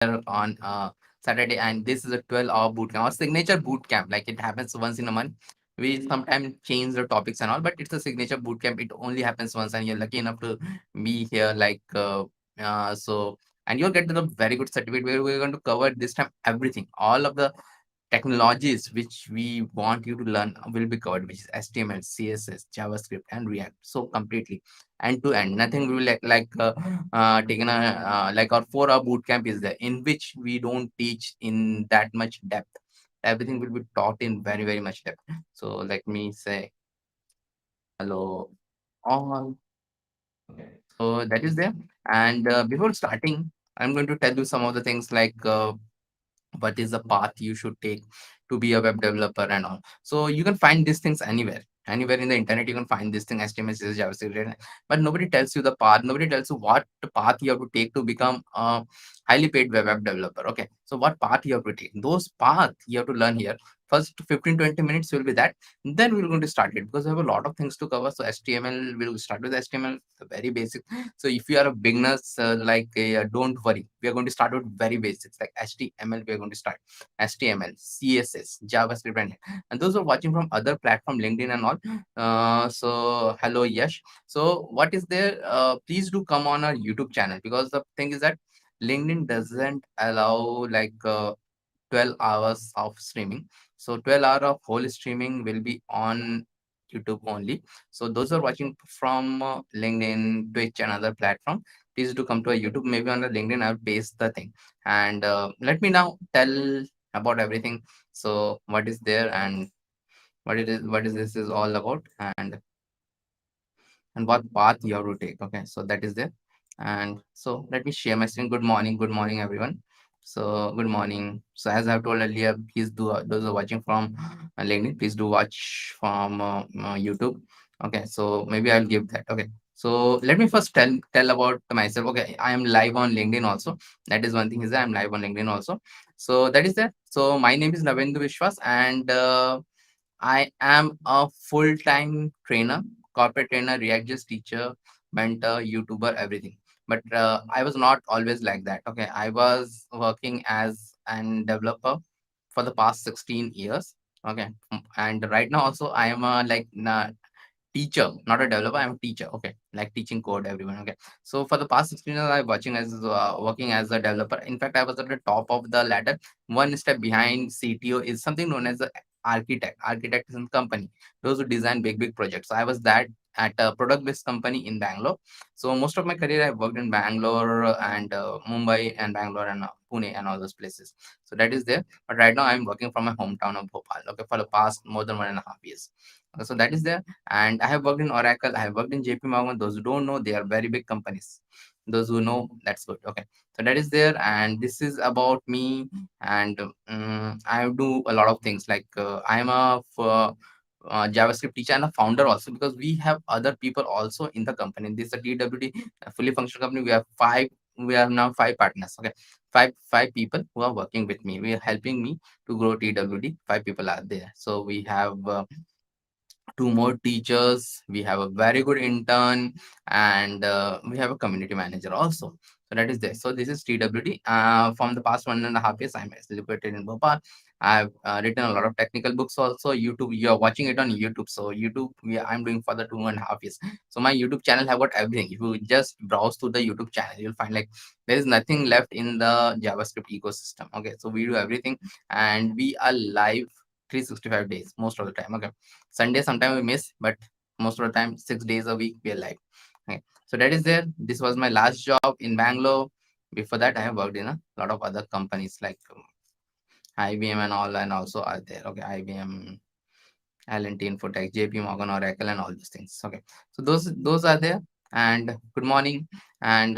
on Saturday, and this is a 12-hour bootcamp, or signature bootcamp. Like it happens once in a month. We sometimes change the topics and all, but it's a signature bootcamp. It only happens once, and you're lucky enough to be here. And you'll get the very good certificate where we're going to cover this time everything, all of the technologies which we want you to learn will be covered, which is HTML, CSS, JavaScript, and React. So completely end to end. Nothing will taken a like our 4-hour boot camp is there, in which we don't teach in that much depth. Everything will be taught in very very much depth. So let me say hello all. Okay. So that is there. And before starting, I'm going to tell you some of the things what is the path you should take to be a web developer and all. So you can find these things anywhere in the internet. You can find this thing HTML, CSS, JavaScript, but nobody tells you the path. Nobody tells you what path you have to take to become a highly paid web developer. Okay, so what path you have to take? Those paths you have to learn here. First 15-20 minutes will be that. Then we're going to start it because we have a lot of things to cover. So HTML, we'll start with HTML, the very basic. So if you are a beginner, don't worry. We are going to start with very basics like HTML. We are going to start HTML, CSS, JavaScript, and those who are watching from other platform, LinkedIn and all. So hello, Yash. So what is there? Please do come on our YouTube channel, because the thing is that LinkedIn doesn't allow 12 hours of streaming. So 12 hour of whole streaming will be on YouTube only. So those who are watching from LinkedIn, Twitch, and other platform, please do come to our YouTube. Maybe on the LinkedIn, I'll paste the thing. And let me now tell about everything. So what is there and what is this is all about, and what path you have to take. Okay, so that is there. And so let me share my screen. Good morning, everyone. So good morning. So as I've told earlier, please do those who are watching from LinkedIn, please do watch from YouTube. Okay, so maybe I'll give that. Okay, so let me first tell about myself. Okay, I am live on LinkedIn also. That is one thing, is that I'm live on LinkedIn also. So that is that. So my name is Navendu Vishwas, and I am a full-time trainer, corporate trainer, ReactJS teacher, mentor, YouTuber, everything. But I was not always like that. Okay, I was working as an developer for the past 16 years. Okay, and right now also I am a teacher, not a developer. I'm a teacher. Okay, like teaching code, everyone. Okay, so for the past 16 years, I'm working as a developer. In fact, I was at the top of the ladder. One step behind CTO is something known as the architect. Architect is in company. Those who design big projects. So I was that at a product-based company in Bangalore. So most of my career, I've worked in Bangalore and Mumbai and Bangalore and Pune and all those places. So that is there. But right now, I'm working from my hometown of Bhopal. Okay, for the past more than 1.5 years. So that is there. And I have worked in Oracle, I have worked in JP Morgan. Those who don't know, they are very big companies. Those who know, that's good. Okay, so that is there, and this is about me. And I do a lot of things. I am JavaScript teacher and a founder also, because we have other people also in the company. This is a TWD, fully functional company. We have five. We have now five partners. Okay, five people who are working with me. We are helping me to grow TWD. Five people are there. So we have two more teachers, we have a very good intern, and we have a community manager also. So that is there. So this is TWD. From the past 1.5 years, I'm located in Bhopal. I've written a lot of technical books also. YouTube, you are watching it on YouTube. So YouTube, I'm doing for the 2.5 years. So my YouTube channel have got everything. If you just browse through the YouTube channel, you'll find like there is nothing left in the JavaScript ecosystem. Okay, so we do everything, and we are live 365 days most of the time. Okay, Sunday sometimes we miss, but most of the time 6 days a week we are live. Okay, so that is there. This was my last job in Bangalore. Before that, I have worked in a lot of other companies like IBM and all, and also are there. Okay, IBM, L&T Infotech, JP Morgan, Oracle, and all these things. Okay, so those are there. And good morning. And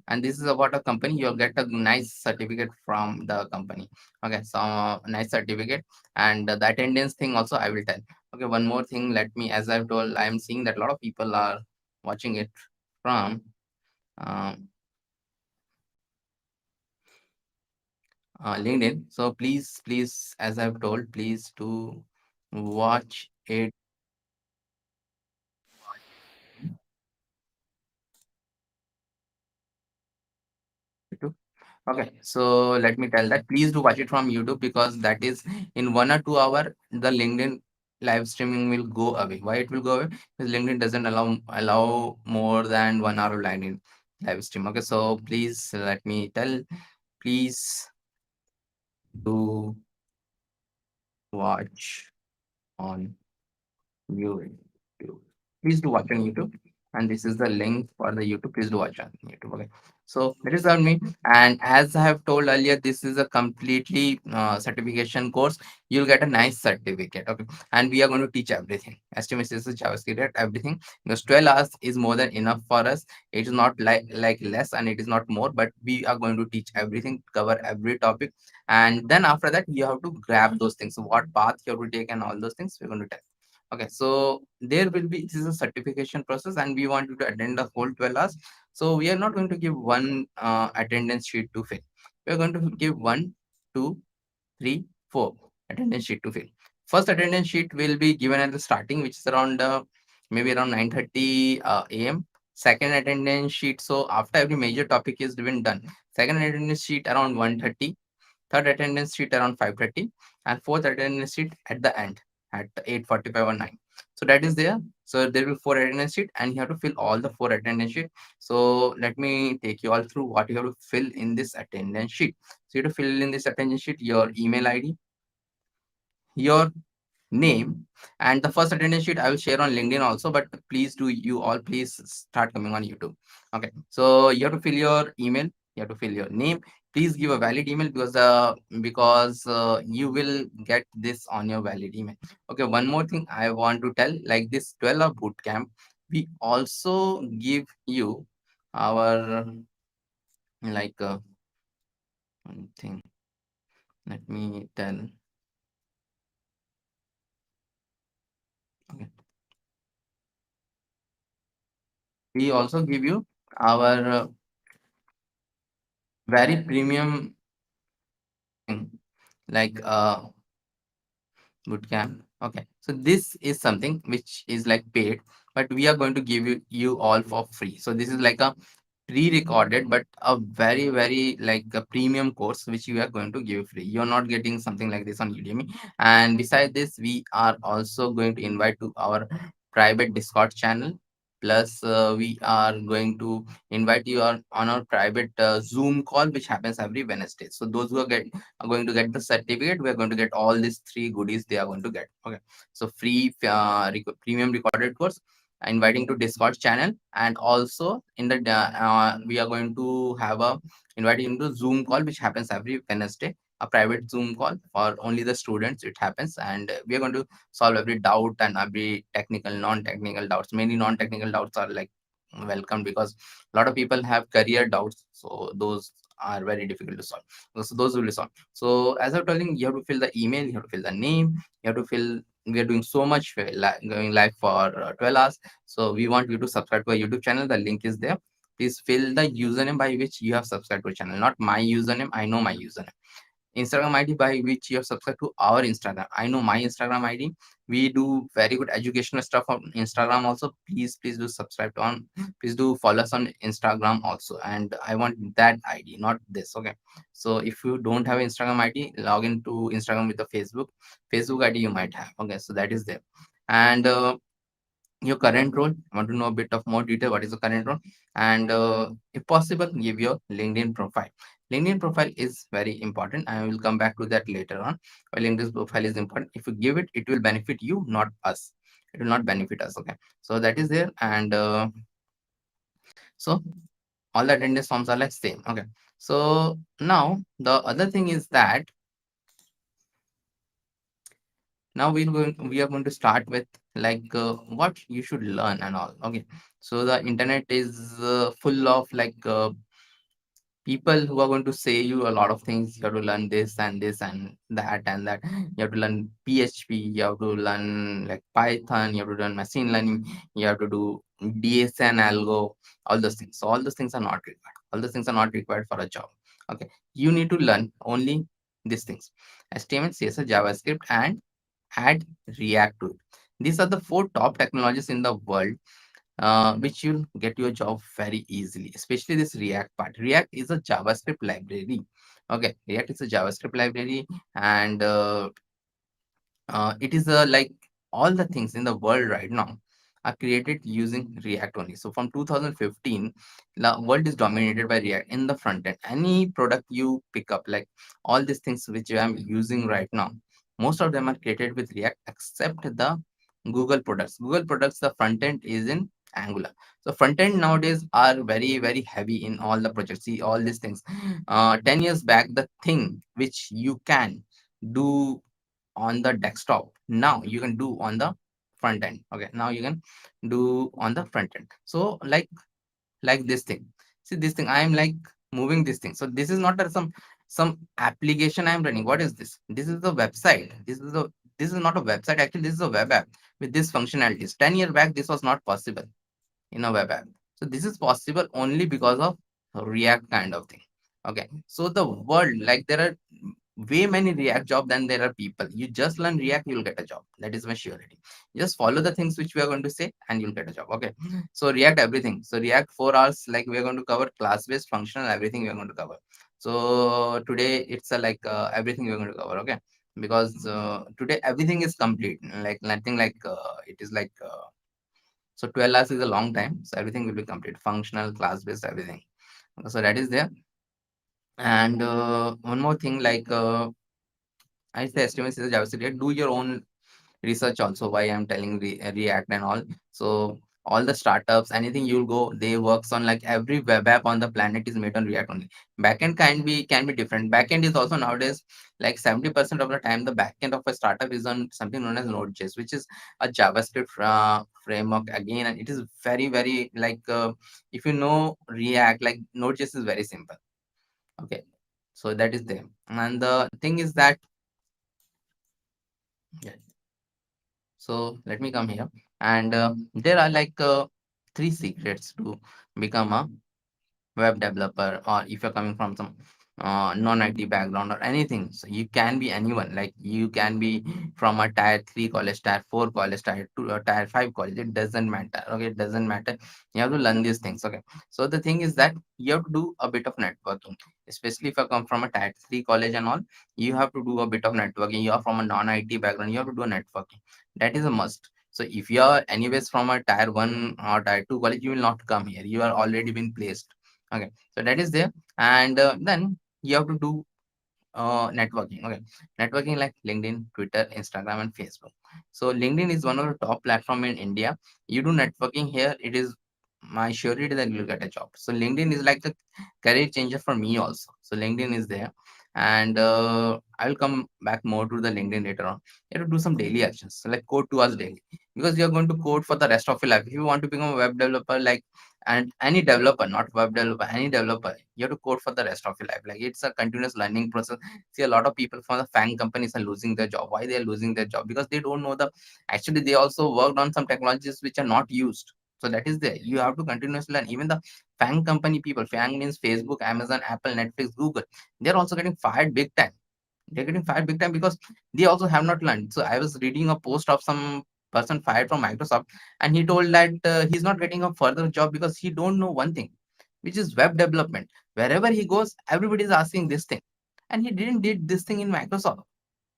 and this is about a company. You'll get a nice certificate from the company. Okay, so nice certificate. And the attendance thing also I will tell. Okay, one more thing. Let me, as I've told, I'm seeing that a lot of people are watching it from uh, LinkedIn. So please, as I've told, please to watch it. YouTube. Okay, so let me tell that please do watch it from YouTube, because that is in 1 or 2 hour the LinkedIn live streaming will go away. Why it will go away? Because LinkedIn doesn't allow more than 1 hour of live stream. Okay, so please let me tell, please do watch on YouTube. Please do watch on YouTube. And this is the link for the YouTube. Please do watch on YouTube. Okay. So that is on me. And as I have told earlier, this is a completely certification course. You'll get a nice certificate. Okay. And we are going to teach everything. HTML, CSS, JavaScript, everything. Because 12 hours is more than enough for us. It is not like less, and it is not more, but we are going to teach everything, cover every topic. And then after that, you have to grab those things. So what path you have to take and all those things we're going to tell. Okay, so there will be, this is a certification process, and we want you to attend the whole 12 hours. So we are not going to give one attendance sheet to fill. We are going to give 1, 2, 3, 4 attendance sheet to fill. First attendance sheet will be given at the starting, which is around maybe around 9:30 a.m. Second attendance sheet, so after every major topic is been done, second attendance sheet around 1:30, third attendance sheet around 5:30, and fourth attendance sheet at the end at 8:45 or 9. So that is there. So there will be four attendance sheet, and you have to fill all the four attendance sheet. So let me take you all through what you have to fill in this attendance sheet. So you have to fill in this attendance sheet your email ID, your name, and the first attendance sheet I will share on LinkedIn also, but please do, you all please start coming on YouTube. Okay, so you have to fill your email, you have to fill your name. Please give a valid email, because you will get this on your valid email. Okay, one more thing I want to tell, like this 12-hour boot camp, we also give you our like one thing, let me tell. Okay, we also give you our very premium thing, like bootcamp. Okay, so this is something which is like paid, but we are going to give you all for free. So this is like a pre-recorded, but a very like a premium course which you are going to give free. You're not getting something like this on Udemy. And beside this, we are also going to invite to our private Discord channel. Plus, we are going to invite you on our private Zoom call, which happens every Wednesday. So those who are going to get the certificate, we are going to get all these three goodies they are going to get. Okay, so free premium recorded course, inviting to Discord channel, and also in the we are going to have a inviting into Zoom call, which happens every Wednesday, a private Zoom call for only the students. It happens, and we are going to solve every doubt and every technical, non-technical doubts. Many non-technical doubts are like welcome, because a lot of people have career doubts, so those are very difficult to solve. So those will be solved. So as I'm telling, you have to fill the email, you have to fill the name, you have to fill. We are doing so much going live for 12 hours. So we want you to subscribe to our YouTube channel. The link is there. Please fill the username by which you have subscribed to the channel, not my username. I know my username. Instagram ID by which you have subscribed to our Instagram. I know my Instagram ID. We do very good educational stuff on Instagram also. Please do subscribe to on. Please do follow us on Instagram also. And I want that ID, not this. Okay. So if you don't have Instagram ID, log into Instagram with the Facebook ID you might have. Okay. So that is there. And your current role. I want to know a bit of more detail. What is the current role? And if possible, give your LinkedIn profile. LinkedIn profile is very important. I will come back to that later on. Why LinkedIn profile is important. If you give it, it will benefit you, not us. It will not benefit us. Okay. So that is there. And so all the attendance forms are like same. Okay. So now the other thing is that now we are going to start with like what you should learn and all. Okay, so the internet is full of like people who are going to say you a lot of things. You have to learn this and this and that and that. You have to learn PHP, you have to learn like Python, you have to learn machine learning, you have to do DSN algo, all those things. So all those things are not required. All those things are not required for a job. Okay, you need to learn only these things: HTML, CSS, JavaScript, and add React to it. These are the four top technologies in the world which you'll get your job very easily, especially this React part. React is a JavaScript library. Okay, React is a JavaScript library, and it is like all the things in the world right now are created using React only. So from 2015, the world is dominated by React in the front end. Any product you pick up, like all these things which I'm using right now, most of them are created with React except the Google products. Google products, the front end is in Angular. So front end nowadays are very, very heavy in all the projects. See all these things. 10 years back, the thing which you can do on the desktop, now you can do on the front end. Okay, now you can do on the front end. So like this thing, see this thing, I am like moving this thing. So this is not some application I am running. What is this? This is the website. This is not a website, actually this is a web app with this functionalities. 10 years back this was not possible in a web app. So this is possible only because of React kind of thing. Okay. So the world, like there are way many React job than there are people. You just learn React, you'll get a job. That is my surety. Just follow the things which we are going to say and you'll get a job. Okay. So React everything. So React 4 hours, like we are going to cover class-based, functional, everything we are going to cover. So today it's like everything we are going to cover. Okay. Because today everything is complete. Like nothing like it is like so 12 hours is a long time. So everything will be complete. Functional, class-based, everything. So that is there. And one more thing, like I say estimates is a JavaScript. Do your own research also. Why I'm telling React and all. So all the startups, anything you'll go, they works on like every web app on the planet is made on React only. Backend can be different. Backend is also nowadays like 70% of the time the backend of a startup is on something known as Node.js, which is a JavaScript framework again, and it is very very like if you know React, like Node.js is very simple. Okay, so that is there, and the thing is that yeah. So let me come here, and there are like three secrets to become a web developer, or if you're coming from some non-IT background or anything. So you can be anyone. Like you can be from a tier 3 college, tier 4 college, tier 2 or tier 5 college. It doesn't matter. Okay, it doesn't matter. You have to learn these things. Okay. So the thing is that you have to do a bit of networking, especially if you come from a tier 3 college and all. You have to do a bit of networking. You are from a non-IT background. You have to do a networking. That is a must. So if you are anyways from a tier 1 or tier 2 college, you will not come here. You are already been placed. Okay, so that is there, and then you have to do networking. Okay, networking like LinkedIn, Twitter, Instagram, and Facebook. So LinkedIn is one of the top platform in India. You do networking here, it is my surety that you'll get a job. So LinkedIn is like a career changer for me also. So LinkedIn is there, and I'll come back more to the LinkedIn later on. You have to do some daily actions, so like code 2 hours daily, because you're going to code for the rest of your life. If you want to become a web developer, like, and any developer, not web developer, any developer, you have to code for the rest of your life. Like it's a continuous learning process. See, a lot of people from the FANG companies are losing their job. Why they are losing their job? Because they don't know the, actually they also worked on some technologies which are not used. So that is there. You have to continuously learn. Even the FANG company people, FANG means Facebook, Amazon, Apple, Netflix, Google, they're also getting fired big time. They're getting fired big time because they also have not learned. So I was reading a post of some person fired from Microsoft, and he told that he's not getting a further job because he don't know one thing, which is web development. Wherever he goes, everybody is asking this thing, and he didn't did this thing in Microsoft.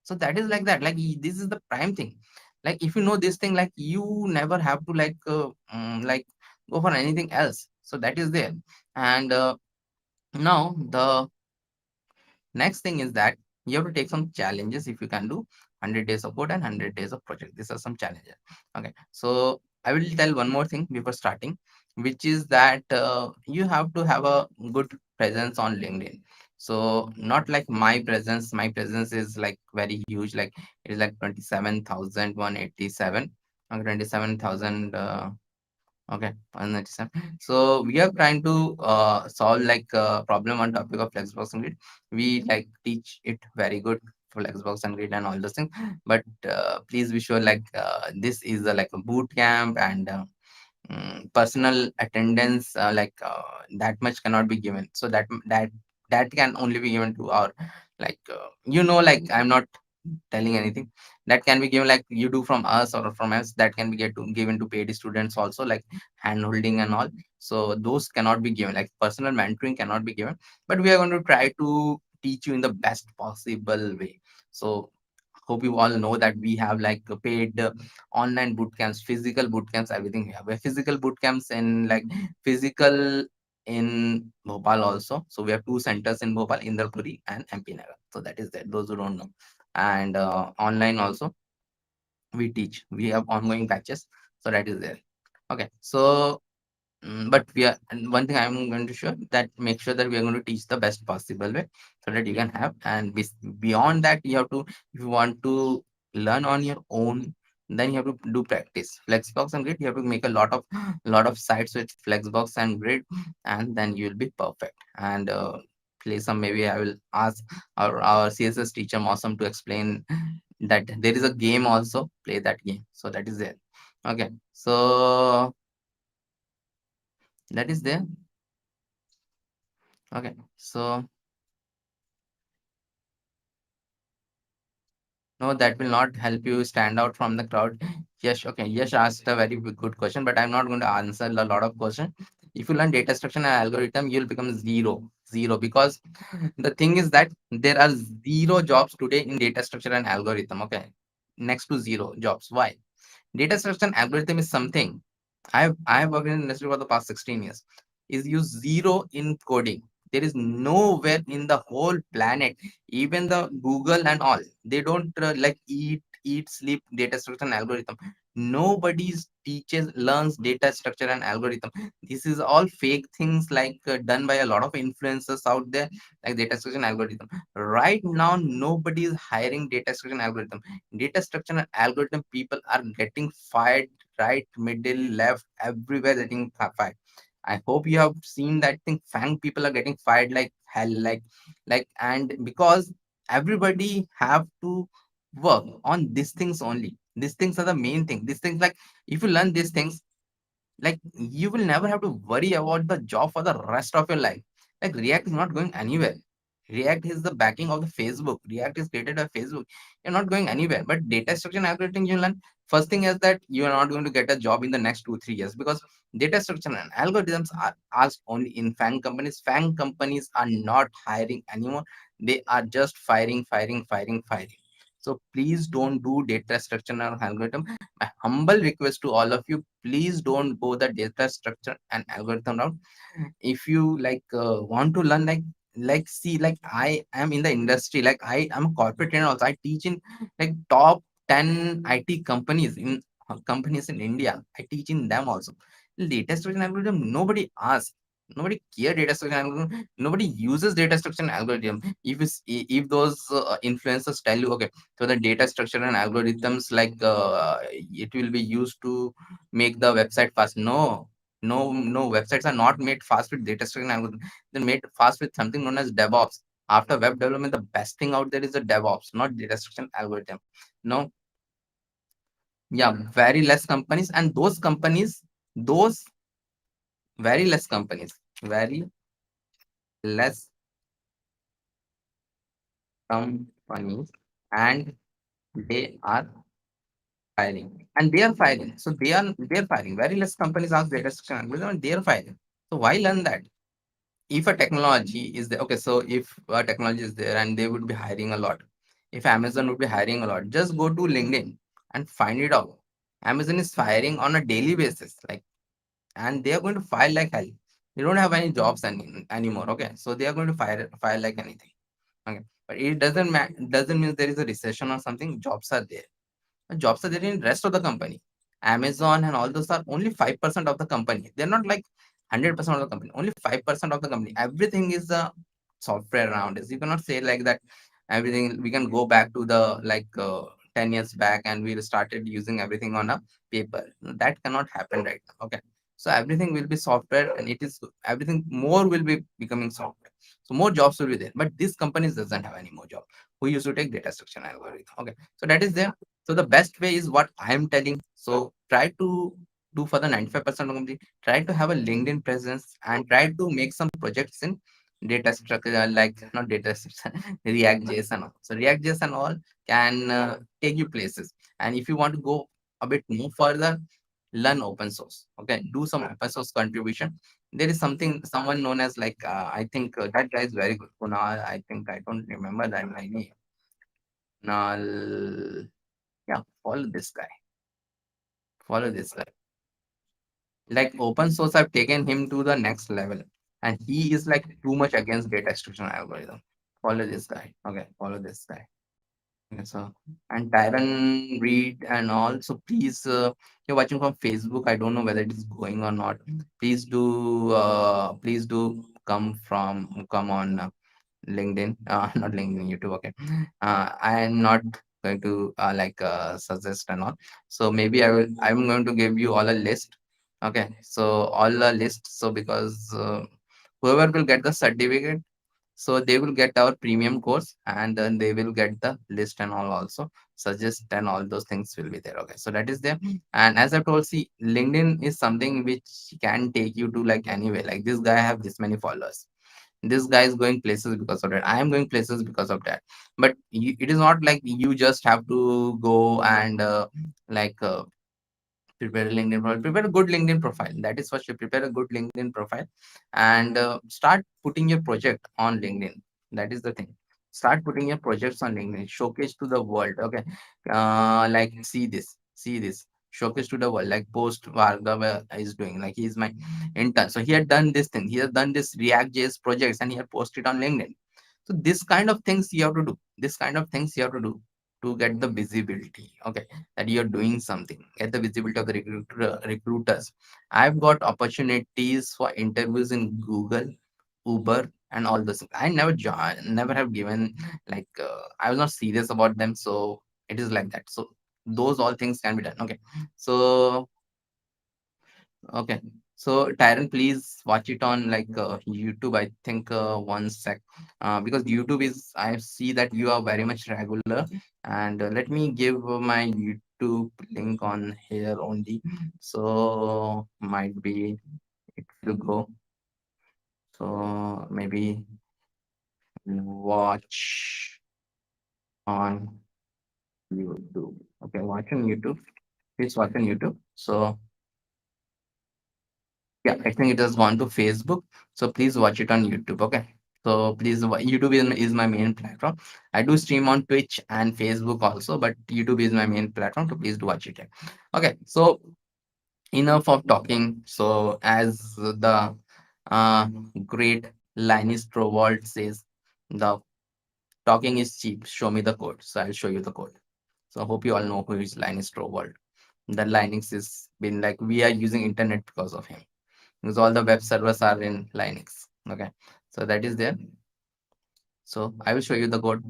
So that is like that. Like this is the prime thing. Like if you know this thing, like you never have to like go for anything else. So that is there. And now the next thing is that you have to take some challenges if you can do 100 days of code and 100 days of project. These are some challenges. Okay. So I will tell one more thing before starting, which is that you have to have a good presence on LinkedIn. So not like my presence is like very huge. Like it is like 27,187. 27,000. Okay, 197. So we are trying to solve like a problem on topic of Flexbox and Grid. We like teach it very good for Flexbox and Grid and all those things. But please be sure like this is like a boot camp, and personal attendance that much cannot be given. So that can only be given to our like like I'm not telling anything. that can be given like you do from us or from us, that can be given to paid students also, like hand holding and all. So those cannot be given, like personal mentoring cannot be given, but we are going to try to teach you in the best possible way. So hope you all know that we have like paid online boot camps, physical boot camps, everything. We have a physical boot camps in like physical in Bhopal also. So we have two centers in Bhopal, Indrapuri and MP Nagar. So that is that. Those who don't know, and online also we teach. We have ongoing batches. So that is there. Okay. So but we are, and one thing I'm going to show that make sure that we are going to teach the best possible way so that you can have, and beyond that you have to, if you want to learn on your own, then you have to do practice. Flexbox and grid, you have to make a lot of sites with Flexbox and grid, and then you will be perfect. And play some, maybe I will ask our CSS teacher Awesome to explain that there is a game also, play that game. So that is there. Okay, so that is there. Okay, so no, that will not help you stand out from the crowd. Yes, okay. Yes, asked a very good question, but I'm not going to answer a lot of questions. If you learn data structure and algorithm, you'll become zero, because the thing is that there are zero jobs today in data structure and algorithm. Okay, next to zero jobs. Why? Data structure and algorithm is something I've worked in industry for the past 16 years. Is use zero in coding. There is nowhere in the whole planet, even the Google and all, they don't like eat, sleep data structure and algorithm. Nobody teaches, learns data structure and algorithm. This is all fake things, like done by a lot of influencers out there, like data structure and algorithm. Right now, nobody is hiring data structure and algorithm. Data structure and algorithm people are getting fired, right, middle, left, everywhere getting fired. I hope you have seen that thing. Fang people are getting fired like hell, and because everybody have to work on these things only. These things are the main thing. These things, like if you learn these things, like you will never have to worry about the job for the rest of your life. Like React is not going anywhere. React is the backing of the Facebook. React is created by Facebook. You're not going anywhere. But data structure and algorithm you learn. First thing is that you are not going to get a job in the next 2 3 years, because data structure and algorithms are asked only in FANG companies. FANG companies are not hiring anymore. They are just firing. So please don't do data structure and algorithm. My humble request to all of you, please don't go the data structure and algorithm route. If you like want to learn, see, like I am in the industry, like I am a corporate trainer also. I teach in like top 10 IT companies in India. I teach in them also. Data structure and algorithm, nobody asks. Nobody care data structure and algorithm. Nobody uses data structure and algorithm. If those influencers tell you, okay, so the data structure and algorithms, like it will be used to make the website fast. No, websites are not made fast with data structure and algorithm. They're made fast with something known as DevOps. After web development, the best thing out there is the DevOps, not data structure and algorithm. No, yeah, very less companies, and those very less companies, very less companies, and they are firing, and they are firing. So they're firing. Very less companies ask data structure and algorithm, and they're firing. So why learn that? If a technology is there, okay, so if a technology is there and they would be hiring a lot, if Amazon would be hiring a lot, just go to LinkedIn and find it out. Amazon is firing on a daily basis, like, and they are going to fire like hell. They don't have any jobs anymore. Okay, so they are going to fire like anything. Okay, but it doesn't mean there is a recession or something. Jobs are there. Jobs are there in rest of the company. Amazon and all those are only 5% of the company. They're not like 100% of the company. Only 5% of the company. Everything is the software around us. You cannot say like that. Everything we can go back to the 10 years back and we started using everything on a paper. That cannot happen right now. Okay. So everything will be software, and it is everything more will be becoming software. So more jobs will be there. But these companies doesn't have any more job. Who used to take data structure and algorithm. Okay. So that is there. So the best way is what I am telling. So try to do for the 95% of the company. Try to have a LinkedIn presence and try to make some projects in data structure, like not data structure, React.js and all. So React.js and all can take you places. And if you want to go a bit more further, learn open source. Okay, do some open source contribution. There is someone known as like I think that guy is very good. Kunal, I think I don't remember that name. Kunal, yeah, follow this guy. Follow this guy. Like open source have taken him to the next level, and he is like too much against data extraction algorithm. Follow this guy. Okay, follow this guy. Okay, so and Tyron Reed and all. So please, you're watching from Facebook. I don't know whether it is going or not. Please do come on LinkedIn, not LinkedIn, YouTube. Okay, I am not going to suggest and all. So maybe I'm going to give you all a list. Okay, so all a list. So because whoever will get the certificate, so they will get our premium course, and then they will get the list and all also. Suggest and all those things will be there. Okay, so that is there. And as I told, see, LinkedIn is something which can take you to like anywhere. Like this guy have this many followers, this guy is going places because of that, I am going places because of that. But it is not like you just have to go and like prepare a LinkedIn profile. Prepare a good LinkedIn profile. That is for sure. Prepare a good LinkedIn profile and start putting your project on LinkedIn. That is the thing. Start putting your projects on LinkedIn. Showcase to the world. Okay. Like see this. Showcase to the world. Like post Vargava is doing. Like he is my intern. So he had done this thing. He has done this React.js projects and he had posted on LinkedIn. So this kind of things you have to do. This kind of things you have to do to get the visibility. Okay, that you're doing something. Get the visibility of the recruiters. I've got opportunities for interviews in Google, Uber, and all those things. I never joined, never have given like I was not serious about them. So it is like that. So those all things can be done. Okay, so okay. So Tyron, please watch it on like YouTube. I think one sec, because YouTube is. I see that you are very much regular, and let me give my YouTube link on here only. So might be it will go. So maybe watch on YouTube. Okay, watch on YouTube. Please watch on YouTube. So yeah, I think it has gone to Facebook. So please watch it on YouTube. Okay. So please, YouTube is my main platform. I do stream on Twitch and Facebook also, but YouTube is my main platform. So please do watch it. Okay. So enough of talking. So as the uh, great Linus Torvald says, the talking is cheap. Show me the code. So I'll show you the code. So I hope you all know who is Linus Torvald. The Linux is been like we are using internet because of him, because all the web servers are in Linux. Okay, so that is there. So I will show you the code.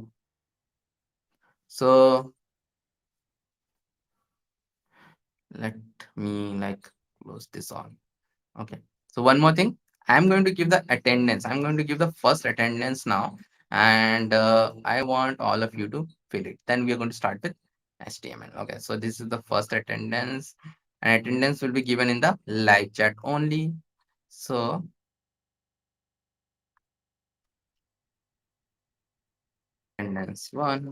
So let me like close this on. Okay. So one more thing, I'm going to give the attendance. I'm going to give the first attendance now, and I want all of you to fill it. Then we are going to start with HTML. Okay. So this is the first attendance, and attendance will be given in the live chat only. So attendance one,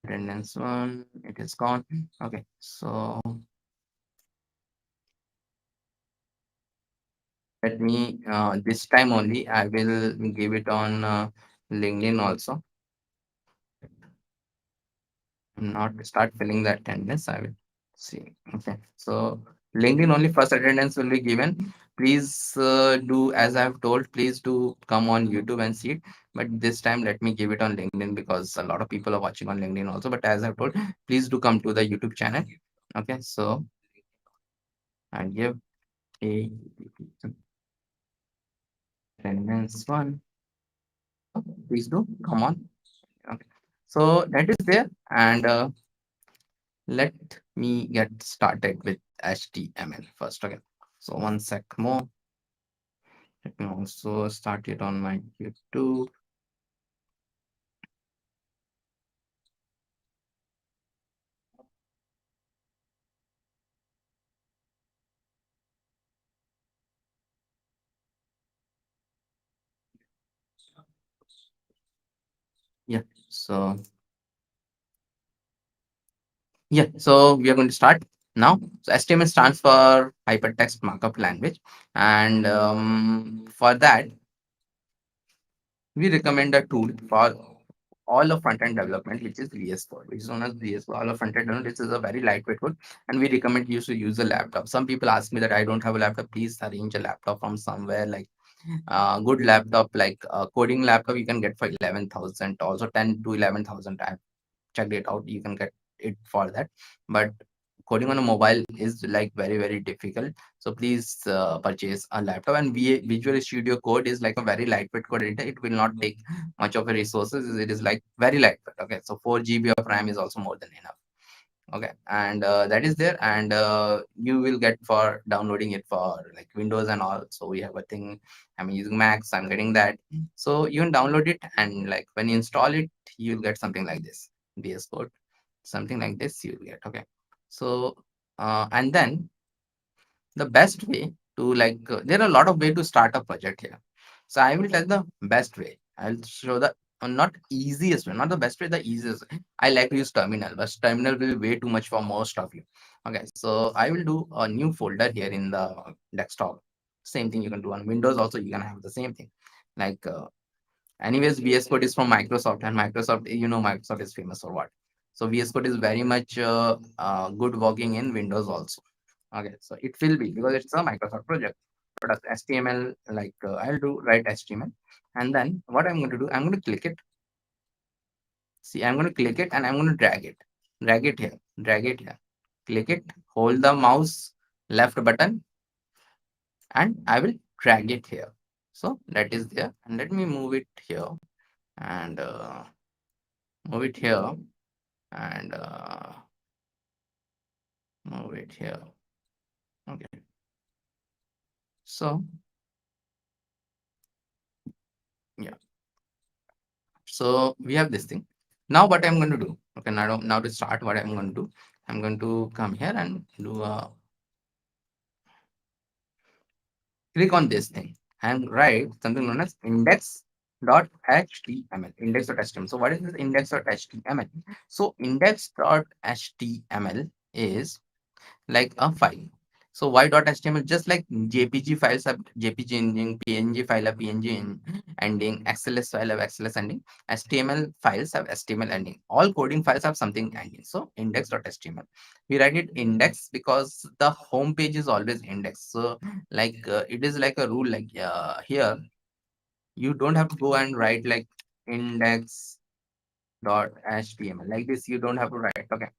attendance one, it is gone. Okay. So let me this time only I will give it on LinkedIn also. Not start filling the attendance. I will see. Okay. So LinkedIn only first attendance will be given. Please do as I have told. Please do come on YouTube and see it. But this time let me give it on LinkedIn because a lot of people are watching on LinkedIn also. But as I've told, please do come to the YouTube channel. Okay. So I give a attendance one. Please do come on. Okay. So that is there, and let me get started with HTML first. Okay. So one sec more. Let me also start it on my YouTube. So yeah, so we are going to start now. So HTML stands for Hypertext Markup Language, and for that we recommend a tool for all of front-end development, which is VS Code, which is known as VS Code. All of front-end development, this is a very lightweight code, and we recommend you to use a laptop. Some people ask me that I don't have a laptop. Please arrange a laptop from somewhere, like good laptop, like coding laptop you can get for 11,000, also 10 to 11,000. I checked it out. You can get it for that, but coding on a mobile is like very difficult. So please purchase a laptop. And Visual Studio Code is like a very lightweight code editor. It will not take much of a resources. It is like very lightweight. Okay, so 4 GB of RAM is also more than enough. Okay, and that is there, and you will get for downloading it for like Windows and all. So we have a thing. I'm using Mac, so I'm getting that. So you can download it, and like when you install it, you'll get something like this, VS Code, something like this you'll get. Okay, so and then the best way to like there are a lot of way to start a project here. So I will tell the best way. I'll show the not easiest way, not the best way, the easiest way. I like to use terminal, but terminal will be way too much for most of you. Okay, so I will do a new folder here in the desktop. Same thing you can do on Windows also. You can have the same thing, like anyways, VS Code is from Microsoft, and Microsoft, Microsoft is famous for what. So VS Code is very much good working in Windows also. Okay, so it will be because it's a Microsoft project. But as HTML, like I'll do write HTML, and then what I'm going to do, I'm going to click it. See, I'm going to click it and I'm going to drag it here, drag it here, click it, hold the mouse left button, and I will drag it here. So that is there, and let me move it here and move it here and move it here. Okay, so yeah. So we have this thing. Now what I'm going to do, okay, now to start what I'm going to do, I'm going to come here and do a click on this thing and write something known as index.html. Index.html. So what is this index.html? So index.html is like a file. So why.html, just like JPG files have JPG ending, PNG file have PNG ending, XLS file have XLS ending, HTML files have HTML ending. All coding files have something ending. So index.html. We write it index because the home page is always index. So like it is like a rule, like here you don't have to go and write like index.html like this. You don't have to write. Okay,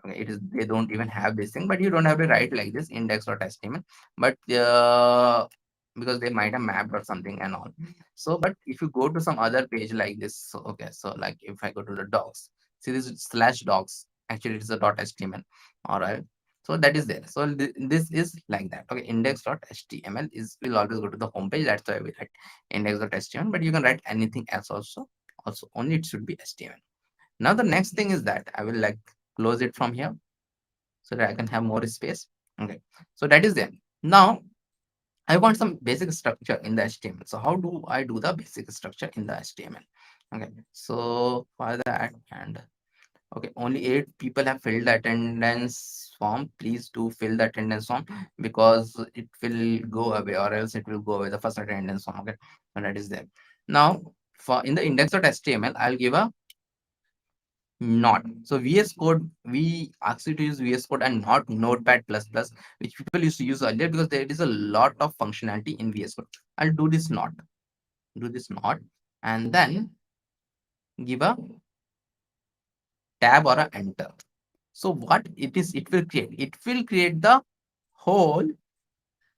okay, it is, they don't even have this thing, but you don't have to write like this index.html. But because they might have mapped or something and all. So but if you go to some other page like this, so okay, so like if I go to the docs, see this is slash docs, actually it's a .html. All right, so that is there. So this is like that. Okay, index.html is will always go to the home page. That's why we write index.html, but you can write anything else also only it should be html. Now the next thing is that I will like close it from here so that I can have more space. Okay, so that is there. Now I want some basic structure in the HTML. So how do I do the basic structure in the HTML? Okay, so for that, and okay, only 8 people have filled the attendance form. Please do fill the attendance form because it will go away, or else it will go away the first attendance form. Okay, so that is there. Now for in the index.html, I'll give a not. So VS Code, we ask you to use VS Code and not Notepad++, which people used to use earlier because there is a lot of functionality in VS Code. I'll do this not, and then give a tab or a enter. So what it is, it will create. It will create the whole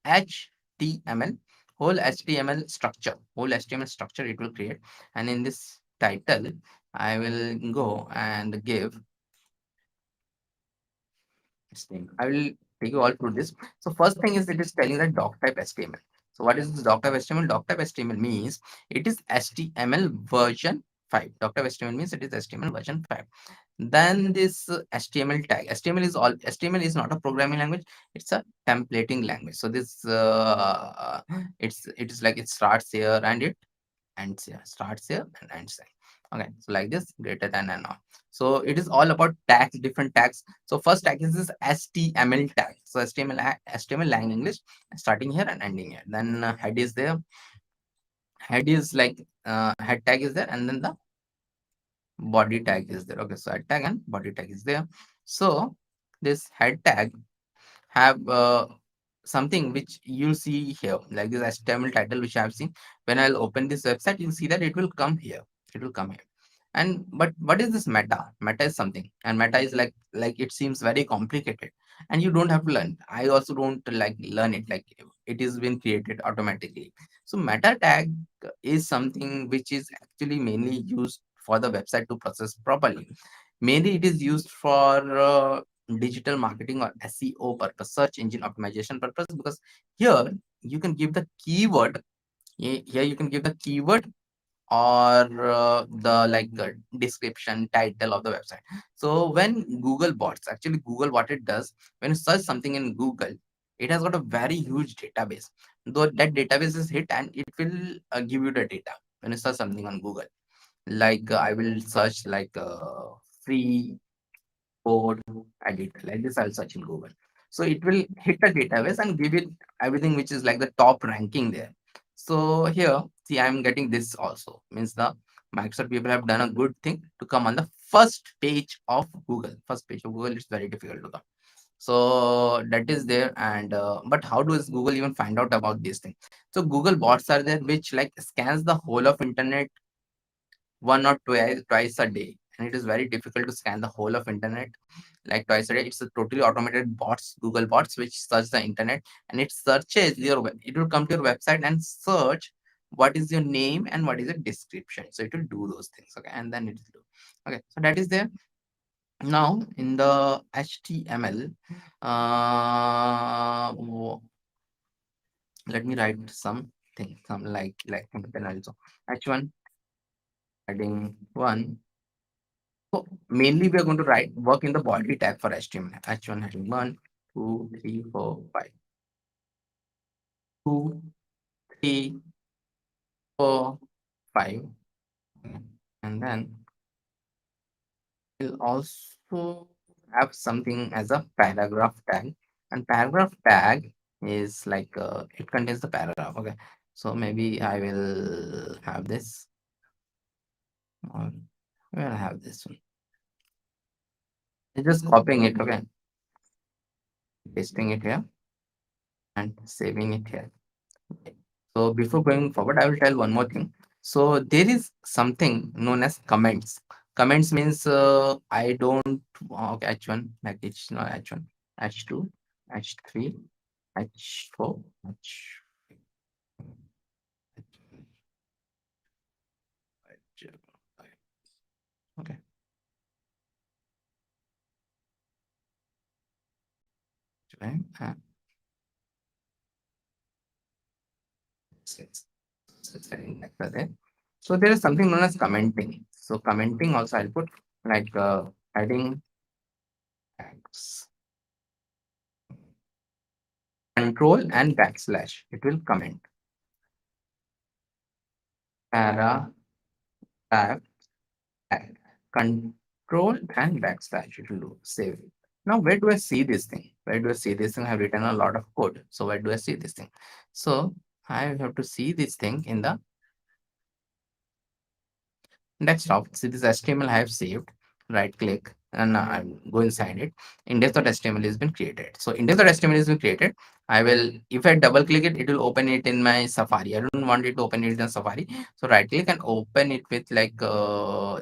HTML, whole HTML structure. It will create, and in this title, I will go and give thing. I will take you all through this. So first thing is it is telling that doc type HTML. So what is this doc type HTML? Doc type HTML means it is HTML version 5. Doc type HTML means it is HTML version 5. Then this HTML tag. HTML is not a programming language. It's a templating language. So this it is like it starts here and it ends here, starts here and ends here. Okay, so like this, greater than and all. So it is all about tags, different tags. So first tag is this HTML tag. So HTML line English, starting here and ending here. Then head is there. Head is like head tag is there, and then the body tag is there. Okay, so head tag and body tag is there. So this head tag have something which you see here, like this HTML title which I have seen. When I'll open this website, you'll see that it will come here. It will come here. And but what is this meta? Meta is something, and meta is like it seems very complicated, and you don't have to learn. I also don't like learn it. Like it is been created automatically. So meta tag is something which is actually mainly used for the website to process properly. Mainly it is used for digital marketing or SEO purpose, search engine optimization purpose, because here you can give the keyword. Here you can give the keyword or the like description title of the website. So when Google bots, actually Google, what it does, when you search something in Google, it has got a very huge database. Though that database is hit, and it will give you the data when you search something on Google. Like I will search like free code editor, like this I'll search in Google. So it will hit the database and give it everything which is like the top ranking there. So here, see, I'm getting this also. Means the Microsoft people have done a good thing to come on the first page of Google. First page of Google is very difficult to come. So that is there. And but how does Google even find out about this thing? So Google bots are there which like scans the whole of internet one or twice a day. And it is very difficult to scan the whole of internet like twice a day. It's a totally automated bots, Google bots, which search the internet, and it searches your web. It will come to your website and search what is your name and what is the description. So it will do those things. Okay, and then it will do. Okay, so that is there. Now in the HTML, let me write something, some like then also H1 heading one. So mainly we are going to write work in the body tag for HTML. H1 heading 1, 2, 3, 4, 5. 2, 3, 4, 5. And then we'll also have something as a paragraph tag. And paragraph tag is like it contains the paragraph. Okay. So maybe I will have this, or we'll have this one. Just copying it, okay, pasting it here and saving it here. So before going forward, I will tell one more thing. So there is something known as comments. Comments means I don't okay, H1 like H no H1, H2, H3, H4, H okay. Right, six. Like that. So there is something known as commenting. So commenting also I'll put like adding tags, control and backslash. It will comment. Para tag, tag, control and backslash. It will do save. Now where do I see this thing? Where do I see this thing? I have written a lot of code. So where do I see this thing? So I have to see this thing in the desktop. See this HTML I have saved. Right click and I'm go inside it. Index.html has been created. So index.html has been created. I will, if I double click it, it will open it in my Safari. I don't want it to open it in Safari. So right click and open it with like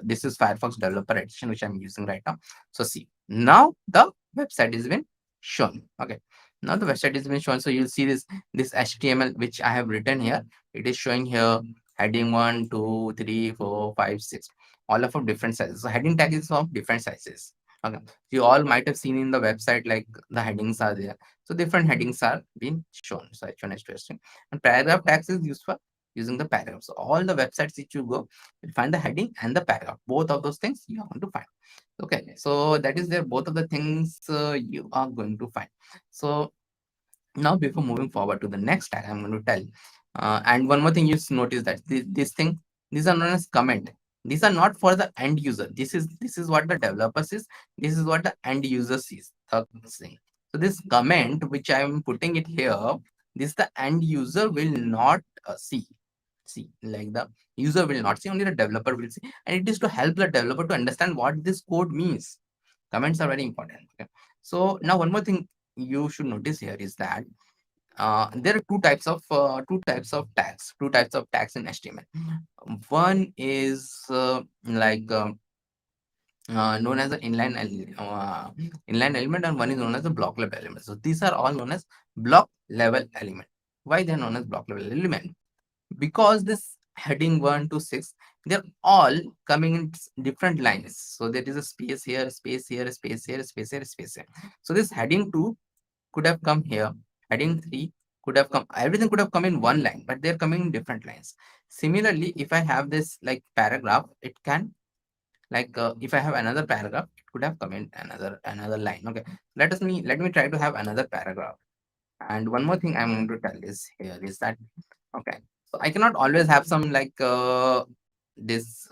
this is Firefox Developer Edition, which I'm using right now. So see, now the website has been shown. Okay. Now the website has been shown. So you'll see this HTML which I have written here. It is showing here heading 1, 2, 3, 4, 5, 6, all of different sizes. So heading tag is of different sizes. Okay. You all might have seen in the website like the headings are there. So different headings are being shown. So H1, H2, H3. And paragraph tags is used for using the paragraph. So all the websites which you go, you'll find the heading and the paragraph. Both of those things you want to find. Okay. So that is there. Both of the things you are going to find. So now before moving forward to the next tag, I'm going to tell. And one more thing you notice that this thing These are known as comment. These are not for the end user. This is what the developer sees. This is what the end user sees. The thing. So this comment which I am putting it here, this the end user will not see, like the user will not see, only the developer will see, and it is to help the developer to understand what this code means. Comments are very important. Okay. So now one more thing you should notice here is that there are two types of tags in HTML. One is known as the inline element, and one is known as the block level element. So these are all known as block level element. Why they are known as block level element? Because this heading 1 to 6, they're all coming in different lines. So there is a space here, space here, space here, space here, space here. So this heading 2 could have come here, heading 3 could have come, everything could have come in one line, but they're coming in different lines. Similarly, if I have this like paragraph, it can if I have another paragraph, it could have come in another line. Okay, let me try to have another paragraph. And one more thing I'm going to tell is here is that, okay, so I cannot always have some this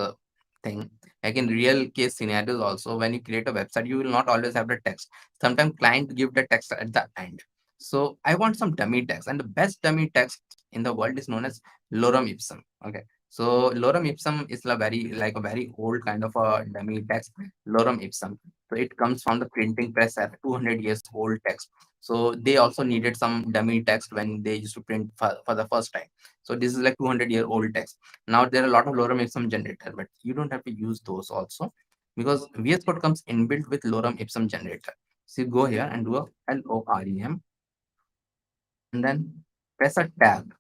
thing. Like in real case scenarios also, when you create a website, you will not always have the text. Sometimes client give the text at the end. So I want some dummy text, and the best dummy text in the world is known as lorem ipsum. Okay. So lorem ipsum is a very old kind of a dummy text, lorem ipsum. So it comes from the printing press at 200 years old text. So they also needed some dummy text when they used to print for the first time. So this is like 200-year-old text. Now there are a lot of lorem ipsum generator, but you don't have to use those also, because VS Code comes inbuilt with lorem ipsum generator. So you go here and do a LOREM, and then press a tab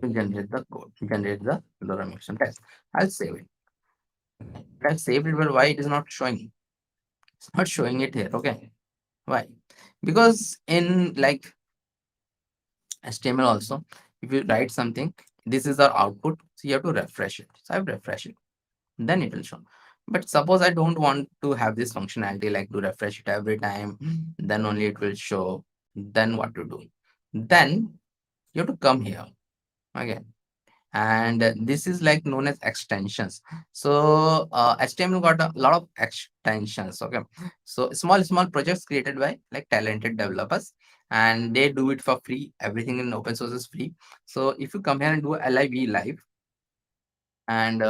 to generate the code, generate the lorem ipsum text. I'll save it. I've saved it, but why it is not showing? It's not showing it here. Okay, why? Because in like HTML also, if you write something, this is our output, so you have to refresh it. So I refresh it, then it will show. But suppose I don't want to have this functionality, like to refresh it every time, then only it will show. Then what to do? Then you have to come here again, and this is like known as extensions. So HTML got a lot of extensions. Okay, so small projects created by like talented developers, and they do it for free. Everything in open source is free. So if you come here and do live, and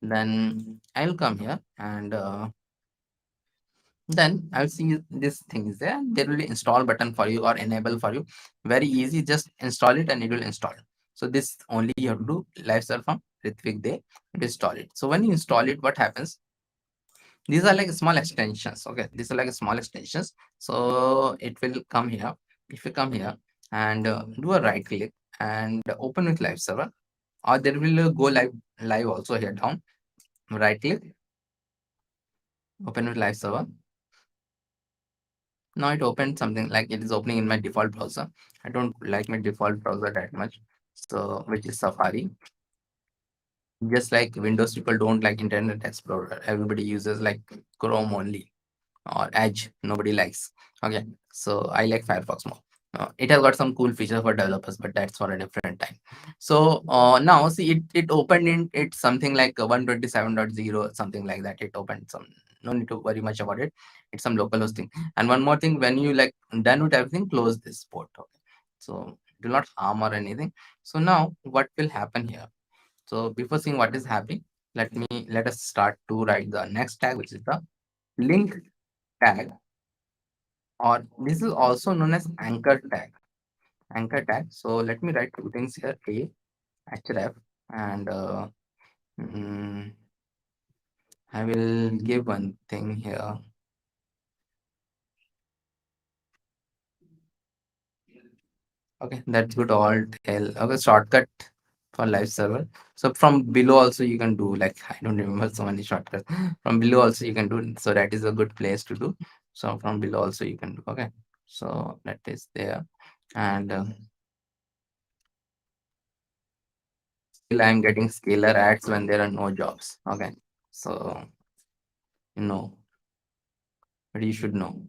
then I'll come here, and then I'll see this thing is there. There will be install button for you or enable for you. Very easy, just install it and it will install. So this only you have to do live serve from Ritvik Day to install it. So when you install it, what happens? These are like small extensions. Okay, these are like small extensions. So it will come here. If you come here and do a right click and open with live server, or there will go live also here down. Right click, open with live server. Now it opened something like it is opening in my default browser. I don't like my default browser that much. So which is Safari. Just like Windows people don't like Internet Explorer. Everybody uses like Chrome only, or Edge. Nobody likes. Okay. So I like Firefox more. It has got some cool features for developers, but that's for a different time. So now see it opened in it's something like 127.0, something like that. It opened some, no need to worry much about it. It's some local hosting. And one more thing, when you like done with everything, close this port. Okay. So do not harm or anything. So now what will happen here? So before seeing what is happening, let us start to write the next tag, which is the link tag, or this is also known as anchor tag. Anchor tag. So let me write two things here: a href, and mm, I will give one thing here. Okay, that's good. Alt L. Okay, shortcut for live server. So from below also you can do, like I don't remember so many shortcuts. From below also you can do. So that is a good place to do. So from below also you can do. Okay, so that is there, and still I'm getting scalar ads when there are no jobs. Okay, so you know, but you should know.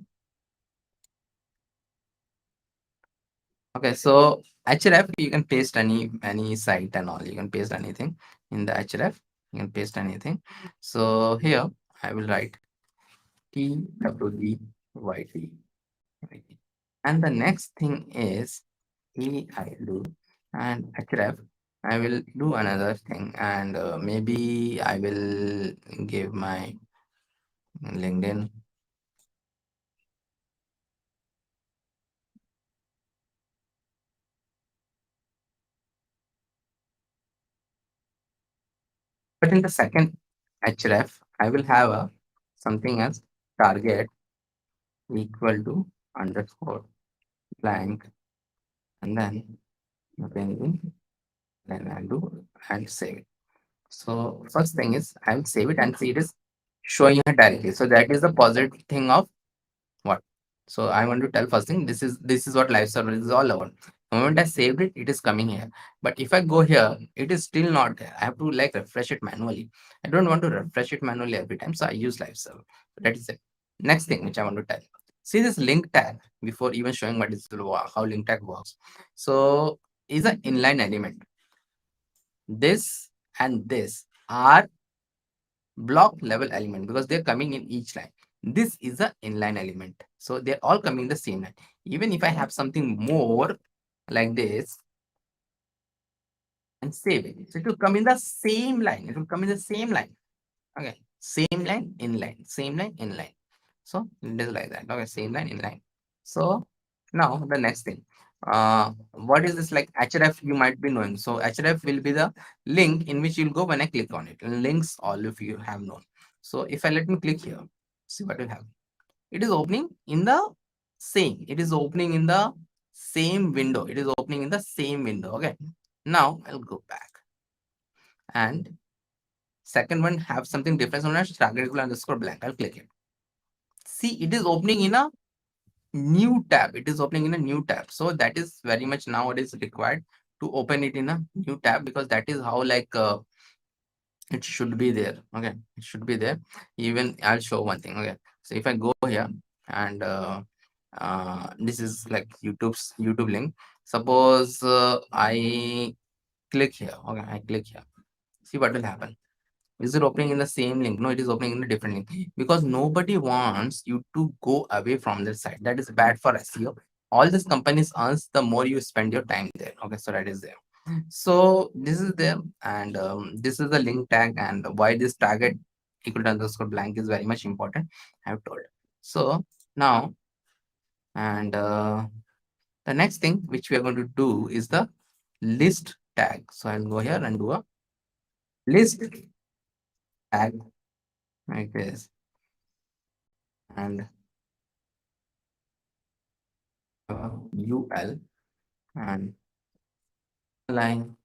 Okay, so href you can paste any site and all. You can paste anything in the href. You can paste anything. So here I will write TWDYT. And the next thing is I do and href. I will do another thing and maybe I will give my LinkedIn. But in the second href, I will have a something as target equal to underscore blank and then bring then I'll do and save it. So first thing is I'll save it and see it is showing here directly. So that is the positive thing of what. So I want to tell first thing this is what live server is all about. The moment I saved it, it is coming here. But if I go here, it is still not there. I have to like refresh it manually. I don't want to refresh it manually every time, so I use live server. So that is it. Next thing which I want to tell. See this link tag before even showing what is how link tag works. So is an inline element. This and this are block level element because they're coming in each line. This is a inline element. So they're all coming in the same line. Even if I have something more like this and save it, so it will come in the same line. It will come in the same line. Okay. Same line, inline, same line, inline. So it is like that. Okay, same line, inline. So now the next thing. What is this like href you might be knowing. So href will be the link in which you'll go when I click on it. Links all of you have known. So if I let me click here, see what will happen. It is opening in the same. It is opening in the same window. It is opening in the same window. Okay. Now I'll go back and second one have something different on a target equal underscore blank. I'll click it. See, it is opening in a new tab. It is opening in a new tab. So that is very much nowadays required to open it in a new tab because that is how like it should be there. Okay, it should be there. Even I'll show one thing. Okay, so if I go here and this is like YouTube link. Suppose I click here. Okay, I click here. See what will happen. Is it opening in the same link? No, it is opening in a different link because nobody wants you to go away from their site. That is bad for SEO. All these companies earns the more you spend your time there. Okay, so that is there. So this is there, and this is the link tag, and why this target equal to underscore blank is very much important. I have told. So now, and the next thing which we are going to do is the list tag. So I'll go here and do a list tag like this, and UL and line.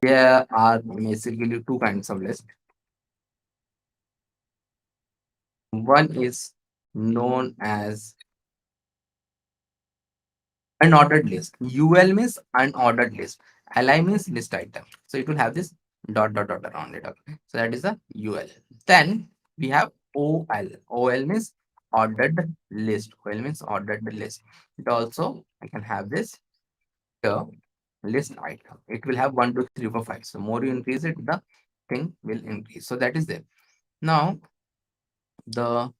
There are basically two kinds of list. One is known as unordered list. UL means unordered list. Li means list item. So it will have this dot dot dot around it. Okay. So that is the UL. Then we have OL. OL means ordered list. OL means ordered list. It also I can have this here list item. It will have 1, 2, 3, 4, 5. So more you increase it, the thing will increase. So that is there. Now the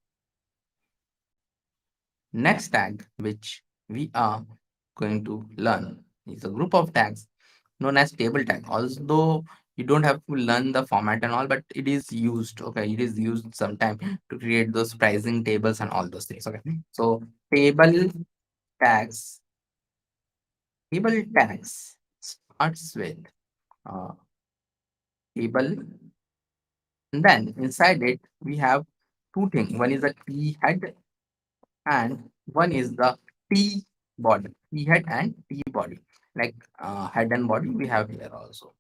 next tag which we are going to learn is a group of tags known as table tag. Although you don't have to learn the format and all, but it is used. Okay, it is used sometime to create those pricing tables and all those things. Okay, so tags, table tags starts with uh, table, and then inside it we have two things. One is a key head and one is the T body, T head and T body, like head and body we have here also.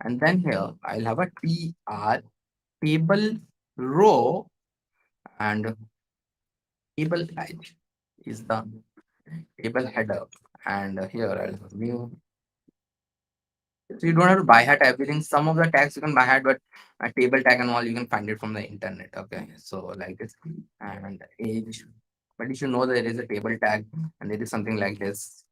And then here I'll have a TR table row and table edge is the table header. And here I'll view. So you don't have to buy hat everything. Some of the tags you can buy hat, but a table tag and all you can find it from the internet. Okay, so like this and age. but you should know that there is a table tag and there is something like this.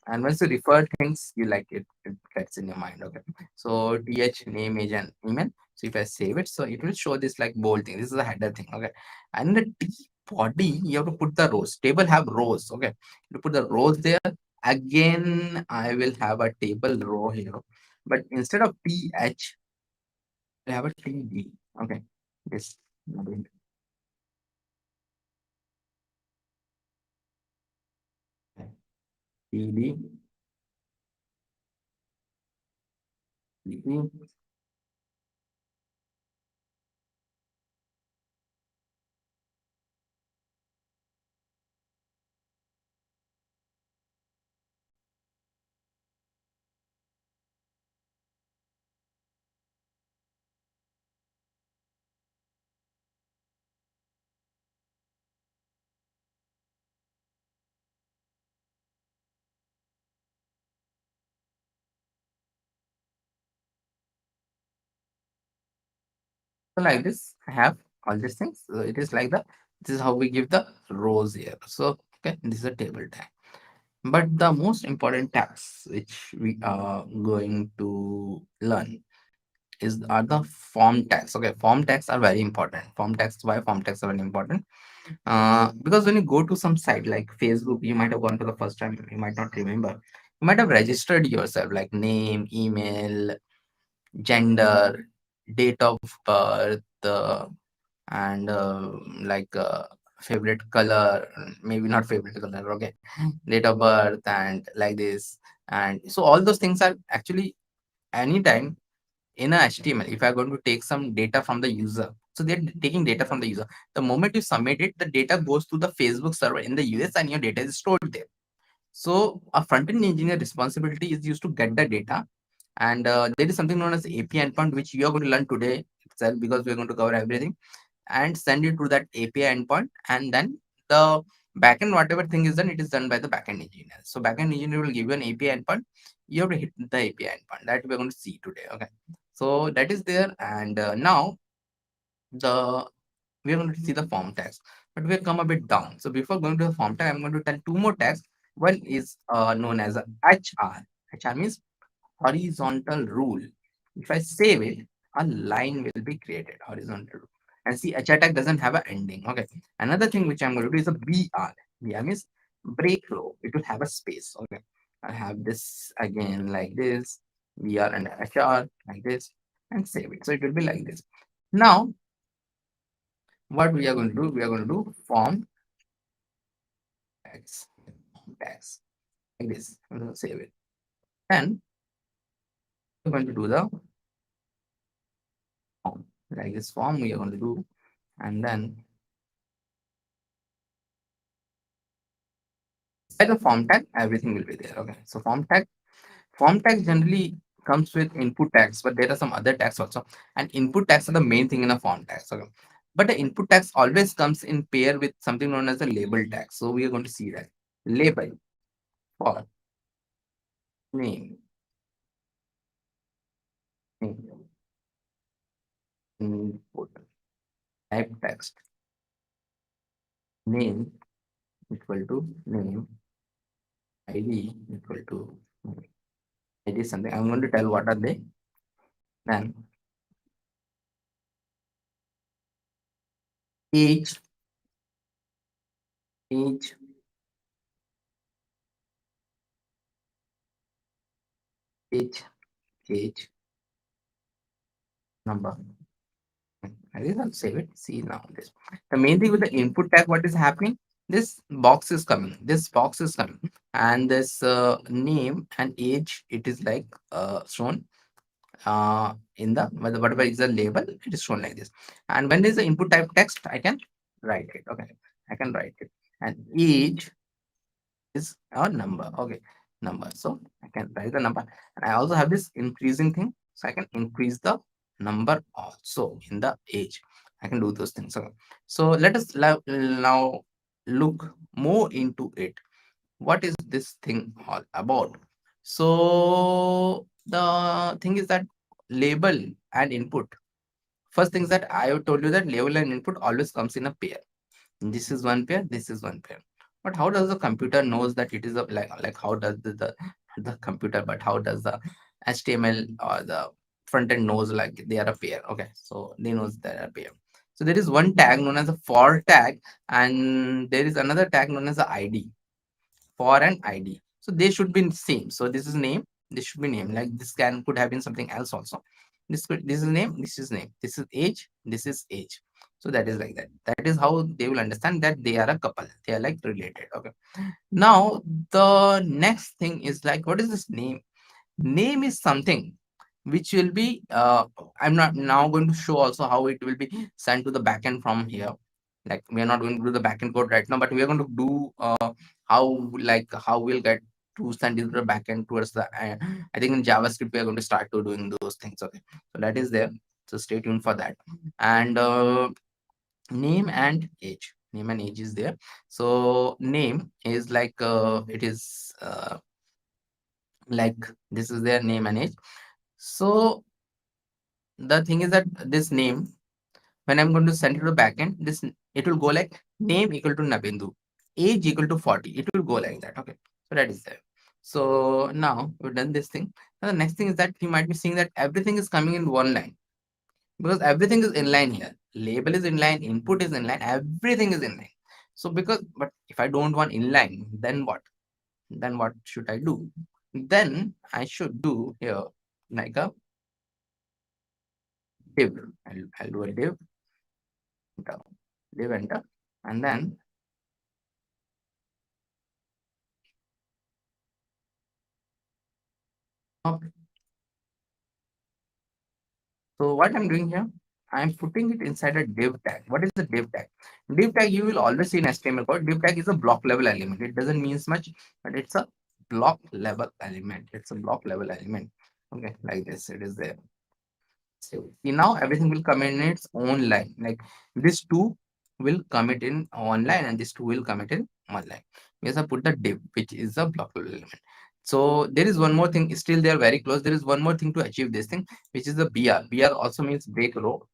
And once you refer things, you like it gets in your mind. Okay. So th name, age, and email. So if I save it, so it will show this like bold thing. This is a header thing. Okay. And the T body, you have to put the rows. Table have rows. Okay. You put the rows there. Again, I will have a table row here. But instead of th, I have a td. Okay. This td, td. So like this, I have all these things. So it is like the this is how we give the rows here. So okay, this is a table tag. But the most important tags which we are going to learn is are the form tags. Okay, form tags are very important. Form tags, why form tags are very important? Because when you go to some site like Facebook, you might have gone for the first time, you might not remember. You might have registered yourself like name, email, gender, date of birth, and like favorite color, maybe not favorite color, okay, date of birth, and like this. And so all those things are actually anytime in a HTML, if I'm going to take some data from the user, so they're taking data from the user. The moment you submit it, the data goes to the Facebook server in the US and your data is stored there. So a front-end engineer responsibility is used to get the data, and there is something known as API endpoint, which you are going to learn today itself because we're going to cover everything, and send it to that API endpoint, and then the backend, whatever thing is done, it is done by the backend engineer. So backend engineer will give you an API endpoint. You have to hit the API endpoint that we're going to see today. Okay, so that is there, and now the we're going to see the form tags, but we'll come a bit down. So before going to the form tag, I'm going to tell two more tags. One is known as a HR. HR means horizontal rule. If I save it, a line will be created, horizontal rule. And see, HR tag doesn't have an ending. Okay. Another thing which I'm going to do is a BR. BR means break row. It will have a space. Okay. I have this again like this, BR and HR like this, and save it. So it will be like this. Now, what we are going to do, we are going to do form tags. Tags like this. I'm going to save it. Then we're going to do the form. Like this form we are going to do, and then by the form tag, everything will be there. Okay. So form tag generally comes with input tags, but there are some other tags also. And input tags are the main thing in a form tag. Okay. But the input tags always comes in pair with something known as a label tag. So we are going to see that label for name, name, input type text, name equal to name, ID equal to name. ID is something I'm going to tell what are they. Then age, age, age, age, number. I think I'll save it. See now this. The main thing with the input tag, what is happening? This box is coming. This box is coming, and this name and age. It is like shown in the whatever is the label. It is shown like this. And when there is the input type text, I can write it. Okay, I can write it. And age is a number. Okay, number. So I can write the number, and I also have this increasing thing, so I can increase the number also in the age. I can do those things. Okay. So let us now look more into it. What is this thing all about? So the thing is that label and input. First things that I have told you that label and input always comes in a pair. This is one pair, this is one pair. But how does the computer knows that it is a like how does the computer, but how does the HTML or the front end knows like they are a pair? Okay, so they knows they are a pair. So there is one tag known as a for tag, and there is another tag known as the ID, for an ID. So they should be same. So this is name, this should be name. Like this can could have been something else also. This is name, this is name, this is age, this is age. So that is like that. That is how they will understand that they are a couple. They are like related. Okay. Now the next thing is like, what is this name? Name is something which will be I'm not now going to show also how it will be sent to the backend from here. Like we are not going to do the backend code right now, but we are going to do how like how we'll get to send it to the backend towards the I think in JavaScript we are going to start to doing those things. Okay, so that is there, so stay tuned for that. And name and age, name and age is there. So name is like it is like this is their name and age. So the thing is that this name, when I'm going to send it to the backend, this it will go like name equal to Nabindu, age equal to 40. It will go like that. Okay. So that is there. So now we've done this thing. Now the next thing is that you might be seeing that everything is coming in one line because everything is inline here. Label is inline, input is inline, everything is inline. So because but if I don't want inline, then what? Then what should I do? Then I should do here like a div. I'll do a div, enter, div enter, and then okay. So what I'm doing here, I'm putting it inside a div tag. What is the div tag? Div tag you will always see in HTML code. Div tag is a block level element. It doesn't mean much, but it's a block level element. It's a block level element. Okay, like this, it is there. So see, now everything will come in its own line. Like this two will commit in one line and this two will commit in one line. We have put the div, which is a block level element. So there is one more thing, still they are very close. There is one more thing to achieve this thing, which is the BR. BR also means break row.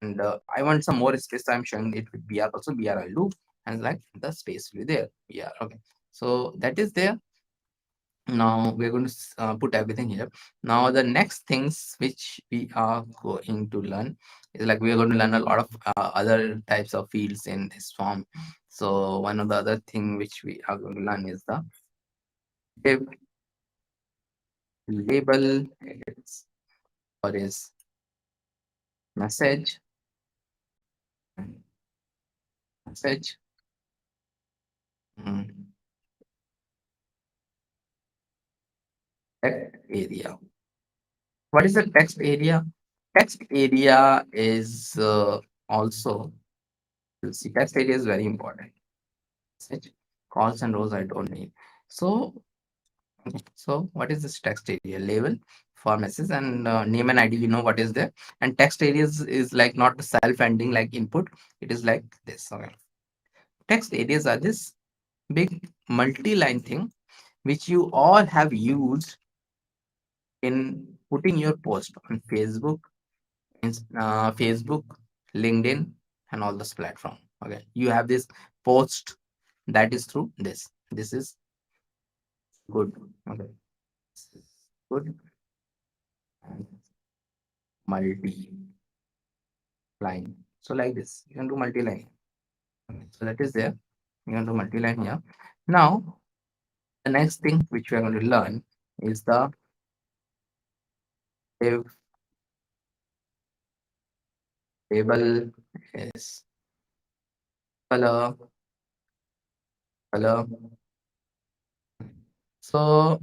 And I want some more space. So I'm showing it with BR also. BR I'll do. And like the space will be there. BR. Okay. So that is there. Now we're going to put everything here. Now the next things which we are going to learn is like we are going to learn a lot of other types of fields in this form. So one of the other thing which we are going to learn is the div label edits or is message message mm, text area. What is the text area? Text area is also, you see, text area is very important. Message, calls and rows I don't need. So, okay, so what is this text area? Label for message and name and ID. We know what is there. And text areas is like not self-ending like input. It is like this. Okay. Text areas are this big multi-line thing which you all have used in putting your post on Facebook, Facebook, LinkedIn, and all this platform. Okay, you have this post that is through this. This is good. Okay, this is good and multi-line. So like this, you can do multi-line. Okay, so that is there. You can do multi-line here. Now, the next thing which we are going to learn is the div table is color, color. So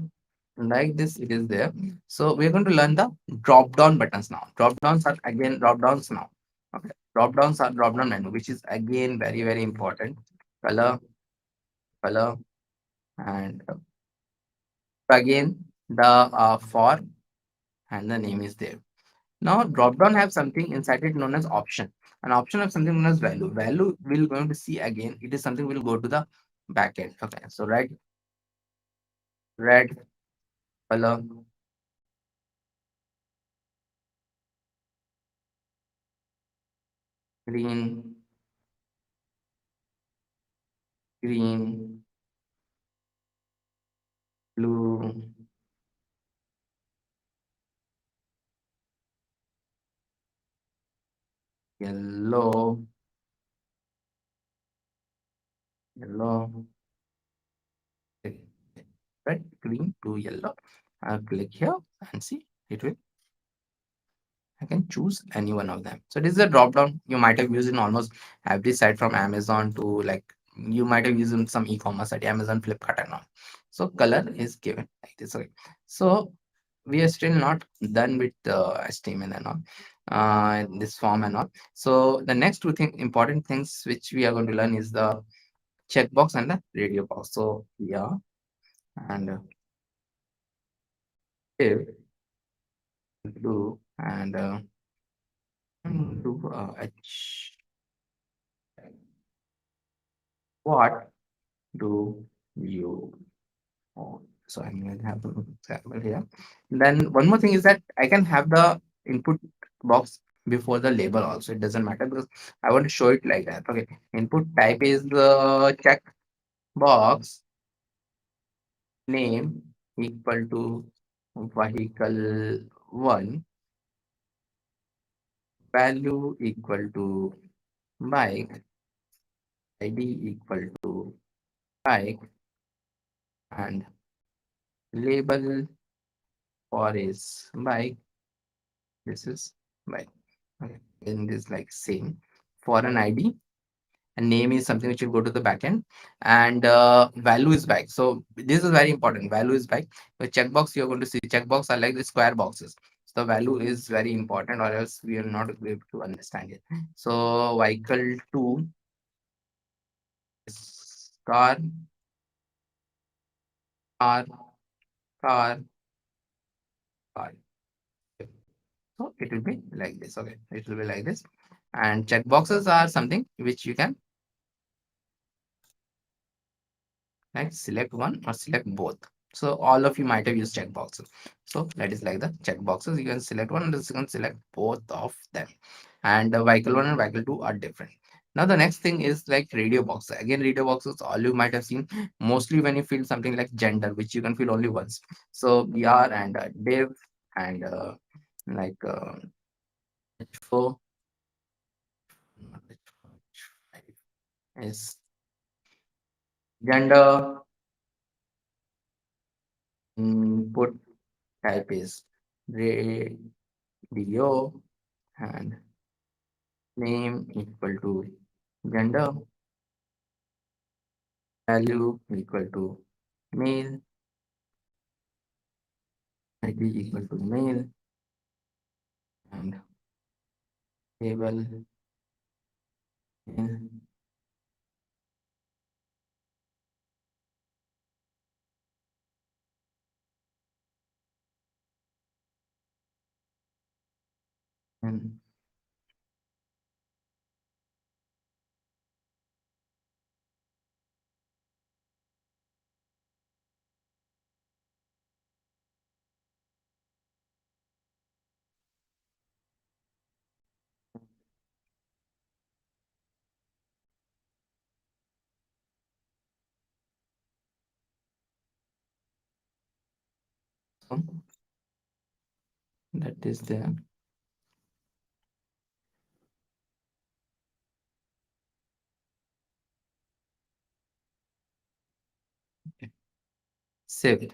like this it is there. So we're going to learn the drop down buttons now. Drop downs are again drop downs now. Okay, drop downs are drop down menu, which is again very important. Color, color, and again the for and the name is there. Now drop down have something inside it known as option. An option of something known as value. Value we're going to see again. It is something will go to the backend. Okay, so red color, green green, blue, yellow, yellow, red, green, blue, yellow. I'll click here and see it will. I can choose any one of them. So this is a drop down you might have used in almost every site from Amazon to like you might have used in some e-commerce site, Amazon, Flipkart, and all. So color is given like this. Okay. So we are still not done with the HTML and all, this form and all. So the next two important things which we are going to learn is the checkbox and the radio box. So yeah, and if do and do what do you want? So I'm going to have an example here. Then one more thing is that I can have the input box before the label also. It doesn't matter because I want to show it like that. Okay. Input type is the check box, name equal to vehicle one, value equal to bike, ID equal to bike, and label for is bike. This is bike. Okay. In this like same for an ID. And name is something which will go to the backend, and value is bike. So this is very important. Value is bike. The checkbox you're going to see checkbox are like the square boxes. So the value is very important, or else we are not able to understand it. So vehicle two is car, car, car, car. So it will be like this. Okay, it will be like this. And checkboxes are something which you can like select one or select both. So all of you might have used checkboxes. So that is like the checkboxes. You can select one and you can select both of them. And vehicle one and vehicle two are different. Now the next thing is like radio box. Again, radio boxes, all you might have seen mostly when you fill something like gender, which you can fill only once. So BR and div and like H4 is gender, input type is radio, and name equal to gender, value equal to male, ID equal to male, and label male, and so that is the save.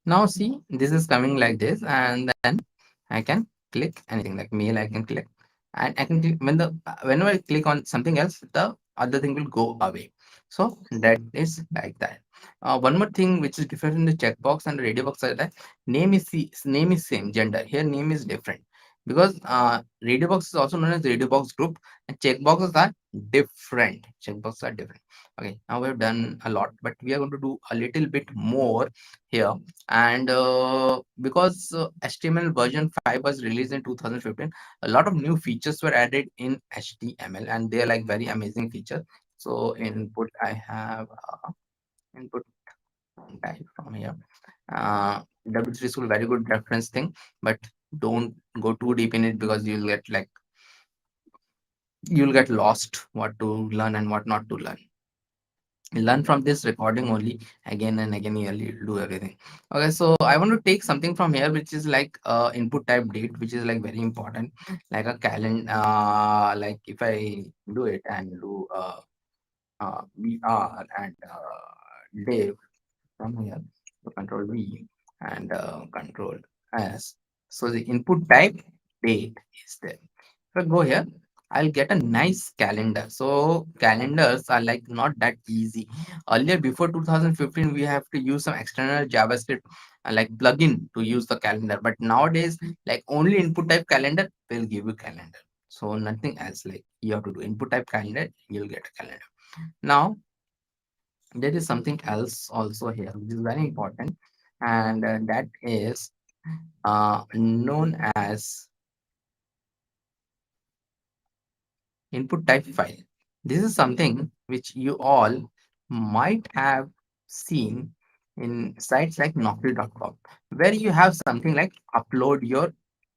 Now see, this is coming like this, and then I can click anything like mail. I can click, and I can click whenever I click on something else, the other thing will go away. So that is like that. One more thing which is different in the checkbox and the radio box is that name is same gender. Here name is different because radio box is also known as radio box group, and checkboxes are different. Checkboxes are different. Okay, now we've done a lot, but we are going to do a little bit more here. And because HTML version 5 was released in 2015, a lot of new features were added in HTML, and they're like very amazing features. So input, I have input type from here. W3 School, very good reference thing, but don't go too deep in it because you'll get lost what to learn and what not to learn. learn from this recording only. Again and again you'll do everything. Okay, so I want to take something from here, which is like input type date, which is like very important, like a calendar. Like if I do it and do br and Dave from here, so control V and control S. So the input type date is there. If I go here, I'll get a nice calendar. So calendars are like not that easy. Earlier, before 2015, we have to use some external JavaScript like plugin to use the calendar. But nowadays, like only input type calendar will give you calendar. So nothing else. Like you have to do input type calendar, you'll get a calendar. Now there is something else also here, which is very important, and that is known as input type file. This is something which you all might have seen in sites like Naukri.com, where you have something like upload your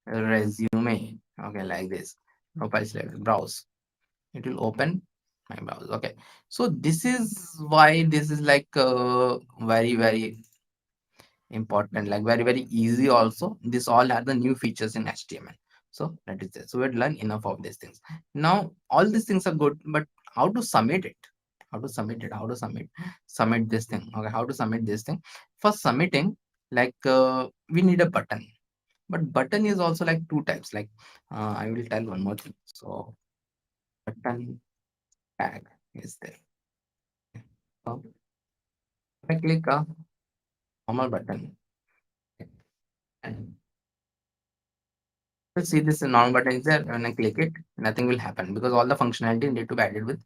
resume. Okay, like this. Profile select, browse. It will open my browser. Okay, so this is why this is like very important, like very easy also. This all are the new features in HTML. So that is it. So we've learned enough of these things. Now all these things are good, but how to submit it? How to submit it? How to submit this thing? Okay, how to submit this thing? For submitting, like we need a button, but button is also like two types. Like I will tell one more thing. So button tag is there. So if I click a normal button and you'll see this normal button is there. When I click it, nothing will happen because all the functionality need to be added with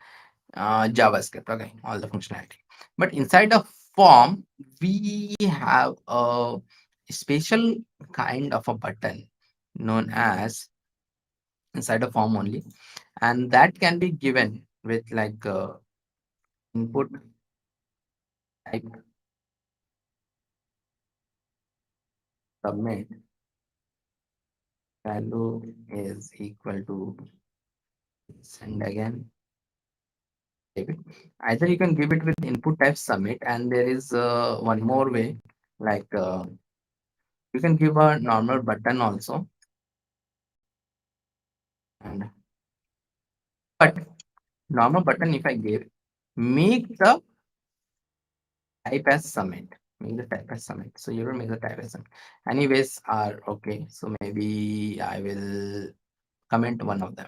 JavaScript. Okay, all the functionality. But inside the form, we have a special kind of a button known as inside a form only, and that can be given with like input type submit value is equal to send again. Give it. Either you can give it with input type submit, and there is one more way, like you can give a normal button also, and but normal button if I give, make the type as submit, make the type as submit. So you don't make the type as submit. Anyways, are okay. So maybe I will comment one of them,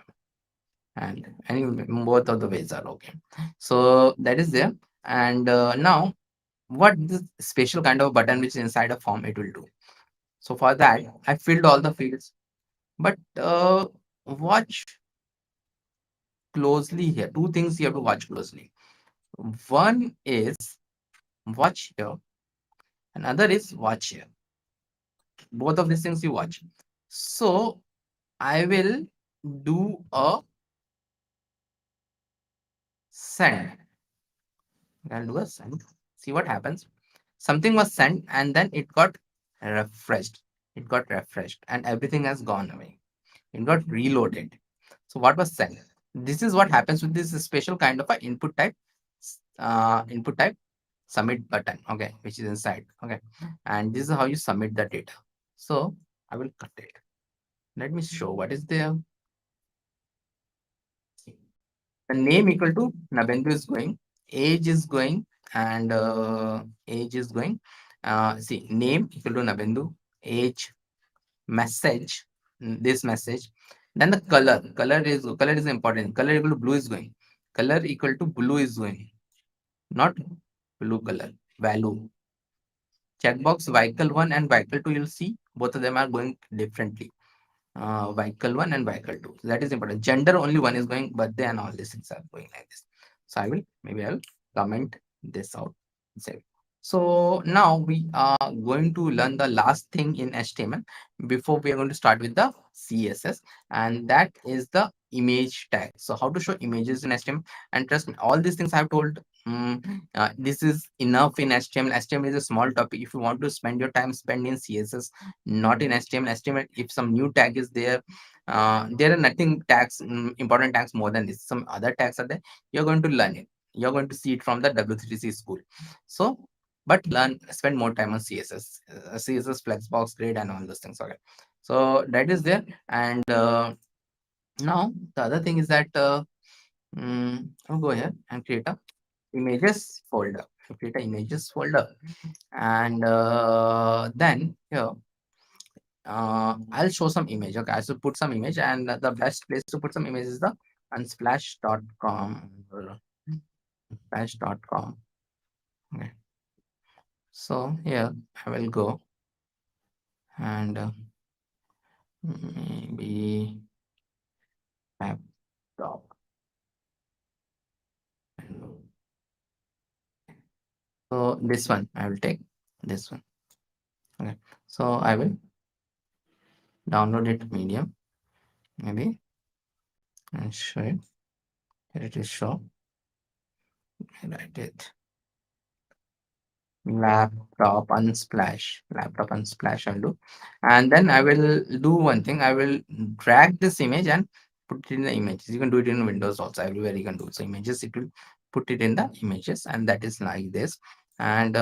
and any both of the ways are okay. So that is there. And now what this special kind of button which is inside a form it will do. So for that, I filled all the fields. But watch closely here. Two things you have to watch closely. One is watch here, another is watch here. Both of these things you watch. So I will do a send. I'll do a send. See what happens. Something was sent and then it got refreshed. It got refreshed and everything has gone away. It got reloaded. So what was sent? This is what happens with this special kind of a input type submit button. Okay, which is inside. Okay, and this is how you submit the data. So I will cut it. Let me show what is there. The name equal to Nabendu is going, age is going, and age is going. See, name equal to Nabendu, age, message, this message. Then the color is important. Color equal to blue is going. Color equal to blue is going, not blue color. Value. Checkbox vehicle 1 and vehicle 2, you'll see both of them are going differently. Vehicle 1 and vehicle 2. So that is important. Gender only one is going, birthday and all these things are going like this. So I'll comment this out. Save. So now we are going to learn the last thing in HTML before we are going to start with the CSS, and that is the image tag. So how to show images in HTML, and trust me, all these things I have told. This is enough in HTML. HTML is a small topic. If you want to spend your time, spend in CSS, not in HTML. HTML, if some new tag is there, there are nothing tags, important tags more than this. Some other tags are there. You're going to learn it. you're going to see it from the W3C school. So, but spend more time on CSS, CSS, Flexbox, Grid, and all those things. Okay, so that is there. And now the other thing is that I'll go here and create a images folder. So create a images folder, and then here I'll show some image. Okay, I should put some image, and the best place to put some image is the unsplash.com. Splash.com. Okay, so here I will go and maybe laptop. So this one I will take this one. Okay, so I will download it medium maybe and show it. Here it is show. Write it laptop unsplash I'll do, and then I will do one thing. I will drag this image and put it in the images. You can do it in Windows also, everywhere you can do it. So images, it will put it in the images, and that is like this. And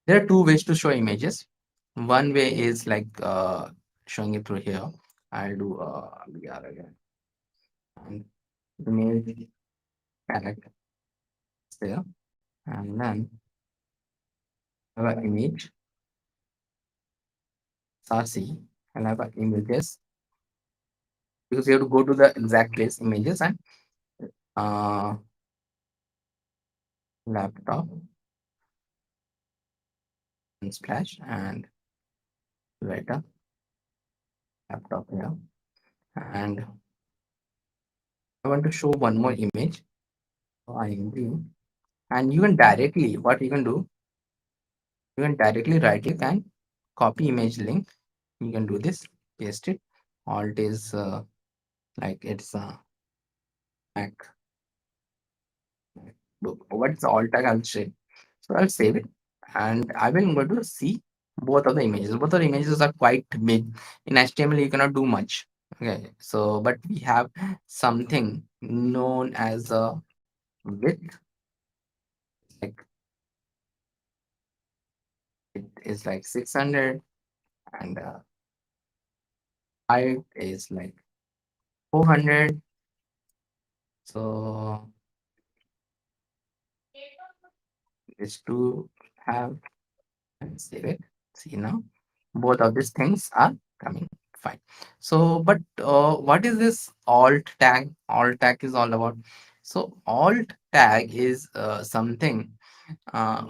there are two ways to show images. One way is like showing it through here. I'll do BR again, and image character there, and then have an image RC, and have an images, because you have to go to the exact place images and uh, laptop and splash and write a laptop here. And I want to show one more image. So I do, and you can directly, what you can do, you can directly right click and copy image link. You can do this, paste it. Alt is like it's Mac. What's the alt tag? I'll say. So I'll save it, and I will go to see both of the images. Both of the images are quite big. In HTML, you cannot do much. Okay, so but we have something known as a width. Like it is like 600, and height is like 400. So is to have and save it. See now, both of these things are coming fine. So, but what is this alt tag? Alt tag is all about. So, alt tag is something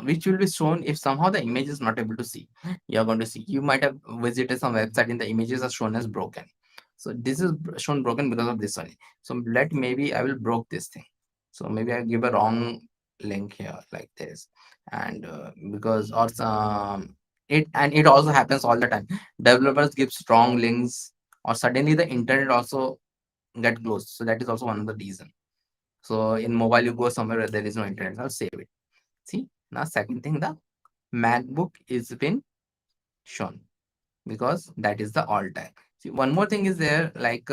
which will be shown if somehow the image is not able to see. You're going to see. You might have visited some website and the images are shown as broken. So this is shown broken because of this only. So let maybe I will broke this thing. So maybe I give a wrong link here like this, and because or some it, and it also happens all the time. Developers give strong links, or suddenly the internet also get closed. So that is also one of the reason. So in mobile, you go somewhere where there is no internet. I'll save it. See, now second thing, the MacBook is been shown because that is the alt tag. See, one more thing is there, like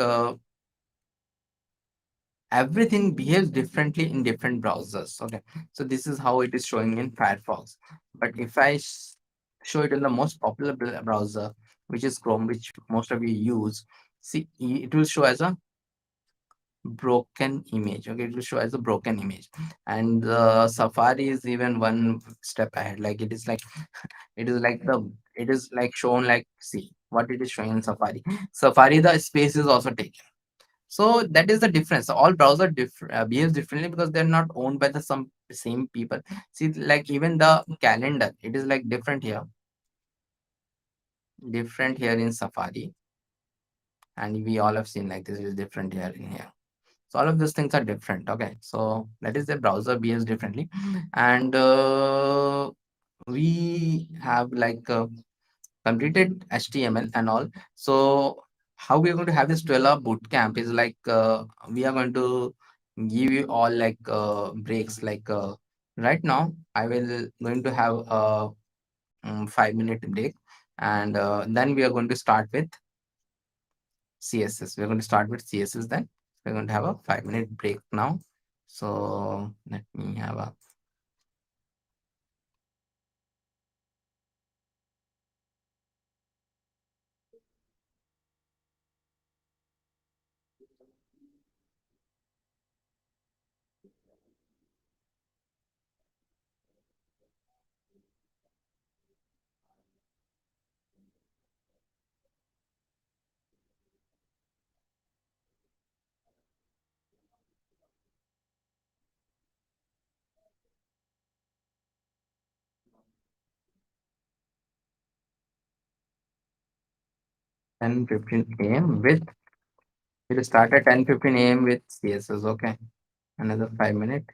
everything behaves differently in different browsers. Okay, so this is how it is showing in Firefox. But if I show it in the most popular browser, which is Chrome, which most of you use, see, it will show as a broken image. Okay, it will show as a broken image, and Safari is even one step ahead. Like it is like it is like shown like, see what it is showing in Safari. Safari, the space is also taken. So that is the difference. All browser behaves differently because they're not owned by the some same people. See, like even the calendar, it is like different here in Safari, and we all have seen like this is different here in here. So all of these things are different. Okay, so that is the browser behaves differently, and we have like completed HTML and all. So how we are going to have this 12-hour boot camp is like we are going to give you all like breaks. Like right now, I will going to have a 5-minute break, and then we are going to start with CSS. We're going to start with CSS then. We're going to have a 5-minute break now. So let me have a 10:15 a.m. with we'll start at 10:15 a.m. with CSS. Okay, another 5 minutes.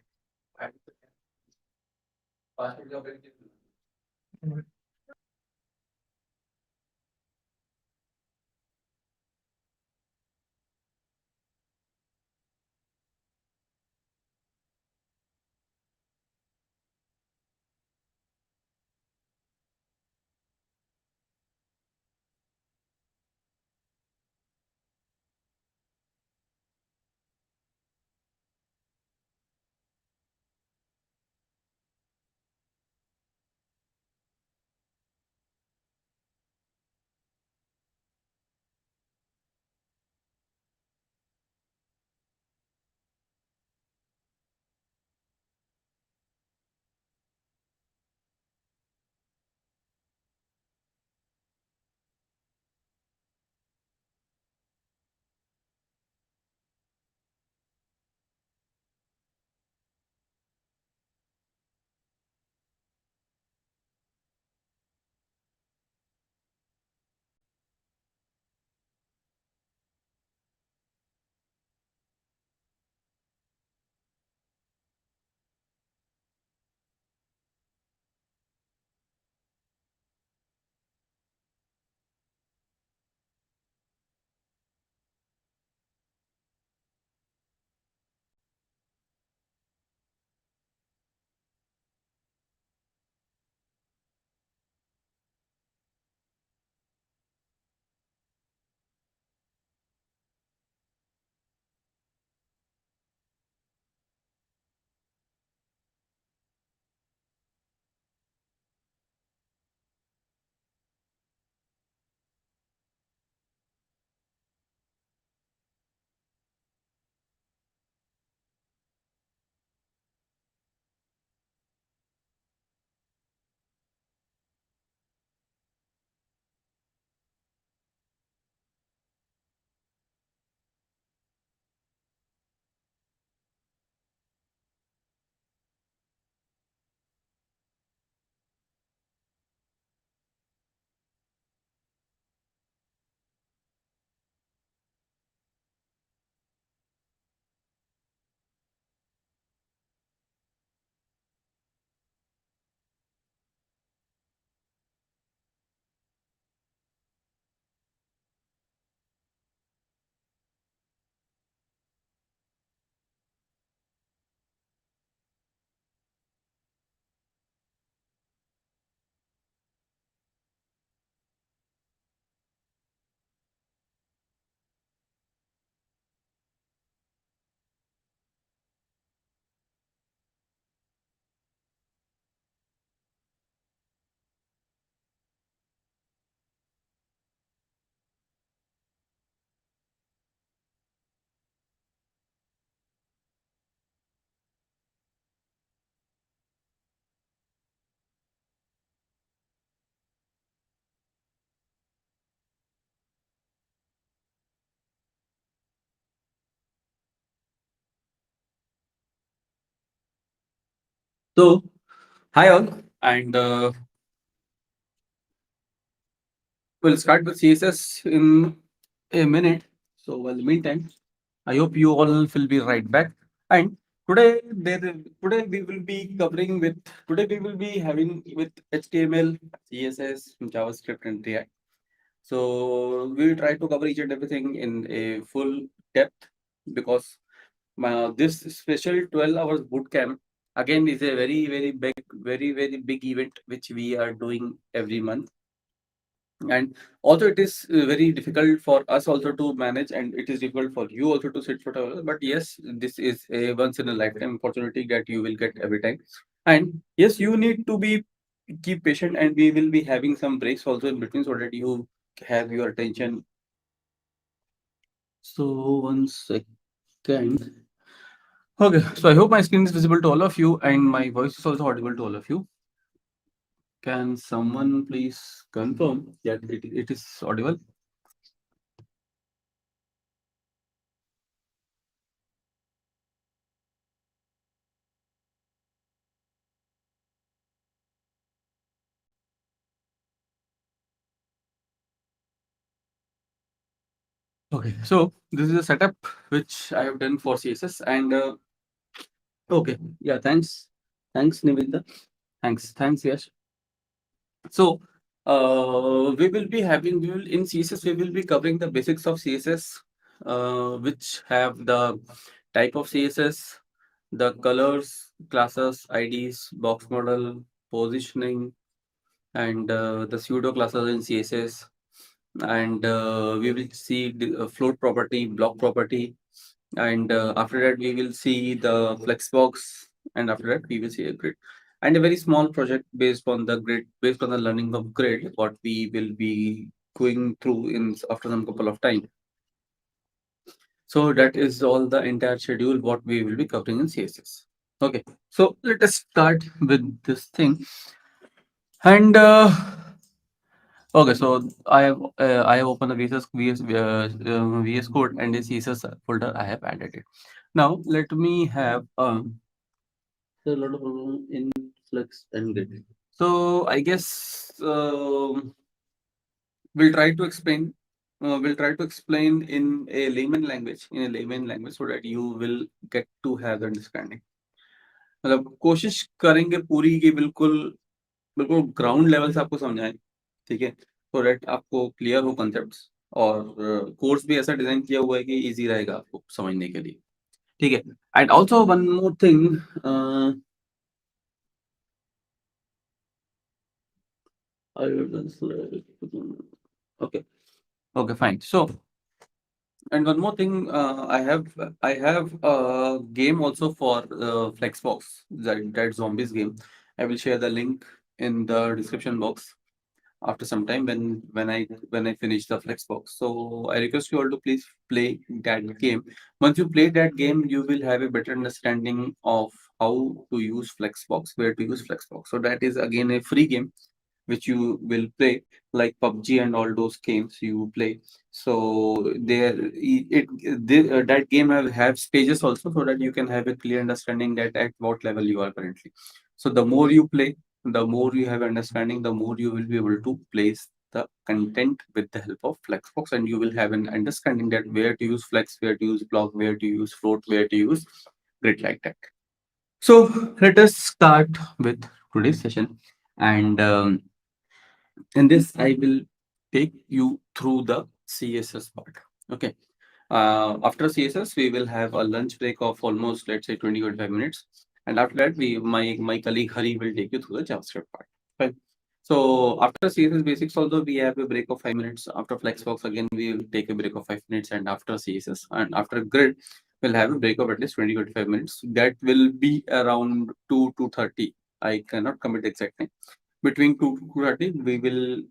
So, hi all, and we'll start with CSS in a minute. So, while the meantime, I hope you all will be right back. And today we will be covering with today we will be having with HTML, CSS, JavaScript, and React. So we will try to cover each and everything in a full depth because this special 12 hours bootcamp again is a very big event which we are doing every month. And also it is very difficult for us also to manage, and it is difficult for you also to sit for hours. But yes, this is a once in a lifetime opportunity that you will get every time. And yes, you need to be keep patient, and we will be having some breaks also in between so that you have your attention. So 1 second. Okay, so I hope my screen is visible to all of you and my voice is also audible to all of you. Can someone please confirm that it is audible? Okay, so this is a setup which I have done for CSS, and okay, yeah, thanks Nivinda, thanks yes. So we will in CSS we will be covering the basics of CSS, which have the type of CSS, the colors, classes, IDs, box model, positioning, and the pseudo classes in CSS. And we will see the float property, block property, and after that we will see the flexbox, and after that we will see a grid, and a very small project based on the grid, based on the learning of grid, what we will be going through in after some couple of time. So that is all the entire schedule what we will be covering in CSS. Okay, so let us start with this thing. And okay, so I have opened the VS Code and the CSS folder. I have added it. Now let me have a lot of problem in Flex and Grid. So I guess we'll try to explain. We'll try to explain in a layman language, so that you will get to have the understanding. मतलब कोशिश करेंगे पूरी की बिल्कुल बिल्कुल ground level से आपको समझाएं, ठीक है, सो दैट आपको क्लियर हो कॉन्सेप्ट्स, और कोर्स भी ऐसा डिजाइन किया हुआ है कि इजी रहेगा आपको समझने के लिए, ठीक है. And also one more thing, okay, okay, fine. So, and one more thing, I have a game also for Flexbox, that zombies game. I will share the link in the description box after some time when I finish the Flexbox. So I request you all to please play that game. Once you play that game, you will have a better understanding of how to use Flexbox, where to use Flexbox. So that is again a free game which you will play, like PUBG and all those games you play. So that game have stages also, so that you can have a clear understanding that at what level you are currently. So the more you play, the more you have understanding, the more you will be able to place the content with the help of Flexbox, and you will have an understanding that where to use flex, where to use block, where to use float, where to use grid, like that. So let us start with today's session, and in this I will take you through the CSS part. Okay. After CSS, we will have a lunch break of almost, let's say, 20-25 minutes. And after that, my colleague Hari will take you through the JavaScript part. Fine. So after CSS basics, also we have a break of 5 minutes. After Flexbox, again we will take a break of 5 minutes, and after CSS and after Grid, we'll have a break of at least 20-25 minutes. That will be around 2 to 30. I cannot commit exactly. Between 2 to 2:30, we will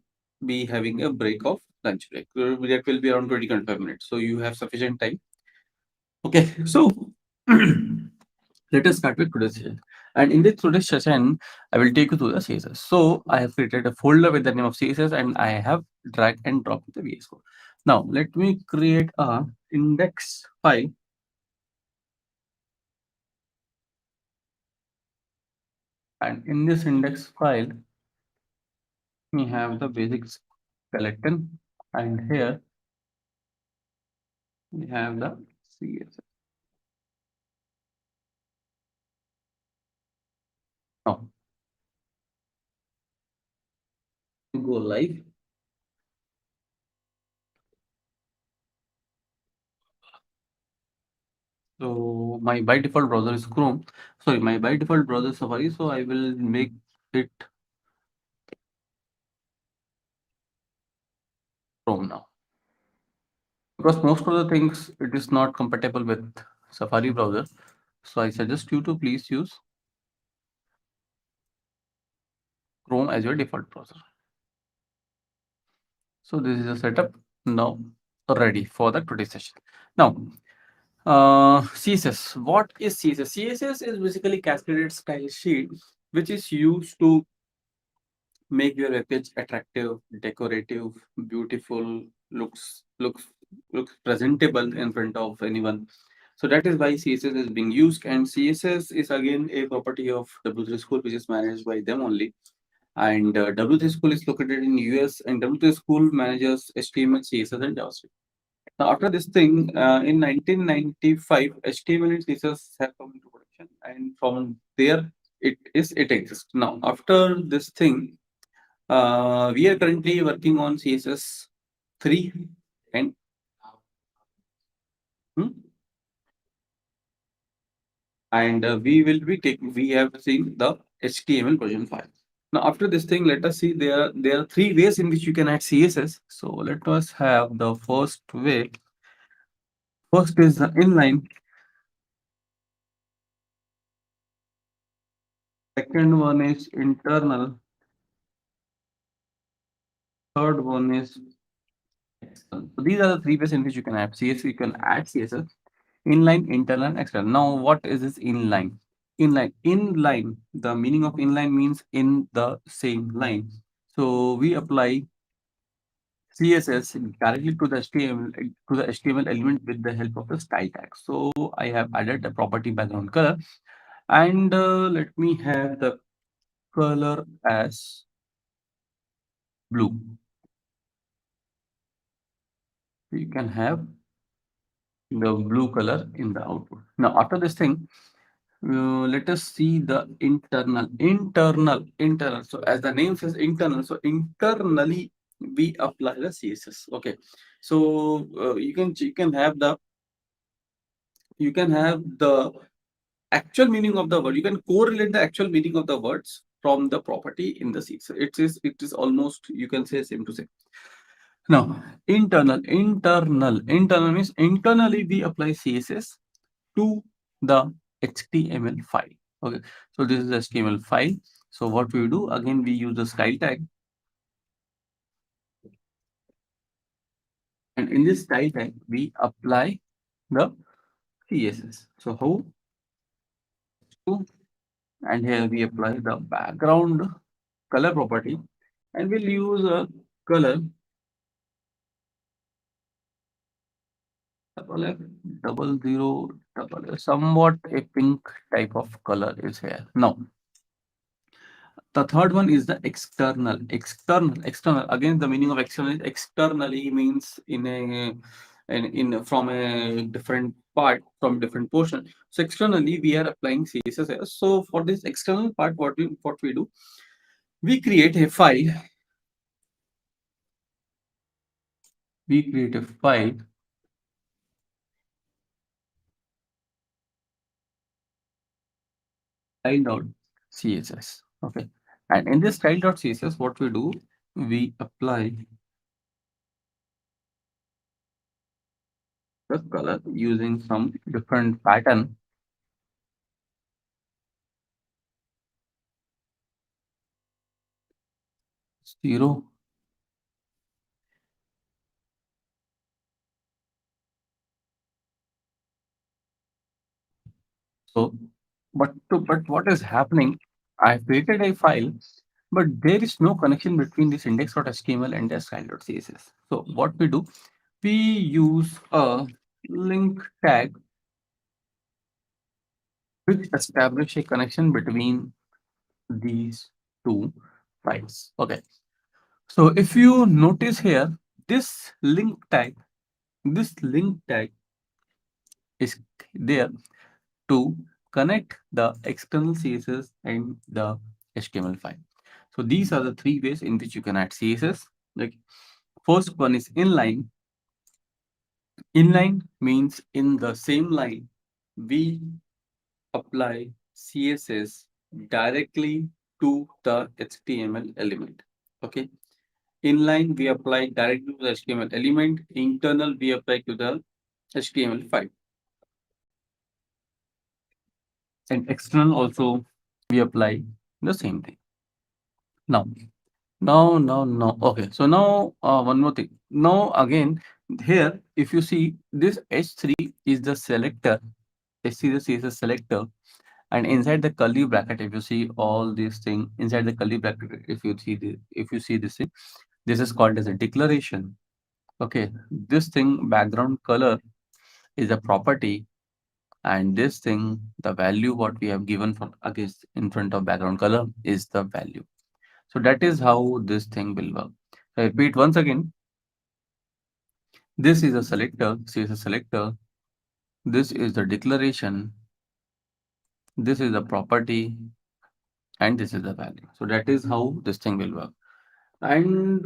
be having a break of lunch break. That will be around 20-25 minutes. So you have sufficient time. Okay, so let us start with today's session. And in this today's session, I will take you through the CSS. So I have created a folder with the name of CSS, and I have drag and drop the VS Code. Now let me create a index file. And in this index file, we have the basic skeleton, and here we have the CSS. Now go live. So my by default browser is Chrome. Sorry, my by default browser is Safari. So I will make it Chrome now, because most of the things it is not compatible with Safari browser. So I suggest you to please use Chrome as your default browser. So this is a setup now ready for the today's session. Now, CSS. What is CSS? CSS is basically cascaded style sheet, which is used to make your web page attractive, decorative, beautiful, looks presentable in front of anyone. So that is why CSS is being used, and CSS is again a property of W3 School, which is managed by them only. And W3 School is located in US, and W3 School manages HTML, CSS, and JavaScript. Now, after this thing, in 1995, HTML and CSS have come into production, and from there it exists. Now, after this thing, we are currently working on CSS 3 and hmm, we have seen the HTML version 5. Now, after this thing, let us see there are three ways in which you can add CSS. So let us have the first way. First is the inline. Second one is internal. Third one is external. So these are the three ways in which you can add CSS. You can add CSS inline, internal, and external. Now, what is this inline? Inline. The meaning of inline means in the same line. So we apply CSS directly to the HTML element with the help of the style tag. So I have added the property background color, and let me have the color as blue. You can have the blue color in the output. Now, after this thing, let us see the internal. So as the name says internal, so internally we apply the CSS. Okay, so you can have the actual meaning of the word. You can correlate the actual meaning of the words from the property in the CSS. It is almost, you can say, same to same. Now, internal means internally we apply CSS to the HTML file. Okay, so this is the HTML file. So what we do, again, we use the style tag, and in this style tag we apply the CSS. So how to, and here we apply the background color property, and we'll use a color double F, double zero, double F, somewhat a pink type of color is here. Now, the third one is the external. External. Again, the meaning of external is externally means in from a different part, from different portion. So externally we are applying CSS. So for this external part, what we do, we create a file. We create a file style.css. Okay, and in this style.css, what we do, we apply the color using some different pattern. Zero. So, but what is happening? I created a file, but there is no connection between this index.html and the style.css. So what we do, we use a link tag which establish a connection between these two files. Okay. So if you notice here, this link tag, this link tag is there to connect the external CSS and the HTML file. So these are the three ways in which you can add CSS. Like, first one is inline. Inline means in the same line we apply CSS directly to the HTML element. Okay. Inline we apply directly to the HTML element. Internal we apply to the HTML file. And external also we apply the same thing. Now, now. Okay, so now one more thing. Now again, here if you see this H3 is the selector. H3 is the CSS selector, and inside the curly bracket, if you see all these things inside the curly bracket, if you see this thing, this is called as a declaration. Okay, this thing background color is a property, and this thing the value what we have given for against in front of background color is the value. So that is how this thing will work. I repeat once again. This is a selector, CSS selector. This is the declaration. This is the property, and this is the value. So that is how this thing will work. And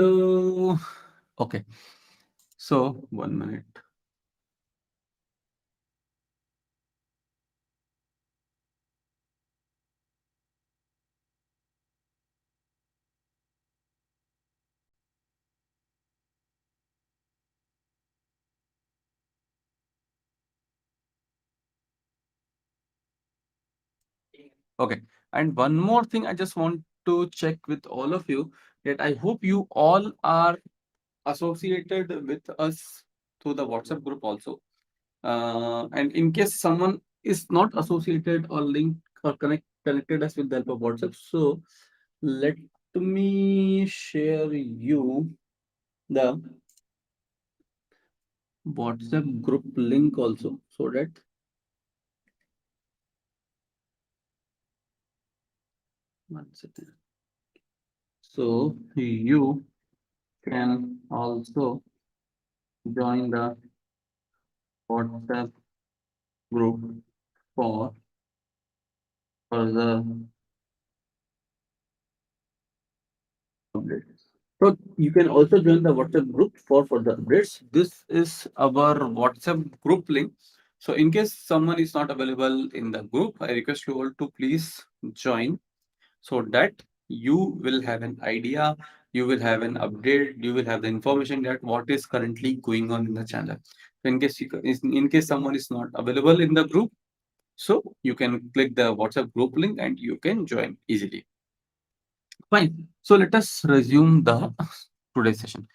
okay, so 1 minute. Okay, and one more thing I just want to check with all of you, that I hope you all are associated with us through the WhatsApp group also. And in case someone is not associated or linked or connected us with the help of WhatsApp, so let me share you the WhatsApp group link also, so that one second. So you can also join the WhatsApp group for further updates. So you can also join the WhatsApp group for further updates. This is our WhatsApp group link. So in case someone is not available in the group, I request you all to please join, so that you will have an idea, you will have an update, you will have the information that what is currently going on in the channel. In case someone is not available in the group, so you can click the WhatsApp group link and you can join easily. Fine. So let us resume the today's session.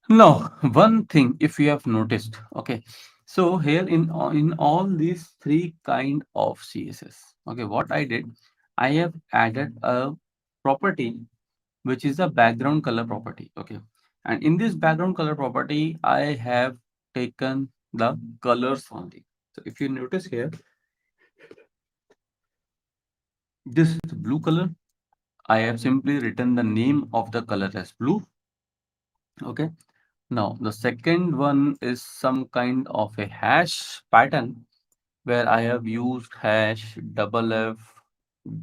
Now, one thing, if you have noticed, okay, so here in all these three kind of CSS, okay, what I did, I have added a property which is the background color property, okay, and in this background color property, I have taken the colors only. So if you notice here, this is the blue color. I have simply written the name of the color as blue, okay. Now, the second one is some kind of a hash pattern where I have used hash, double F,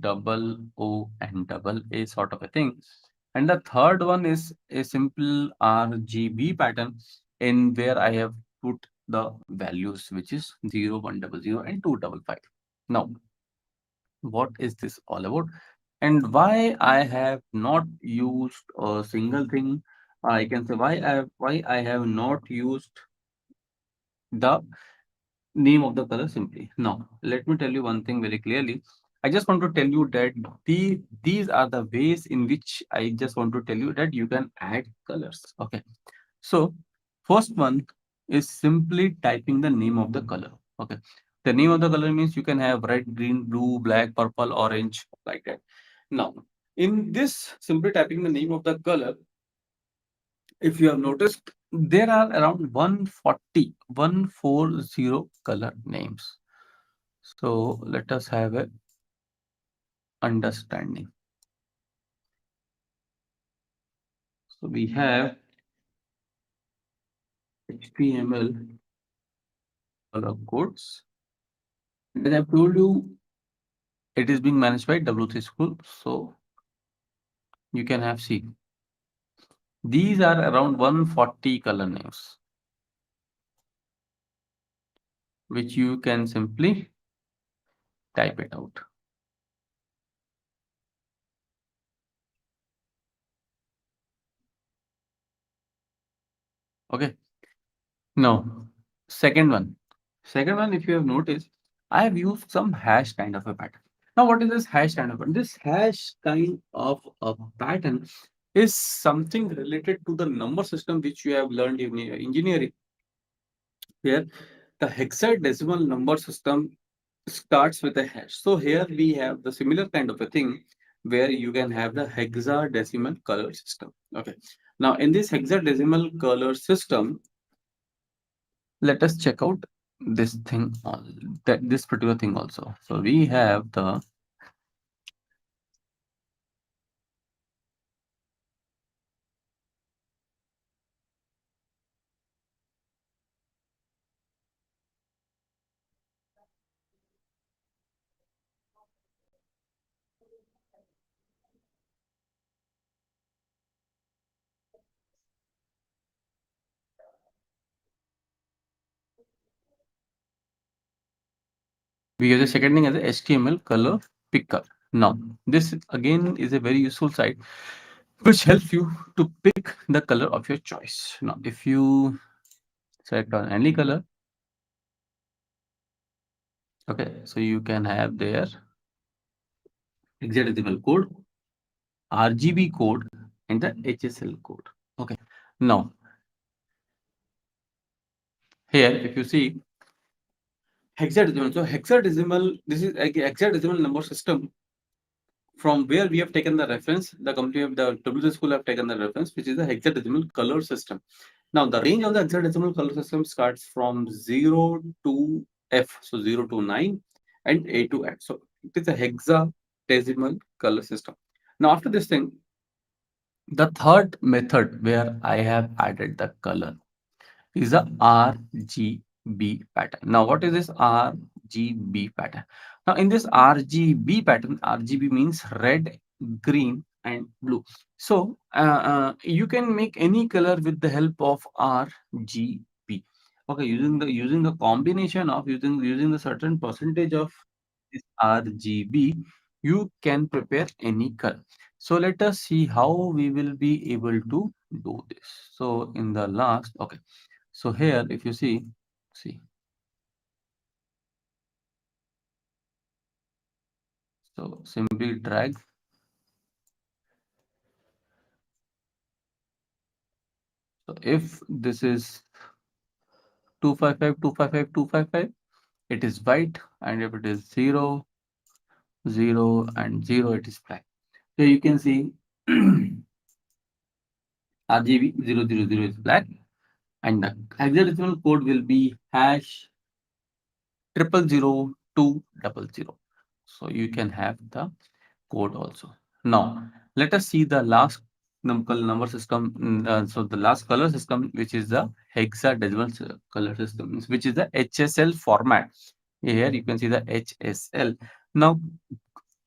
double O, and double A sort of a thing. And the third one is a simple RGB pattern in where I have put the values, which is 0, 100, and 255. Now, what is this all about? And why I have not used a single thing? I can say why I have not used the name of the color simply. Now, let me tell you one thing very clearly. I just want to tell you that these are the ways in which I just want to tell you that you can add colors. Okay. So, first one is simply typing the name of the color. Okay. The name of the color means you can have red, green, blue, black, purple, orange, like that. Now, in this simply typing the name of the color, if you have noticed, there are around 140 color names. So let us have a understanding. So we have HTML color codes. As I've told you, it is being managed by W3 School. So you can have see. These are around 140 color names, which you can simply type it out. Okay. Now, second one. Second one, if you have noticed, I have used some hash kind of a pattern. Now, what is this hash kind of pattern? This hash kind of a pattern is something related to the number system which you have learned in engineering. Here, the hexadecimal number system starts with a hash. So here we have the similar kind of a thing where you can have the hexadecimal color system. Okay. Now, in this hexadecimal color system, let us check out this thing, that this particular thing also. So we have the we have the second thing as a HTML color picker. Now, this again is a very useful site which helps you to pick the color of your choice. Now, if you select on any color, okay, so you can have their hexadecimal code, RGB code, and the HSL code. Okay. Now, here, if you see hexadecimal, so hexadecimal, this is a hexadecimal number system from where we have taken the reference. The company of the WC school have taken the reference, which is the hexadecimal color system. Now, the range of the hexadecimal color system starts from 0 to F, so 0 to 9 and A to F. So, it is a hexadecimal color system. Now, after this thing, the third method where I have added the color is a RGB pattern. Now, what is this RGB pattern? Now, in this RGB pattern, RGB means red, green, and blue. So, you can make any color with the help of RGB. Okay, using the combination of using the certain percentage of this RGB, you can prepare any color. So let us see how we will be able to do this. So in the last, okay. So here, if you see, so simply drag. So if this is 255, 255, 255, it is white, and if it is 0, 0, and 0, it is black. So you can see RGB 000 is black, and the hexadecimal code will be hash 000 200. So you can have the code also. Now, let us see the last number system. So the last color system, which is the hexadecimal color system, which is the HSL format. Here you can see the HSL. Now,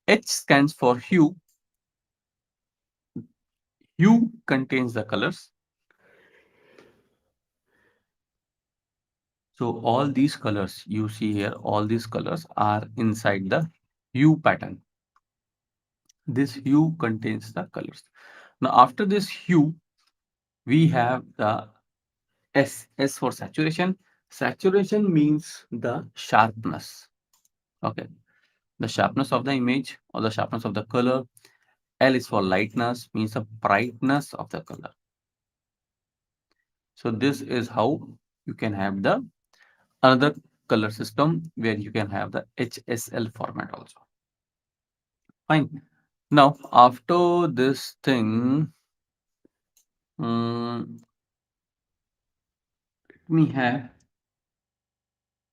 H stands for hue. Hue contains the colors. So all these colors you see here, all these colors are inside the hue pattern. This hue contains the colors. Now, after this hue, we have the S. S for saturation. Saturation means the sharpness. Okay. The sharpness of the image or the sharpness of the color. L is for lightness, means the brightness of the color. So this is how you can have the another color system where you can have the HSL format also. Fine. Now, after this thing, let me have.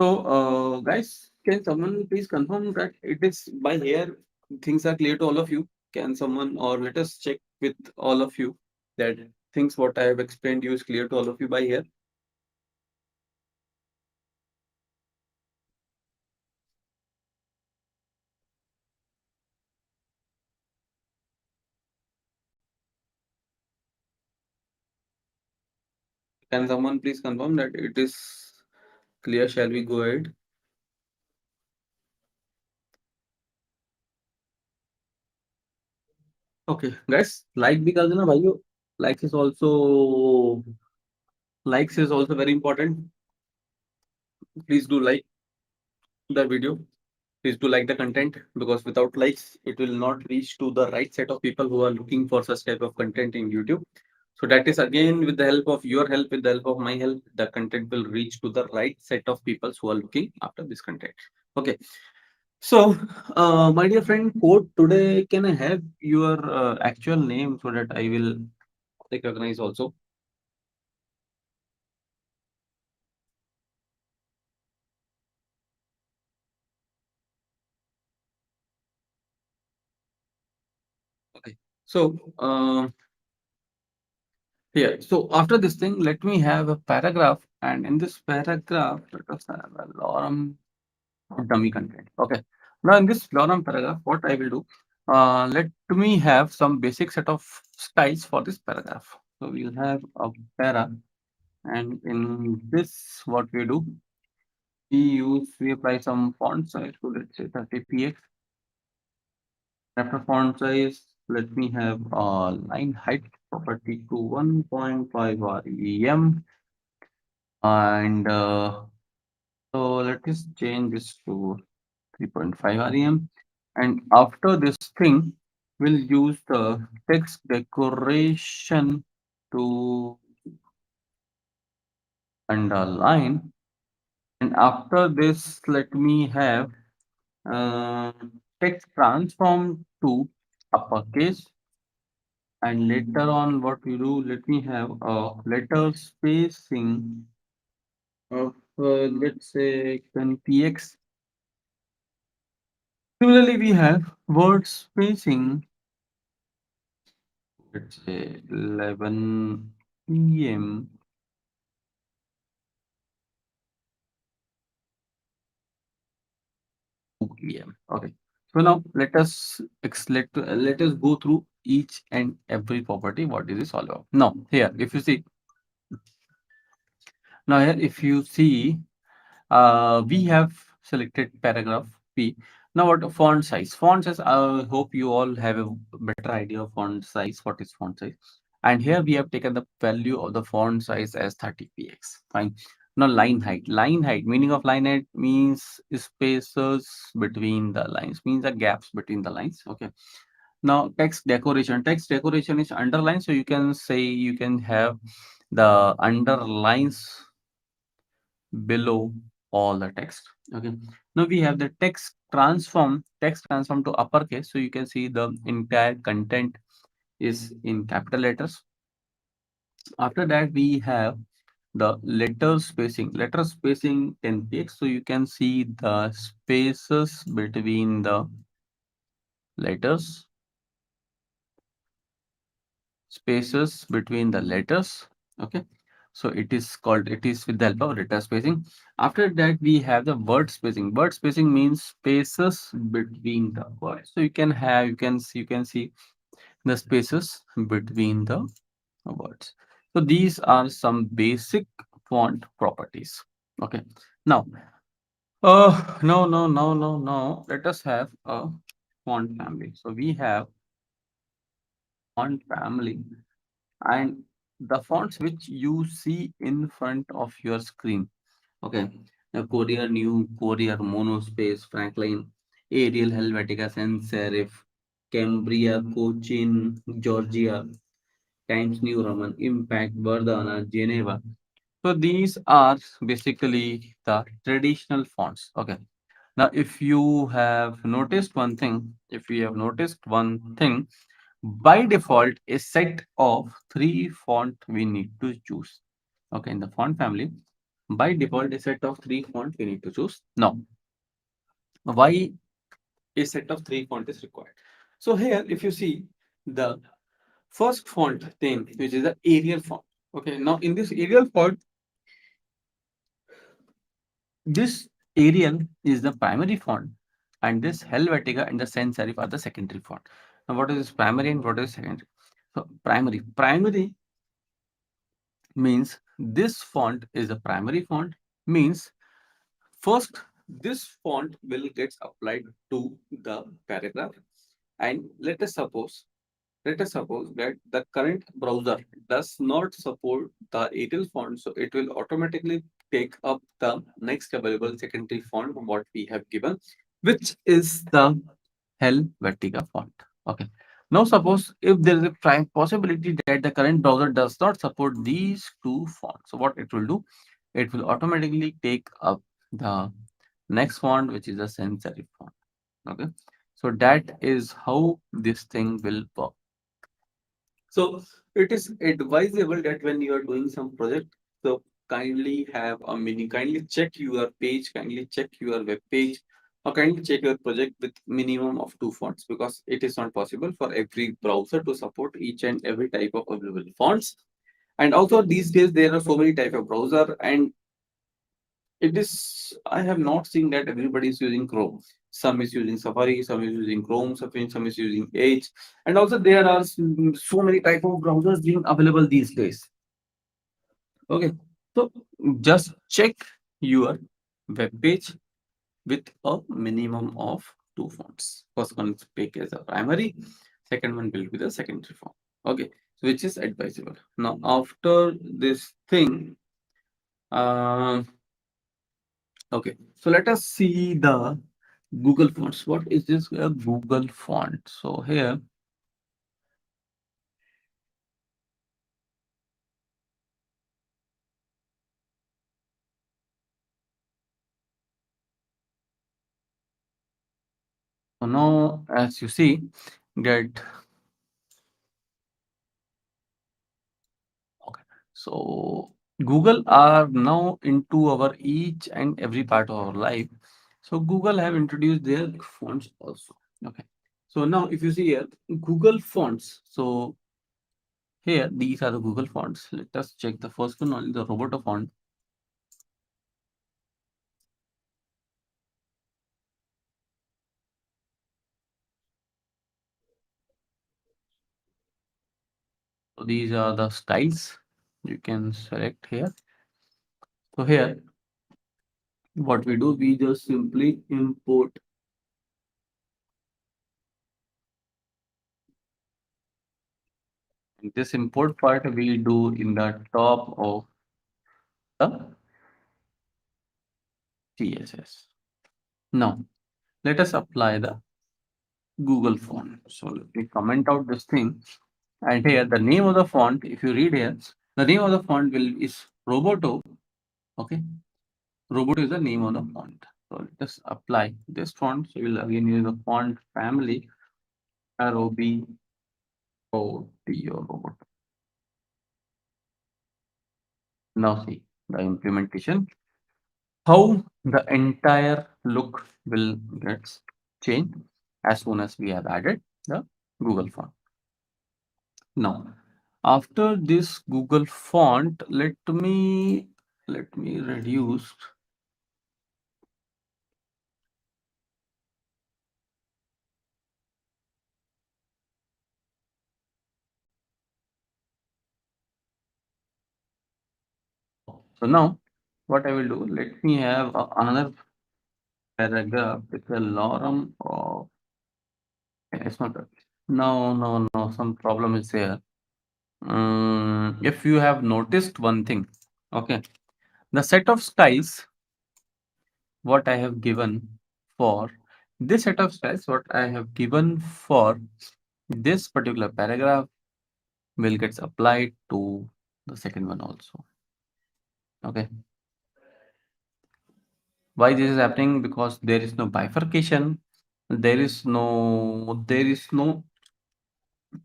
So, guys, can someone please confirm that it is by here things are clear to all of you? Can someone, or let us check with all of you that things what I have explained you is clear to all of you by here? Can someone please confirm that it is clear? Shall we go ahead? Okay, guys, like भी कर देना भाइयों. Like is also Likes is also very important. Please do like the video. Please do like the content, because without likes, it will not reach to the right set of people who are looking for such type of content in YouTube. So that is again with the help of your help, with the help of my help, the content will reach to the right set of people who are looking after this content. Okay. So, my dear friend, code today, can I have your actual name so that I will recognize also? Okay. So, here. So after this thing, let me have a paragraph, and in this paragraph, let us have a lorem dummy content. Okay. Now in this lorem paragraph, what I will do, let me have some basic set of styles for this paragraph. So we'll have a para, and in this, what we do, we apply some font size. So let's say 30 px. After font size, let me have line height property to 1.5 rem, and so let us change this to 3.5 rem. And after this thing, we'll use the text decoration to underline. And after this, let me have uh, text transform to uppercase. And later on, what we do, let me have a letter spacing of let's say 10 px. Similarly, we have word spacing, let's say 11 p.m. Okay. So now let us go through each and every property. What is this all about? Now here, if you see, we have selected paragraph P. Now, what font size? Font size, I hope you all have a better idea of font size. What is font size? And here we have taken the value of the font size as 30 px. Fine. Now, line height. Line height, meaning of line height means spaces between the lines, means the gaps between the lines. Okay. Now, text decoration. Text decoration is underline. So you can say, you can have the underlines below all the text. Okay. Now we have the text transform to uppercase. So you can see the entire content is in capital letters. After that, we have the letter spacing 10 px. So you can see the spaces between the letters, Okay. So it is with the help of letter spacing. After that, we have the word spacing. Word spacing means spaces between the words. So you can see the spaces between the words. So these are some basic font properties. Okay. Now, no. Let us have a font family. So we have font family, and the fonts which you see in front of your screen. Okay. The Courier New, Courier Monospace, Franklin, Arial, Helvetica, Sans Serif, Cambria, Cochin, Georgia, Times New Roman, Impact, Verdana, Geneva. So these are basically the traditional fonts. Okay. Now, if you have noticed one thing, by default, a set of three font we need to choose. Okay, in the font family, by default, a set of three font we need to choose. Now, why a set of three font is required? So here, if you see the first font thing, which is the Arial font. Okay, now in this Arial font, this Arial is the primary font, and this Helvetica and the Sans Serif are the secondary font. Now, what is this primary and what is secondary? So, primary means this font is a primary font, means first this font will get applied to the paragraph, and let us suppose Let us suppose that the current browser does not support the Arial font, so it will automatically take up the next available secondary font what we have given, which is the Helvetica font. Okay. Now suppose if there is a prime possibility that the current browser does not support these two fonts, so what it will do, it will automatically take up the next font, which is a sans serif font. Okay. So that is how this thing will work. So it is advisable that when you are doing some project, so kindly have a mini, kindly check your page, kindly check your web page, or kindly check your project with minimum of two fonts, because it is not possible for every browser to support each and every type of available fonts. And also these days there are so many type of browser, and it is, I have not seen that everybody is using Chrome. Some is using Safari, some is using Chrome, some is using Edge, and also there are so many type of browsers being available these days. Okay, so just check your web page with a minimum of two fonts. First one is pick as a primary, second one will be the secondary font. Okay, so which is advisable. Now after this thing, uh, okay, so let us see the Google fonts. What is this Google font? So here, so now as you see that, okay, so Google are now into our each and every part of our life. So Google have introduced their fonts also. Okay, so now if you see here Google fonts, so here these are the Google fonts. Let us check the first one, only the Roboto font. So these are the styles you can select here. So here what we do, we just simply import this import part we do in the top of the CSS. Now let us apply the Google font. So let me comment out this thing. And here the name of the font, if you read here, the name of the font will is Roboto. Okay. Roboto is the name of the font. So let us apply this font. So we'll again use the font family ROBOTO or Roboto. Now see the implementation, how the entire look will get changed as soon as we have added the Google font. Now, after this Google font, let me reduce. So now, what I will do, let me have another paragraph with a lorem of. It's not. No, no, no. Some problem is there. If you have noticed one thing, okay, the set of styles what I have given for this set of styles, what I have given for this particular paragraph will gets applied to the second one also. Okay. Why this is happening? Because there is no bifurcation, there is no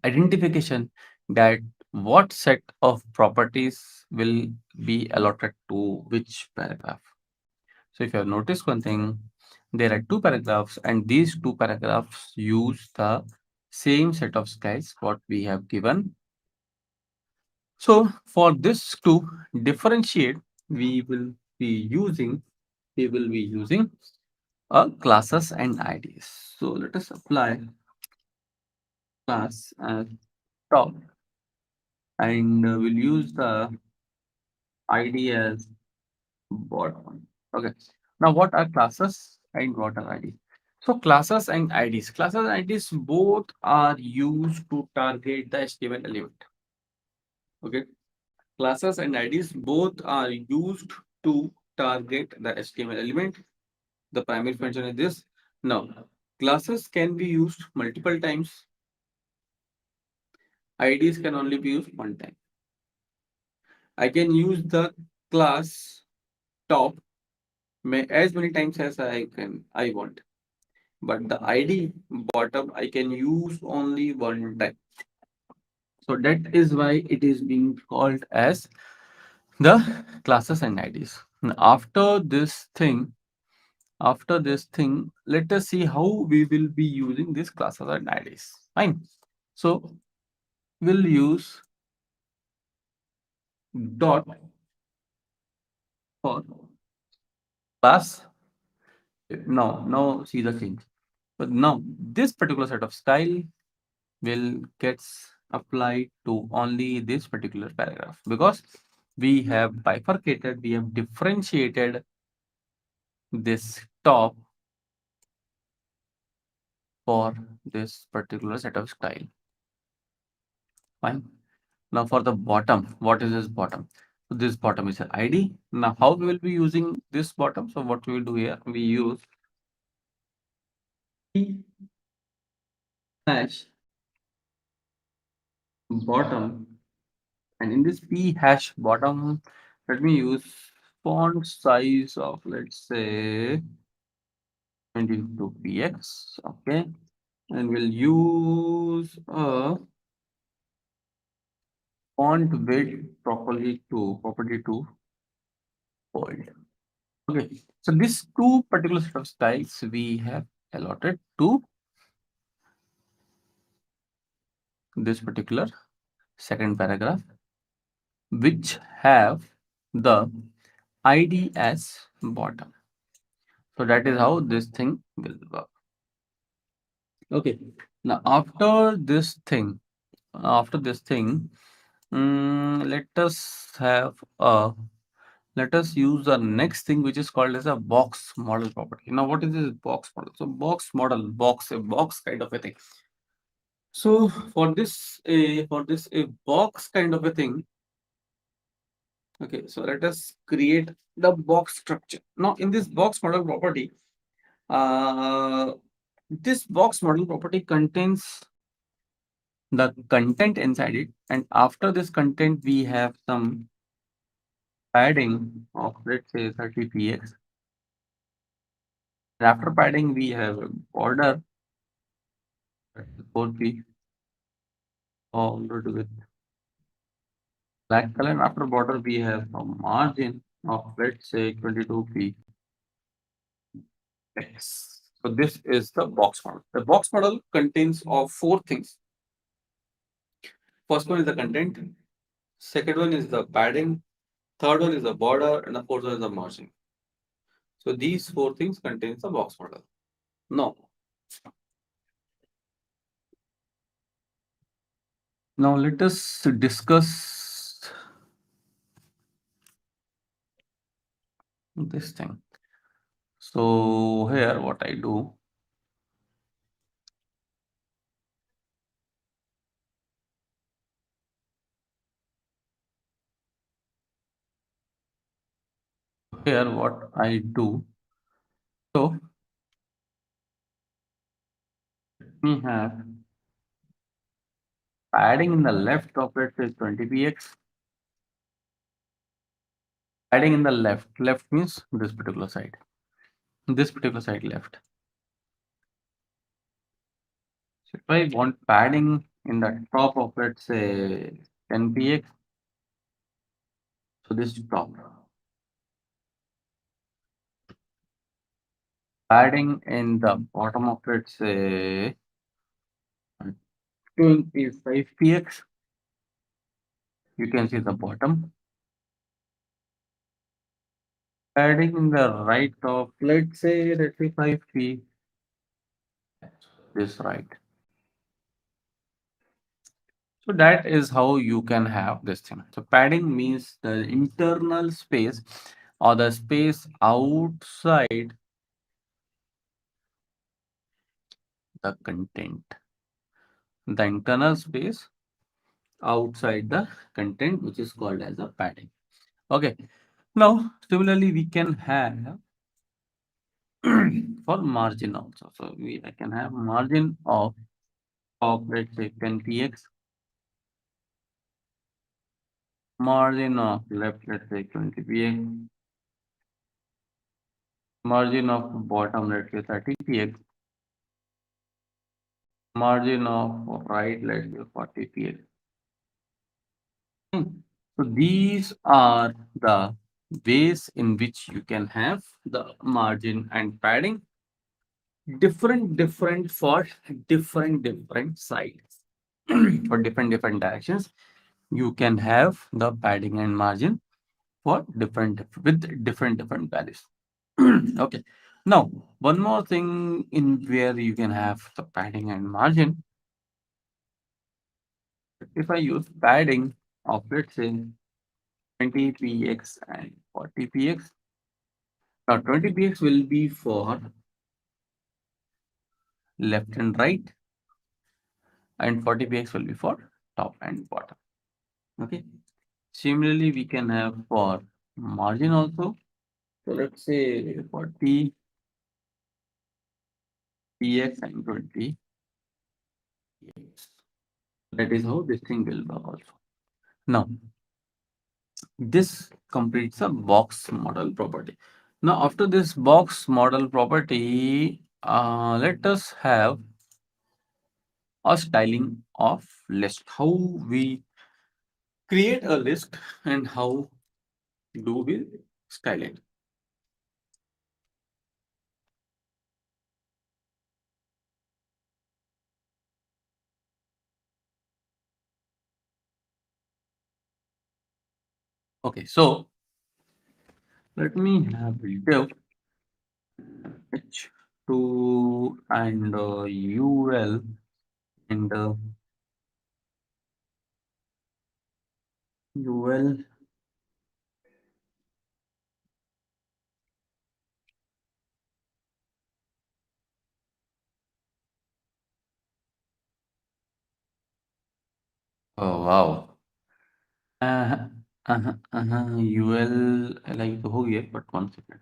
identification that what set of properties will be allotted to which paragraph. So if you have noticed one thing, there are two paragraphs and these two paragraphs use the same set of styles what we have given. So for this to differentiate, we will be using classes and IDs. So let us apply class as top and we'll use the ID as bottom. Okay. Now what are classes and what are IDs? So classes and IDs. Classes and IDs both are used to target the HTML element. Okay. Classes and IDs both are used to target the HTML element. The primary function is this. Now, classes can be used multiple times. IDs can only be used one time. I can use the class top as many times as I want. But the ID bottom I can use only one time. So that is why it is being called as the classes and IDs. Now, after this thing, let us see how we will be using these classes and IDs. Fine. So we'll use dot for class. Now see the thing. But now this particular set of style will gets applied to only this particular paragraph because we have bifurcated, we have differentiated this top for this particular set of style. Fine. Now for the bottom, what is this bottom? So this bottom is an ID. Now how we will be using this bottom? So what we will do here, we use p hash bottom, and in this p hash bottom, let me use font size of, let's say, 22px. Okay, and we'll use a font width property to bold. Okay, so these two particular set of styles we have allotted to this particular second paragraph, which have the ID as bottom. So that is how this thing will work. Okay. Now after this thing, let us use the next thing, which is called as a box model property. Now, what is this box model? So box model, a box kind of a thing. So for this a box kind of a thing. Okay, so let us create the box structure. Now, in this box model property, uh, this box model property contains the content inside it, and after this content, we have some padding of, let's say, 30px. And after padding, we have a border 4p, followed with black color. And after border, we have a margin of, let's say, 22p. X. So this is the box model. The box model contains of four things. First one is the content. Second one is the padding. Third one is the border, and the fourth one is the margin. So these four things contains the box model. Now let us discuss this thing. So here what I do, so we have padding in the left of, let's say, 20px. Padding in the left means this particular side left. So if I want padding in the top of, let's say, 10px, so this is top. Padding in the bottom of, let's say, 25px, you can see the bottom. Padding in the right of, let's say, 5p, this right. So that is how you can have this thing. So padding means the internal space or the space outside the content, the internal space outside the content, which is called as a padding. Okay. Now, similarly, we can have for margin also. So I can have margin of let's say 10px, margin of left, let's say 20px, margin of bottom, let's say 30px, margin of right, let's say 40px. So these are the ways in which you can have the margin and padding different for different sides. For different directions, you can have the padding and margin for different values. Okay. Now, one more thing in where you can have the padding and margin. If I use padding of let's say 20px and 40px, now 20px will be for left and right, and 40px will be for top and bottom. Okay. Similarly, we can have for margin also. So let's say 40px and 20. That is how this thing will work also. Now, this completes a box model property. Now, after this box model property, let us have a styling of list. How we create a list and how do we style it. Okay, so let me have div h2 and ul and ul. Oh wow. ul like तो हो गया but 1 second.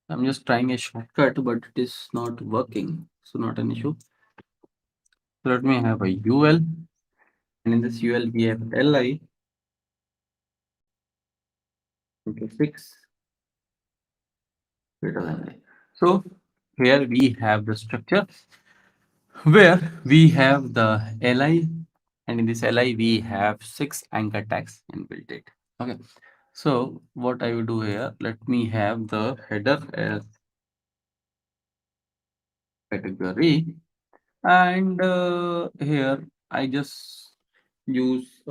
I'm just trying a shortcut, but it is not working. So not an issue. So let me have a ul, and in this ul we have li into 6 greater than I. So here we have the structure where we have the li, and in this li we have 6 anchor tags inbuilt it. Okay. So what I will do here, let me have the header as category, and here I just use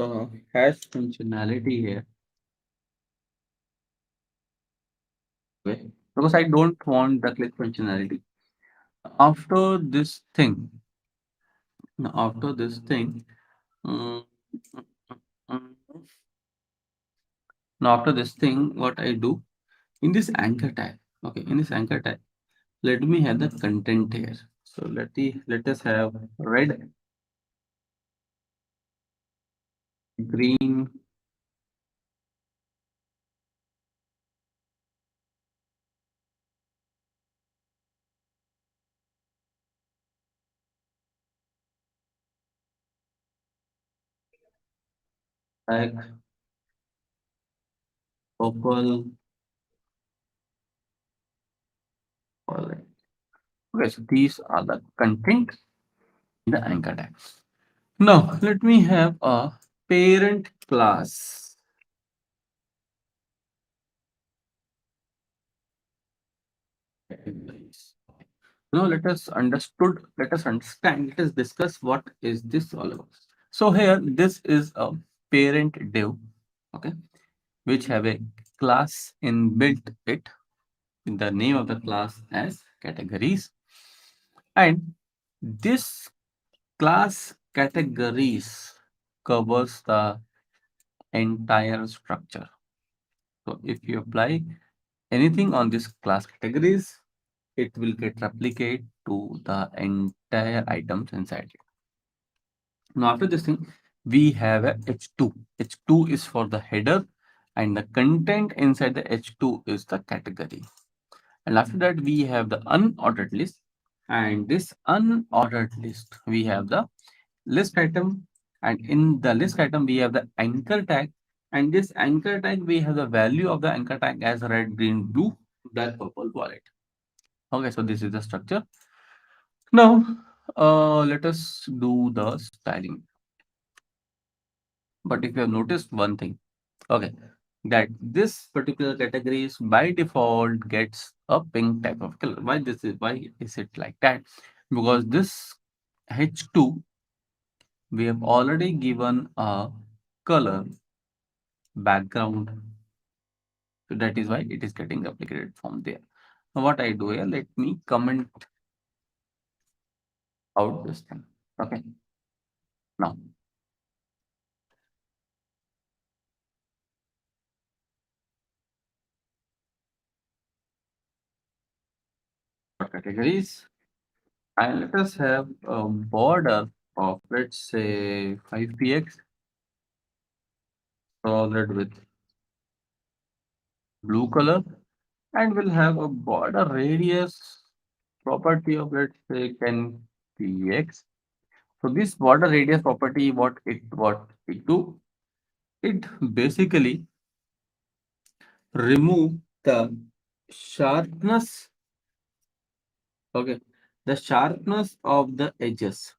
hash functionality here. Okay, because I don't want the click functionality. After this thing, after this thing, mm, mm, now after this thing, what I do in this anchor tag. Okay, in this anchor tag, let me have the content here. So let us have red, green, black, purple, violet. Okay, so these are the content in the anchor tag. Now let me have a parent class. Now let us understand, let us discuss what is this all about. So here this is a parent div, okay, which have a class inbuilt it, in the name of the class as categories, and This class categories covers the entire structure. So if you apply anything on this class categories, it will get replicate to the entire items inside it. Now after this thing, we have a H2. H2 is for the header and the content inside the H2 is the category. And after that, we have the unordered list. And this unordered list, we have the list item. And in the list item, we have the anchor tag. And this anchor tag, we have the value of the anchor tag as red, green, blue, black, purple, violet. Okay, so this is the structure. Now, let us do the styling. But if you have noticed one thing, okay, that this particular category is by default gets a pink type of color. Why is it like that? Because this H2 we have already given a color background. So that is why it is getting replicated from there. Now what I do here, let me comment out this thing. Okay. Now for categories, and let us have a border of let's say 5px colored with blue color, and we'll have a border radius property of let's say 10px. So this border radius property, what it do? It basically remove the sharpness, okay, the sharpness of the edges.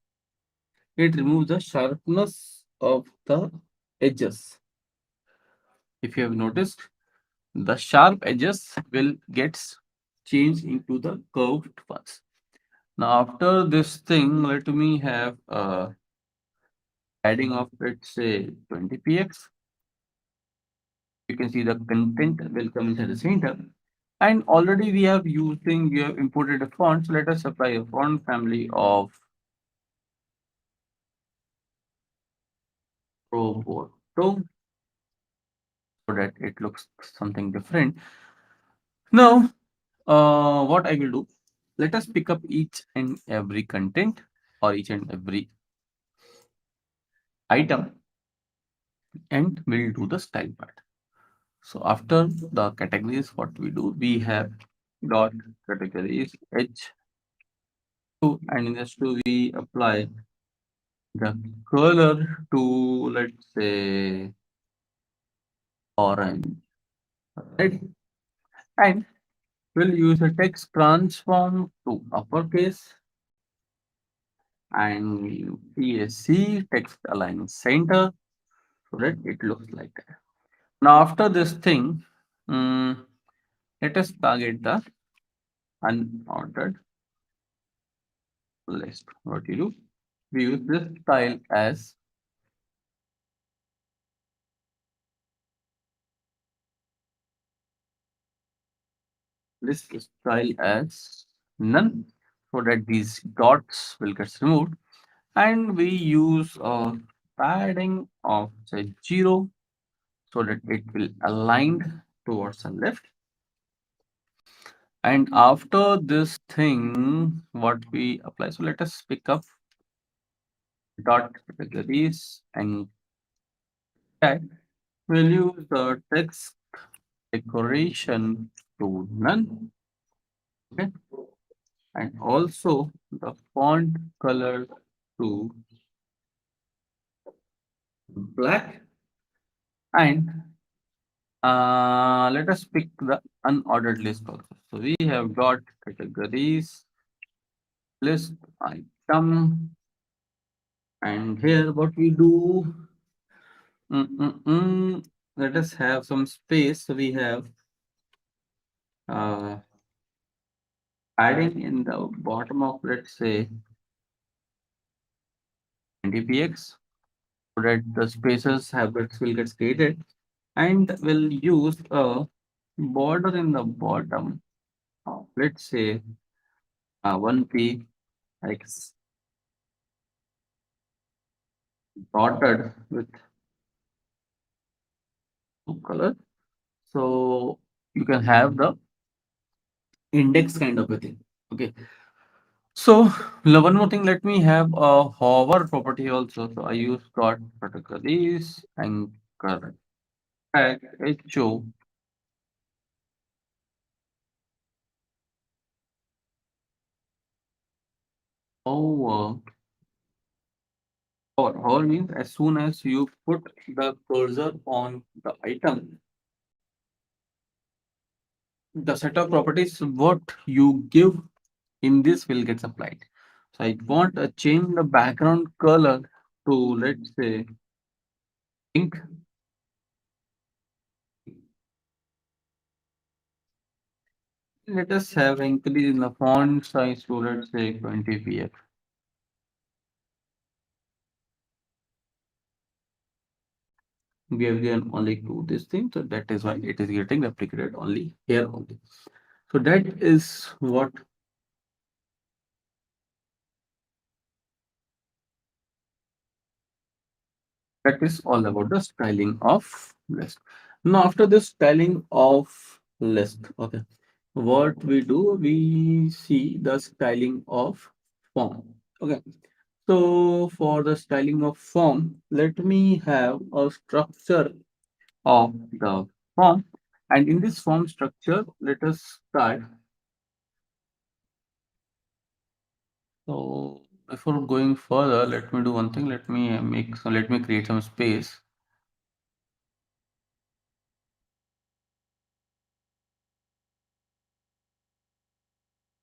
It removes the sharpness of the edges. If you have noticed, the sharp edges will get changed into the curved ones. Now after this thing, let me have adding of let's say 20px. You can see the content will come into the center. And already we have imported a font. So let us apply a font family of Roboto so that it looks something different. Now, what I will do, let us pick up each and every content or each and every item and we'll do the style part. So after the categories, what we do, we have dot categories H2, and in this 2 we apply the color to let's say orange, right? And we'll use a text transform to uppercase and CSC text align center so that it looks like that. Now after this thing, let us target the unordered list. What you do? We use this style as none so that these dots will get removed, and we use a padding of say 0 so that it will align towards the left. And after this thing, what we apply, so let us pick up dot categories and tag. We'll use the text decoration to none. Okay. And also the font color to black. And let us pick the unordered list also. So we have got categories, list, item, and here what we do, let us have some space. So we have uh, adding in the bottom of let's say 20px so that the spaces will get created, and we'll use a border in the bottom of let's say 1p x dotted with blue color. So you can have the index kind of a thing. Okay. So one more thing, let me have a hover property also. So I use dot categories anchor tag HO hover. Hover means as soon as you put the cursor on the item, the set of properties what you give in this will get applied. So I want to change the background color to, let's say, pink. Let us have increase in the font size to, let's say, 20 pf. We have given only to this thing, so that is why it is getting replicated only here only. So that is what that is all about the styling of list. Now after the styling of list, okay, what we do, we see the styling of form. Okay, so for the styling of form, let me have a structure of the form, and in this form structure let us start. So before going further, let me do one thing. Let me create some space.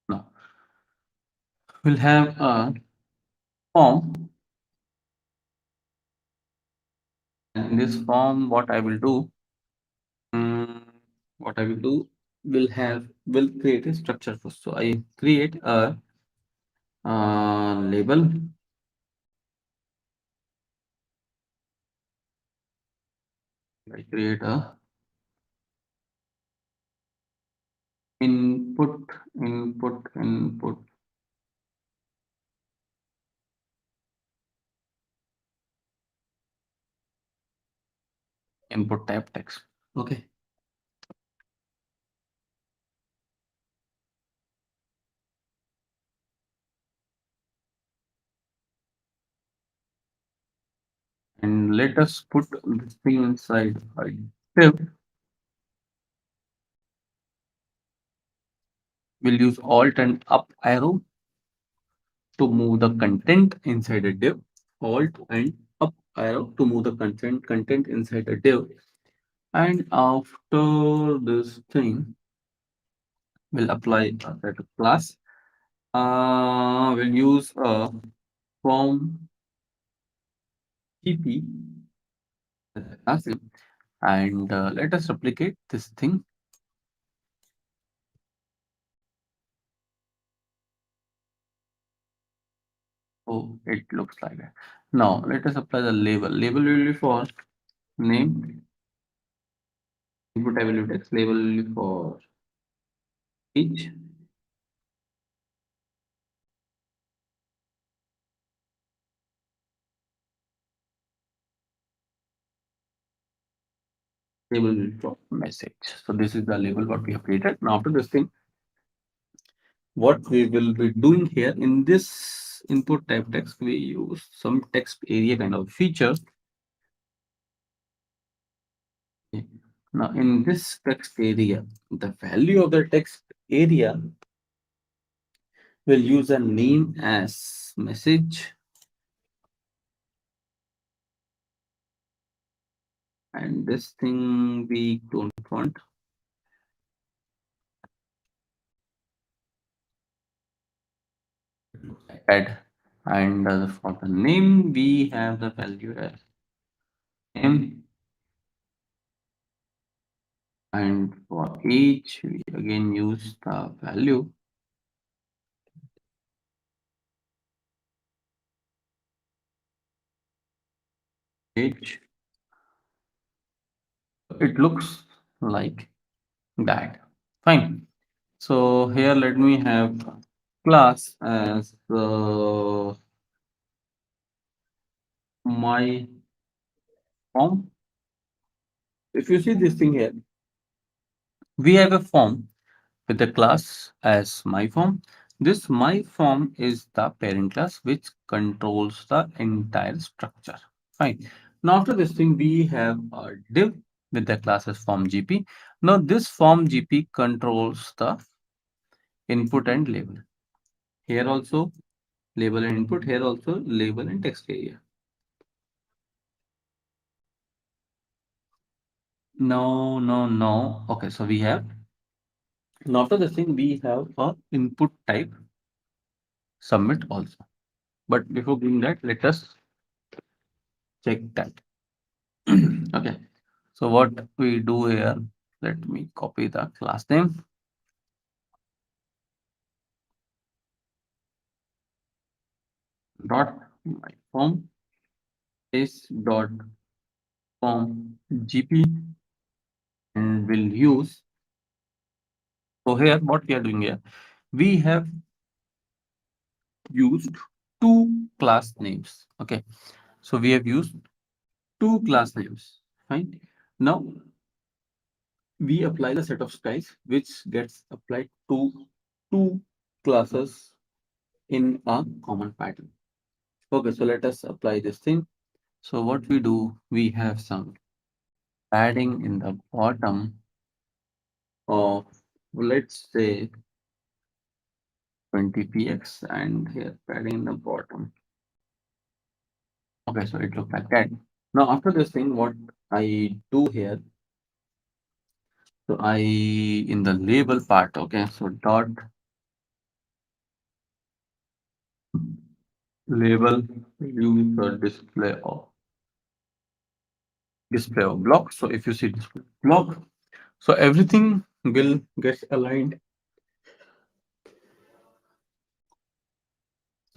Now we'll have a form, and in this form, mm, what I will do, will create a structure first. So I create a label. I create a input, input, input type text. Okay. And let us put this thing inside a div. We'll use Alt and up arrow to move the content inside a div. Alt and up arrow to move the content inside a div. And after this thing, we'll apply a set of class. We'll use a from TP as a class, and let us replicate this thing. Oh, it looks like that. Now let us apply the label. Label will be for name. Input type will be text. Label will be for each. Label will be for message. So this is the label what we have created. Now after this thing, what we will be doing here in this input type text, we use some text area kind of feature. Okay. Now in this text area, the value of the text area will use a name as message, and this thing we don't want. Add, and for the name we have the value as name, and for age we again use the value age. It looks like that. Fine. So here let me have class as the my form. If you see this thing here, we have a form with the class as my form. This my form is the parent class which controls the entire structure. Fine. Now after this thing, we have a div with the class as form GP. Now this form GP controls the input and label. Here also label and input. Here also label and text area. No, no, no. Okay, so we have now after this thing we have a input type submit also. But before doing that, let us check that. Okay. So what we do here, let me copy the class name dot my form is dot form gp and will use. So here what we are doing here, we have used two class names. Okay. So we have used two class names. Fine. Now we apply the set of styles which gets applied to two classes in a common pattern. Okay, so let us apply this thing. So what we do, we have some padding in the bottom of, let's say, 20 px, and here padding in the bottom. Okay, so it looks like that. Now after this thing, what I do here, so I in the label part, okay, so dot label use the display of block. So if you see display block, so everything will get aligned.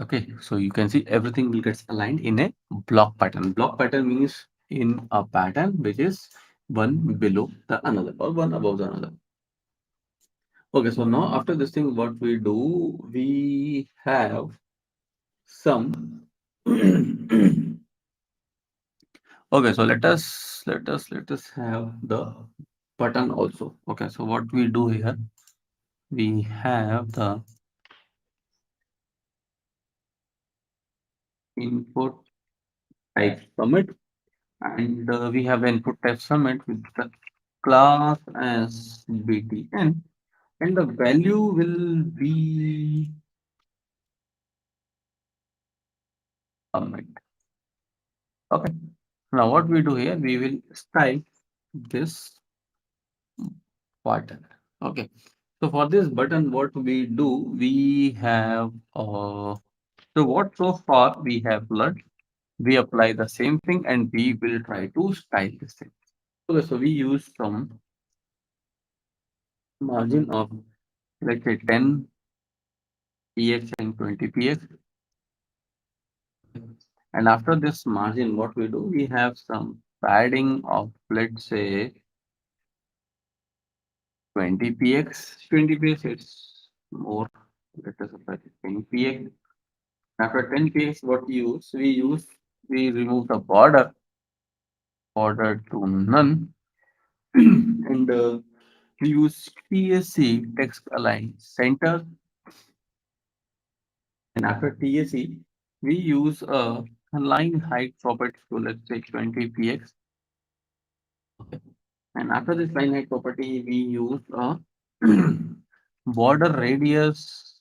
Okay, so you can see everything will get aligned in a block pattern. Block pattern means in a pattern which is one below the another or one above the another. Okay, so now after this thing, what we do, we have some. Okay, so let us have the button also. Okay, so what we do here, we have the input type submit, and we have the input type submit with the class as btn, and the value will be submit. Okay, now what we do here, we will style this button. Okay, so for this button, what we do, we have so what so far we have learned, we apply the same thing and we will try to style this thing. Okay, so we use some margin of, let's say, 10 px and 20 px. And after this margin, what we do, we have some padding of, let's say, 20 px. 20 px, it's more. Let us apply 10 px. After 10 px, what we use, we remove the border to none, and we use TSC text align center. And after TSC, we use a line height property to, let's say, 20 px. Okay. And after this line height property, we use a border radius,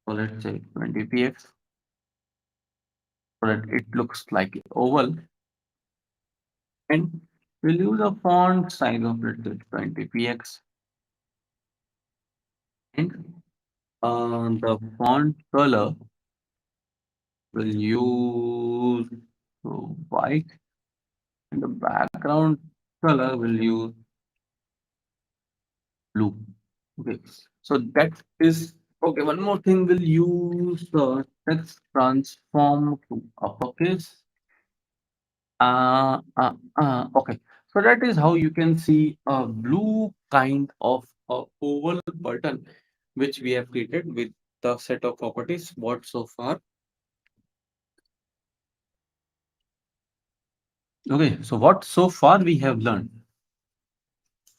so let's say 20 px, so that it looks like oval. And we'll use a font size of, let's say, 20 px. And the font color will use white, and the background color will use blue. Okay, so that is okay. One more thing, we'll use the text transform to uppercase. Okay, so that is how you can see a blue kind of a oval button which we have created with the set of properties what so far Okay, so what so far we have learned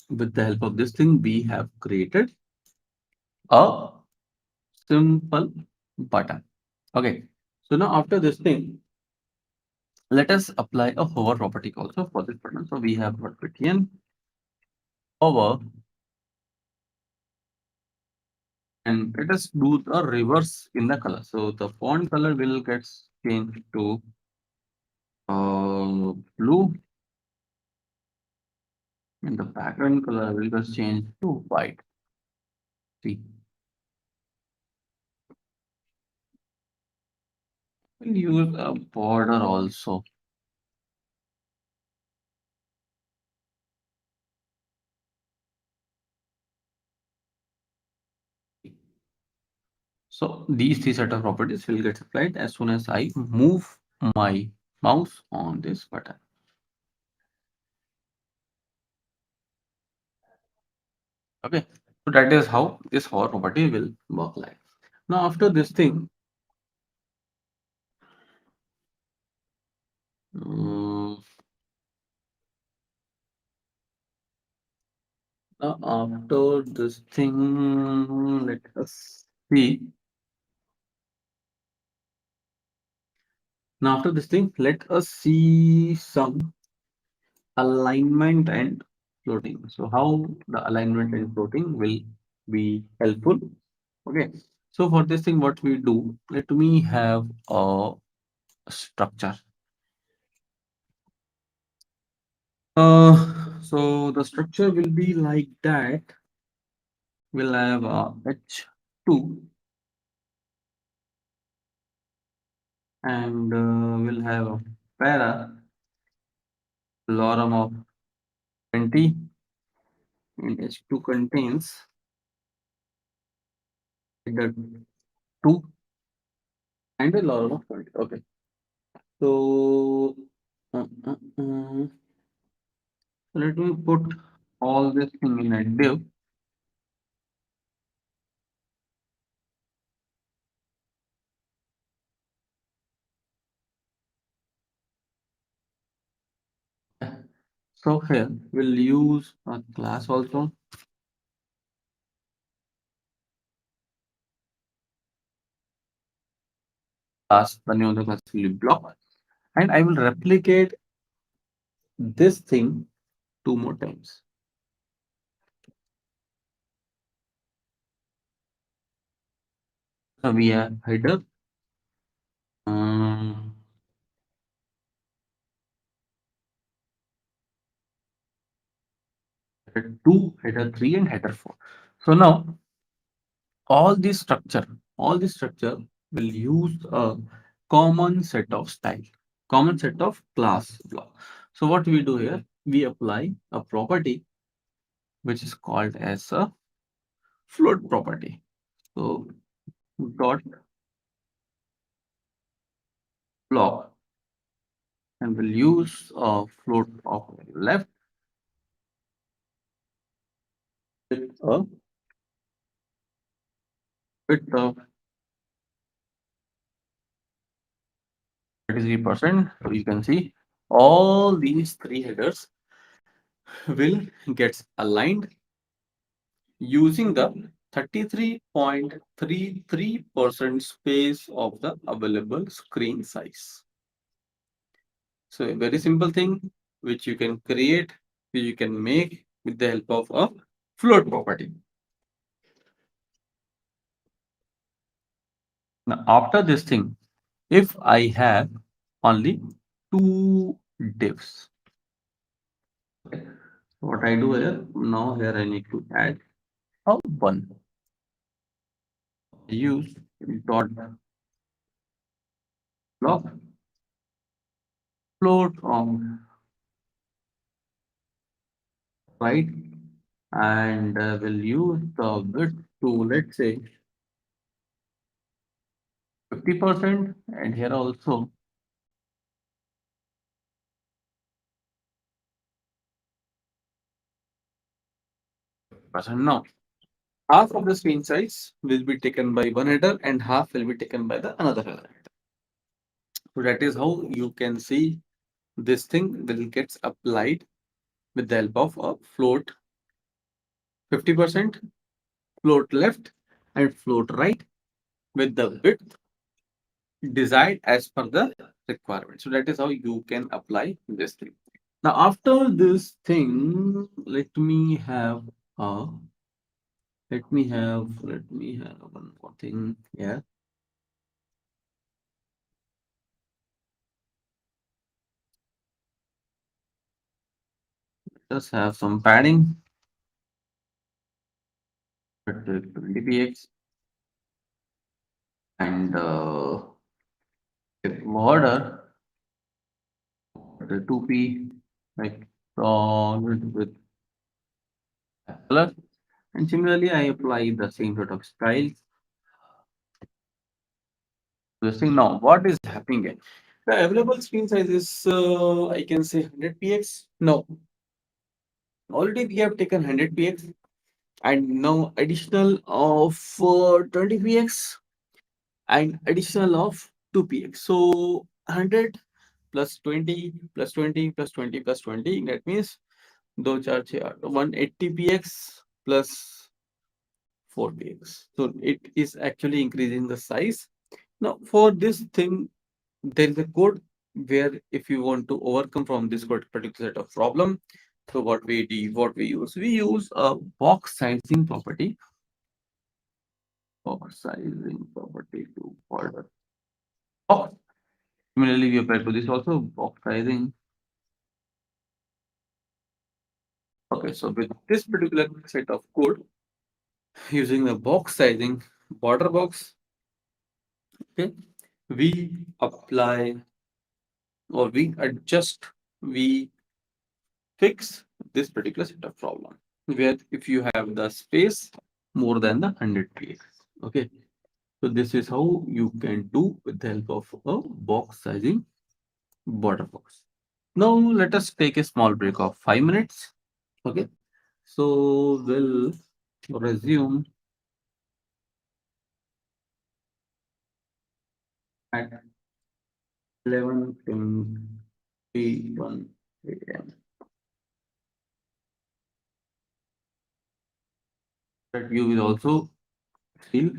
with the help of this thing, we have created a simple button. Okay, so now after this thing, let us apply a hover property also for this button. So we have got btn hover, and let us do the reverse in the color. So the font color will get changed to blue, and the background color will get changed to white. See, we'll use a border also. So these three set of properties will get applied as soon as I move my mouse on this button. Okay, so that is how this hover property will work like. Now after this thing, mm, now after this thing, let us see. Now after this thing, let us see some alignment and floating. So how the alignment and floating will be helpful. Okay. So for this thing, what we do, let me have a structure. So the structure will be like that. We'll have H2, and we'll have a para lorem of 20, and H2 contains the 2 and a lorem of 20. Okay. So let me put all this thing in a div. So here we'll use a class also. Class, the name of the class will be block, and I will replicate this thing 2 more times. So we have header, um, header 2, header 3, and header 4. So now all this structure, all this structure will use a common set of style, common set of class block. So what we do here, we apply a property which is called as a float property. So dot block, and we'll use a float of left with a width of 33%. So you can see all these three headers will get aligned using the 33.33% space of the available screen size. So a very simple thing which you can create, which you can make with the help of a float property. Now after this thing, if I have only 2 divs, okay, what I do here, now here I need to add a 1. Use dot block float on right, and we'll use the width to, let's say, 50%, and here also percent. Now half of the screen size will be taken by one header and half will be taken by the another header. So that is how you can see this thing will gets applied with the help of a float 50%, float left and float right with the width desired as per the requirement. So that is how you can apply this thing. Now after this thing, let me have one more thing here. Just have some padding at 20 px and border at 2p like solid with color. And similarly, I apply the same sort of style. This thing now, what is happening here? The available screen size is, I can say 100 px. No, already we have taken 100 px and now additional of 20 px and additional of 2 px. So 100 plus 20 plus 20 plus 20 plus 20. That means 2 4 6 8 180 px plus 4 px. So it is actually increasing the size. Now for this thing, there is a code where if you want to overcome from this particular set of problem, so we use a box sizing property. Box sizing property to folder box. Similarly, we apply to this also box sizing. Okay, so with this particular set of code, using the box sizing border box, okay, we apply or we adjust, we fix this particular set of problem where if you have the space more than the 100 px. Okay, so this is how you can do with the help of a box sizing border box. Now let us take a small break of 5 minutes. Okay, so we'll resume at 11:21 a.m. That you will also feel.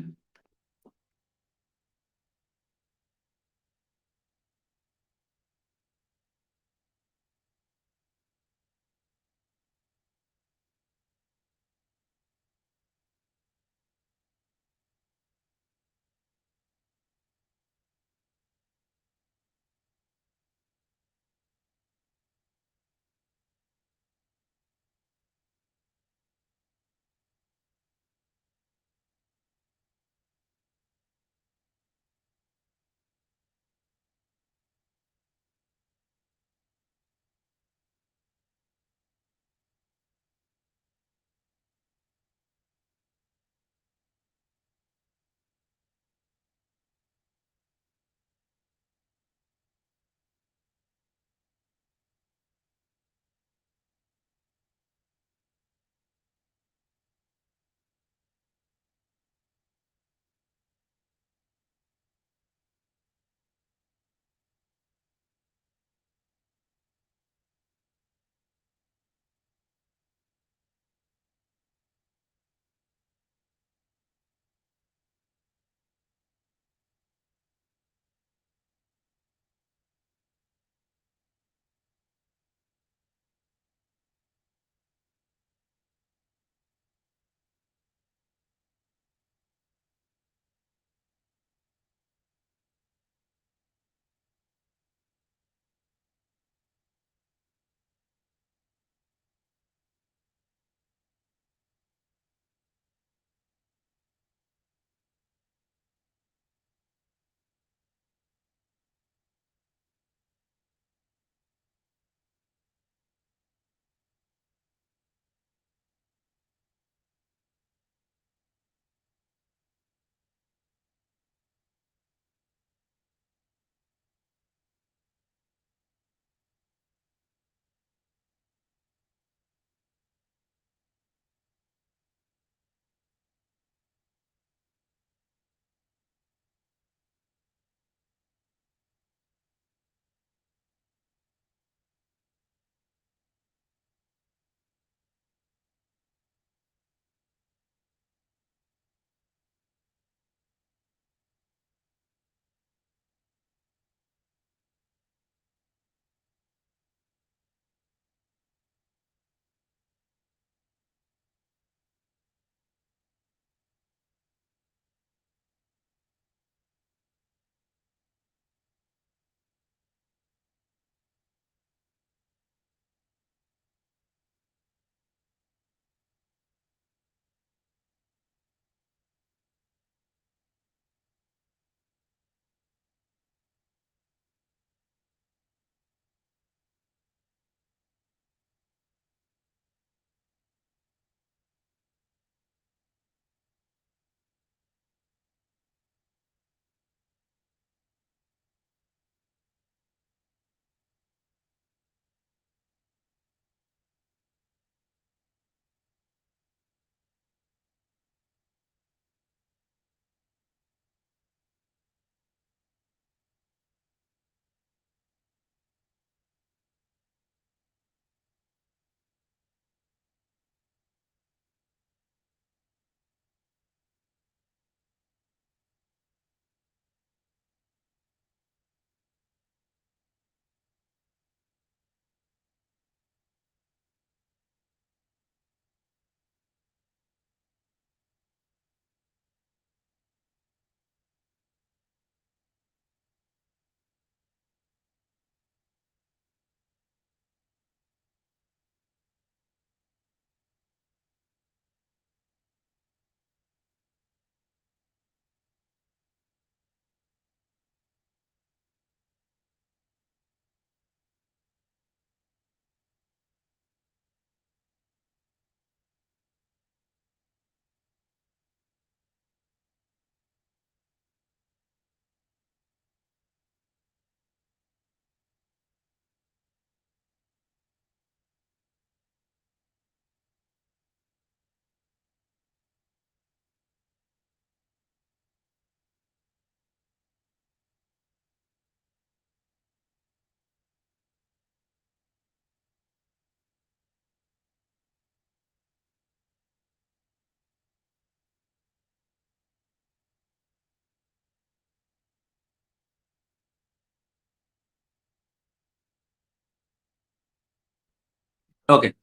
Okay.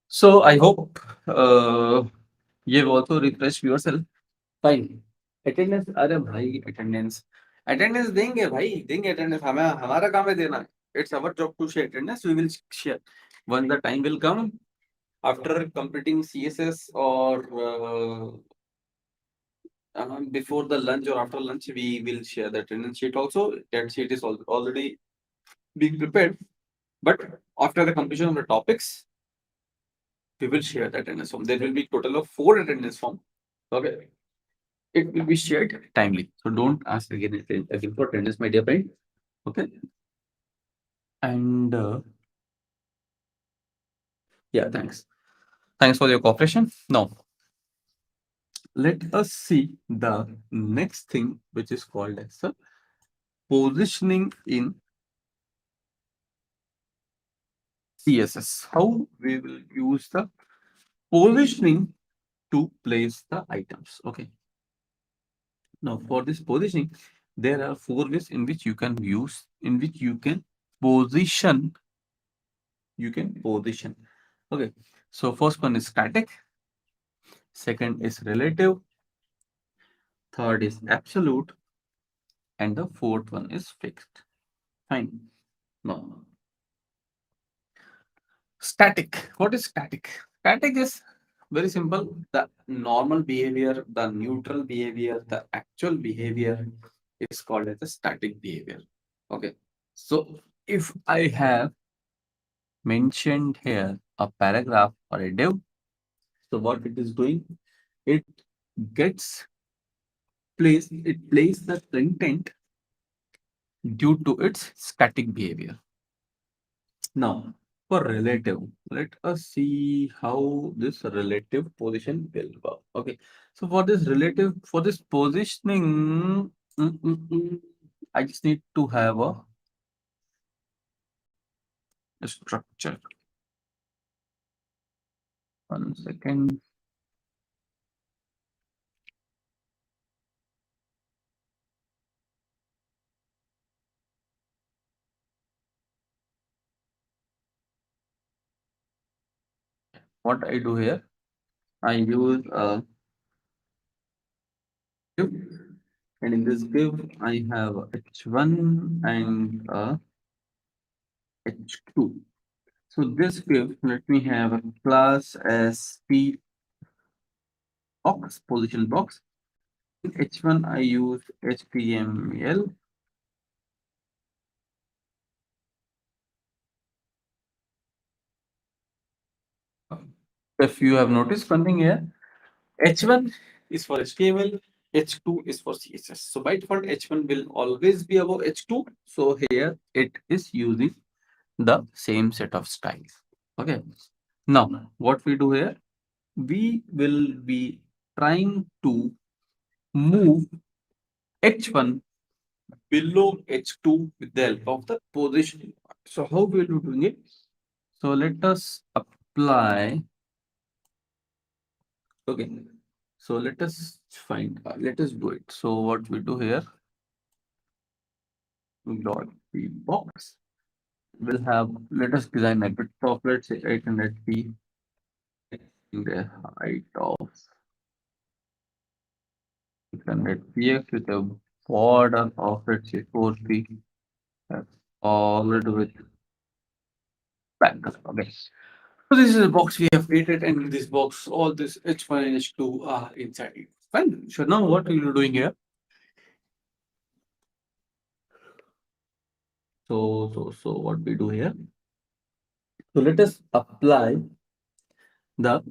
So I hope you've also refreshed yourself. Fine. Attendance, अरे भाई attendance. Attendance देंगे भाई, देंगे attendance. हमें हमारा काम है देना. It's our job to share attendance. We will share. When the time will come after completing CSS or before the lunch or after lunch, we will share the attendance sheet also. That sheet is already being prepared. But after the completion of the topics, we will share the attendance form. There will be total of 4 attendance form. Okay. It will be shared timely. So don't ask again for attendance, my dear friend. Okay. And yeah, thanks. Thanks for your cooperation. Now, let us see the next thing, which is called as the positioning in CSS. How we will use the positioning to place the items. Okay. Now, for this positioning, there are 4 ways in which you can use, in which position, you can position. Okay. So first one is static, second is relative, third is absolute, and the fourth one is fixed. Fine. Now, static. What is static? Static is very simple. The normal behavior, the neutral behavior, the actual behavior is called as a static behavior. Okay. So if I have mentioned here a paragraph or a div, so what it is doing, it gets it plays the content due to its static behavior. Now, for relative, let us see how this relative position will work. Okay, so for this positioning, I just need to have a structure. 1 second. What I do here, I use a div, and in this div, I have h1 and h2. So this div, let me have a class as p box, position box. H1, I use HTML. If you have noticed one thing here, H1 is for HTML, H2 is for CSS. So by default, H1 will always be above H2. So here it is using the same set of styles. Okay. Now, what we do here, we will be trying to move H1 below H2 with the help of the positioning. So how will we doing it? So let us apply. Okay. So let us find, let us do it. So what we do here, dot p box will have, let us design a bit of, let's say 800p in the height of 600px with a border of, let's say 4p, followed with background. Okay. So this is a box we have created, and in this box, all this H1 and H2 are inside it. Fine. So now what are you doing here? So what we do here? So let us apply the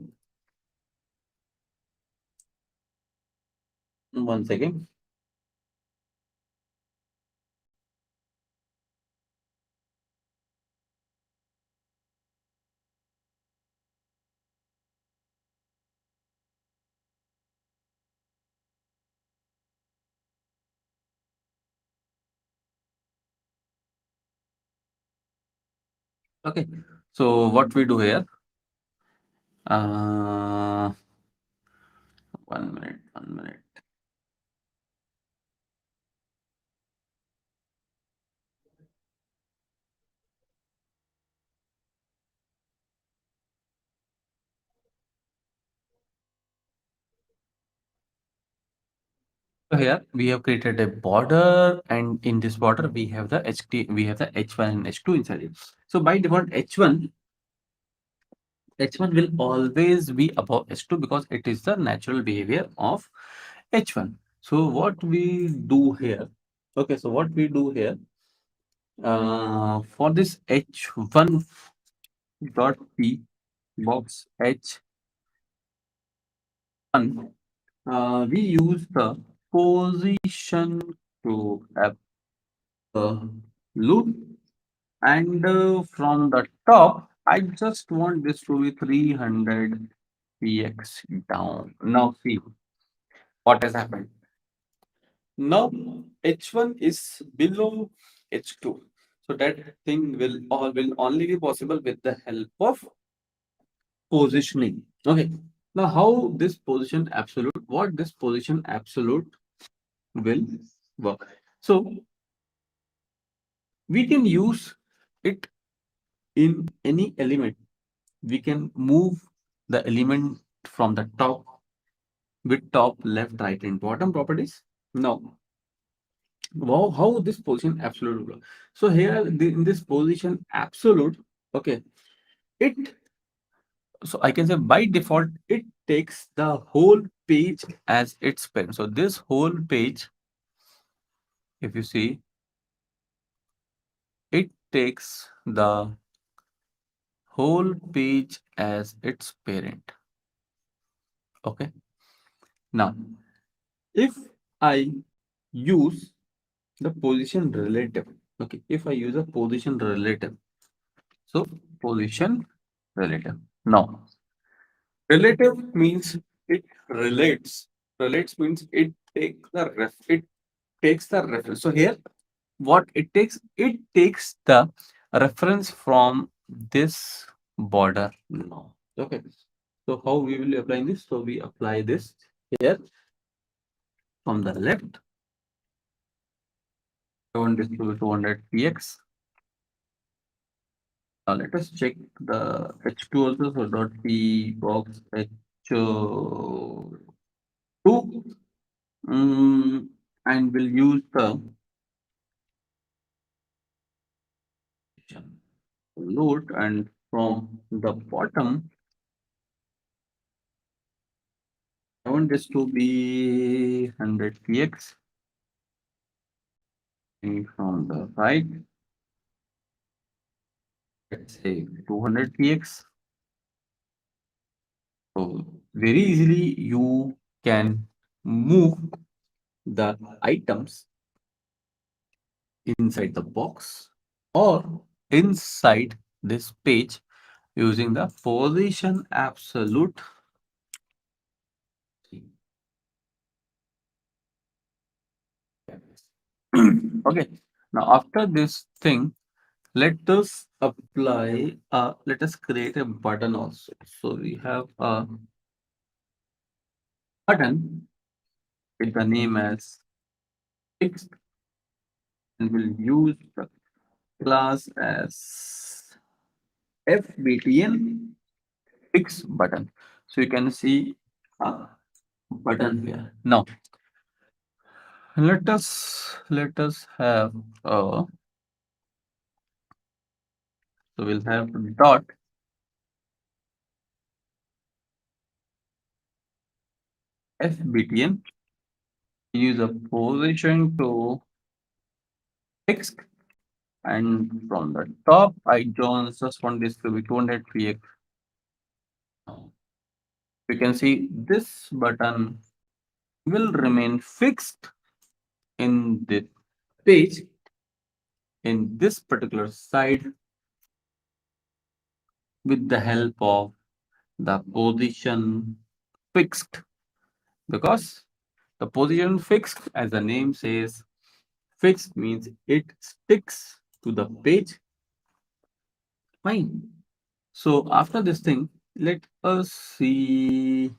1 second. Okay. So what we do here? Uh, 1 minute, 1 minute. So here we have created a border, and in this border we have the we have the H1 and H2 inside it. So by default, H1 will always be above H2 because it is the natural behavior of H1. So what we do here, okay, so what we do here, for this H1 dot P box H1, we use the position to loop, and from the top, I just want this to be 300 px down. Now see what has happened. Now H1 is below H2. So that thing will only be possible with the help of positioning. Okay. Now how this position absolute, what this position absolute will work. So we can use it in any element. We can move the element from the top with top, left, right, and bottom properties. Now, wow, how this position absolute will work. So here in this position absolute, okay, it, so I can say by default it takes the whole page as its parent. So this whole page, if you see, it takes the whole page as its parent. Okay. Now, if I use the position relative, okay, if I use a position relative, so position relative. Now, relative means it relates. Relates means it takes the reference. So here, what it takes the reference from this border now. Okay. So how we will apply this? So we apply this here from the left. I want this to be 200 px. Let us check the H2 also. So dot P box H2, and we'll use the load, and from the bottom, I want this to be 100 px, and from the right, let's say 200 px. So very easily you can move the items inside the box or inside this page using the position absolute. Okay. Now after this thing, let us apply, let us create a button also. So we have a button with the name as fixed, and we'll use the class as FBTN fix button. So you can see a button here. Now let us have so we'll have dot FBTN, use a position to fix, and from the top I just want this to be 200 px. You can see this button will remain fixed in the page in this particular side with the help of the position fixed, because the position fixed, as the name says, fixed means it sticks to the page. Fine. So after this thing, let us see.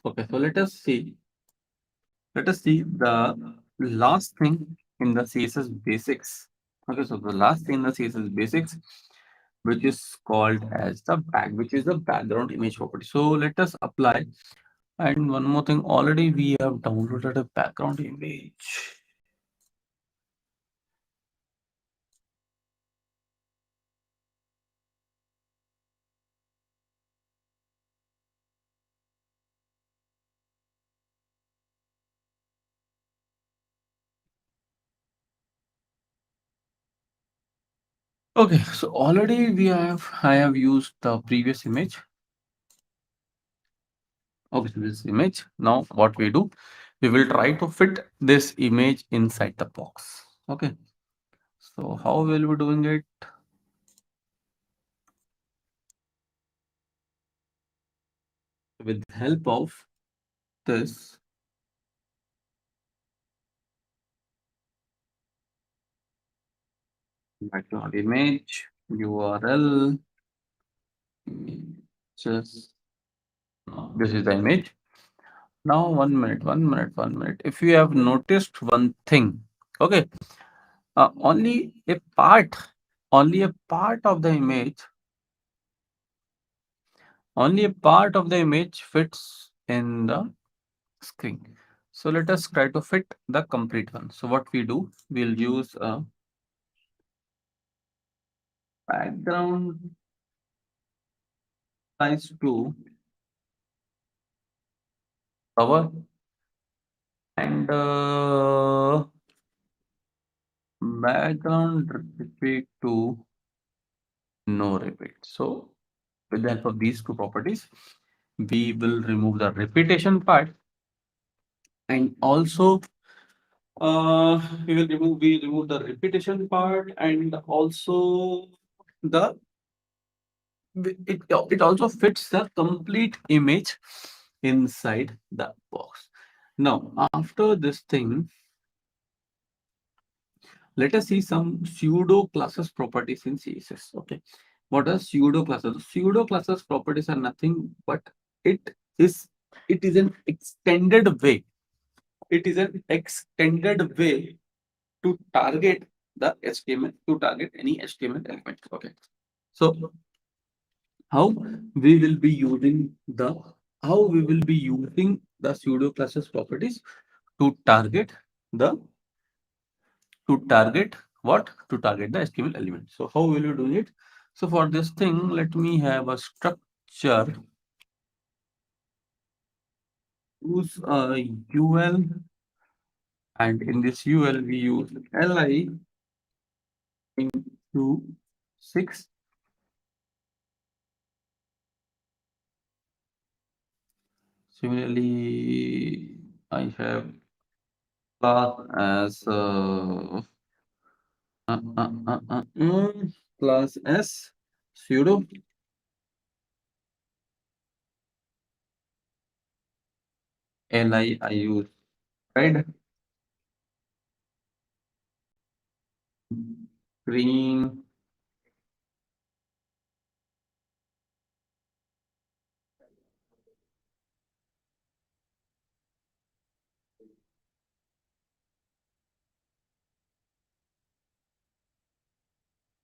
Okay, so let us see the last thing in the CSS basics. Okay, so the last thing in the CSS basics, which is called as the which is the background image property. So let us apply And one more thing, already we have downloaded a background image. Okay, so already I have used the previous image. Okay, so this image. Now what we do, we will try to fit this image inside the box. Okay, so how will we doing it? With help of this background image, URL, just this is the image. Now 1 minute, 1 minute, 1 minute. If you have noticed one thing, okay, only a part, only a part of the image, only a part of the image fits in the screen. So let us try to fit the complete one. So what we do, we'll use a background size to cover and background repeat to no repeat. So with the help of these two properties, we will remove the repetition part and also we remove the repetition part and also the it also fits the complete image inside the box. Now after this thing, let us see some pseudo classes properties in CSS. Okay, what are pseudo classes? Pseudo classes properties are nothing but it is it is an extended way. It is an extended way to target the HTML, to target any HTML element. Okay, so how we will be using the pseudo classes properties to target the to target the HTML element. So how will you do it? So for this thing, let me have a structure, use a UL, and in this UL we use li into 6. Similarly, I have class as class s pseudo li I use red, green,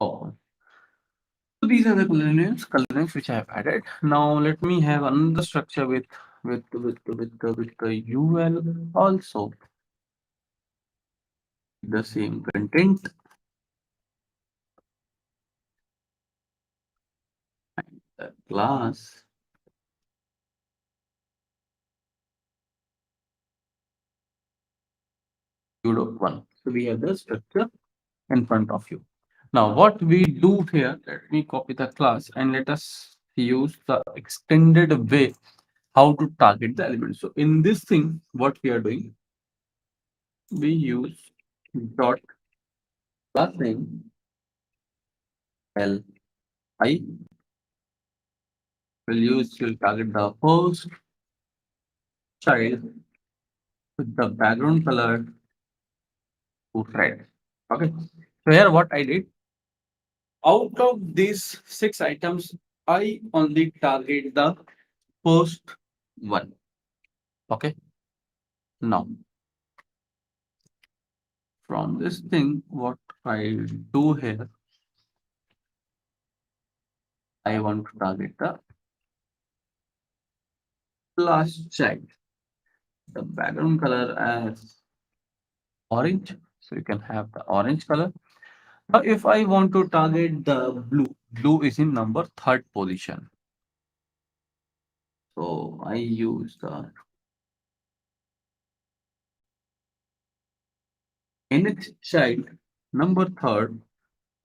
oh. So these are the color names which I have added. Now let me have another structure with the UL also the same content and the class pseudo one. So we have the structure in front of you. Now what we do here, let me copy the class and let us use the extended way how to target the element. So in this thing, what we are doing, we use dot class name li will target the first child with the background color to red. Okay. So here what I did, out of these 6 items, I only target the first one. Okay. Now from this thing, what I do here, I want to target the last child. The background color as orange. So you can have the orange color. Now, if I want to target the blue is in number third position. So I use the nth child number third,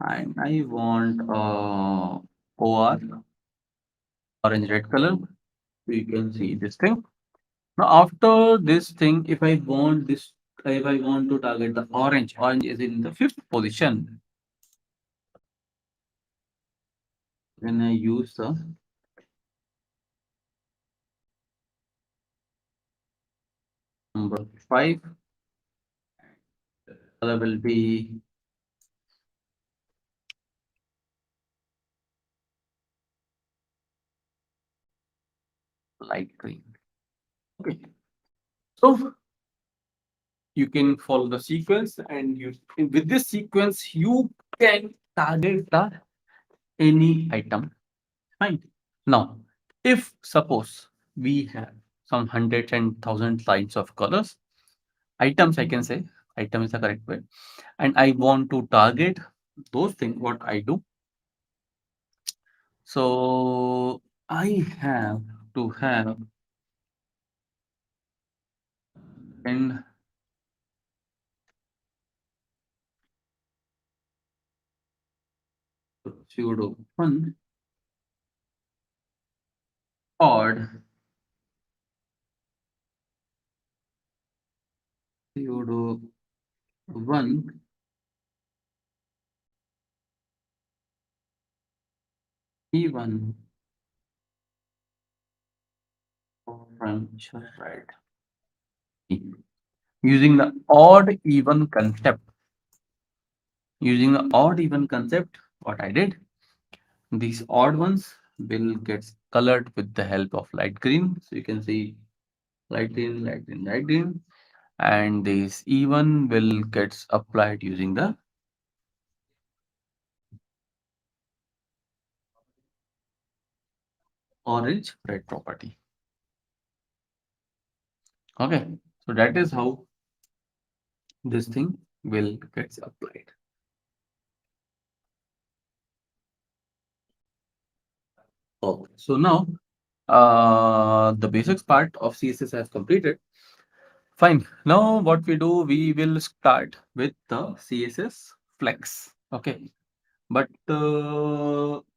and I want OR orange red color. So you can see this thing. Now after this thing, if I want this, if I want to target the orange is in the fifth position. Then I use the number 5. Color will be light green. Okay. So you can follow the sequence, and you with this sequence you can target the any item. Fine. Now, if suppose we have some hundreds and thousands lines of colors, items I can say, item is the correct way, and I want to target those things, what I do. So I have to have and pseudo one odd pseudo one even from right. Using the odd even concept. Using the odd even concept, what I did, these odd ones will get colored with the help of light green. So you can see light green, light green, light green. And this even will gets applied using the orange red property. Okay, so that is how this thing will gets applied. Okay, so now the basics part of CSS has completed. Fine. Now what we do, we will start with the CSS flex. Okay. But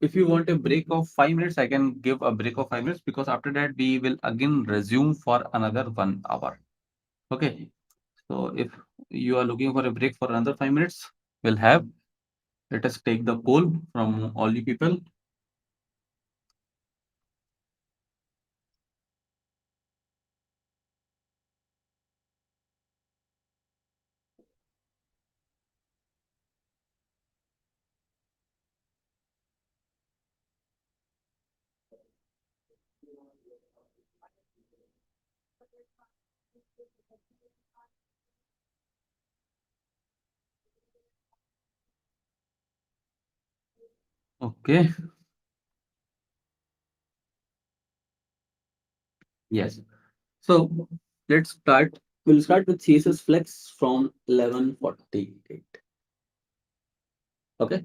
if you want a break of 5 minutes, I can give a break of 5 minutes, because after that we will again resume for another 1 hour. Okay. So if you are looking for a break for another 5 minutes, we'll have. Let us take the poll from all you people. Okay. Yes. So let's start. We'll start with CSS Flex from 11:48. Okay.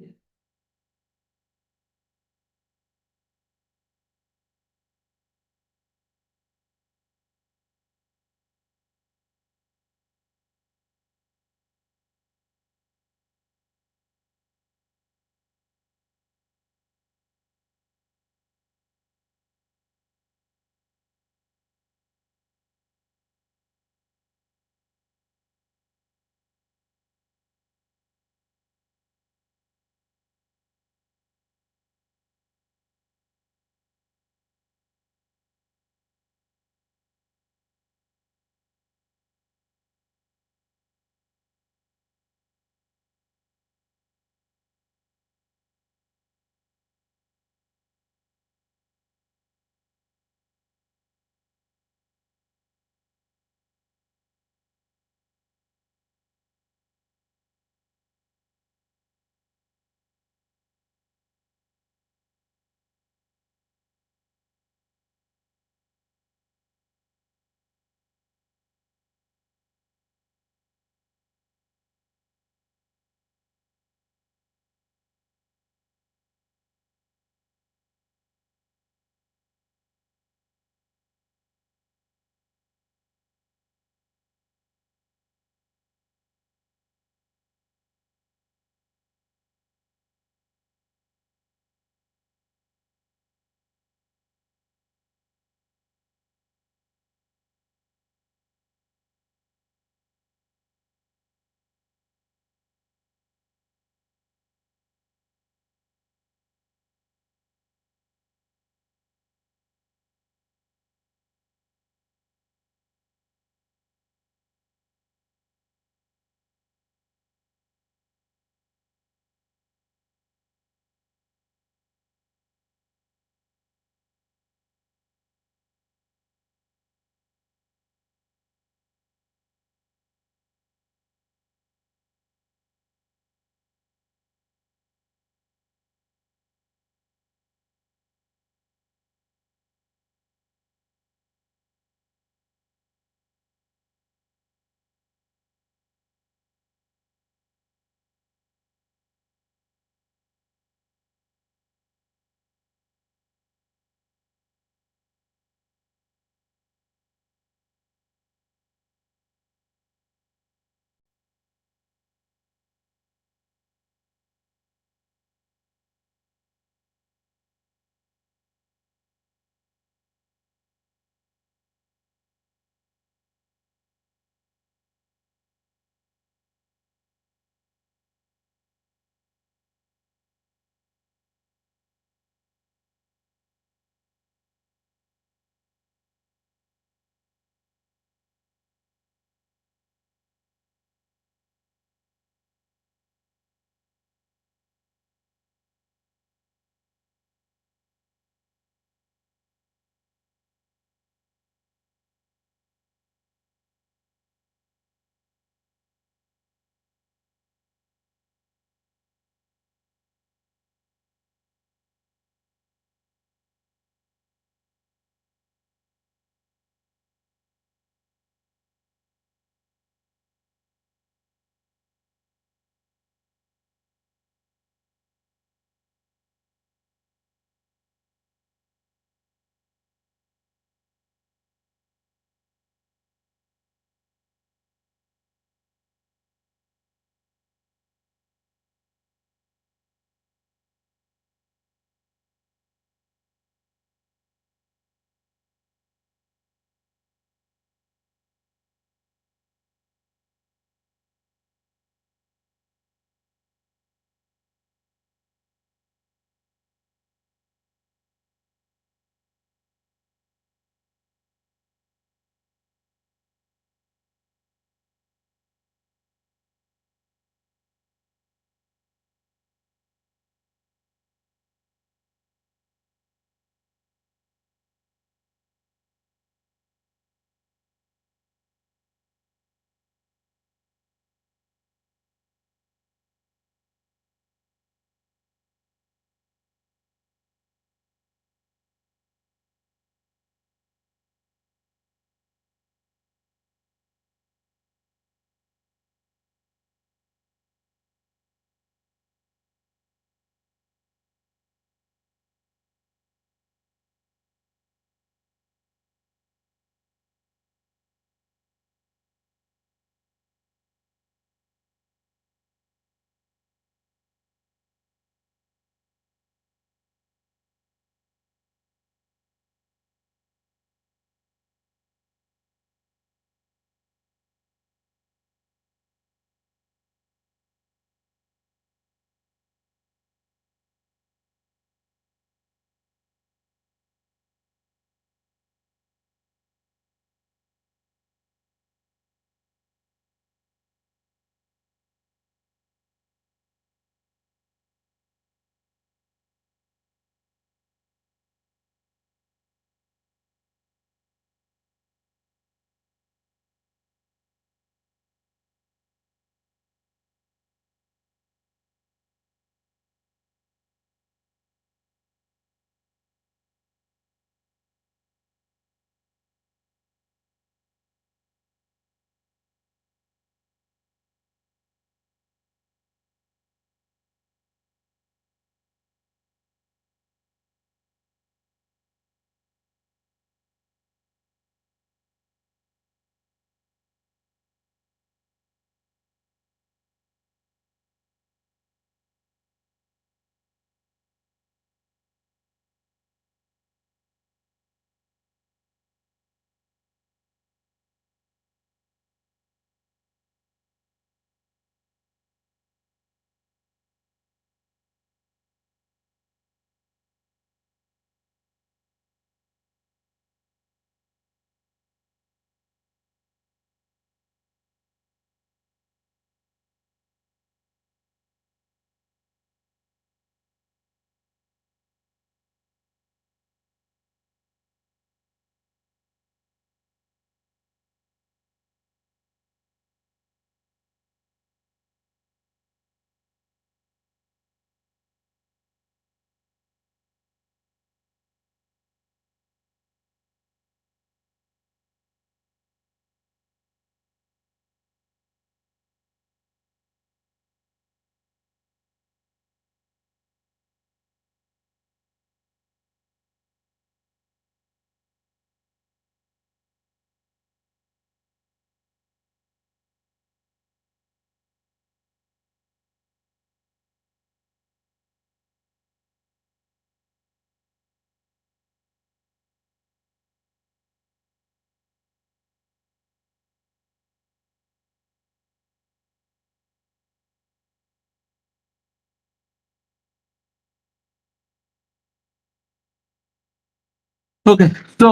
Okay, so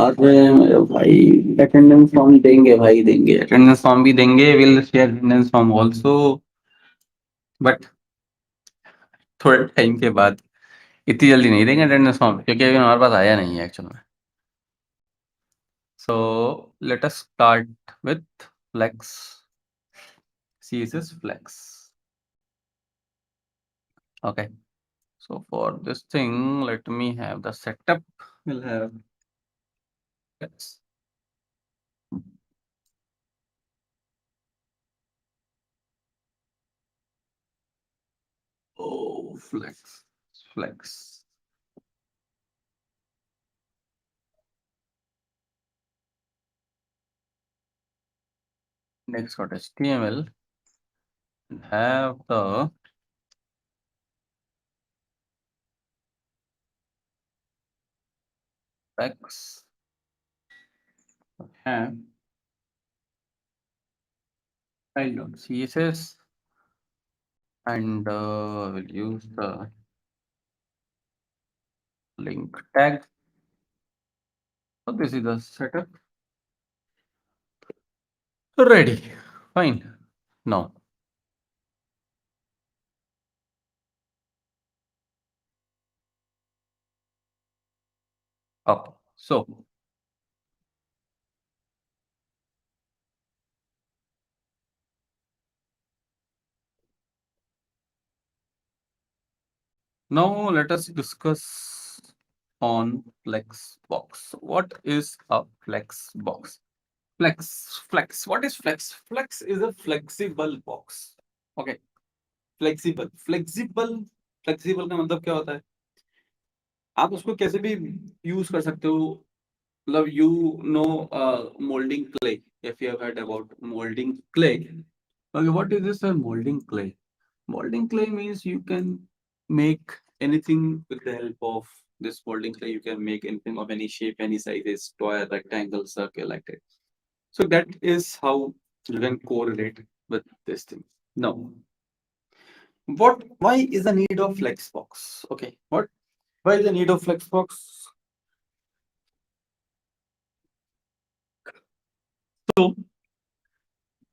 अरे मेरे भाई attendance form देंगे भाई देंगे attendance form भी देंगे will share attendance form also but थोड़े time के बाद इतनी जल्दी नहीं देंगे अटेंडेंस फॉर्म क्योंकि अभी हमारे पास आया नहीं है एक्चुअल में so let us start with flex css flex okay so for this thing let me have the setup we'll have flex oh flex index.html and have the flex have file.css and we'll use the link tag. So this is the setup. Ready. Fine. Now up. So now let us discuss on Flexbox. What is a Flexbox? Flex. What is Flex? Flex is a flexible box. Okay. Flexible का मतलब क्या होता है आप उसको कैसे भी use कर सकते हो मतलब you know molding clay if you have heard about molding clay okay what is this a molding clay means you can make anything with the help of this molding clay you can make anything of any shape any sizes square rectangle circle like that so that is how you can correlate with this thing now what why is the need of flexbox okay what why is the need of flexbox so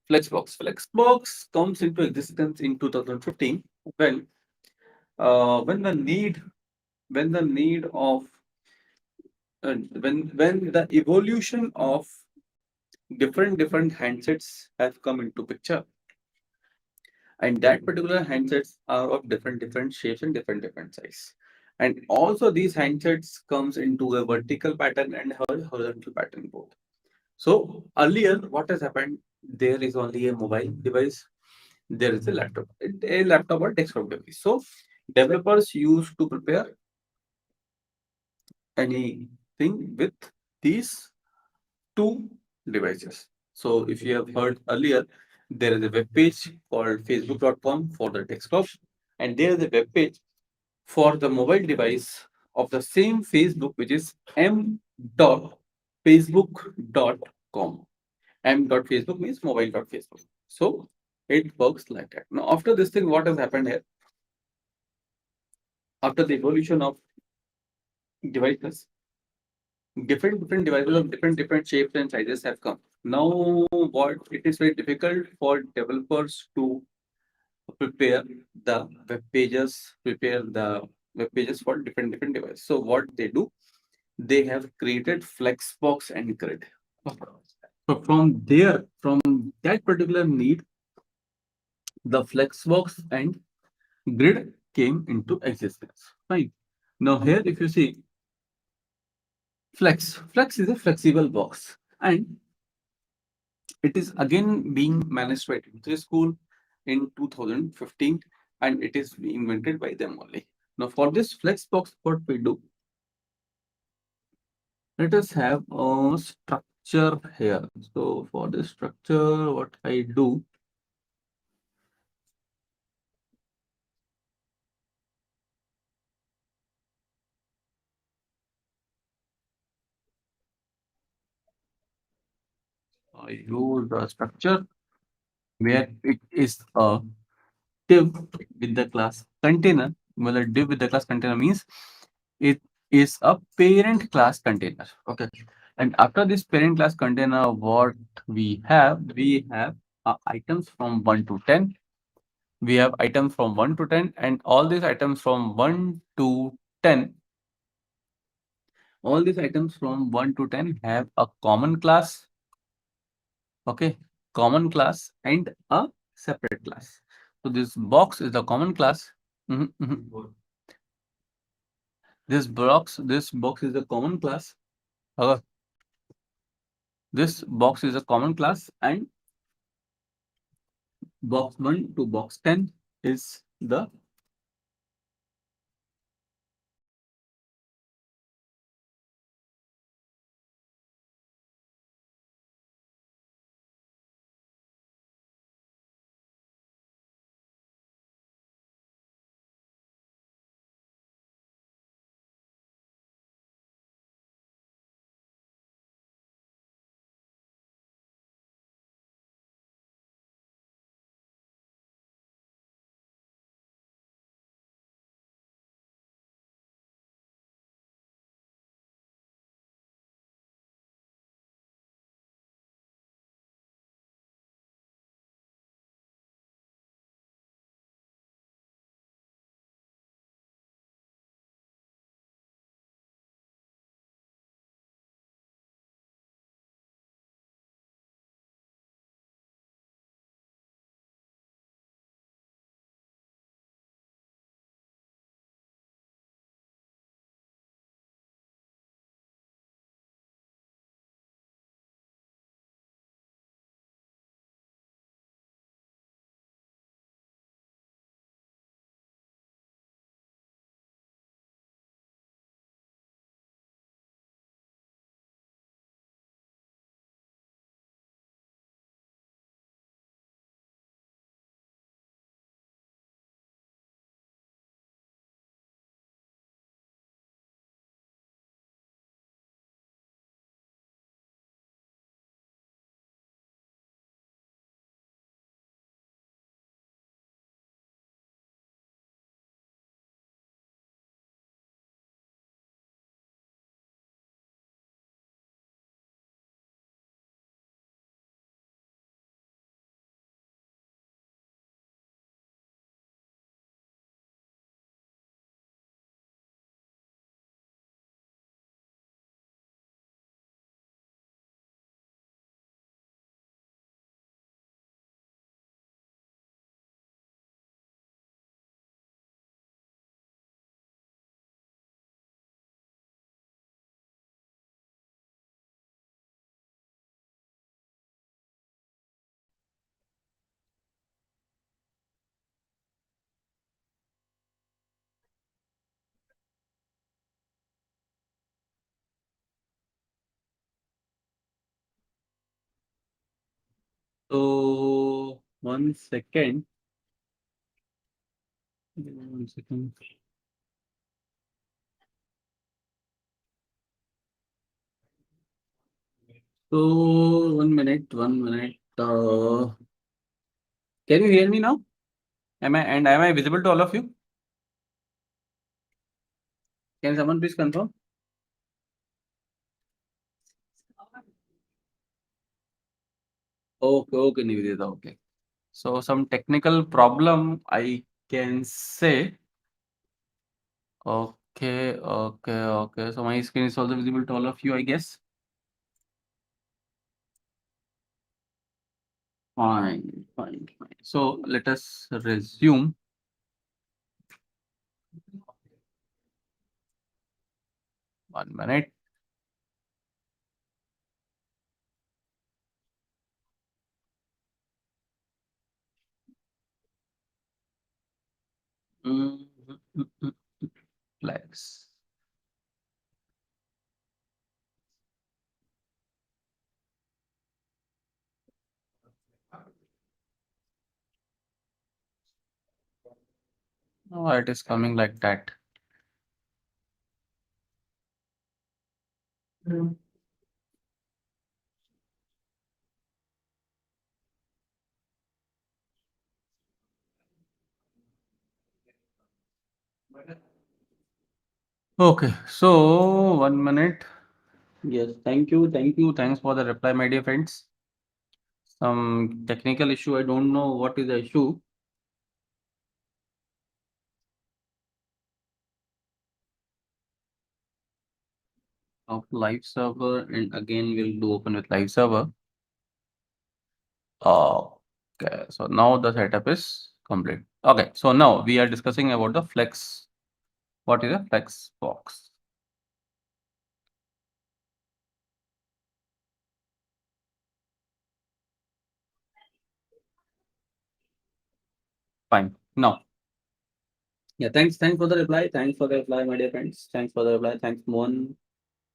Flexbox comes into existence in 2015 when the need of when the evolution of different handsets have come into picture and that particular handsets are of different shapes and different size and also these handsets comes into a vertical pattern and horizontal pattern both so earlier what has happened there is only a mobile device there is a laptop or desktop device. So developers used to prepare anything with these two devices. So if you have heard earlier, there is a web page called facebook.com for the desktop, and there is a web page for the mobile device of the same Facebook, which is m.facebook.com. m.facebook means mobile.facebook. So it works like that. Now, after this thing, what has happened here? After the evolution of devices, different devices of different shapes and sizes have come. Now, what it is very difficult for developers to prepare the web pages for different devices. So what they do, they have created Flexbox and Grid. So from that particular need, the Flexbox and Grid came into existence. Fine. Now here, if you see Flex is a flexible box, and it is again being managed by Trinity School in 2015, and it is invented by them only. Now, for this flex box, what we do? Let us have a structure here. So, for this structure, what I do? I use the structure where it is a div with the class container. Well, a div with the class container means it is a parent class container. Okay. And after this parent class container, what we have items from 1 to 10. We have items from 1 to 10, and all these items from 1 to 10, all these items from 1 to 10 have a common class. Okay. Common class and a separate class. So this box is the common class. Mhm, mhm. This box is a common class. Uh, this box is a common class, and box 1 to box 10 is the so 1 second. 1 second. So 1 minute, 1 minute. Can you hear me now? Am I visible to all of you? Can someone please confirm? Okay, okay, Nivedita, okay. So some technical problem, I can say. Okay, okay, okay. So my screen is also visible to all of you, I guess. Fine, fine, fine. So let us resume. 1 minute. Mm, mm, mm, Flags. Oh, it is coming like that. Okay, so 1 minute. Yes, thank you, thank you. Thanks for the reply, my dear friends. Some technical issue. I don't know what is the issue. Of live server, and again we'll do open with live server. Okay, so now the setup is complete. Okay, so now we are discussing about the flex. What is a flex box? Fine. Now, yeah, thanks for the reply. Thanks for the reply, my dear friends. Thanks for the reply. Thanks, Mohan,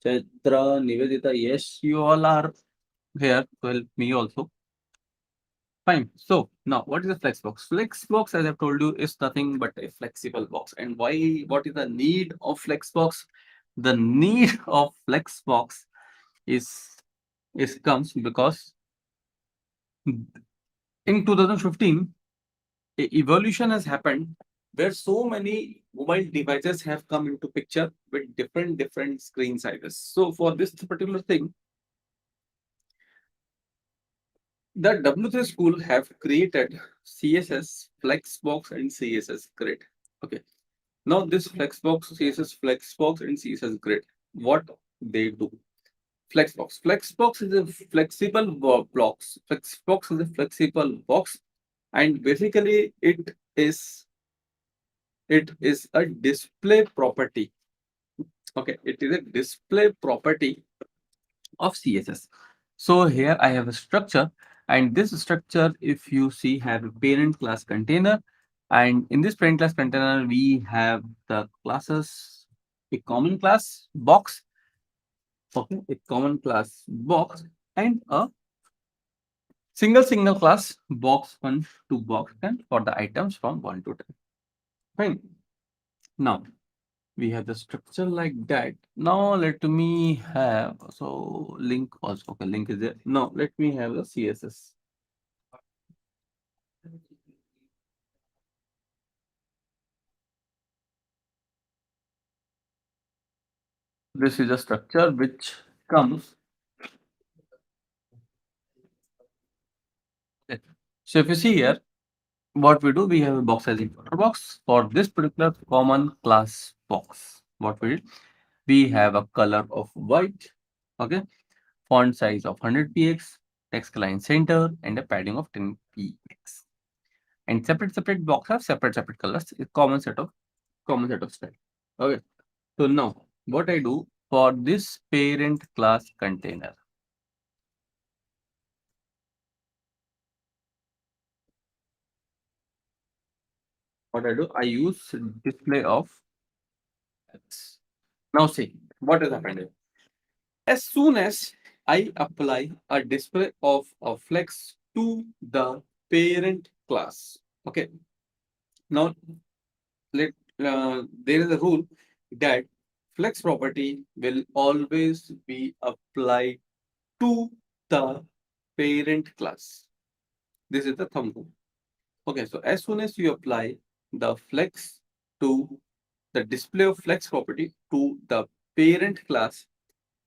Chaitra, Nivedita. Yes, you all are here to help me also. Fine. So now, what is a flex box? Flex box, as I've told you, is nothing but a flexible box. And why? What is the need of flex box? The need of flex box is comes because in 2015, a evolution has happened where so many mobile devices have come into picture with different screen sizes. So for this particular thing, the W3 school have created CSS, Flexbox, and CSS Grid. Okay. Now this Flexbox, CSS Flexbox, and CSS Grid, what they do? Flexbox. Flexbox is a flexible blocks. Flexbox is a flexible box, and basically it is a display property. Okay, it is a display property of CSS. So here I have a structure, and this structure, if you see, have a parent class container, and in this parent class container we have the classes, a common class box, okay, a common class box, and a single class box 1 to box 10 for the items from 1 to 10. Fine. Now we have the structure like that. Now let me have, so link also, okay, link is there. Now let me have the CSS. This is a structure which comes. Okay. So if you see here, what we do, we have a box as importer box for this particular common class box. What we did, we have a color of white, okay, font size of 100 px, text line center, and a padding of 10 px. And separate box have separate colors, a common set of style. Okay. So now what I do for this parent class container, what I do, I use display of X. Now see what has happened here. As soon as I apply a display of a flex to the parent class, okay. Now let there is a rule that flex property will always be applied to the parent class. This is the thumb rule. Okay, so as soon as you apply the flex to the display of flex property to the parent class,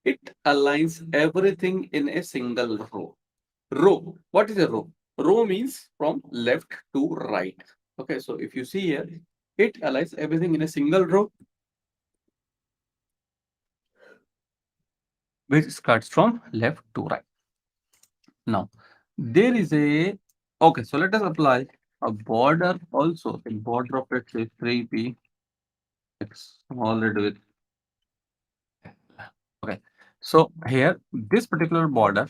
it aligns everything in a single row. Row, what is a row? Row means from left to right. Okay, so if you see here, it aligns everything in a single row, which starts from left to right. Now, there is a, okay, so let us apply a border also. A border of, let's say, 3p already with. Okay, so here this particular border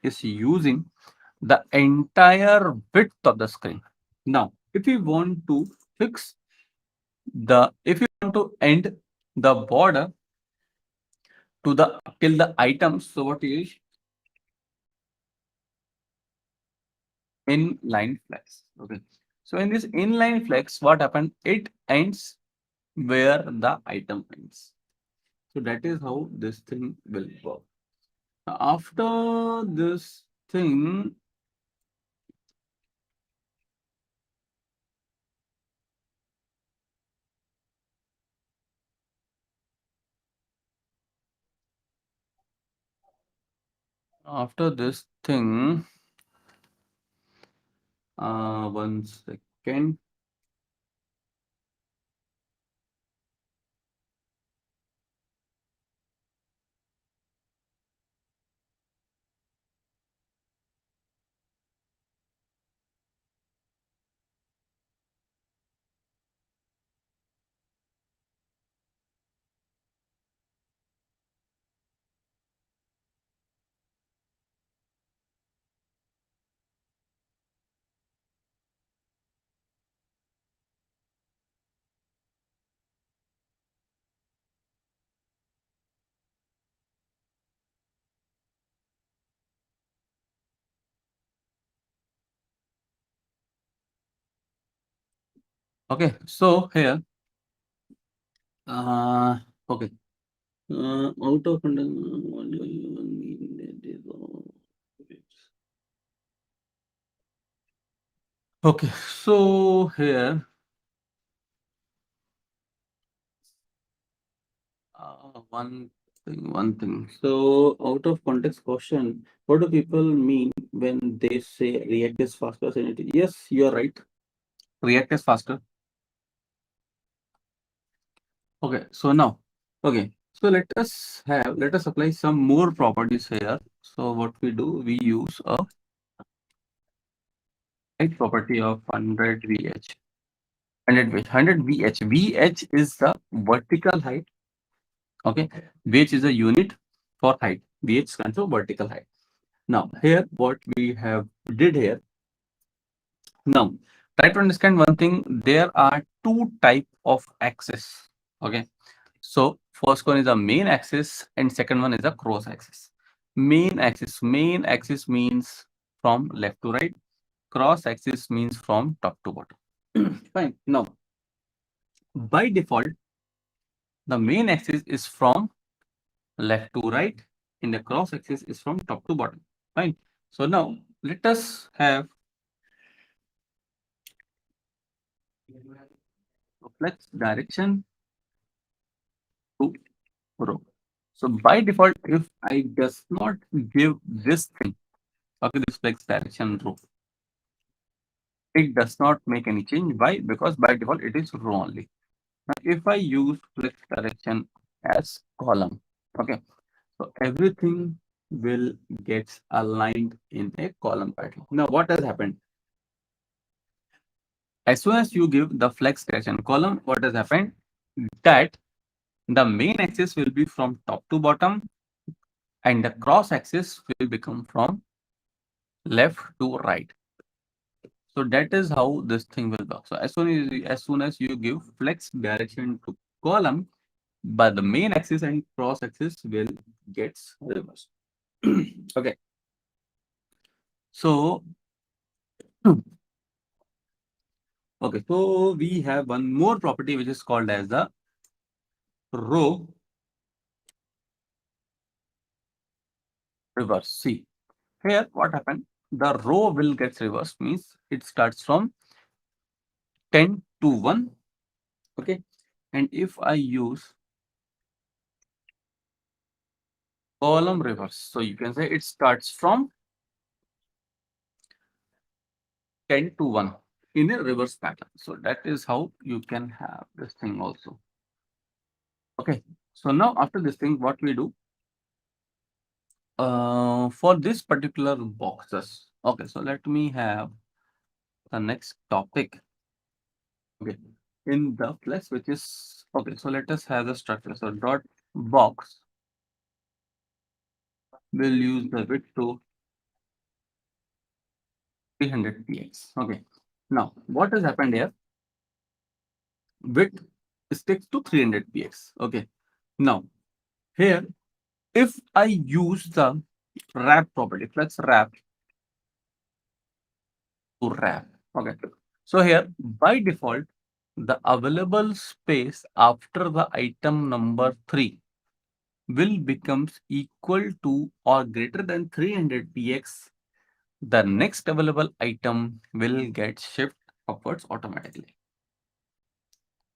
is using the entire width of the screen. Now, if you want to fix if you want to end the border to the till the items, so what is inline flex? Okay, so in this inline flex, what happened? It ends where the item ends. So that is how this thing will work. After this thing, After this thing, 1 second. Okay, so here, uh, okay, out of okay, so here, one thing. So, out of context question, what do people mean when they say React is faster than it? Yes, you are right. React is faster. Okay, so now, okay, so let us apply some more properties here. So what we do, we use a height property of 100 VH. 100 VH. VH is the vertical height. Okay, VH is a unit for height. VH stands for vertical height. Now here, what we have did here. Now, try to understand one thing. There are two type of axis. Okay, so first one is a main axis and second one is a cross axis. Main axis means from left to right. Cross axis means from top to bottom. Fine. Now, by default, the main axis is from left to right and the cross axis is from top to bottom. Fine. So now let us have flex direction to row. So by default, if I does not give this thing, okay, this flex direction row, it does not make any change. Why? Because by default it is row only. Now, if I use flex direction as column, okay, so everything will get aligned in a column pattern. Now, what has happened? As soon as you give the flex direction column, what has happened? That the main axis will be from top to bottom and the cross axis will become from left to right. So that is how this thing will work. So as soon as you give flex direction to column, but the main axis and cross axis will gets reversed. Okay. So okay, so we have one more property which is called as the row reverse. See here what happened? The row will get reversed means it starts from 10 to 1. Okay. And if I use column reverse, so you can say it starts from 10 to 1 in a reverse pattern. So that is how you can have this thing also. Okay. So now after this thing, what we do for this particular boxes. Okay. So let me have the next topic. Okay. In the flex, which is okay. So let us have the structure. So dot box will use the width to 300 px. Okay. Now what has happened here? Width sticks to 300 px. Okay. Now here, if I use the wrap property, let's wrap to wrap. Okay. So here by default, the available space after the item number 3 will becomes equal to or greater than 300 px. The next available item will get shift upwards automatically.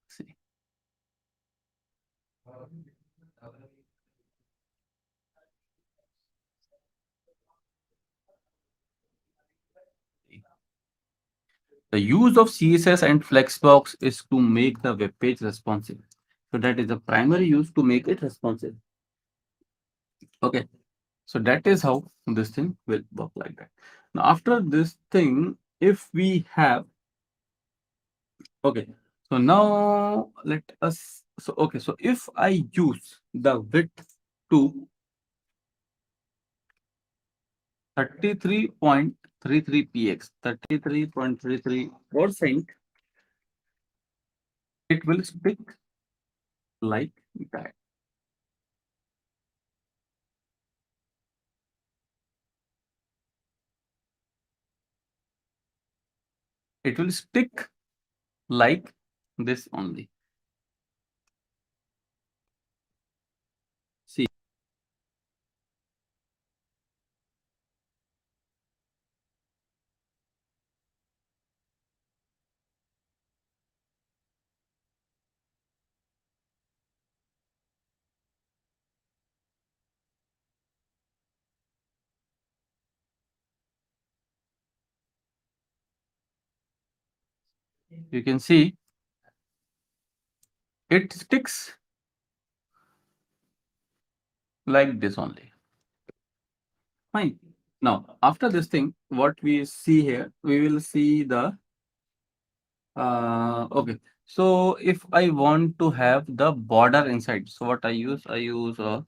See. The use of CSS and Flexbox is to make the web page responsive. So that is the primary use to make it responsive. Okay. So that is how this thing will work like that. Now, after this thing, if we have, okay, so now let us, so okay, so if I use the width to 33.33 px, 33.33%, it will stick like that. It will stick like this only. See, you can see it sticks like this only. Fine. Now, after this thing, what we see here, we will see the okay. So if I want to have the border inside, so what I use a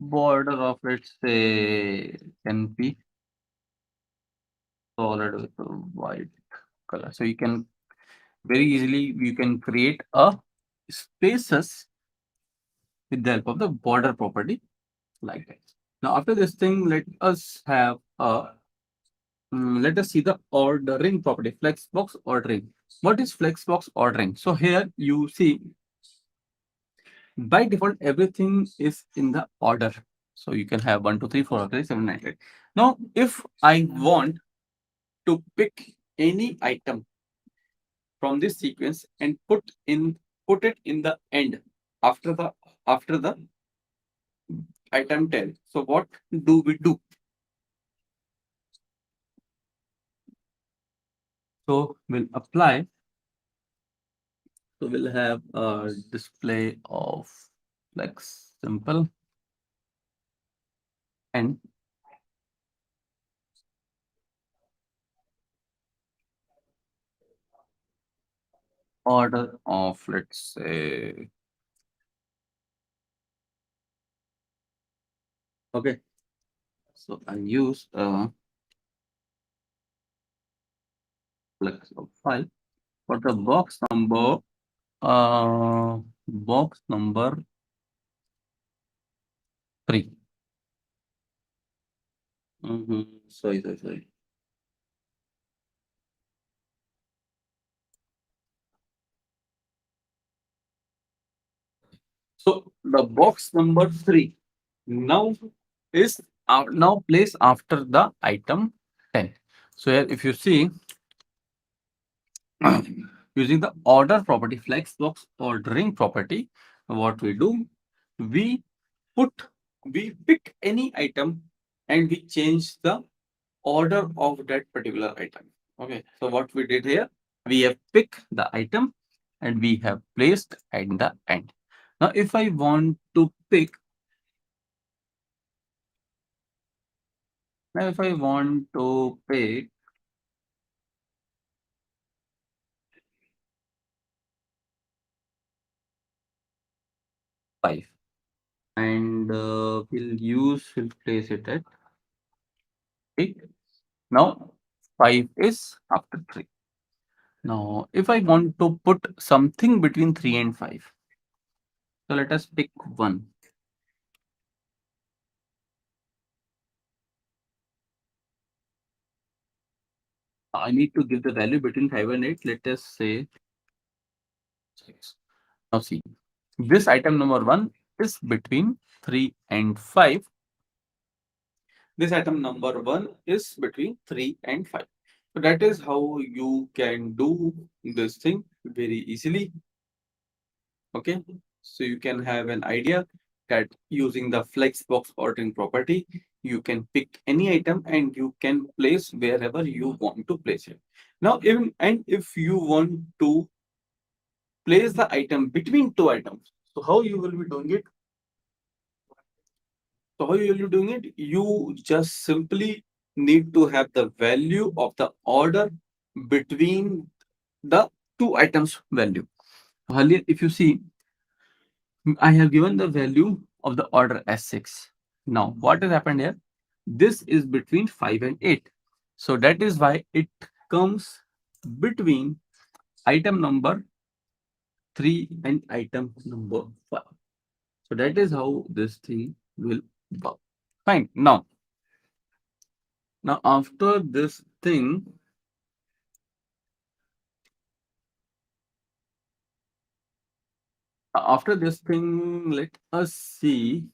border of, let's say, NP solid with a white color. So you can very easily you can create a spaces with the help of the border property like that. Now after this thing, let us have a let us see the ordering property, flexbox ordering. What is flexbox ordering? So here you see by default everything is in the order. So you can have 1, 2, 3, 4, 5, 6, 7, 8, 8. Now if I want to pick any item from this sequence and put it in the end after the item 10. So what do we do? So we'll apply. So we'll have a display of like simple and order of, let's say, okay. So I use flex of file for the box number 3. Sorry. So the box number 3 now is now placed after the item 10. So here if you see using the order property, flexbox ordering property, what we do, we put we pick any item and we change the order of that particular item. Okay, so what we did here, we have picked the item and we have placed at the end. Now if I want to pick, now if I want to pick 5 and we'll place it at 8. Now 5 is after 3. Now if I want to put something between 3 and 5, so let us pick 1. I need to give the value between 5 and 8. Let us say 6. Now see, this item number 1 is between 3 and 5. This item number 1 is between 3 and 5. So that is how you can do this thing very easily. Okay. So you can have an idea that using the flexbox ordering property, you can pick any item and you can place wherever you want to place it. Now, even and if you want to place the item between two items, so how you will be doing it? So how you will be doing it? You just simply need to have the value of the order between the two items value. Earlier, if you see, I have given the value of the order as 6. Now, what has happened here? This is between 5 and 8. So that is why it comes between item number 3 and item number 5. So that is how this thing will work. Fine. Now after this thing, let us see.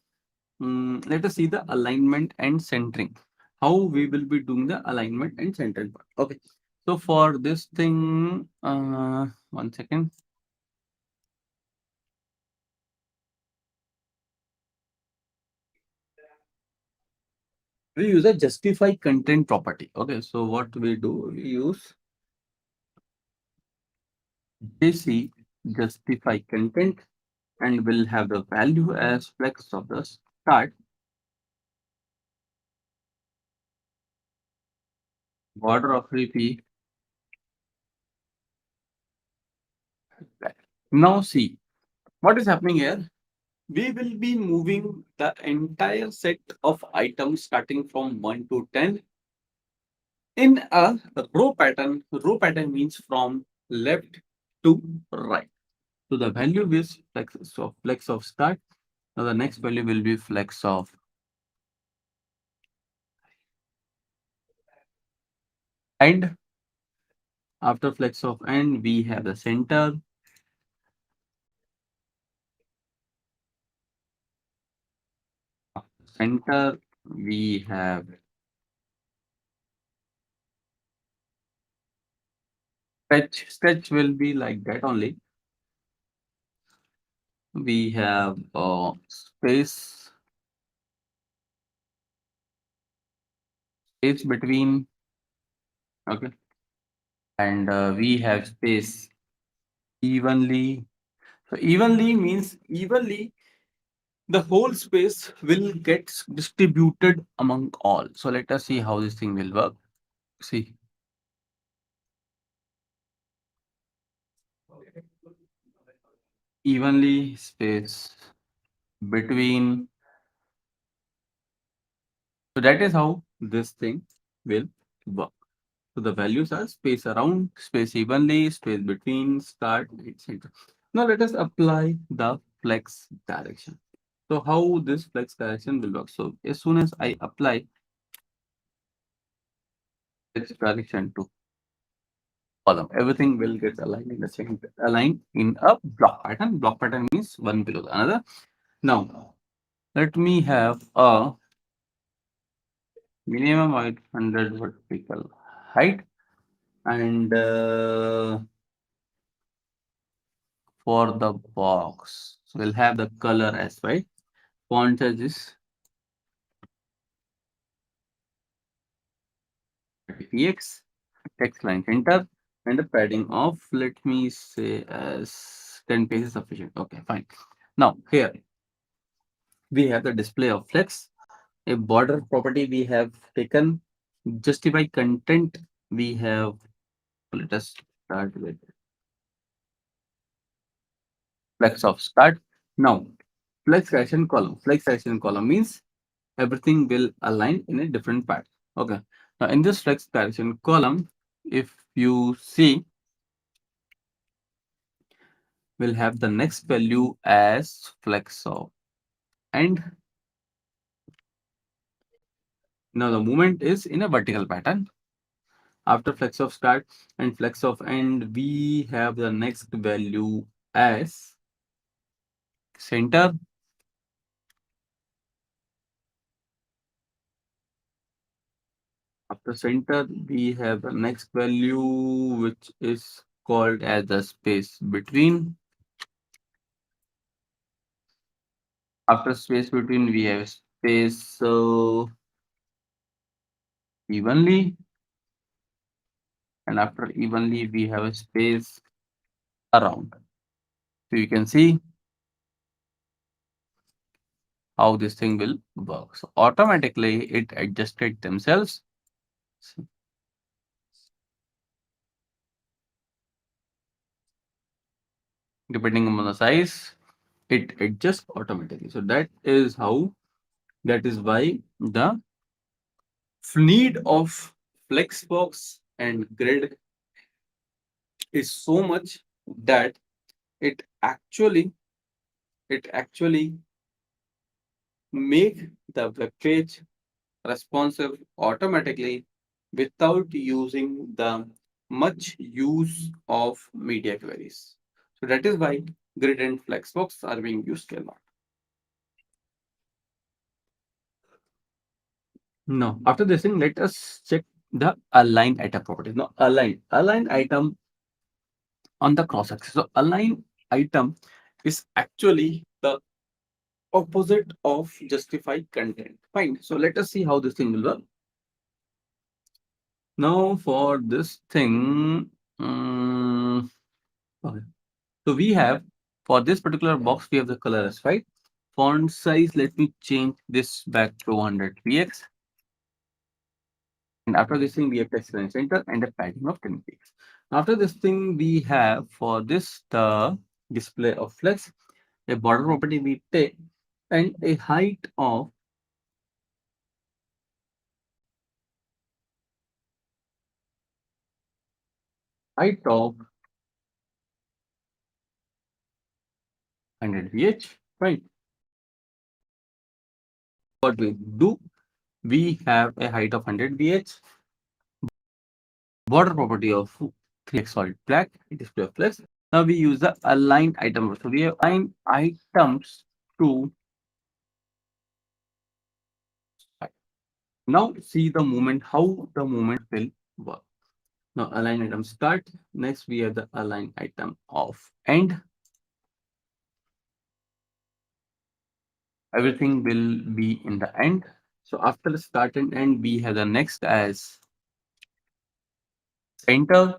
Let us see the alignment and centering. How we will be doing the alignment and centering part. Okay. So for this thing, 1 second. We use a justify content property. Okay. So what we do, we use JC justify content and will have the value as flex of the start, border of repeat. Now see what is happening here. We will be moving the entire set of items starting from 1 to 10 in a row pattern. Row pattern means from left to right. So the value is flex of start. Now the next value will be flex of end. After flex of end, we have the center. Center, we have stretch. Stretch will be like that only. We have space between. Okay. And we have space evenly. So evenly means evenly the whole space will get distributed among all. So let us see how this thing will work. See, evenly space between. So that is how this thing will work. So the values are space around, space evenly, space between, start, etc. Now let us apply the flex direction. So how this flex direction will work? So as soon as I apply flex direction to column, everything will get aligned in the same aligned in a block pattern. Block pattern means one below the another. Now let me have a minimum height 100 vertical height and for the box we'll have the color as well. Font size is px, text line enter, and the padding of let me say as 10 pages sufficient. Okay, fine. Now here we have the display of flex. A border property we have taken. Justify content we have. Let us start with flex of start. Now flex action column. Flex action column means everything will align in a different path. Okay. Now in this flex direction column, if you see, we'll have the next value as flex of end. Now the movement is in a vertical pattern. After flex of start and flex of end, we have the next value as center. After center, we have the next value which is called as the space between. After space between, we have space evenly, and after evenly we have a space around. So you can see how this thing will work. So automatically it adjusted themselves. So depending on the size, it adjusts automatically. So that is how, that is why the need of Flexbox and grid is so much that it actually it actually make the web page responsive automatically without using the much use of media queries. So that is why grid and flexbox are being used a lot. Now, after this thing, let us check the align item properties. Now, align item on the cross axis. So, align item is actually the opposite of justified content. Fine. So, let us see how this thing will work. Now, for this thing, okay. So we have, for this particular box, we have the colors, right? Font size, let me change this back to 100 px. And after this thing, we have text line center and a padding of 10 px. After this thing, we have for this the display of flex, a border property we take, and a height of 100 ph. Right. What we do, we have a height of 100 ph, border property of 3x solid black, display of flex. Now we use the align item. So we have align items to now see the movement, how the movement will work. Now align item start. Next we have the align item of end. Everything will be in the end. So after the start and end, we have the next as center.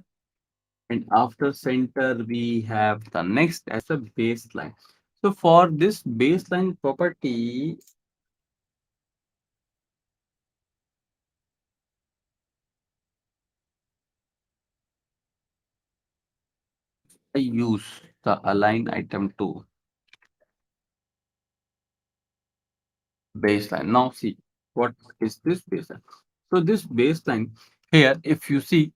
And after center, we have the next as a baseline. So for this baseline property, I use the align item to baseline. Now see, what is this baseline? So this baseline here, if you see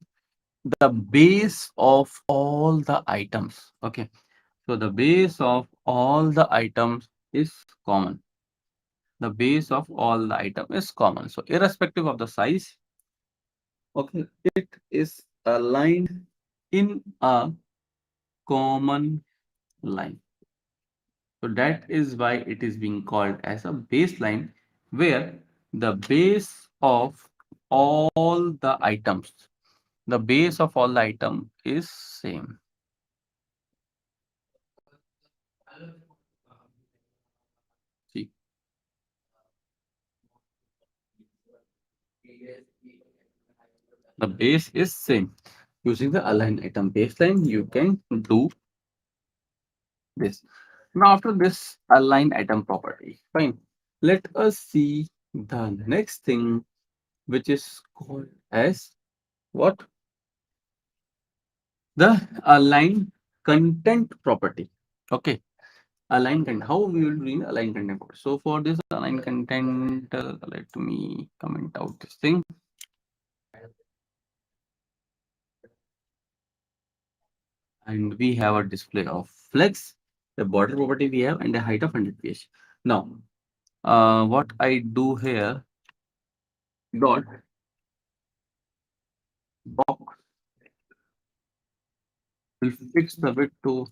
the base of all the items, okay. So the base of all the items is common. The base of all the item is common. So irrespective of the size, okay, it is aligned in a common line. So that is why it is being called as a baseline, where the base of all the items, the base of all the item is same. See, the base is same. Using the align item baseline, you can do this. Now after this align item property, fine. Let us see the next thing, which is called as what? The align content property. Okay, align content. How we will bring align content property? So for this align content, let me comment out this thing. And we have a display of flex, the border property we have, and a height of 100 ph. Now, what I do here, dot box will fix the width to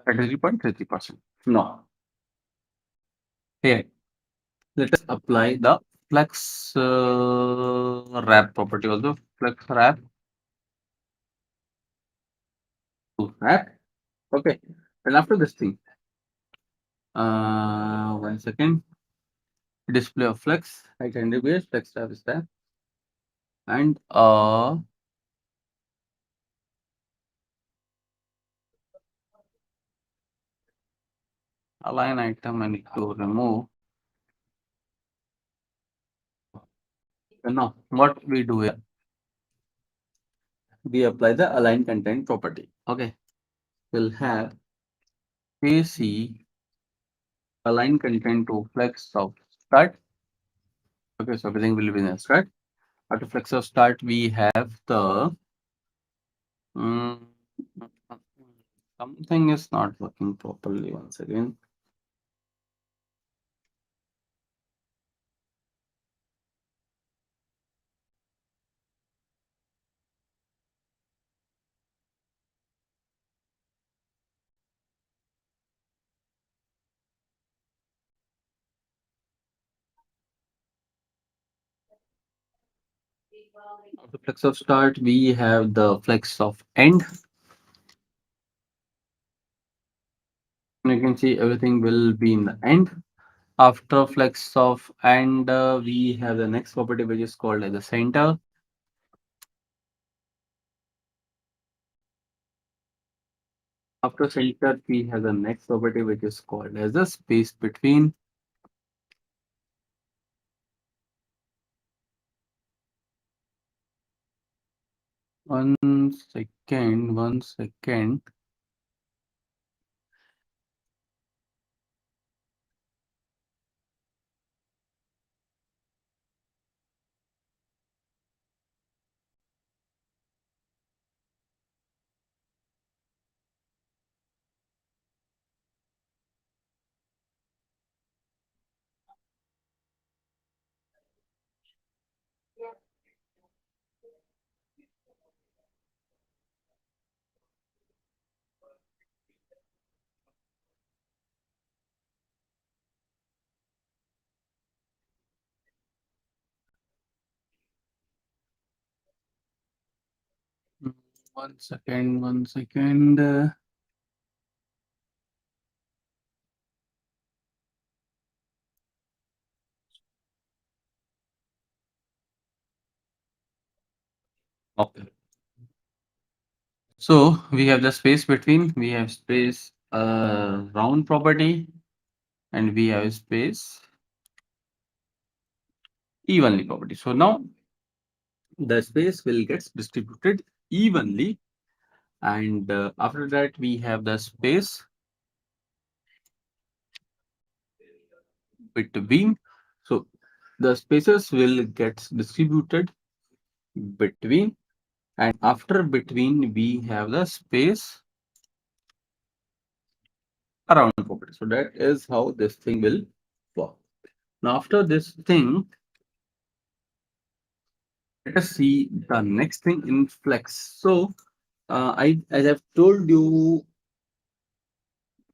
33.33%. Now, here, let us apply the flex wrap property also. Flex wrap to wrap. Okay. And after this thing, 1 second. Display of flex, height and base, flex wrap is there. and align item I need to remove. So now what we do here, we apply the align content property. Okay, we'll have AC align content to flex of start. Okay, so everything will be in a start. After flex of start, we have the mm, something is not working properly once again. After flex of start, we have the flex of end. And you can see everything will be in the end. After flex of end, we have the next property which is called as the center. After center, we have the next property which is called as the space between. One second, one second. Mm, one second, one second. Okay. So we have the space between, we have space round property, and we have space evenly property. So now the space will get distributed evenly, and after that we have the space between. So the spaces will get distributed between, and after between we have the space around property. So that is how this thing will work. Now after this thing, let us see the next thing in flex. So I, as I've told you,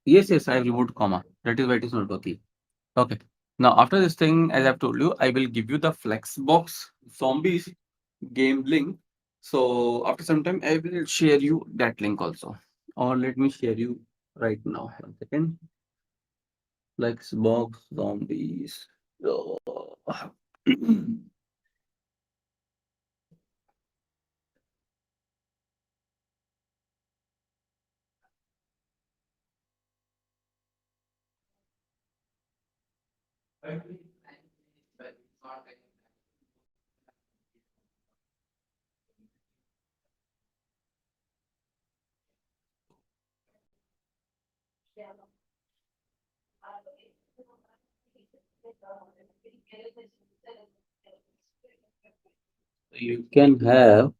yes, I removed comma. That is why it is not working. Okay. Now after this thing, as I've told you, I will give you the Flexbox zombies game link. So after some time, I will share you that link also. Or let me share you right now. One second. Flexbox zombies. So, you can have.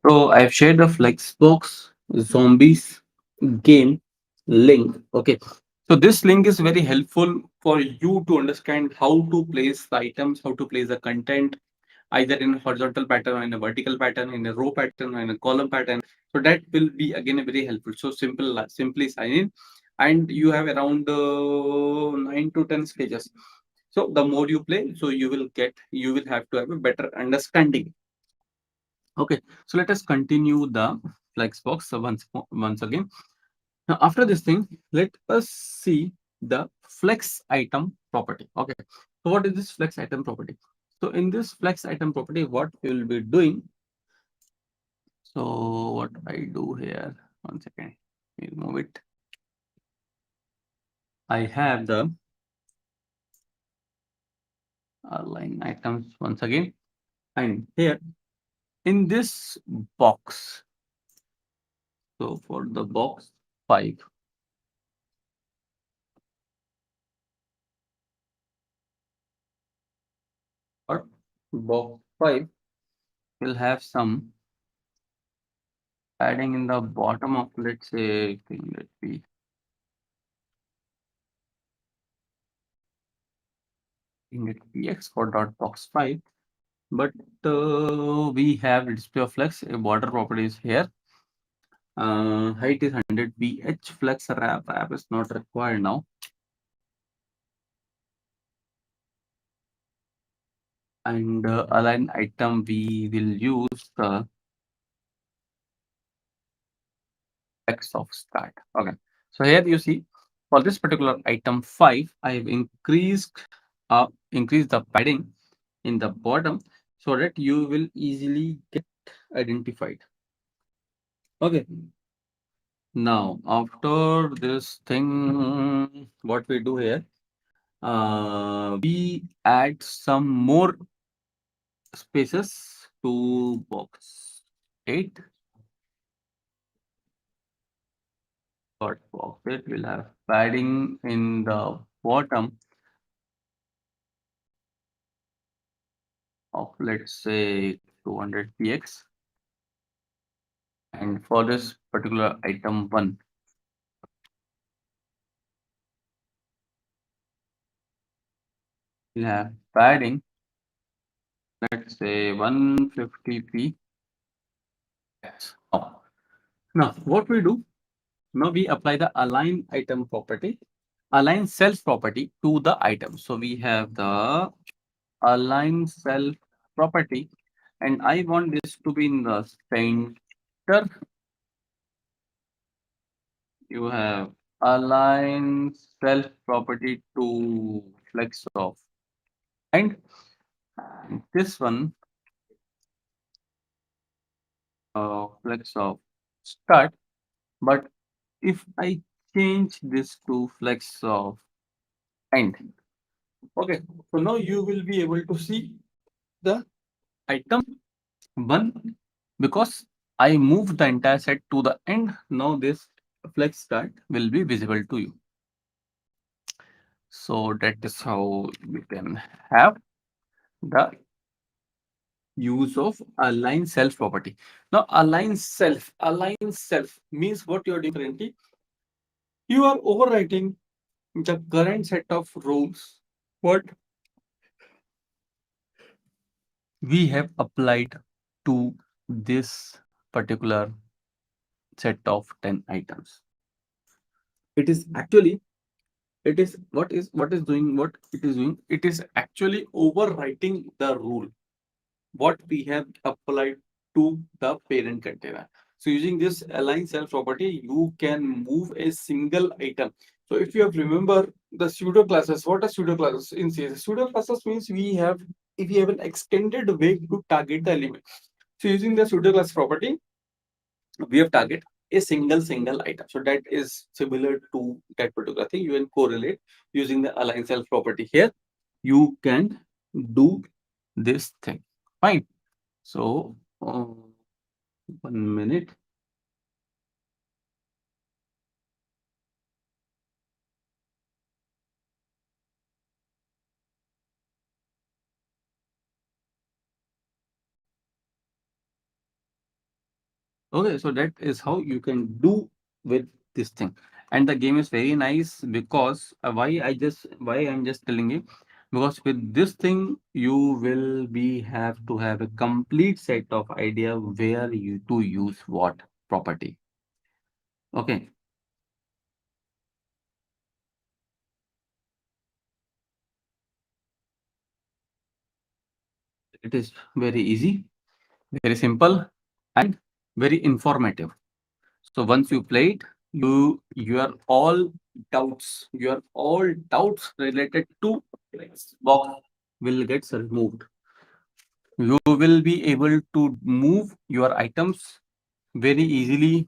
So I've shared the Flexbox zombies game link. Okay. So this link is very helpful for you to understand how to place the items, how to place the content, either in a horizontal pattern or in a vertical pattern, in a row pattern or in a column pattern. So that will be again very helpful. So simply sign in, and you have around 9 to 10 pages. So the more you play, so you will have to have a better understanding. Okay, so let us continue the Flexbox once again. Now, after this thing, let us see the flex item property. Okay, so what is this flex item property? So in this flex item property, what we will be doing? So what I do here, one second, we'll move it. I have the line items once again, and here in this box, so for the box 5, or box 5 will have some adding in the bottom of, let's say, let me it px for dot box 5, but we have display of flex, a border property is here. Height is 100 ph, flex wrap is not required now. And align item, we will use the flex of start. Okay, so here you see for this particular item 5, I have increased the padding in the bottom so that you will easily get identified. Okay, now after this thing, what we do here, we add some more spaces to box 8. But box 8 will have padding in the bottom of, let's say, 200 px. And for this particular item 1, we'll have padding, let's say, 150 px. Now what we do, now we apply the align item property, align self property to the item. So we have the align self property, and I want this to be in the center. You have align self property to flex of, and this one flex of start. But if I change this to flex of end, okay, so now you will be able to see the item 1 because I moved the entire set to the end. Now this flex start will be visible to you. So that is how we can have the use of align self property. Now align self means what you are doing currently. You are overwriting the current set of rules what we have applied to this particular set of 10 items. It is actually, it is what is doing, what it is doing, it is actually overwriting the rule what we have applied to the parent container. So using this align self property, you can move a single item. So if you have remember the pseudo classes, what are pseudo classes in CSS? Pseudo classes means we have, if we have an extended way to target the element. So using the pseudo class property, we have target a single item. So that is similar to that particular thing. You can correlate using the align self property here. You can do this thing. Fine. So 1 minute. Okay, so that is how you can do with this thing. And the game is very nice because why I'm just telling you, because with this thing you will be have to have a complete set of idea where you to use what property. Okay. It is very easy, very simple, and very informative. So once you play it, your all doubts related to box will get removed. You will be able to move your items very easily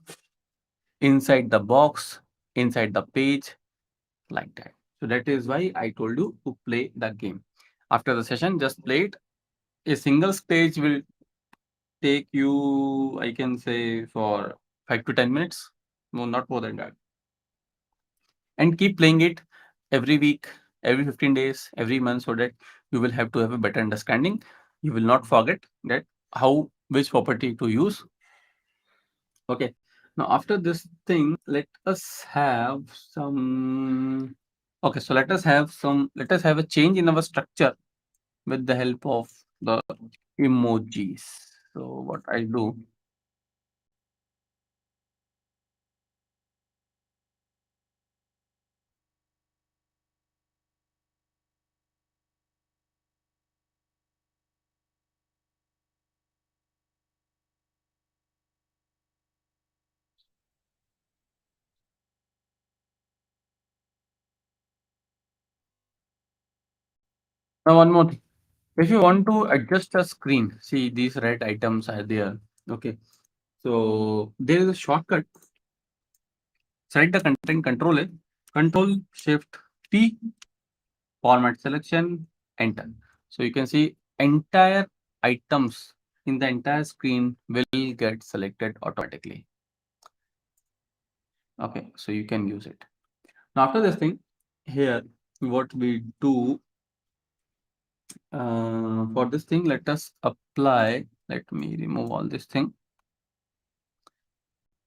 inside the box, inside the page, like that. So that is why I told you to play the game. After the session, just play it. A single stage will take you, I can say, for 5 to 10 minutes. No, not more than that. And keep playing it every week, every 15 days, every month, so that you will have to have a better understanding. You will not forget that how which property to use. Okay. Now after this thing, let us have some. Okay, so let us have a change in our structure with the help of the emojis. So what I do, now one more thing. If you want to adjust a screen, see these red items are there. Okay. So there is a shortcut. Select the content control A, Control Shift T, format selection, enter. So you can see entire items in the entire screen will get selected automatically. Okay, so you can use it. Now after this thing, here what we do for this thing, let us apply. Let me remove all this thing.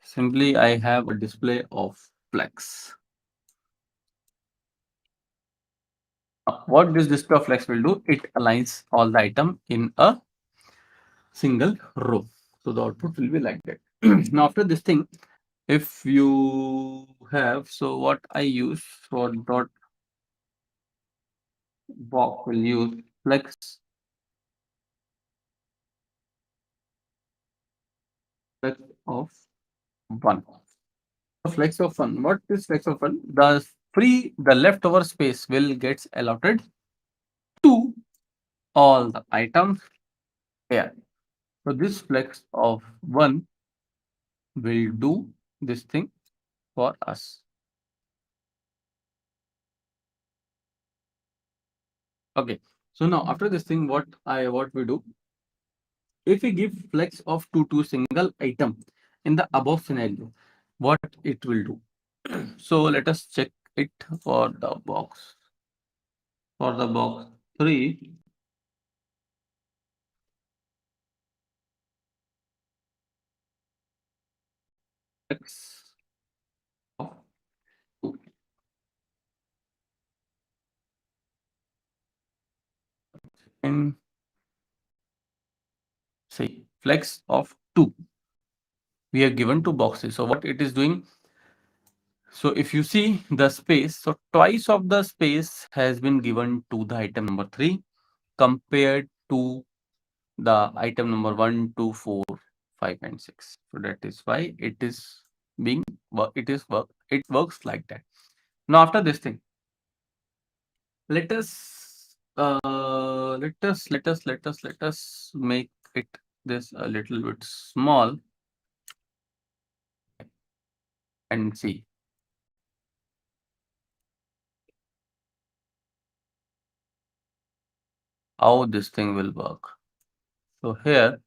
Simply, I have a display of flex. What this display of flex will do, it aligns all the item in a single row. So the output will be like that. Now after this thing, if you have, so what I use for dot box will use flex of 1. So flex of 1. What is flex of 1? The leftover space will gets allotted to all the items here. So this flex of 1 will do this thing for us. Okay. So now after this thing, what we do, if we give flex of 2 to single item in the above scenario, what it will do. So let us check it for the box. For the box 3, flex of 2. And say flex of 2. We are given 2 boxes. So what it is doing, so if you see the space, so twice of the space has been given to the item number 3 compared to the item number 1, 2, 4, 5, and 6. So that is why it is being it works like that. Now after this thing, let us let us make it this a little bit small and see how this thing will work. So here,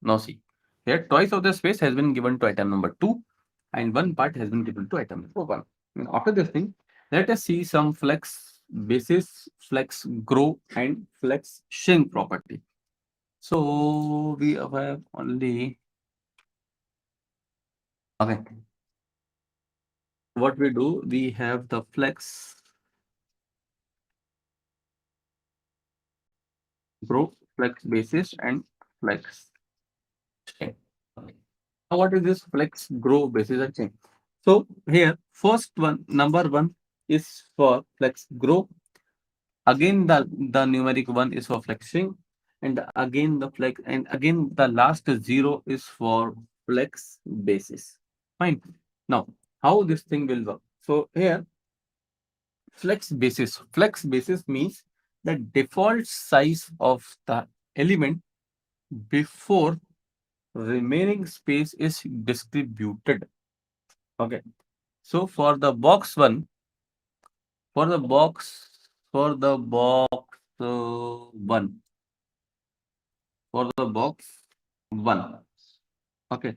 now see, here twice of the space has been given to item number 2 and one part has been given to item number 1. And after this thing, let us see some flex basis, flex grow, and flex shrink property. So we have only, okay, what we do, we have the flex grow, flex basis, and flex shrink. Okay. Now what is this flex grow basis and change? So here, first one, number 1, is for flex grow. Again, the numeric one is for flexing, and again the flex, and again the last zero is for flex basis. Fine. Now, how this thing will work? So here, Flex basis means the default size of the element before remaining space is distributed. Okay. So for the box one, for the box, for the box one, for the box one. Okay.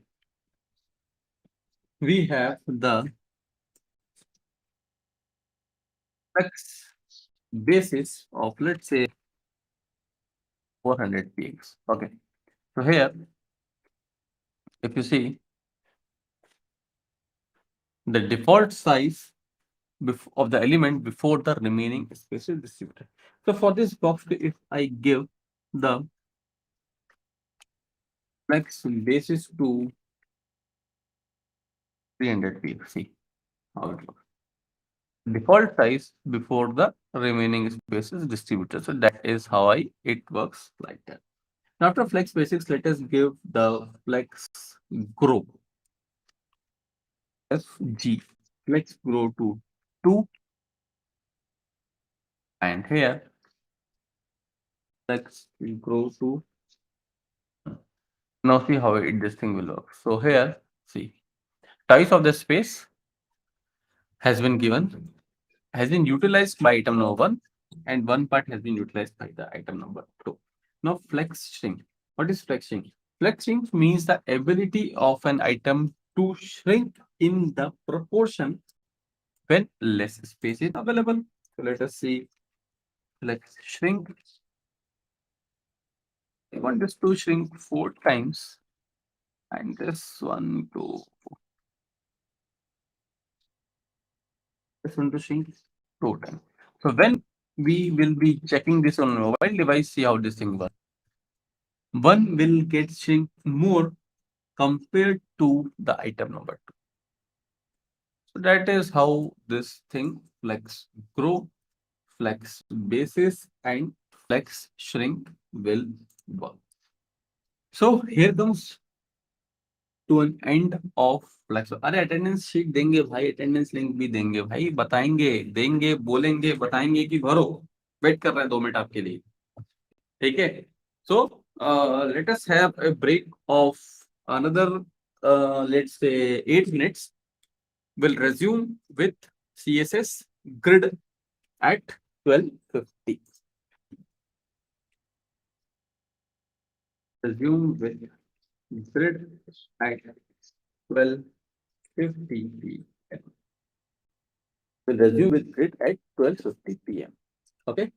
We have the flex basis of, let's say, 400 px. Okay. So here, if you see the default size of the element before the remaining space is distributed. So for this box, if I give the flex basis to 300 px, see how it looks. Default size before the remaining space is distributed. So that is how it works like that. Now after flex basics, let us give the flex grow fg. Flex grow to 2, and here flex grow to, now see how this thing will work. So here, see, size of the space has been given, has been utilized by item number 1, and one part has been utilized by the item number 2. Now flex shrink. What is flex shrink? Flex shrink means the ability of an item to shrink in the proportion when less space is available. So let us see flex shrink. I want this to shrink 4 times, and this one to shrink 2 times. So when we will be checking this on mobile device, see how this thing works. One will get shrink more compared to the item number 2. So that is how this thing flex grow, flex basis, and flex shrink will work. So here comes to an end of flex. अरे attendance sheet देंगे भाई, attendance link भी देंगे भाई, बताएंगे, देंगे, बोलेंगे, बताएंगे कि भरो, वेट कर रहे हैं 2 मिनट आपके लिए, ठीक है? So let us have a break of another, let's say, 8 minutes. We'll resume with CSS grid at 12:50. Resume with grid at 12:50 p.m. We'll resume with grid at 12:50 p.m. Okay.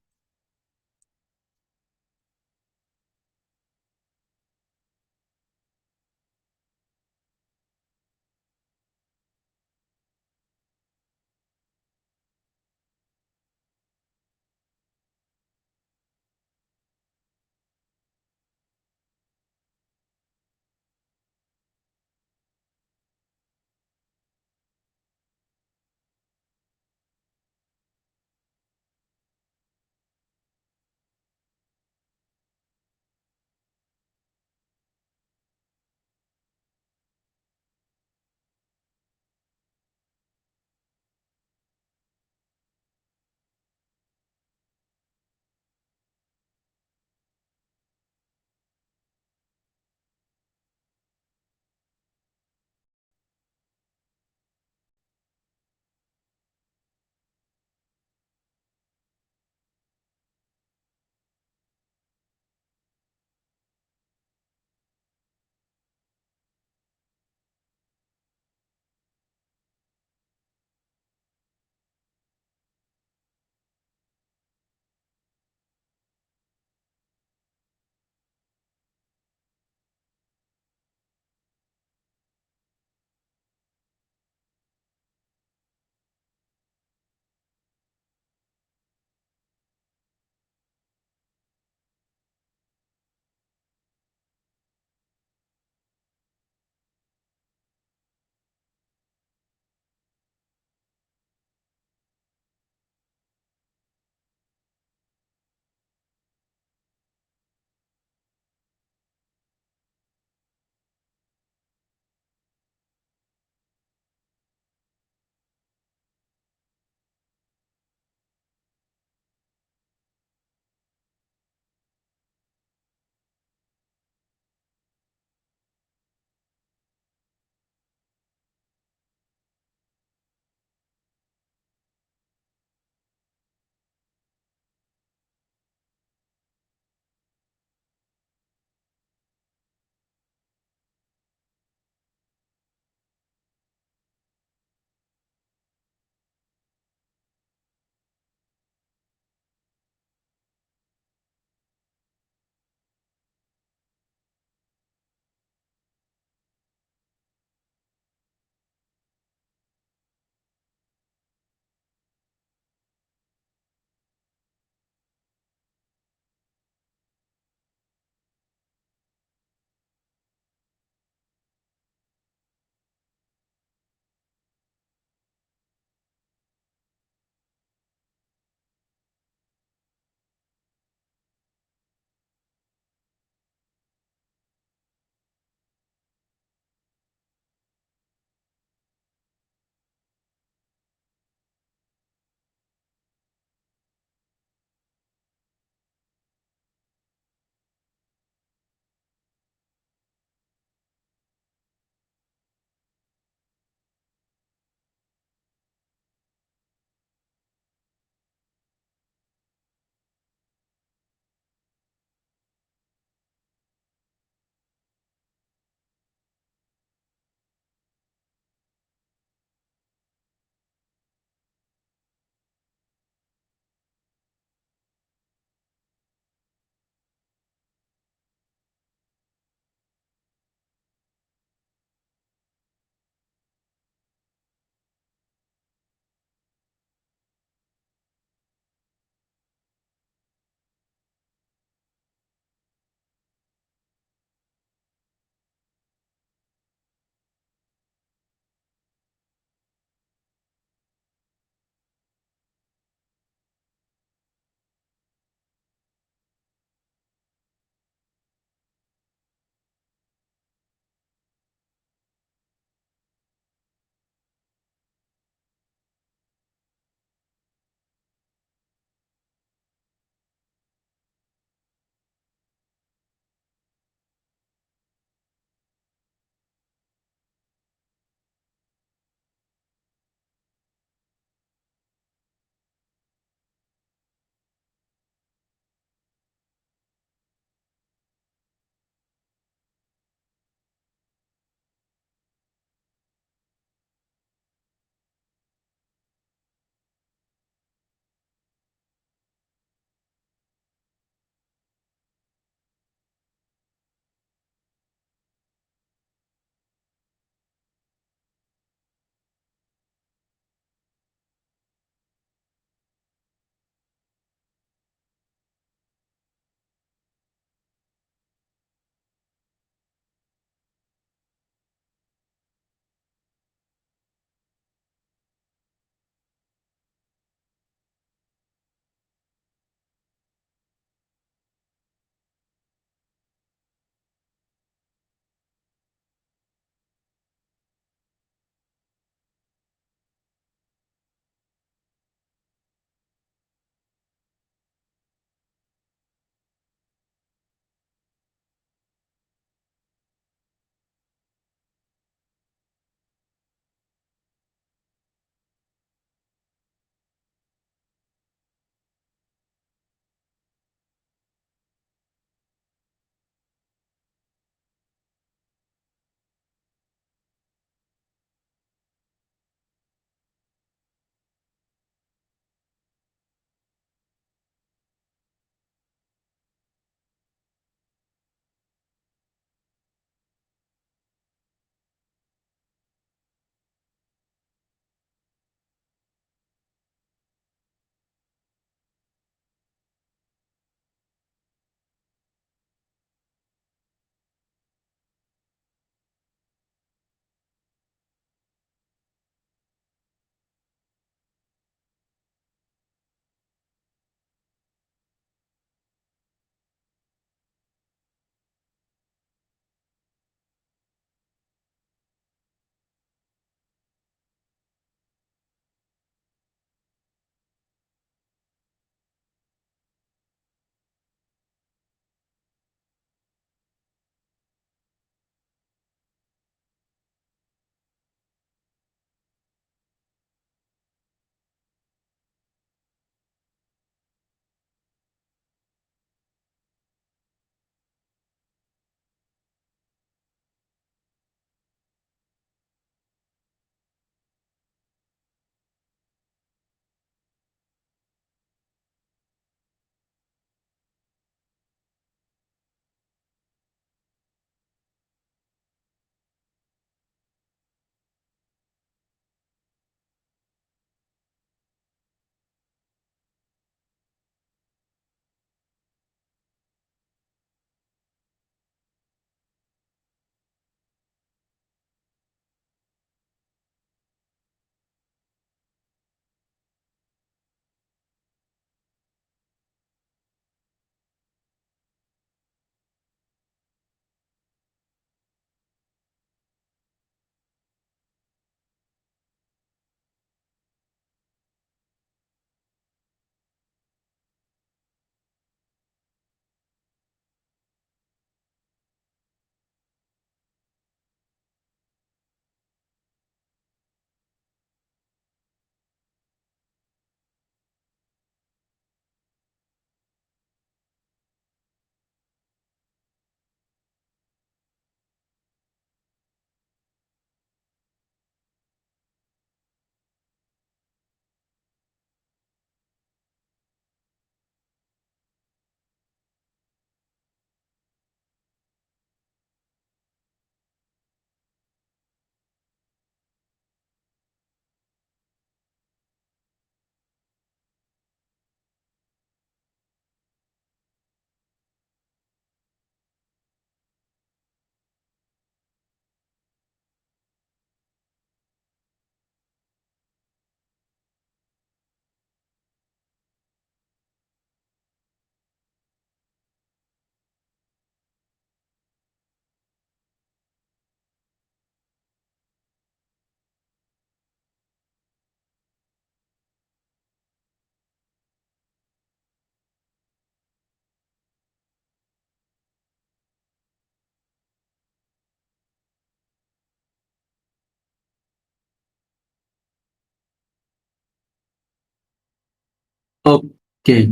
Okay.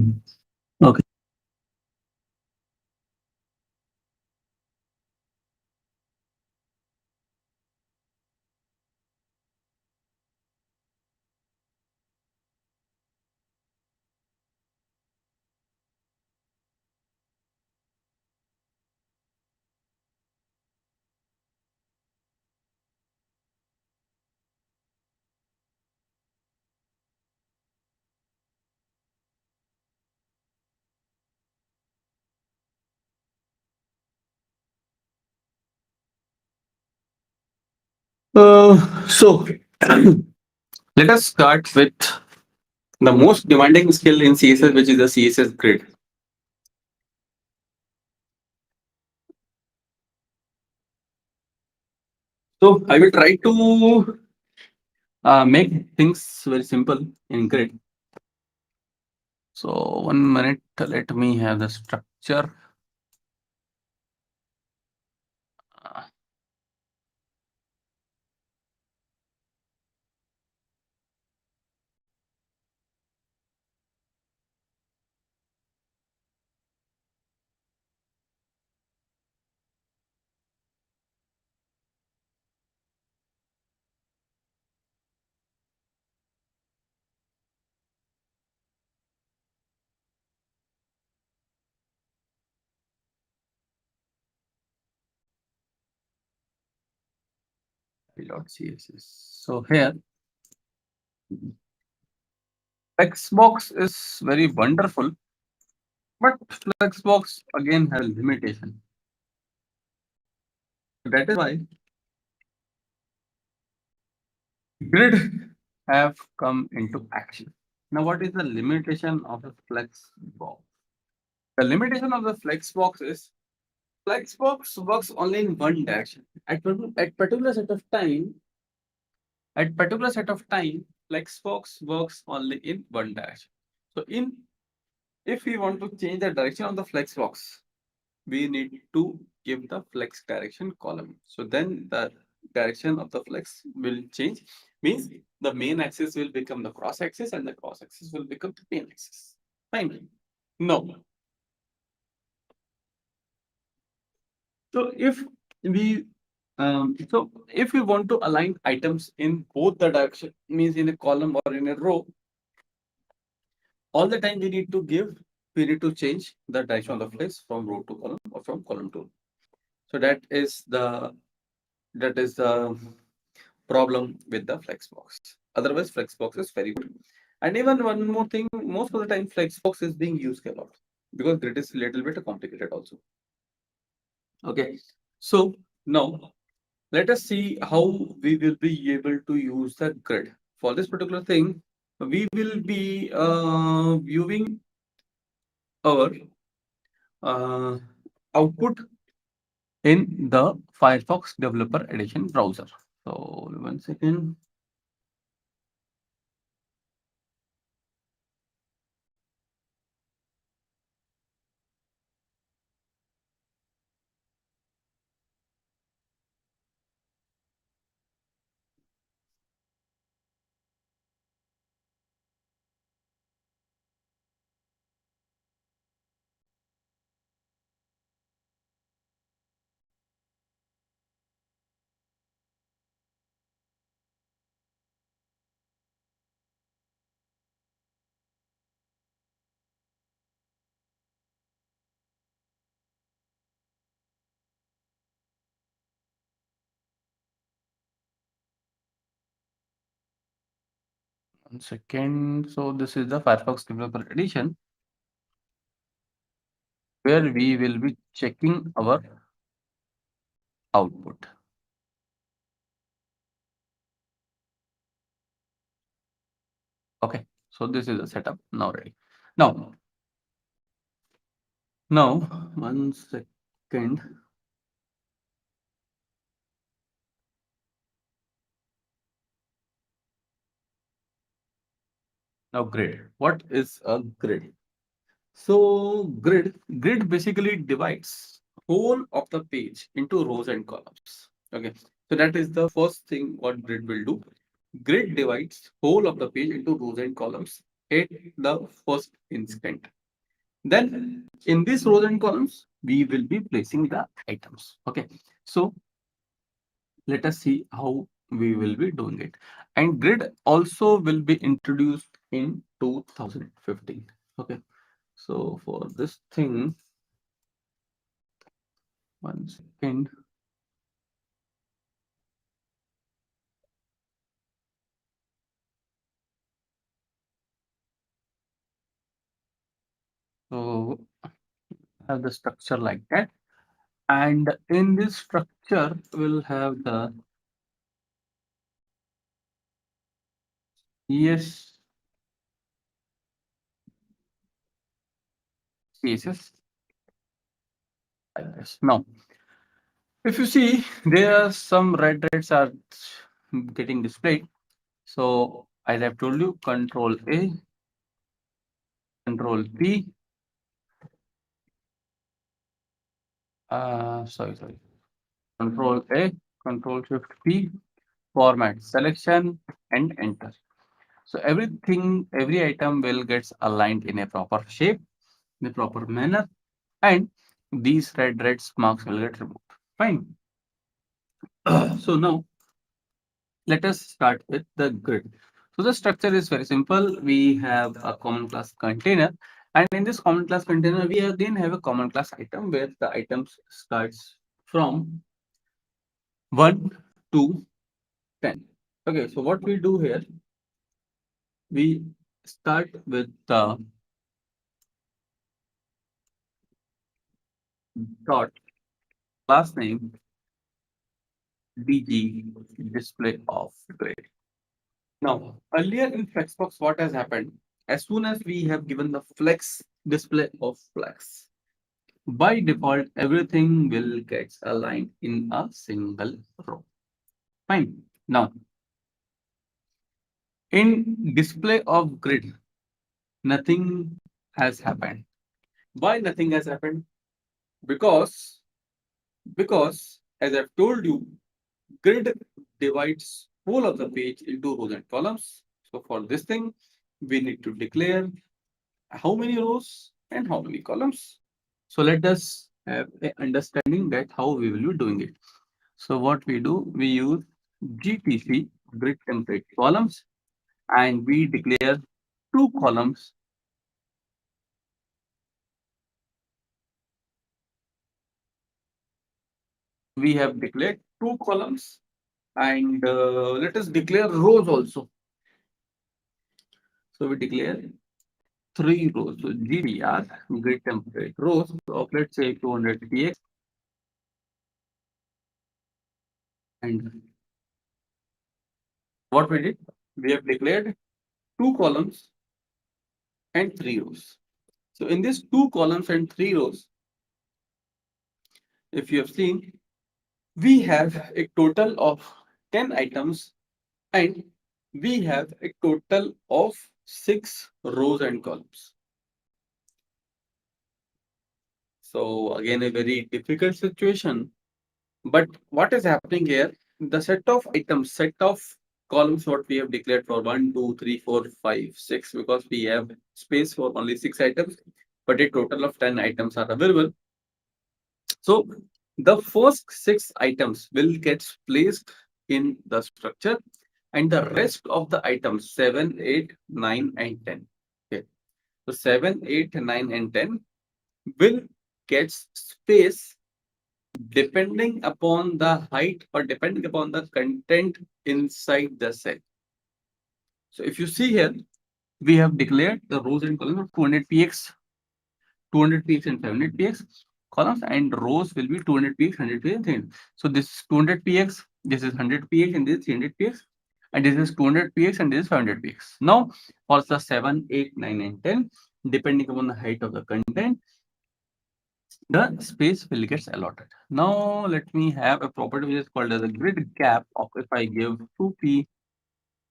Okay. So let us start with the most demanding skill in CSS, which is the CSS grid. So I will try to make things very simple in grid. So 1 minute, let me have the structure. Uh, CSS. So here, Flexbox is very wonderful, but Flexbox again has limitation. That is why grid have come into action. Now, what is the limitation of the Flexbox? The limitation of the Flexbox is Flexbox works only in one direction. At particular set of time, Flexbox works only in one direction. So, if we want to change the direction of the Flexbox, we need to give the flex direction column. So then the direction of the flex will change. Means the main axis will become the cross axis and the cross axis will become the main axis. Fine. No. So if we want to align items in both the direction, means in a column or in a row, all the time we need to change the direction of the flex from row to column or from column to row. So that is the problem with the Flexbox. Otherwise, Flexbox is very good. And even one more thing, most of the time Flexbox is being used a lot because grid is a little bit complicated also. Okay. So now let us see how we will be able to use the grid. For this particular thing, we will be viewing our uh, output in the Firefox Developer Edition browser. So 1 second. 1 second. So this is the Firefox Developer Edition where we will be checking our output. Okay. So this is the setup now ready. Now, now 1 second. Now grid. What is a grid? So grid basically divides whole of the page into rows and columns. Okay. So that is the first thing what grid will do. Grid divides whole of the page into rows and columns. at the first instant. Then in these rows and columns, we will be placing the items. Okay. So let us see how we will be doing it. And grid also will be introduced in 2015. Okay. So for this thing, 1 second. So have the structure like that. And in this structure, we'll have the yes, CSS like this. Now, if you see, there are some red reds are getting displayed. So as I've told you, Control A, Control P, sorry, Control A, Control Shift P, format, selection, and enter. So everything, every item will gets aligned in a proper shape, in a proper manner, and these red marks will get removed. Fine. So now let us start with the grid. So the structure is very simple. We have a common class container, and in this common class container, we again have a common class item where the items starts from 1 to 10. Okay, so what we do here, we start with the dot class name dg display of grid. Now, earlier in Flexbox, what has happened? As soon as we have given the flex display of flex, by default, everything will get aligned in a single row. Fine. Now, in display of grid, nothing has happened. Why nothing has happened? Because, because as I've told you, grid divides whole of the page into rows and columns. So for this thing, we need to declare how many rows and how many columns. So let us have a understanding that how we will be doing it. So what we do, we use GTC grid template columns, and we declare two columns. We have declared two columns, and let us declare rows also. So we declare three rows. So GTR grid template rows of let's say 200 px, and what we did, we have declared two columns and three rows. So in these two columns and three rows, if you have seen, we have a total of 10 items and we have a total of 6 rows and columns. So again, a very difficult situation. But what is happening here? The set of items, set of columns, what we have declared for 1, 2, 3, 4, 5, 6, because we have space for only 6 items, but a total of 10 items are available. So the first 6 items will get placed in the structure, and the rest of the items 7, 8, 9, and 10. Okay. So 7, 8, 9, and 10 will get space depending upon the height or depending upon the content inside the cell. So if you see here, we have declared the rows and columns of 200 px, 200 px and 700 px columns, and rows will be 200 px, 100 px, and 300. So this is 200 px, this is 100 px, and this is 300 px, and this is 200 px, and this is 500 px. Now, for the 7, 8, 9, and 10, depending upon the height of the content, the space will get allotted. Now, let me have a property which is called as a grid gap. Of if I give 2p,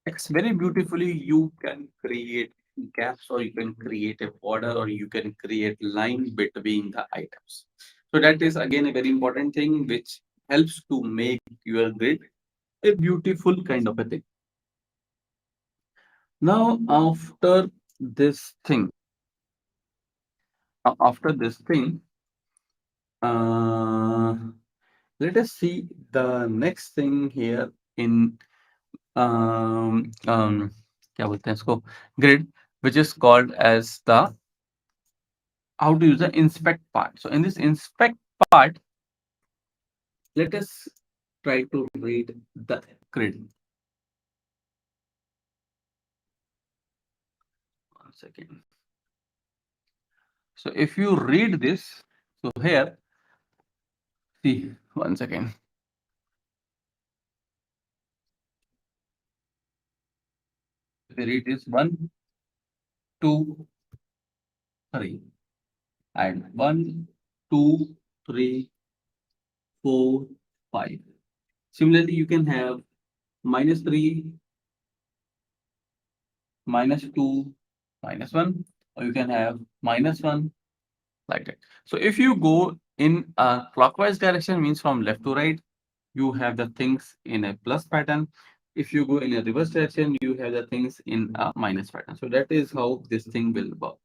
it's very beautifully you can create gaps, or you can create a border, or you can create line between the items. So that is again a very important thing which helps to make your grid a beautiful kind of a thing. Now, after this thing. After this thing, uh, let us see the next thing here in क्या बोलते हैं इसको, grid, which is called as the how to use the inspect part. So in this inspect part, let us try to read the grid. One second. So if you read this, so here, see, one second. We read this 1, 2, 3, and 1, 2, 3, 4, 5. Similarly, you can have -3, -2, -1, or you can have -1, like that. So if you go in a clockwise direction, means from left to right, you have the things in a plus pattern. If you go in a reverse direction, you have the things in a minus pattern. So that is how this thing will work.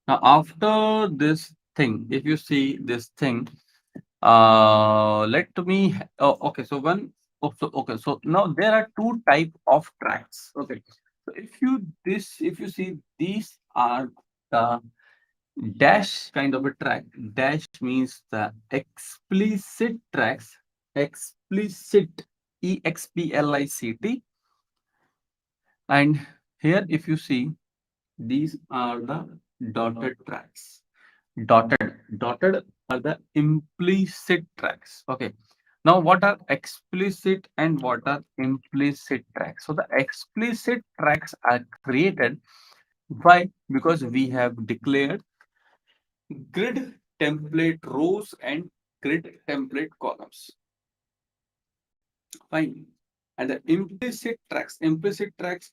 Now, after this thing, if you see this thing, let me, oh, okay, so okay, so now there are two type of tracks. Okay, so if you see, these are the dash kind of a track. Dash means the explicit tracks, explicit, EXPLICT. And here, if you see, these are the dotted tracks. Dotted are the implicit tracks. Okay. Now, what are explicit and what are implicit tracks? So the explicit tracks are created. Why? Because we have declared grid template rows and grid template columns. Fine. And the implicit tracks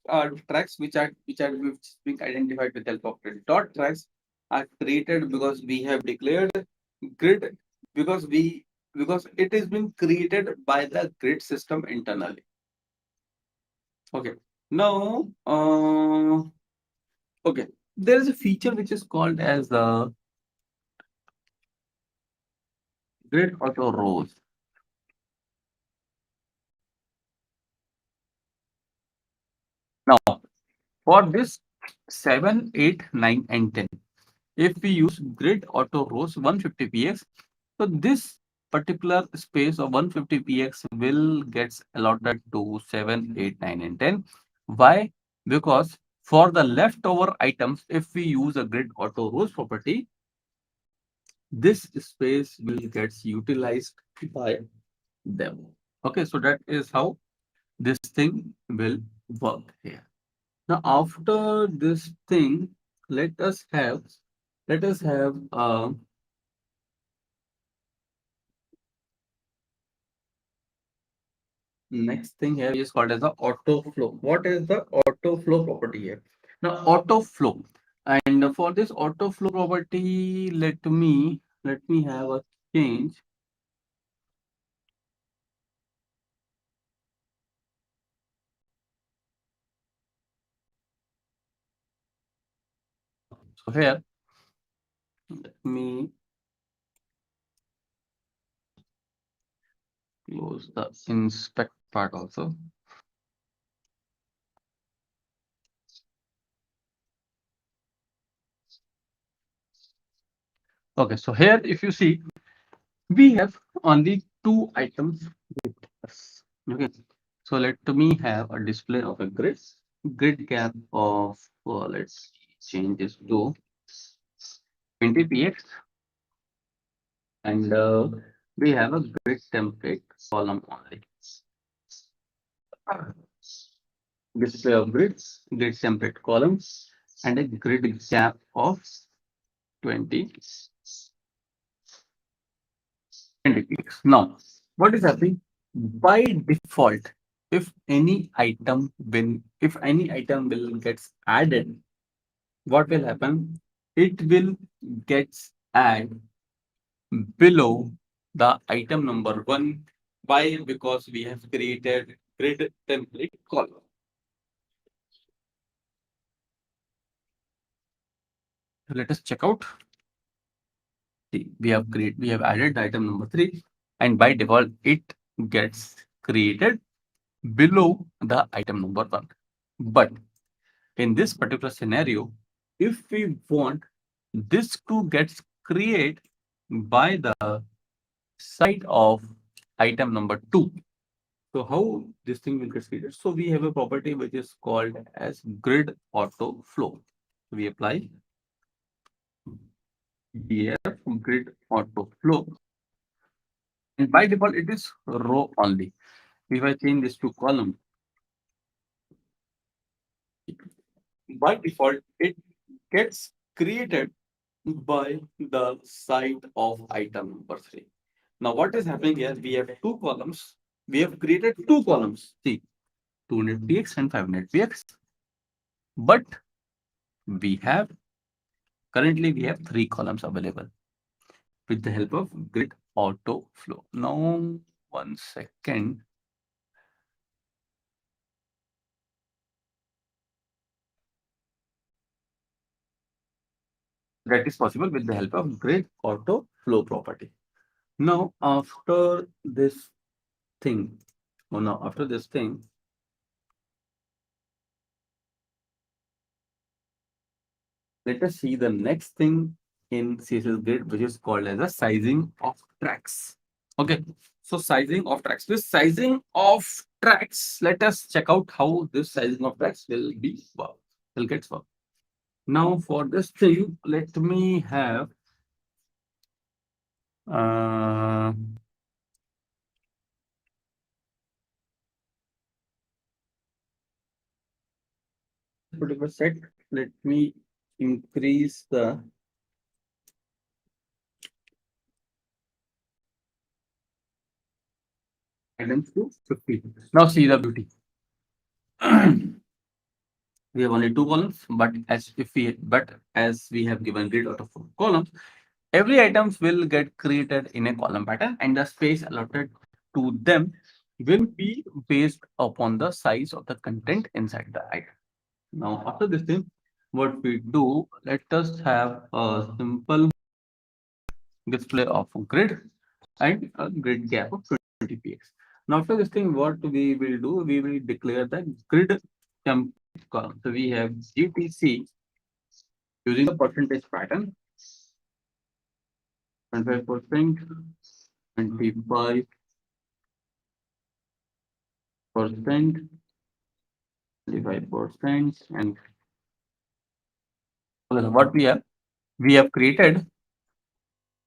are tracks which is being identified with the help of grid. Dot tracks are created because we have declared grid, because it is being created by the grid system internally. Okay. Now, okay, there is a feature which is called as the grid auto rows. Now, for this 7, 8, 9, and 10, if we use grid auto rows 150px, so this particular space of 150px will gets allotted to 7, 8, 9, and 10. Why? Because for the leftover items, if we use a grid auto rows property, this space will gets utilized by them. Okay, so that is how this thing will work here. Now, after this thing, let us have next thing here is called as the auto flow. What is the auto flow property here? Now, auto flow, and for this auto flow property, let me have a change. So here, let me close the inspect part also. Okay, so here, if you see, we have only two items with us. Okay, so let me have a display of a grid gap of, let's change this to 20px, and we have a grid template column only. Display of grid template columns, and a grid gap of 20 px. Now, what is happening? By default, if any item will gets added, what will happen? It will gets add below the item number 1. Why? Because we have created grid template column. let us check out. See, we have added the item number 3, and by default it gets created below the item number 1. But in this particular scenario, if we want this to get created by the side of item number 2, so how this thing will get created? So we have a property which is called as grid auto flow. We apply df grid auto flow, and by default it is row only. If I change this to column, by default it gets created by the side of item number 3. Now what is happening here? We have two columns. We have created two columns. See, 200 px and 500 px. But we have currently we have 3 columns available with the help of grid auto flow. Now 1 second. That is possible with the help of grid auto flow property. Now after this thing, after this thing, let us see the next thing in CSS grid, which is called as a sizing of tracks. Okay, so sizing of tracks. This sizing of tracks, let us check out how this sizing of tracks will get work. Now for this thing, let me have particular set. Let me increase the items to 50. Now see the beauty. We have only 2 columns, but as we have given grid out of 4 columns, every items will get created in a column pattern, and the space allotted to them will be based upon the size of the content inside the item. Now, after this thing, what we do, let us have a simple display of a grid and a grid gap of 20 px. Now, after this thing, what we will do, we will declare the grid template column. So we have GTC using the percentage pattern, 25%, 25%, 25%, and what we have created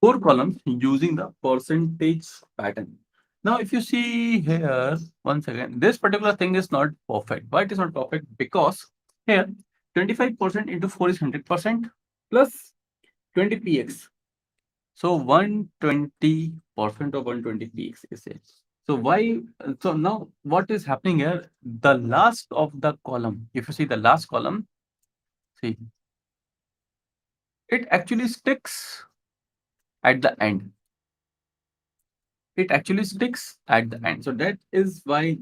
4 columns using the percentage pattern. Now, if you see here, once again, this particular thing is not perfect. Why it is not perfect? Because here 25% into 4 is 100% plus 20 px. So 120% of 120 px is it. So why? So now what is happening here? The last of the column, if you see the last column, see, it actually sticks at the end. It actually sticks at the end. So that is why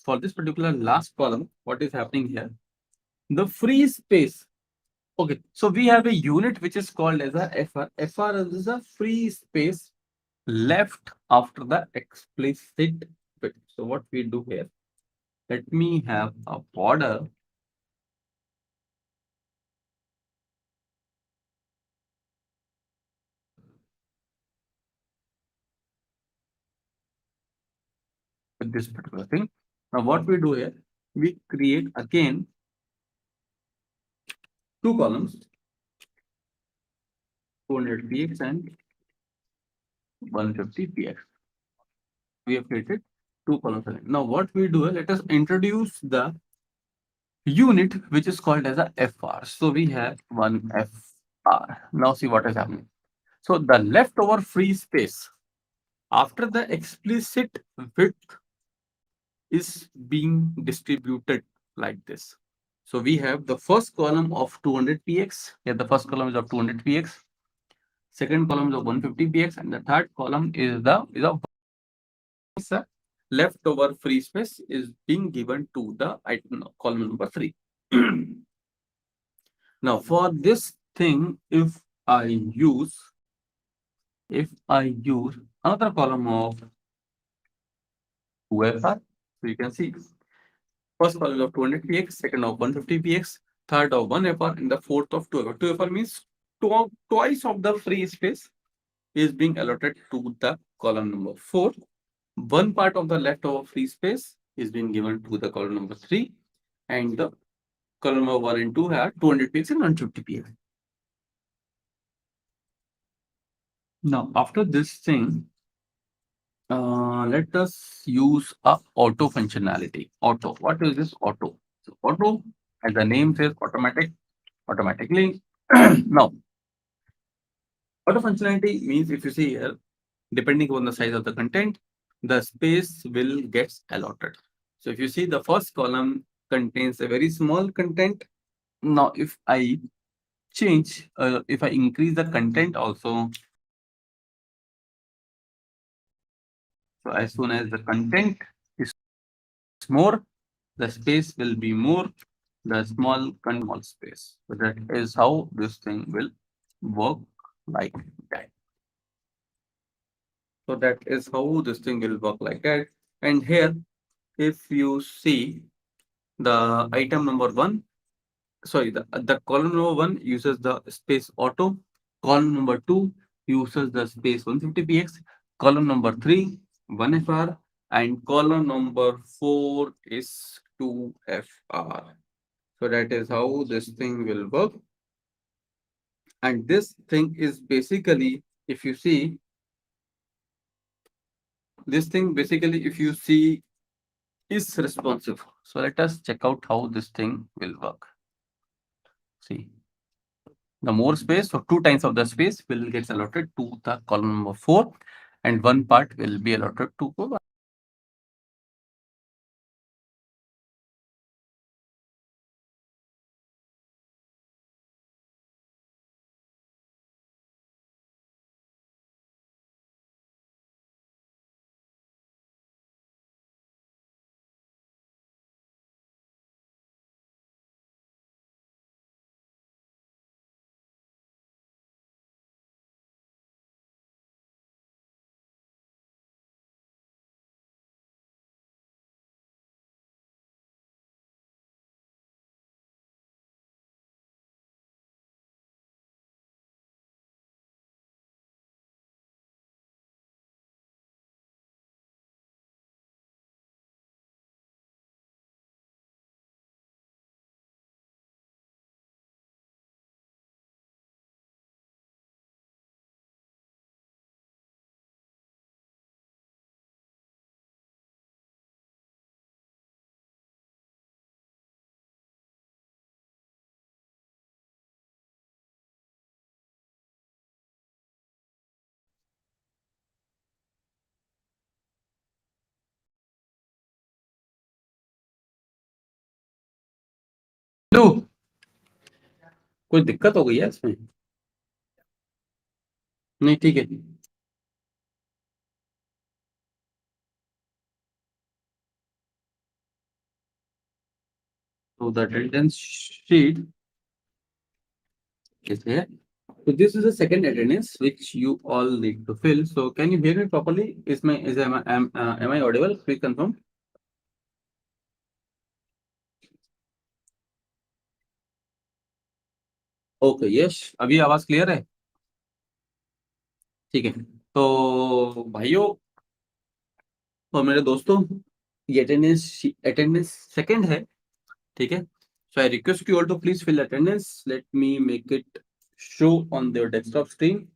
for this particular last column, what is happening here? The free space. Okay, so we have a unit which is called as a FR. FR is a free space left after the explicit bit. So what we do here, let me have a border with this particular thing. Now what we do here, we create again 2 columns, 200 px and 150 px. We have created 2 columns. Now what we do is, let us introduce the unit which is called as a FR. So we have one FR. Now see what is happening. So the leftover free space after the explicit width is being distributed like this. So we have the first column of 200 px. Here the first column is of 200 px. Second column is of 150 px, and the third column is leftover free space is being given to the item column number 3. Now for this thing, if I use another column of 2FR, so you can see first column of 200 px, second of 150 px, third of 1FR, and the fourth of 2FR. 2FR means twice of the free space is being allotted to the column number 4. One part of the leftover free space is being given to the column number 3, and the column number 1 and 2 have 200 px and 150 px. Now, after this thing, let us use a auto functionality. Auto. What is this auto? So auto, as the name says, automatically. Now, auto functionality means if you see here, depending on the size of the content, the space will get allotted. So if you see the first column contains a very small content. Now, if I if I increase the content also, so as soon as the content is more, the space will be more, the small space. So that is how this thing will work like that. So that is how this thing will work like that. And here, if you see the item number 1, sorry, the column number 1 uses the space auto, column number 2 uses the space 150px, column number 3 1fr, and column number 4 is 2fr. So that is how this thing will work. And this thing is basically, if you see, this thing basically, if you see, is responsive. So let us check out how this thing will work. See, the more space, so 2 times of the space will get allotted to the column number 4, and one part will be allotted to column. लो, कोई दिक्कत हो गई है इसमें? नहीं, ठीक है। So the attendance sheet is here. So this is the second attendance which you all need to fill. So can you hear me properly? Am I audible? Please confirm. Okay, yes, अभी आवाज clear है? ठीक है। तो भाइयों और मेरे दोस्तों, ये अटेंडेंस सेकंड है, ठीक है। So I request you all to please fill attendance. Let me make it show on their desktop screen.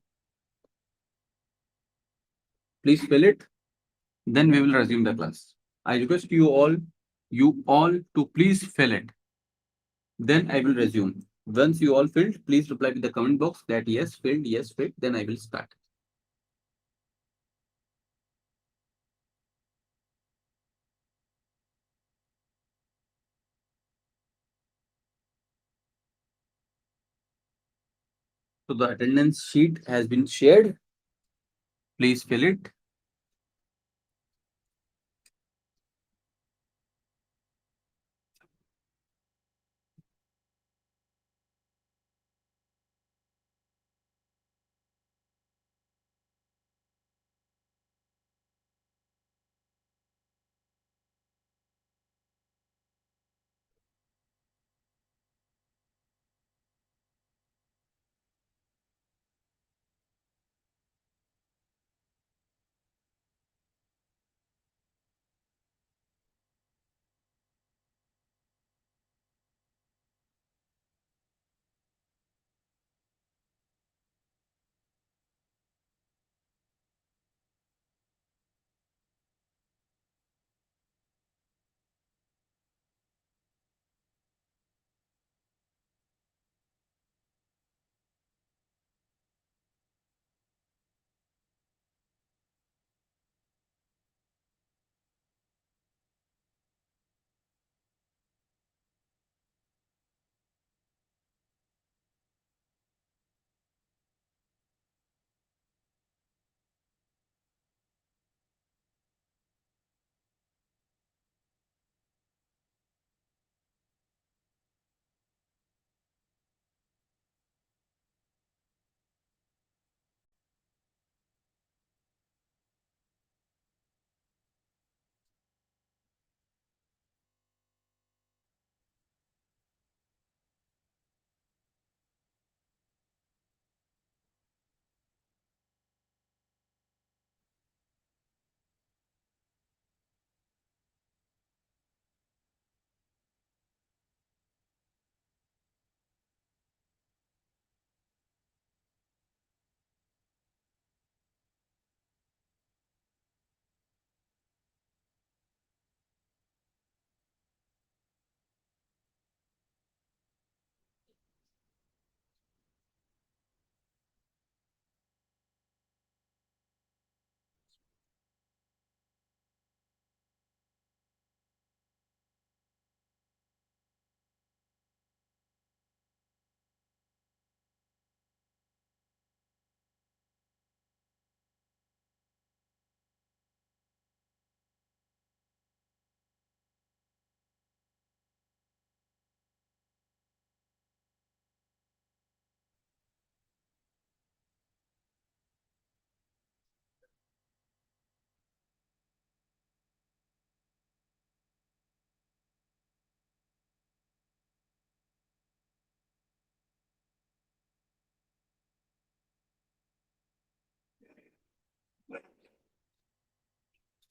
Please fill it. Then we will resume the class. I request you all to please fill it. Then I will resume. Once you all filled, please reply with the comment box that yes, filled, yes, filled. Then I will start. So the attendance sheet has been shared. Please fill it.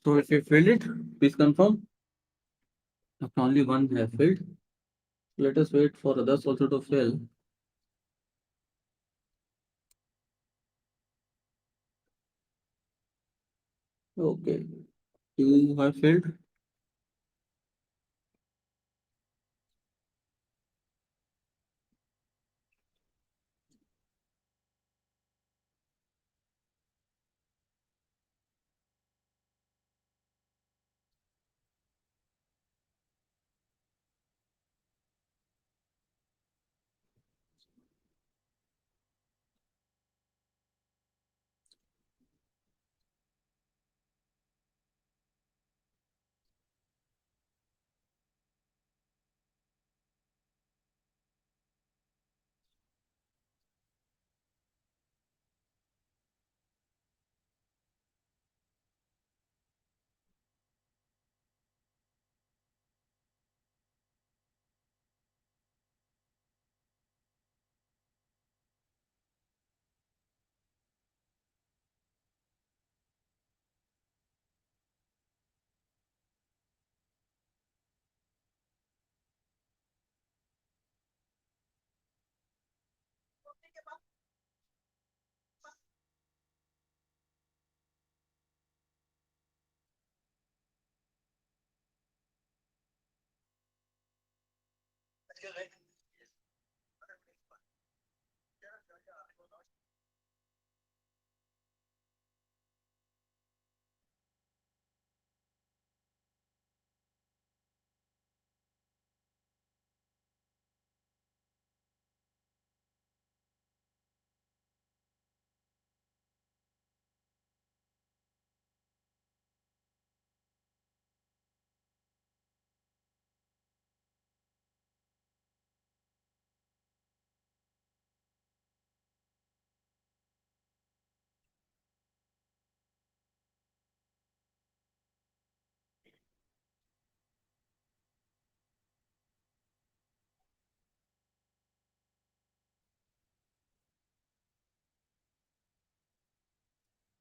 So if you filled it, please confirm. If only one has filled, let us wait for others also to fill. Okay, two have filled.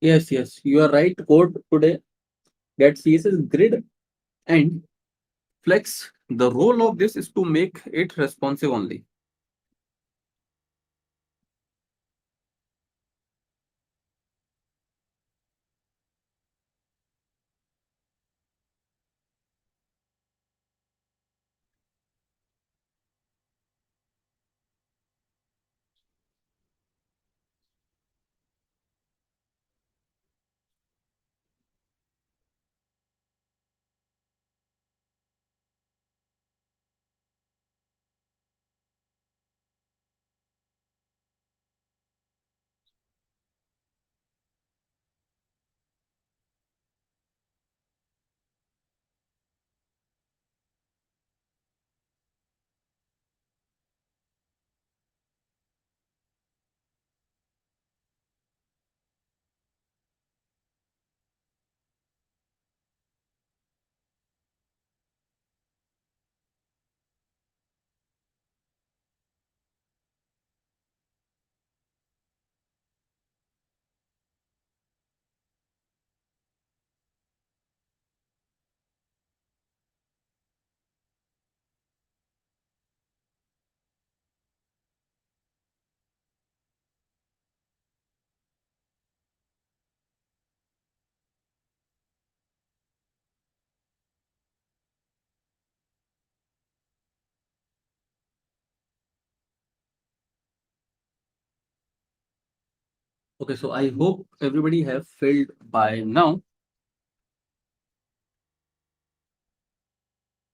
Yes, you are right. Code today get CSS grid and flex. The role of this is to make it responsive only. Okay, so I hope everybody have filled by now.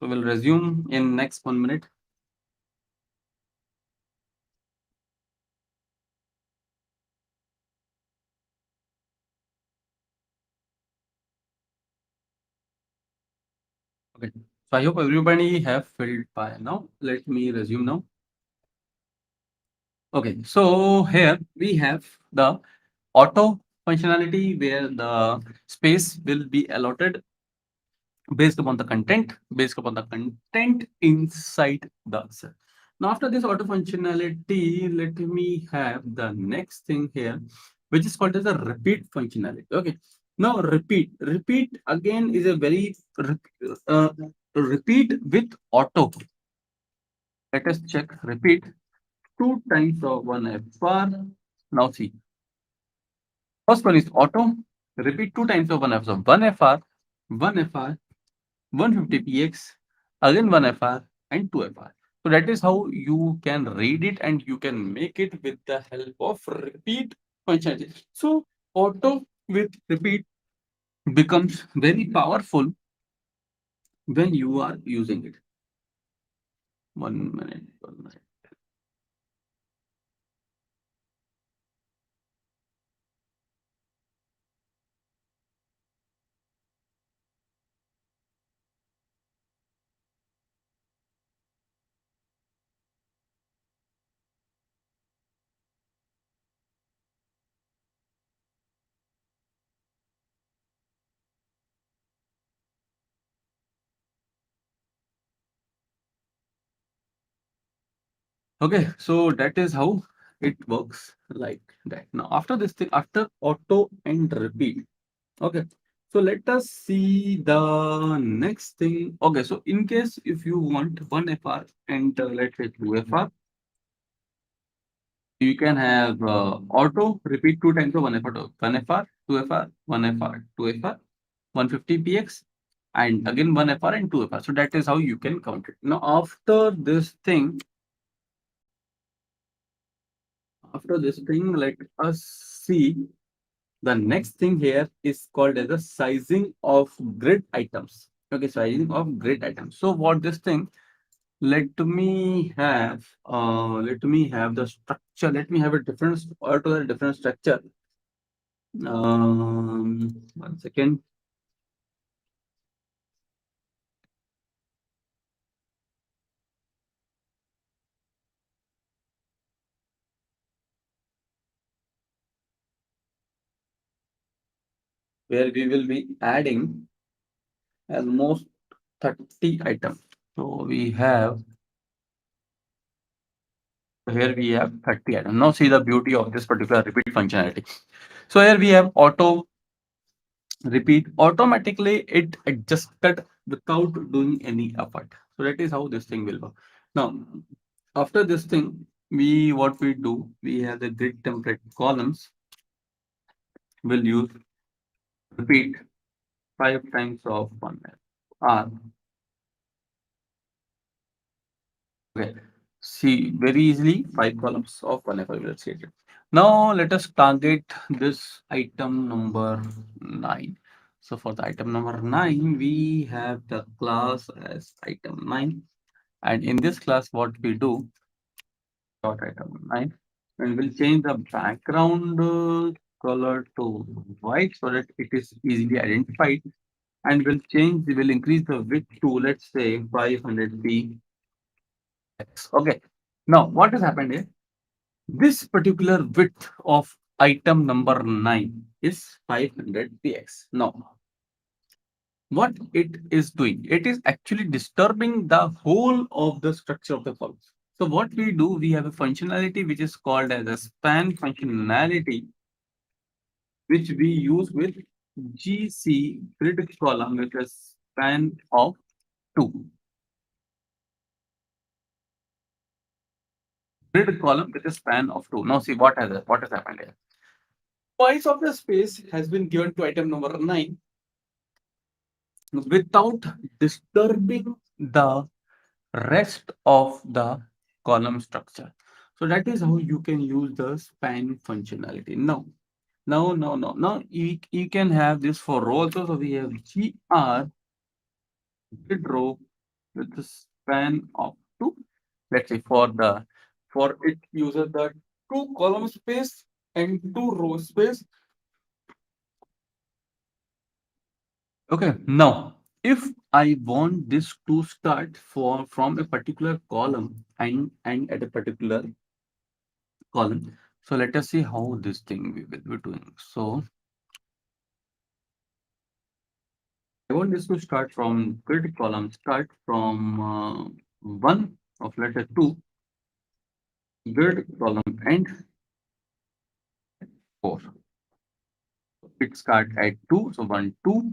So we'll resume in next 1 minute. Okay, so I hope everybody have filled by now. Let me resume now. Okay, so here we have the auto functionality where the space will be allotted based upon the content inside the cell. Now, after this auto functionality, let me have the next thing here, which is called as a repeat functionality. Okay, Now repeat. Repeat again is a very repeat with auto. Let us check. Repeat two times of one FR. Now see. First one is auto. Repeat two times of one FR. So one FR, one FR, 150px, again one FR and two FR. So that is how you can read it and you can make it with the help of repeat functionality. So auto with repeat becomes very powerful when you are using it. 1 minute, 1 minute. Okay, so that is how it works like that. Now after this thing, after auto and repeat. Okay, so let us see the next thing. Okay, so in case if you want one FR and let's say two FR, you can have auto repeat two times of one FR, one FR, two FR, one FR, two FR, 150px, and again one FR and two FR. So that is how you can count it. Now after this thing, let us see. The next thing here is called as the sizing of grid items. Okay, sizing of grid items. So what this thing, let me have the structure. Let me have a different or to a different structure. 1 second. Where we will be adding almost 30 items. So we have here we have 30 items. Now see the beauty of this particular repeat functionality. So here we have auto repeat automatically, it adjusted without doing any effort. So that is how this thing will work. Now after this thing, what we do, we have the grid template columns. Will use repeat five times of one R. Okay, see very easily five columns of one F I will see it. Now let us target this item number 9. So for the item number 9, we have the class as item 9, and in this class, what we do dot item 9, and we'll change the background color to white so that it is easily identified, and we'll increase the width to, let's say, 500p. Okay. Now what has happened here? This particular width of item number 9 is 500px. Now, what it is doing, it is actually disturbing the whole of the structure of the column. So what we do, we have a functionality which is called as a span functionality, which we use with GC grid column with a span of 2. Grid column with a span of 2. Now see what has happened here. Twice of the space has been given to item number 9 without disturbing the rest of the column structure. So that is how you can use the span functionality. Now you can have this for row also. So we have GR grid row with the span of 2. Let's say for it uses the 2 column space and 2 row space. Okay, now if I want this to start from a particular column and at a particular column, so let us see how this thing we will be doing. So I want this to start from grid column, start from 1 of letter 2, grid column and 4. It start at 2. So 1, 2,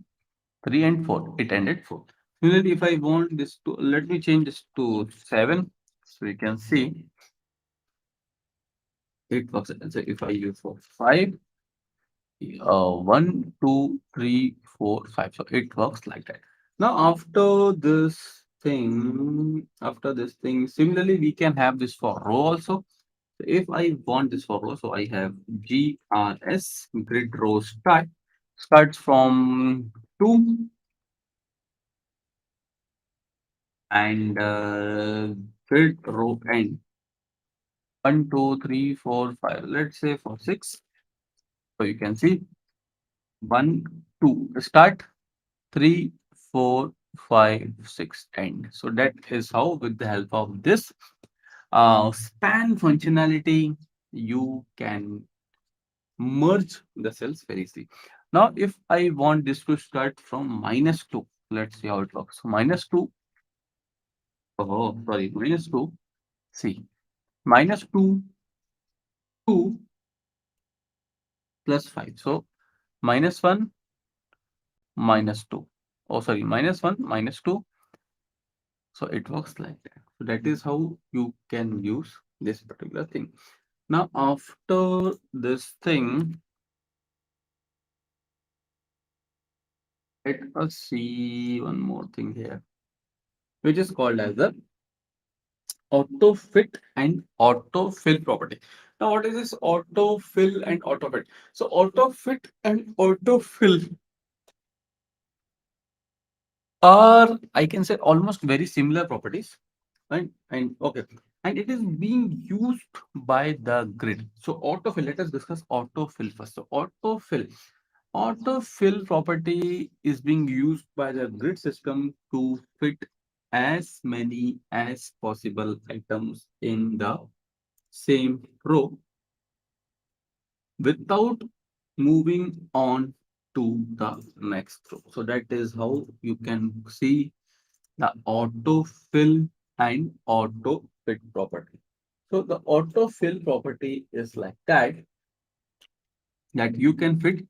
3, and 4. It ended 4. Similarly, if I want this to, let me change this to 7. So you can see it works. So if I use for 5, 1, 2, 3, 4, 5. So it works like that. Now after this thing, similarly, we can have this for row also. So if I want this for row, so I have GRS grid row start starts from 2 and grid row end 1, 2, 3, 4, 5. Let's say for 6. So you can see 1, 2 start 3, 4, 5, 6 end. So that is how, with the help of this span functionality, you can merge the cells very easily. Now, if I want this to start from -2, let's see how it works. So -2, oh, sorry, -2, see, -2, 2 plus 5. So -1, -2. Oh, sorry, -1, -2. So it works like that. So that is how you can use this particular thing. Now, after this thing, let us see one more thing here, which is called as the auto fit and auto fill property. Now, what is this auto fill and auto fit? So, auto fit and auto fill are, I can say, almost very similar properties. And okay, and it is being used by the grid. So, autofill, let us discuss autofill first. So, autofill property is being used by the grid system to fit as many as possible items in the same row without moving on to the next row. So that is how you can see the autofill and auto fit property. So the autofill property is like that you can fit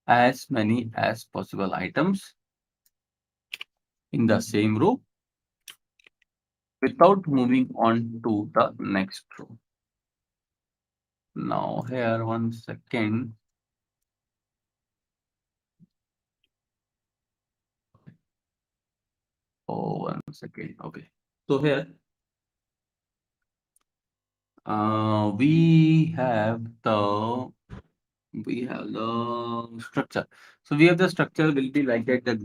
as many as possible items in the same row without moving on to the next row. Now here, one second. Oh, one second. Okay. So here we have the structure. So we have the structure will be like that, the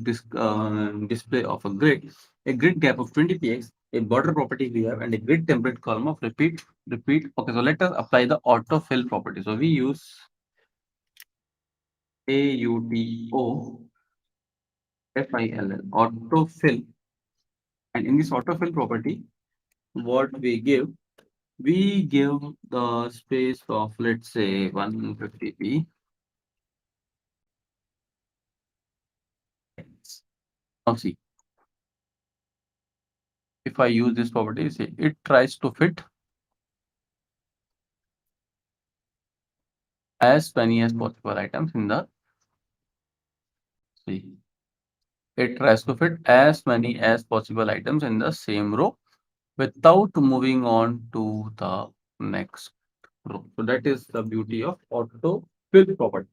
display of a grid gap of 20 px, a border property we have, and a grid template column of repeat. Okay, so let us apply the autofill property. So we use AUTOFILL autofill, and in this autofill property, what we give the space of, let's say, 150p. Now see, if I use this property, see, it tries to fit as many as possible items in the, see, it tries to fit as many as possible items in the same row without moving on to the next row. So that is the beauty of auto fill property.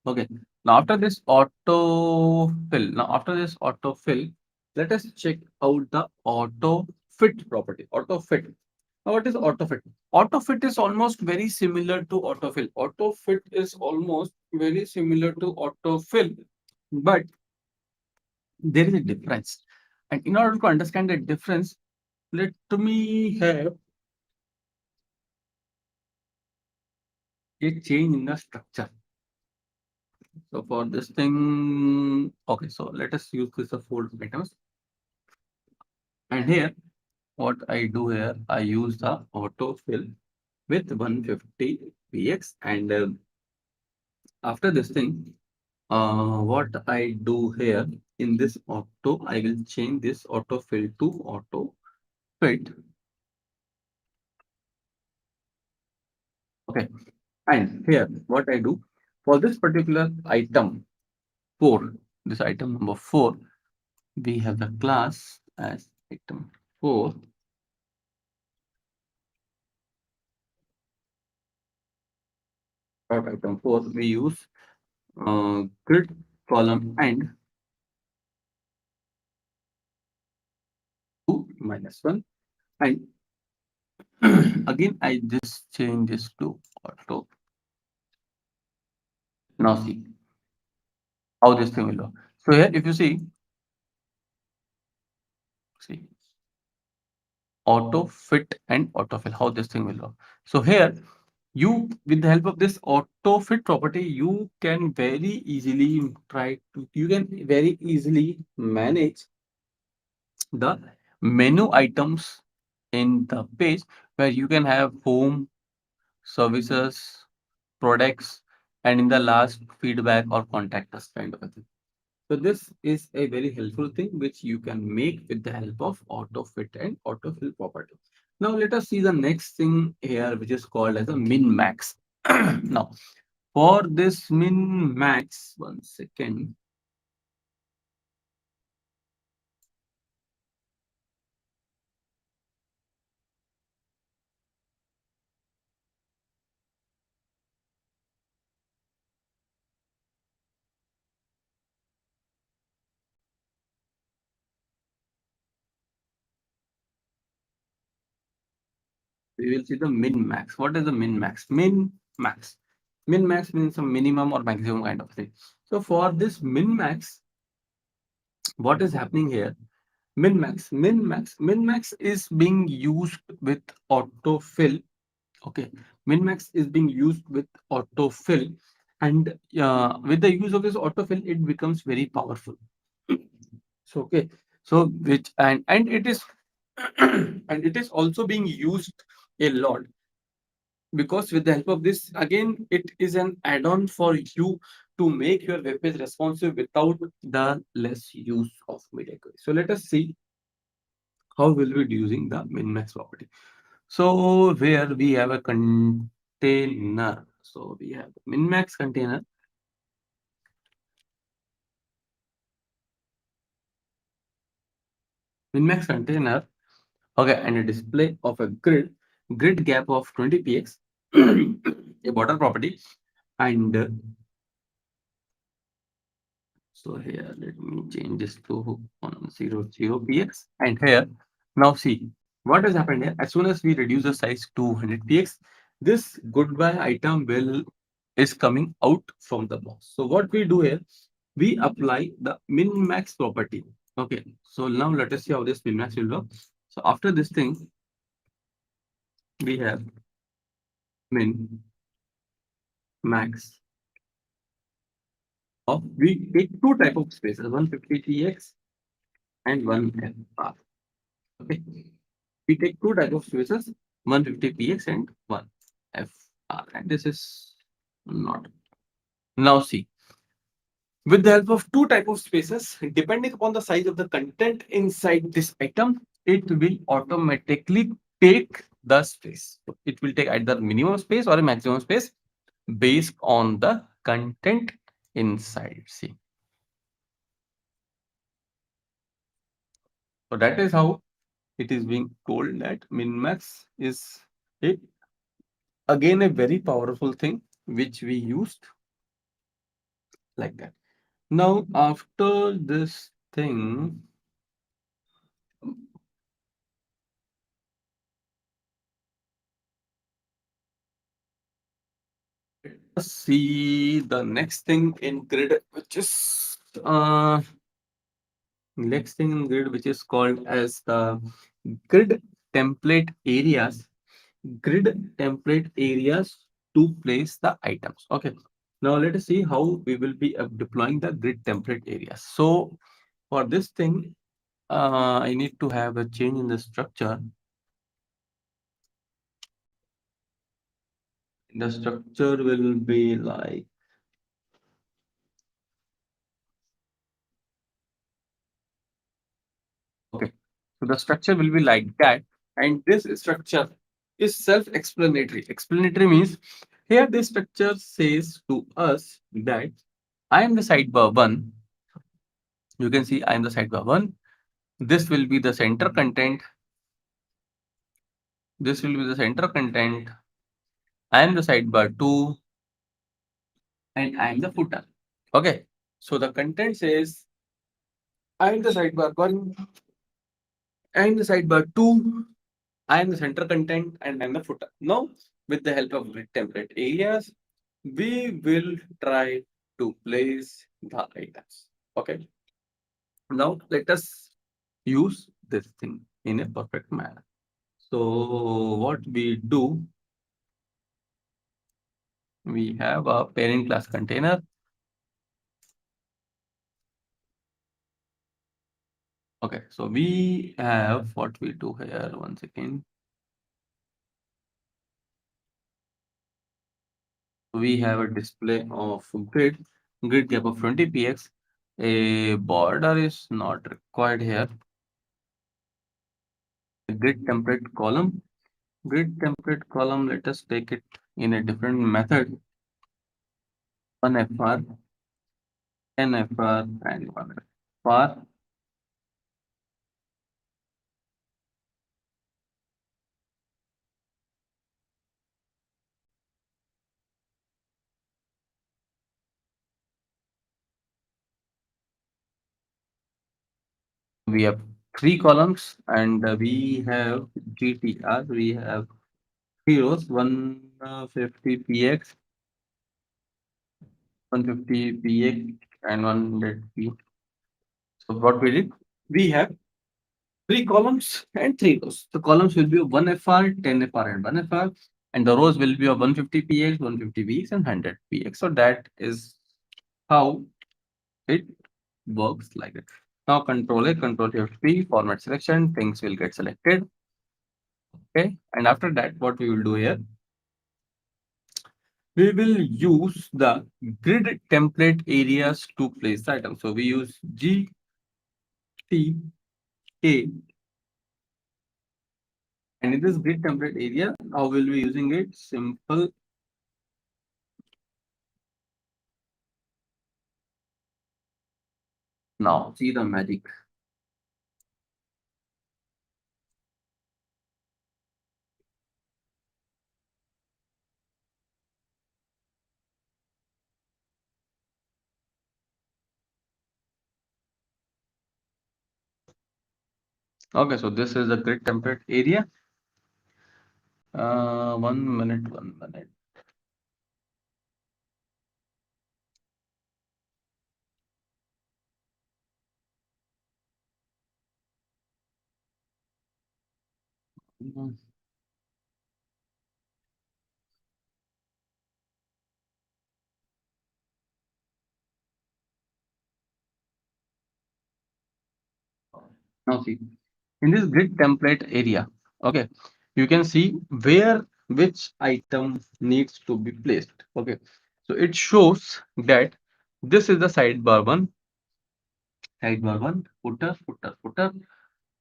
Okay. Now after this auto fill, let us check out the auto fit property. Auto fit. Now, what is auto fit? Auto fit is almost very similar to autofill. Auto fit is almost very similar to autofill, but there is a difference. And in order to understand the difference, let me have a change in the structure. So for this thing, okay, so let us use this of fold items. And here, what I do here, I use the autofill with 150 px, and after this thing, what I do here in this auto, I will change this autofill to auto fit. Okay, and here what I do, For this particular item 4, this item number 4, we have the class as item 4. For item 4, we use grid column and 2 minus 1. And again, I just change this to auto. Now see how this thing will look. So here, if you see auto fit and auto fill, how this thing will look. So here, you with the help of this auto fit property, you can very easily manage the menu items in the page, where you can have home, services, products, and in the last feedback or contact us kind of a thing. So this is a very helpful thing which you can make with the help of auto fit and auto fill property. Now let us see the next thing here, which is called as a min max. Now for this min max, one second. We will see the min max. What is the min max? Max. Min max means a minimum or maximum kind of thing. So for this min max, what is happening here? Min max is being used with autofill. Okay, min max is being used with autofill, and with the use of this autofill, it becomes very powerful. So okay, so which and it is and it is also being used a lot, because with the help of this, again, it is an add-on for you to make your web page responsive without the less use of media query. So let us see how will we be using the min max property. So where we have a container, so we have min max container. Min max container, okay, and a display of a grid gap of 20 px, a border property, and so here, let me change this to 100 px. And here, now see what has happened here. As soon as we reduce the size to 100 px, this goodbye item will is coming out from the box. So what we do here, we apply the min max property. Okay, so now let us see how this min max will work. So after this thing, we have min max of, we take two type of spaces, 150 tx and 1 fr. Okay, we take two type of spaces, 150 px and 1 fr, and this is not. Now see, with the help of two type of spaces, depending upon the size of the content inside this item, it will automatically take the space. So it will take either minimum space or a maximum space based on the content inside. See, so that is how it is being told that min max is a, again, a very powerful thing which we used like that. Now after this thing, let's see the next thing in grid, which is next thing in grid, which is called as the grid template areas. Grid template areas to place the items. Okay. Now let us see how we will be deploying the grid template areas. So for this thing, I need to have a change in the structure. The structure will be like, okay, so the structure will be like that, and this structure is self-explanatory. Explanatory means Here this structure says to us that I am the sidebar 1. You can see I am the sidebar 1. This will be the center content. This will be the center content. I am the sidebar 2 and I am the footer. Okay. So the content says I am the sidebar 1, I am the sidebar 2, I am the center content, and I am the footer. Now, with the help of grid template areas, we will try to place the items. Okay. Now, let us use this thing in a perfect manner. So, what we do, we have a parent class container. Okay, so we have what we do here. One second. We have a display of grid gap of 20 px. A border is not required here. A grid template column. Grid template column, let us take it in a different method. 1fr, 10fr, and 1fr. We have 3 columns and we have GTR. We have 3 rows, 150 px, 150 px, and 100 p. So what we did, we have 3 columns and 3 rows. The columns will be of 1fr, 10fr, and 1fr, and the rows will be of 150 px, 150 px, and 100 px. So that is how it works like that. Now Control A, Control Shift P, format selection, things will get selected. Okay, and after that, what we will do here, we will use the grid template areas to place the item. So we use G, T, A, and in this grid template area, how will we using it? Simple. Now see the magic. Okay, so this is the grid template area. 1 minute, 1 minute. Mhm. Now see, in this grid template area, okay, you can see where which item needs to be placed. Okay, so it shows that this is the sidebar one, footer,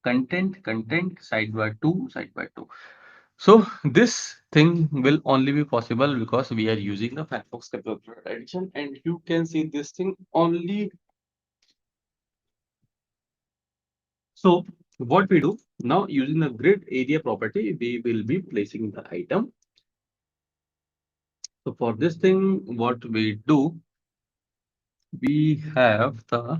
content, sidebar two. So this thing will only be possible because we are using the Firefox Developer Edition, and you can see this thing only. So what we do now, using the grid area property, we will be placing the item. So for this thing, what we do, we have the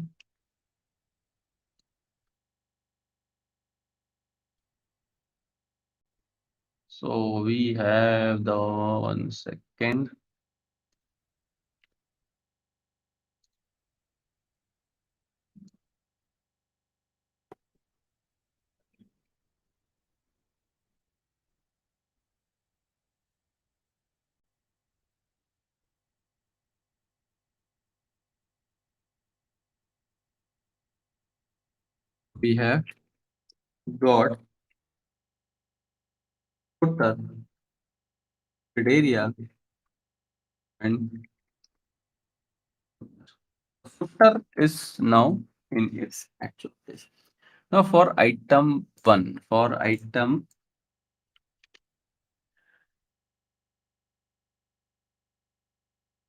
one second. We have got footer, grid area, and footer is now in its actual place. Now for item one, for item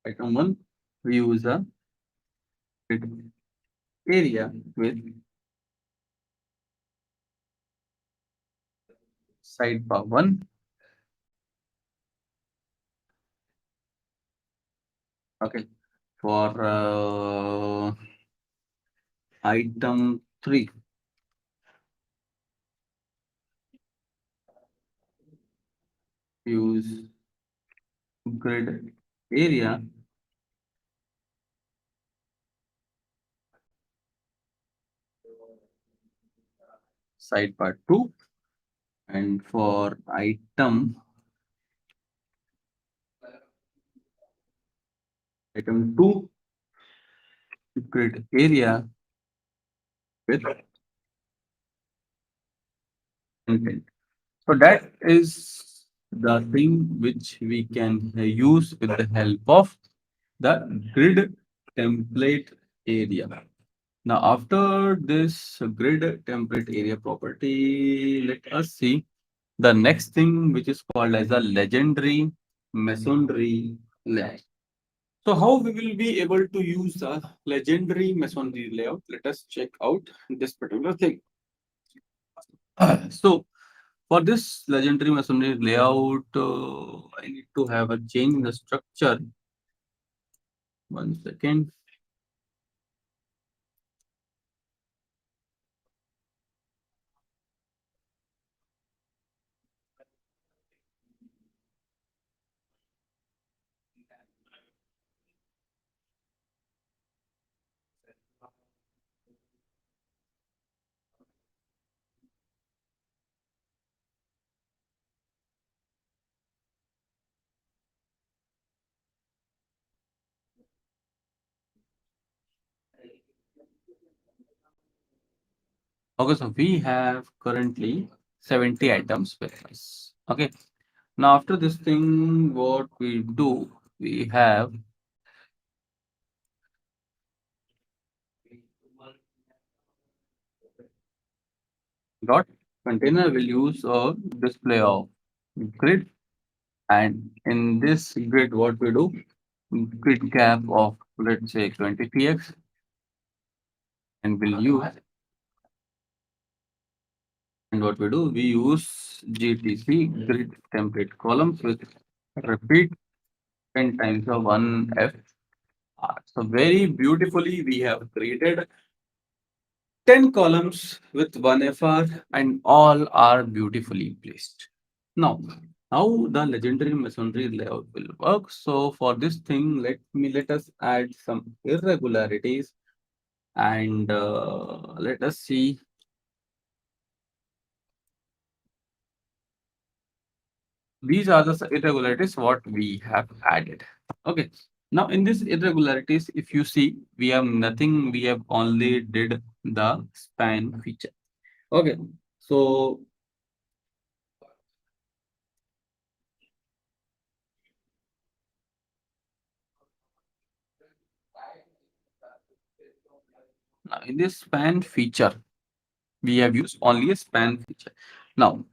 Item 1, we use a grid area with sidebar 1. Okay. For item 3, use grid area sidebar 2. And for item 2, grid area with content. So that is the thing which we can use with the help of the grid template area. Now, after this grid template area property, let us see the next thing which is called as a legendary masonry layout. So how we will be able to use the legendary masonry layout? Let us check out this particular thing. So for this legendary masonry layout, I need to have a change in the structure. 1 second. Okay, so we have currently 70 items with us. Okay, now after this thing, what we do, we have dot container will use a display of grid, and in this grid, what we do, grid gap of let's say 20 px, and we'll use, and what we do, we use GTC grid template columns with repeat 10 times of 1f. So very beautifully we have created 10 columns with 1 FR, and all are beautifully placed. Now, how the legendary masonry layout will work. So for this thing, let us add some irregularities, and let us see. These are the irregularities what we have added. Okay. Now in this irregularities, if you see, we have nothing. We have only did the span feature. Okay. So now in this span feature, we have used only a span feature. Now,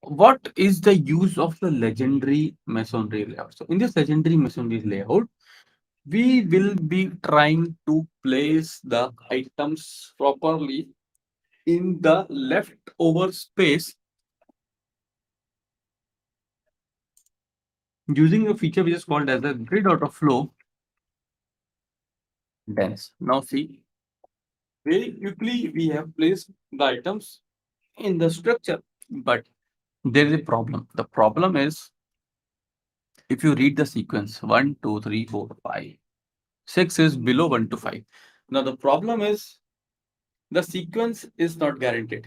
what is the use of the legendary masonry layout? So in this legendary masonry layout, we will be trying to place the items properly in the leftover space using a feature which is called as a grid auto flow dense. Now see, very quickly we have placed the items in the structure, but there is a problem. The problem is, if you read the sequence 1, 2, 3, 4, 5, 6 is below 1 to 5. Now the problem is the sequence is not guaranteed.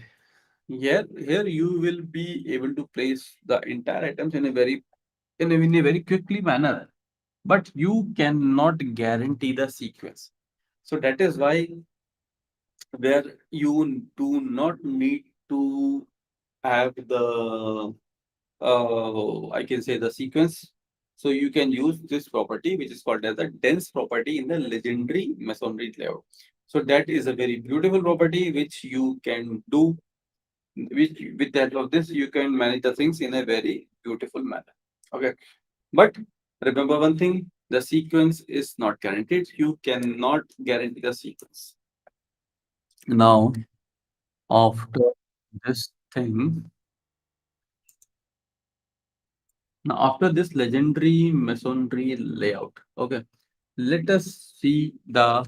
Here you will be able to place the entire items in a very quickly manner, but you cannot guarantee the sequence. So that is why where you do not need to have the I can say the sequence. So you can use this property which is called as a dense property in the legendary masonry layout. So that is a very beautiful property which you can do, which with the help of this you can manage the things in a very beautiful manner. Okay, but remember one thing, the sequence is not guaranteed. You cannot guarantee the sequence. Now, after this thing, now after this legendary masonry layout, okay, let us see the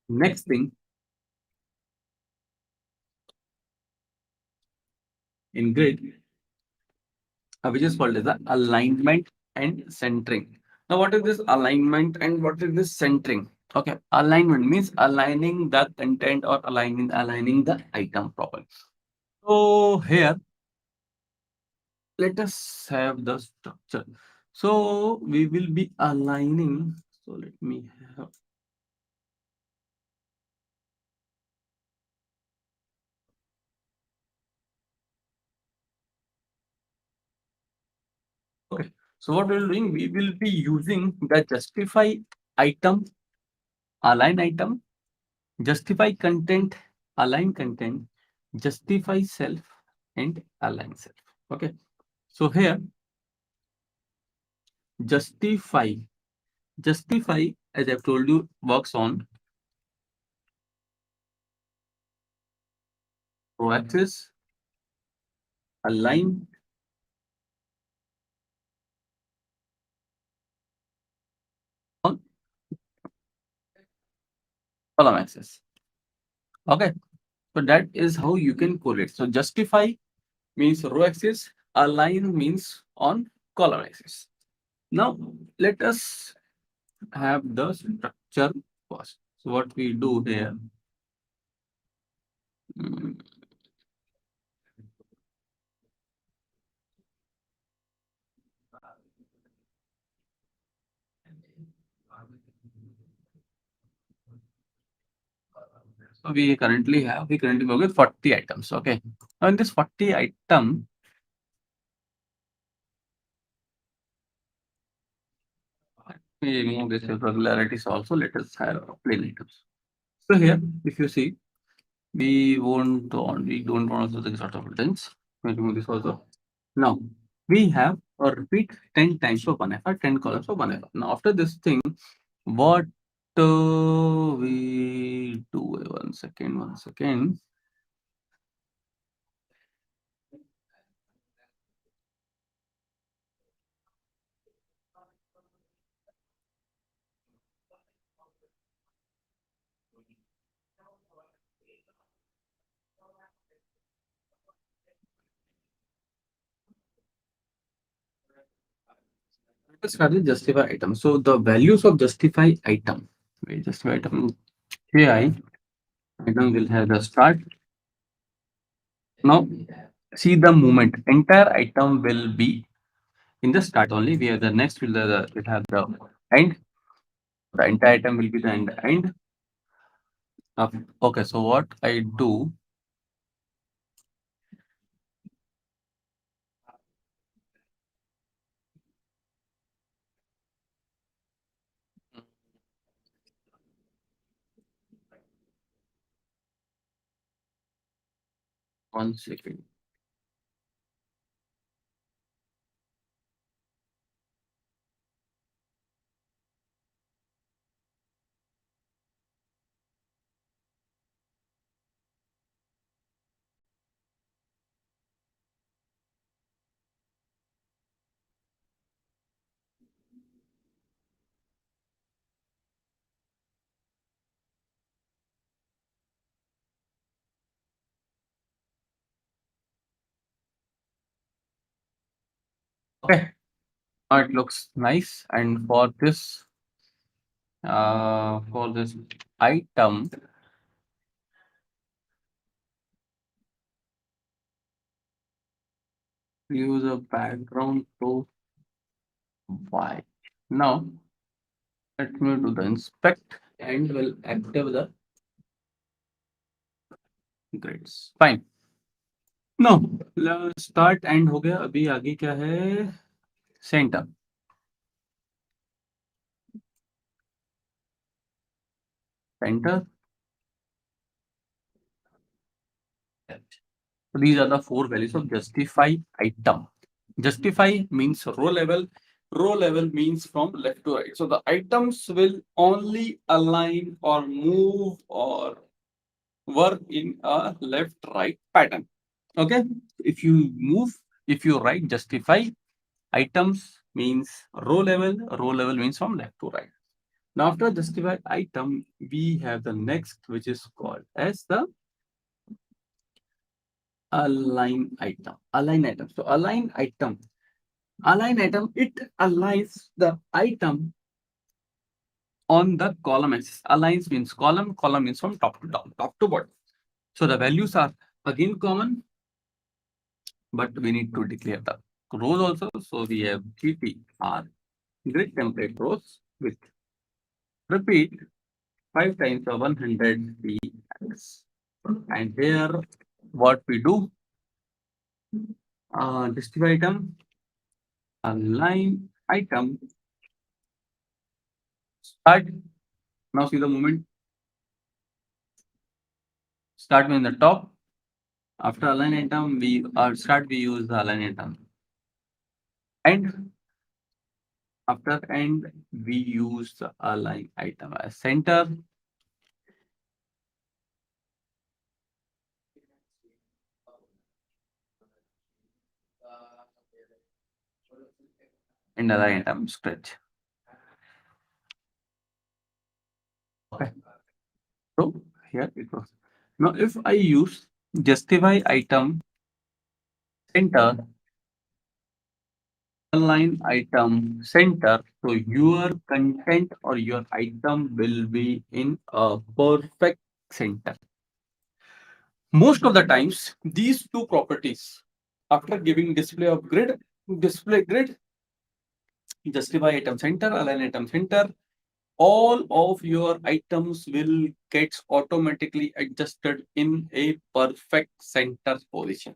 next thing in grid, which is called as the alignment and centering. Now, what is this alignment and what is this centering? Okay, alignment means aligning the content or aligning the item properly. So here, let us have the structure. So we will be aligning. So let me have. Okay. So what we're doing, we will be using the justify item, align item, justify content, align content, justify self, and align self. Okay. So here, justify, justify, as I've told you, works on row axis, align on column axis. Okay. So that is how you can correlate. So justify means row axis, align means on column axis. Now let us have the structure first. So what we do here, mm, so we currently work with 40 items. Okay. Now in this 40 item, we remove this irregularities also. Let us have plain items. So here, if you see, we don't want also the sort of things. We remove this also. Now we have a repeat 10 times for 1FR, 10 columns for 1FR. Now after this thing, what we do, one second, one second. Let's start with justify item. So the values of justify item, wait, justify item KI item will have the start. Now see the movement. Entire item will be in the start only. We have the next will have the end. The entire item will be the end. Okay, so what I do, one second. Okay, now it looks nice. And for this item, use a background to white. Now let me do the inspect and will active the grids. Fine. No, start and हो गया. अभी आगे क्या है? Centre. Centre. So these are the four values of justify item. Justify means row level. Row level means from left to right. So the items will only align or move or work in a left right pattern. Okay. If you move, if you write justify, items means row level means from left to right. Now after justify item, we have the next, which is called as the align item. Align item. So align item. Align item, it aligns the item on the column axis. Aligns means column, column means from top to down, top to bottom. So the values are again common, but we need to declare the rows also. So we have GTR grid template rows with repeat 5 times of 100 px. And here what we do, justify item, align item, start. Now see the movement. Start in the top. After align item, we start, we use the align item. And after end, we use the align item as center. And align item stretch. Okay. So here it goes. Now if I use justify item center, align item center, so your content or your item will be in a perfect center. Most of the times, these two properties, after giving display of grid, display grid, justify item center, align item center, all of your items will get automatically adjusted in a perfect center position.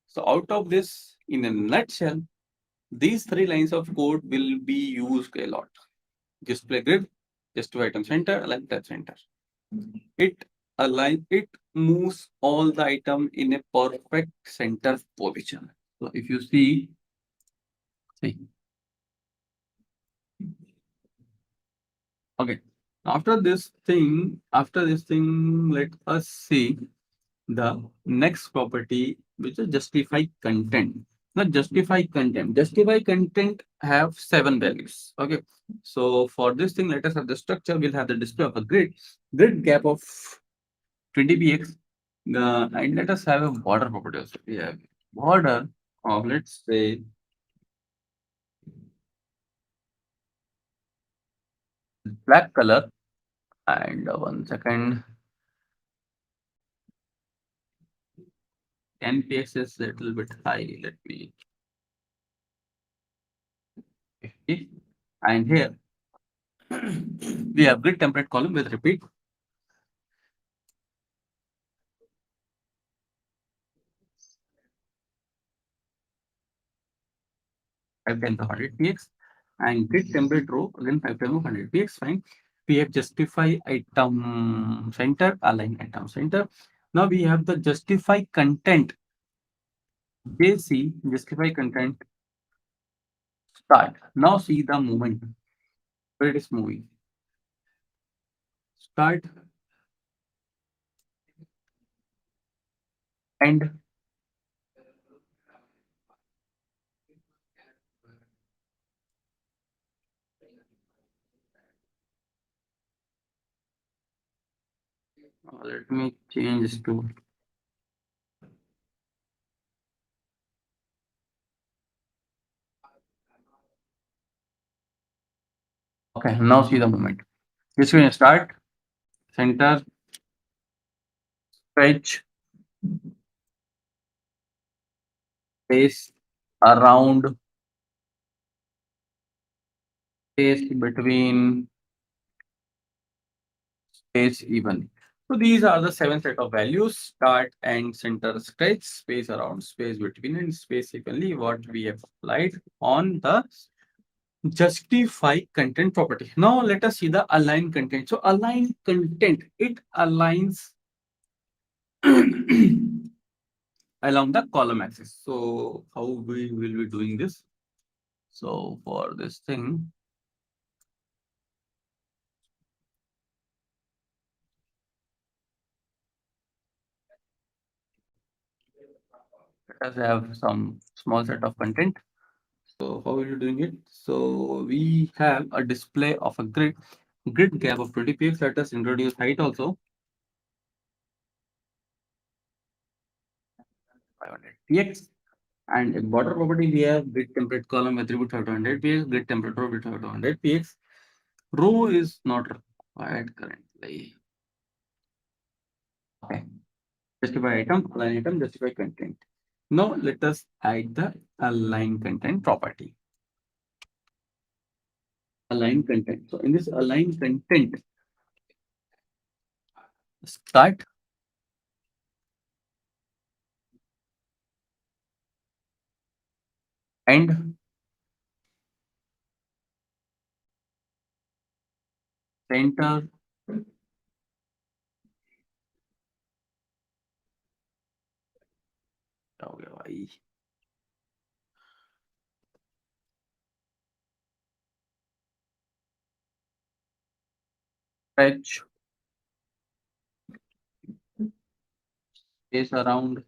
So out of this, in a nutshell, these 3 lines of code will be used a lot. Display grid, justify item center, align item center. It moves all the item in a perfect center position. So if you see, okay. After this thing, let us see the next property, which is justify content. Now justify content. Justify content have 7 values. Okay. So for this thing, let us have the structure. We'll have the display of a grid gap of 20 px. And let us have a border property also. We have border of, let's say, black color. And 1 second, npx is a little bit high. Let me 50. And here we have grid template column with repeat. I've done the 100 px and grid template row again 5 times 100 px. Fine. We have justify item center, align item center. Now we have the justify content. JC justify content start. Now see the movement where it is moving. Start and let me change this to okay. Now see the movement. This will start center stretch space around space between space even. So these are the 7 set of values: start and center stretch, space around, space between, and space evenly. What we have applied on the justify content property. Now let us see the align content. So align content, it aligns along the column axis. So how we will be doing this? So for this thing, let us have some small set of content. So how are you doing it? So we have a display of a grid gap of 20 px. Let us introduce height also. 500 px. And in border property, we have grid template column attribute 500 px, grid temperature with 500 px. Row is not required currently. Okay. Justify item, justify content. Now let us add the align content property. Align content. So in this align content, start, end, center, stretch, space around,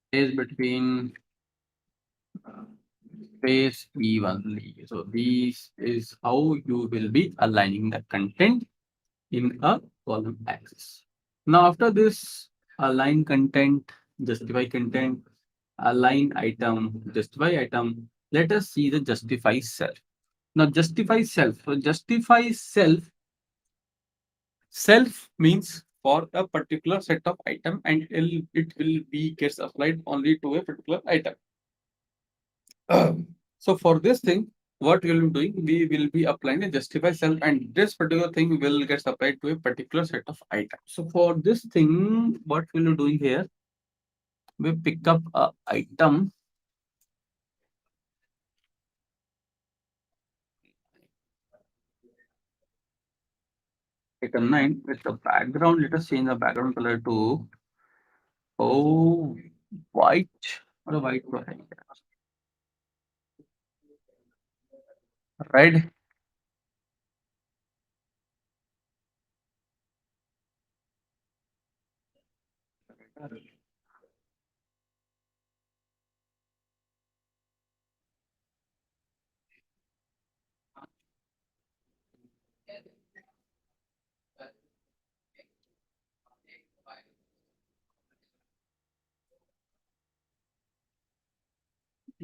space between, space evenly. So this is how you will be aligning the content in a column axis. Now after this, align content, justify content, align item, justify item. Let us see the justify self. Now justify self. So justify self. Self means for a particular set of item, and it will be gets applied only to a particular item. So for this thing, what we will be doing, we will be applying a justify self, and this particular thing will get applied to a particular set of items. So for this thing, what we will be doing here, we pick up a item, item 9 with the background. Let us change the background color to white or a white red.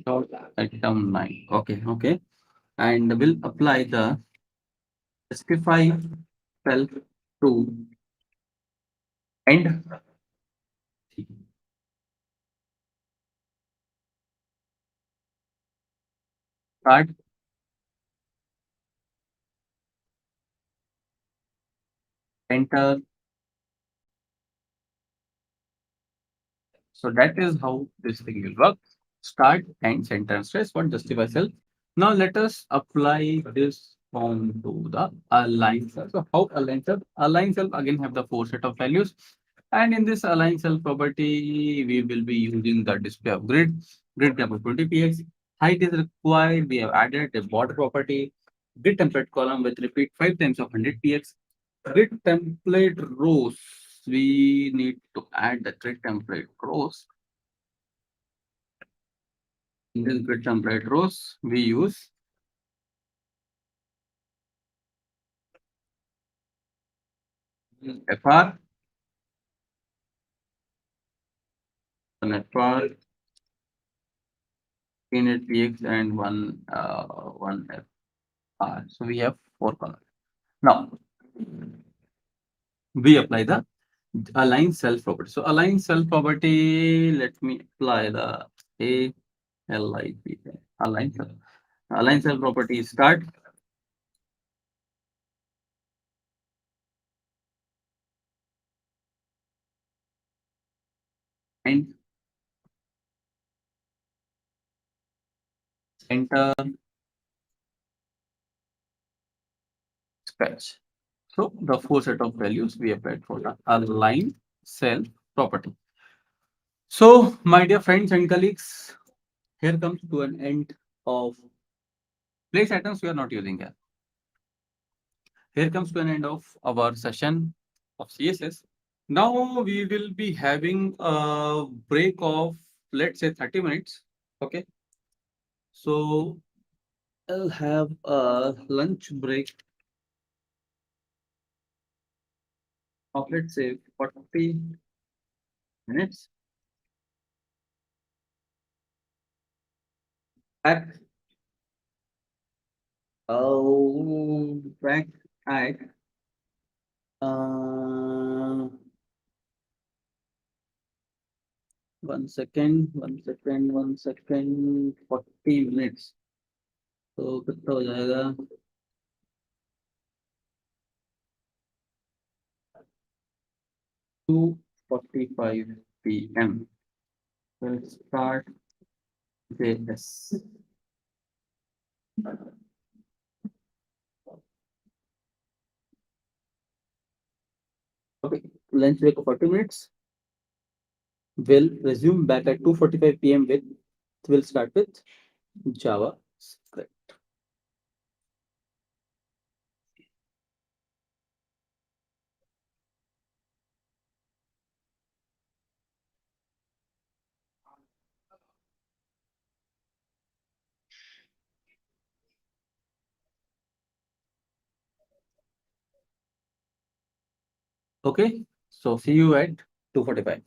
Dot item 9. Okay, okay. And we'll apply the justify self to end, start, enter. So that is how this thing will work. Start and center stress for justify self. Now let us apply this form to the align cell. So how align cell? Align cell again have the four set of values. And in this align cell property, we will be using the display of grid gap of 20 px. Height is required. We have added a border property, grid template column with repeat 5 times of 100 px. Grid template rows. We need to add the grid template rows. In this grid template rows, we use FR, one FR, init px, and one FR. So we have four columns. Now we apply the align cell property. So align cell property, let me apply the ALIP, align cell. Align cell property start, and center, stretch. So the four set of values we applied for the align cell property. So, my dear friends and colleagues, here comes to an end of place items we are not using here. Here comes to an end of our session of CSS. Now we will be having a break of, let's say, 30 minutes. Okay. So I'll have a lunch break of, let's say, 40 minutes. Back, back at, uh, 40 minutes. तो कितना हो जाएगा 2:45 p.m. We'll start JS. Okay, lunch break of 40 minutes. We'll resume back at 2:45 p.m. with, we'll start with JavaScript. Okay, so see you at 2:45.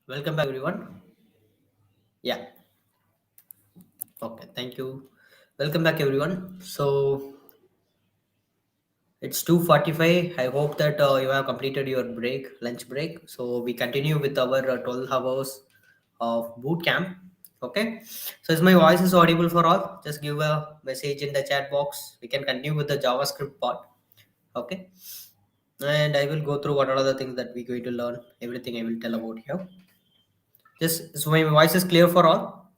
Welcome back, everyone. Yeah. Okay. Thank you. Welcome back, everyone. So it's 2:45. I hope that you have completed your lunch break. So we continue with our 12 hours of boot camp. Okay. So is my voice is audible for all? Just give a message in the chat box. We can continue with the JavaScript part. Okay. And I will go through what are the things that we're going to learn. Everything I will tell about here. Just so my voice is clear for all.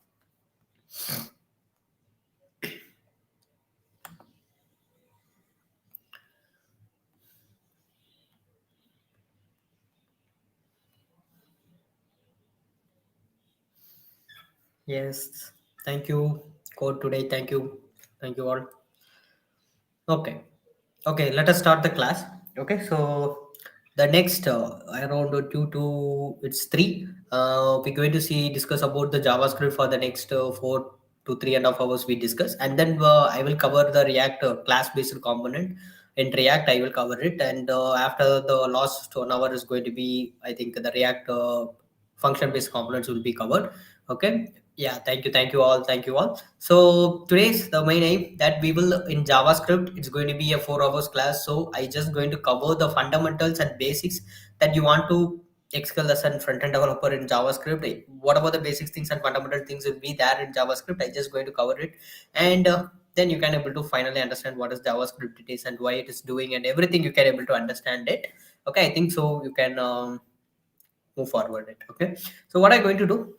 Yes, thank you, code today. Thank you all. Okay, okay. Let us start the class. Okay, so the next around two to it's three. We're going to see discuss about the JavaScript for the next 4 to 3.5 hours. We discuss, and then I will cover the React class-based component. In React, I will cover it, and after the last 1 hour is going to be, I think, the React function-based components will be covered. Okay, yeah, thank you all. So today's the main aim that we will in JavaScript, it's going to be a 4 hours class. So I just going to cover the fundamentals and basics that you want to excel as a front-end developer in JavaScript. Whatever the basic things and fundamental things will be there in JavaScript, I just going to cover it. And then you can able to finally understand what is JavaScript it is and why it is doing and everything you can able to understand it. Okay, I think so you can move forward it. Okay, so what I'm going to do,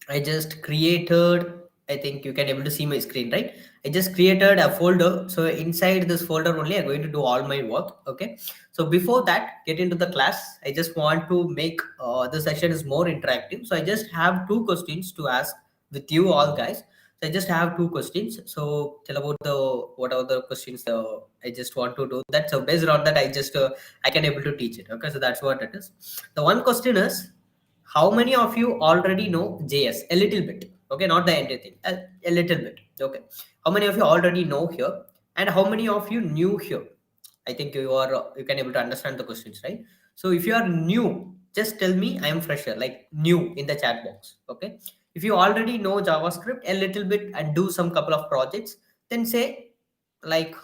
I just created, I think you can able to see my screen, right? I just created a folder. So inside this folder only, I'm going to do all my work. Okay. So before that, get into the class. I just want to make the session is more interactive. So I just have two questions to ask with you all guys. So I just have two questions. So tell about the what are the questions I just want to do that. So based on that, I can able to teach it. Okay. So that's what it is. The one question is, how many of you already know JS? A little bit. Okay, not the entire thing. A little bit. Okay. How many of you already know here? And how many of you new here? I think you can able to understand the questions, right? So if you are new, just tell me I am fresher, like new in the chat box. Okay. If you already know JavaScript a little bit and do some couple of projects, then say like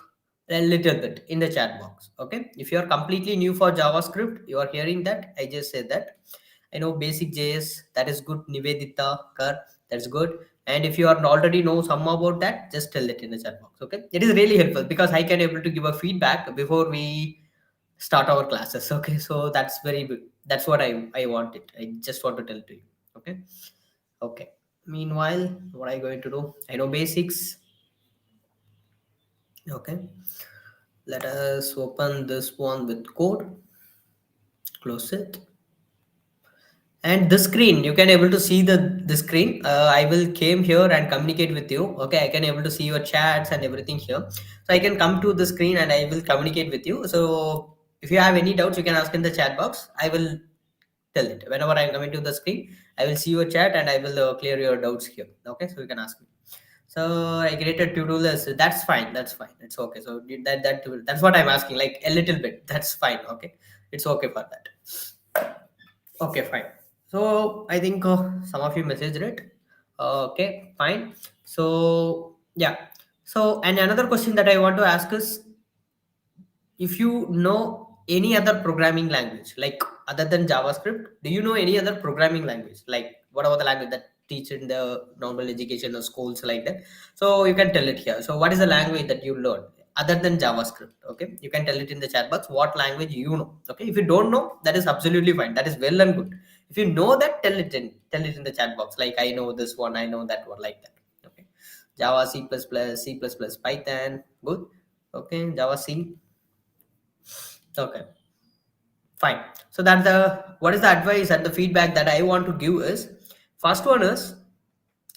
a little bit in the chat box. Okay. If you are completely new for JavaScript, you are hearing that. I just said that. I know basic JS, that is good. Nivedita, Kar, that's good. And if you are already know some about that, just tell it in the chat box. Okay, it is really helpful because I can able to give a feedback before we start our classes. Okay, so that's very good. That's what I wanted. I just want to tell to you. Okay, okay. Meanwhile, what I going to do? I know basics. Okay, let us open this one with code. Close it. And the screen, you can able to see the screen. I will came here and communicate with you. Okay, I can able to see your chats and everything here. So I can come to the screen and I will communicate with you. So if you have any doubts, you can ask in the chat box. I will tell it whenever I'm coming to the screen. I will see your chat and I will clear your doubts here. Okay, so you can ask me. So I created to do list. That's fine, that's fine, it's okay. So that's what I'm asking, like a little bit. That's fine. Okay, it's okay for that. Okay, fine. So I think some of you messaged it. Okay, fine. So yeah. So and another question that I want to ask is, if you know any other programming language, like other than JavaScript, do you know any other programming language? Like what about the language that teach in the normal education or schools like that? So you can tell it here. So what is the language that you learn other than JavaScript? Okay, you can tell it in the chat box what language you know. Okay, if you don't know, that is absolutely fine. That is well and good. If you know that, tell it in the chat box. Like I know this one, I know that one, like that. Okay, Java, C++, Python, good. Okay, Java, C. Okay, fine. So that the what is the advice and the feedback that I want to give is, first one is,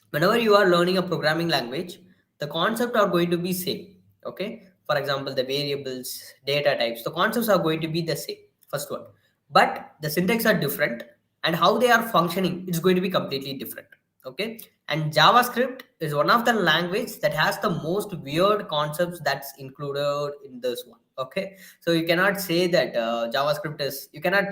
whenever you are learning a programming language, the concept are going to be same. Okay, for example, the variables, data types, the concepts are going to be the same. First one, but the syntax are different and how they are functioning is going to be completely different. Okay, and JavaScript is one of the language that has the most weird concepts that's included in this one. Okay, so you cannot say that JavaScript is, you cannot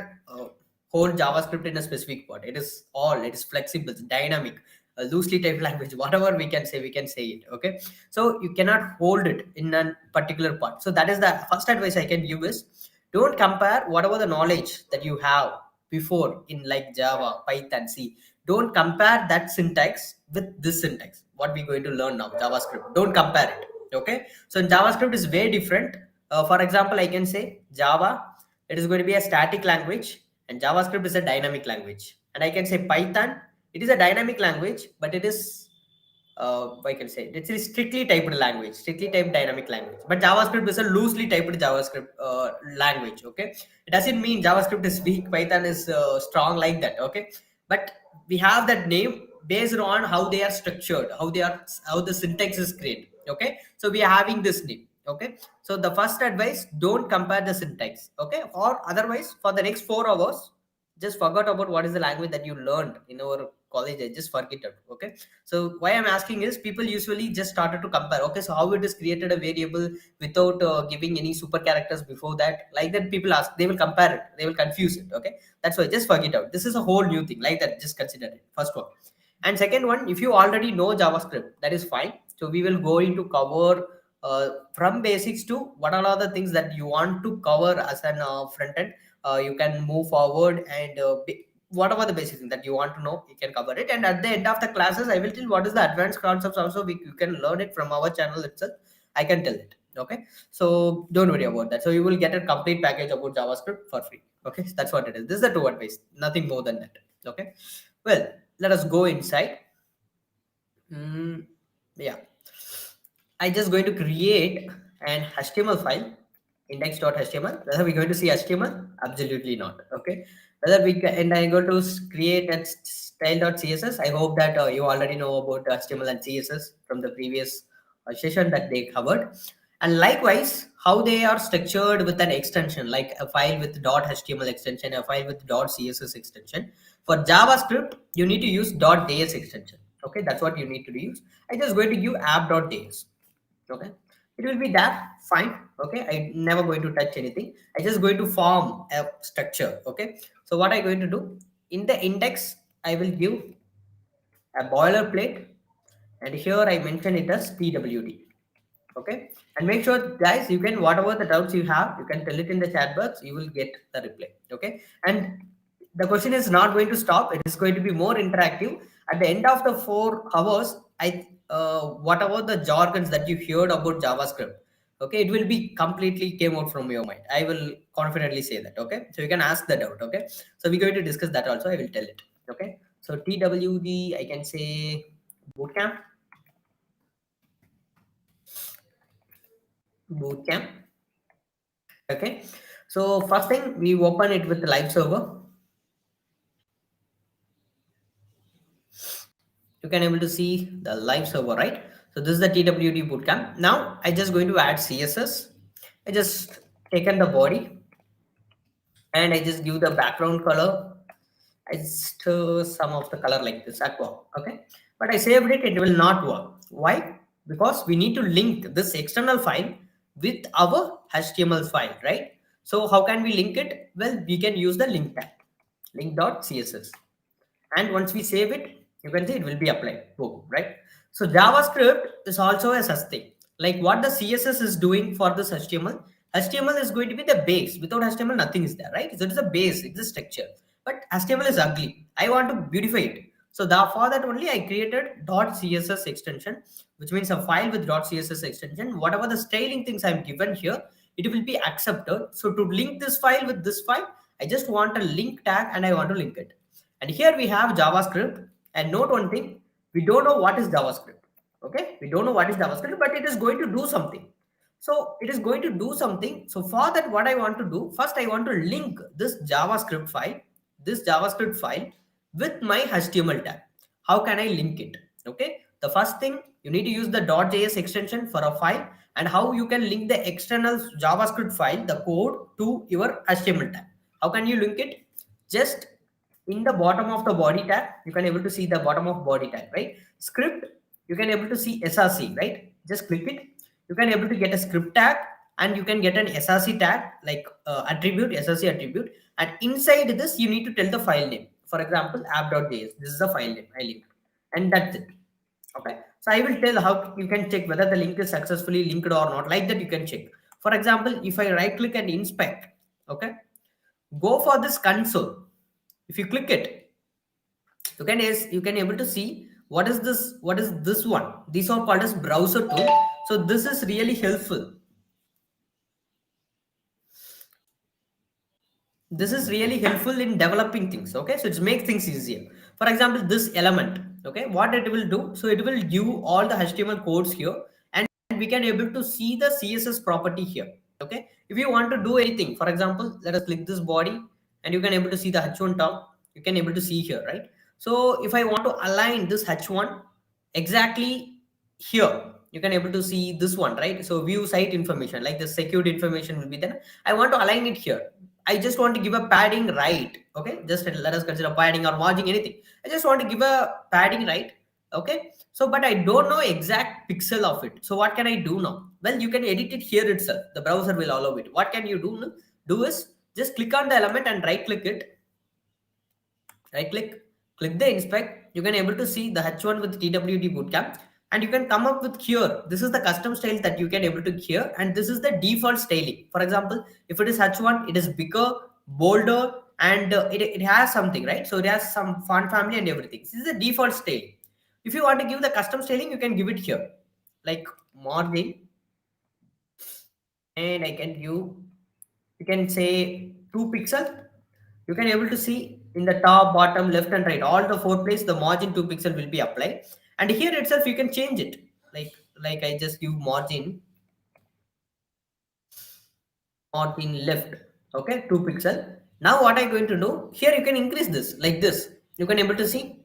hold JavaScript in a specific part. It is flexible, it's dynamic, a loosely typed language, whatever we can say it. Okay, so you cannot hold it in a particular part. So that is the first advice I can give is, don't compare whatever the knowledge that you have before in like Java, Python, C. Don't compare that syntax with this syntax. What we're going to learn now, JavaScript. Don't compare it. Okay. So in JavaScript is very different. For example, I can say Java, it is going to be a static language, and JavaScript is a dynamic language. And I can say Python, it is a dynamic language, but it is I can say it's a strictly typed language, strictly typed dynamic language. But JavaScript is a loosely typed JavaScript language. Okay, it doesn't mean JavaScript is weak, Python is strong like that. Okay, but we have that name based on how they are structured, how the syntax is created. Okay, so we are having this name. Okay, so the first advice, don't compare the syntax. Okay, or otherwise for the next 4 hours, just forget about what is the language that you learned in our college. I just forget it. Okay, so why I'm asking is, people usually just started to compare. Okay, so how it is created a variable without giving any super characters before that, like that people ask, they will compare it, they will confuse it. Okay, that's why just forget out. This is a whole new thing like that, just consider it, first one. And second one, if you already know JavaScript, that is fine. So we will go into cover from basics to what are the things that you want to cover as an front end. You can move forward and whatever the basic thing that you want to know, you can cover it. And at the end of the classes, I will tell what is the advanced concepts also. You can learn it from our channel itself. I can tell it. Okay, so don't worry about that. So you will get a complete package about JavaScript for free. Okay, that's what it is. This is the two advice, nothing more than that. Okay, well, let us go inside. Yeah, I just going to create an HTML file, index.html. Whether we're going to see HTML? Absolutely not. Okay. Whether we can, and I go to create a style.css. I hope that you already know about HTML and CSS from the previous session that they covered. And likewise, how they are structured with an extension, like a file with .html extension, a file with .css extension. For JavaScript, you need to use .js extension. Okay, that's what you need to use. I just going to give app.js. Okay, it will be that fine. Okay, I never going to touch anything. I just going to form a structure. Okay, so what I going to do, in the index, I will give a boilerplate, and here I mention it as TWD. Okay, and make sure guys, you can, whatever the doubts you have, you can tell it in the chat box, you will get the reply. Okay, and the question is not going to stop, it is going to be more interactive. At the end of the 4 hours, whatever the jargons that you heard about JavaScript, okay, it will be completely came out from your mind. I will confidently say that. Okay, so you can ask the doubt. Okay, so we're going to discuss that also, I will tell it. Okay, so TWD, I can say bootcamp. Okay, so first thing, we open it with the live server. You can able to see the live server, right? So this is the TWD bootcamp. Now I just going to add CSS. I just taken the body and I just give the background color. I just some of the color like this aqua. Okay, but I saved it, it will not work. Why? Because we need to link this external file with our HTML file, right? So how can we link it? Well, we can use the link tag, link.css, and once we save it, you can see it will be applied. Boom, right? So JavaScript is also a such thing. Like what the CSS is doing for this HTML is going to be the base. Without HTML, nothing is there, right? So it is a base, it's a structure. But HTML is ugly. I want to beautify it. So for that only I created .css extension, which means a file with .css extension. Whatever the styling things I'm given here, it will be accepted. So to link this file with this file, I just want a link tag and I want to link it. And here we have JavaScript. And note one thing, we don't know what is JavaScript. Okay, we don't know what is JavaScript, but it is going to do something. So it is going to do something. So for that, what I want to do, first I want to link this JavaScript file with my HTML tag. How can I link it? Okay, the first thing, you need to use the .js extension for a file, and how you can link the external JavaScript file, the code, to your HTML tag. How can you link it? Just in the bottom of the body tag, you can able to see the bottom of body tag, right? Script, you can able to see src, right? Just click it. You can able to get a script tag and you can get an src tag, like attribute, src attribute, and inside this you need to tell the file name. For example, app.js, this is the file name I leave, and that's it. Okay, so I will tell how you can check whether the link is successfully linked or not. Like that you can check. For example, if I right click and inspect, okay, go for this console. If you click it, you can able to see what is this one. These are called as browser tool. So this is really helpful. This is really helpful in developing things. Okay, so it makes things easier. For example, this element, okay, what it will do, so it will give all the HTML codes here, and we can able to see the CSS property here. Okay, if you want to do anything, for example, let us click this body, and you can able to see the h1 tag. You can able to see here, right? So if I want to align this h1 exactly here, you can able to see this one, right? So view site information, like the secured information will be there. I want to align it here. I just want to give a padding right. Okay, just let us consider padding or margin, anything. I just want to give a padding right. Okay, so but I don't know exact pixel of it. So what can I do now? Well, you can edit it here itself. The browser will allow it. What can you do now? Do is just click on the element and right click it. Right click the inspect. You can able to see the h1 with twd bootcamp, and you can come up with here. This is the custom style that you can able to here, and this is the default styling. For example, if it is h1, it is bigger, bolder, and it has something, right? So it has some font family and everything. This is the default style. If you want to give the custom styling, you can give it here, like margin, and I can give, you can say 2 pixel. You can able to see in the top, bottom, left and right, all the 4 places, the margin 2 pixel will be applied. And here itself you can change it, like I just give margin left, okay, 2 pixel. Now what I'm going to do here, you can increase this like this. You can able to see.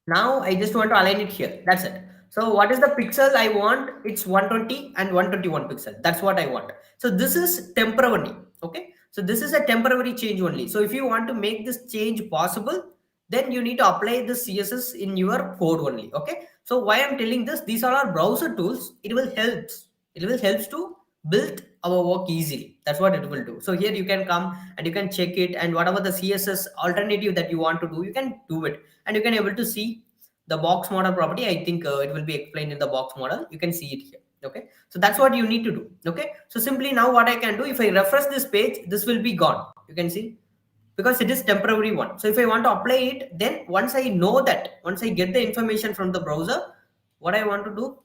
Now I just want to align it here. That's it. So what is the pixel I want? It's 120 and 121 pixel. That's what I want. So this is temporary. Okay. So this is a temporary change only. So if you want to make this change possible, then you need to apply the CSS in your code only. Okay. So why I'm telling this, these are our browser tools. It will helps to build our work easily. That's what it will do. So here you can come and you can check it, and whatever the CSS alternative that you want to do, you can do it, and you can able to see the box model property. I think it will be explained in the box model. You can see it here. Okay, so that's what you need to do. Okay, so simply now what I can do, if I refresh this page, this will be gone. You can see, because it is temporary one. So if I want to apply it, then once I know that, once I get the information from the browser, what I want to do,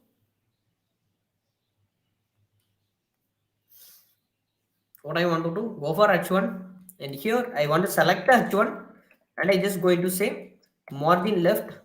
go for h1, and here I want to select the h1, and I just going to say margin left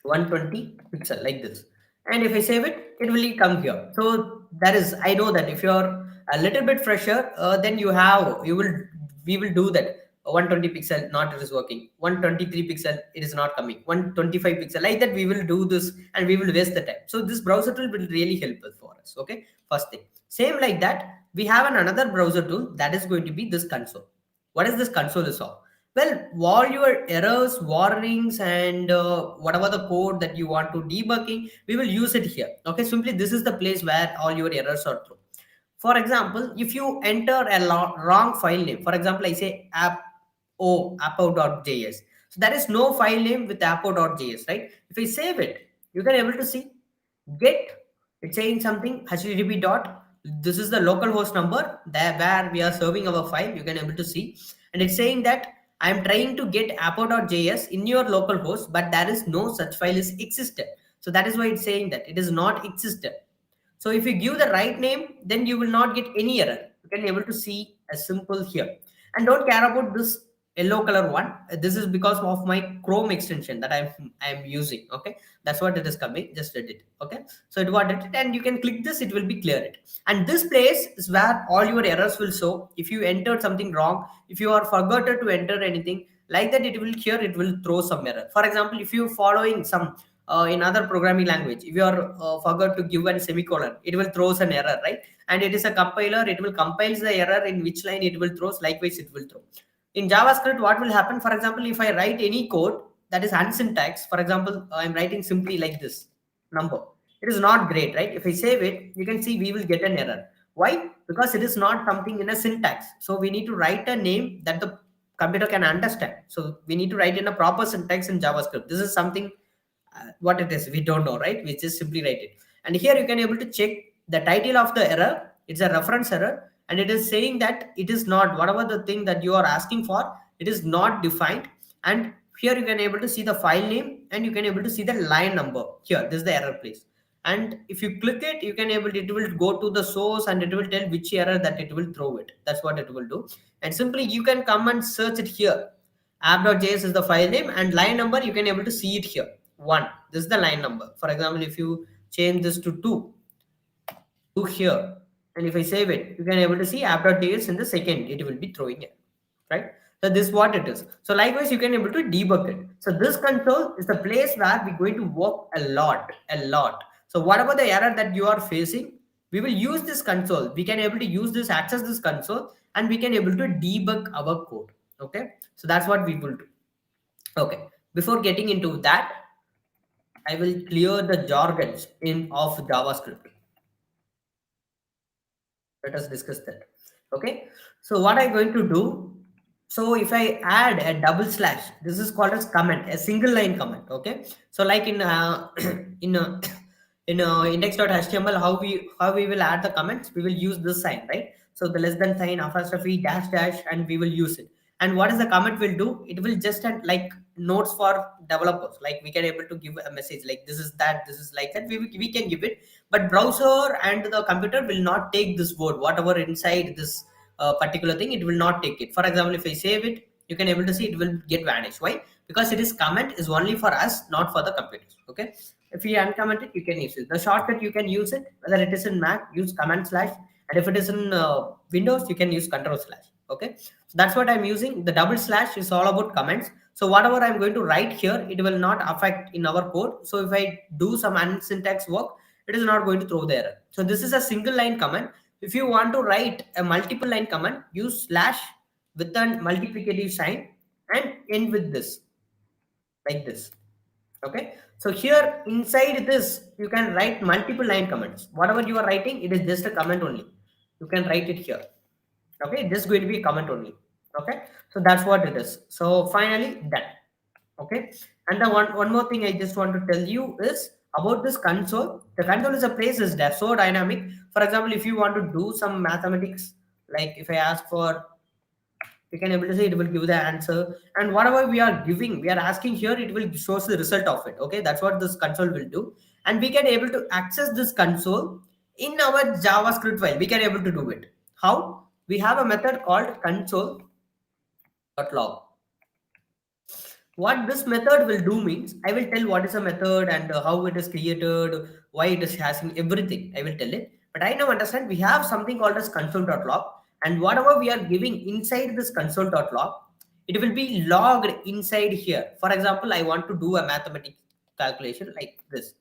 120 pixel like this, and if I save it, it will come here. So that is, I know that if you're a little bit fresher, then we will do that. 120 pixel, not it is working. 123 pixel, it is not coming. 125 pixel, like that we will do this, and we will waste the time. So this browser tool will really helpful for us. Okay, first thing. Same like that, we have another browser tool that is going to be this console. What is this console is of? Well, all your errors, warnings, and whatever the code that you want to debugging, we will use it here. Okay, simply this is the place where all your errors are through. For example, if you enter a wrong file name, for example, I say appo.js. So there is no file name with appo.js, right? If I save it, you can able to see get, it's saying something http dot, this is the local host number there where we are serving our file. You can able to see, and it's saying that I am trying to get appo.js in your local host, but there is no such file is existed. So that is why it's saying that it is not existed. So if you give the right name, then you will not get any error. You can able to see a simple here. And don't care about this yellow color one. This is because of my Chrome extension that I'm using. Okay, that's what it is coming. Just did it. Okay, so it what it, and you can click this. It will be clear it. And this place is where all your errors will show. If you entered something wrong, if you are forgotten to enter anything like that, it will here. It will throw some error. For example, if you following some in other programming language, if you are forgot to give a semicolon, it will throws an error, right? And it is a compiler, it will compiles the error in which line it will throws, likewise it will throw. In JavaScript, what will happen, for example, if I write any code that is unsyntax, for example, I'm writing simply like this number, it is not great, right? If I save it, you can see we will get an error. Why? Because it is not something in a syntax. So we need to write a name that the computer can understand. So we need to write in a proper syntax in JavaScript. This is something what it is we don't know, right? We just simply write it. And here you can able to check the title of the error. It's a reference error, and it is saying that it is not whatever the thing that you are asking for, it is not defined. And here you can able to see the file name, and you can able to see the line number. Here this is the error place, and if you click it, you can able it will go to the source and it will tell which error that it will throw it. That's what it will do. And simply you can come and search it here. App.js is the file name, and line number you can able to see it here. 1, this is the line number. For example, if you change this to 2 here, and if I save it, you can able to see app.js in the second it will be throwing it, right? So this is what it is. So likewise you can able to debug it. So this console is the place where we're going to work a lot. So whatever the error that you are facing, we will use this console. We can able to use this, access this console, and we can able to debug our code. Okay, so that's what we will do. Okay, before getting into that, I will clear the jargons in of JavaScript. Let us discuss that. Okay, so what I'm going to do, so if I add a double slash, this is called as comment, a single line comment. Okay, so like in in index.html, how we will add the comments, we will use this sign, right? So the less than sign, apostrophe, dash dash, and we will use it. And what is the comment will do, it will just like notes for developers, like we can able to give a message like this is that, this is like that, we can give it. But browser and the computer will not take this word, whatever inside this particular thing, it will not take it. For example, if I save it, you can able to see it will get vanished. Why? Because it is comment is only for us, not for the computers. Okay, if you uncomment it, you can use it. The shortcut you can use it, whether it is in Mac, use command slash, and if it is in Windows, you can use control slash. Okay, so that's what I'm using. The double slash is all about comments. So whatever I'm going to write here, it will not affect in our code. So if I do some unsyntax work, it is not going to throw the error. So this is a single line command. If you want to write a multiple line command, use slash with a multiplicative sign and end with this, like this. Okay, so here inside this you can write multiple line comments. Whatever you are writing, it is just a comment only. You can write it here. Okay, this is going to be a comment only. Okay, so that's what it is. So finally done. Okay, and the one more thing I just want to tell you is about this console. The console is a place is so dynamic. For example, if you want to do some mathematics, like if I ask for, you can able to say it will give the answer, and whatever we are giving, we are asking here, it will shows the result of it. Okay, that's what this console will do, and we can able to access this console in our JavaScript file. We can able to do it. How? We have a method called console.log. What this method will do means, I will tell what is a method and how it is created, why it is having everything. I will tell it. But I now understand we have something called as console.log, and whatever we are giving inside this console.log, it will be logged inside here. For example, I want to do a mathematics calculation like this,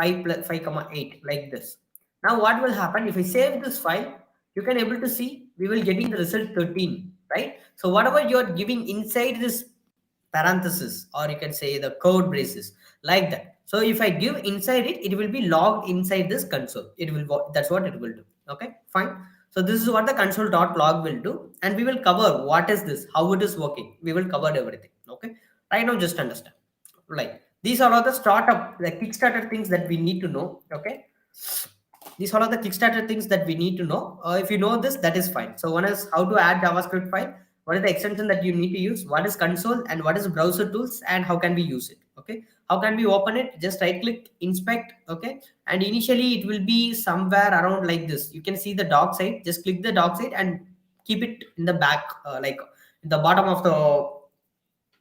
5 plus 5, 8, like this. Now what will happen if I save this file? You can able to see we will getting the result 13, right? So whatever you are giving inside this parenthesis, or you can say the code braces, like that. So if I give inside it, it will be logged inside this console. It will, that's what it will do. Okay, fine. So this is what the console.log will do, and we will cover what is this, how it is working. We will cover everything. Okay, right now just understand. Like these are all the startup, the Kickstarter things that we need to know. Okay, these are all the Kickstarter things that we need to know. If you know this, that is fine. So one is how to add JavaScript file, what is the extension that you need to use, what is console, and what is browser tools, and how can we use it. Okay, how can we open it? Just right click, inspect. Okay, and initially it will be somewhere around like this. You can see the dock side. Just click the dock side and keep it in the back, like in the bottom of the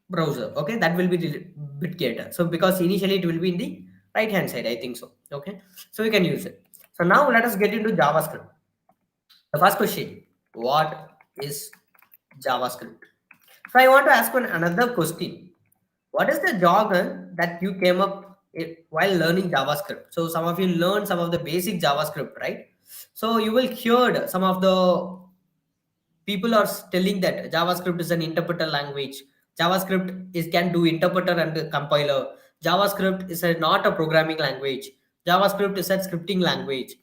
browser. Okay, that will be bit greater. So because initially it will be in the right hand side, I think so. Okay, so we can use it. So now let us get into JavaScript. The first question, what is JavaScript? So I want to ask one another question. What is the jargon that you came up while learning JavaScript? So some of you learned some of the basic JavaScript, right? So you will hear some of the people are telling that JavaScript is an interpreter language. JavaScript is can do interpreter and compiler. JavaScript is not a programming language. JavaScript is a scripting language.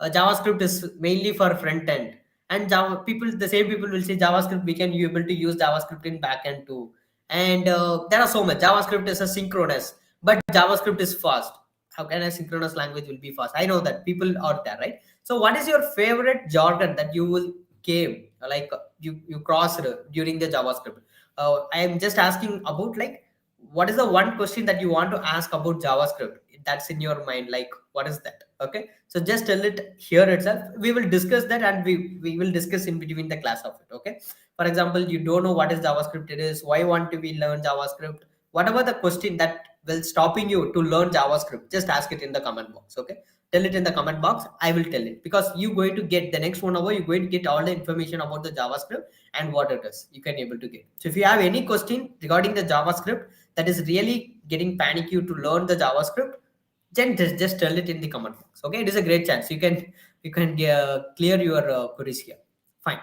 JavaScript is mainly for front end, and the same people will say JavaScript we can be able to use JavaScript in back end too. And there are so much. JavaScript is a synchronous, but JavaScript is fast. How can a synchronous language will be fast? I know that people are there, right? So what is your favorite jargon that you will came like you crossed during the JavaScript? I am just asking about like what is the one question that you want to ask about JavaScript that's in your mind, like what is that? Okay, so just tell it here itself. We will discuss that, and we will discuss in between the class of it. Okay, for example, you don't know what is JavaScript, it is why want to we learn JavaScript, whatever the question that will stopping you to learn JavaScript, just ask it in the comment box. Okay, tell it in the comment box. I will tell it, because you going to get the next 1 hour, you're going to get all the information about the JavaScript and what it is you can able to get. So if you have any question regarding the JavaScript that is really getting panic you to learn the JavaScript, then just tell it in the comment box. Okay, it is a great chance you can clear your queries here. Fine,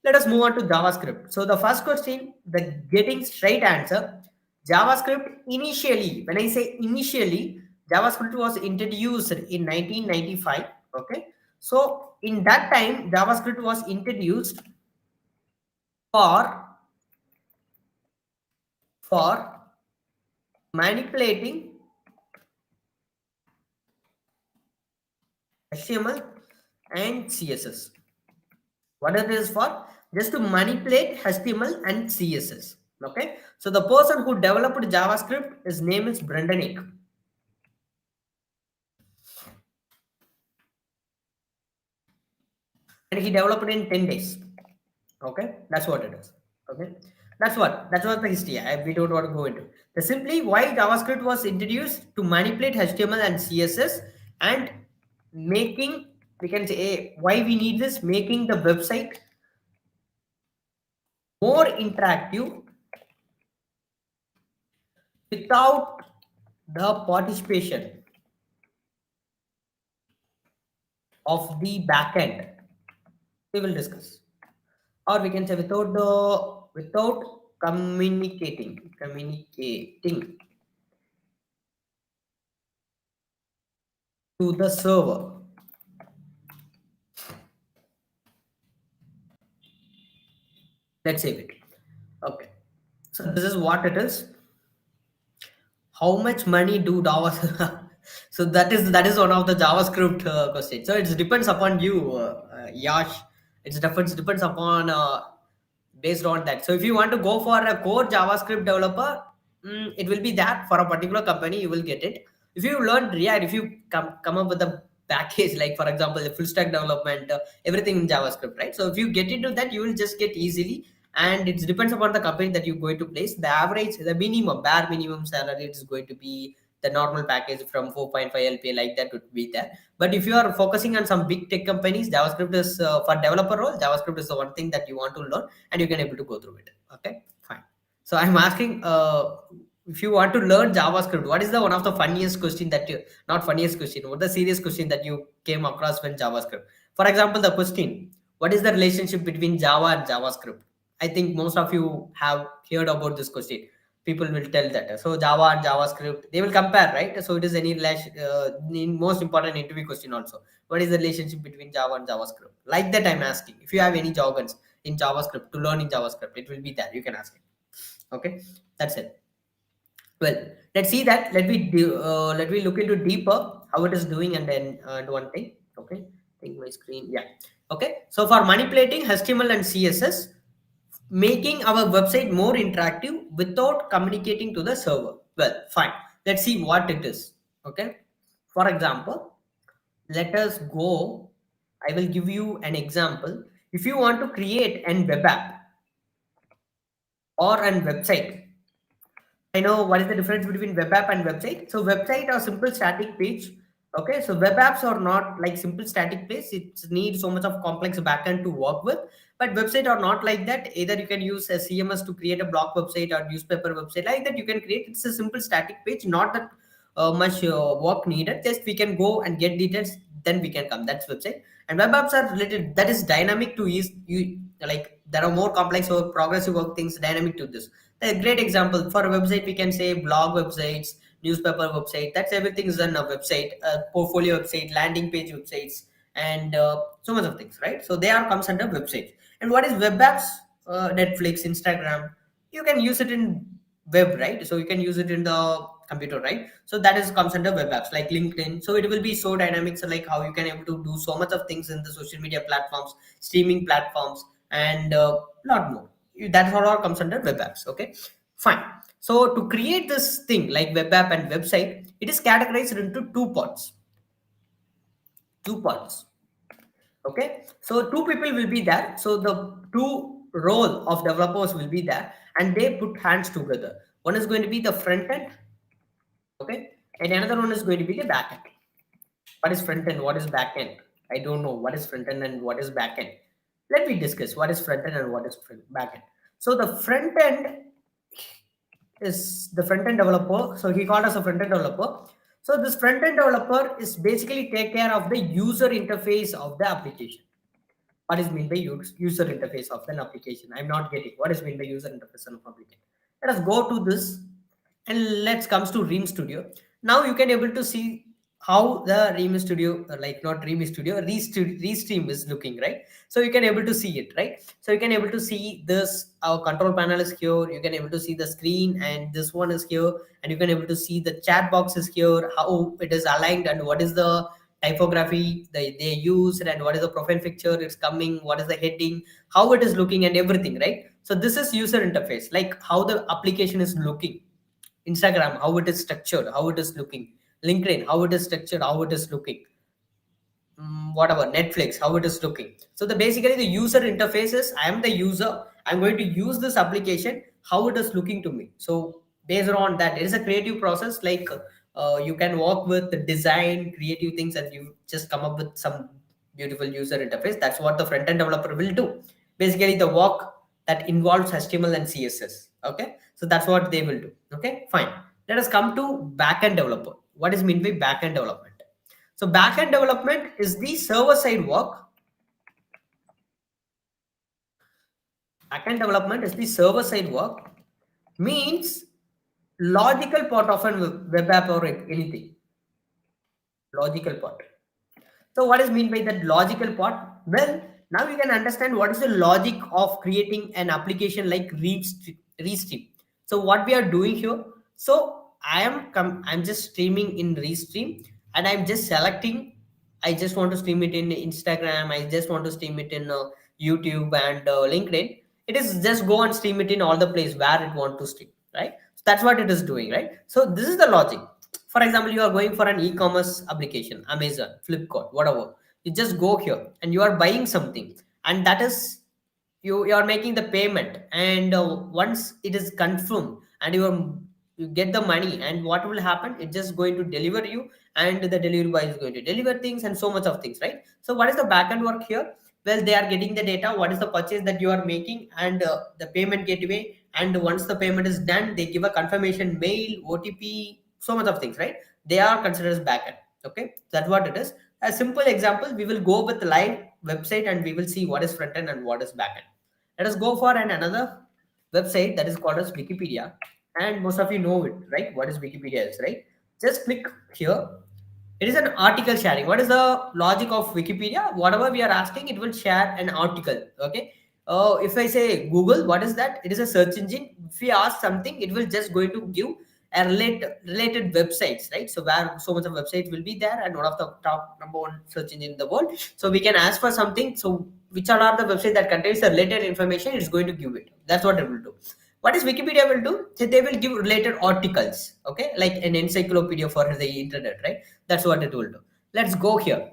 let us move on to JavaScript. So the first question, the getting straight answer, JavaScript initially, when I say initially, JavaScript was introduced in 1995. Okay, so in that time JavaScript was introduced for manipulating HTML and CSS. What it is for? Just to manipulate HTML and CSS. Okay, so the person who developed JavaScript, his name is Brendan Eich, and he developed in 10 days. Okay, that's what it is. Okay, that's what the history. We don't want to go into the simply why JavaScript was introduced to manipulate HTML and CSS, and making, we can say why we need this, making the website more interactive without the participation of the backend. We will discuss, or we can say without communicating to the server. Let's save it. Okay, so this is what it is. How much money do JavaScript? So that is one of the JavaScript questions. So it depends upon you, Yash. It depends upon based on that. So if you want to go for a core JavaScript developer, it will be that for a particular company you will get it. If you learn React, if you come up with a package, like for example the full stack development, everything in JavaScript, right? So if you get into that, you will just get easily. And it depends upon the company that you're going to place. The average, the minimum, bare minimum salary is going to be the normal package from 4.5 LPA, like that would be there. But if you are focusing on some big tech companies, JavaScript is for developer role, JavaScript is the one thing that you want to learn, and you can able to go through it. Okay, fine. So I'm asking, if you want to learn JavaScript, what is the one of the funniest question that you, not funniest question, what the serious question that you came across when JavaScript? For example, the question, what is the relationship between Java and JavaScript? I think most of you have heard about this question. People will tell that. So Java and JavaScript, they will compare, right? So it is any most important interview question also. What is the relationship between Java and JavaScript? Like that I'm asking. If you have any jargons in JavaScript to learn in JavaScript, it will be there. You can ask it. Okay, that's it. Well, let's see that. Let me look into deeper how it is doing, and then do one thing. Okay, take my screen. Yeah. Okay. So for manipulating HTML and CSS, making our website more interactive without communicating to the server. Well, fine. Let's see what it is. Okay. For example, let us go. I will give you an example. If you want to create an web app or an website, I know what is the difference between web app and website. So website are simple static page. Okay, so web apps are not like simple static page. It needs so much of complex backend to work with. But website are not like that. Either you can use a CMS to create a blog website or newspaper website, like that you can create. It's a simple static page, not that much work needed. Just we can go and get details, then we can come. That's website. And web apps are related. That is dynamic to use. You like there are more complex or progressive work things dynamic to this. A great example for a website, we can say blog websites, newspaper website. That's everything is on a website, portfolio website, landing page websites, and so much of things, right? So they are comes under websites. And what is web apps? Netflix, Instagram. You can use it in web, right? So you can use it in the computer, right? So that is comes under web apps like LinkedIn. So it will be so dynamic, so like how you can able to do so much of things in the social media platforms, streaming platforms, and lot more. That's all comes under web apps. Okay, fine. So to create this thing like web app and website, it is categorized into two parts. Two parts. Okay, so two people will be there. So the two role of developers will be there, and they put hands together. One is going to be the front end, okay, and another one is going to be the back end. What is front end? What is back end? I don't know what is front end and what is back end. Let me discuss what is front end and what is back end. So the front end is the front end developer. So he called us a front end developer. So this front end developer is basically take care of the user interface of the application. What is mean by user interface of an application? I'm not getting what is mean by user interface of an application. Let us go to this and let's comes to Ream Studio. Now you can able to see how the Ream Studio, like not Ream Studio, Restream is looking, right? So you can able to see it, right? So you can able to see this, our control panel is here. You can able to see the screen, and this one is here, and you can able to see the chat box is here, how it is aligned, and what is the typography they use, and what is the profile picture it's coming, what is the heading, how it is looking, and everything, right? So this is user interface, like how the application is looking. Instagram, how it is structured, how it is looking. LinkedIn, how it is structured, how it is looking. Whatever, Netflix, how it is looking. So the basically the user interface is, I am the user, I'm going to use this application, how it is looking to me. So based on that, it is a creative process, like you can work with the design creative things, and you just come up with some beautiful user interface. That's what the front end developer will do, basically the work that involves HTML and CSS. Okay, so that's what they will do. Okay, fine. Let us come to back end developer. What is mean by back end development? So backend development is the server side work. Backend development is the server side work. Means logical part of a web app or anything. Logical part. So what is mean by that logical part? Well, now you can understand what is the logic of creating an application like Restream. So what we are doing here. So I'm just streaming in Restream, and I'm just selecting. I just want to stream it in Instagram. I just want to stream it in YouTube and LinkedIn. It is just go and stream it in all the place where it want to stream, right? So that's what it is doing, right? So this is the logic. For example, you are going for an e-commerce application, Amazon, Flipkart, whatever. You just go here and you are buying something, and that is you are making the payment. And once it is confirmed and you get the money, and what will happen? It's just going to deliver you, and the delivery boy is going to deliver things and so much of things, right? So what is the backend work here? Well, they are getting the data, what is the purchase that you are making, and the payment gateway. And once the payment is done, they give a confirmation mail, OTP, so much of things, right? They are considered as backend. Okay, that's what it is. A simple example, we will go with the live website, and we will see what is front end and what is backend. Let us go for another website that is called as Wikipedia, and most of you know it, right? What is Wikipedia is, right? Just click here. It is an article sharing. What is the logic of Wikipedia? Whatever we are asking, it will share an article. Okay. If I say Google, what is that? It is a search engine. If we ask something, it will just going to give a related websites, right? So where so much of websites will be there, and one of the top number one search engine in the world. So we can ask for something. So which are the websites that contains the related information? It's going to give it. That's what it will do. What is Wikipedia will do? So they will give related articles, okay, like an encyclopedia for the internet, right? That's what it will do. Let's go here.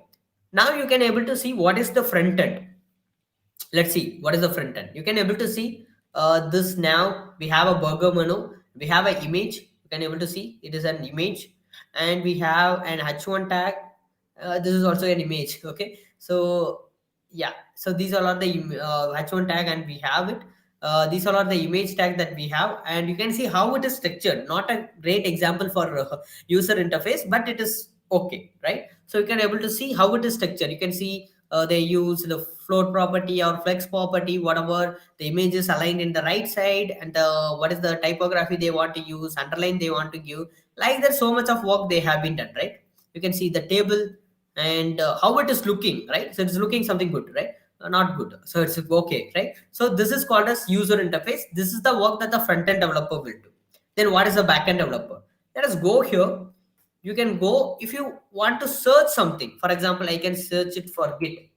Now you can able to see what is the front end. Let's see what is the front end. You can able to see this. Now we have a burger menu. We have an image. You can able to see it is an image, and we have an H1 tag. This is also an image. Okay, so yeah, so these all are the H1 tag, and we have it. These all are the image tag that we have, and you can see how it is structured. Not a great example for user interface, but it is okay, right? So you can able to see how it is structured. You can see they use the float property or flex property, whatever. The image is aligned in the right side, and what is the typography they want to use, underline they want to give. Like there's so much of work they have been done, right? You can see the table and how it is looking, right? So it's looking something good, right? Not good, so it's okay, right? So this is called as user interface. This is the work that the front end developer will do. Then what is the back end developer? Let us go here. You can go if you want to search something. For example, I can search it for git,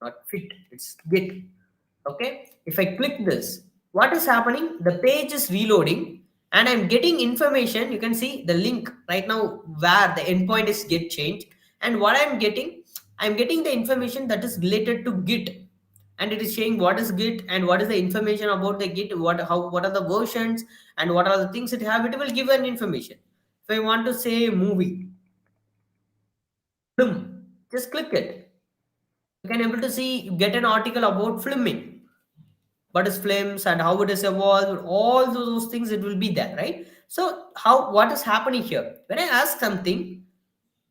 not fit, it's git. Okay, if I click this, what is happening? The page is reloading and I'm getting information. You can see the link right now where the endpoint is get changed, and what I'm getting the information that is related to git, and it is showing what is git and what is the information about the git, what are the versions and what are the things it have. It will give an information. If I want to say movie film, just click it. You can able to see, get an article about filming, what is films and how it is evolved, all those things it will be there, right? So what is happening here? When I ask something,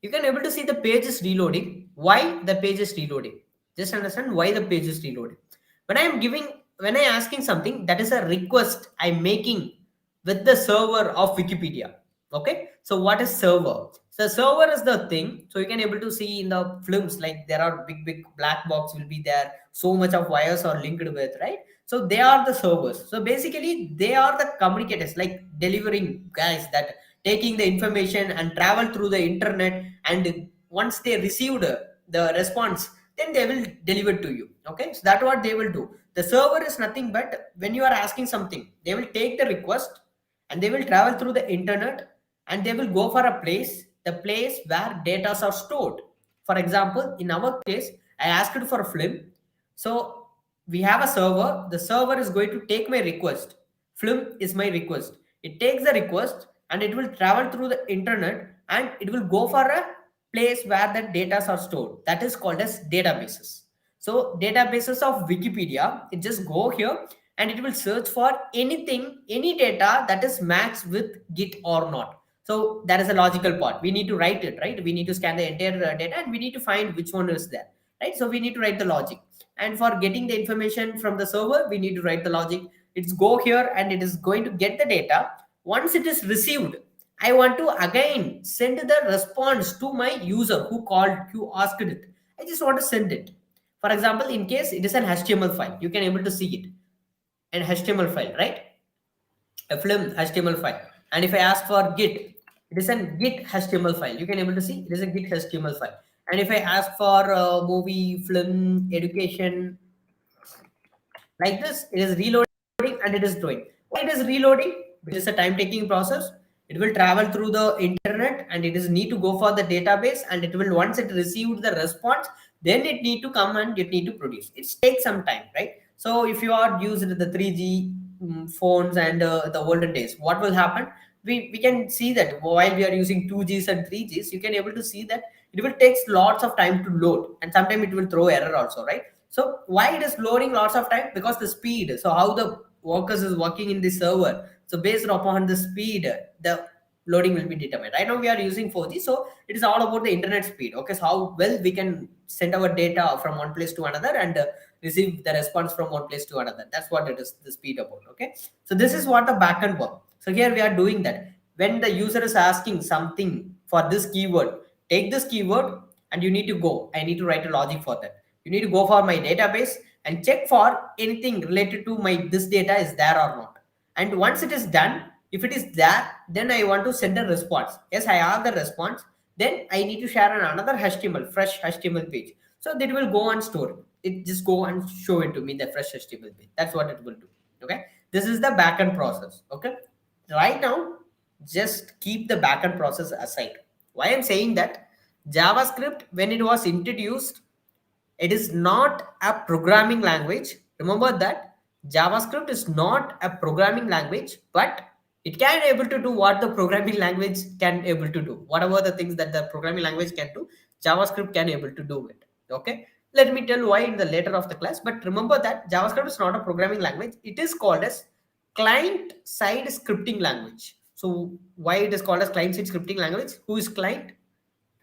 you can able to see the page is reloading. Why the page is reloading? Just understand why the page is reloading. When I asking something, that is a request I'm making with the server of Wikipedia. Okay, so what is server? So server is the thing. So you can able to see in the films, like there are big black box will be there, so much of wires are linked with, right? So they are the servers. So basically they are the communicators, like delivering guys that taking the information and travel through the internet, and once they received the response, then they will deliver to you. Okay, so that's what they will do. The server is nothing but when you are asking something, they will take the request and they will travel through the internet, and they will go for a place, the place where data are stored. For example, in our case, I asked for a film. So we have a server. The server is going to take my request. Film is my request. It takes the request and it will travel through the internet, and it will go for a place where the data are stored. That is called as databases. So databases of Wikipedia, it just go here and it will search for anything, any data that is matched with git or not. So that is a logical part. We need to write it, right? We need to scan the entire data and we need to find which one is there, right? So we need to write the logic. And for getting the information from the server, we need to write the logic. It's go here and it is going to get the data. Once it is received, I want to again send the response to my user who asked it. I just want to send it. For example, in case it is an HTML file, you can able to see it. An HTML file, right? A film HTML file. And if I ask for git, it is a git HTML file. You can able to see it is a git HTML file. And if I ask for movie, film, education, like this, it is reloading and it is doing. Why it is reloading? It is a time-taking process. It will travel through the internet and it is need to go for the database, and it will, once it received the response, then it need to come and it need to produce. It takes some time, right? So if you are using the 3G phones and the olden days, what will happen? We can see that while we are using 2Gs and 3Gs, you can able to see that it will take lots of time to load, and sometimes it will throw error also, right? So why it is loading lots of time? Because the speed. So how the workers is working in the server. So based upon the speed, the loading will be determined. Right now we are using 4G, so it is all about the internet speed. Okay, so how well we can send our data from one place to another and receive the response from one place to another. That's what it is, the speed about. Okay, so this is what the backend work. So here we are doing that. When the user is asking something for this keyword, take this keyword and you need to go. I need to write a logic for that. You need to go for my database and check for anything related to my this data is there or not. And once it is done, if it is there, then I want to send a response. Yes, I have the response. Then I need to share another HTML, fresh HTML page. So that will go and store it. Just go and show it to me, the fresh HTML page. That's what it will do. Okay. This is the backend process. Okay. Right now, just keep the backend process aside. Why I'm saying that? JavaScript, when it was introduced, it is not a programming language. Remember that JavaScript is not a programming language, but it can able to do what the programming language can able to do. Whatever the things that the programming language can do, JavaScript can able to do it. Okay. Let me tell why in the later of the class. But remember that JavaScript is not a programming language. It is called as client-side scripting language. So why it is called as client-side scripting language? Who is client?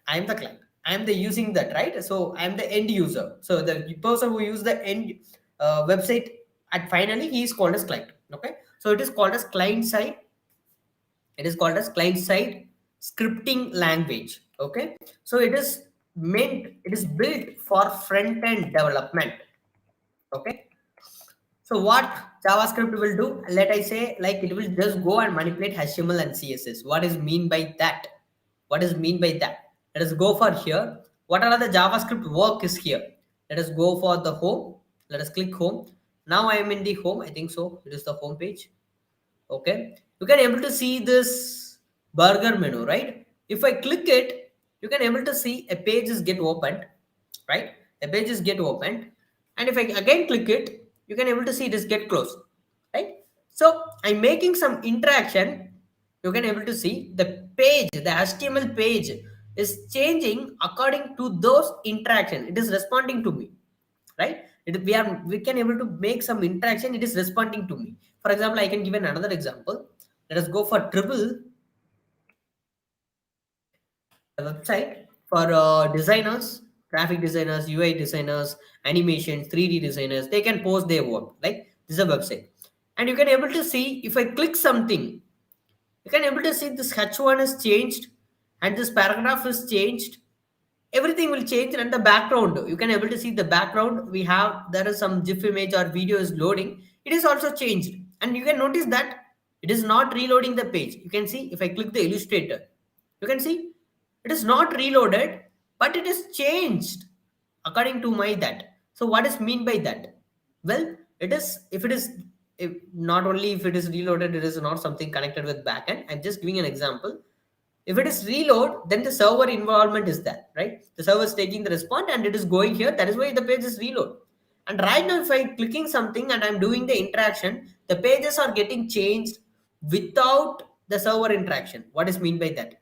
I am the client. I am the using that, right? So I am the end user. So the person who use the end website at finally he is called as client. Okay, so it is called as client side. It is called as client side scripting language. Okay, so it is meant, it is built for front end development. Okay, so what JavaScript will do? Let I say, like it will just go and manipulate HTML and CSS. What is mean by that? What is mean by that? Let us go for here. What are the JavaScript work is here? Let us go for the home. Let us click home. Now I am in the home. I think so. It is the home page. Okay, you can able to see this burger menu, right? If I click it, you can able to see a page is get opened, right? A page is get opened, and if I again click it, you can able to see it is get closed, right? So I'm making some interaction. You can able to see the page, the HTML page is changing according to those interaction. It is responding to me, right? We can able to make some interaction. It is responding to me. For example, I can give another example. Let us go for triple website for designers, graphic designers, UI designers, animations, 3D designers. They can post their work. Like this is a website, and you can able to see if I click something, you can able to see this h1 is changed and this paragraph is changed. Everything will change, and the background, you can able to see the background we have, there is some gif image or video is loading, it is also changed. And you can notice that it is not reloading the page. You can see if I click the illustrator, you can see it is not reloaded, but it is changed according to my that. So what is mean by that? Well, it is, if it is, if not only if it is reloaded, it is not something connected with backend. I'm just giving an example. If it is reload, then the server involvement is there, right? The server is taking the response and it is going here. That is why the page is reload. And right now, if I'm clicking something and I'm doing the interaction, the pages are getting changed without the server interaction. What is mean by that?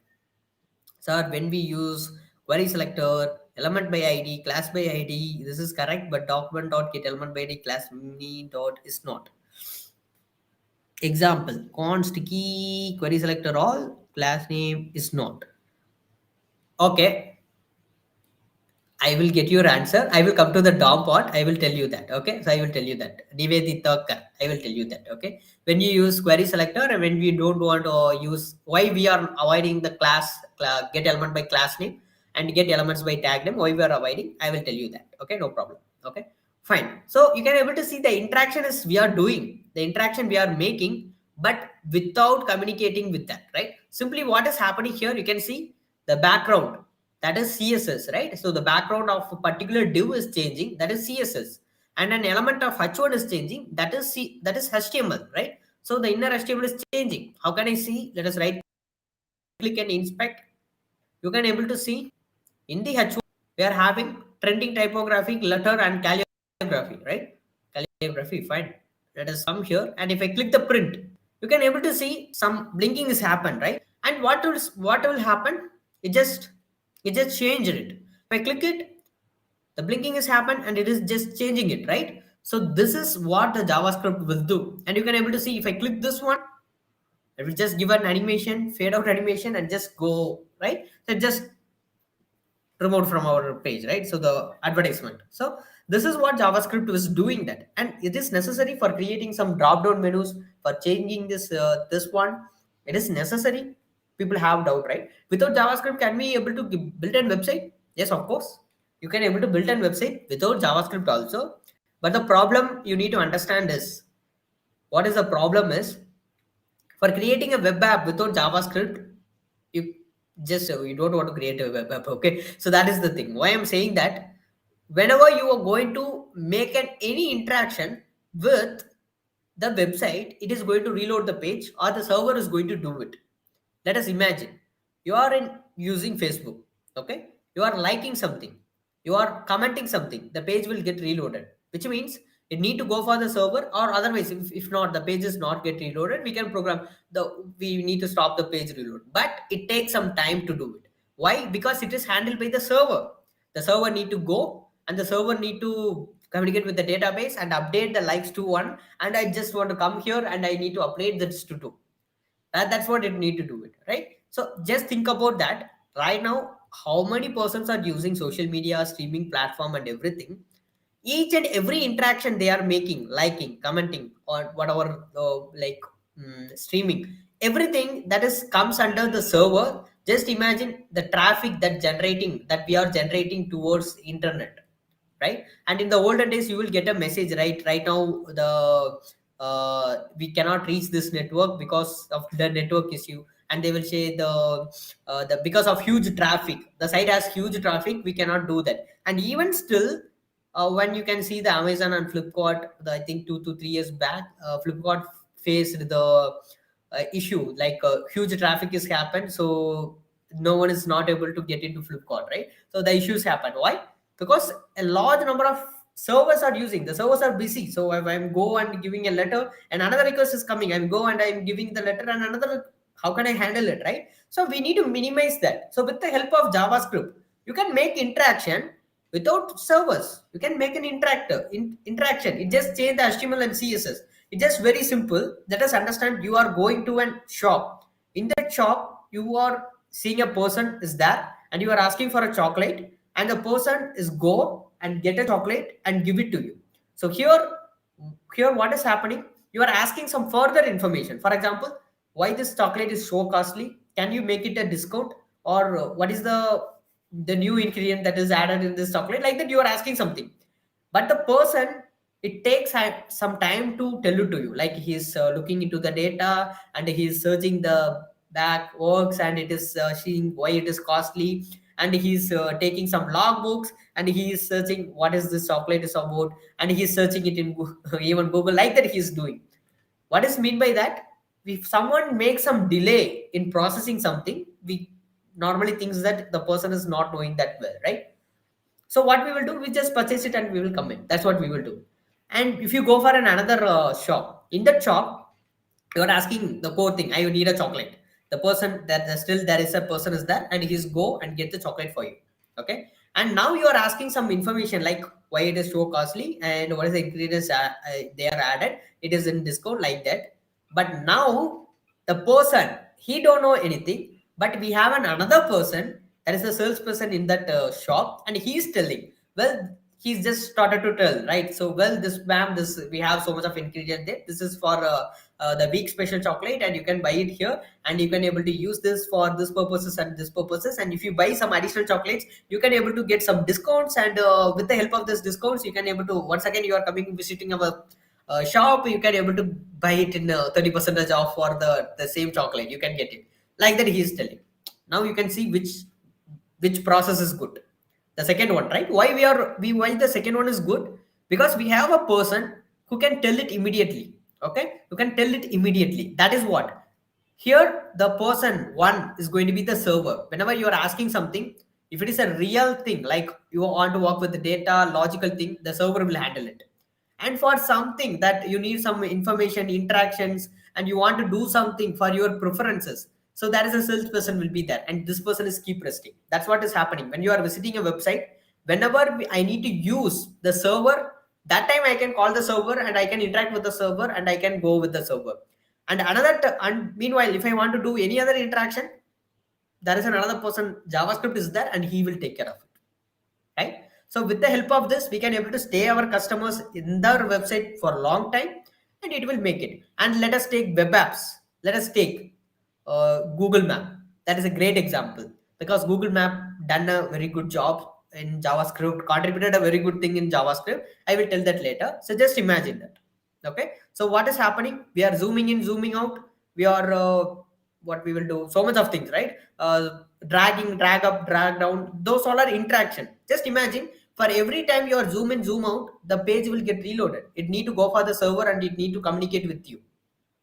Sir, when we use query selector, element by ID, class by ID, this is correct, but document.get element by ID, class me dot is not. Example, const key, query selector all, class name is not. Okay, I will get your answer. I will come to the DOM part. I will tell you that. Okay, so I will tell you that. Nivedita, I will tell you that. Okay, when you use query selector and when we don't want to use, why we are avoiding the class, get element by class name and get elements by tag name, why we are avoiding, I will tell you that. Okay, no problem. Okay, fine. So you can able to see the interaction is we are doing, the interaction we are making, but without communicating with that, right? Simply what is happening here, you can see the background, that is CSS, right? So the background of a particular div is changing, that is CSS, and an element of h1 is changing, that is that is HTML, right? So the inner HTML is changing. How can I see? Let us right click and inspect. You can able to see in the h1 we are having trending typography, letter and calligraphy, right? Calligraphy, fine. Let us come here, and if I click the print, you can able to see some blinking is happened, right? And what will happen? It just changed it. If I click it, the blinking has happened and it is just changing it, right? So this is what the JavaScript will do. And you can able to see if I click this one, it will just give an animation, fade out animation and just go, right? So just removed from our page, right? So the advertisement. So this is what JavaScript is doing that, and it is necessary for creating some drop down menus, for changing this one. It is necessary. People have doubt, right? Without JavaScript, can we able to build a website? Yes, of course. You can able to build a website without JavaScript also. But the problem you need to understand is, what is the problem is, for creating a web app without JavaScript, you just you don't want to create a web app. Okay, so that is the thing. Why I'm saying that, whenever you are going to make any interaction with the website, it is going to reload the page or the server is going to do it. Let us imagine you are in using Facebook. Okay, you are liking something, you are commenting something, the page will get reloaded, which means it need to go for the server, or otherwise if not, the page is not get reloaded, we can program we need to stop the page reload, but it takes some time to do it. Why? Because it is handled by the server. The server need to go and the server need to communicate with the database and update the likes to 1, and I just want to come here and I need to update this to 2. That's what it need to do it, right? So just think about that. Right now how many persons are using social media, streaming platform and everything. Each and every interaction they are making, liking, commenting, or whatever, streaming, everything that is comes under the server. Just imagine the traffic that we are generating towards internet, right? And in the olden days you will get a message, right now we cannot reach this network because of the network issue, and they will say the because of huge traffic, the site has huge traffic, we cannot do that. And even still, when you can see the Amazon and Flipkart, I think 2 to 3 years back, Flipkart faced the issue, like huge traffic has happened, so no one is not able to get into Flipkart, right? So the issues happen. Why? Because a large number of servers are using, the servers are busy. So if I'm go and giving a letter and another request is coming, I'm go and I'm giving the letter and another, how can I handle it, right? So we need to minimize that. So with the help of JavaScript, you can make interaction without servers. You can make an interaction. It just change the HTML and CSS. It's just very simple. Let us understand. You are going to a shop. In that shop, you are seeing a person is there and you are asking for a chocolate, and the person is go and get a chocolate and give it to you. So here what is happening? You are asking some further information. For example, why this chocolate is so costly? Can you make it a discount? Or what is the new ingredient that is added in this chocolate? Like that, you are asking something. But the person, it takes some time to tell it to you. Like he's looking into the data and he's searching the back works, and it is seeing why it is costly, and he's taking some logbooks, and he's searching what is this chocolate is about, and he's searching it in even Google, like that he's doing. What is mean by that? If someone makes some delay in processing something, we normally thinks that the person is not knowing that well, right? So what we will do, we just purchase it and we will come in. That's what we will do. And if you go for another shop, in that shop, you are asking the core thing, I need a chocolate. The person that still there is a person is there, and he's go and get the chocolate for you. Okay. And now you are asking some information like why it is so costly and what is the ingredients they are added. It is in discount, like that. But now the person, he don't know anything, but we have another person that is a salesperson in that shop, and he's telling, well, he's just started to tell, right? So, well, this ma'am, this we have so much of ingredient there. This is for the week special chocolate, and you can buy it here, and you can able to use this for this purposes and this purposes. And if you buy some additional chocolates, you can able to get some discounts, and with the help of this discounts, you can able to, once again you are coming visiting our shop, you can able to buy it in 30% off for the same chocolate. You can get it, like that he is telling. Now you can see which process is good. The second one, right? Why the second one is good? Because we have a person who can tell it immediately. Okay, you can tell it immediately. That is what here the person one is going to be the server. Whenever you are asking something, if it is a real thing, like you want to work with the data, logical thing, the server will handle it. And for something that you need some information, interactions, and you want to do something for your preferences, so that is a salesperson will be there, and this person is keep resting. That's what is happening when you are visiting a website. Whenever I need to use the server, that time I can call the server and I can interact with the server and I can go with the server. And and meanwhile, if I want to do any other interaction, there is another person, JavaScript is there, and he will take care of it, right? So with the help of this, we can able to stay our customers in their website for a long time, and it will make it. And let us take web apps. Let us take Google Map. That is a great example, because Google Map done a very good job in JavaScript, contributed a very good thing in JavaScript. I will tell that later. So just imagine that. Okay. So what is happening? We are zooming in, zooming out. We are what we will do, so much of things, right? Dragging, drag up, drag down. Those all are interaction. Just imagine, for every time you are zoom in, zoom out, the page will get reloaded. It need to go for the server and it need to communicate with you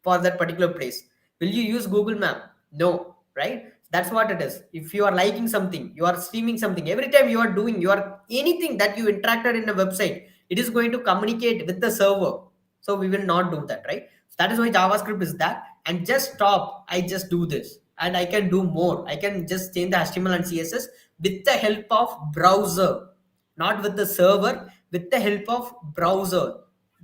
for that particular place. Will you use Google Map? No, right? That's what it is. If you are liking something, you are streaming something, every time you are doing, you are anything that you interacted in a website, it is going to communicate with the server. So we will not do that, right? That is why JavaScript is that. And just stop, I just do this and I can do more. I can just change the HTML and CSS with the help of browser, not with the server, with the help of browser.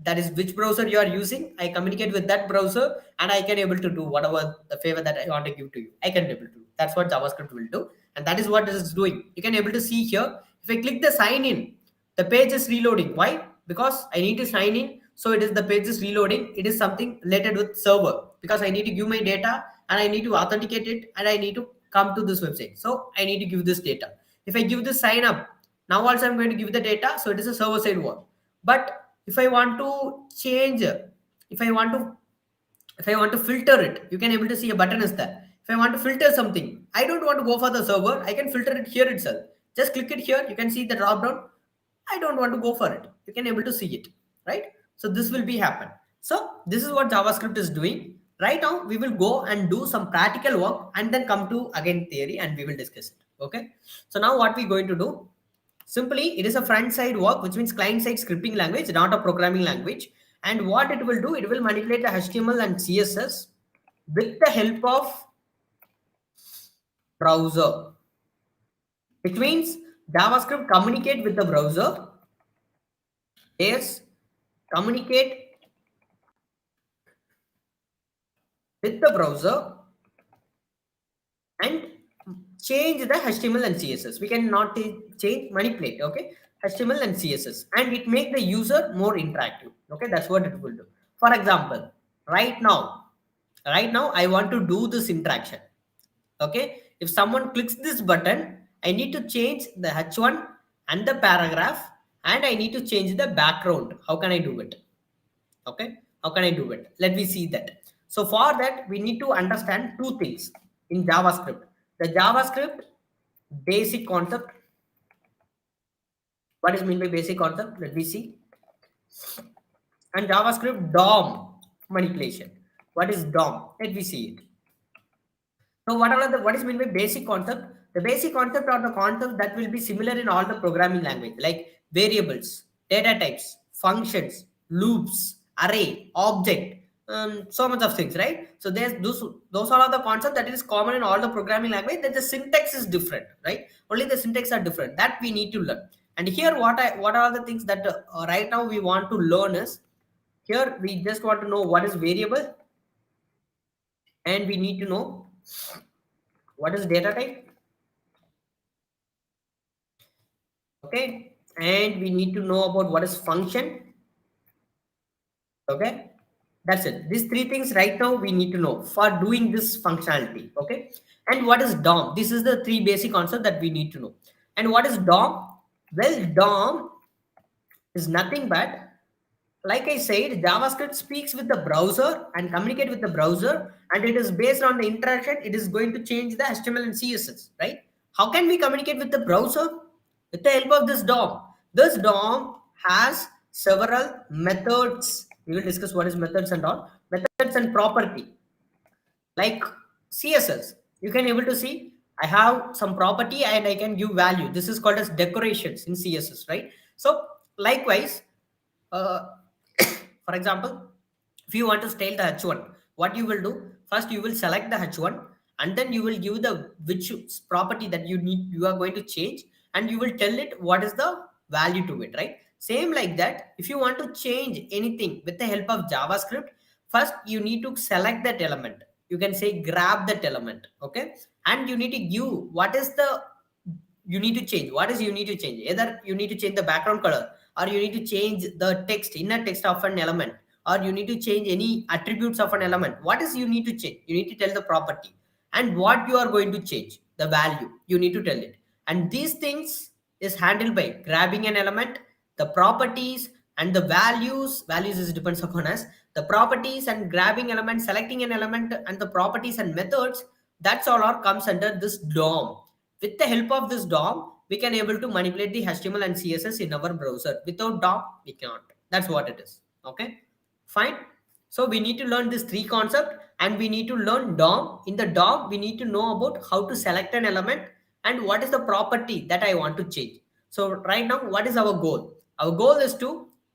That is which browser you are using. I communicate with that browser and I can able to do whatever the favor that I want to give to you. I can able to do. That's what JavaScript will do. and that is what it is doing. You can able to see here, if I click the sign in, the page is reloading. Why? Because I need to sign in, so it is the page is reloading. It is something related with server, because I need to give my data and I need to authenticate it and I need to come to this website, so I need to give this data. If I give this sign up, now also I'm going to give the data, so it is a server side work. But if I want to change, if I want to filter it, you can able to see a button is there. If I want to filter something, I don't want to go for the server, I can filter it here itself. Just click it here, you can see the drop down. I don't want to go for it, you can able to see it, right? So this will be happen. So this is what JavaScript is doing. Right now we will go and do some practical work and then come to again theory and we will discuss it. Okay, so now what we're going to do, simply it is a front side work, which means client side scripting language, not a programming language. And what it will do, it will manipulate the HTML and CSS with the help of browser. Which means JavaScript communicate with the browser, yes, communicate with the browser and change the HTML and CSS. We cannot change, manipulate, okay, HTML and CSS, and it make the user more interactive. Okay, that's what it will do. For example, right now I want to do this interaction. Okay, if someone clicks this button, I need to change the h1 and the paragraph, and I need to change the background. How can I do it? Okay, how can I do it? Let me see that. So for that, we need to understand two things in JavaScript. The JavaScript basic concept. What is meant by basic concept? Let me see. And JavaScript DOM manipulation. What is DOM? Let me see it. So what is meant by basic concept? The basic concept are the concepts that will be similar in all the programming language, like variables, data types, functions, loops, array, object, so much of things, right? So there's those are all the concepts that is common in all the programming language. That the syntax is different, right? Only the syntax are different. That we need to learn. And here, what are the things that right now we want to learn is, here we just want to know what is variable, and we need to know what is data type. Okay, and we need to know about what is function. Okay, that's it. These three things right now we need to know for doing this functionality. Okay, and what is DOM? This is the three basic concepts that we need to know. And what is DOM? Well, DOM is nothing but, like I said, JavaScript speaks with the browser and communicate with the browser, and it is based on the interaction. It is going to change the HTML and CSS, right? How can we communicate with the browser? With the help of this DOM. This DOM has several methods. We will discuss what is methods and all. Methods and property. Like CSS, you can able to see I have some property and I can give value. This is called as decorations in CSS, right? So likewise, for example, if you want to style the h1, what you will do, first you will select the h1 and then you will give the which property that you are going to change, and you will tell it what is the value to it, right? Same like that, if you want to change anything with the help of JavaScript, first you need to select that element. You can say grab that element, okay, and you need to give what is the you need to change. What is you need to change? Either you need to change the background color, or you need to change the text, inner text of an element, or you need to change any attributes of an element. What is you need to change? You need to tell the property, and what you are going to change, the value, you need to tell it. And these things is handled by grabbing an element, the properties, and the values is depends upon us, the properties and grabbing element, selecting an element, and the properties and methods. That's all are comes under this DOM. With the help of this DOM, we can able to manipulate the HTML and CSS in our browser. Without DOM, we cannot. That's what it is. Okay, fine. So we need to learn this three concept, and we need to learn DOM. In the DOM, we need to know about how to select an element and what is the property that I want to change. So right now, what is our goal? Our goal is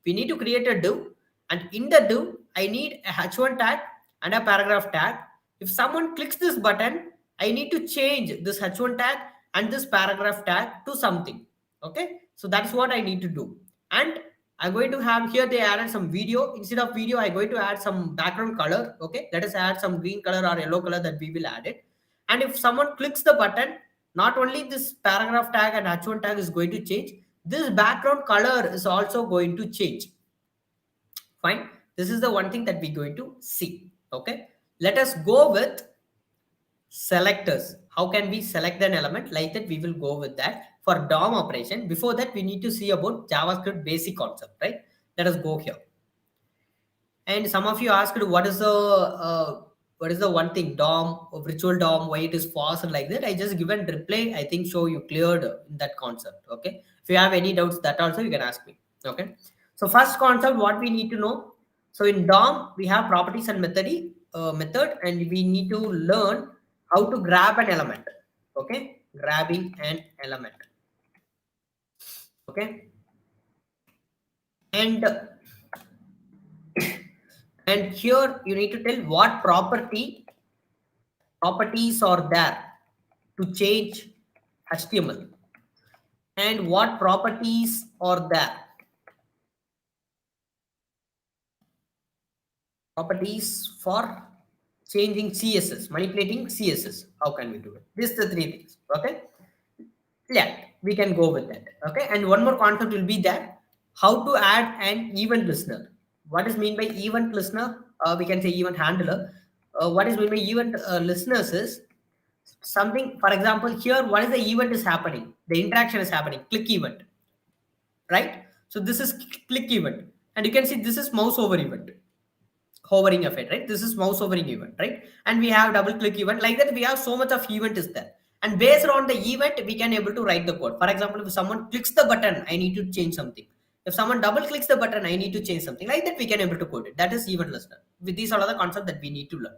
we need to create a div, and in the div, I need a h1 tag and a paragraph tag. If someone clicks this button, I need to change this h1 tag and this paragraph tag to something. Okay, so that's what I need to do. And I'm going to have here, they added some video. Instead of video, I'm going to add some background color. Okay, let us add some green color or yellow color that we will add it. And if someone clicks the button, Not only this paragraph tag and h1 tag is going to change, this background color is also going to change. Fine. This is the one thing that we're going to see. Okay. Let us go with selectors. How can we select an element? Like that, we will go with that for DOM operation. Before that, we need to see about JavaScript basic concept, right? Let us go here. And some of you asked what is the one thing DOM or virtual DOM, why it is fast and like that. I just given reply. I think so you cleared that concept. Okay. If you have any doubts, that also you can ask me. Okay. So first concept, what we need to know. So in DOM we have properties and method, and we need to learn how to grab an element. Okay, grabbing an element. Okay, and here you need to tell what properties are there to change HTML, and what properties are there. Properties for changing CSS, manipulating CSS. How can we do it? These are the three things. Okay. Yeah, we can go with that. Okay. And one more concept will be that how to add an event listener. What is mean by event listener? We can say event handler. What is mean by event listeners is something, for example, here, what is the event is happening? The interaction is happening. Click event, right? So this is click event. And you can see this is mouse over event. Hovering effect, right? This is mouse hovering event, right? And we have double click event. Like that, we have so much of event is there. And based on the event, we can able to write the code. For example, if someone clicks the button, I need to change something. If someone double clicks the button, I need to change something. Like that, we can able to code it. That is event listener. With these are the concepts that we need to learn.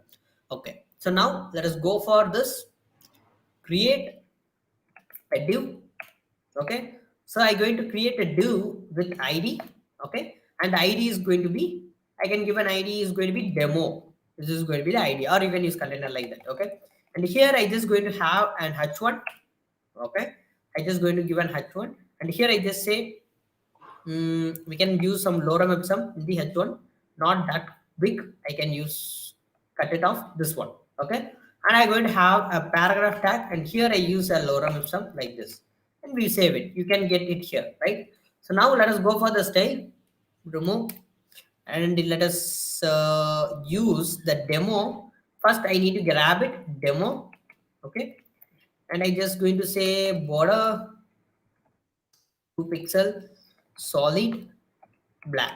Okay. So now let us go for this. Create a div. Okay. So I'm going to create a div with ID. Okay. And the ID is going to be, I can give an ID is going to be demo. This is going to be the ID, or you can use container like that. Okay. And here I just going to have an h1. Okay. I just going to give an h1. And here I just say, we can use some lorem ipsum in the h1. Not that big. I can use, cut it off this one. Okay. And I'm going to have a paragraph tag. And here I use a lorem ipsum like this. And we save it. You can get it here, right? So now let us go for the style. Remove. And let us use the demo. First I need to grab it, demo. Okay. And I just going to say border 2 pixel solid black,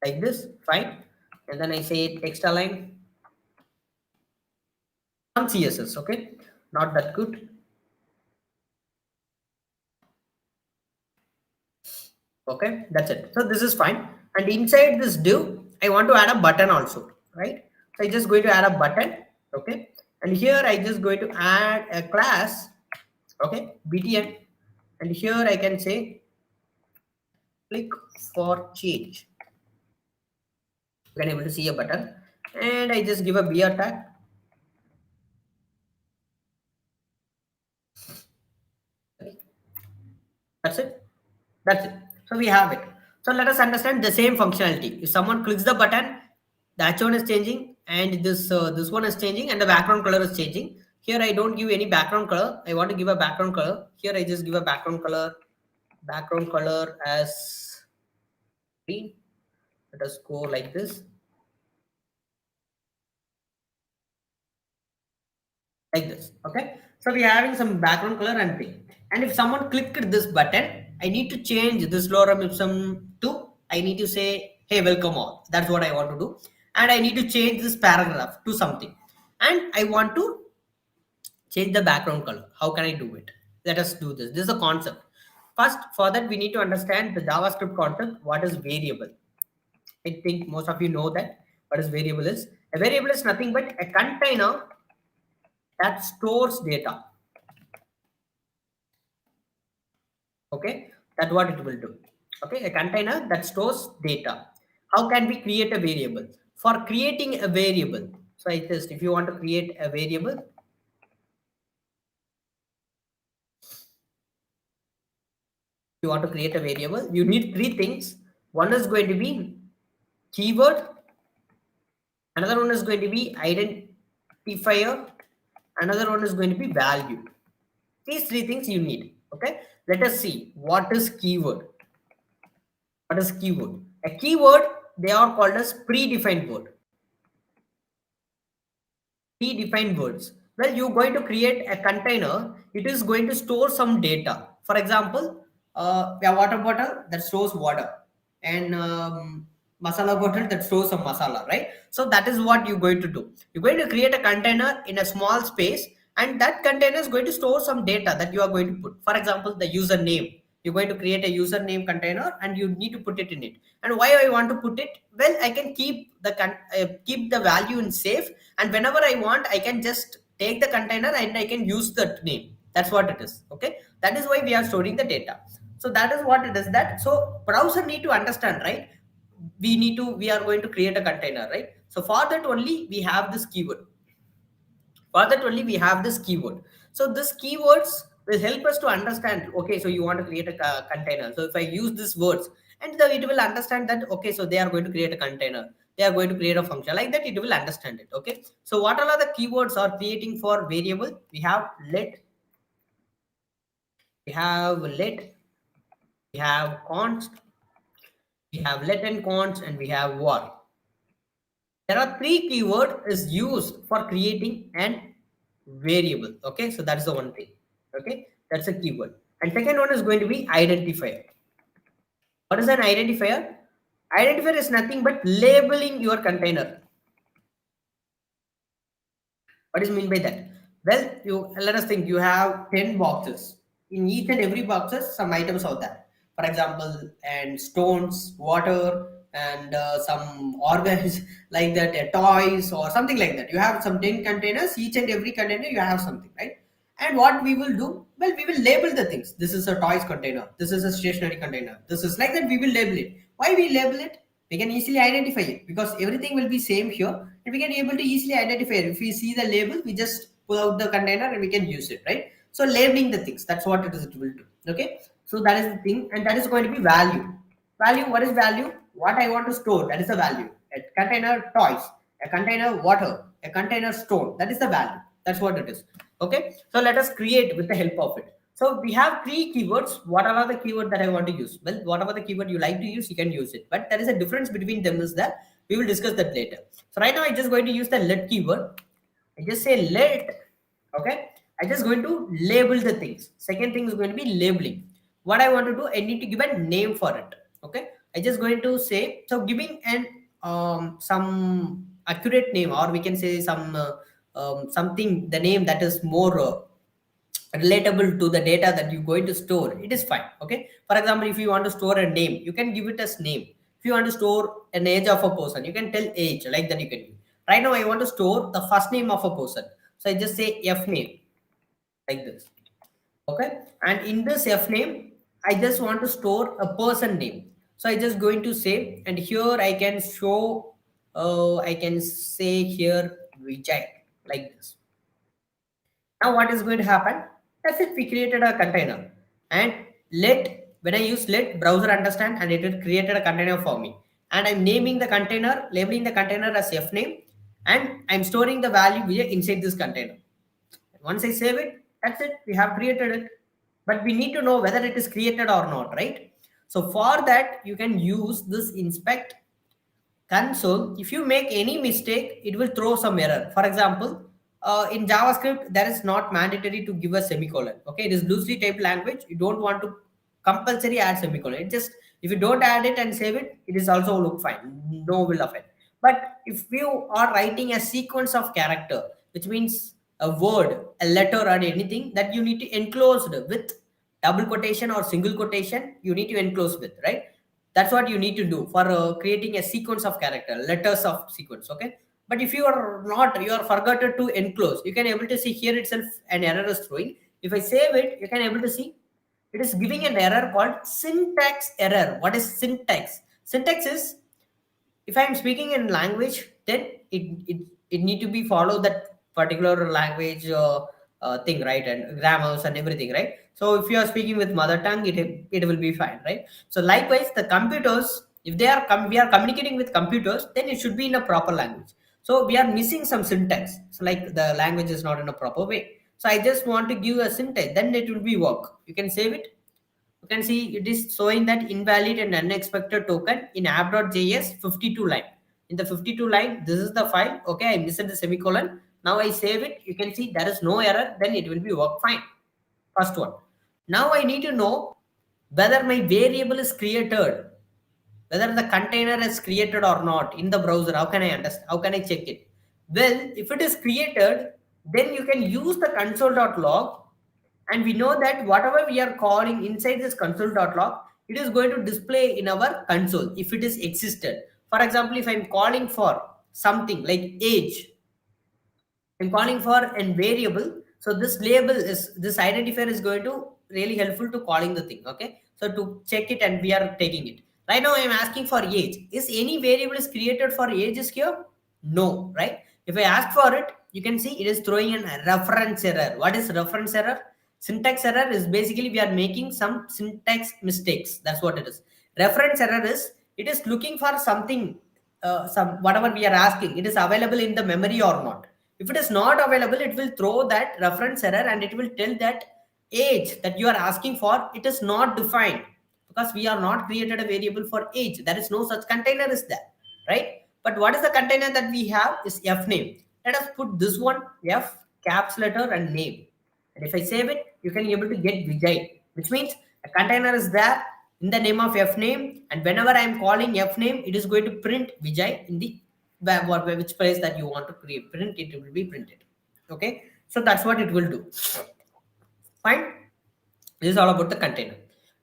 like this. Fine. And then I say text align some CSS. Okay, not that good. Okay, that's it. So this is fine. And inside this div, I want to add a button also, right? So I just going to add a button. Okay. And here I just going to add a class. Okay, btn. And here I can say click for change. You can able to see a button. And I just give a br tag. That's it. That's it. So we have it. So let us understand the same functionality. If someone clicks the button, the h1 is changing, and this one is changing, and the background color is changing. Here I don't give any background color. I want to give a background color. Here I just give a background color. Background color as green. Let us go like this. Like this. Okay. So we are having some background color and pink. And if someone clicked this button, I need to change this lorem ipsum to, I need to say, hey, welcome all. That's what I want to do. And I need to change this paragraph to something. And I want to change the background color. How can I do it? Let us do this. This is a concept. First, for that, we need to understand the JavaScript concept. What is variable? I think most of you know that. What is variable is? A variable is nothing but a container that stores data. Okay, that's what it will do. Okay, a container that stores data. How can we create a variable? For creating a variable, so I just, if you want to create a variable, you need three things. One is going to be keyword, another one is going to be identifier, Another one is going to be value. These three things you need. Okay, let us see what is keyword. What is keyword? A keyword, they are called as predefined word. Predefined words. Well, you're going to create a container. It is going to store some data. For example, a water bottle that stores water, and masala bottle that stores some masala, right? So that is what you're going to do. You're going to create a container in a small space, and that container is going to store some data that you are going to put. For example, the username. You're going to create a username container, and you need to put it in it. And why I want to put it? Well, I can keep the value in safe, and whenever I want, I can just take the container and I can use that name. That's what it is. Okay, that is why we are storing the data. So that is what it is. That so browser need to understand, right? We are going to create a container, right? So for that only we have this keyword. For that only we have this keyword. So this keywords will help us to understand, okay, so you want to create a container. So if I use these words, and it will understand that, okay, so they are going to create a container, they are going to create a function, like that it will understand it. Okay, so what all are the keywords are creating for variable? We have let, we have let, we have const, we have let and const, and we have var. There are three keyword is used for creating an variable. Okay, so that's the one thing. Okay, that's a keyword. And second one is going to be identifier. What is an identifier? Identifier is nothing but labeling your container. What is mean by that? Well, you let us think. You have 10 boxes. In each and every boxes, some items are there. For example, and stones, water, and some organs like that, toys or something like that. You have some 10 containers. Each and every container, you have something, right? And what we will do? Well, we will label the things. This is a toys container. This is a stationery container. This is like that. We will label it. Why we label it? We can easily identify it because everything will be same here, and we can able to easily identify it. If we see the label, we just pull out the container and we can use it, right? So labeling the things, that's what it is, it will do. Okay, so that is the thing, and that is going to be value. Value, what is value? What I want to store, that is the value. A container toys, a container water, a container stone, that is the value. That's what it is. Okay, so let us create with the help of it. So we have three keywords. What are the keywords that I want to use? Well, whatever the keyword you like to use, you can use it. But there is a difference between them is that we will discuss that later. So right now I'm just going to use the let keyword. I just say let. Okay, I just going to label the things. Second thing is going to be labeling. What I want to do, I need to give a name for it. Okay, I just going to say, so giving an some accurate name, or we can say some something, the name that is more relatable to the data that you're going to store, it is fine. Okay, for example, if you want to store a name, you can give it as name. If you want to store an age of a person, you can tell age, like that you can use. Right now I want to store the first name of a person, so I just say f name, like this. Okay, and in this f name I just want to store a person name, so I just going to say, and here I can show I can say here Vijay, like this. Now what is going to happen? That's it, we created a container. And let, when I use let, browser understand and it will created a container for me. And I'm naming the container, labeling the container as f name, and I'm storing the value here inside this container. Once I save it, that's it, we have created it. But we need to know whether it is created or not, right? So for that, you can use this inspect console. If you make any mistake, it will throw some error. For example, in JavaScript, there is not mandatory to give a semicolon. Okay, it is loosely typed language. You don't want to compulsory add semicolon. It just, if you don't add it and save it, it is also look fine. No will affect. But if you are writing a sequence of character, which means a word, a letter, or anything that you need to enclose with double quotation or single quotation, you need to enclose with, right? That's what you need to do for creating a sequence of character, letters of sequence. Okay, but if you are not, you are forgotten to enclose, you can able to see here itself an error is throwing. If I save it, you can able to see it is giving an error called syntax error. What is syntax? Syntax is, if I'm speaking in language, then it need to be follow that particular language thing, right? And grammars and everything, right? So if you are speaking with mother tongue, it will be fine, right? So likewise, the computers, if they are we are communicating with computers, then it should be in a proper language. So we are missing some syntax. So like the language is not in a proper way. So I just want to give a syntax, then it will be work. You can save it. You can see it is showing that invalid and unexpected token in app.js 52 line. In the 52 line, this is the file. Okay, I missed the semicolon. Now I save it. You can see there is no error. Then it will be work fine. First one. Now I need to know whether my variable is created, whether the container is created or not in the browser. How can I understand? How can I check it? Well, if it is created, then you can use the console.log, and we know that whatever we are calling inside this console.log, it is going to display in our console if it is existed. For example, if I'm calling for something like age, I'm calling for a variable. So this label is, this identifier is going to really helpful to calling the thing. Okay. So to check it, and we are taking it. Right now I'm asking for age. Is any variable is created for ages here? No, right? If I ask for it, you can see it is throwing a reference error. What is reference error? Syntax error is basically we are making some syntax mistakes. That's what it is. Reference error is, it is looking for something, some whatever we are asking, it is available in the memory or not. If it is not available, it will throw that reference error, and it will tell that age that you are asking for, it is not defined, because we are not created a variable for age. There is no such container is there, right? But what is the container that we have is f name. Let us put this one, f caps letter and name. And if I save it, you can be able to get Vijay, which means a container is there in the name of f name, and whenever I am calling f name, it is going to print Vijay in the which place that you want to create print, it will be printed. Okay, so that's what it will do. Fine. This is all about the container.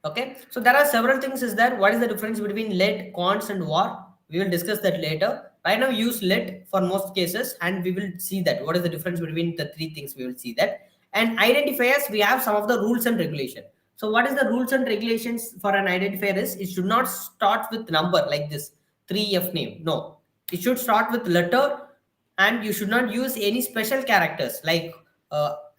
Okay, so there are several things is there. What is the difference between let, const and var? We will discuss that later. Right now use let for most cases, and we will see that what is the difference between the three things. We will see that. And identifiers, we have some of the rules and regulation. So what is the rules and regulations for an identifier is, it should not start with number like this 3f name. No, it should start with letter, and you should not use any special characters like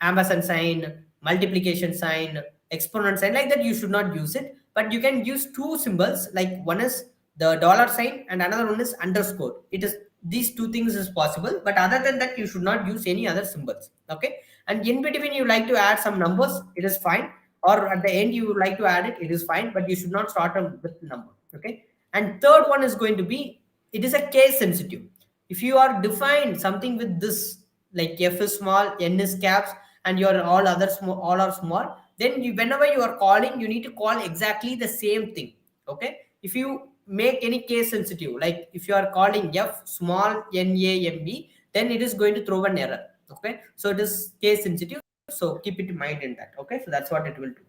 ampersand sign, multiplication sign, exponent sign, like that. You should not use it, but you can use two symbols, like one is the dollar sign and another one is underscore. It is, these two things is possible, but other than that you should not use any other symbols. Okay, and in between you like to add some numbers, it is fine, or at the end you would like to add it, it is fine, but you should not start with number. Okay, and third one is going to be, it is a case sensitive. If you are defined something with this, like f is small, n is caps, and your all other small, all are small, then you, whenever you are calling, you need to call exactly the same thing. Okay, if you make any case sensitive, like if you are calling f small NAMB, then it is going to throw an error. Okay, so it is case sensitive, so keep it in mind in that. Okay, so that's what it will do.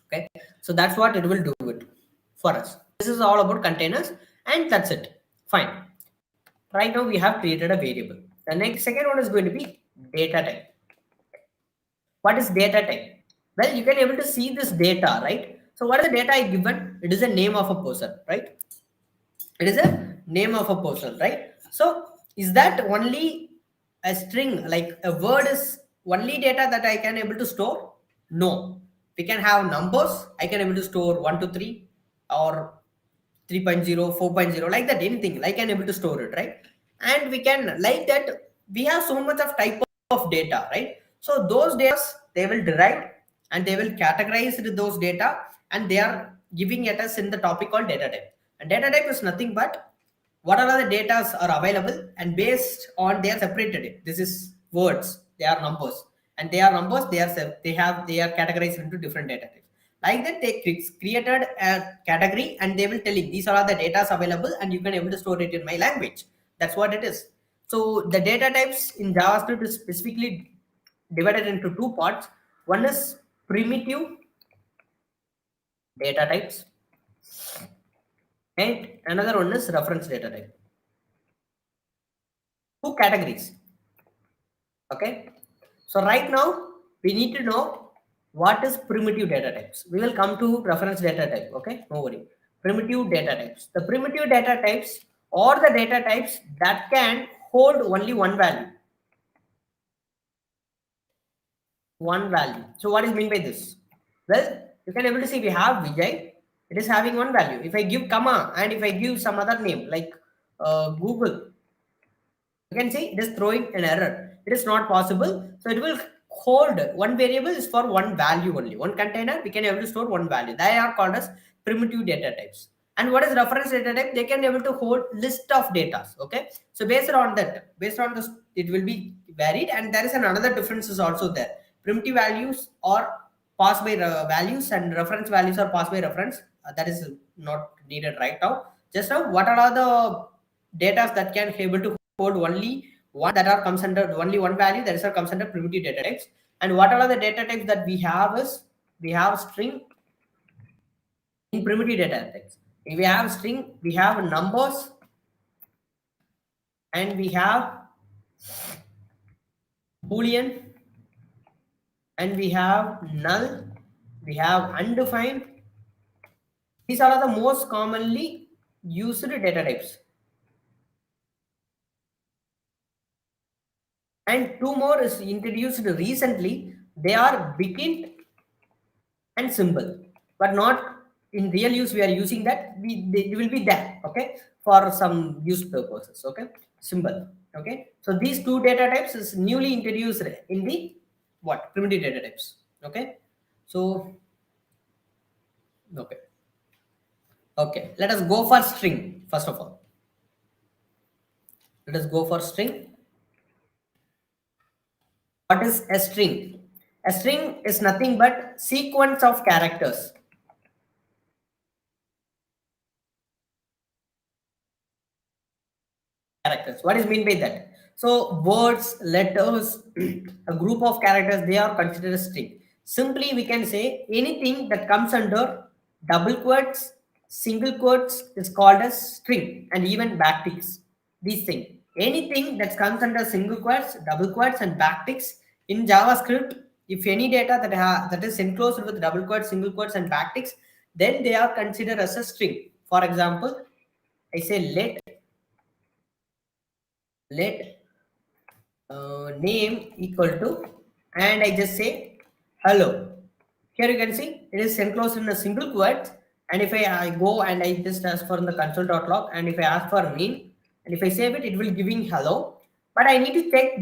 Okay, so that's what it will do it for us. This is all about containers, and that's it. Fine. Right now we have created a variable. The next second one is going to be data type. What is data type? Well, you can able to see this data, right? So what is the data I given? It is a name of a person, right? It is a name of a person, right? So is that only a string, like a word is only data that I can able to store? No, we can have numbers. I can able to store 1 to 3 or 3.0, 4.0, like that, anything, like I can able to store it, right? And we can, like that, we have so much of type of data, right? So those data they will derive, and they will categorize those data, and they are giving it us in the topic called data type. And data type is nothing but what are the data are available, and based on they are separated it. This is words, they are numbers, and they are numbers, they are categorized into different data types. Like that, they created a category, and they will tell you these are the data available, and you can able to store it in my language. That's what it is. So the data types in JavaScript is specifically divided into two parts. One is primitive data types, and another one is reference data type. Two categories. Okay, so right now we need to know what is primitive data types. We will come to reference data type. Okay, no worry. Primitive data types. The primitive data types or the data types that can hold only one value. One value. So what is mean by this? Well, you can able to see we have Vijay. It is having one value. If I give comma, and if I give some other name like Google, You can see it is throwing an error. It is not possible. So it will hold one variable is for one value only. One container, we can able to store one value. They are called as primitive data types. And what is reference data type? They can able to hold list of data. Okay. So based on that, based on this, it will be varied. And there is another difference is also there. Primitive values are passed by values and reference values are passed by reference. That is not needed right now. Just now, what are the data that can able to hold only one that are comes under only one value, that is comes under primitive data types. And what are the data types that we have is we have string in primitive data types. If we have string, we have numbers, and we have boolean, and we have null, we have undefined. These are the most commonly used data types. And two more is introduced recently. They are begin and symbol, but not in real use. We are using that. They will be there, okay, for some use purposes. Okay, symbol. Okay, so these two data types is newly introduced in the what primitive data types. Okay, so okay, let us go for string first of all. Let us go for string. What is a string? A string is nothing but sequence of characters. What is mean by that? So words, letters, a group of characters, they are considered a string. Simply we can say anything that comes under double quotes, single quotes is called as string, and even backticks. These things. Anything that comes under single quotes, double quotes, and backticks in JavaScript, if any data that is enclosed with double quotes, single quotes, and backticks, then they are considered as a string. For example, I say let name equal to, and I just say hello. Here you can see it is enclosed in a single quote. And if I go and I just ask for the console.log, and if I ask for name, and if I save it, it will giving hello. But I need to check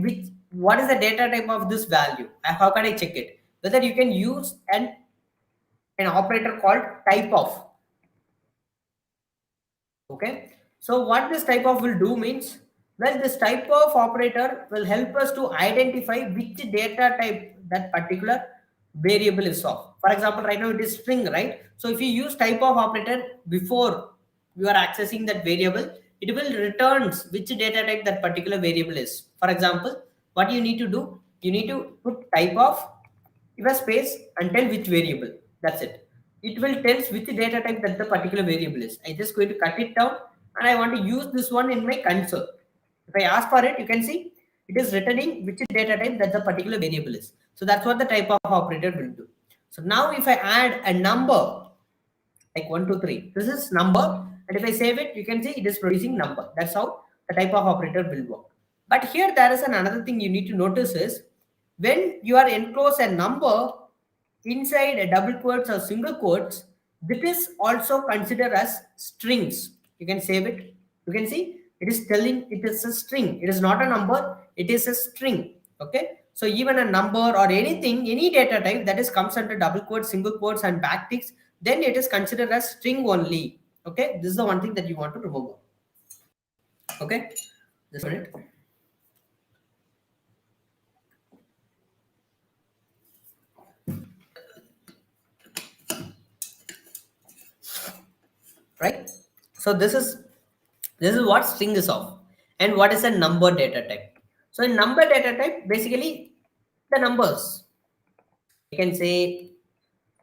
what is the data type of this value. How can I check it? Whether you can use an operator called type of. Okay. So what this type of will do means, well, this type of operator will help us to identify which data type that particular variable is of. For example, right now it is string, right? So if you use type of operator before you are accessing that variable, it will returns which data type that particular variable is. For example, what you need to do, you need to put type of, give a space and tell which variable. That's it. It will tell which data type that the particular variable is. I just going to cut it down, and I want to use this one in my console. If I ask for it, you can see it is returning which data type that the particular variable is. So that's what the type of operator will do. So now if I add a number like 1, 2, 3, this is number, and if I save it, you can see it is producing number. That's how the type of operator will work. But here there is another thing you need to notice is, when you are enclose a number inside a double quotes or single quotes, this is also considered as strings. You can save it. You can see it is telling it is a string. It is not a number. It is a string. Okay. So even a number or anything, any data type that is comes under double quotes, single quotes, and backticks, then it is considered as string only. Okay. This is the one thing that you want to remember. Okay. Just a minute. Right. So this is what string is of, and what is a number data type. So in number data type, basically the numbers. I can say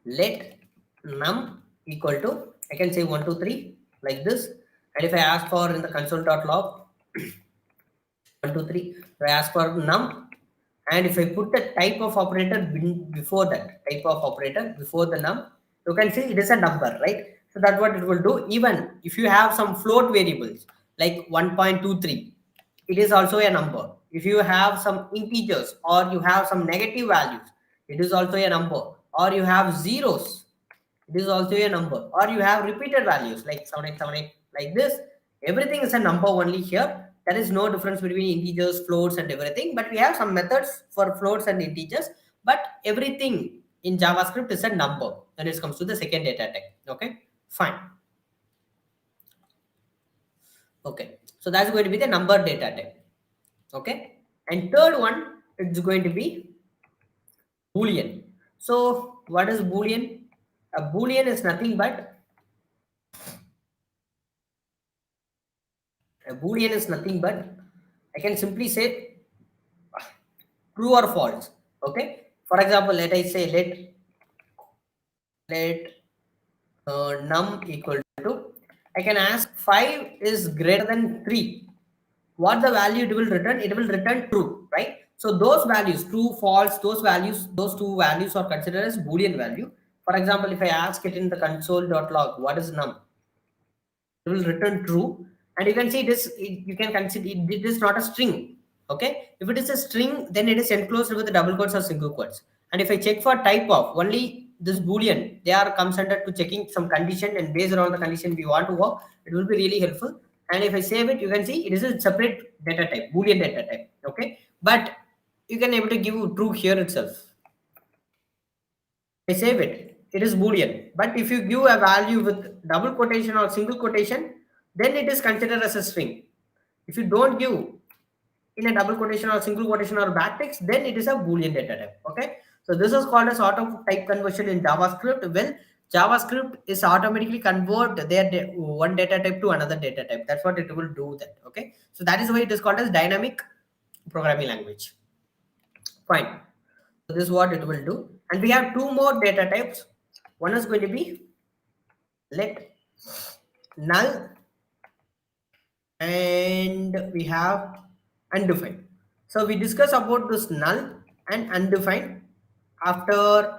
let num equal to, I can say 1, 2, 3 like this. And if I ask for in the console.log 1, 2, 3, so I ask for num, and if I put the type of operator before that, type of operator before the num, you can see it is a number, right? So that's what it will do. Even if you have some float variables like 1.23, it is also a number. If you have some integers or you have some negative values, it is also a number. Or you have zeros, it is also a number. Or you have repeated values like 7878 like this. Everything is a number only here. There is no difference between integers, floats, and everything, but we have some methods for floats and integers, but everything in JavaScript is a number when it comes to the second data type. Okay, fine. Okay, so that's going to be the number data type. Okay, and third one, it's going to be Boolean. So what is Boolean? A Boolean is nothing but I can simply say true or false. Okay, for example, let I say let num equal to, I can ask 5 is greater than 3. What the value it will return? It will return true, right? So those values, true, false, those two values are considered as Boolean value. For example, if I ask it in the console.log, what is num? It will return true, and you can see this. You can consider it is not a string. Okay, if it is a string, then it is enclosed with the double quotes or single quotes. And if I check for type of only this Boolean, they are comes under to checking some condition, and based on the condition we want to work, it will be really helpful. And if I save it, you can see it is a separate data type, Boolean data type. Okay, but you can able to give true here itself. I save it, it is Boolean. But if you give a value with double quotation or single quotation, then it is considered as a string. If you don't give in a double quotation or single quotation or backticks, then it is a Boolean data type. Okay, so this is called as auto type conversion in JavaScript. Well, JavaScript is automatically convert their one data type to another data type. That's what it will do that. Okay, so that is why it is called as dynamic programming language. Fine. So this is what it will do. And we have two more data types. One is going to be let null, and we have undefined. So we discuss about this null and undefined after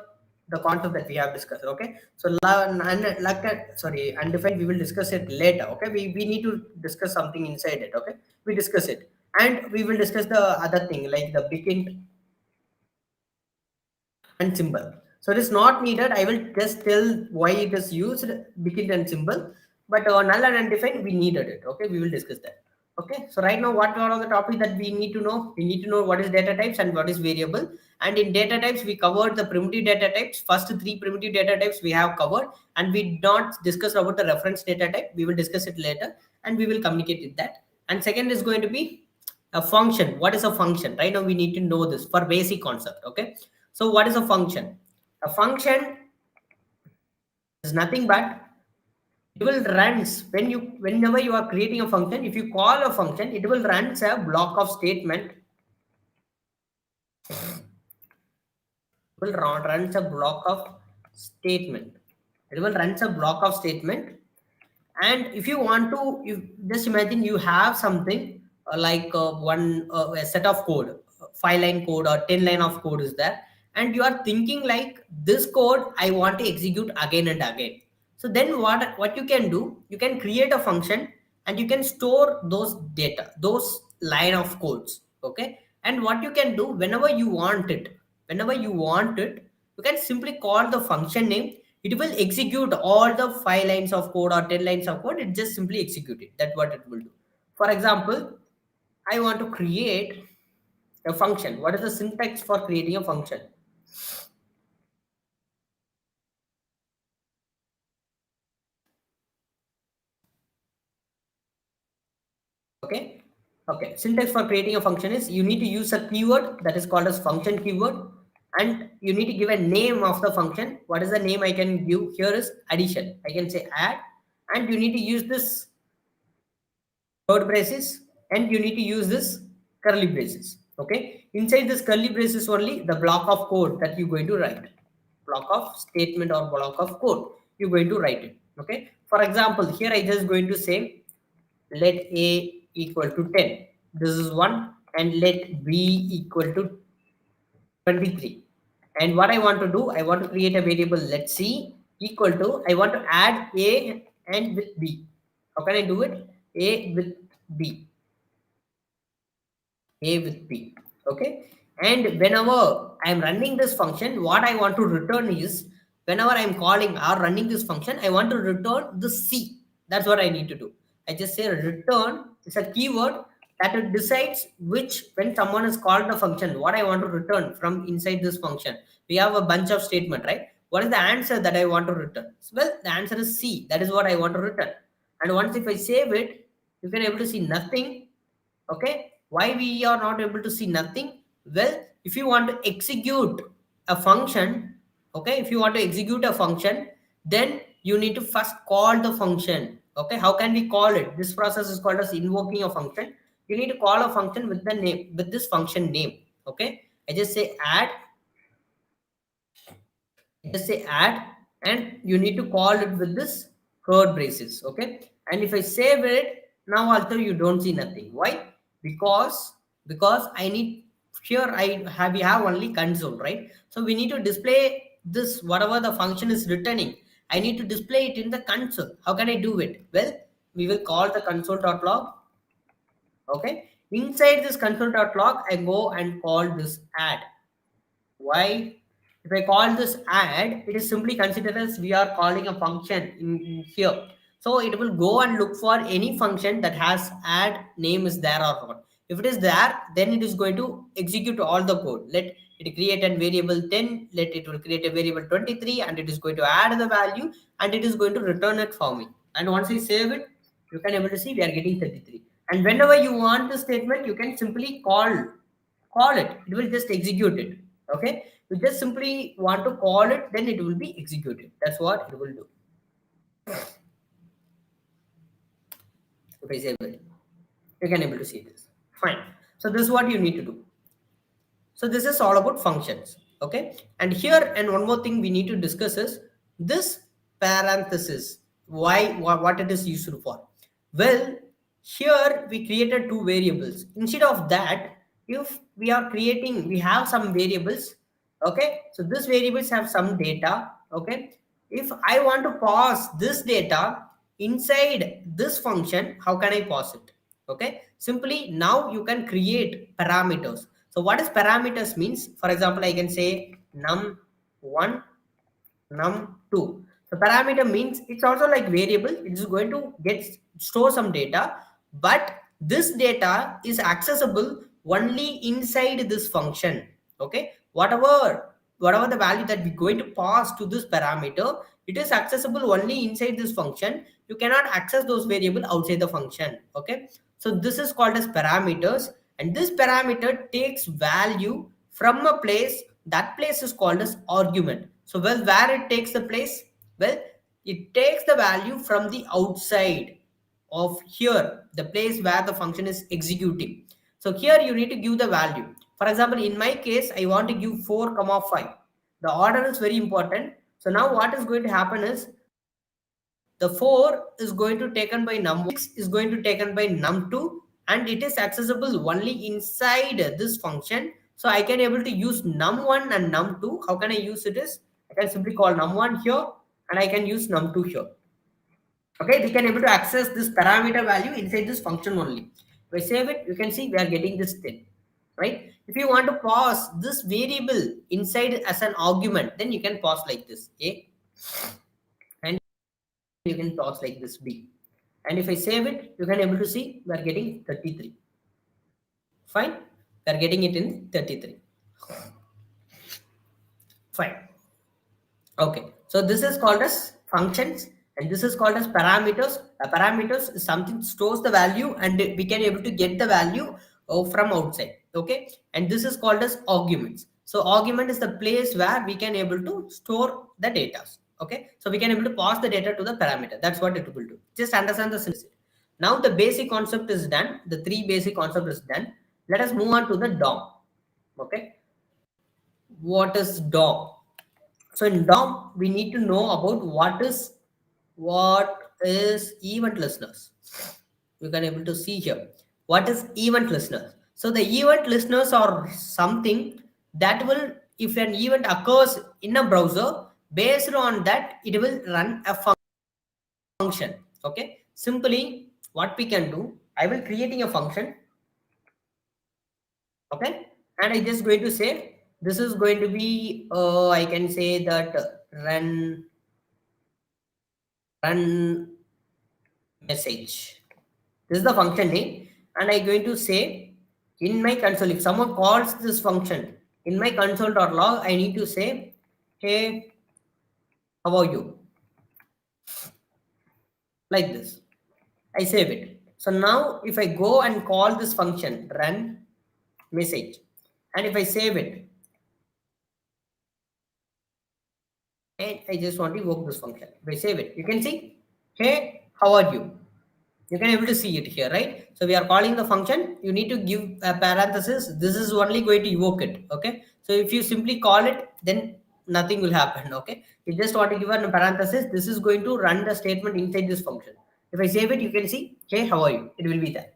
the concept that we have discussed. Okay, so undefined we will discuss it later. Okay, we need to discuss something inside it. Okay, we discuss it, and we will discuss the other thing like the begin and symbol. So it is not needed. I will just tell why it is used, begin and symbol, but null and undefined we needed it. Okay, we will discuss that. Okay, so right now what are all the topics that we need to know? We need to know what is data types and what is variable. And in data types, we covered the primitive data types. First 3 primitive data types we have covered, and we not discuss about the reference data type. We will discuss it later, and we will communicate with that. And second is going to be a function. What is a function? Right now we need to know this for basic concept. Okay, so what is a function? A function is nothing but it will runs whenever you are creating a function. If you call a function, it will runs a block of statement. It will runs a block of statement. It will runs a block of statement. And if you want to, you just imagine you have something like a set of code, 5-line code or 10 line of code is there, and you are thinking like this code I want to execute again and again. So then what you can do, you can create a function and you can store those data, those line of codes. Okay, and what you can do whenever you want it, you can simply call the function name. It will execute all the 5 lines of code or 10 lines of code. It just simply execute it. That's what it will do. For example, I want to create a function. What is the syntax for creating a function? Okay, syntax for creating a function is you need to use a keyword that is called as function keyword, and you need to give a name of the function. What is the name I can give here is addition. I can say add, and you need to use this word braces, and you need to use this curly braces. Okay, inside this curly braces only the block of code that you're going to write, block of statement or block of code you're going to write it. Okay, for example, here I just going to say let a equal to 10. This is one, and let b equal to 23. And what I want to do, I want to create a variable let c equal to, I want to add a and with b. How can I do it? A with b, a with b. Okay, and whenever I'm running this function, what I want to return is, whenever I'm calling or running this function, I want to return the c. That's what I need to do. I just say return, it's a keyword, that it decides which, when someone has called the function, what I want to return from inside this function. We have a bunch of statement, right? What is the answer that I want to return? Well, the answer is C. That is what I want to return. And once if I save it, you can able to see nothing. Okay, why we are not able to see nothing? Well, if you want to execute a function, okay, if you want to execute a function, then you need to first call the function. Okay, how can we call it? This process is called as invoking a function. You need to call a function with the name, with this function name. Okay, I just say add, and you need to call it with this curly braces. Okay, and if I save it, now also you don't see nothing. Why? Because I need, here we have only console, right? So we need to display this, whatever the function is returning, I need to display it in the console. How can I do it? Well, we will call the console.log. Okay, inside this console.log, I go and call this add. Why? If I call this add, it is simply considered as we are calling a function in here. So it will go and look for any function that has add name is there or not. If it is there, then it is going to execute all the code. Let it create a variable 10, let it will create a variable 23, and it is going to add the value, and it is going to return it for me. And once I save it, you can able to see we are getting 33. And whenever you want the statement, you can simply call it. It will just execute it. Okay, you just simply want to call it, then it will be executed. That's what it will do. If I save it, you can able to see this. Fine. So this is what you need to do. So this is all about functions. Okay, and here, and one more thing we need to discuss is this parenthesis. Why, what it is used for? Well, here we created two variables. Instead of that, if we are creating, we have some variables. Okay, so these variables have some data. Okay, if I want to pass this data inside this function, how can I pass it? Okay, simply now you can create parameters. So what is parameters means? For example, I can say num1, num2. So parameter means it's also like variable. It is going to store some data, but this data is accessible only inside this function. Okay, whatever the value that we're going to pass to this parameter, it is accessible only inside this function. You cannot access those variable outside the function. Okay, so this is called as parameters, and this parameter takes value from a place. That place is called as argument. So well, where it takes the place? Well, it takes the value from the outside of here, the place where the function is executing. So here you need to give the value. For example, in my case, I want to give 4, 5. The order is very important. So now what is going to happen is the 4 is going to taken by num1, 6 is going to taken by num2, and it is accessible only inside this function. So I can able to use num1 and num2. How can I use it is, I can simply call num1 here, and I can use num2 here. Okay, we can able to access this parameter value inside this function only. If I save it, you can see we are getting this 10, right? If you want to pass this variable inside as an argument, then you can pass like this A, and you can pass like this B. And if I save it, you can able to see we are getting 33. Fine, we are getting it in 33. Fine. Okay, so this is called as functions, and this is called as parameters. Parameters is something stores the value, and we can able to get the value from outside. Okay, and this is called as arguments. So argument is the place where we can able to store the data. Okay, so we can able to pass the data to the parameter. That's what it will do. Just understand the syntax. Now the basic concept is done. The 3 basic concept is done. Let us move on to the DOM. Okay, what is DOM? So in DOM, we need to know about what is event listeners. You can able to see here what is event listeners. So the event listeners are something that will, if an event occurs in a browser, based on that it will run a function. Okay, simply what we can do, I will creating a function. Okay, and I just going to say this is going to be I can say that run message. This is the function name, and I'm going to say in my console, if someone calls this function in my console.log, I need to say, hey, how are you? Like this. I save it. So now if I go and call this function, run message, and if I save it, and I just want to evoke this function. If I save it, you can see, hey, how are you? You can able to see it here, right? So we are calling the function. You need to give a parenthesis. This is only going to evoke it. Okay. So if you simply call it, then nothing will happen. Okay. You just want to give a parenthesis. This is going to run the statement inside this function. If I save it, you can see, hey, how are you? It will be there.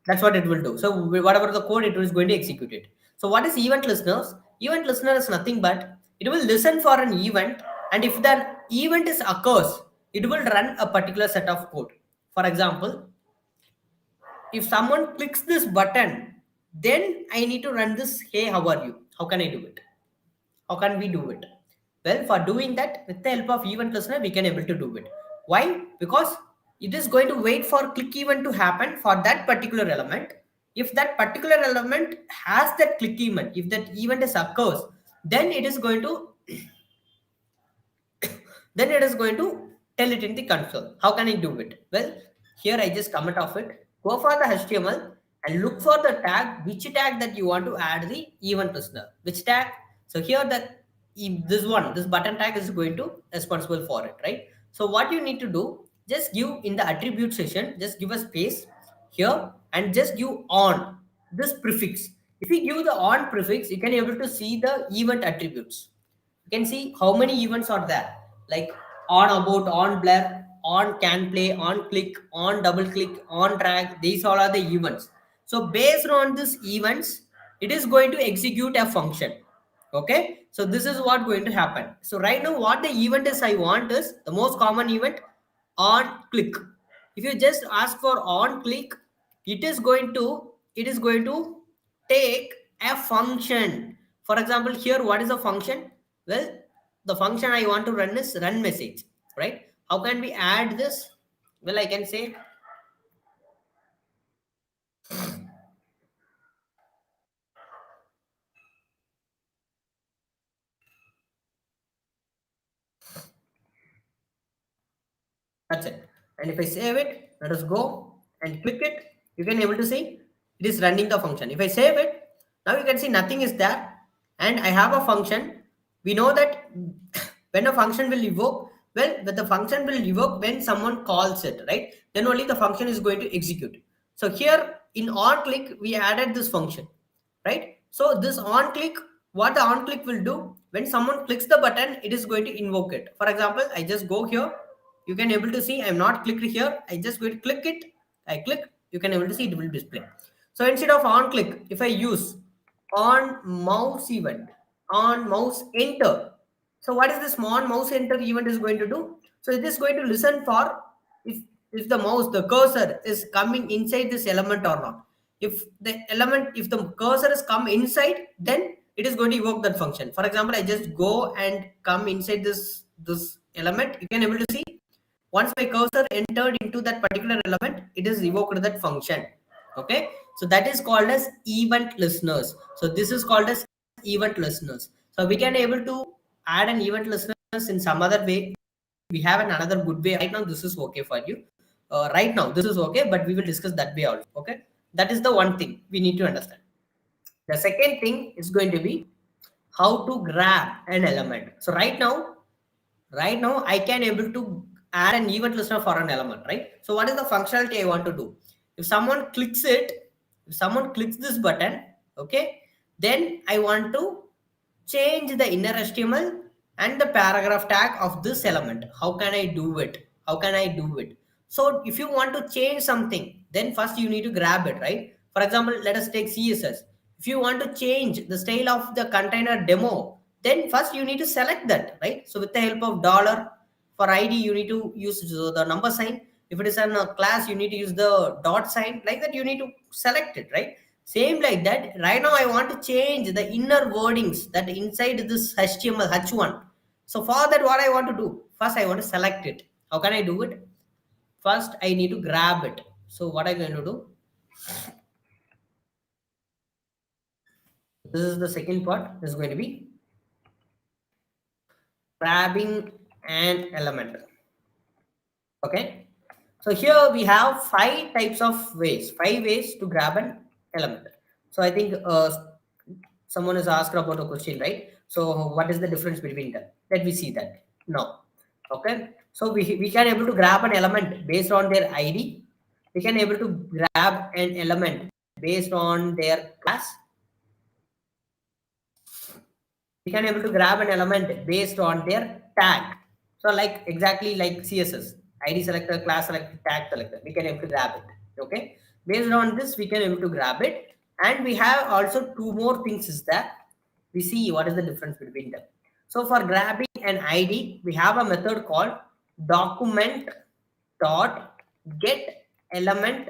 That's what it will do. So whatever the code, it is going to execute it. So what is event listeners? Event listener is nothing but it will listen for an event, and if the event is occurs, it will run a particular set of code. For example, if someone clicks this button, then I need to run this, hey, how are you? How can I do it? How can we do it? Well, for doing that, with the help of event listener, we can able to do it. Why? Because it is going to wait for click event to happen for that particular element. If that particular element has that click event, if that event is occurs, then it is going to tell it in the console. How can I do it? Well, here I just comment off it. Go for the HTML and look for the tag, which tag that you want to add the event listener. Which tag? So here this button tag is going to responsible for it, right? So what you need to do, just give in the attribute session, just give a space here and just give on this prefix. If you give the on prefix, you can able to see the event attributes. You can see how many events are there, like on about, on blur, on can play, on click, on double click, on drag. These all are the events. So based on these events, it is going to execute a function. Okay, so this is what going to happen. So right now what the event is I want is the most common event, on click. If you just ask for on click, it is going to take a function. For example, here what is the function? Well, the function I want to run is run message, right? How can we add this? Well, I can say that's it. And if I save it, let us go and click it. You can able to see it is running the function. If I save it, now you can see nothing is there, and I have a function. We know that when a function will evoke, well, when the function will evoke when someone calls it, right? Then only the function is going to execute. So here in on click, we added this function, right? So this on click, what the on click will do, when someone clicks the button, it is going to invoke it. For example, I just go here. You can able to see I'm not clicked here. I just going to click it. I click. You can able to see it will display. So instead of on click, if I use on mouse event, on mouse enter. So what is this on mouse enter event is going to do? So it is going to listen for if if the mouse, the cursor is coming inside this element or not. If the cursor is come inside, then it is going to evoke that function. For example, I just go and come inside this element. You can able to see once my cursor entered into that particular element, it is evoked that function. Okay, so that is called as event listeners. So this is called as event listeners. So we can able to add an event listeners in some other way. We have another good way. Right now this is okay for you. Right now this is okay, but we will discuss that way also. Okay, that is the one thing we need to understand. The second thing is going to be how to grab an element. So right now I can able to add an event listener for an element, right? So what is the functionality I want to do? If someone clicks this button, okay, then I want to change the inner HTML and the paragraph tag of this element. How can I do it? So if you want to change something, then first you need to grab it, right? For example, let us take CSS. If you want to change the style of the container demo, then first you need to select that, right? So with the help of dollar for ID, you need to use the number sign. If it is in a class, you need to use the dot sign. Like that, you need to select it, right? Same like that. Right now, I want to change the inner wordings that inside this HTML H1. So for that, what I want to do? First, I want to select it. How can I do it? First, I need to grab it. So what I'm going to do? This is the second part. This is going to be grabbing an element. Okay. So here we have 5 ways to grab an element. So I think someone has asked about a question, right? So what is the difference between them? Let me see that now. Okay. So we can able to grab an element based on their ID. We can able to grab an element based on their class. We can able to grab an element based on their tag. So like exactly like CSS, ID selector, class selector, tag selector, we can able to grab it. Okay. Based on this, we can able to grab it. And we have also 2 more things is that we see what is the difference between them. So for grabbing an ID, we have a method called document dot get element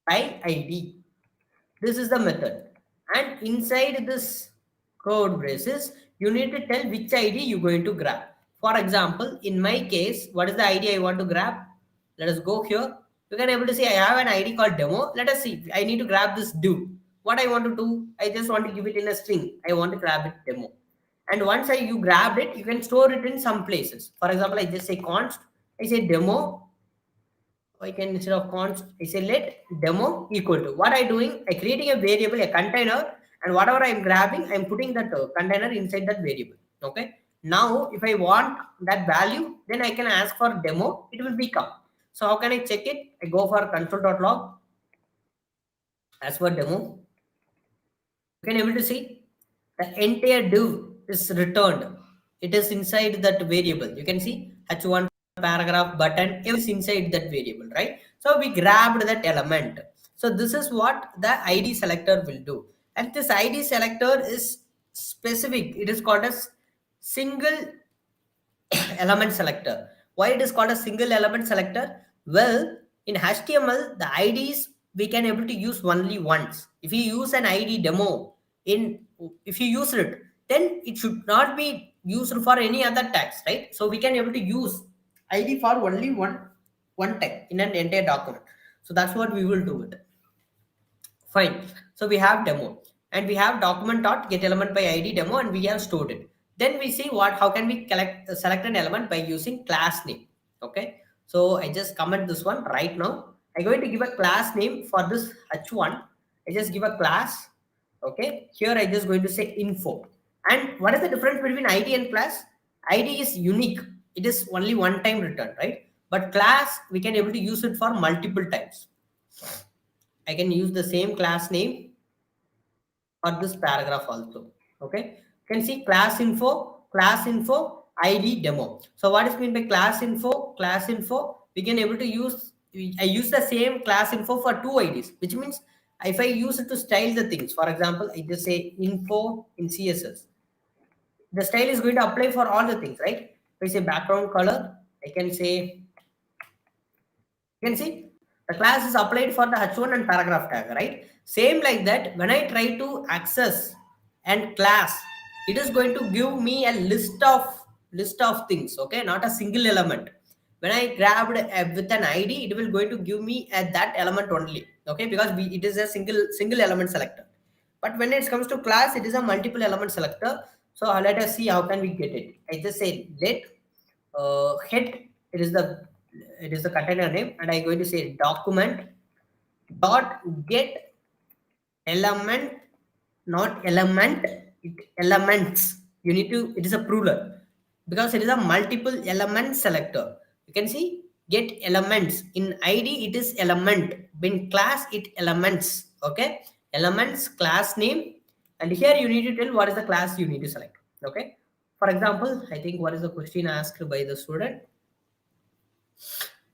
by ID. This is the method. And inside this code braces, you need to tell which ID you're going to grab. For example, in my case, what is the ID I want to grab? Let us go here. You can able to see I have an ID called demo. Let us see. I need to grab this div. What I want to do, I just want to give it in a string. I want to grab it demo. And once you grabbed it, you can store it in some places. For example, I just say const. I say demo. I can instead of const, I say let demo equal to what I'm doing. I creating a variable, a container, and whatever I'm grabbing, I'm putting that container inside that variable. Okay. Now, if I want that value, then I can ask for demo. It will become. So how can I check it? I go for console.log. As for demo, you can able to see the entire div is returned. It is inside that variable. You can see h1 paragraph button is inside that variable, right? So we grabbed that element. So this is what the ID selector will do. And this ID selector is specific. It is called as single element selector. Why it is called a single element selector? Well, in HTML, the IDs we can able to use only once. If you use an ID demo if you use it, then it should not be used for any other tags, right? So we can able to use ID for only one tag in an entire document. So that's what we will do it. Fine. So we have demo and we have document dot get element by ID demo and we have stored it. Then we see how can we select an element by using class name. Okay. So I just comment this one right now. I'm going to give a class name for this h1. I just give a class. Okay. Here I just going to say info. And what is the difference between ID and class? ID is unique. It is only one time return, right? But class, we can able to use it for multiple times. I can use the same class name for this paragraph also. Okay. You can see class info, ID demo. So what is mean by class info? Class info, we can able to use, I use the same class info for 2 IDs, which means if I use it to style the things, for example, I just say info in CSS. The style is going to apply for all the things, right? If I say background color, I can say, you can see the class is applied for the h1 and paragraph tag, right? Same like that, when I try to access and class, it is going to give me a list of things, okay? Not a single element. When I grabbed with an ID, it will going to give me that element only, okay? Because it is a single element selector. But when it comes to class, it is a multiple element selector. So let us see how can we get it. I just say let head. It is the container name, and I'm going to say document dot get element, not element, elements. You need to, it is a plural because it is a multiple element selector. You can see get elements. In ID it is element, in class it elements. Okay, elements, class name, and here you need to tell what is the class you need to select. Okay, for example, I think what is the question asked by the student?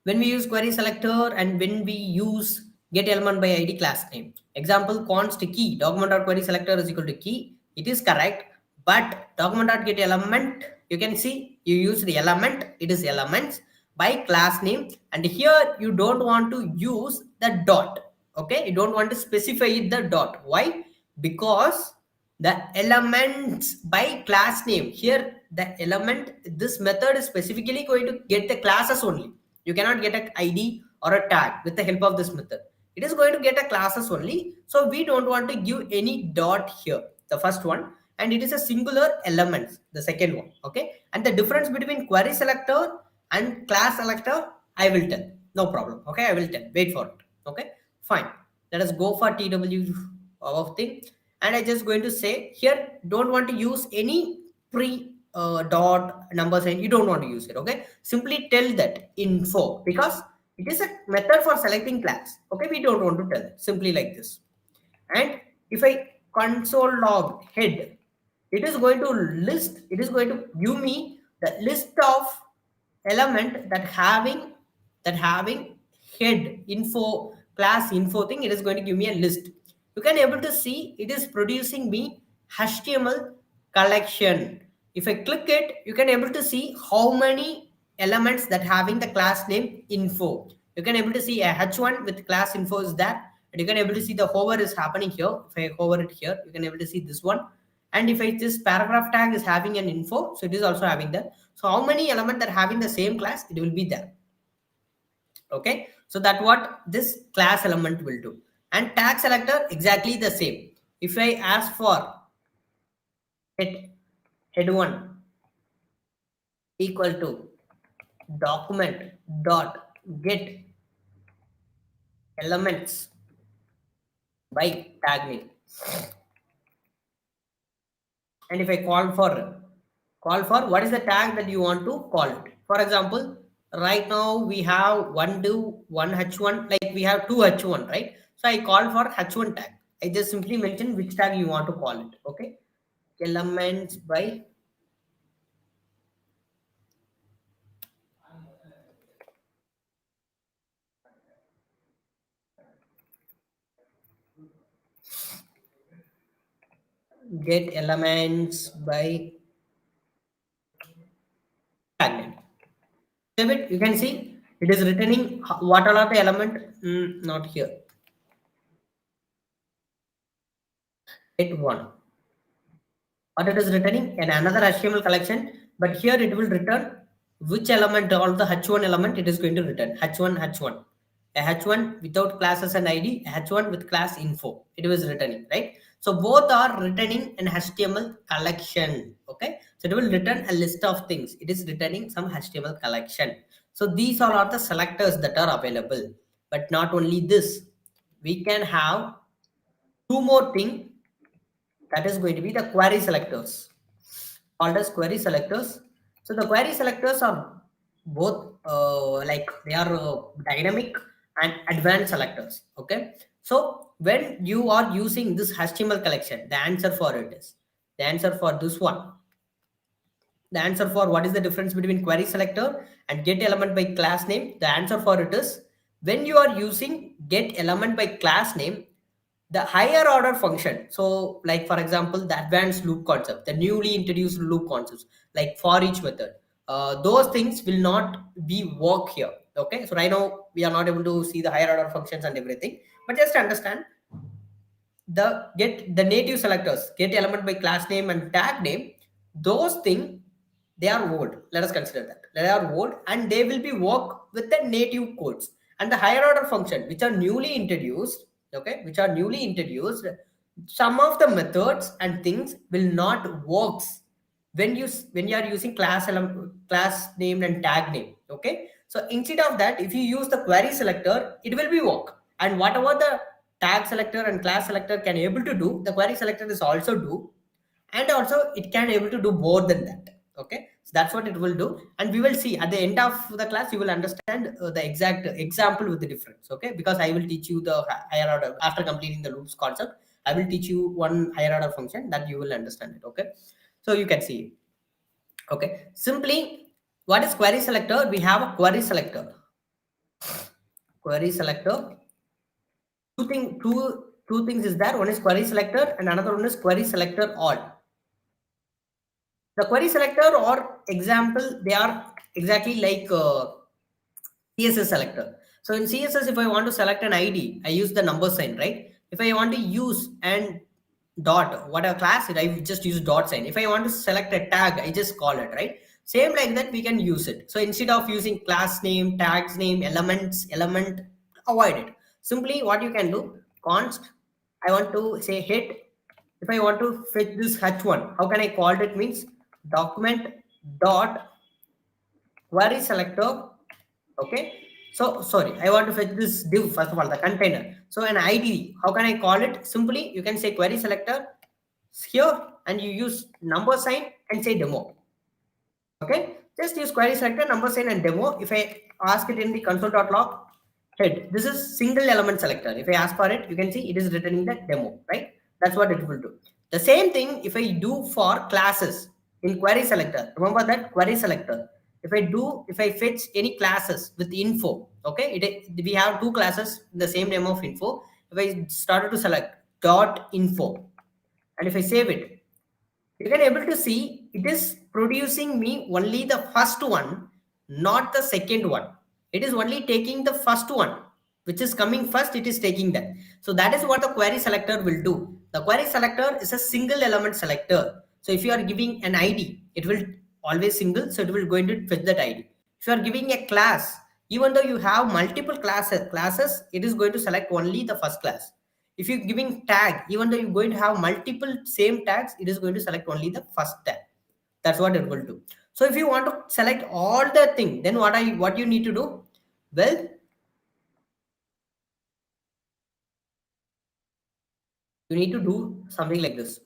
When we use query selector and when we use get element by ID class name. Example, const key, document.query selector is equal to key. It is correct, but document.get element, you can see you use the element, it is elements by class name, and here you don't want to use the dot. Okay, you don't want to specify the dot. Why? Because the elements by class name, here the element, this method is specifically going to get the classes only. You cannot get an ID or a tag with the help of this method. it is going to get a classes only. So we don't want to give any dot here, the first one, and it is a singular element, the second one. Okay, and the difference between query selector and class selector I will tell, no problem. Okay, I will tell, wait for it. Okay, fine, let us go for TW of thing, and I just going to say here, don't want to use any pre dot number sign, you don't want to use it. Okay, simply tell that info, because it is a method for selecting class. Okay, we don't want to tell it, simply like this. And if I console log head, it is going to list, it is going to give me the list of element that having head info, class info thing. It is going to give me a list. You can able to see it is producing me HTML collection. If I click it, you can able to see how many elements that having the class name info. You can able to see a h1 with class info is that, and you can able to see the hover is happening here. If I hover it here, you can able to see this one. And if this paragraph tag is having an info, so it is also having that. So how many element that having the same class, it will be there. Okay, so that what this class element will do. And tag selector exactly the same. If I ask for head1 equal to document dot get elements by tag name, and if I call for what is the tag that you want to call it. For example, right now we have one h1, like we have two h1, right? So I call for h1 tag. I just simply mention which tag you want to call it. Okay, elements by get elements by tag name. Save it. You can see it is returning what all are the element. Not here. Get one. What it is returning in another HTML collection, but here it will return which element, all the h1 element it is going to return h1, a h1 without classes and id, a h1 with class info, it was returning, right? So both are returning an HTML collection. Okay, so it will return a list of things, it is returning some HTML collection. So these all are the selectors that are available. But not only this, we can have two more things, that is going to be the query selectors, called as query selectors. So the query selectors are both like they are dynamic and advanced selectors. Okay, so when you are using this HTML collection, the answer for it is, the answer for this one, the answer for what is the difference between query selector and get element by class name, the answer for it is, when you are using get element by class name, the higher order function, so like for example the advanced loop concept, the newly introduced loop concepts like for each method, those things will not be work here. Okay, so right now we are not able to see the higher order functions and everything, but just understand the native selectors, get element by class name and tag name, those things, they are old. Let us consider that they are old and they will be work with the native codes. And the higher order function which are newly introduced, okay, which are newly introduced, some of the methods and things will not works when you are using class name and tag name. Okay, so instead of that, if you use the query selector, it will be work, and whatever the tag selector and class selector can able to do, the query selector is also do, and also it can able to do more than that. Okay, so that's what it will do, and we will see at the end of the class you will understand the exact example with the difference. Okay, because I will teach you the higher order after completing the loops concept. I will teach you one higher order function that you will understand it. Okay, so you can see it. Okay, simply what is query selector? We have a query selector. Query selector. Two things is there. One is query selector and another one is query selector all. The query selector or example, they are exactly like CSS selector. So in CSS, if I want to select an ID, I use the number sign, right? If I want to use and dot, whatever class it, I just use dot sign. If I want to select a tag, I just call it, right? Same like that, we can use it. So instead of using class name, tags name, element, avoid it. Simply what you can do, const, I want to say head. If I want to fetch this h1, how can I call it? Means document dot query selector. Okay. So sorry, I want to fetch this div first of all, the container. So an ID, how can I call it? Simply you can say query selector here and you use number sign and say demo. Okay, just use query selector, number sign and demo. If I ask it in the console.log head, this is single element selector. If I ask for it, you can see it is returning the demo, right? That's what it will do. The same thing if I do for classes in query selector. Remember that query selector. If I fetch any classes with info, okay, we have two classes in the same name of info. If I started to select dot info and if I save it, you can able to see it is producing me only the first one, not the second one. It is only taking the first one, which is coming first, it is taking that. So that is what the query selector will do. The query selector is a single element selector. So if you are giving an ID, it will always single, so it will going to fetch that ID. If you are giving a class, even though you have multiple classes, it is going to select only the first class. If you're giving tag, even though you're going to have multiple same tags, it is going to select only the first tag. That's what it will do. So if you want to select all the thing, then what you need to do? Well, you need to do something like this.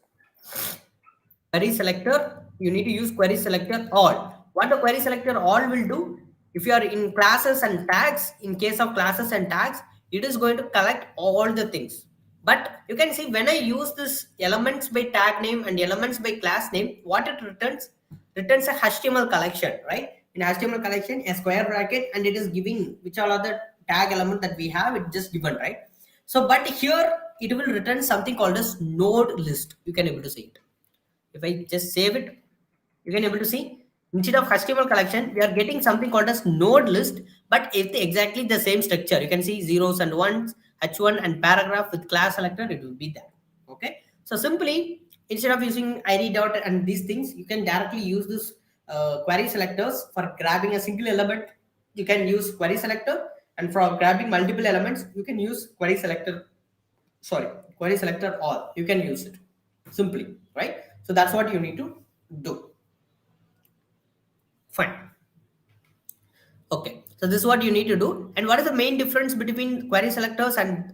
Query selector, you need to use query selector all. What the query selector all will do, if you are in classes and tags, in case of classes and tags, it is going to collect all the things. But you can see when I use this elements by tag name and elements by class name, what it returns a HTML collection, right? In HTML collection, a square bracket, and it is giving which all other tag element that we have, it just given, right? So, but here it will return something called as node list. You can able to see it. If I just save it, you can able to see instead of HTML collection, we are getting something called as node list, but it's exactly the same structure. You can see zeros and ones, h1 and paragraph with class selector, it will be there. Okay. So simply, instead of using id dot and these things, you can directly use this query selectors for grabbing a single element. You can use query selector, and for grabbing multiple elements, you can use query selector all. You can use it simply, right? So that's what you need to do. Fine. Okay, so this is what you need to do. And what is the main difference between query selectors and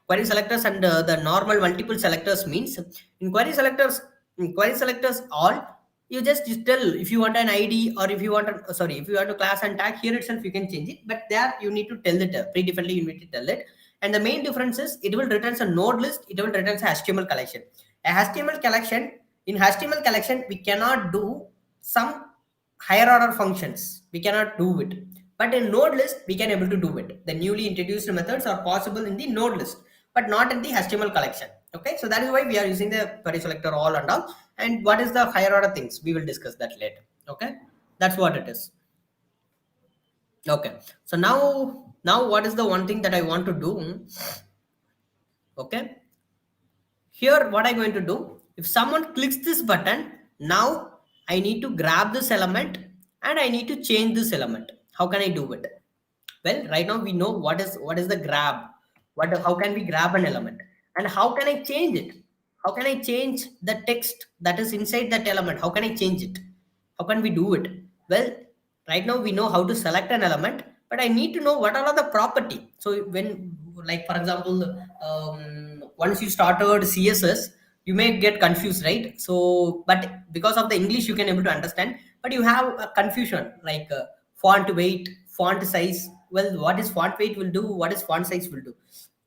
the normal multiple selectors means? In query selectors all, you just tell if you want an ID or if you want a class and tag, here itself you can change it, but there you need to tell it predefinitely, you need to tell it. And the main difference is it will return a node list, it will return a HTML collection. In HTML collection, we cannot do some higher order functions. We cannot do it. But in node list, we can able to do it. The newly introduced methods are possible in the node list, but not in the HTML collection. Okay, so that is why we are using the query selector all and all. And what is the higher order things? We will discuss that later. Okay, that's what it is. Okay, so now what is the one thing that I want to do? Okay, here what I'm going to do, if someone clicks this button, now I need to grab this element and I need to change this element. How can I do it? Well, right now we know what is the grab. How can we grab an element? And how can I change it? How can I change the text that is inside that element? How can I change it? How can we do it? Well, right now we know how to select an element, but I need to know what are the property. So when, like for example, once you started CSS, you may get confused, right? So, but because of the English, you can able to understand, but you have a confusion like font weight, font size. Well, what is font weight will do? What is font size will do?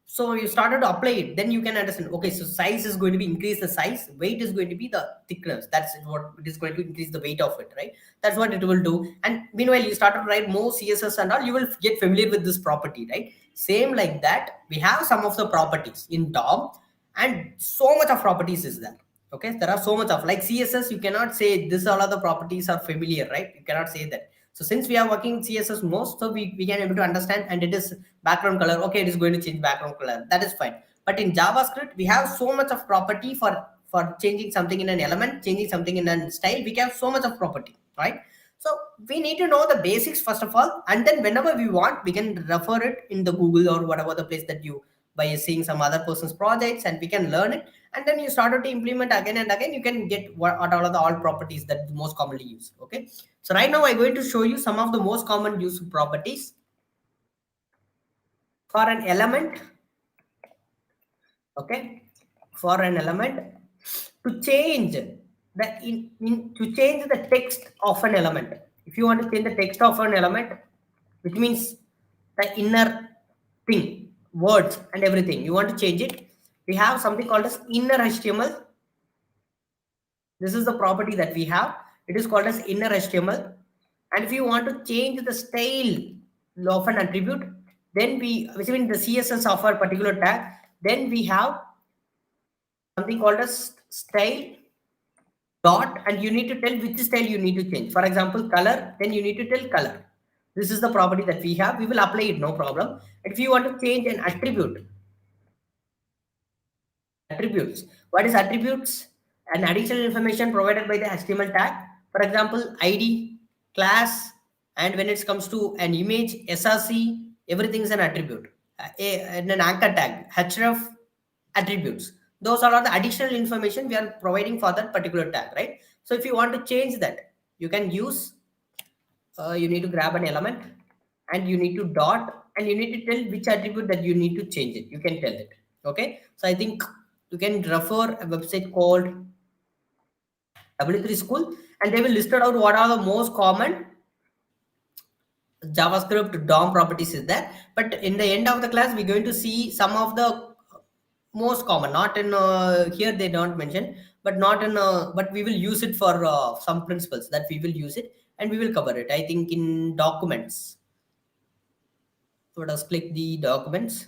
So you started to apply it, then you can understand, okay, so size is going to be increase the size, weight is going to be the thickness. That's what it is going to increase the weight of it, right? That's what it will do. And meanwhile, you start to write more CSS and all, you will get familiar with this property, right? Same like that, we have some of the properties in DOM, and so much of properties is there. Okay, there are so much of, like CSS, you cannot say this all of the properties are familiar, right? You cannot say that. So since we are working CSS most, so we can able to understand, and it is background color. Okay, it is going to change background color. That is fine. But in JavaScript, we have so much of property for changing something in an element, changing something in a style. We have so much of property, right? So we need to know the basics first of all, and then whenever we want, we can refer it in the Google or whatever the place that you, by seeing some other person's projects, and we can learn it, and then you started to implement again and again. You can get what all of the all properties that the most commonly used. Okay, so right now I'm going to show you some of the most common used properties for an element. Okay, for an element to change the to change the text of an element. If you want to change the text of an element, which means the inner thing, words and everything, you want to change it, we have something called as inner HTML. This is the property that we have. It is called as inner HTML. And if you want to change the style of an attribute, then which means the CSS of a particular tag, then we have something called as style dot, and you need to tell which style you need to change. For example, color, then you need to tell color. This is the property that we have. We will apply it, no problem. And if you want to change an attribute, attributes. What is attributes? An additional information provided by the HTML tag. For example, ID, class, and when it comes to an image, SRC, everything is an attribute. And an anchor tag, href, attributes. Those are all the additional information we are providing for that particular tag, right? So if you want to change that, you can use, you need to grab an element and you need to dot, and you need to tell which attribute that you need to change it. You can tell it. Okay, so I think you can refer a website called W3 School, and they will listed out what are the most common JavaScript DOM properties is there. But in the end of the class, we're going to see some of the most common, not in here they don't mention, but not in but we will use it for some principles that we will use it, and we will cover it, I think, in documents. So let us click the documents.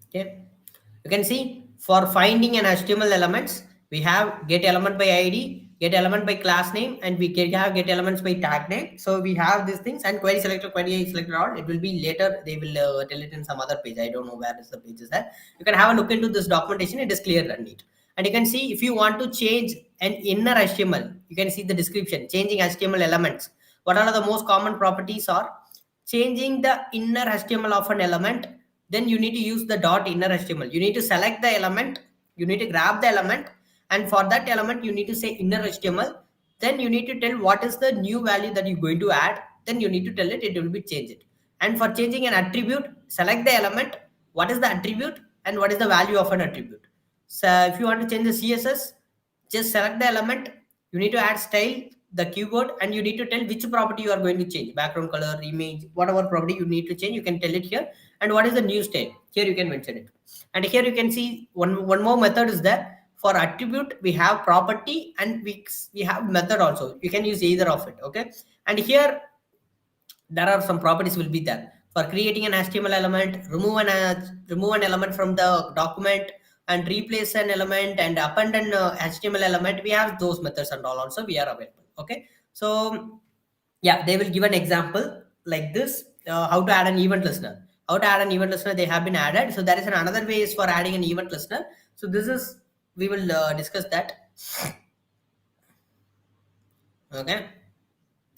Okay, you can see for finding an HTML elements, we have get element by ID, get element by class name, and we can have get elements by tag name. So we have these things, and query selector, query selector all. It will be later. They will tell it in some other page. I don't know where is the page is that. You can have a look into this documentation. It is clear and neat. And you can see if you want to change an inner HTML, you can see the description, changing HTML elements. What are the most common properties are changing the inner HTML of an element. Then you need to use the dot inner HTML. You need to select the element. You need to grab the element. And for that element, you need to say inner HTML. Then you need to tell what is the new value that you're going to add. Then you need to tell it, it will be changed. And for changing an attribute, select the element. What is the attribute and what is the value of an attribute. So if you want to change the CSS, just select the element. You need to add style, the keyboard, and you need to tell which property you are going to change. Background color, image, whatever property you need to change, you can tell it here. And what is the new style? Here you can mention it. And here you can see one more method is there. For attribute, we have property and we have method also. You can use either of it. Okay. And here there are some properties will be there. For creating an HTML element, remove an element from the document, and replace an element, and append an HTML element. We have those methods and all also we are available. Okay. So yeah, they will give an example like this, how to add an event listener. How to add an event listener, they have been added. So there is another way is for adding an event listener. So this is, we will discuss that. Okay.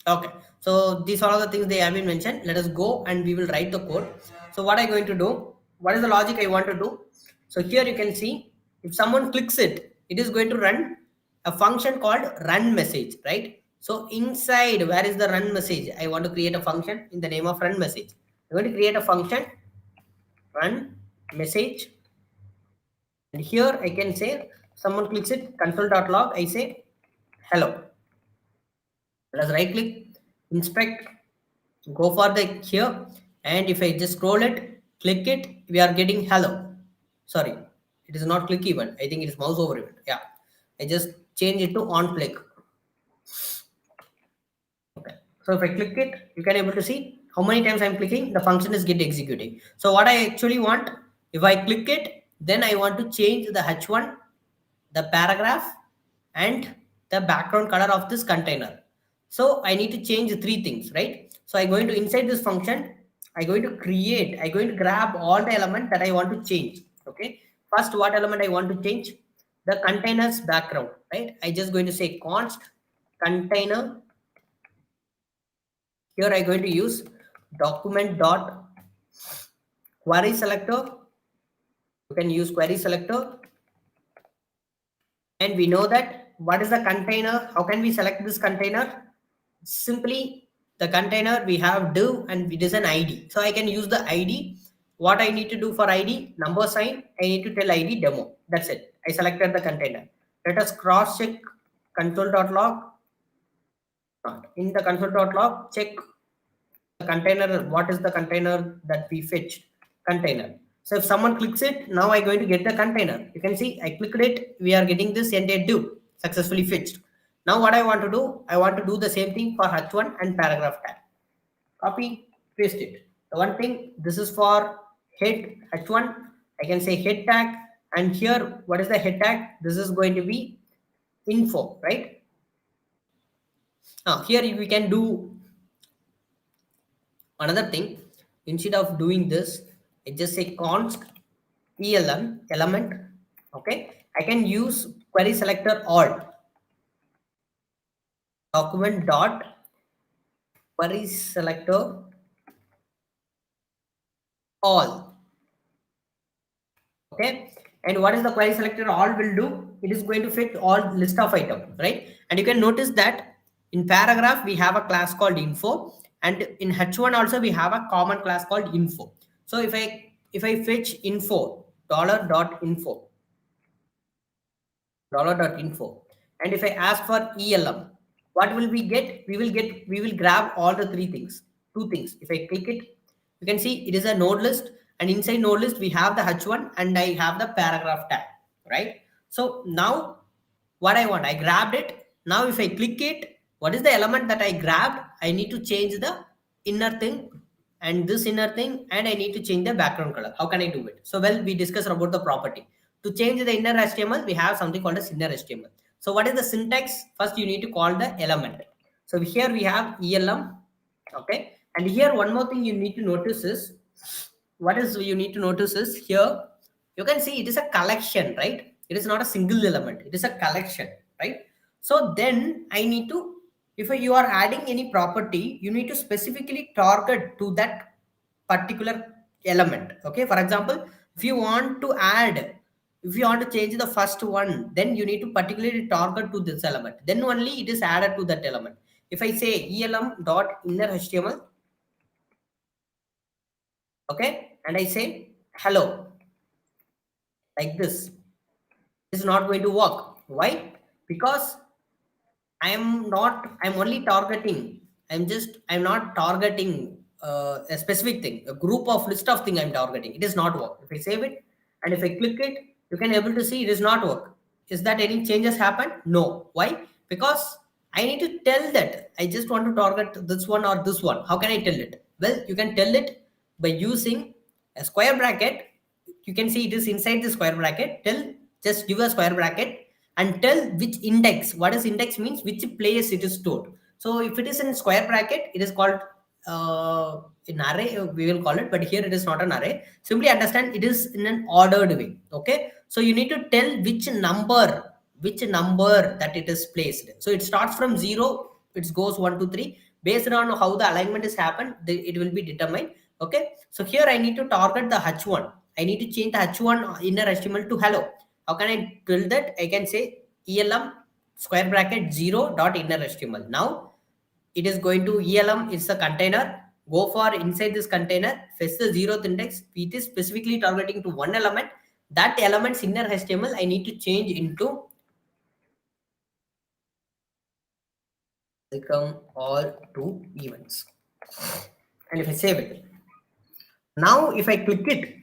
Okay. So these are all the things they have been mentioned. Let us go and we will write the code. So what I'm going to do, what is the logic I want to do? So here you can see, if someone clicks it, it is going to run a function called run message, right? So inside, where is the run message? I want to create a function in the name of run message. I'm going to create a function run message. And here I can say, someone clicks it, console.log, I say hello. Let us right click, inspect, go for the here. And if I just scroll it, click it, we are getting hello. Sorry, it is not click event. I think it is mouse over event. Yeah. I just change it to on click. Okay. So if I click it, you can able to see how many times I'm clicking, the function is get executing. So what I actually want, if I click it, then I want to change the h1, the paragraph, and the background color of this container. So I need to change three things, right? So I'm going to inside this function, I'm going to grab all the element that I want to change. Okay. first what element I want to change? The container's background, right? I just going to say const container. Here I going to use document dot query selector. You can use query selector. And we know that what is the container? How can we select this container? Simply the container, we have div and it is an ID. So I can use the ID. What I need to do for ID? Number sign. I need to tell ID demo. That's it. I selected the container. Let us cross check console.log. In the console.log, check the container. What is the container that we fetched? Container. So if someone clicks it, now I'm going to get the container. You can see I clicked it. We are getting this entire div successfully fetched. Now what I want to do? I want to do the same thing for h1 and paragraph tag. Copy, paste it. The one thing, this is for head h1. I can say head tag. And here, what is the head tag? This is going to be info, right? Now here we can do another thing. Instead of doing this, I just say const element. Okay, I can use query selector alt document dot query selector all. Okay, and what is the query selector all will do? It is going to fit all list of items, right? And you can notice that in paragraph we have a class called info, and in h1 also we have a common class called info. So if I fetch info $.info $.info, and if I ask for elm, what will we get? We will grab all the two things. If I click it, you can see it is a node list, and inside node list we have the h1 and I have the paragraph tag, right? So now what I want, I grabbed it. Now if I click it, what is the element that I grabbed? I need to change the inner thing and this inner thing, and I need to change the background color. How can I do it? So well, we discussed about the property. To change the inner HTML, we have something called as inner HTML. So what is the syntax? First, you need to call the element. So here we have elm. Okay. And here one more thing you need to notice is, here, you can see it is a collection, right? It is not a single element. It is a collection, right? So then I need to, if you are adding any property, you need to specifically target to that particular element. Okay. For example, if you want to change the first one, then you need to particularly target to this element. Then only it is added to that element. If I say elm dot inner HTML, okay, and I say hello, like this, is not going to work. Why? Because I'm only targeting, I'm not targeting a specific thing, a group of list of thing I'm targeting. It is not work. If I save it and if I click it, you can able to see it is not work. Is that any changes happen? No. Why? Because I need to tell that I just want to target this one or this one. How can I tell it? Well, you can tell it by using a square bracket. You can see it is inside the square bracket. Just give a square bracket and tell which index. What does index means? Which place it is stored. So if it is in square bracket, it is called an array, we will call it, but here it is not an array. Simply understand it is in an ordered way. Okay, so you need to tell which number that it is placed. So it starts from 0, it goes 1 2 3. Based on how the alignment is happened, it will be determined. Okay, so here I need to target the h1. I need to change the h1 inner HTML to hello. How can I tell that? I can say elm square bracket 0 dot inner HTML. Now it is going to elm, it's a container. Go for inside this container, fetch the 0th index. It is specifically targeting to one element. That element's inner HTML I need to change into welcome all to events. And if I save it, now if I click it,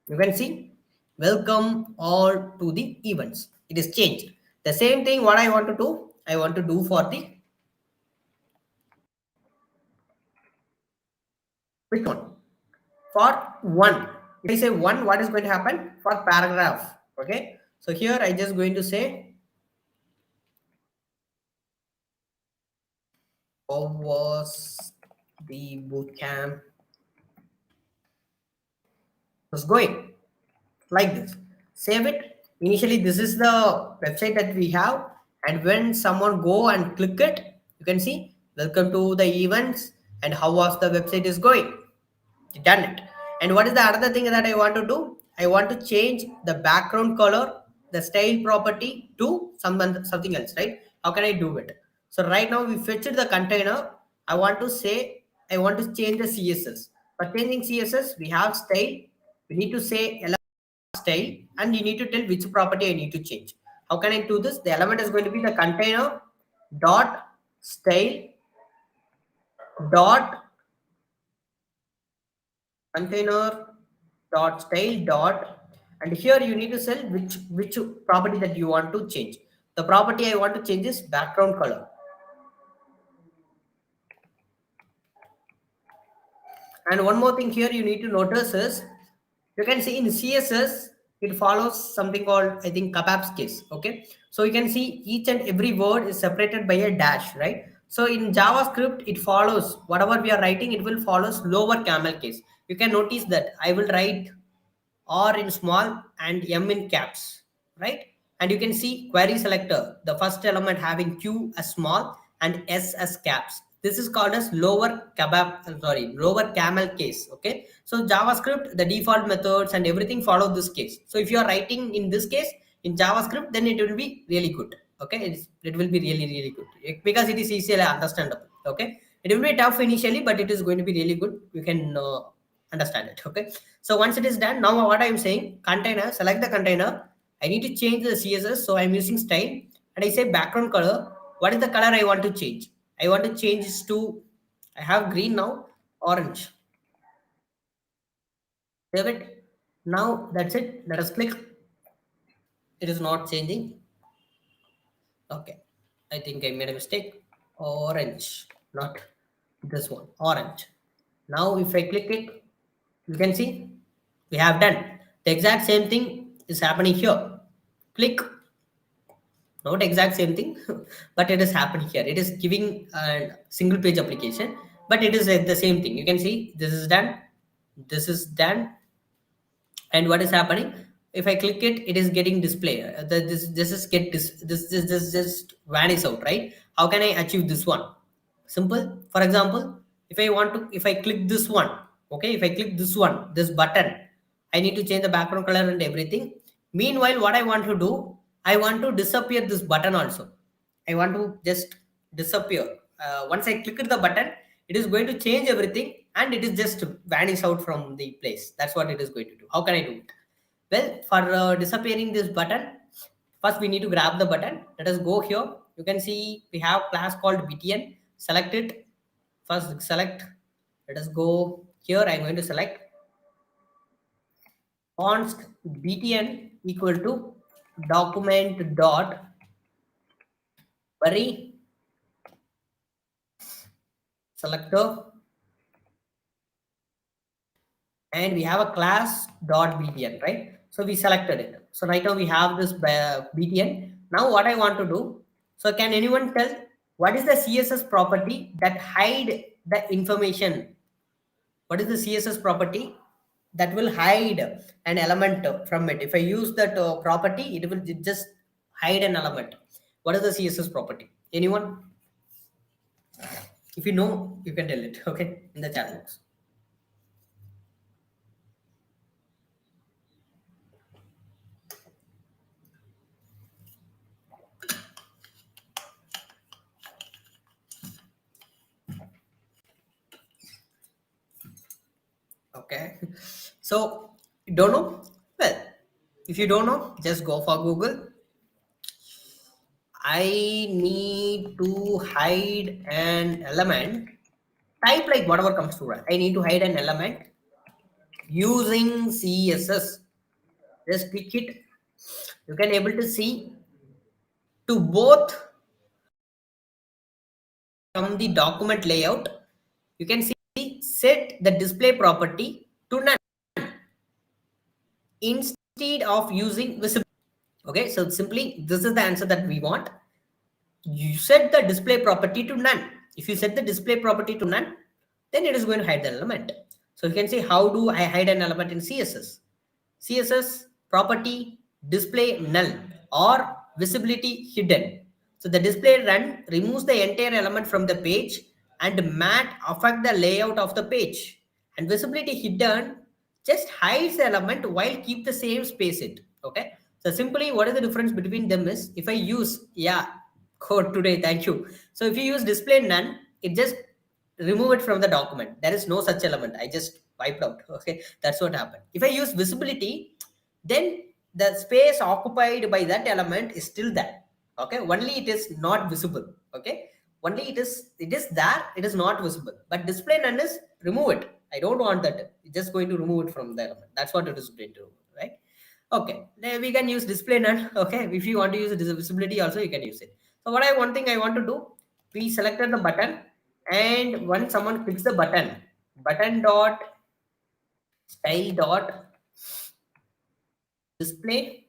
you can see welcome all to the events. It is changed. The same thing what I want to do, for the which one? For one. If I say one, what is going to happen? For paragraph. Okay. So here I just going to say how was the bootcamp was going, like this. save it. Initially, this is the website that we have, and when someone go and click it, you can see welcome to the events and how was the website is going. Done it. And what is the other thing that I want to do? I want to change the background color, the style property to something else, right? How can I do it? So right now we fetched the container. I want to say I want to change the CSS. For changing CSS, we have style. We need to say style, and you need to tell which property I need to change. How can I do this? The element is going to be the container dot style dot container dot style dot, and here you need to tell which property that you want to change. The property I want to change is background color. And one more thing here you need to notice is, you can see in CSS it follows something called, I think, caps case. Okay, so you can see each and every word is separated by a dash, right? So in JavaScript it follows whatever we are writing, it will follows lower camel case. You can notice that I will write R in small and M in caps, right? And you can see query selector, the first element having Q as small and S as caps. This is called as lower camel case. Okay, so JavaScript, the default methods and everything follow this case. So if you are writing in this case in JavaScript, then it will be really good. Okay, it will be really good because it is easily understandable. Okay, it will be tough initially, but it is going to be really good. You can understand it. Okay, so once it is done, now what I am saying, container, select the container. I need to change the CSS, so I'm using style, and I say background color. What is the color I want to change? I want to change this to, I have green now, orange. Save it. Now that's it. Let us click. It is not changing. Okay, I think I made a mistake. Orange, not this one. Orange. Now if I click it, you can see we have done the exact same thing is happening here. Click. Not exact same thing, but it is happening here. It is giving a single page application, but it is the same thing. You can see this is done, this is done, and what is happening? If I click it, it is getting display. This is get this just vanish out, right? How can I achieve this one? Simple. For example, if I click this one, okay, if I click this one, this button, I need to change the background color and everything. Meanwhile, what I want to do, I want to disappear this button also. I want to just disappear. Once I click the button, it is going to change everything and it is just vanish out from the place. That's what it is going to do. How can I do it? Well, for disappearing this button, first we need to grab the button. Let us go here. You can see we have class called btn. Select it. First select. Let us go here. I'm going to select const btn equal to document dot query selector, and we have a class dot btn, right? So we selected it. So right now we have this btn. Now what I want to do, so can anyone tell what is the CSS property that hide the information? What is the CSS property that will hide an element from it? If I use that property, it will just hide an element. What is the CSS property? Anyone? If you know, you can tell it, okay, in the chat box. Okay, so you don't know? Well, if you don't know, just go for Google. I need to hide an element. Type like whatever comes to right. I need to hide an element using CSS. Just click it. You can able to see to both from the document layout. You can see set the display property to none instead of using visible. Okay, so simply this is the answer that we want. You set the display property to none. If you set the display property to none, then it is going to hide the element. So you can say, how do I hide an element in CSS? CSS property display null or visibility hidden. So the display none removes the entire element from the page and mat affect the layout of the page. And visibility hidden just hides the element while keep the same space it. Okay. So simply what is the difference between them is if I use, code today, thank you. So if you use display none, it just remove it from the document. There is no such element. I just wiped out. Okay. That's what happened. If I use visibility, then the space occupied by that element is still there. Okay. Only it is not visible. Okay. Only it is there. It is not visible. But display none is remove it. I don't want that. It's just going to remove it from the element. That's what it is going to do. Right. Okay. Then we can use display none. Okay. If you want to use visibility also, you can use it. So one thing I want to do, we selected the button, and when someone clicks the button dot style dot display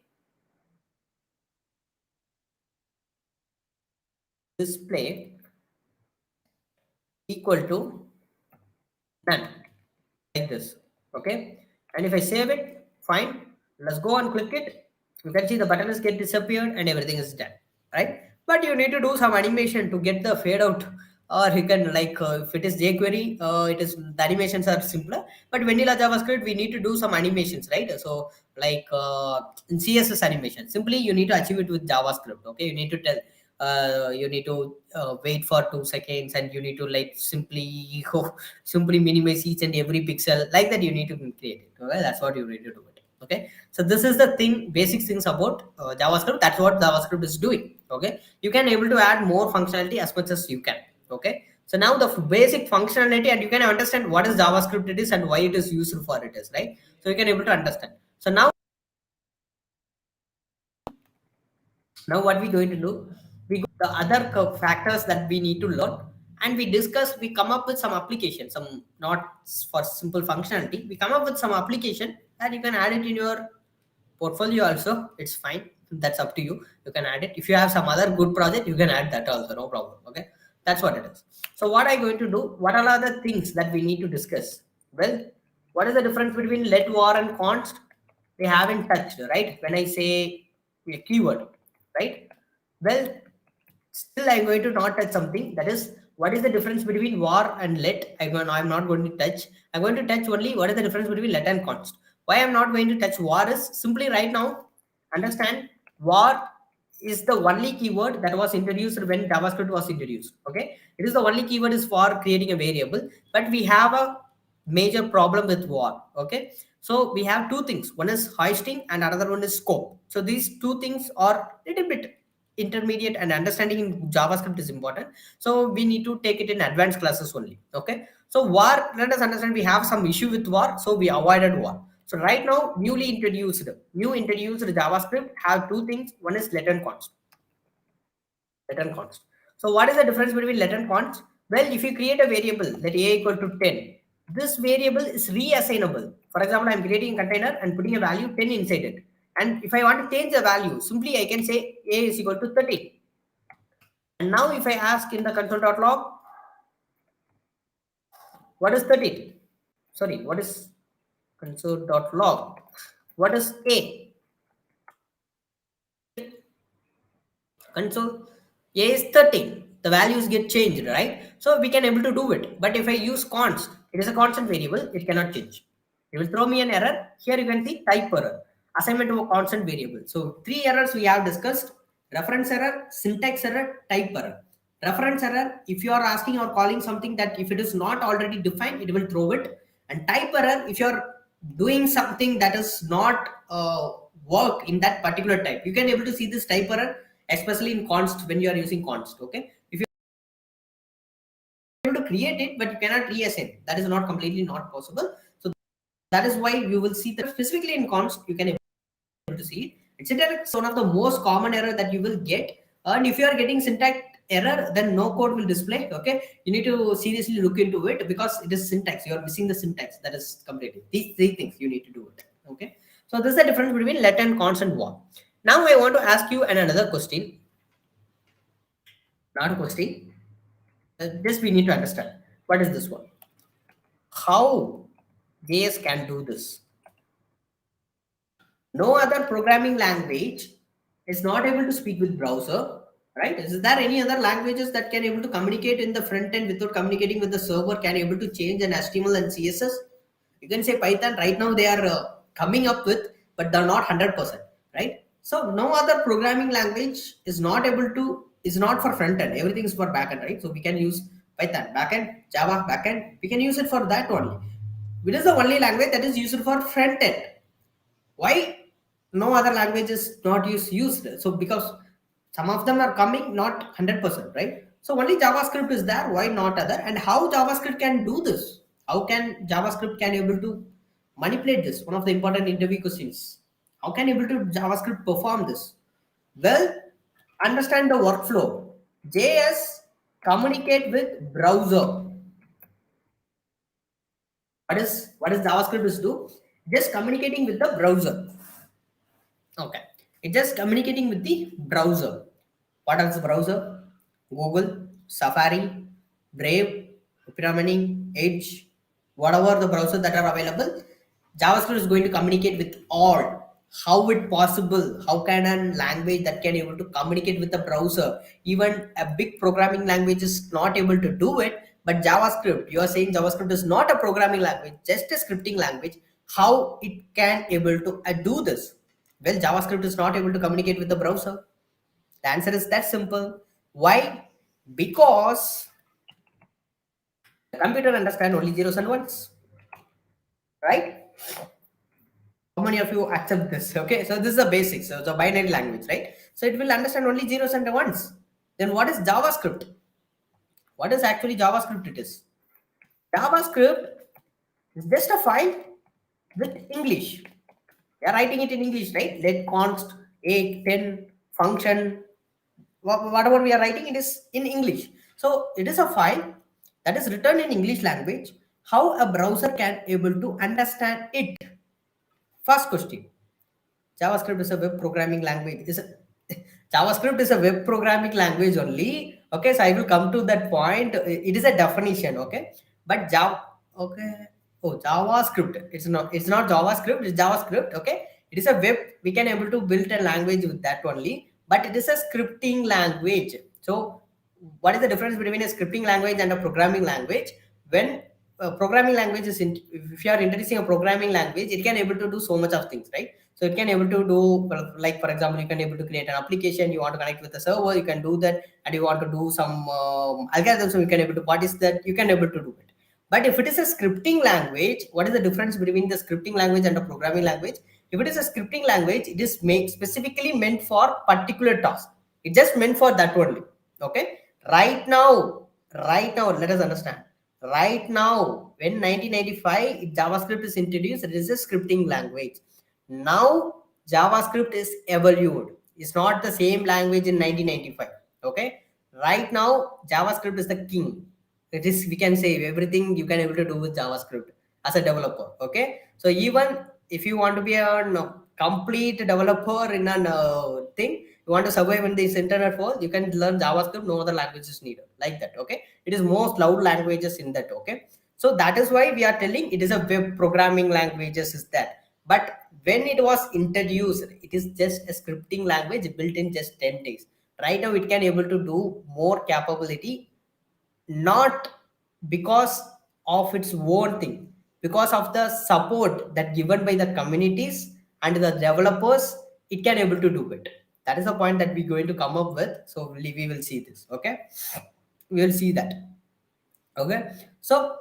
equal to none, like this. Okay. And if I save it, fine. Let's go and click it. You can see the button is get disappeared and everything is done, right? But you need to do some animation to get the fade out, or you can if it is jQuery, the animations are simpler. But vanilla JavaScript, we need to do some animations, right? So in CSS animation, simply you need to achieve it with JavaScript. Okay, you need to tell. You need to wait for 2 seconds, and you need to simply minimize each and every pixel, like that you need to create it. Okay, that's what you need to do it. Okay, so this is the basic things about JavaScript. That's what JavaScript is doing. Okay, you can able to add more functionality as much as you can. Okay, so now the basic functionality, and you can understand what is JavaScript it is and why it is used for it is, right? So you can able to understand. So now what we're going to do, we go the other factors that we need to learn, and we come up with some application, some not for simple functionality. We come up with some application that you can add it in your portfolio also. It's fine. That's up to you. You can add it. If you have some other good project, you can add that also. No problem. Okay. That's what it is. So what I'm going to do, what are the things that we need to discuss? Well, what is the difference between let, var, and const? We haven't touched, right? When I say a keyword, right? Well, still I'm going to not touch something. That is, what is the difference between var and let? I'm not going to touch. I'm going to touch only what is the difference between let and const. Why I'm not going to touch var is simply right now, understand, var is the only keyword that was introduced when JavaScript was introduced. Okay, it is the only keyword is for creating a variable, but we have a major problem with var. Okay, so we have two things. One is hoisting and another one is scope. So these two things are little bit intermediate, and understanding in JavaScript is important. So we need to take it in advanced classes only. Okay, so var, let us understand, we have some issue with var, so we avoided var. So right now, new introduced JavaScript have two things. One is let and const. So what is the difference between let and const? Well, if you create a variable that a equal to 10, this variable is reassignable. For example, I'm creating a container and putting a value 10 inside it. And if I want to change the value, simply I can say a is equal to 13. And now if I ask in the console.log, what is 13? Sorry, what is console.log? What is a? Console, a is 13. The values get changed, right? So we can able to do it. But if I use const, it is a constant variable, it cannot change. It will throw me an error. Here you can see type error, assignment to a constant variable. So three errors we have discussed: reference error, syntax error, type error. Reference error, if you are asking or calling something that if it is not already defined, it will throw it. And type error, if you're doing something that is not work in that particular type, you can able to see this type error, especially in const when you are using const. Okay, if you're able to create it but you cannot reassign, that is not completely not possible. So that is why you will see that specifically in const you can able to see it. It's one of the most common error that you will get. And if you are getting syntax error, then no code will display. Okay, you need to seriously look into it, because it is syntax. You are missing the syntax. That is completely these three things you need to do it. Okay, so this is the difference between let and const and var. Now I want to ask you another question. Not a question. This we need to understand. What is this one? How JS can do this? No other programming language is not able to speak with browser, right? Is there any other languages that can able to communicate in the front end without communicating with the server, can able to change an HTML and CSS? You can say Python right now they are coming up with, but they're not 100%, right? So no other programming language is not able to, is not for front end. Everything is for back end, right? So we can use Python backend, Java backend. We can use it for that only. It is the only language that is used for front end. Why no other language is not used? So because some of them are coming not 100%, right? So only JavaScript is there. Why not other? And how JavaScript can do this? How can JavaScript can able to manipulate this? One of the important interview questions. How can able to JavaScript perform this? Well, understand the workflow. JS communicate with browser. What is JavaScript is do? Just communicating with the browser. Okay, it's just communicating with the browser. What is the browser? Google, Safari, Brave, Opera Mini, Edge, whatever the browser that are available. JavaScript is going to communicate with all. How it possible? How can a language that can able to communicate with the browser? Even a big programming language is not able to do it. But JavaScript, you are saying JavaScript is not a programming language, just a scripting language. How it can able to do this? Well, JavaScript is not able to communicate with the browser. The answer is that simple. Why? Because the computer understands only zeros and ones, right? How many of you accept this? Okay, so this is the basics. So it's a binary language, right? So it will understand only zeros and ones. Then what is JavaScript? What is actually JavaScript? It is JavaScript is just a file with English. We are writing it in English, right? Let const, egg, 10, function, whatever we are writing, it is in English. So it is a file that is written in English language. How a browser can able to understand it? First question. JavaScript is a web programming language. JavaScript is a web programming language only. Okay, so I will come to that point. It is a definition. Okay, but Java. Okay. Oh, JavaScript. It's not JavaScript. It's JavaScript. Okay. It is a web. We can able to build a language with that only. But it is a scripting language. So, what is the difference between a scripting language and a programming language? When programming language is if you are introducing a programming language, it can able to do so much of things, right? So it can able to do, like for example, you can able to create an application, you want to connect with the server, you can do that, and you want to do some algorithms, so you can able to participate, you can able to do it. But if it is a scripting language, what is the difference between the scripting language and a programming language? If it is a scripting language, it is specifically meant for particular task. It just meant for that only. Okay. Right now, let us understand. Right now, when 1995 JavaScript is introduced, it is a scripting language. Now JavaScript is evolved. It's not the same language in 1995. Okay. Right now, JavaScript is the king. It is, we can say, everything you can able to do with JavaScript as a developer. Okay. So even if you want to be a complete developer in a thing, you want to survive in this internet world, you can learn JavaScript. No other language is needed like that. Okay. It is most loud languages in that. Okay. So that is why we are telling it is a web programming languages is that. But when it was introduced, it is just a scripting language built in just 10 days. Right now, it can able to do more capability, not because of its own thing, because of the support that given by the communities and the developers, it can able to do it. That is the point that we're going to come up with. So we will see this. Okay, we will see that. Okay, so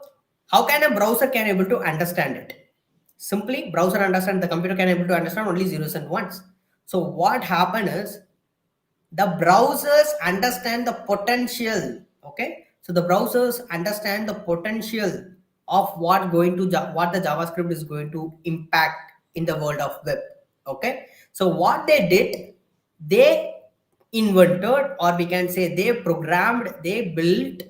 how can a browser can able to understand it? Simply browser understand, the computer can able to understand only zeros and ones. So what happened is the browsers understand the potential. Okay, so the browsers understand the potential of what the JavaScript is going to impact in the world of web. Okay, so what they did, they invented, or we can say they programmed, they built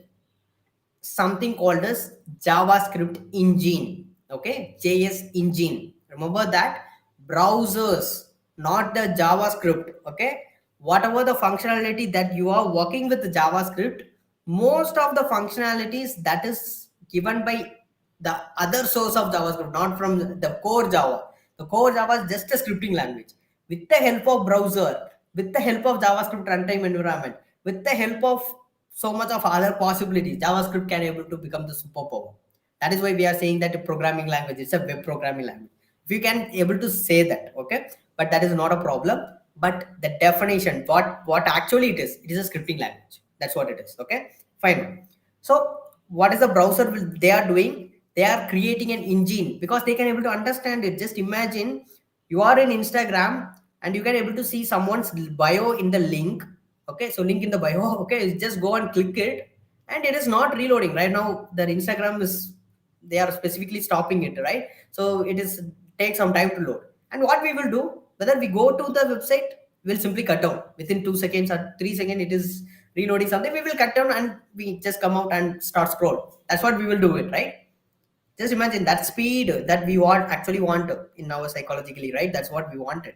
something called as JavaScript engine. Okay, JS engine. Remember that browsers, not the JavaScript. Okay, whatever the functionality that you are working with the JavaScript, most of the functionalities that is given by the other source of JavaScript, not from the core Java. The core Java is just a scripting language. With the help of browser, with the help of JavaScript runtime environment, with the help of so much of other possibilities, JavaScript can able to become the superpower. That is why we are saying that a programming language, it's a web programming language. If you can able to say that, okay, but that is not a problem. But the definition, what actually it is a scripting language. That's what it is. Okay, fine. So what is the browser they are doing? They are creating an engine because they can able to understand it. Just imagine you are in Instagram and you can able to see someone's bio in the link. Okay, so link in the bio. Okay, just go and click it, and it is not reloading right now. The Instagram is, they are specifically stopping it, right? So it is take some time to load. And what we will do, whether we go to the website, we'll simply cut down within 2 seconds or 3 seconds. It is reloading something, we will cut down and we just come out and start scroll. That's what we will do it, right? Just imagine that speed that we actually want in our psychologically, right? That's what we wanted.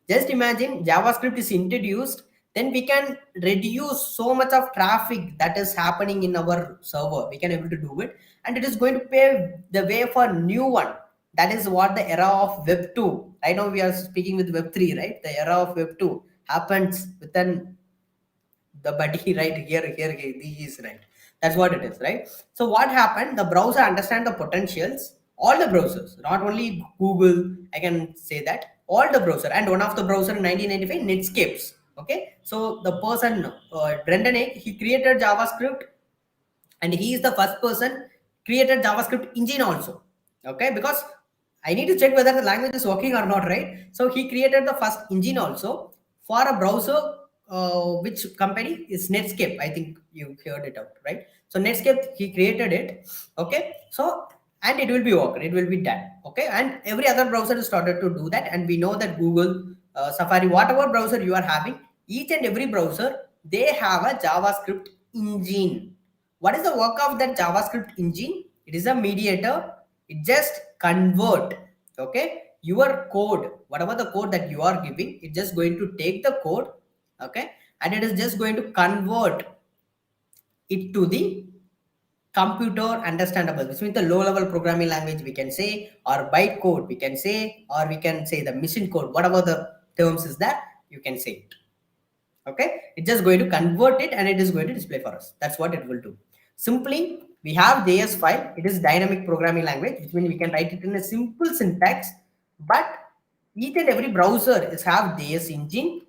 Just imagine JavaScript is introduced, then we can reduce so much of traffic that is happening in our server. We can able to do it, and it is going to pave the way for new one. That is what the era of Web 2. Right now we are speaking with Web 3, right? The era of Web 2 happens within the buddy right here he is, right? That's what it is, right? So what happened, the browser understand the potentials, all the browsers, not only Google, I can say that all the browser, and one of the browser in 1995 Netscapes. Okay, so the person Brendan Egg, he created JavaScript, and he is the first person created JavaScript engine also. Okay, because I need to check whether the language is working or not, right? So he created the first engine also for a browser. Which company is Netscape? I think you heard it out, right? So Netscape, he created it. Okay, so and it will be work, it will be done. Okay, and every other browser started to do that, and we know that Google, Safari, whatever browser you are having, each and every browser, they have a JavaScript engine. What is the work of that JavaScript engine? It is a mediator. It just convert, okay, your code, whatever the code that you are giving, it's just going to take the code, okay, and it is just going to convert it to the computer understandable, which means the low level programming language we can say, or byte code we can say, or we can say the machine code, whatever the terms is that you can say it. Okay, it's just going to convert it and it is going to display for us. That's what it will do. Simply, we have JS file. It is dynamic programming language, which means we can write it in a simple syntax, but each and every browser is have JS engine.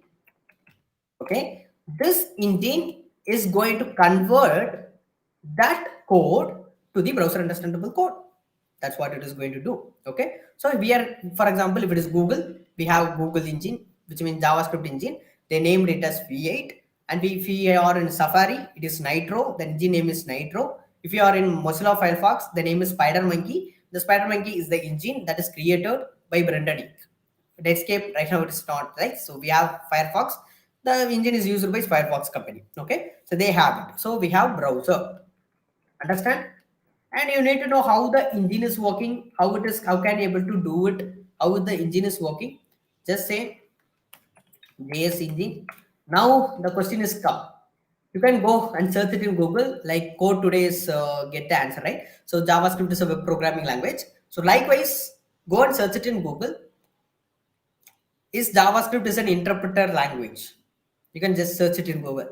Okay, this engine is going to convert that code to the browser understandable code. That's what it is going to do. Okay, so we are, for example, if it is Google, we have Google engine, which means JavaScript engine. They named it as V8. And if we are in Safari, it is Nitro. The engine name is Nitro. If you are in Mozilla Firefox, the name is SpiderMonkey. The SpiderMonkey is the engine that is created by Brendan Eck. Netscape right now it is not, right? So we have Firefox. The engine is used by Firefox company. Okay, so they have it. So we have browser. Understand? And you need to know how the engine is working, how it is, how can you able to do it, how the engine is working. Just say JS engine. Now the question is come. You can go and search it in Google, like code today is get the answer, right? So JavaScript is a web programming language. So likewise, go and search it in Google. Is JavaScript is an interpreter language? You can just search it in Google.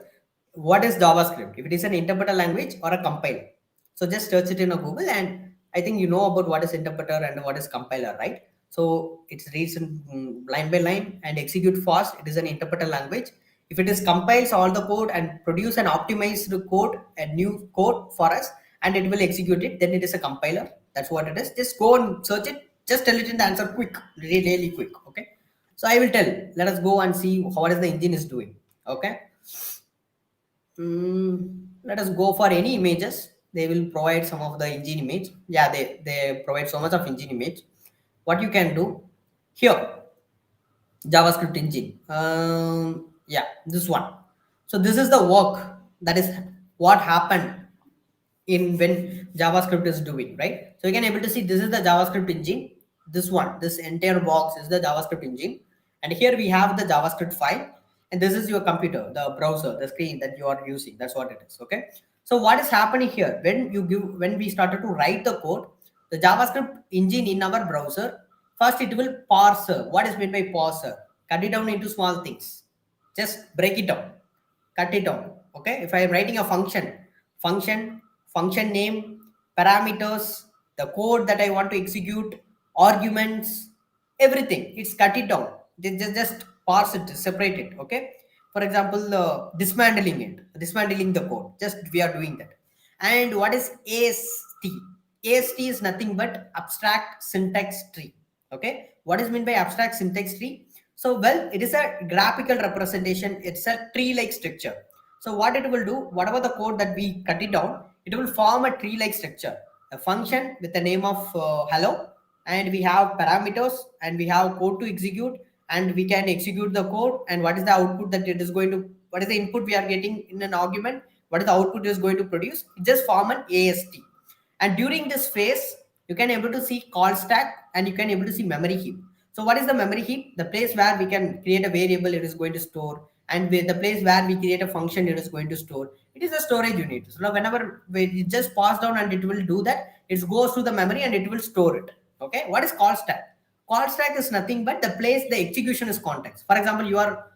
What is JavaScript? If it is an interpreter language or a compiler. So just search it in a Google, and I think you know about what is interpreter and what is compiler, right? So it reads in line by line and execute fast. It is an interpreter language. If it is compiles all the code and produce an optimized code, a new code for us, and it will execute it, then it is a compiler. That's what it is. Just go and search it. Just tell it in the answer quick, really quick. Okay. So I will tell. Let us go and see what is the engine is doing. Okay. Let us go for any images. They will provide some of the engine image. Yeah, they provide so much of engine image. What you can do here, JavaScript engine. Yeah, this one. So this is the work, that is what happened in when JavaScript is doing, right? So you can able to see this is the JavaScript engine. This one, this entire box is the JavaScript engine, and here we have the JavaScript file, and this is your computer, the browser, the screen that you are using. That's what it is. Okay. So what is happening here, when we started to write the code, the JavaScript engine in our browser, First, it will parser. What is meant by parser? Cut it down into small things. Just break it down. Cut it down. Okay. If I am writing a function name, parameters, the code that I want to execute, arguments, everything. It's cut it down. Just parse it, separate it. Okay. For example, dismantling the code. Just we are doing that. And what is AST? AST is nothing but abstract syntax tree. Okay, what is meant by abstract syntax tree? So, well, it is a graphical representation. It's a tree-like structure. So, what it will do, whatever the code that we cut it down, it will form a tree-like structure. A function with the name of hello, and we have parameters, and we have code to execute, and we can execute the code. And what is the output that it is going to? What is the input we are getting in an argument? What is the output it is going to produce? It just form an AST. And during this phase, you can able to see call stack and you can able to see memory heap. So what is the memory heap? The place where we can create a variable, it is going to store, and the place where we create a function, it is going to store. It is a storage unit. So now whenever we just pass down and it will do that, it goes to the memory and it will store it. Okay, what is call stack? Call stack is nothing but the place the execution is context. For example, you are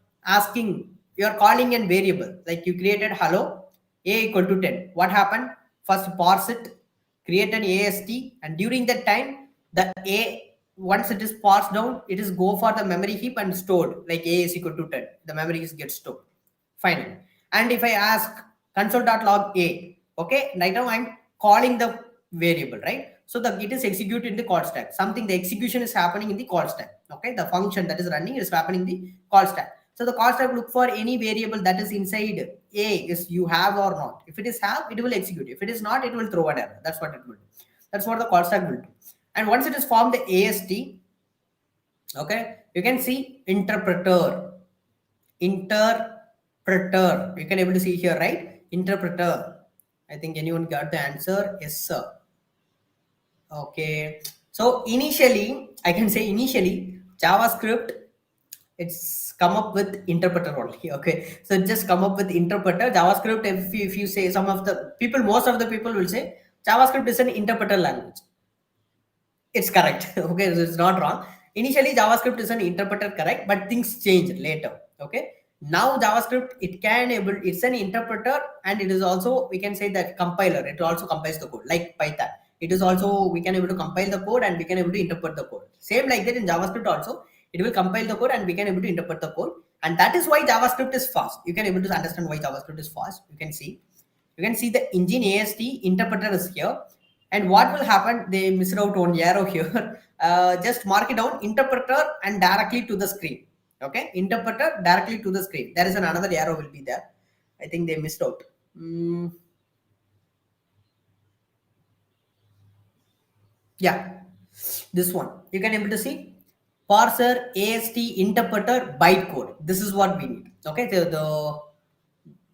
calling a variable, like you created hello a equal to 10. What happened? First parse it, create an AST, and during that time, the A, once it is parsed down, it is go for the memory heap and stored, like A is equal to 10. The memory is get stored. Finally. And if I ask console.log A, okay, right now I'm calling the variable, right? So it is executed in the call stack. The execution is happening in the call stack. Okay, the function that is running is happening in the call stack. So the call stack look for any variable that is inside A is you have or not. If it is have, it will execute. If it is not, it will throw an error. That's what it will do. That's what the call stack will do. And once it is formed the AST, okay, you can see interpreter. You can able to see here, right? Interpreter. I think anyone got the answer? Yes, sir. Okay. So initially, I can say JavaScript, it's come up with interpreter only. Okay, so just come up with interpreter. JavaScript, if you say, most of the people will say JavaScript is an interpreter language. It's correct. Okay, so it's not wrong. Initially JavaScript is an interpreter, correct, but things change later. Okay, now JavaScript, it's an interpreter, and it is also, we can say that compiler. It also compiles the code like Python. It is also, we can able to compile the code and we can able to interpret the code. Same like that in JavaScript also, it will compile the code and we can able to interpret the code. And that is why JavaScript is fast. You can able to understand why JavaScript is fast. You can see the engine AST interpreter is here. And what will happen? They missed out one arrow here. Just mark it down, interpreter and directly to the screen. Okay, interpreter directly to the screen. There is another arrow will be there. I think they missed out. Yeah, this one. You can able to see parser, AST, interpreter, bytecode. This is what we need. Okay,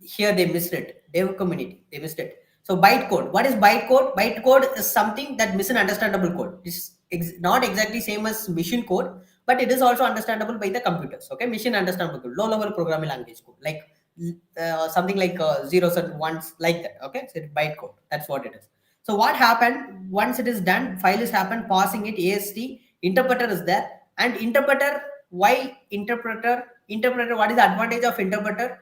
here they missed it. Dev community, they missed it. So bytecode. What is bytecode? Bytecode is something that misunderstandable code. It's not exactly same as machine code, but it is also understandable by the computers. Okay, machine understandable code, low-level programming language code, like something like zeros and ones, like that. Okay, so bytecode. That's what it is. So what happened once it is done? File is happened, passing it AST. Interpreter is there, and interpreter. Why interpreter? Interpreter. What is the advantage of interpreter?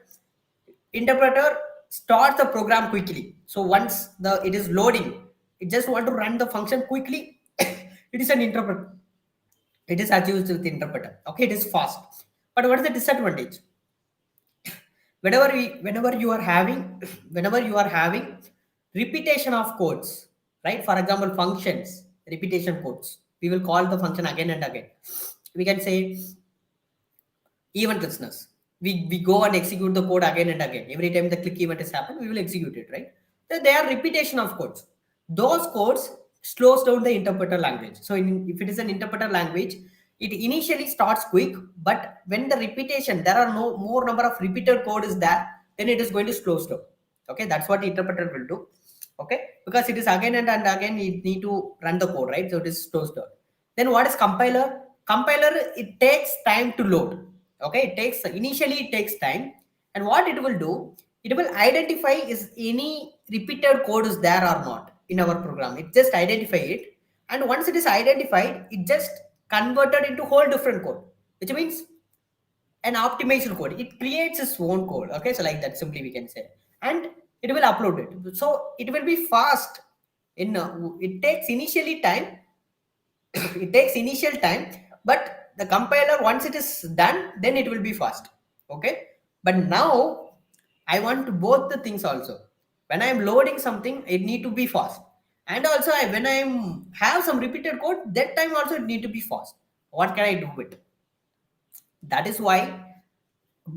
Interpreter starts the program quickly. So once it is loading, it just want to run the function quickly. It is an interpreter. It is used with interpreter. Okay, it is fast. But what is the disadvantage? Whenever you are having repetition of codes, right? For example, functions, repetition codes. We will call the function again and again. We can say event listeners. We go and execute the code again and again. Every time the click event is happened, we will execute it, right? So they are repetition of codes. Those codes slows down the interpreter language. So if it is an interpreter language, it initially starts quick, but when the repetition, there are no more number of repeated code is there, then it is going to slow down. Okay, that's what the interpreter will do. Okay, because it is again and again, you need to run the code, right? So it is slows down. Then what is compiler? Compiler, it takes time to load. Okay, initially it takes time, and what it will do, it will identify is any repeated code is there or not in our program. It just identify it, and once it is identified, it just converted into whole different code, which means an optimized code. It creates its own code. Okay, so like that simply we can say, and it will upload it. So it will be fast. It takes initially time. It takes initial time, but the compiler, once it is done, then it will be fast. Okay, but now I want both the things also. When I am loading something, it need to be fast, and also when I have some repeated code, that time also it need to be fast. What can I do with? That is why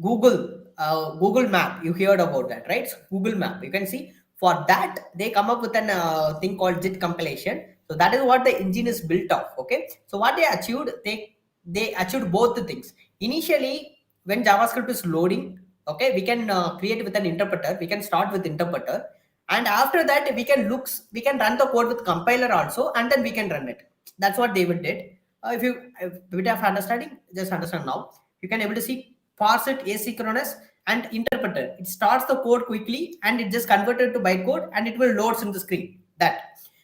Google Map, you heard about that, right? So Google Map, you can see for that they come up with an thing called JIT compilation. So that is what the engine is built of. Okay, so what they achieved, they achieved both the things. Initially, when JavaScript is loading, okay, we can create with an interpreter. We can start with interpreter, and after that we can run the code with compiler also, and then we can run it. That's what they did. If you have a bit of understanding, just understand now. You can able to see parse it asynchronous and interpreter. It starts the code quickly and it just converted to bytecode and it will loads in the screen. That.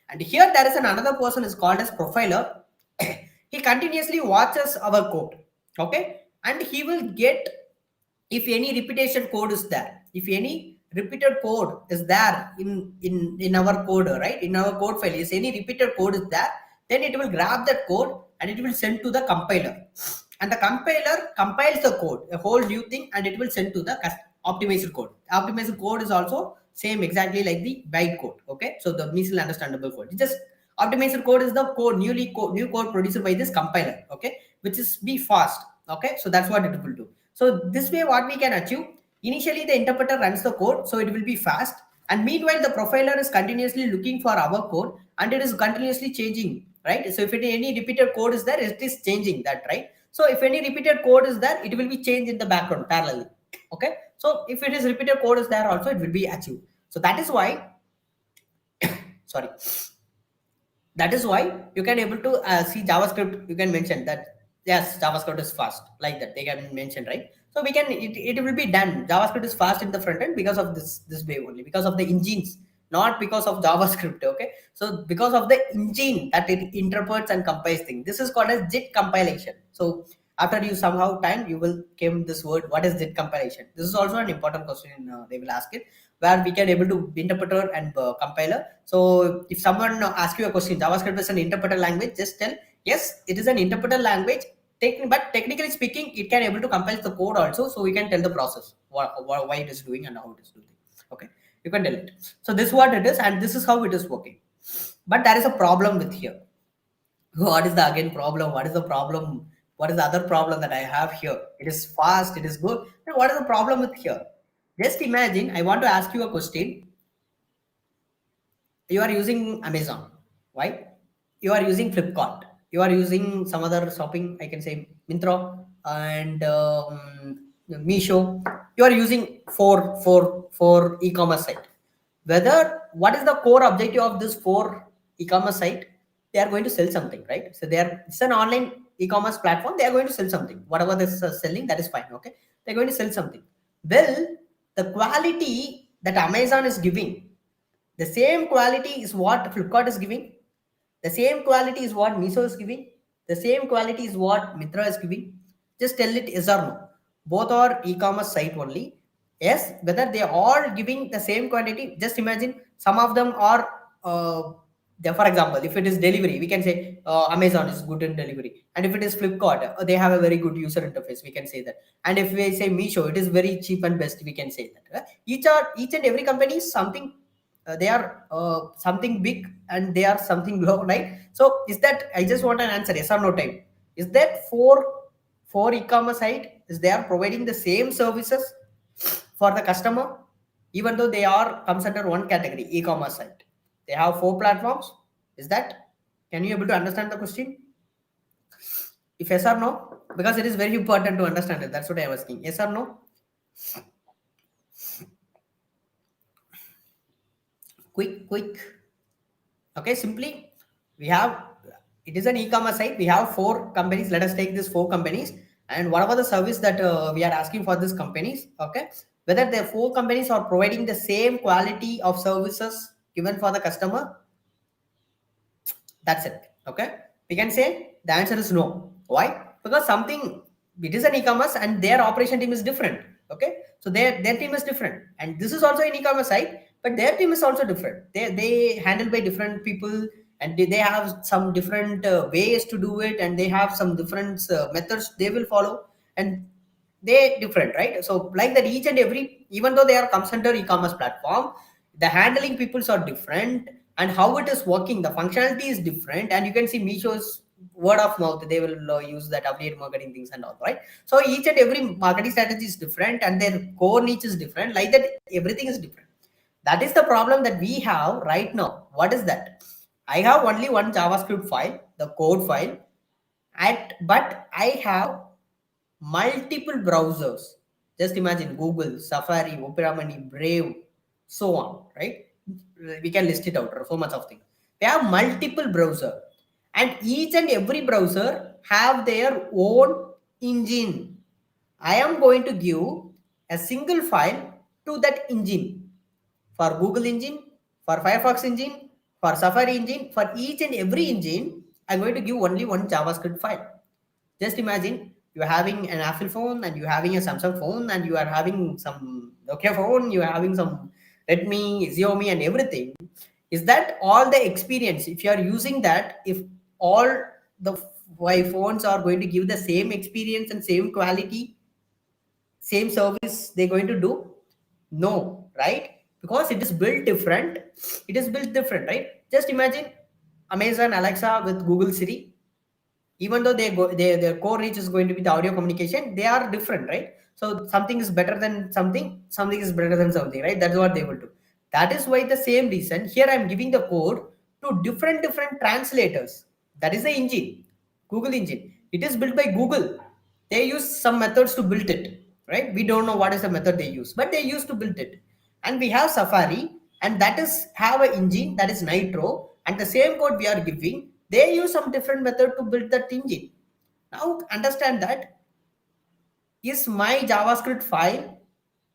And here there is another person is called as profiler. He continuously watches our code. Okay, and he will get if any repetition code is there. If any repeated code is there in our code, right? In our code file, is any repeated code is there, then it will grab that code and it will send to the compiler, and the compiler compiles the code, a whole new thing, and it will send to the optimized code. Optimized code is also same exactly like the bytecode. Okay, so the easily understandable code. It's just optimized code is the code new code produced by this compiler. Okay, which is be fast. Okay, so that's what it will do. So this way, what we can achieve, initially the interpreter runs the code, so it will be fast. And meanwhile, the profiler is continuously looking for our code and it is continuously changing, right? So if any repeated code is there, it is changing that, right? So if any repeated code is there, it will be changed in the background parallelly. Okay. So if it is repeated code is there also, it will be achieved. So that is why, sorry, that is why you can able to see JavaScript. You can mention that yes, JavaScript is fast, like that they can mention, right? So we can it will be done. JavaScript is fast in the front end because of this way only, because of the engines, not because of JavaScript. Okay, so because of the engine that it interprets and compiles things. This is called as JIT compilation. So after you somehow time you will came this word, what is JIT compilation? This is also an important question they will ask it, where we can able to interpreter and compiler. So if someone asks you a question, JavaScript is an interpreter language, just tell yes, it is an interpreter language. But technically speaking, it can able to compile the code also. So we can tell the process why it is doing and how it is doing. Okay, you can tell it. So this is what it is, and this is how it is working. But there is a problem with here. What is the again problem? What is the problem? What is the other problem that I have here? It is fast, it is good. But what is the problem with here? Just imagine, I want to ask you a question. You are using Amazon. Why? You are using Flipkart. You are using some other shopping, I can say Mintra and Meesho. You are using for e-commerce site. Whether what is the core objective of this four e-commerce site? They are going to sell something, right? So it's an online e-commerce platform. They are going to sell something. Whatever they're selling, that is fine. Okay, they're going to sell something. Well, the quality that Amazon is giving, the same quality is what Flipkart is giving. The same quality is what Meesho is giving. The same quality is what Mitra is giving. Just tell it yes or no. Both are e-commerce site only. Yes, whether they are all giving the same quantity. Just imagine some of them are, for example, if it is delivery, we can say Amazon is good in delivery. And if it is Flipkart, they have a very good user interface. We can say that. And if we say Meesho, it is very cheap and best. We can say that. Each and every company is something. They are something big and they are something low, right? So is that, I just want an answer, yes or no time. Is that for e-commerce site, is they are providing the same services for the customer, even though they are comes under one category, e-commerce site? They have 4 platforms. Is that, can you able to understand the question? If yes or no, because it is very important to understand it. That's what I was asking. Yes or no? Quick. Okay, simply we have, it is an e-commerce site. We have 4 companies. Let us take these 4 companies, and whatever the service that we are asking for these companies, okay, whether the 4 companies are providing the same quality of services given for the customer. That's it. Okay, we can say The answer is no. Why? Because something, it is an e-commerce and their operation team is different. Okay, so their team is different, and this is also an e-commerce site, but their team is also different. They handle by different people, and they have some different ways to do it, and they have some different methods they will follow, and they different, right? So like that, each and every, even though they are come center e-commerce platform, the handling peoples are different, and how it is working, the functionality is different. And you can see Meesho's word of mouth, they will use that affiliate marketing things and all, right? So each and every marketing strategy is different, and their core niche is different. Like that, everything is different. That is the problem that we have right now. What is that? I have only one JavaScript file, the code file, but I have multiple browsers. Just imagine Google, Safari, Opera Mini, Brave, so on, right? We can list it out, so much of things. We have multiple browser, and each and every browser have their own engine. I am going to give a single file to that engine. For Google engine, for Firefox engine, for Safari engine, for each and every engine, I'm going to give only one JavaScript file. Just imagine you're having an Apple phone, and you're having a Samsung phone, and you are having some Nokia phone, you are having some Redmi, Xiaomi, and everything. Is that all the experience? If you are using that, if all the phones are going to give the same experience and same quality, same service they're going to do? No, right? Because it is built different. It is built different, right? Just imagine Amazon Alexa with Google Siri. Even though their core reach is going to be the audio communication, they are different, right? So something is better than something is better than something, right? That's what they will do. That is why the same reason here I'm giving the code to different translators. That is the engine, Google engine. It is built by Google. They use some methods to build it, right? We don't know what is the method they use, but they used to build it. And we have Safari, and that is have an engine that is Nitro, and the same code we are giving, they use some different method to build that engine. Now understand that, is my JavaScript file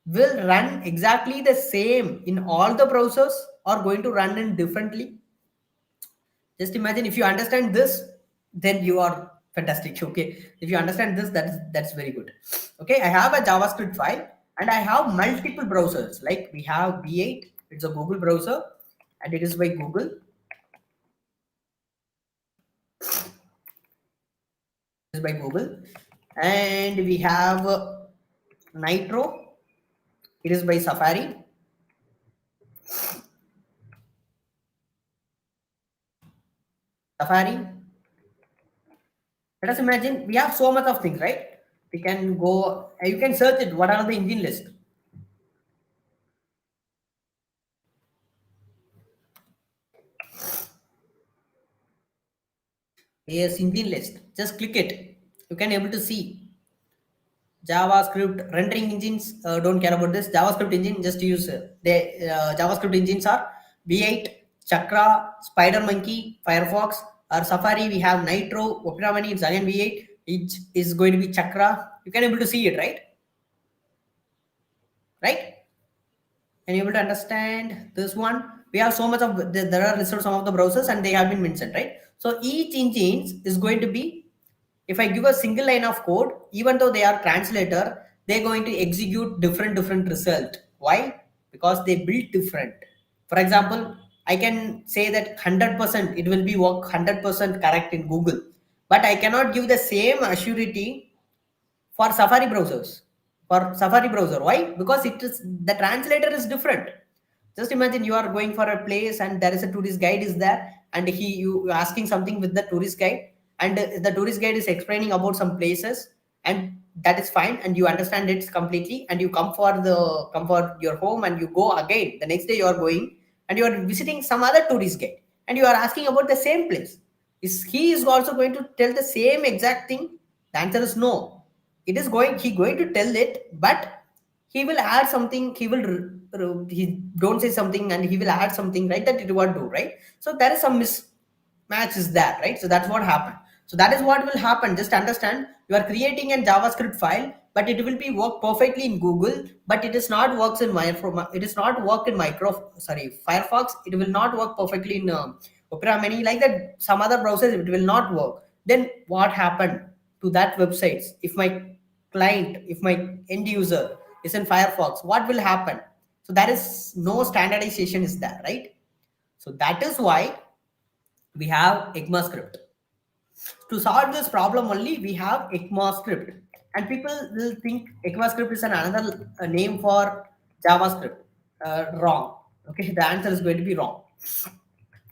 will run exactly the same in all the browsers, or going to run in differently? Just imagine, if you understand this, then you are fantastic. Okay, if you understand this, that's very good. Okay, I have a JavaScript file, and I have multiple browsers. Like we have V8, it's a Google browser, and it is by Google. Is by Google. And we have Nitro, it is by Safari. Let us imagine we have so much of things, right? We can go, you can search it, what are the engine list? Yes, engine list. Just click it. You can able to see JavaScript rendering engines. Don't care about this. JavaScript engine, just use the JavaScript engines are V8, Chakra, Spider Monkey, Firefox, or Safari. We have Nitro, Opera Mini. It's again V8. It is going to be Chakra. You can able to see it, right? Right? Can you able to understand this one? We have so much of there are listed some of the browsers, and they have been mentioned, right? So each engine is going to be, if I give a single line of code, even though they are translator, they're going to execute different result. Why? Because they build different. For example, I can say that 100% it will be work 100% correct in Google, but I cannot give the same assurity for Safari browsers. For Safari browser, why? Because it is, the translator is different. Just imagine you are going for a place, and there is a tourist guide is there, and you asking something with the tourist guide, and the tourist guide is explaining about some places, and that is fine, and you understand it completely, and you come for your home, and you go again the next day, you are going, and you are visiting some other tourist guide, and you are asking about the same place. He is also going to tell the same exact thing? The answer is no. It is going to tell it, but he will add something. He don't say something, and he will add something, right? That it won't do, right? So there is some mismatch is that, right? So that's what happened. So that is what will happen. Just understand, you are creating a JavaScript file, but it will be work perfectly in Google, but it is not works in it is not work in Firefox. It will not work perfectly in Opera Mini. Like that, some other browsers it will not work. then what happened to that websites? If my client, if my end user is in Firefox, what will happen? So there is no standardization is there, right? So that is why we have ECMAScript. To solve this problem only, we have ECMAScript. And people will think ECMAScript is another name for JavaScript. Wrong. Okay, the answer is going to be wrong.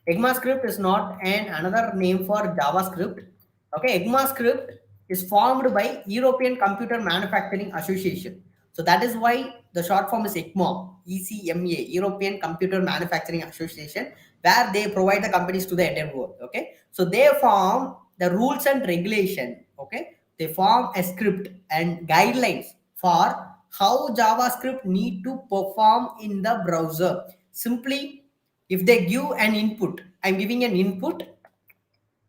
ECMAScript is not another name for JavaScript. Okay, ECMAScript is formed by European Computer Manufacturing Association. So that is why the short form is ECMA, ECMA, European Computer Manufacturing Association, where they provide the companies to the entire world. Okay, so they form the rules and regulation. Okay, they form a script and guidelines for how JavaScript need to perform in the browser. Simply, if they give an input, I'm giving an input,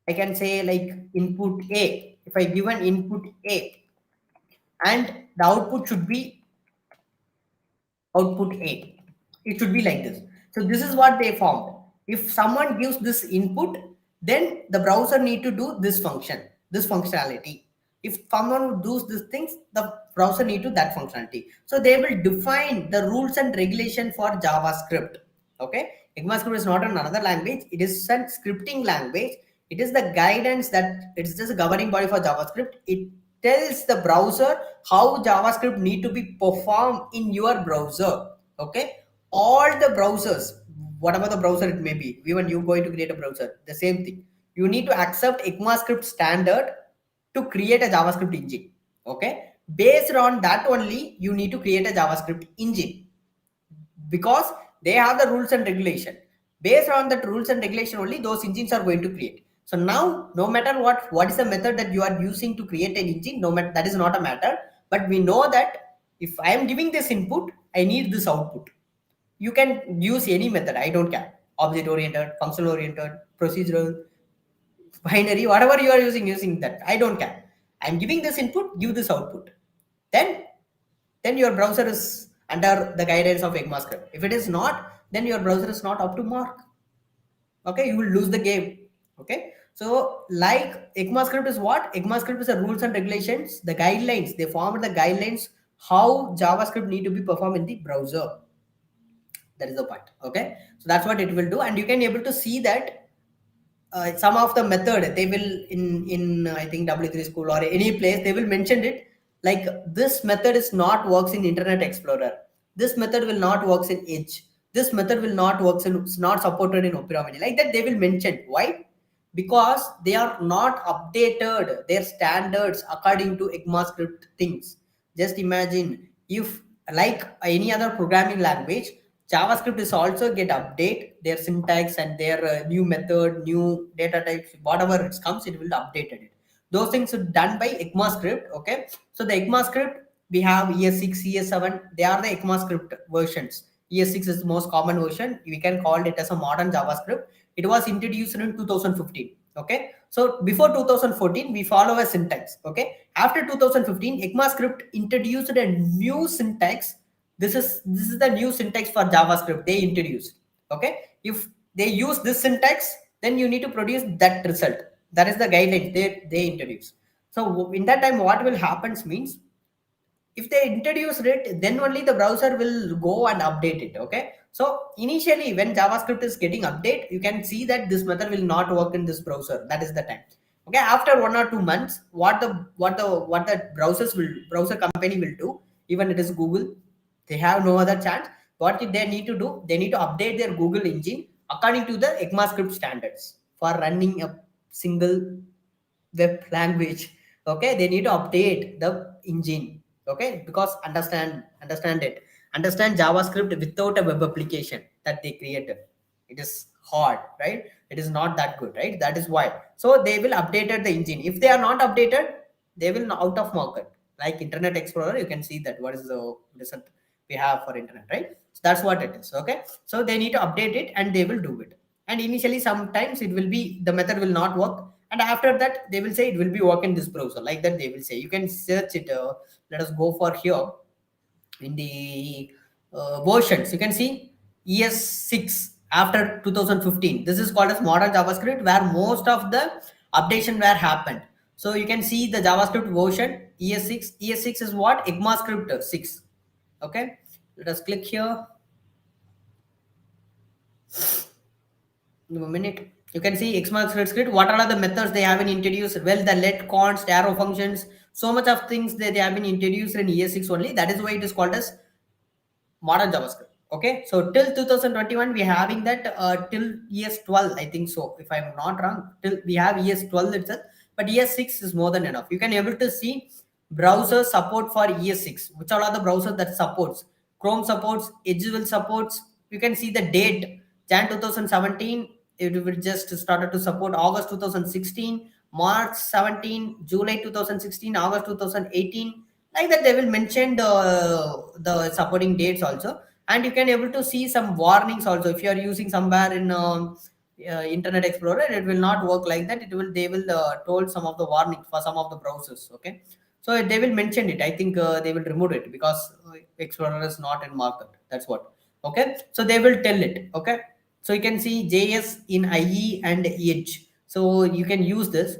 I can say like input A. If I give an input A and the output should be output A, it should be like this. So this is what they formed. If someone gives this input, then the browser need to do this function, this functionality. If someone does these things, the browser need to that functionality. So they will define the rules and regulation for JavaScript. Okay, ECMAScript is not another language, it is a scripting language. It is the guidance that it's just a governing body for JavaScript. It tells the browser how JavaScript need to be performed in your browser. Okay, all the browsers, whatever the browser it may be, even you going to create a browser, the same thing. You need to accept ECMAScript standard to create a JavaScript engine. Okay, based on that only you need to create a JavaScript engine, because they have the rules and regulation. Based on that rules and regulation only those engines are going to create. So now no matter what is the method that you are using to create an engine, no matter, that is not a matter, but we know that if I am giving this input, I need this output. You can use any method, I don't care, object oriented, functional oriented, procedural, binary, whatever you are using that, I don't care. I'm giving this input, give this output. Then your browser is under the guidance of ECMAScript. If it is not, then your browser is not up to mark. Okay, you will lose the game. Okay, so like ECMAScript is what? ECMAScript is the rules and regulations, the guidelines. They form the guidelines how JavaScript need to be performed in the browser. That is the point. Okay, so that's what it will do, and you can able to see that some of the method they will in I think W3 school or any place they will mention it, like this method is not works in Internet Explorer, this method will not works in Edge, this method will not works in, it's not supported in Opera Mini, like that they will mention. Why? Because they are not updated their standards according to ECMAScript things. Just imagine if like any other programming language, JavaScript is also get update their syntax and their new method, new data types, whatever it comes, it will update it. Those things are done by ECMAScript. Okay, so the ECMAScript we have ES6, ES7, they are the ECMAScript versions. ES6 is the most common version. We can call it as a modern JavaScript. It was introduced in 2015. Okay, so before 2014 we follow a syntax. Okay, after 2015 ECMAScript introduced a new syntax. This is the new syntax for JavaScript they introduced. Okay, if they use this syntax, then you need to produce that result. That is the guidelines they introduce. So in that time what will happens means, if they introduce it, then only the browser will go and update it. Okay, so initially when JavaScript is getting update, you can see that this method will not work in this browser. That is the time. Okay, after 1 or 2 months, what the browser company will do, even it is Google, they have no other chance. What they need to do, they need to update their Google engine according to the ECMAScript standards for running a single web language. Okay, they need to update the engine. Okay, because understand JavaScript without a web application that they created, it is hard, right? It is not that good, right? That is why. So they will update the engine. If they are not updated, they will out of market. Like Internet Explorer, you can see that what is the result we have for internet, right? So that's what it is. Okay, so they need to update it and they will do it. And initially sometimes it will be the method will not work, and after that they will say it will be work in this browser, like that they will say. You can search it. Let us go for here in the versions. You can see ES6 after 2015. This is called as modern JavaScript, where most of the updation were happened. So you can see the JavaScript version ES6. ES6 is what? ECMAScript 6. Okay, let us click here. Give a minute. You can see 𝐸𝐸𝐸 what are the methods they have been introduced? Well, the let, const, arrow functions, so much of things that they have been introduced in ES6 only. That is why it is called as modern JavaScript. Okay, so till 2021 we are having that till ES12, I think so, if I'm not wrong. Till we have ES12 itself, but ES6 is more than enough. You can able to see browser support for ES6. Which all are the browsers that supports? Chrome supports, Edge will supports. You can see the date, Jan 2017. It will just started to support August 2016, March 17, July 2016, August 2018. Like that, they will mention the supporting dates also, and you can able to see some warnings also. If you are using somewhere in Internet Explorer, it will not work like that. They will told some of the warnings for some of the browsers. Okay, so they will mention it. I think they will remove it because Explorer is not in market. That's what. Okay, so they will tell it. Okay, so you can see JS in IE and Edge. So you can use this.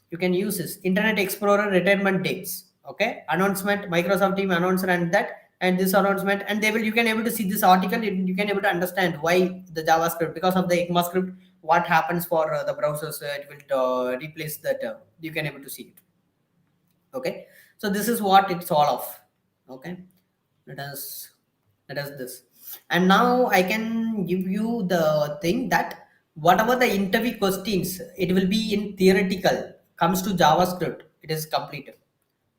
You can use this Internet Explorer retirement dates. Okay, announcement, Microsoft team announced and that, and this announcement, and they will, you can able to see this article. You can able to understand why the JavaScript, because of the ECMAScript, what happens for the browsers. It will replace that. You can able to see it. Okay, so this is what it's all of. Okay, let us this, and now I can give you the thing that whatever the interview questions, it will be in theoretical comes to JavaScript. It is completed.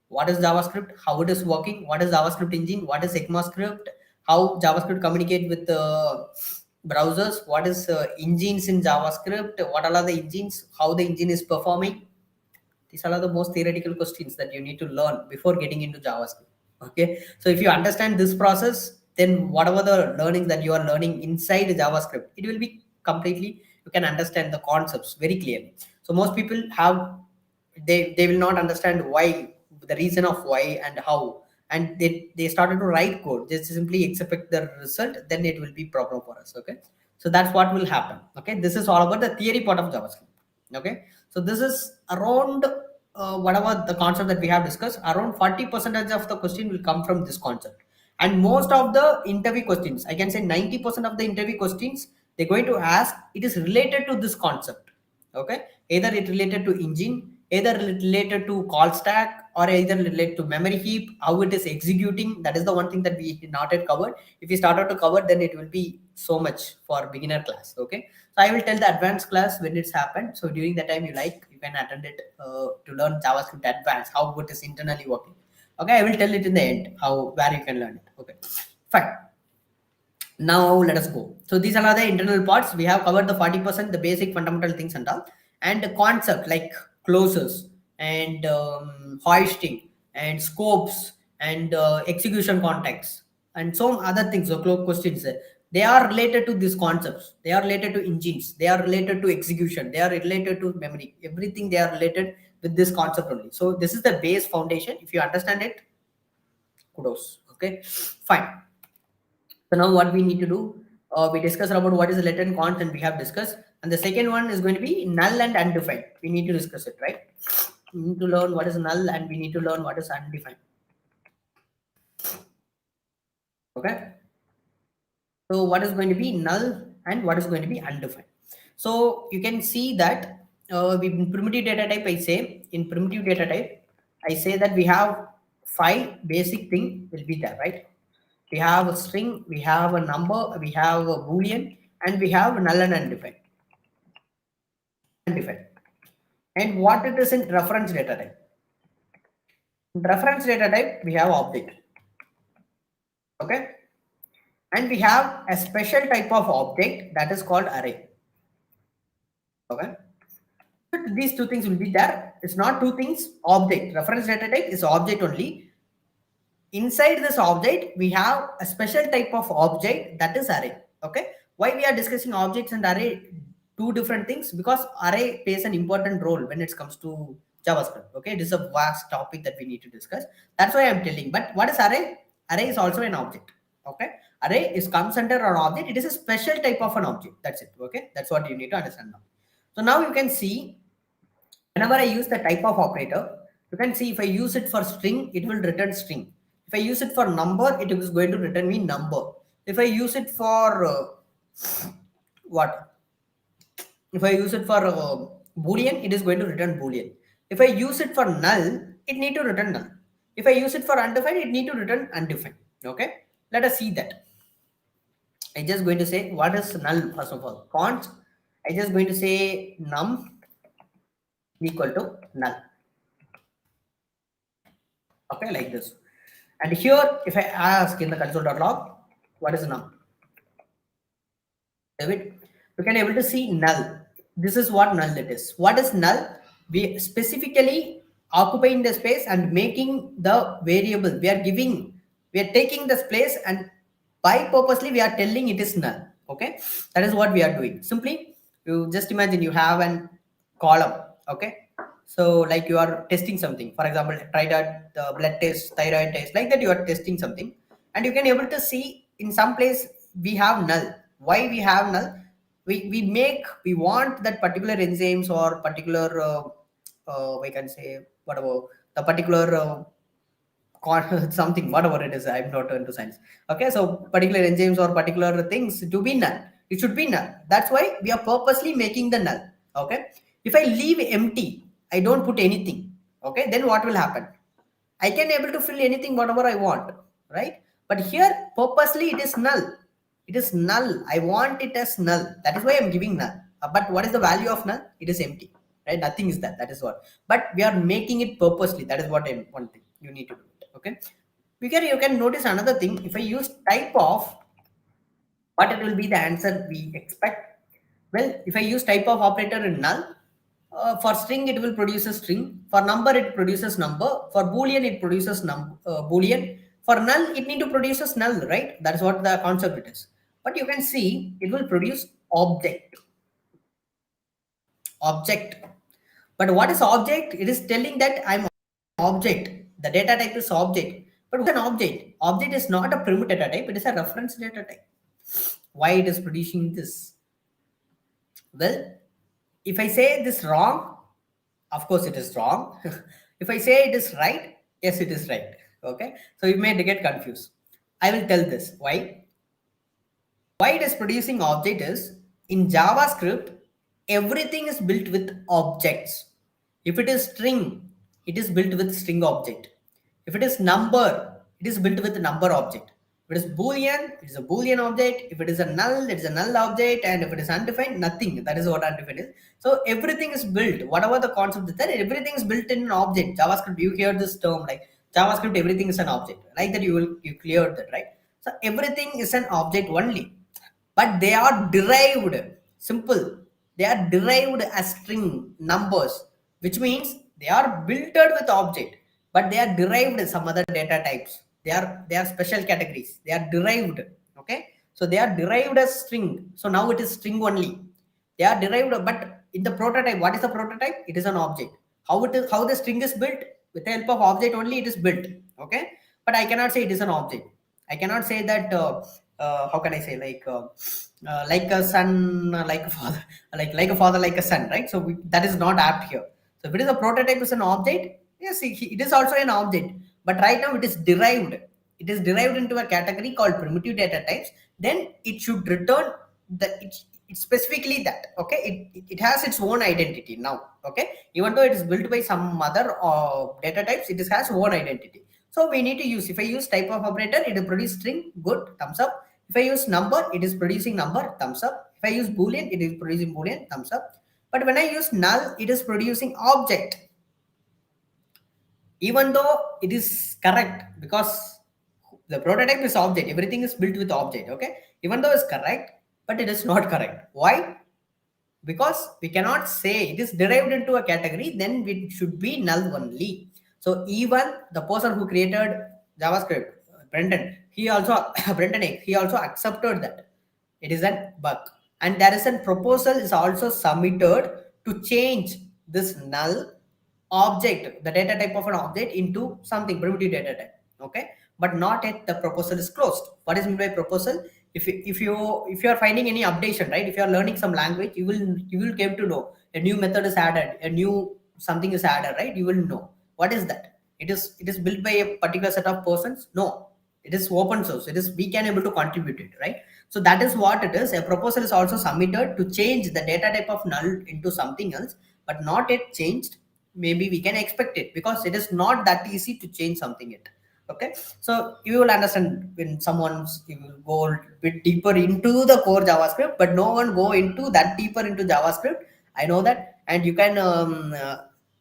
What is JavaScript, how it is working, what is JavaScript engine, what is ECMAScript, how JavaScript communicate with browsers, what is engines in JavaScript, what are the engines, how the engine is performing. These are the most theoretical questions that you need to learn before getting into JavaScript. Okay, so if you understand this process, then whatever the learning that you are learning inside JavaScript, it will be completely, you can understand the concepts very clearly. So most people have, they will not understand why, the reason of why and how, and they started to write code, just simply expect the result, then it will be problem for us. Okay, so that's what will happen. Okay, this is all about the theory part of JavaScript. Okay, so this is around whatever the concept that we have discussed, around 40% of the question will come from this concept. And most of the interview questions, I can say 90% of the interview questions, they're going to ask, it is related to this concept. Okay, either it related to engine, either related to call stack, or either related to memory heap, how it is executing. That is the one thing that we not yet covered. If we started to cover, then it will be so much for beginner class. Okay, so I will tell the advanced class when it's happened. So during that time, you can attend it to learn JavaScript advanced, how it is internally working. Okay, I will tell it in the end, how where you can learn it. Okay, fine. Now let us go. So these are the internal parts. We have covered the 40%, the basic fundamental things and all, and the concept like closes and hoisting and scopes and execution context and some other things. So questions, they are related to these concepts. They are related to engines. They are related to execution. They are related to memory. Everything they are related with this concept only. So this is the base foundation. If you understand it, kudos. Okay, fine. So now what we need to do, we discussed about what is the let and const, and we have discussed. And the second one is going to be null and undefined. We need to discuss it, right? We need to learn what is null and we need to learn what is undefined. Okay. So what is going to be null and what is going to be undefined? So you can see that in primitive data type, in primitive data type, I say that we have 5 basic thing will be there, right? We have a string, we have a number, we have a boolean, and we have null and undefined. And what it is in reference data type? In reference data type, we have object. Okay, and we have a special type of object that is called array. Okay, these 2 things will be there. It's not 2 things. Object, reference data type is object only. Inside this object, we have a special type of object that is array. Okay, why we are discussing objects and array, 2 different things? Because array plays an important role when it comes to JavaScript. Okay, this is a vast topic that we need to discuss. That's why I'm telling. But what is array? Array is also an object. Okay, array is comes under an object. It is a special type of an object. That's it. Okay, that's what you need to understand now. So now you can see whenever I use the type of operator, you can see if I use it for string, it will return string. If I use it for number, it is going to return me number. If I use it for what? If I use it for boolean, it is going to return boolean. If I use it for null, it need to return null. If I use it for undefined, it need to return undefined. Okay, let us see that. I just going to say what is null first of all. Const. I just going to say num equal to null. Okay, like this. And here, if I ask in the console.log, what is num? David, you can able to see null. This is what null it is. What is null? We specifically occupying the space and making the variable. We are taking the space and by purposely we are telling it is null. Okay, that is what we are doing. Simply, you just imagine you have an column. Okay, so like you are testing something. For example, try that the blood test, thyroid test, like that you are testing something, and you can able to see in some place we have null. Why we have null? We want that particular enzymes or particular we can say whatever the particular something whatever it is. I'm not into science. Okay, so particular enzymes or particular things to be null, it should be null. That's why we are purposely making the null. Okay, if I leave empty, I don't put anything. Okay, then what will happen? I can able to fill anything whatever I want, right? But here purposely it is null. It is null. I want it as null. That is why I'm giving null. But what is the value of null? It is empty, right? Nothing is that. That is what. But we are making it purposely. That is what I one thing you need to do. Okay. You can notice another thing. If I use type of, what it will be the answer we expect. Well, if I use type of operator in null, for string it will produce a string. For number it produces number. For boolean it produces boolean. For null it need to produce a null, right? That's what the concept it is. But you can see it will produce object. But what is object? It is telling that I'm object. The data type is object. But what's an object? Object is not a primitive data type. It is a reference data type. Why it is producing this? Well, if I say this wrong, of course it is wrong. If I say it is right, yes, it is right. Okay, so you may get confused. I will tell this. Why it is producing object is in JavaScript, everything is built with objects. If it is string, it is built with string object. If it is number, it is built with number object. If it is boolean, it is a boolean object. If it is a null, it is a null object. And if it is undefined, nothing. That is what undefined is. So everything is built. Whatever the concept is there, everything is built in an object. JavaScript, you hear this term like JavaScript, everything is an object. Like that you cleared that, right? So everything is an object only. But they are derived. Simple. They are derived as string numbers, which means they are built with object, but they are derived some other data types. They are special categories. They are derived. Okay, so they are derived as string. So now it is string only. They are derived, but in the prototype, what is the prototype? It is an object. How the string is built? With the help of object only it is built. Okay, but I cannot say it is an object. I cannot say that. How can I say like a son, like a father, like a father, like a son, right? So that is not apt here. So if it is a prototype is an object, yes, it is also an object. But right now it is derived. It is derived into a category called primitive data types. Then it should return it's specifically that. Okay, it has its own identity now. Okay, even though it is built by some other data types, it has own identity. So we need to use. If I use type of operator, it will produce string. Good, thumbs up. If I use number, it is producing number, thumbs up. If I use boolean, it is producing boolean, thumbs up. But when I use null, it is producing object. Even though it is correct, because the prototype is object, everything is built with object. Okay, even though it's correct, but it is not correct. Why? Because we cannot say it is derived into a category, then it should be null only. So even the person who created JavaScript, Brendan, he also he also accepted that it is a bug, and there is a proposal is also submitted to change this null object, the data type of an object, into something primitive data type. Okay, but not yet the proposal is closed. What is meant by proposal? If you are finding any updation, right? If you are learning some language, you will get to know a new method is added, a new something is added, right? You will know what is that. It is built by a particular set of persons. No, it is open source. It is we can able to contribute it, right? So that is what it is. A proposal is also submitted to change the data type of null into something else, but not yet changed. Maybe we can expect it because it is not that easy to change something yet. Okay, so you will understand when someone's you will go a bit deeper into the core JavaScript, but no one go into that deeper into JavaScript. I know that, and you can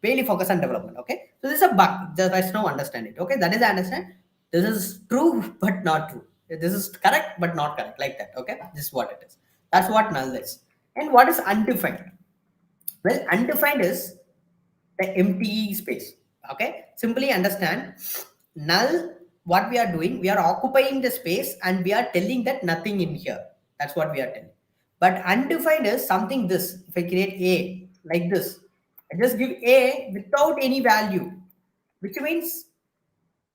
really focus on development. Okay, so this is a bug. Just now understand it. Okay, that is I understand. This is true but not true. This is correct but not correct, like that. Okay, this is what it is. That's what null is. And what is undefined? Well, undefined is the empty space. Okay, simply understand null. What we are doing, we are occupying the space and we are telling that nothing in here. That's what we are telling. But undefined is something this. If I create a like this, I just give a without any value, which means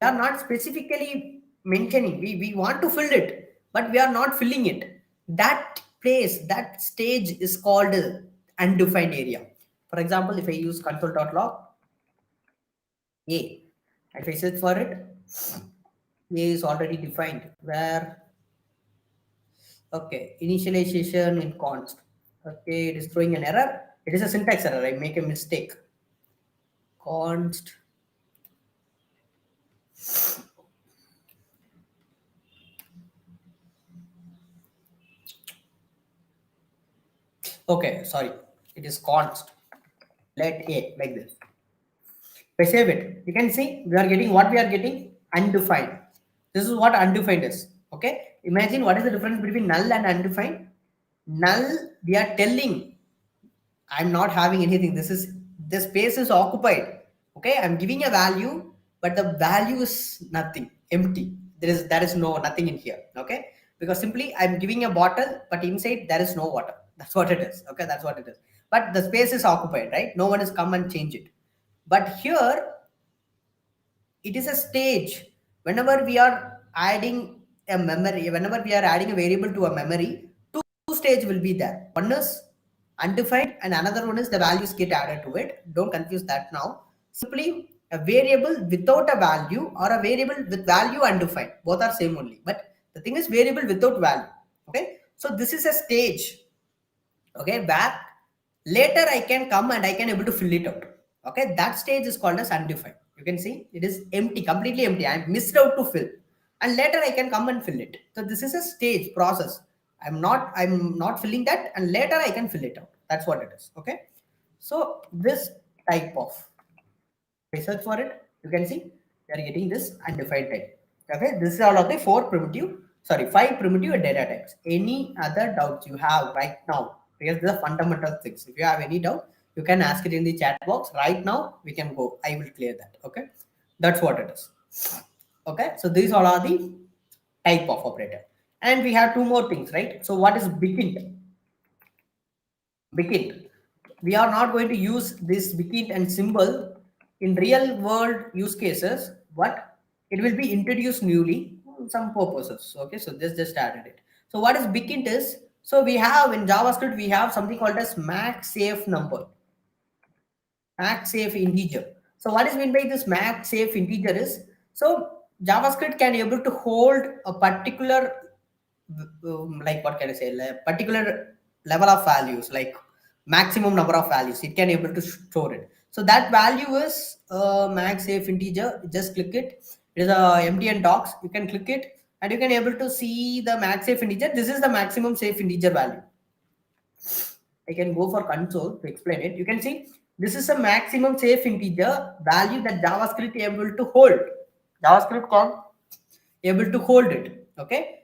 we are not specifically mentioning. We want to fill it, but we are not filling it. That place, that stage is called undefined area. For example, if I use console.log a, if I search for it, a is already defined. Where okay, initialization in const. Okay, it is throwing an error. It is a syntax error. I make a mistake. Const. Okay, sorry. It is const. Let a like this. If I save it, you can see we are getting what we are getting undefined. This is what undefined is. Okay, imagine what is the difference between null and undefined. Null, we are telling I'm not having anything. The space is occupied. Okay, I'm giving a value, but the value is nothing, empty. There is no nothing in here. Okay, because simply I'm giving a bottle, but inside there is no water. That's what it is. Okay, that's what it is. But the space is occupied, right? No one has come and change it. But here it is a stage. Whenever we are adding a memory, whenever we are adding a variable to a memory, two stage will be there. One is undefined and another one is the values get added to it. Don't confuse that now. Simply a variable without a value or a variable with value undefined. Both are same only. But the thing is variable without value. Okay. So this is a stage. Okay. Where later I can come and I can able to fill it out. Okay. That stage is called as undefined. You can see it is empty, completely empty. I missed out to fill. And later I can come and fill it. So this is a stage process. I'm not filling that, and later I can fill it out. That's what it is. Okay. So this type of research for it, you can see we are getting this undefined type. Okay, this is all of the five primitive data types. Any other doubts you have right now? Because these are fundamental things. If you have any doubt, you can ask it in the chat box right now. We can go. I will clear that. Okay, that's what it is. Okay, so these all are the type of operator. And we have two more things, right? So what is begin? Begin. We are not going to use this begin and symbol in real world use cases, but it will be introduced newly for some purposes. Okay, so this just added it. So what is begin is, so we have in JavaScript, we have something called as max safe number, max safe integer. So what is meant by this max safe integer is, so JavaScript can able to hold a particular like what can I say, like particular level of values, like maximum number of values it can able to store it. So that value is max safe integer. Just click it. It is a empty and docs. You can click it and you can able to see the max safe integer. This is the maximum safe integer value. I can go for console to explain it. You can see this is a maximum safe integer value that JavaScript able to hold. JavaScript can able to hold it. Okay.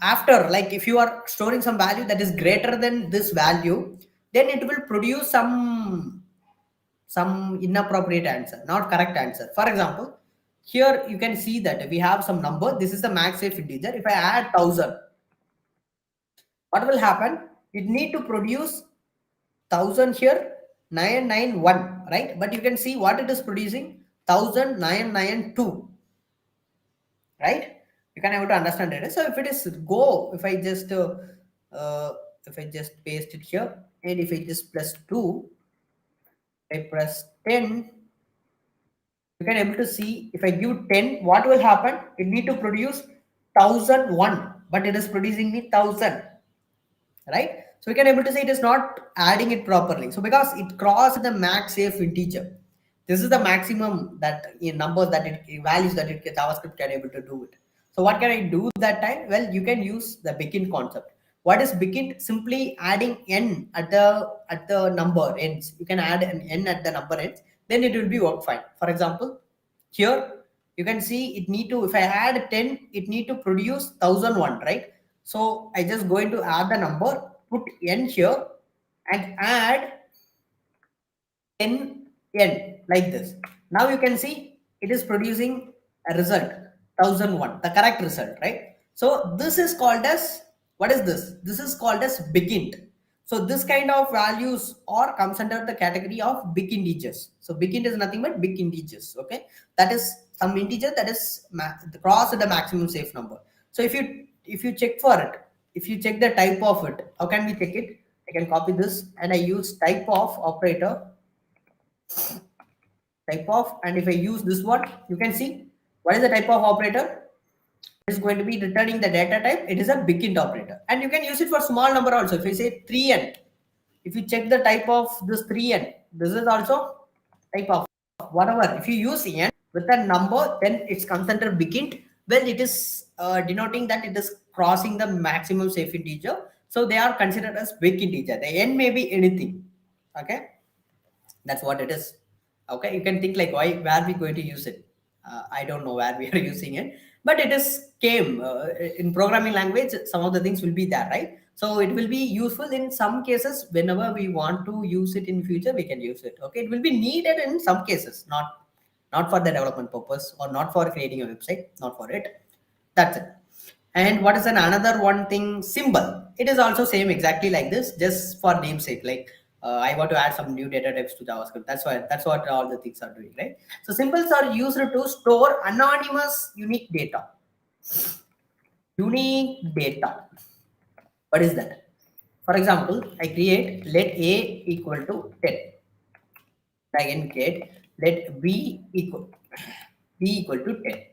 After, like if you are storing some value that is greater than this value, then it will produce some inappropriate answer, not correct answer. For example, here you can see that we have some number. This is the max safe integer. If I add 1000, what will happen? It need to produce 1000 here, 991, right? But you can see what it is producing, 1992, right? You can able to understand it. So if it is go, if I just paste it here, and if I just plus 2, I press 10, you can able to see if I give 10, what will happen? It need to produce 1001, but it is producing me 1000, right? So we can able to say it is not adding it properly. So because it crossed the max safe integer, this is the maximum that in numbers that it values that it JavaScript can able to do it. So what can I do that time? Well, you can use the begin concept. What is begin? Simply adding n at the number ends. You can add an n at the number ends, then it will be work fine. For example, here you can see it need to, if I add 10, it need to produce 1001, right? So I just going to add the number, put n here, and add n like this. Now you can see it is producing a result 1001, the correct result, right? So this is called as, what is this? This is called as big. So this kind of values or comes under the category of big integers. So big int is nothing but big integers. Okay, that is some integer that is cross the maximum safe number. So if you check for it, if you check the type of it, how can we check it? I can copy this and I use type of operator, type of, and if I use this one, you can see what is the type of operator. It is going to be returning the data type. It is a big int operator, and you can use it for small number also. If I say 3n, if you check the type of this 3n, this is also type of whatever. If you use n with a number, then it's comes under big int. Well, it is denoting that it is crossing the maximum safe integer. So they are considered as big integer. The n may be anything. Okay, that's what it is. Okay, you can think like, why, where we going to use it? I don't know where we are using it, but it is came in programming language. Some of the things will be there, right? So it will be useful in some cases. Whenever we want to use it in future, we can use it. Okay, it will be needed in some cases, not for the development purpose or not for creating a website, not for it. That's it. And what is another one thing? Symbol. It is also same exactly like this, just for namesake. Like I want to add some new data types to JavaScript. That's why, that's what all the things are doing, right? So symbols are used to store anonymous unique data. Unique data. What is that? For example, I create let a equal to 10. Again create let b equal to 10.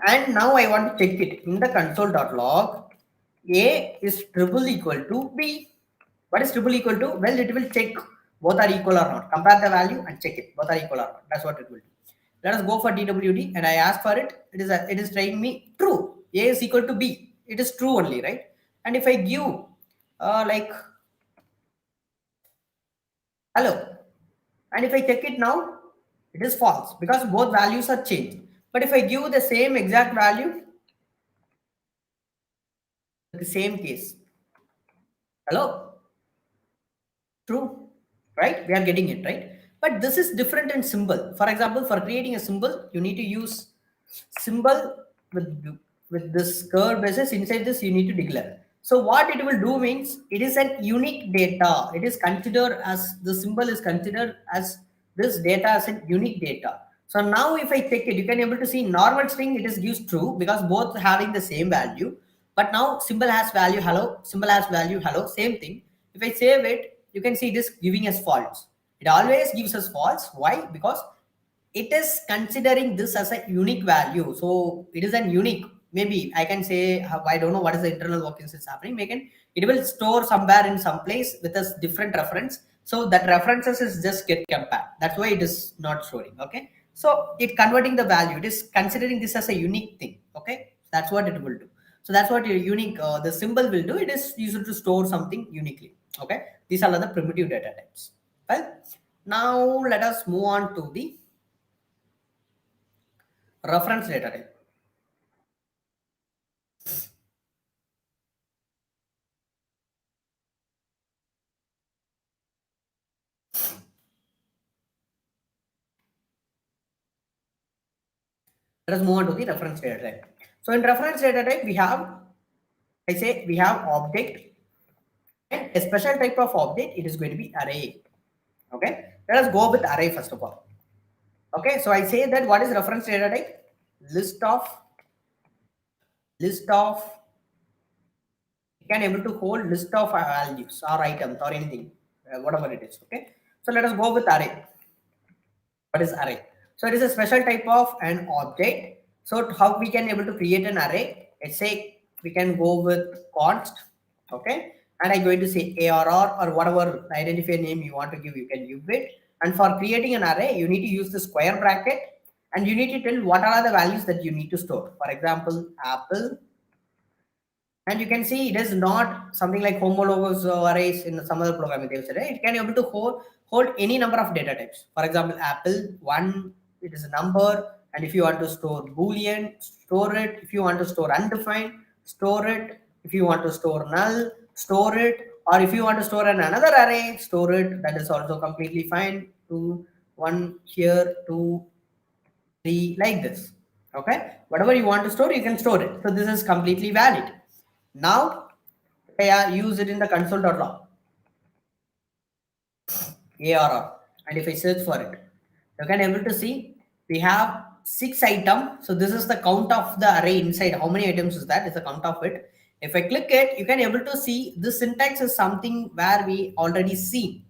And now I want to check it in the console.log. A is triple equal to b. What is triple equal to? Well, it will check both are equal or not. Compare the value and check it. Both are equal or not. That's what it will do. Let us go for DWD and I ask for it. It is trying me true. A is equal to b. It is true only, right? And if I give like hello, and if I check it now, it is false because both values are changed. But if I give the same exact value, the same case, hello, true, right? We are getting it, right? But this is different in symbol. For example, for creating a symbol, you need to use symbol with this curve basis. Inside this, you need to declare. So what it will do means it is an unique data. It is considered as the symbol is considered as this data as a unique data. So now if I check it, you can able to see normal string, it is gives true because both having the same value. But now symbol has value hello, symbol has value hello, same thing. If I save it, you can see this giving us false. It always gives us false. Why? Because it is considering this as a unique value. So it is an unique. Maybe I can say I don't know what is the internal workings is happening. It will store somewhere in some place with a different reference. So that references is just get compared. That's why it is not showing. Okay. So it converting the value. It is considering this as a unique thing. Okay. That's what it will do. So that's what your unique the symbol will do. It is used to store something uniquely. Okay. These are the primitive data types. Well, now let us move on to the reference data type. Let us move on to the reference data type. So in reference data type, we have, we have object and a special type of object. It is going to be array. Okay. Let us go with array first of all. Okay. So I say that what is reference data type? List of can able to hold list of values or items or anything, whatever it is. Okay. So let us go with array. What is array? So it is a special type of an object. So how we can able to create an array? Let's say we can go with const, okay, and I'm going to say arr or whatever identifier name you want to give, you can give it. And for creating an array, you need to use the square bracket, and you need to tell what are the values that you need to store. For example, apple, and you can see it is not something like homologous arrays in some other programming they said, right? It can be able to hold any number of data types. For example, apple one, it is a number, and if you want to store boolean, store it. If you want to store undefined, store it. If you want to store null, store it. Or if you want to store another array, store it. That is also completely fine. 2 1 here, 2 3, like this. Okay, whatever you want to store, you can store it. So this is completely valid. Now I use it in the console.log ARR, and if I search for it, you can able to see we have 6 items. So this is the count of the array inside. How many items is that? It's the count of it. If I click it, you can able to see the syntax is something where we already see.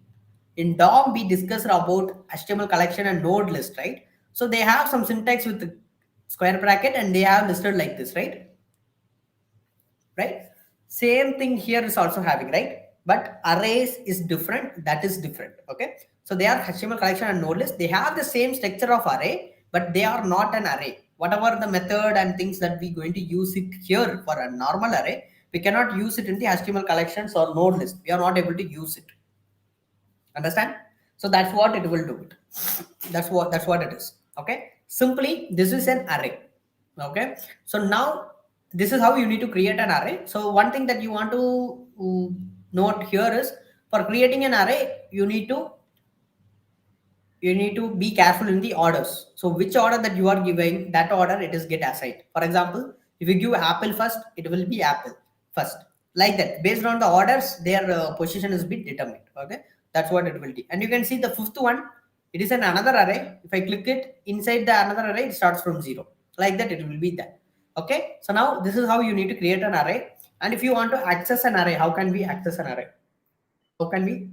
In DOM, we discussed about HTML collection and node list, right? So they have some syntax with the square bracket, and they have listed like this, right? Right? Same thing here is also having, right? But arrays is different. That is different. Okay. So they are HTML collection and node list. They have the same structure of array, but they are not an array. Whatever the method and things that we going to use it here for a normal array, we cannot use it in the HTML collections or node list. We are not able to use it. Understand? So that's what it will do. That's what it is. Okay. Simply, this is an array. Okay. So now this is how you need to create an array. So one thing that you want to note here is, for creating an array, you need to be careful in the orders. So which order that you are giving, that order it is get assigned. For example, if you give apple first, it will be apple first, like that. Based on the orders, their position is been determined. Okay, that's what it will be. And you can see the fifth one, it is an another array. If I click it, inside the another array, it starts from 0, like that. It will be that. Okay, so now this is how you need to create an array. And if you want to access an array, how can we access an array? How can we?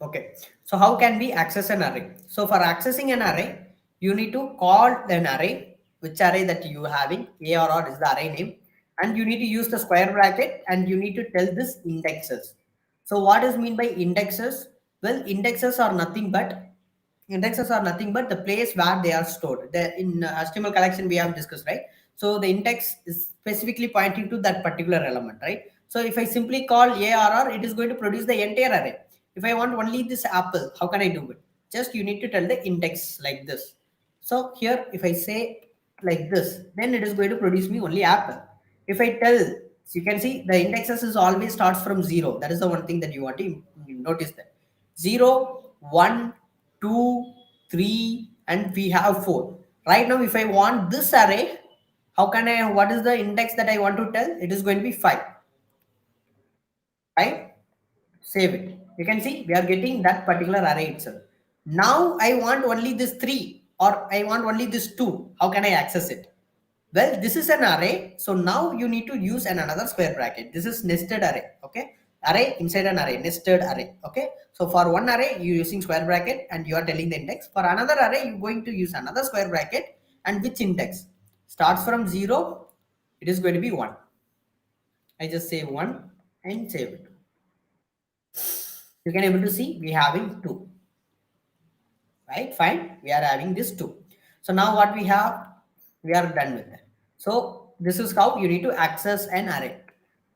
Okay, so how can we access an array? So for accessing an array, you need to call an array, which array that you having, ARR is the array name, and you need to use the square bracket, and you need to tell this indexes. So what is mean by indexes? Well, indexes are nothing but the place where they are stored. In HTML collection we have discussed, right? So the index is specifically pointing to that particular element, right? So if I simply call ARR, it is going to produce the entire array. If I want only this apple, how can I do it? Just you need to tell the index like this. So here, if I say like this, then it is going to produce me only apple. If I tell, so you can see the indexes is always starts from 0. That is the one thing that you want to notice, that 0, 1, 2, 3, and we have 4. Right now, if I want this array, how can I, what is the index that I want to tell? It is going to be 5. Right? Save it. You can see we are getting that particular array itself. Now I want only this 3, or I want only this 2. How can I access it? Well, this is an array. So now you need to use another square bracket. This is nested array. Okay. Array inside an array, nested array. Okay. So for one array, you're using square bracket and you are telling the index. For another array, you're going to use another square bracket, and which index starts from 0. It is going to be 1. I just say 1 and save it. You can able to see we having 2. Right? Fine. We are having this 2. So now what we have, we are done with it. So this is how you need to access an array.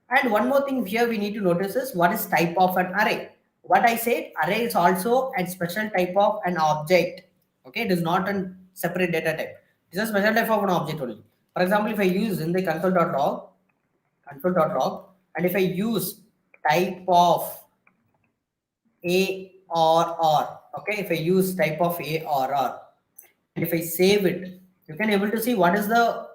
And one more thing here we need to notice is, what is type of an array? What I said, array is also a special type of an object. Okay, it is not a separate data type. It is a special type of an object only. For example, if I use in the console.log, and if I use type of A or R, okay, if I use type of A or R, and if I save it, you can able to see what is the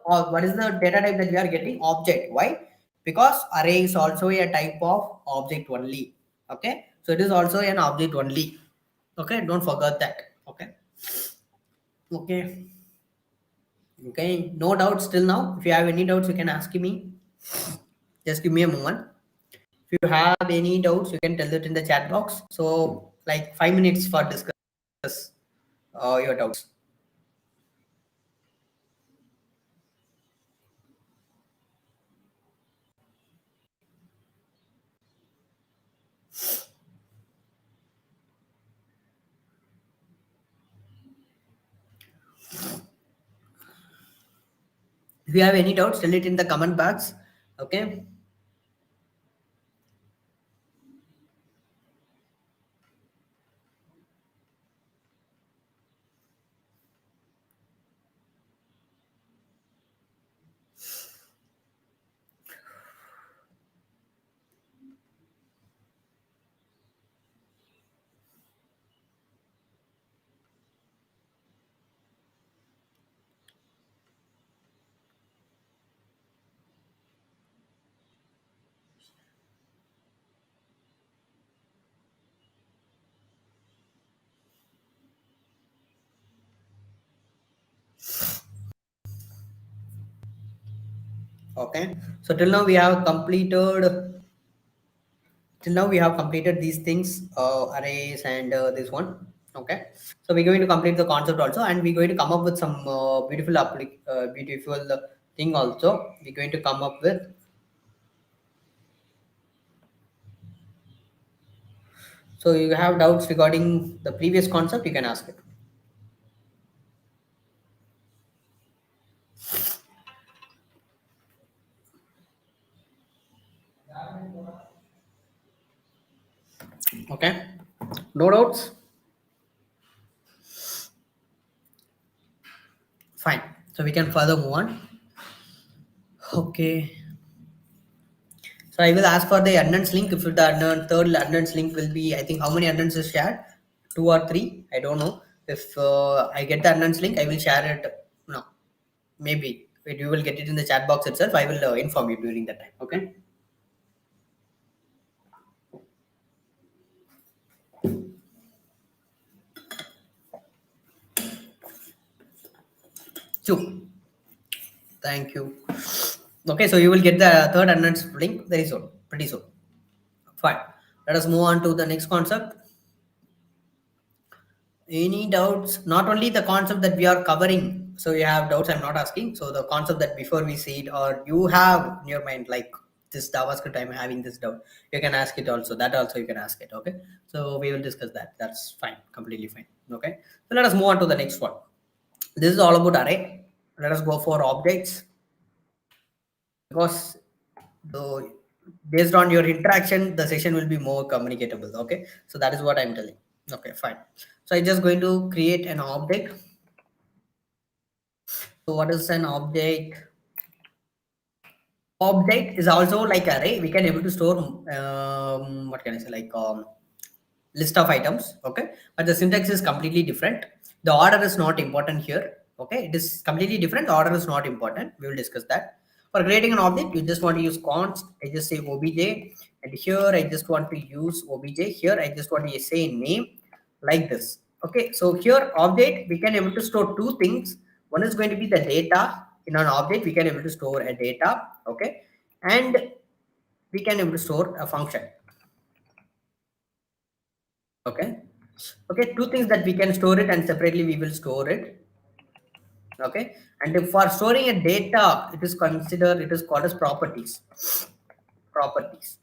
data type that we are getting, object. Why? Because array is also a type of object only. Okay, so it is also an object only. Okay, don't forget that. Okay, no doubts till now. If you have any doubts, you can ask me. Just give me a moment. If you have any doubts, you can tell it in the chat box. So like 5 minutes for discuss your doubts. If you have any doubts, tell it in the comment box. Okay. Okay. So till now we have completed these things, arrays and this one. Okay. So we're going to complete the concept also, and we're going to come up with some beautiful thing also. We're going to come up with. So you have doubts regarding the previous concept, you can ask it. Okay. No doubts. Fine. So we can further move on. Okay. So I will ask for the attendance link. If the third attendance link will be, I think how many attendance is shared? 2 or 3. I don't know. If I get the attendance link, I will share it. No, maybe you will get it in the chat box itself. I will inform you during that time. Okay. Two. Thank you. Okay, so you will get the third attendance link very soon, pretty soon. Fine. Let us move on to the next concept. Any doubts? Not only the concept that we are covering. So you have doubts, I'm not asking. So the concept that before we see it, or you have in your mind, like this JavaScript, I'm having this doubt. You can ask it also. That also you can ask it. Okay. So we will discuss that. That's fine. Completely fine. Okay. So let us move on to the next one. This is all about array. Let us go for objects. Because the based on your interaction, the session will be more communicatable. Okay. So that is what I'm telling. Okay, fine. So I'm just going to create an object. So what is an object? Object is also like array. We can able to store what can I say, like list of items. Okay, but the syntax is completely different. The order is not important here. Okay, it is completely different. The order is not important. We will discuss that. For creating an object, you just want to use const. I just say obj, and here I just want to use obj. Here I just want to say name, like this. Okay, so here object, we can able to store two things. One is going to be the data. In an object, we can able to store a data. Okay, and we can able to store a function. Okay. Okay, two things that we can store it, and separately we will store it. Okay, and for storing a data, it is called as properties. Properties.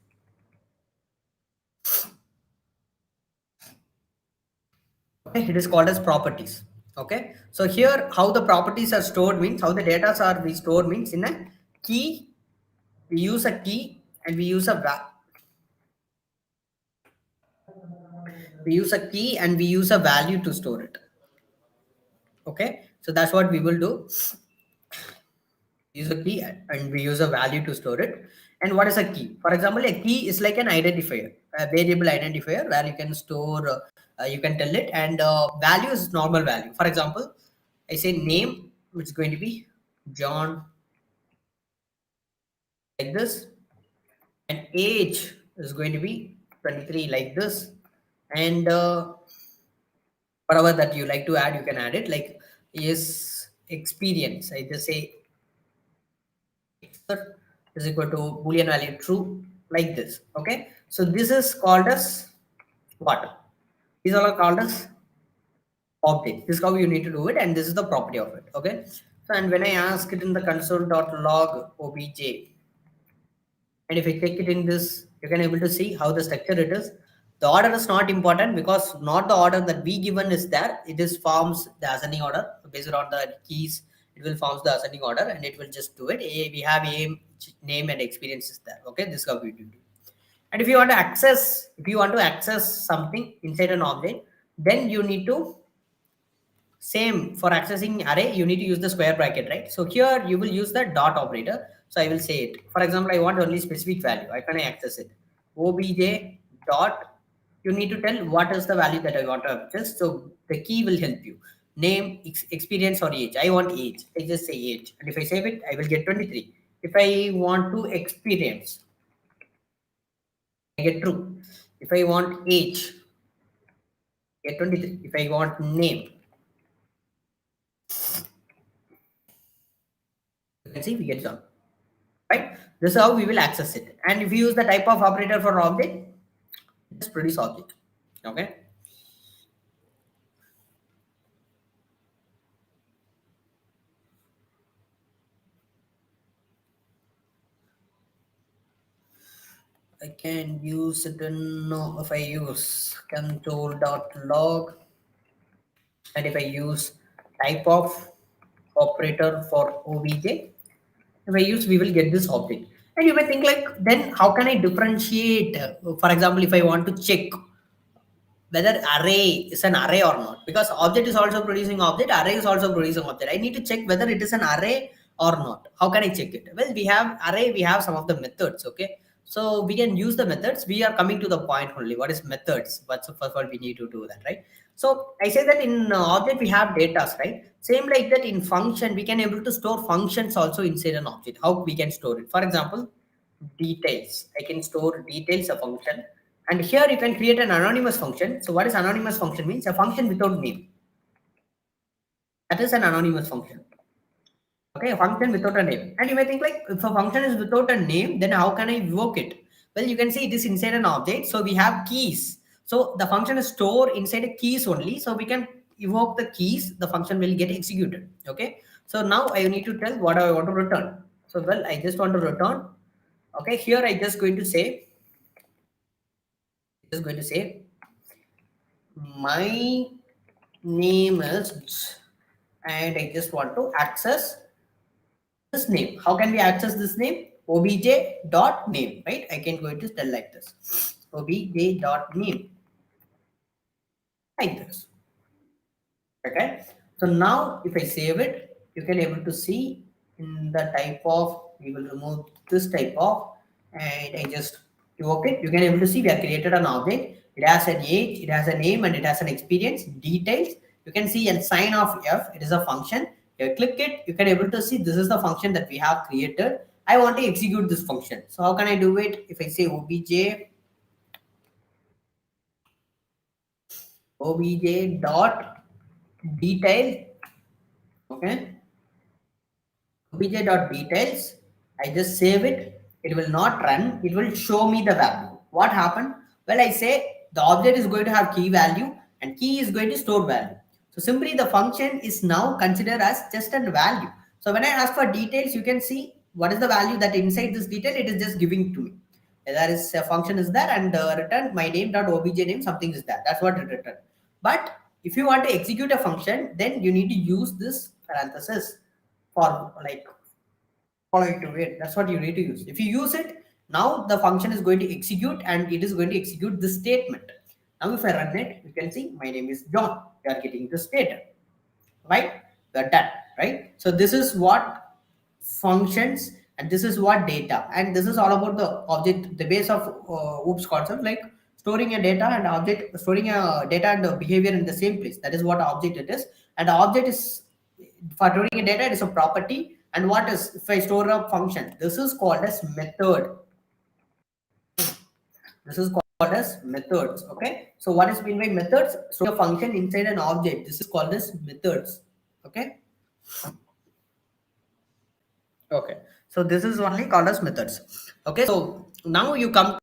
Okay, it is called as properties. Okay, so here how the properties are stored means, how the data are we stored means, in a key. We use a key and we use a value to store it. Okay, so that's what we will do. Use a key and we use a value to store it. And what is a key? For example, a key is like an identifier, a variable identifier, where you can store, you can tell it, and value is normal value. For example, I say name, which is going to be John, like this, and age is going to be 23, like this, and whatever that you like to add, you can add it. Like is experience, I just say is equal to boolean value true. like this. Okay, so this is called as what? These all are called as object. This is how you need to do it, and this is the property of it. Okay, so and when I ask it in the console.log obj, and if I take it in this, you can able to see how the structure it is. The order is not important because not the order that we given is there. It is forms the ascending order based on the keys. It will forms the ascending order and it will just do it. We have aim, name, and experience is there. Okay, this is how we do it. And if you want to access, something inside an object, then you need to same for accessing array, you need to use the square bracket, right? So here you will use the dot operator. So I will say it. For example, I want only specific value. I can access it. Obj dot. You need to tell what is the value that I want to access. So the key will help you. Name, experience, or age. I want age. I just say age. And if I save it, I will get 23. If I want to experience, I get true. If I want age, I get 23. If I want name, you can see we get done. Right? This is how we will access it. And if you use the type of operator for object, just produce object. Okay. I can use it in if I use console.log and if I use type of operator for obj, if I use, we will get this object. And you may think like, then how can I differentiate? For example, if I want to check whether array is an array or not, because object is also producing object, array is also producing object. I need to check whether it is an array or not. How can I check it? Well, we have array, we have some of the methods. Okay, so we can use the methods. We are coming to the point only. What is methods? But so first of all, we need to do that, right? So I say that in object we have data, right? Same like that in function, we can able to store functions also inside an object. How we can store it? For example, details. I can store details a function. And here you can create an anonymous function. So what is anonymous function means? A function without name. That is an anonymous function. Okay, a function without a name. And you may think like, if a function is without a name, then how can I evoke it? Well, you can see it is inside an object. So we have keys. So the function is stored inside a keys only. So we can evoke the keys. The function will get executed. Okay. So now I need to tell what I want to return. So well, I just want to return. Okay, here I just going to say my name is, and I just want to access this name. How can we access this name? Obj dot name, right? I can go to tell like this. Obj dot name, like this. Okay. So now if I save it, you can able to see in the type of, we will remove this type of, and I just evoke it. You can able to see we have created an object. It has an age, it has a name, and it has an experience, details. You can see a sign of f. It is a function. You click it. You can able to see this is the function that we have created. I want to execute this function. So how can I do it? If I say obj dot detail, okay, obj.details, I just save it. It will not run. It will show me the value. What happened? Well, I say the object is going to have key value and key is going to store value. So simply the function is now considered as just a value. So when I ask for details, you can see what is the value that inside this detail, it is just giving to me. There is a function is there and return my name.obj name, something is there. That's what it returned. But if you want to execute a function, then you need to use this parenthesis for like following to it. That's what you need to use. If you use it, now the function is going to execute and it is going to execute this statement. Now if I run it, you can see my name is John. We are getting the statement, right? We are done, right? So this is what functions and this is what data, and this is all about the object, the base of OOPS concept, like storing a data and object, storing a data and the behavior in the same place. That is what object it is. And the object is, for storing a data, it is a property. And what is, if I store a function, this is called as method. This is called as methods. Okay, so what is mean by methods? So a function inside an object, this is called as methods. Okay. Okay, So this is only called as methods. Okay, so now you come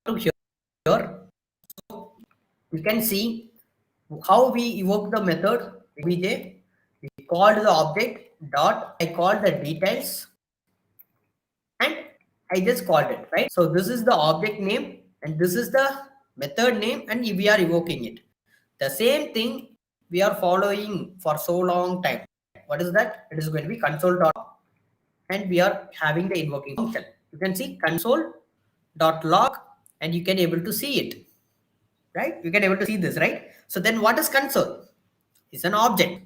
to here. You can see how we evoke the method obj. We called the object dot. I called the details, and I just called it, right? So this is the object name, and this is the method name, and we are evoking it. The same thing we are following for so long time. What is that? It is going to be console dot, and we are having the invoking function. You can see console dot log, and you can able to see it, right? You can able to see this, right? So then what is console? It's an object,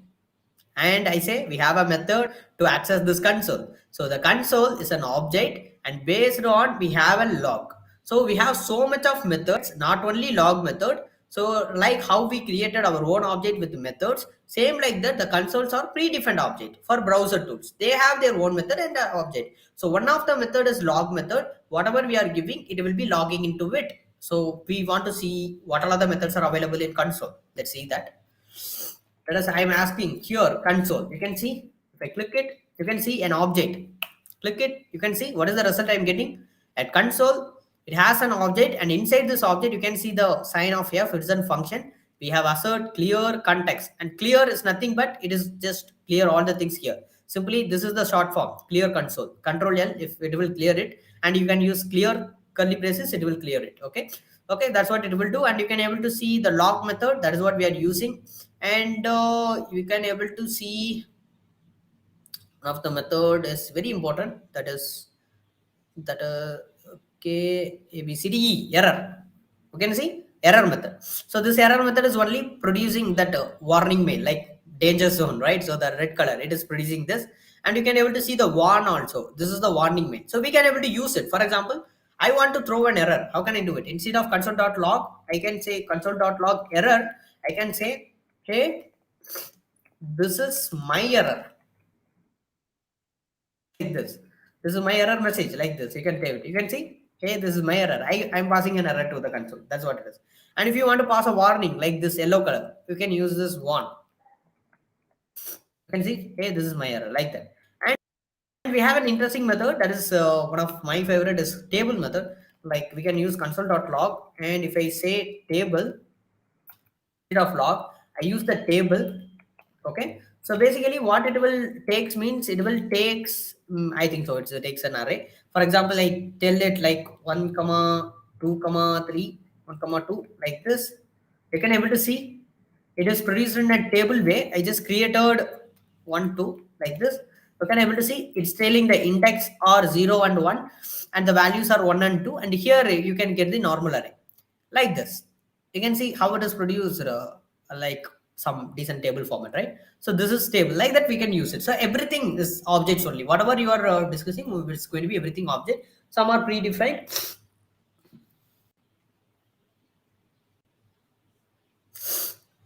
and I say we have a method to access this console. So the console is an object, and based on we have a log. So we have so much of methods, not only log method. So like how we created our own object with methods, same like that the consoles are predefined object for browser tools. They have their own method and object. So one of the method is log method. Whatever we are giving, it will be logging into it. So we want to see what all other methods are available in console. Let's see that. Let us, I am asking here console. You can see if I click it, you can see an object. Click it, you can see what is the result I am getting. At console, it has an object, and inside this object, you can see the sign of f. It's a function. We have assert clear context, and clear is nothing but it is just clear all the things here. Simply, this is the short form clear console. Control L if it will clear it, and you can use clear curly braces. It will clear it. Okay, that's what it will do, and you can able to see the log method. That is what we are using, and you can able to see one of the method is very important. That is that okay, abcde error. You can see error method. So this error method is only producing that warning mail like danger zone, right? So the red color, it is producing this, and you can able to see the warn also. This is the warning mail. So we can able to use it. For example, I want to throw an error. How can I do it? Instead of console.log, I can say console.log error. I can say, hey, this is my error. Like this. This is my error message like this. You can type it. You can see, hey, this is my error. I'm passing an error to the console. That's what it is. And if you want to pass a warning like this yellow color, you can use this warn. You can see, hey, this is my error like that. And we have an interesting method that is one of my favorite is table method. Like we can use console.log, and if I say table instead of log, I use the table. Okay, so basically what it will takes means it will takes I think so it takes an array. For example, I tell it like 1 comma 2 comma 3 1 comma 2 like this. You can able to see it is produced in a table way. I just created 1 2 like this. You can able to see it's telling the index are 0 and 1, and the values are 1 and 2, and here you can get the normal array like this. You can see how it is produced like some decent table format, right? So this is table like that we can use it. So everything is objects only. Whatever you are discussing, it's going to be everything object. Some are predefined.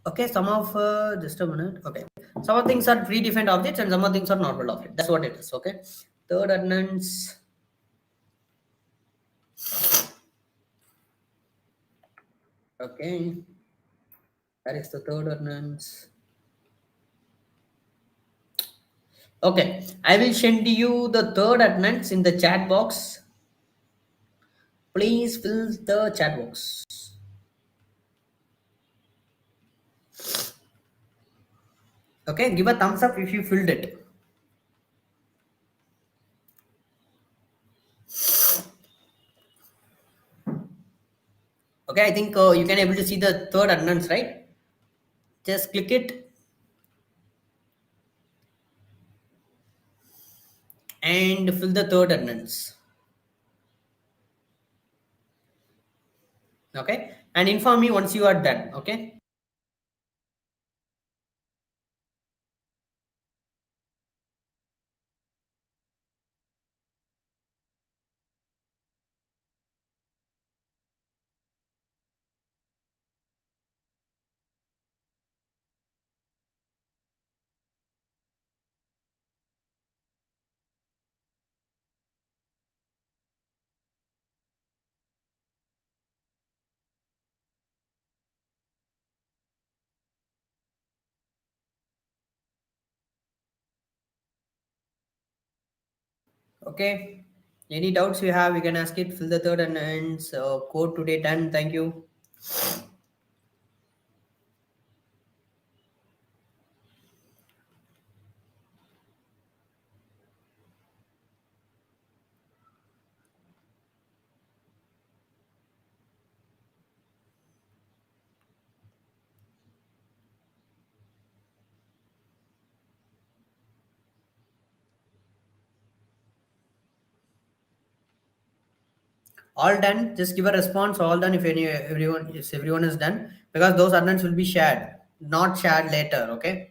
Okay, some of just a minute. Okay, some of things are predefined objects and some of things are normal objects. That's what it is. Okay, third ordinance. Okay, that is the third ordinance. Okay, I will send you the third attendance in the chat box. Please fill the chat box. Okay, give a thumbs up if you filled it. Okay, I think you can able to see the third attendance, right? Just click it and fill the third attendance. Okay, and inform me once you are done. Okay. Okay. Any doubts you have, you can ask it. Fill the third and ends code today 10. Thank you. All done. Just give a response. All done. If everyone is done, because those attendance will be shared, not shared later. Okay.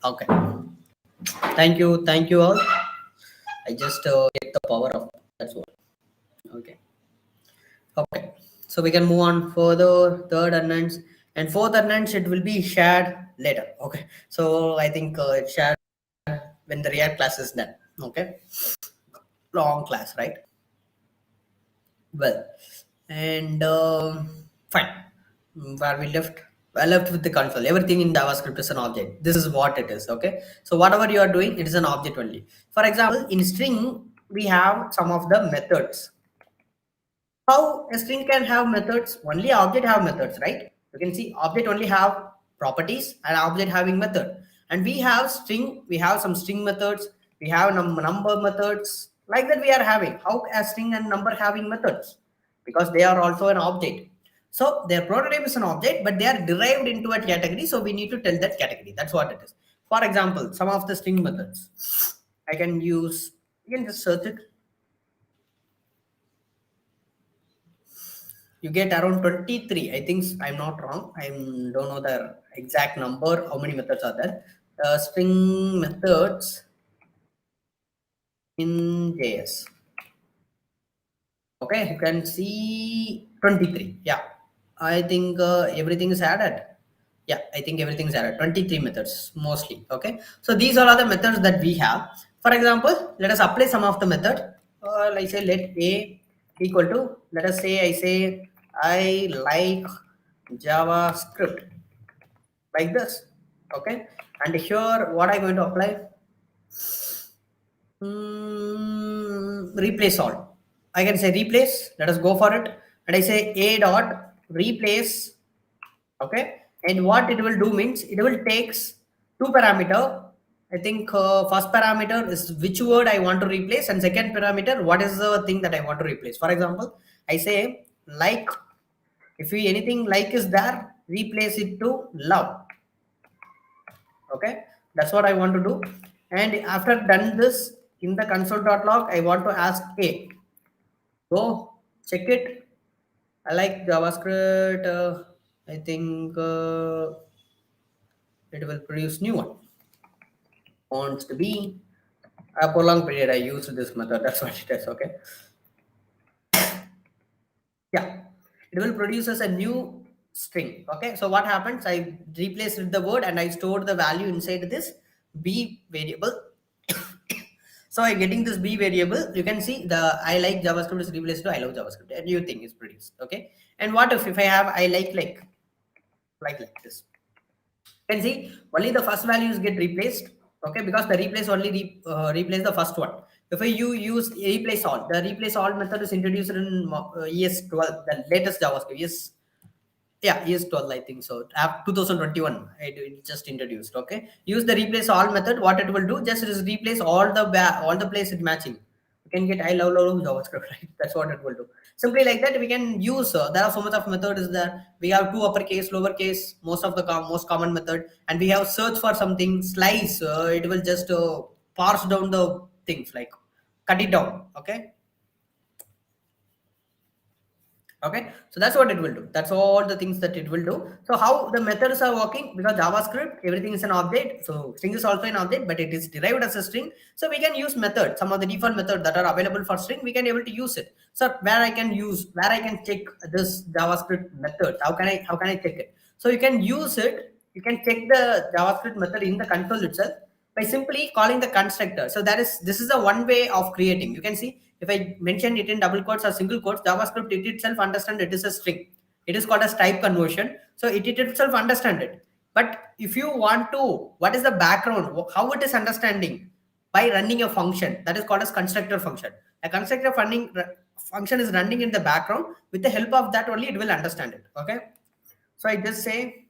Okay. Thank you all. I just get the power of that's all. Okay. Okay. So we can move on further. Third attendance and fourth attendance it will be shared later. Okay. So I think it's shared when the React class is done. Okay. Long class, right? Well, and fine. Where we left, I left with the console. Everything in JavaScript is an object. This is what it is. Okay. So whatever you are doing, it is an object only. For example, in string we have some of the methods. How a string can have methods? Only object have methods, right? You can see object only have properties and object having method. And we have string, we have some string methods, we have number methods, like that we are having. How a string and number having methods? Because they are also an object. So their prototype is an object, but they are derived into a category. So we need to tell that category. That's what it is. For example, some of the string methods I can use, you can just search it. You get around 23. I think I'm not wrong. I don't know the exact number, how many methods are there. String methods in JS. Okay, you can see 23. Yeah, I think everything is added. Yeah, I think everything is added. 23 methods mostly. Okay, so these are all the methods that we have. For example, let us apply some of the method. Like say let a equal to, let us say I say I like JavaScript, like this. Okay, and here what I'm going to apply, replace all. I can say replace. Let us go for it. And I say a dot replace. Okay, and what it will do means it will takes two parameter. I think first parameter is which word I want to replace, and second parameter what is the thing that I want to replace. For example, I say like, if we anything like is there, replace it to love. Okay, that's what I want to do. And after done this, in the console.log I want to ask a, go check it. I like JavaScript. I think it will produce new one. Wants to be a prolonged period. I used this method. That's what it is. Okay. Yeah, it will produce as a new string. Okay. So what happens? I replaced the word and I stored the value inside this b variable. So I getting this b variable. You can see the I like JavaScript is replaced to I love JavaScript. A new thing is produced. Okay. And what if I have I like like this? You can see only the first values get replaced. Okay, because the replace only replace the first one. If you use replace all, the replace all method is introduced in ES12, the latest JavaScript. Yes, yeah, ES12, I think so. App 2021, it just introduced. Okay, use the replace all method. What it will do, just is replace all the place it matching. You can get I love JavaScript, right? That's what it will do. Simply like that, we can use. There are so much of method is there. We have two uppercase, lowercase, most of the most common method, and we have search for something slice. It will just parse down the things, like cut it down. Okay, so that's what it will do. That's all the things that it will do. So how the methods are working, because JavaScript, everything is an object. So string is also an object, but it is derived as a string. So we can use method, some of the default methods that are available for string, we can able to use it. So where I can check this JavaScript method, how can I check it? So you can use it, you can check the JavaScript method in the console itself by simply calling the constructor. So this is a one way of creating. You can see, if I mention it in double quotes or single quotes, JavaScript it itself understand it is a string. It is called as type conversion. So it itself understand it. But if you want to, what is the background, how it is understanding? By running a function that is called as constructor function. A constructor function is running in the background. With the help of that only it will understand it. Okay. So I just say,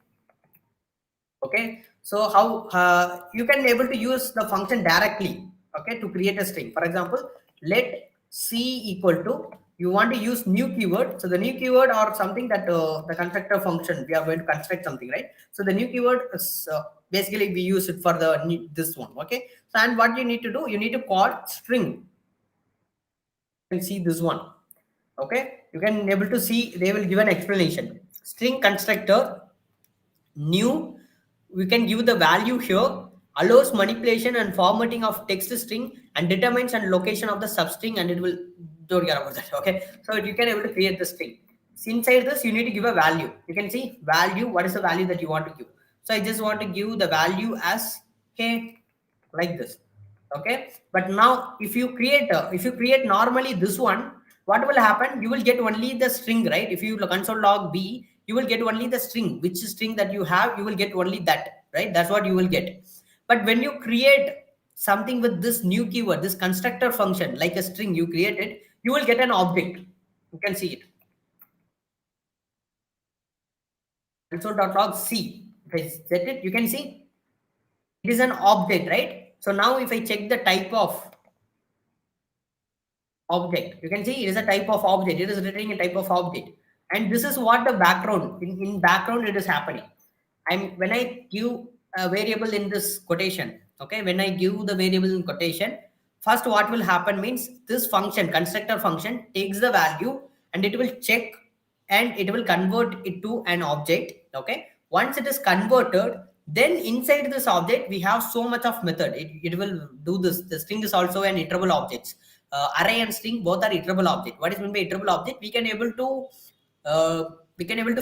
okay, so how you can able to use the function directly, okay, to create a string. For example, let c equal to, you want to use new keyword. So the new keyword or something that the constructor function, we are going to construct something, right? So the new keyword is basically we use it for the this one. Okay, so and what you need to do, you need to call string. You can see this one. Okay, you can able to see they will give an explanation. String constructor new, we can give the value here, allows manipulation and formatting of text string and determines and location of the substring, and it will, don't care about that. Okay, so you can able to create the string. Inside this you need to give a value. You can see value, what is the value that you want to give. So I just want to give the value as k, like this. Okay, but now if you create normally this one, what will happen, you will get only the string, right? If you console log b, you will get only the string, which string that you have, you will get only that, right? That's what you will get. But when you create something with this new keyword, this constructor function, like a string you created, you will get an object. You can see it, console.log c. If I set it, you can see it is an object, right? So now if I check the type of object, you can see it is a type of object, it is returning a type of object. And this is what the background, in background it is happening. And when I give a variable in this quotation, okay, when I give the variable in quotation, first what will happen means this function, constructor function, takes the value and it will check and it will convert it to an object. Okay, once it is converted, then inside this object we have so much of method. It will do this. The string is also an iterable object. Array and string both are iterable object. What is meant by iterable object? We can able to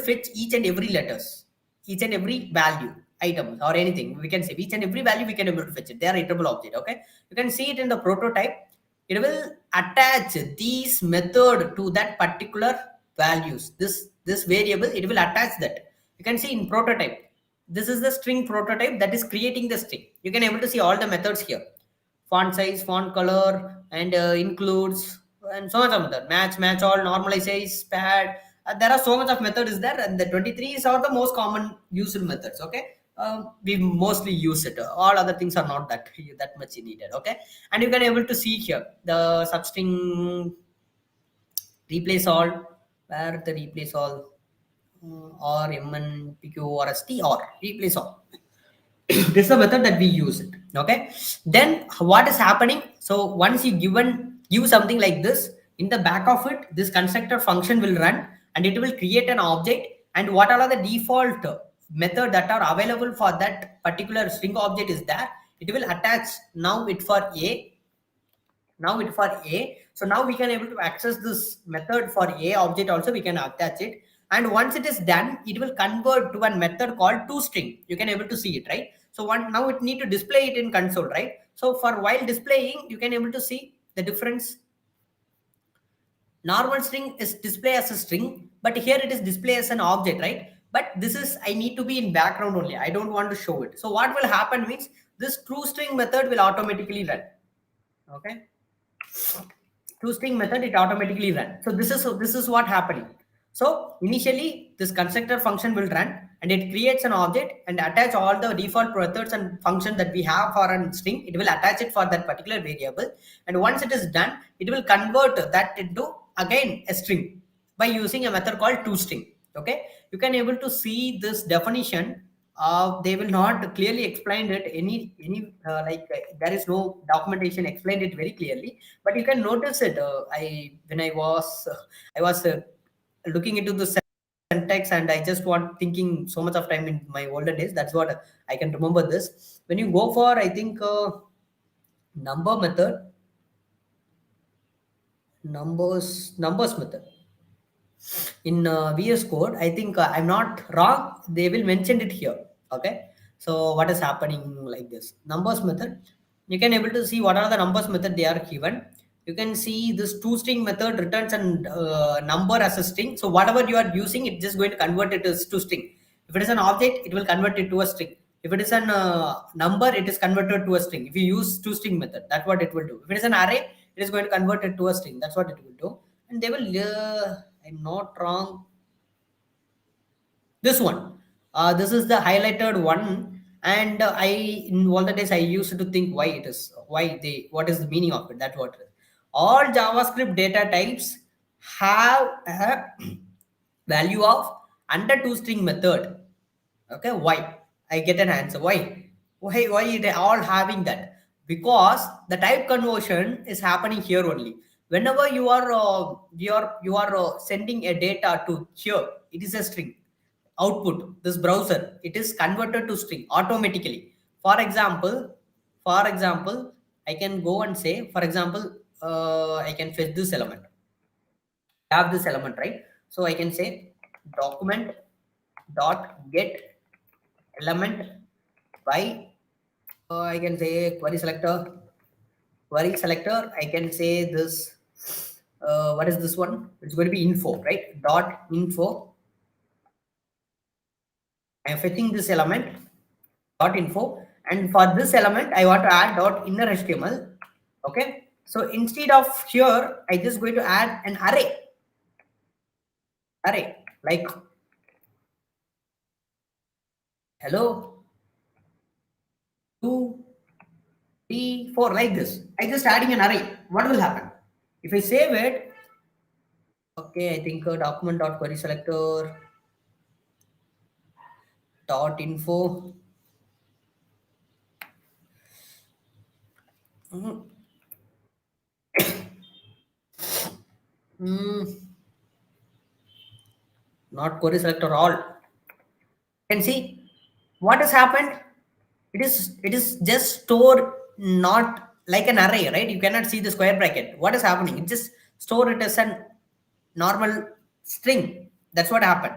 fetch each and every letters, each and every value items or anything. We can say each and every value we can able to fetch it. They are iterable object. Okay, you can see it in the prototype. It will attach these method to that particular values. This variable, it will attach that. You can see in prototype. This is the string prototype that is creating the string. You can able to see all the methods here. Font size, font color, and includes, and so much of method. Match all, normalize size, pad. There are so much of method is there, and the 23 are the most common used methods. Okay, we mostly use it. All other things are not that much needed. Okay, and you can able to see here the substring replace all, where the replace all, or mn pq or st or replace all. This is the method that we use it. Okay, then what is happening? So once you give something like this, in the back of it, this constructor function will run and it will create an object. And what are the default method that are available for that particular string object is there. It will attach now it for a. So now we can able to access this method for a object also, we can attach it. And once it is done, it will convert to a method called toString. You can able to see it, right? So now it need to display it in console, right? So for while displaying, you can able to see the difference. Normal string is display as a string, but here it is display as an object, right? But this is, I need to be in background only. I don't want to show it. So what will happen means this toString method will automatically run. Okay, toString method, it automatically run. So this is what happening. So initially this constructor function will run, and it creates an object and attach all the default methods and functions that we have for a string. It will attach it for that particular variable, and once it is done, it will convert that into again a string by using a method called toString. Okay, you can able to see this definition. They will not clearly explain it any there is no documentation explained it very clearly, but you can notice it. I was looking into the syntax, and I just want thinking so much of time in my older days. That's what I can remember this. When you go for, I think, number method, numbers method in VS Code, I think, I'm not wrong, they will mention it here. Okay, so what is happening like this numbers method, you can able to see what are the numbers method they are given. You can see this toString method returns and number as a string. So whatever you are using, it's just going to convert it as to string. If it is an object, it will convert it to a string. If it is an number, it is converted to a string. If you use toString method, that's what it will do. If it is an array, it is going to convert it to a string. That's what it will do. And they will I'm not wrong, this one, this is the highlighted one. And I, in all the days, I used to think why it is, what is the meaning of it. That's what it is. All JavaScript data types have a value of under toString method. Okay, why? I get an answer. Why it all having that? Because the type conversion is happening here only. Whenever you are sending a data to here, it is a string output. This browser, it is converted to string automatically. For example, I can go and say, for example, I can fetch this element. I have this element, right? So I can say document dot get element by I can say query selector. I can say this. What is this one? It's going to be info, right? Dot info. I am fetching this element dot info, and for this element I want to add dot inner HTML. Okay, so instead of here, I just going to add an array like hello 2 3 4 like this. I just adding an array. What will happen if I save it? Okay, I think document dot query selector dot info. Not query selector all. You can see what has happened. It is just stored not like an array, right? You cannot see the square bracket. What is happening? It just store it as a normal string. That's what happened.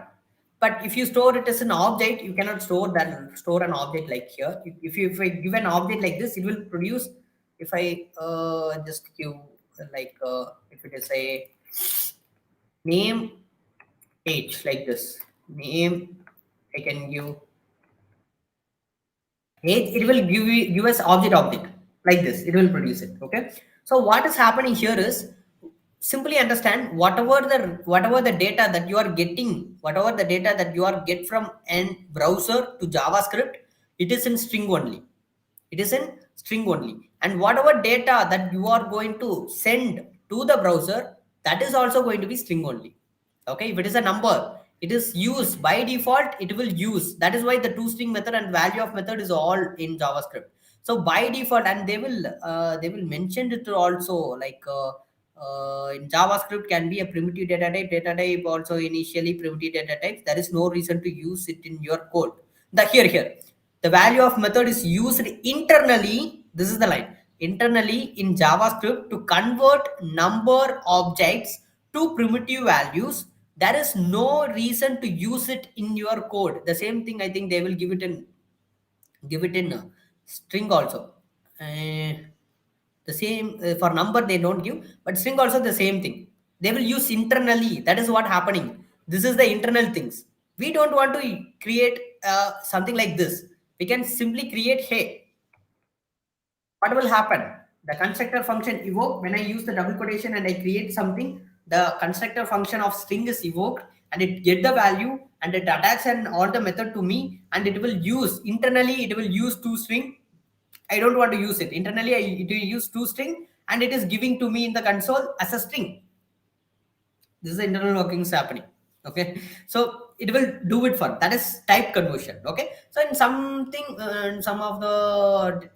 But if you store it as an object, you cannot store an object like here. If I give an object like this, it will produce. If I just give like if it is a name age like this, name, I can give age, it will give us object like this. It will produce it. Okay, so what is happening here is, simply understand, whatever the data that you are getting, whatever the data that you are get from an browser to JavaScript, it is in string only. And whatever data that you are going to send to the browser, that is also going to be string only. Okay, if it is a number, it is used by default, it will use. That is why the toString method and value of method is all in JavaScript. So by default, and they will mention it also, like in JavaScript can be a primitive data type also initially primitive data types. There is no reason to use it in your code. Here the value of method is used internally. This is the line, internally in JavaScript, to convert number objects to primitive values. There is no reason to use it in your code. The same thing, I think they will give it in string also. The same for number they don't give, but string also the same thing. They will use internally. That is what happening. This is the internal things. We don't want to create something like this. We can simply create, hey, what will happen? The constructor function evoke, when I use the double quotation and I create something, the constructor function of string is evoked and it get the value, and it attacks and all the method to me, and it will use internally, it will use toString. I don't want to use it internally. It will use toString, and it is giving to me in the console as a string. This is the internal workings happening. Okay, so it will do it for that is type conversion. Okay, so in something some of the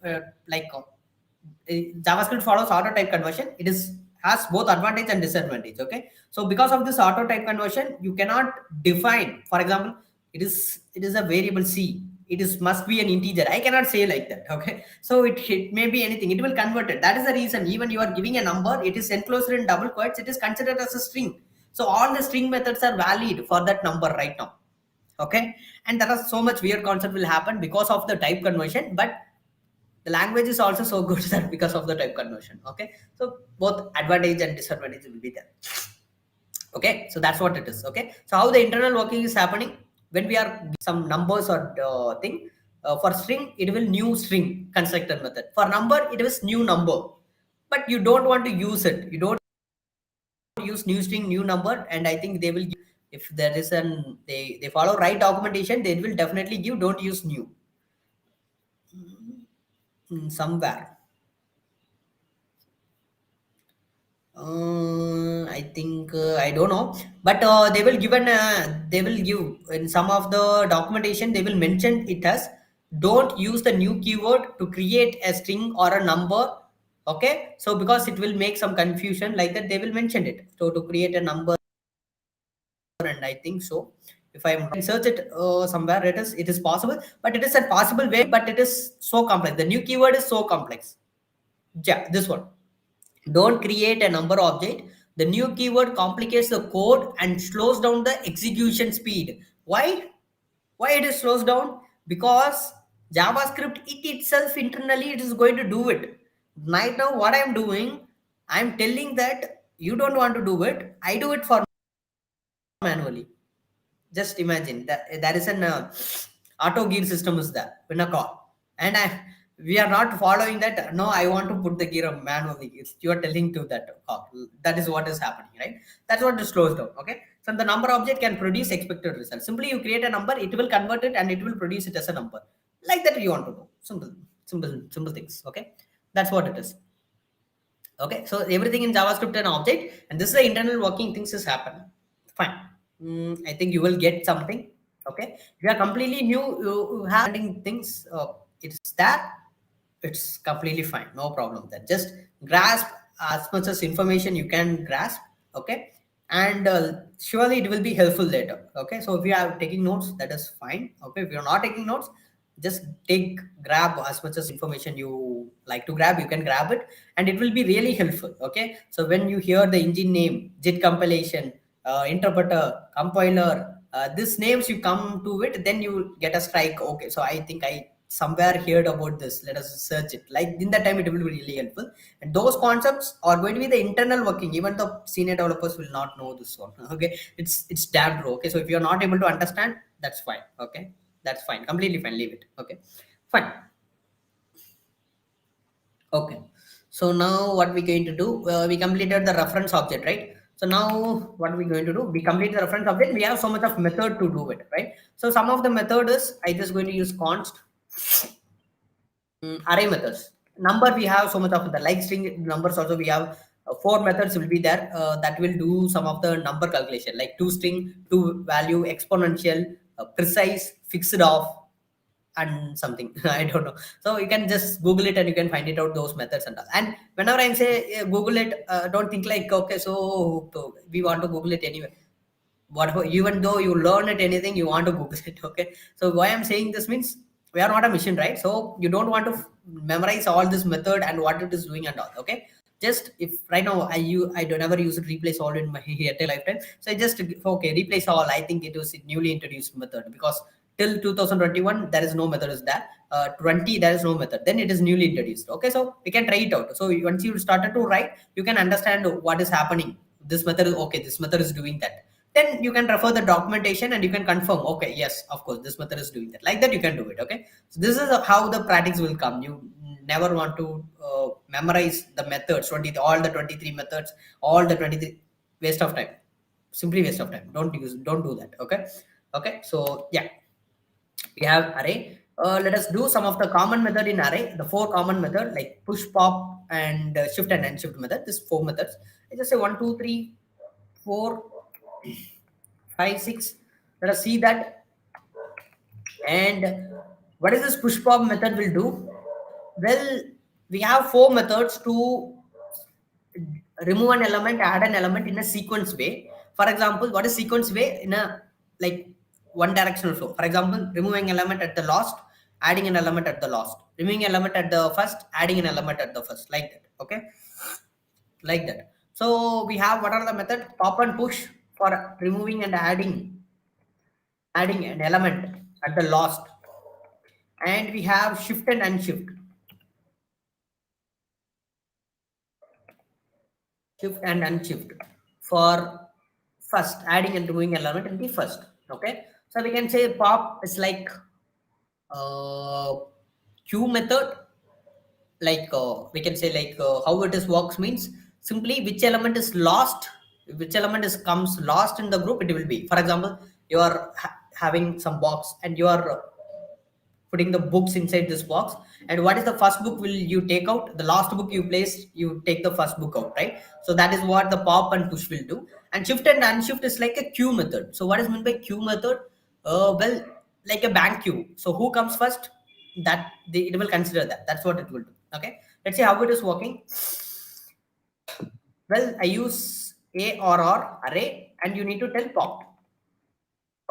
JavaScript follows auto type conversion. It is has both advantage and disadvantage. Okay, so because of this auto type conversion, you cannot define, for example, it is a variable C, it is must be an integer. I cannot say like that. Okay, so it may be anything, it will convert it. That is the reason even you are giving a number, it is enclosed in double quotes, it is considered as a string. So all the string methods are valid for that number right now. Okay, and there are so much weird concept will happen because of the type conversion, but the language is also so good that because of the type conversion. Okay, so both advantage and disadvantage will be there. Okay, so that's what it is. Okay, so how the internal working is happening when we are some numbers or thing. For string, it will new string constructor method. For number, it is new number, but you don't want to use it. You don't use new string, new number, and I think they will give, if there is an they follow right documentation, they will definitely give don't use new somewhere. I think I don't know, but they will give in some of the documentation, they will mention it as don't use the new keyword to create a string or a number. Okay, so because it will make some confusion like that, they will mention it. So to create a number, and I think so. If I am search it somewhere, it is possible, but it is a possible way, but it is so complex. The new keyword is so complex. Yeah, this one. Don't create a number object. The new keyword complicates the code and slows down the execution speed. Why? Why it is slows down? Because JavaScript it itself internally it is going to do it. Right now, what I am doing, I am telling that you don't want to do it. I do it for manually. Just imagine that there is an auto gear system is there in a car, and we are not following that. No, I want to put the gear manually. You are telling to that car. That is what is happening, right? That's what is slows down. Okay, so the number object can produce expected result. Simply you create a number, it will convert it and it will produce it as a number. Like that you want to do. Simple things. Okay, that's what it is. Okay, so everything in JavaScript and object, and this is the internal working things is happen. Fine. I think you will get something. Okay, if you are completely new, you have things. It's that it's completely fine, no problem. That just grasp as much as information you can grasp. Okay, and surely it will be helpful later. Okay, so if you are taking notes, that is fine. Okay, if you are not taking notes, just grab as much as information you like to grab, you can grab it, and it will be really helpful. Okay, so when you hear the engine name, JIT compilation, interpreter, compiler, these names you come to it, then you get a strike. Okay, so I think I somewhere heard about this, let us search it. Like in that time it will be really helpful, and those concepts are going to be the internal working. Even the senior developers will not know this one. Okay, it's damn true. Okay, so if you're not able to understand, that's fine. Okay, that's fine, completely fine, leave it. Okay, fine. Okay, so now what we're going to do, we completed the reference object, right? So now what are we going to do? We complete the reference object. We have so much of method to do it, right? So some of the method is I just going to use const array methods. Number we have so much of the like string numbers. Also we have 4 methods will be there that will do some of the number calculation, like toString, to value, exponential, precise, fixed off, and something I don't know. So you can just Google it and you can find it out those methods and all. And whenever I say Google it, don't think like okay, so we want to Google it anyway. Whatever, even though you learn it anything, you want to Google it. Okay, so why I'm saying this means we are not a machine, right? So you don't want to memorize all this method and what it is doing and all. Okay, just if right now I don't ever use it replace all in my entire lifetime, so I just okay replace all. I think it was a newly introduced method because till 2021 there is no method is there. 20 there is no method, then it is newly introduced. Okay, so we can try it out. So once you started to write, you can understand what is happening. This method is okay, this method is doing that. Then you can refer the documentation and you can confirm, okay, yes, of course, this method is doing that. Like that, you can do it. Okay, so this is how the practice will come. You never want to memorize the methods, all the 23 methods, all the 23, waste of time, simply waste of time. Don't do that. Okay, Okay, so yeah, we have array. Let us do some of the common method in array. The 4 common method like push, pop, and shift and unshift method. This 4 methods. I just say 1, 2, 3, 4, 5, 6. Let us see that. And what is this push pop method will do? Well, we have 4 methods to remove an element, add an element in a sequence way. For example, what is sequence way? In a like one directional flow. For example, removing element at the last, adding an element at the last, removing element at the first, adding an element at the first, like that. Okay, like that. So we have what are the methods? Pop and push for removing and adding an element at the last, and we have shift and unshift. Shift and unshift for first adding and removing element in the first. Okay, so we can say pop is like queue method. Like we can say like how it is works means simply which element is lost, which element is comes lost in the group, it will be. For example, you are having some box and you are putting the books inside this box, and what is the first book will you take out? The last book you place, you take the first book out, right? So that is what the pop and push will do. And shift and unshift is like a queue method. So what is meant by queue method? Well, like a bank queue. So who comes first, that it will consider that. That's what it will do. Okay, let's see how it is working. Well, I use a or array, and you need to tell pop.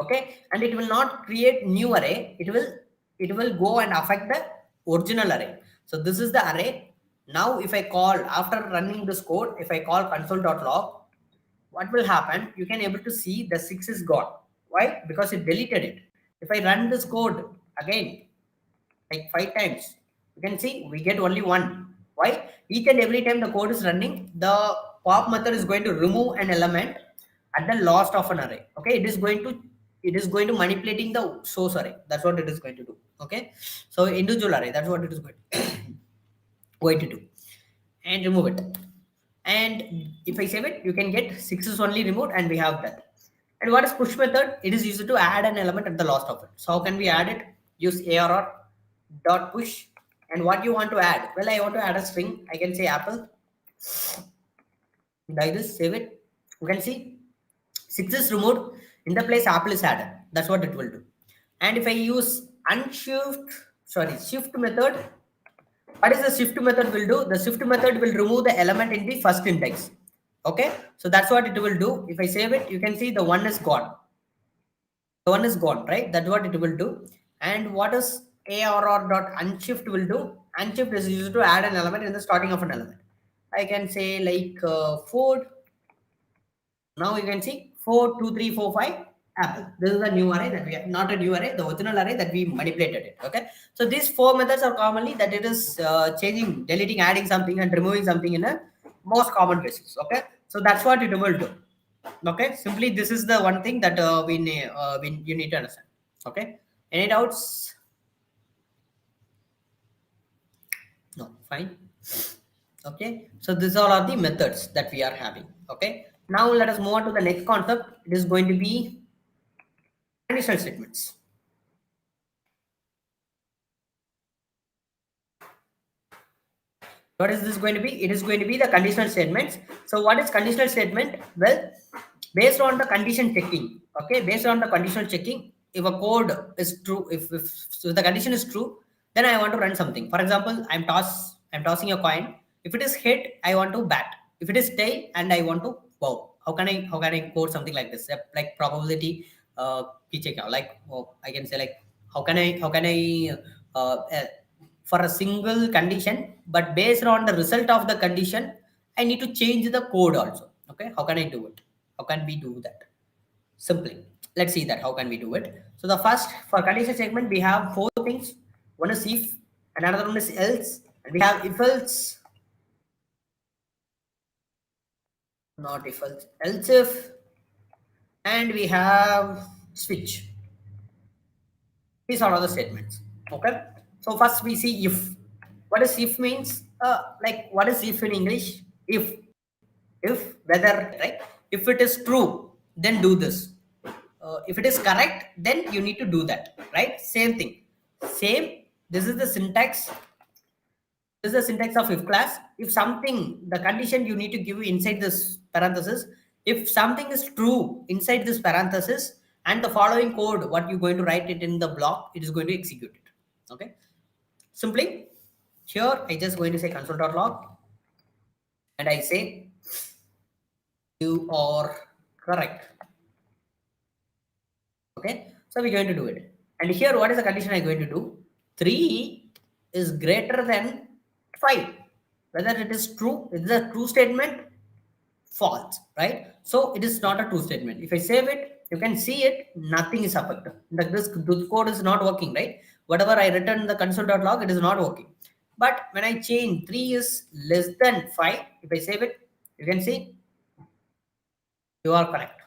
Okay, and it will not create new array, it will go and affect the original array. So this is the array. Now if I call, after running this code, if I call console.log, what will happen? You can able to see the 6 is gone. Why? Because it deleted it. If I run this code again like 5 times, you can see we get only 1. Why? Each and every time the code is running, the pop method is going to remove an element at the last of an array. Okay, it is going to manipulating the source array. That's what it is going to do. Okay, so individual array, that's what it is going to do, and remove it. And if I save it, you can get 6 is only removed, and we have that. And what is push method? It is used to add an element at the last of it. So how can we add it? Use arr dot push. And what you want to add? Well, I want to add a string. I can say apple. Like this, save it. You can see 6 is removed, in the place apple is added. That's what it will do. And if I use shift method, what is the shift method will do? The shift method will remove the element in the first index. Okay, so that's what it will do. If I save it, you can see the 1 is gone. The 1 is gone, right? That's what it will do. And what is arr dot unshift will do? Unshift is used to add an element in the starting of an element. I can say like 4. Now you can see 4, 2, 3, 4, 5 apple. This is the new array that we have, not a new array, the original array that we manipulated it. Okay, so these 4 methods are commonly that it is changing, deleting, adding something, and removing something in a most common cases. Okay, so that's what it will do. Okay, simply this is the one thing that you need to understand. Okay, any doubts? No, fine. Okay, so these all are the methods that we are having. Okay, now let us move on to the next concept. It is going to be conditional statements. What is this going to be? It is going to be the conditional statements. So what is conditional statement? Well, based on the condition checking. Okay, based on the conditional checking, if a code is true, if the condition is true, then I want to run something. For example, I'm tossing a coin. If it is hit, I want to bat. If it is tail, and I want to bow. How can I code something like this? Like probability like I can say like how can I for a single condition, but based on the result of the condition, I need to change the code also. Okay, how can I do it? How can we do that? Simply, let's see that how can we do it. So the first, for condition segment, we have 4 things. One is if, another one is else, and we have if else, not if else, else if, and we have switch. These are all the statements. Okay, so first we see if. What is if means? Like what is if in English? If whether, right? If it is true, then do this. if it is correct, then you need to do that, right? Same thing. Same. This is the syntax. This is the syntax of if class. If something, the condition you need to give inside this parenthesis, if something is true inside this parenthesis and the following code, what you're going to write it in the block, it is going to execute it. Okay. Simply, here I just going to say console.log and I say you are correct. Okay. So we're going to do it. And here, what is the condition I'm going to do? 3 is greater than 5. Whether it is true, it is a true statement, false, right? So it is not a true statement. If I save it, you can see it, nothing is affected. This code is not working, right? Whatever I written in the console.log, it is not working. But when I change 3 is less than 5, if I save it, you can see you are correct.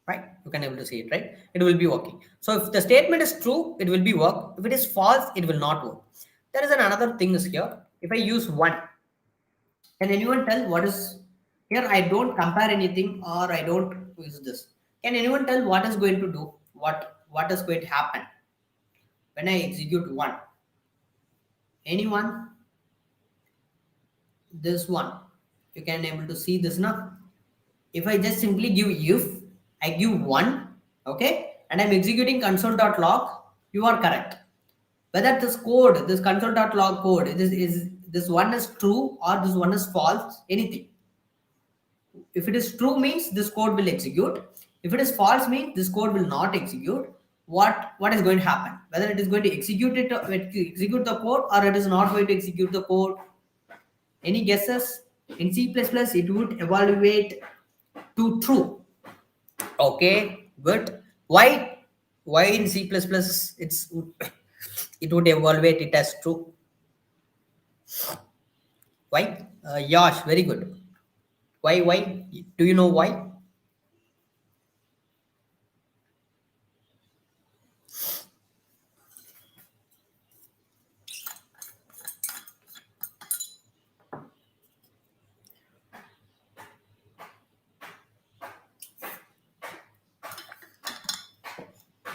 Right? You can able to see it, right? It will be working. So if the statement is true, it will be work. If it is false, it will not work. There is another thing is here. If I use 1, can anyone tell what is here? I don't compare anything or I don't use this. Can anyone tell what is going to do? What is going to happen when I execute 1? Anyone? This one. You can able to see this now. If I just simply give if, I give 1, okay, and I'm executing console.log, you are correct. Whether this code, this console.log code, this one is true or this one is false, anything. If it is true means this code will execute. If it is false means this code will not execute. What is going to happen? Whether it is going to execute the code or it is not going to execute the code. Any guesses? In C++, it would evaluate to true. Okay, good. Why in C++ it would evaluate it as true? Why? Yash, very good. Why? Do you know why?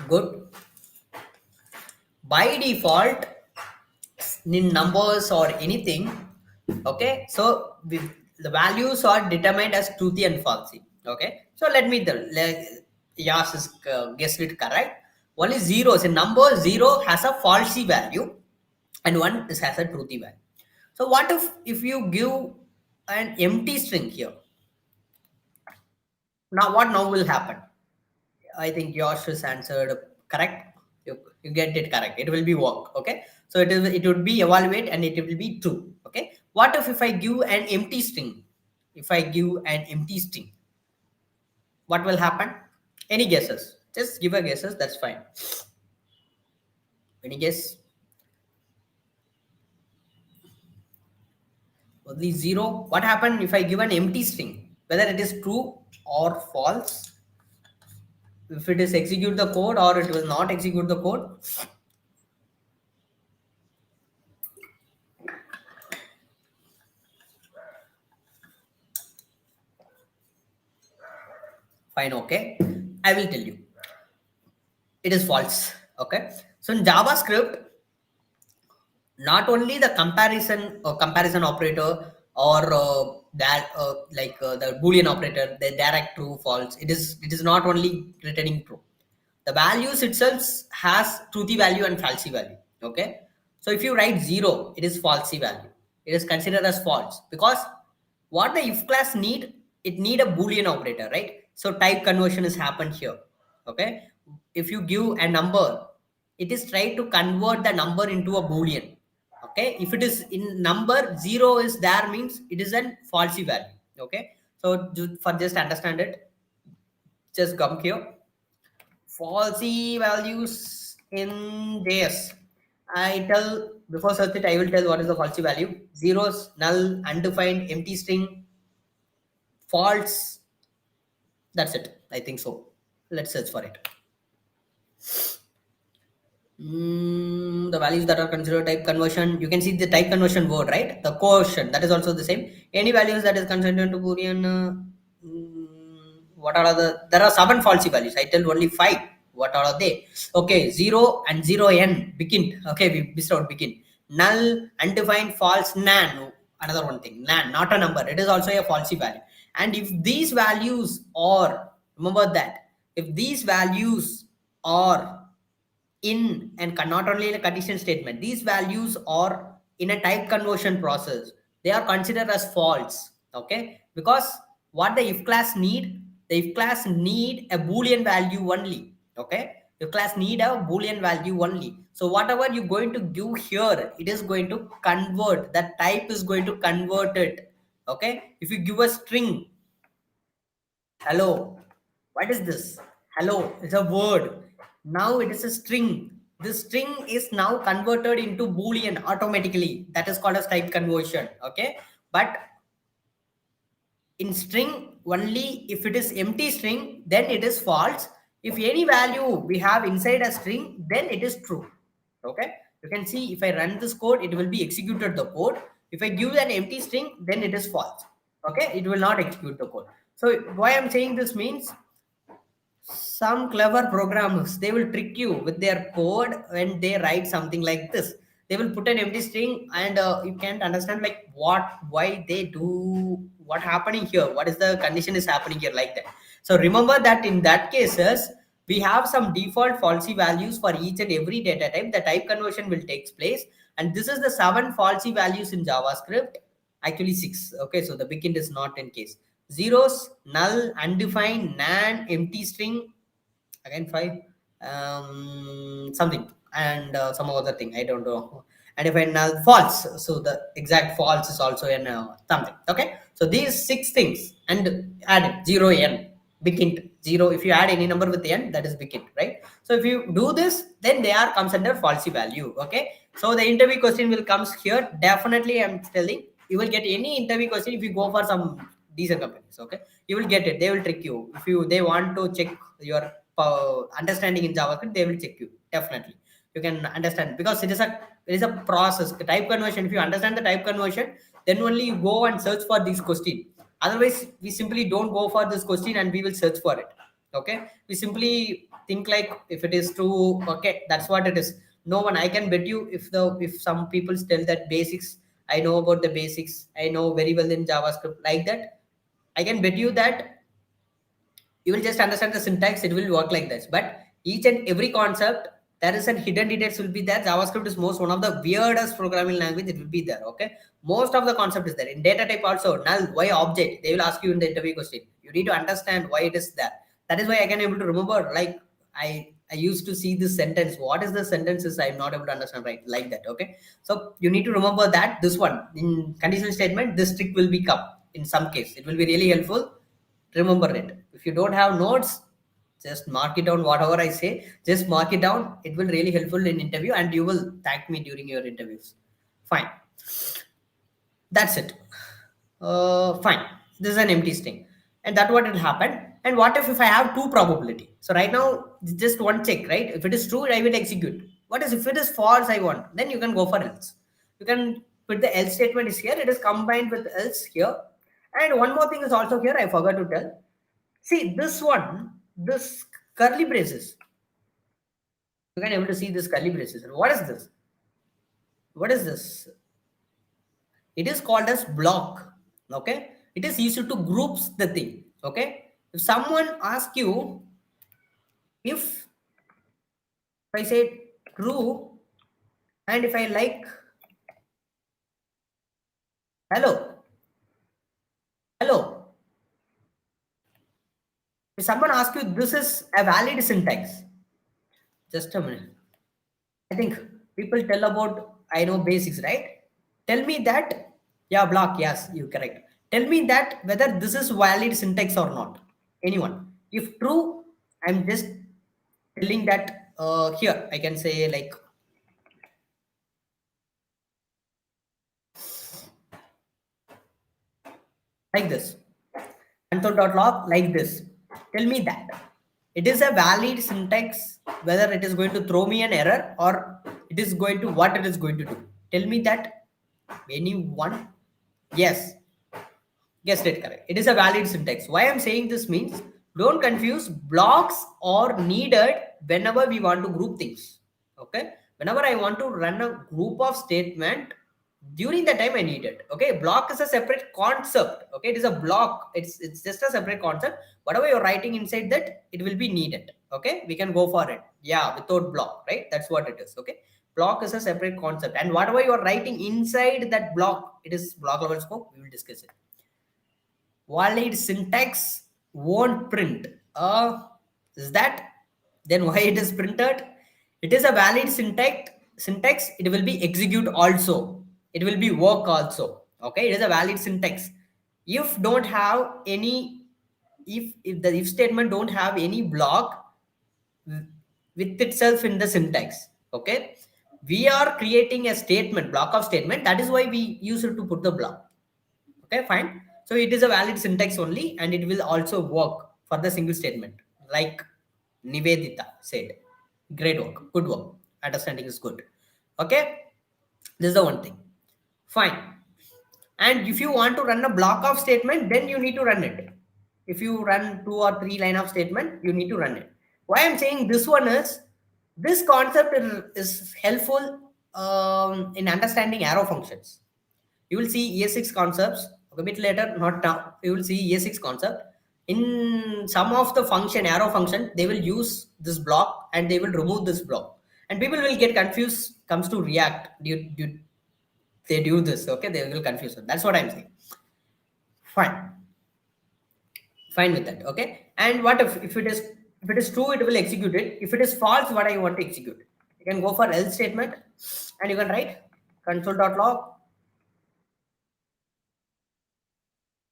Good. By default, in numbers or anything, okay, so the values are determined as truthy and falsy. Okay, so let me Yash is guessed it correct. Only zeros in number, 0 has a falsy value and 1 has a truthy value. So what if you give an empty string here? Now what will happen? I think Yash is answered correct. You get it correct. It will be work. Okay. So it would be evaluate and it will be true. Okay. What if I give an empty string? If I give an empty string, what will happen? Any guesses? Just give a guesses. That's fine. Any guess? Only 0. What happened if I give an empty string? Whether it is true or false? If it is execute the code or it will not execute the code. Fine, okay. I will tell you. It is false. Okay. So in JavaScript, not only the comparison operator or the Boolean operator, the direct true false. It is not only returning true. The values itself has truthy value and falsy value. Okay. So if you write 0, it is falsy value. It is considered as false because what the if class need, it need a Boolean operator, right? So type conversion is happened here. Okay. If you give a number, it is try to convert the number into a Boolean. Okay. If it is in number, 0 is there means it is a falsy value. Okay. So for just understand it, just come here. Falsy values in JS. Before search it, I will tell what is the falsy value. Zeros, null, undefined, empty string, false. That's it. I think so. Let's search for it. The values that are considered type conversion. You can see the type conversion word, right? The quotient, that is also the same. Any values that is considered to Boolean What are there are 7 falsy values. I tell only 5. What are they? Okay, 0 and 0n begin. Okay, we missed out begin. Null, undefined, false, nan. Another one thing, nan, not a number. It is also a falsy value. And if these values are, remember that, if these values are in and not only in a condition statement, these values are in a type conversion process, they are considered as false. Okay, because what the if class need, the if class need a boolean value only. Okay, if class need a boolean value only, so whatever you're going to give here, it is going to convert, that type is going to convert it. Okay, if you give a string hello, what is this? Hello, it's a word. Now it is a string. This string is now converted into boolean automatically. That is called as type conversion. Okay, but in string only, if it is empty string, then it is false. If any value we have inside a string, then it is true. Okay, you can see if I run this code, it will be executed the code. If I give an empty string, then it is false. Okay, it will not execute the code. So why I'm saying this means, some clever programmers, they will trick you with their code when they write something like this. They will put an empty string and you can't understand like why they do, what happening here, what is the condition is happening here, like that. So remember that in that cases, we have some default falsy values for each and every data type. The type conversion will take place, and this is the 7 falsy values in JavaScript. Actually 6. Okay, so the begin is not in case. Zeros, null, undefined, nan, empty string, again 5, something, and some other thing, I don't know. And if I null, false, so the exact false is also in something. Okay, so these 6 things, and add it, 0 n begin 0. If you add any number with n, that is begin, right? So if you do this, then they are comes under falsy value. Okay, so the interview question will comes here. Definitely I'm telling, you will get any interview question if you go for some decent companies. Okay, you will get it. They will trick you. If they want to check your understanding in JavaScript, they will check you. Definitely you can understand, because it is a process. The type conversion, if you understand the type conversion, then only you go and search for this question. Otherwise we simply don't go for this question and we will search for it. Okay, we simply think like if it is true, okay, that's what it is. No one, I can bet you, if some people tell that basics, I know about the basics, I know very well in JavaScript, like that, I can bet you that you will just understand the syntax, it will work like this. But each and every concept, there is a hidden details will be there. JavaScript is most one of the weirdest programming language, it will be there. Okay, most of the concept is there. In data type also, null, why object, they will ask you in the interview question. You need to understand why it is there. That is why I can able to remember, like I used to see this sentence, what is the sentences, I'm not able to understand, right, like that. Okay, so you need to remember that this one in conditional statement, this trick will become in some case, it will be really helpful. Remember it. If you don't have notes, just mark it down. Whatever I say, just mark it down. It will really helpful in interview, and you will thank me during your interviews. Fine, that's it. Fine, this is an empty string, and that what will happen. And what if I have 2 probability? So right now just one check, right? If it is true, I will execute. What is if it is false, I want, then you can go for else. You can put the else statement is here, it is combined with else here. And one more thing is also here, I forgot to tell. See this one, this curly braces. You can able to see this curly braces. What is this? What is this? It is called as block. Okay, it is used to groups the thing. Okay, if someone asks you, if I say true, and if I like hello, hello, if someone asks you, this is a valid syntax. Just a minute. I think people tell about, I know basics, right? Tell me that, yeah, block, yes, you correct. Tell me that whether this is valid syntax or not. Anyone? If true, I'm just telling that here, I can say like this. Console.log like this. Tell me that it is a valid syntax, whether it is going to throw me an error or it is going to what it is going to do. Tell me that. Anyone? Yes. Guessed it correct. It is a valid syntax. Why I'm saying this means, Don't confuse. Blocks are needed whenever we want to group things. Okay. Whenever I want to run a group of statement, during the time I need it. Okay. Block is a separate concept. Okay. It is a block. It's just a separate concept. Whatever you're writing inside that, it will be needed. Okay. We can go for it. Yeah. Without block, right? That's what it is. Okay. Block is a separate concept. And whatever you're writing inside that block, it is block level scope. We will discuss it. Valid syntax won't print. Is that then why it is printed? It is a valid syntax. It will be execute also. It will be work also. Okay, it is a valid syntax. If don't have any, if the if statement don't have any block with itself in the syntax. Okay, we are creating a statement, block of statement. That is why we use it to put the block. Okay, fine. So it is a valid syntax only, and it will also work for the single statement, like Nivedita said. Great work, good work. Understanding is good. Okay, this is the one thing. Fine. And if you want to run a block of statement, then you need to run it. If you run 2 or 3 line of statement, you need to run it. Why I'm saying this one is, this concept is helpful in understanding arrow functions. You will see ES6 concepts a bit later, not now. You will see ES6 concept. In some of the function, arrow function, they will use this block and they will remove this block. And people will get confused comes to React. They do this, okay? They will confuse them. That's what I'm saying. Fine. Fine with that, okay? And what if it is true, it will execute it. If it is false, what I want to execute? You can go for else statement and you can write console.log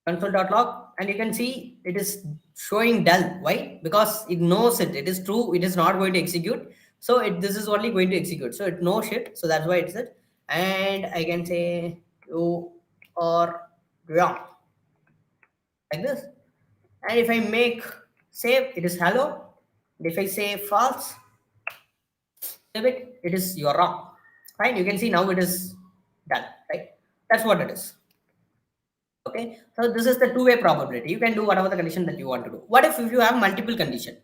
and you can see it is showing dull. Why? Because it knows it is true, it is not going to execute, so this is only going to execute, so it knows it, so that's why it's it. And I can say you or wrong like this, and if I make save, it is hello. And if I say false, save it, it is you're wrong. Fine, you can see now it is done, right? That's what it is. Okay, so this is the two-way probability. You can do whatever the condition that you want to do. What if you have multiple condition,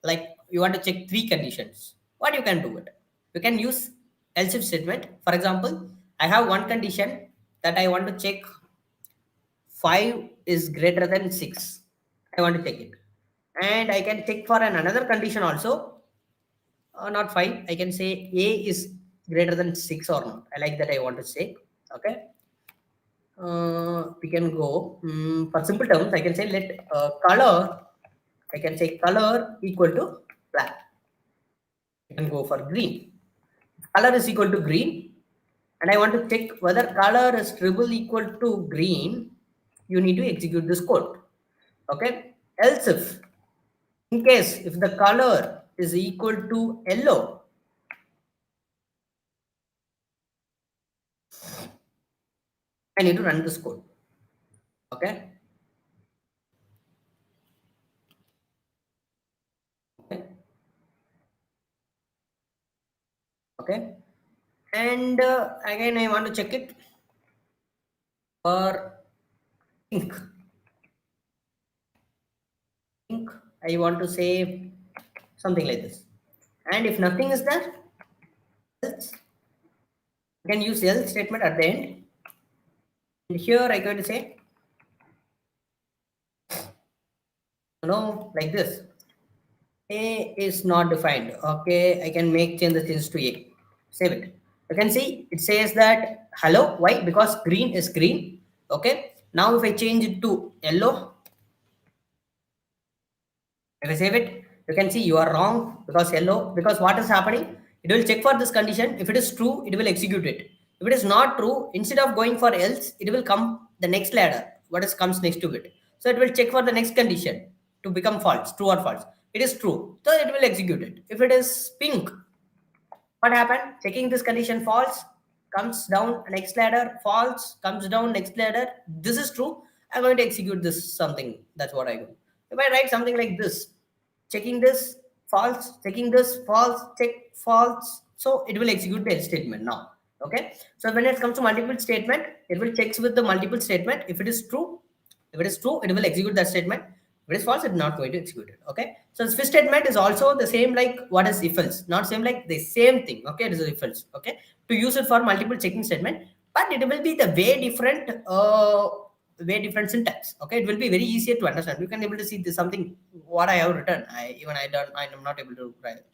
like you want to check 3 conditions? What you can do it? You can use else if statement. For example, I have one condition that I want to check 5 is greater than 6. I want to check it, and I can check for another condition also. Not 5. I can say A is greater than 6 or not. I like that. I want to say. Okay. We can go for simple terms. I can say let color. I can say color equal to black. I can go for green. Color is equal to green, and I want to check whether color is triple equal to green. You need to execute this code. Okay. Else if, in case if the color is equal to yellow, I need to run this code. Okay. Okay. And again, I want to check it for pink. I want to say something like this. And if nothing is there, else, I can use else statement at the end. And here I'm going to say no, like this. A is not defined. Okay, I can make changes to A. Save it. You can see it says that hello. Why? Because green is green. Okay. Now if I change it to yellow, if I save it, you can see you are wrong because yellow. Because what is happening? It will check for this condition. If it is true, it will execute it. If it is not true, instead of going for else, it will come the next ladder. What is comes next to it? So it will check for the next condition to become false, true or false. It is true, so it will execute it. If it is pink, what happened? Checking this condition false, comes down next ladder, false, comes down next ladder. This is true. I'm going to execute this something. That's what I do. If I write something like this, checking this false, checking this false, check false, so it will execute the else statement now. Okay. So when it comes to multiple statement, it will check with the multiple statement. If it is true, it will execute that statement. If it is false, it's not going to execute it. Okay. So switch statement is also the same like what is if else, not same like the same thing. Okay, it is if else. Okay, to use it for multiple checking statement, but it will be the way different syntax. Okay, it will be very easier to understand. You can able to see this something what I have written. I am not able to write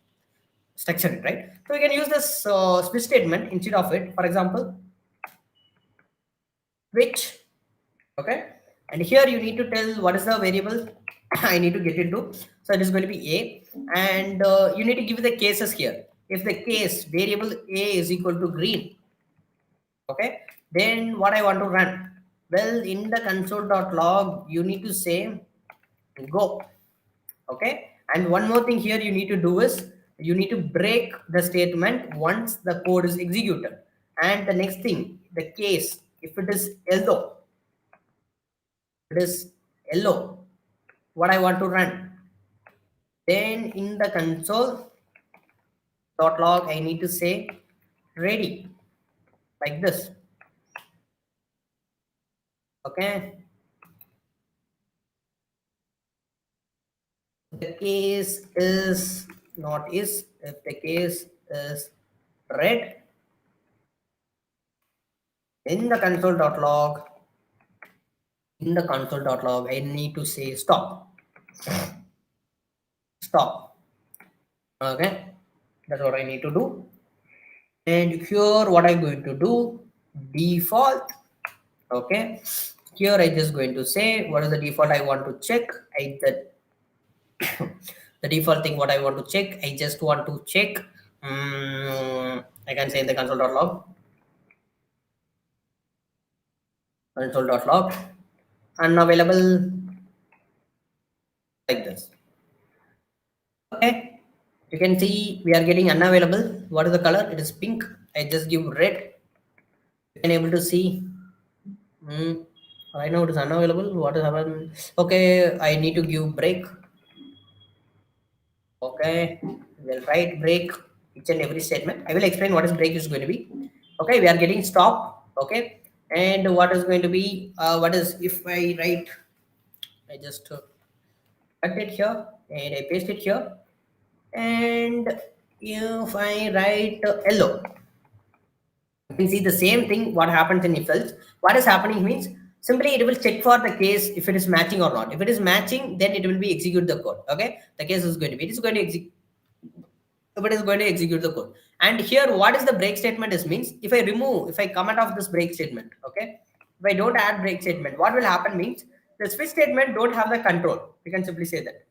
structure it, right? So we can use this switch statement instead of it. For example, which, okay, and here you need to tell what is the variable I need to get into. So it is going to be a, and you need to give the cases here. If the case variable a is equal to green, okay, then what I want to run, well, in the console.log you need to say go. Okay, and one more thing here you need to do is you need to break the statement once the code is executed. And the next thing, the case, if it is yellow, it is yellow, what I want to run, then in the console.log I need to say ready, like this. Okay, the case is not is, if the case is red, in the console.log I need to say stop. Okay, that's what I need to do. And here what I'm going to do, default. Okay, here I just going to say what is the default I want to check. The default thing what I want to check, I just want to check, I can say in the console.log unavailable, like this. Okay, you can see we are getting unavailable. What is the color? It is pink. I just give red. You can able to see. Right now it is unavailable. What is happening? Okay, I need to give break. Okay, we'll write break each and every statement. I will explain what is break is going to be. Okay, we are getting stop. Okay, and what is going to be what is, if I write, I just cut it here and I paste it here, and if I write yellow, you can see the same thing what happens in if else. What is happening means simply it will check for the case if it is matching or not. If it is matching, then it will be execute the code. Okay, the case is going to be, it is going to execute, if it is going to execute the code. And here what is the break statement is means, if I remove, if I comment off this break statement, okay, if I don't add break statement, what will happen means the switch statement don't have the control. We can simply say that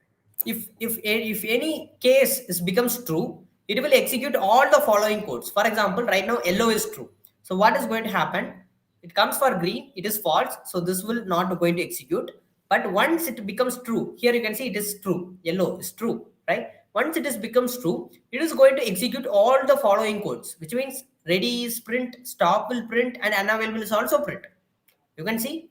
if any case is becomes true, it will execute all the following codes. For example, right now yellow is true, so what is going to happen, it comes for green, it is false, so this will not going to execute. But once it becomes true, here you can see it is true, yellow is true, right? Once it is becomes true, it is going to execute all the following codes, which means ready is print, stop will print, and unavailable is also print. You can see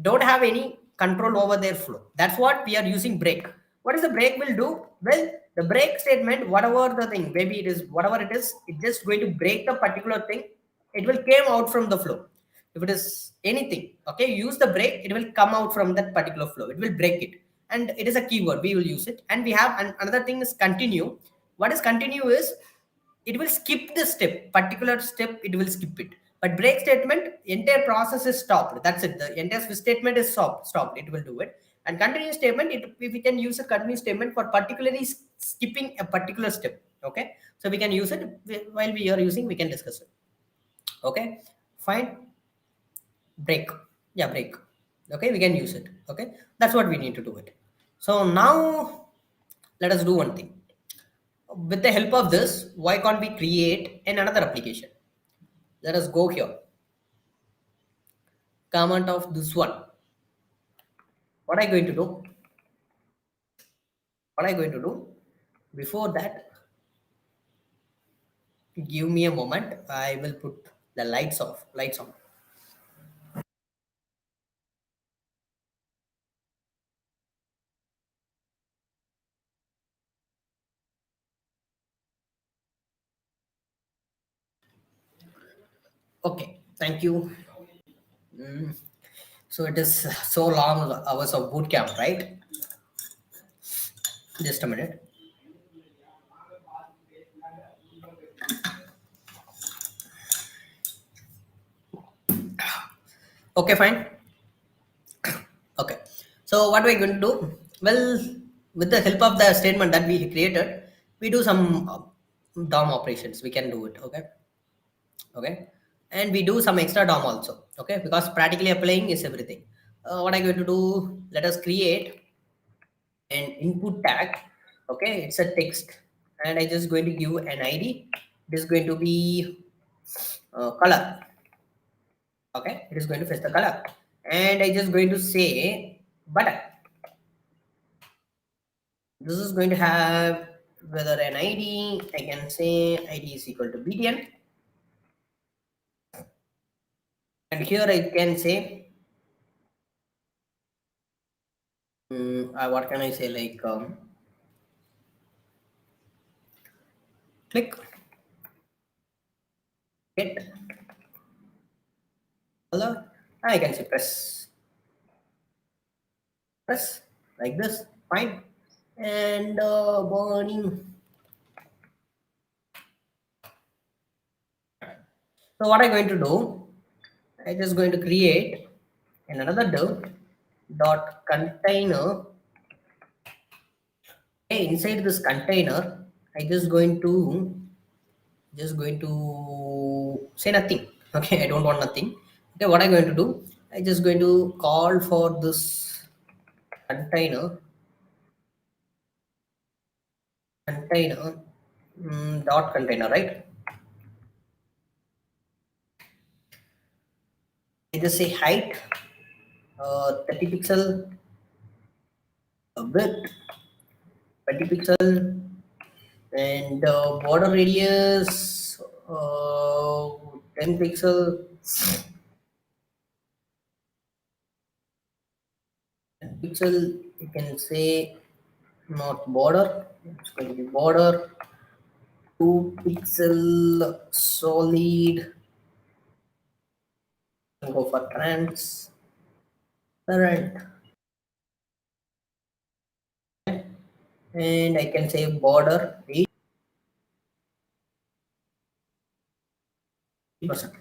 don't have any control over their flow. That's what we are using break. What is the break will do? Well, the break statement, whatever the thing, maybe it is whatever it is, it's just going to break the particular thing. It will came out from the flow. If it is anything, okay, use the break, it will come out from that particular flow. It will break it. And it is a keyword, we will use it. And we have another thing is continue. What is continue is it will skip the step, particular step, it will skip it. But break statement, entire process is stopped. That's it. The entire switch statement is stopped. It will do it. And continuous statement, if we can use a continuous statement for particularly skipping a particular step. Okay. So we can use it while we are using, we can discuss it. Okay. Fine. Break. Yeah, break. Okay. We can use it. Okay. That's what we need to do it. So now let us do one thing. With the help of this, why can't we create another application? Let us go here. Comment of this one. What are you going to do? What are you going to do? Before that, give me a moment. I will put the lights off. Lights on. Okay. Thank you. So it is so long hours of bootcamp, right? Just a minute. Okay, fine. Okay. So what we're going to do? Well, with the help of the statement that we created, we do some DOM operations. We can do it. Okay. Okay. And we do some extra DOM also. Okay. Because practically applying is everything. What I'm going to do? Let us create an input tag. Okay. It's a text, and I just going to give an ID. It is going to be color. Okay. It is going to fetch the color, and I just going to say button. This is going to have whether an ID, I can say ID is equal to btn, and here I can say what can I say, like click get color. I can say press like this, fine. And burning. So what I'm going to do, I just going to create another div dot container. Okay, inside this container, I just going to say nothing. Okay, I don't want nothing. Okay, what I'm going to do, I just going to call for this container dot container, right? I just say height 30 pixel, width 20 pixel, and border radius 10 pixel, you can say not border, it's going to be border 2 pixel solid, go for transparent, and I can say border 80%.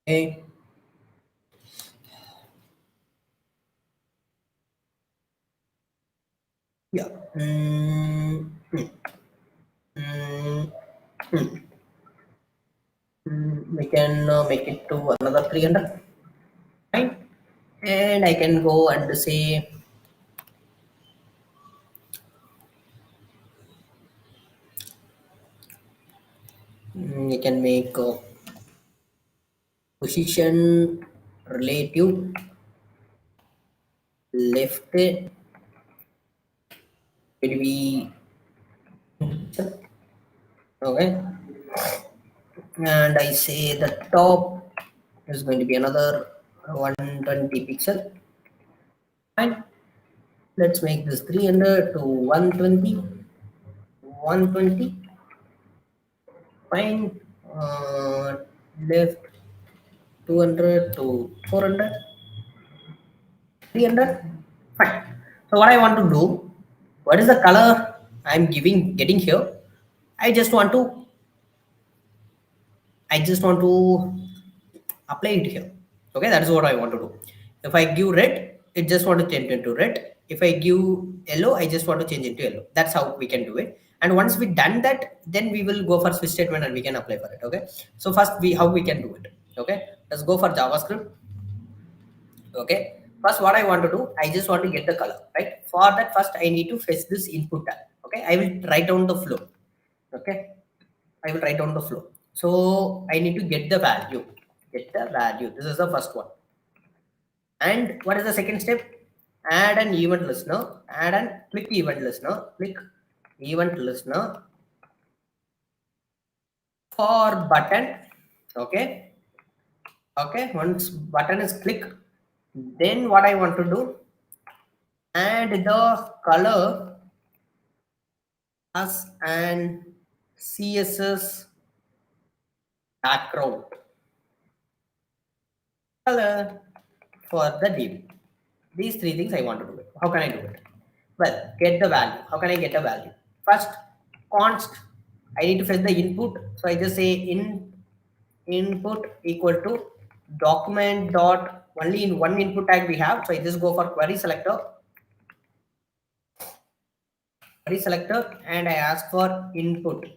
Okay. Yeah. We can make it to another 300, right? And I can go and say we can make position relative left will be okay, and I say the top is going to be another 120 pixel. Fine. Let's make this 300 to 120. 120. Fine. Left 200 to 400. 300. Fine. So what I want to do, what is the color I'm getting here? I just want to apply it here. Okay, that is what I want to do. If I give red, it just want to change into red. If I give yellow, I just want to change into yellow. That's how we can do it. And once we done that, then we will go for switch statement and we can apply for it. Okay, so first how we can do it. Okay, let's go for JavaScript. Okay, first what I want to do, I just want to get the color, right? For that, first I need to fetch this input tag. Okay, I will write down the flow. Okay, I will write down the flow. So I need to get the value. This is the first one. And what is the second step? Add an event listener. Click event listener. Click event listener for button. Okay. Okay. Once button is clicked, then what I want to do, add the color as an CSS background color for the div. These three things I want to do it. How can I do it? Well, get the value. How can I get a value? First, const. I need to fetch the input. So I just say input equal to document dot, only in one input tag we have. So I just go for query selector, and I ask for input.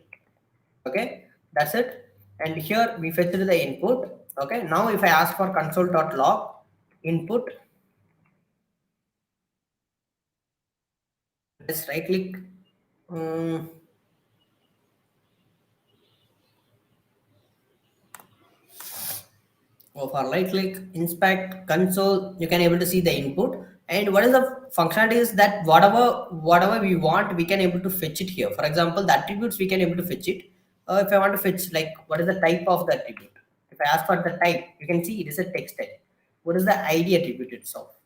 Okay, that's it. And here we fetch the input. Okay, now if I ask for console.log input, let's right click. Go for right click, inspect console, you can able to see the input. And what is the functionality is that whatever we want, we can able to fetch it here. For example, the attributes we can able to fetch it. If I want to fetch, like, what is the type of the attribute? If I ask for the type, you can see it is a text type. What is the ID attribute itself?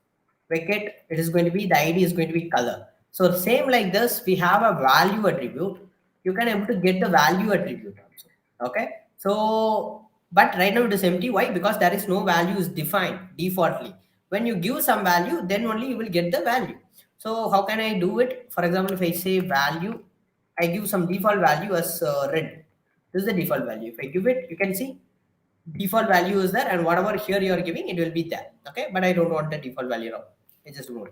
Bracket, it is going to be, the ID is going to be color. So same like this, we have a value attribute. You can able to get the value attribute also. Okay, so but right now it is empty. Why? Because there is no values defined defaultly. When you give some value, then only you will get the value. So how can I do it? For example, if I say value, I give some default value as red. This is the default value. If I give it, you can see default value is there, and whatever here you are giving, it will be there. Okay, but I don't want the default value now. I just want.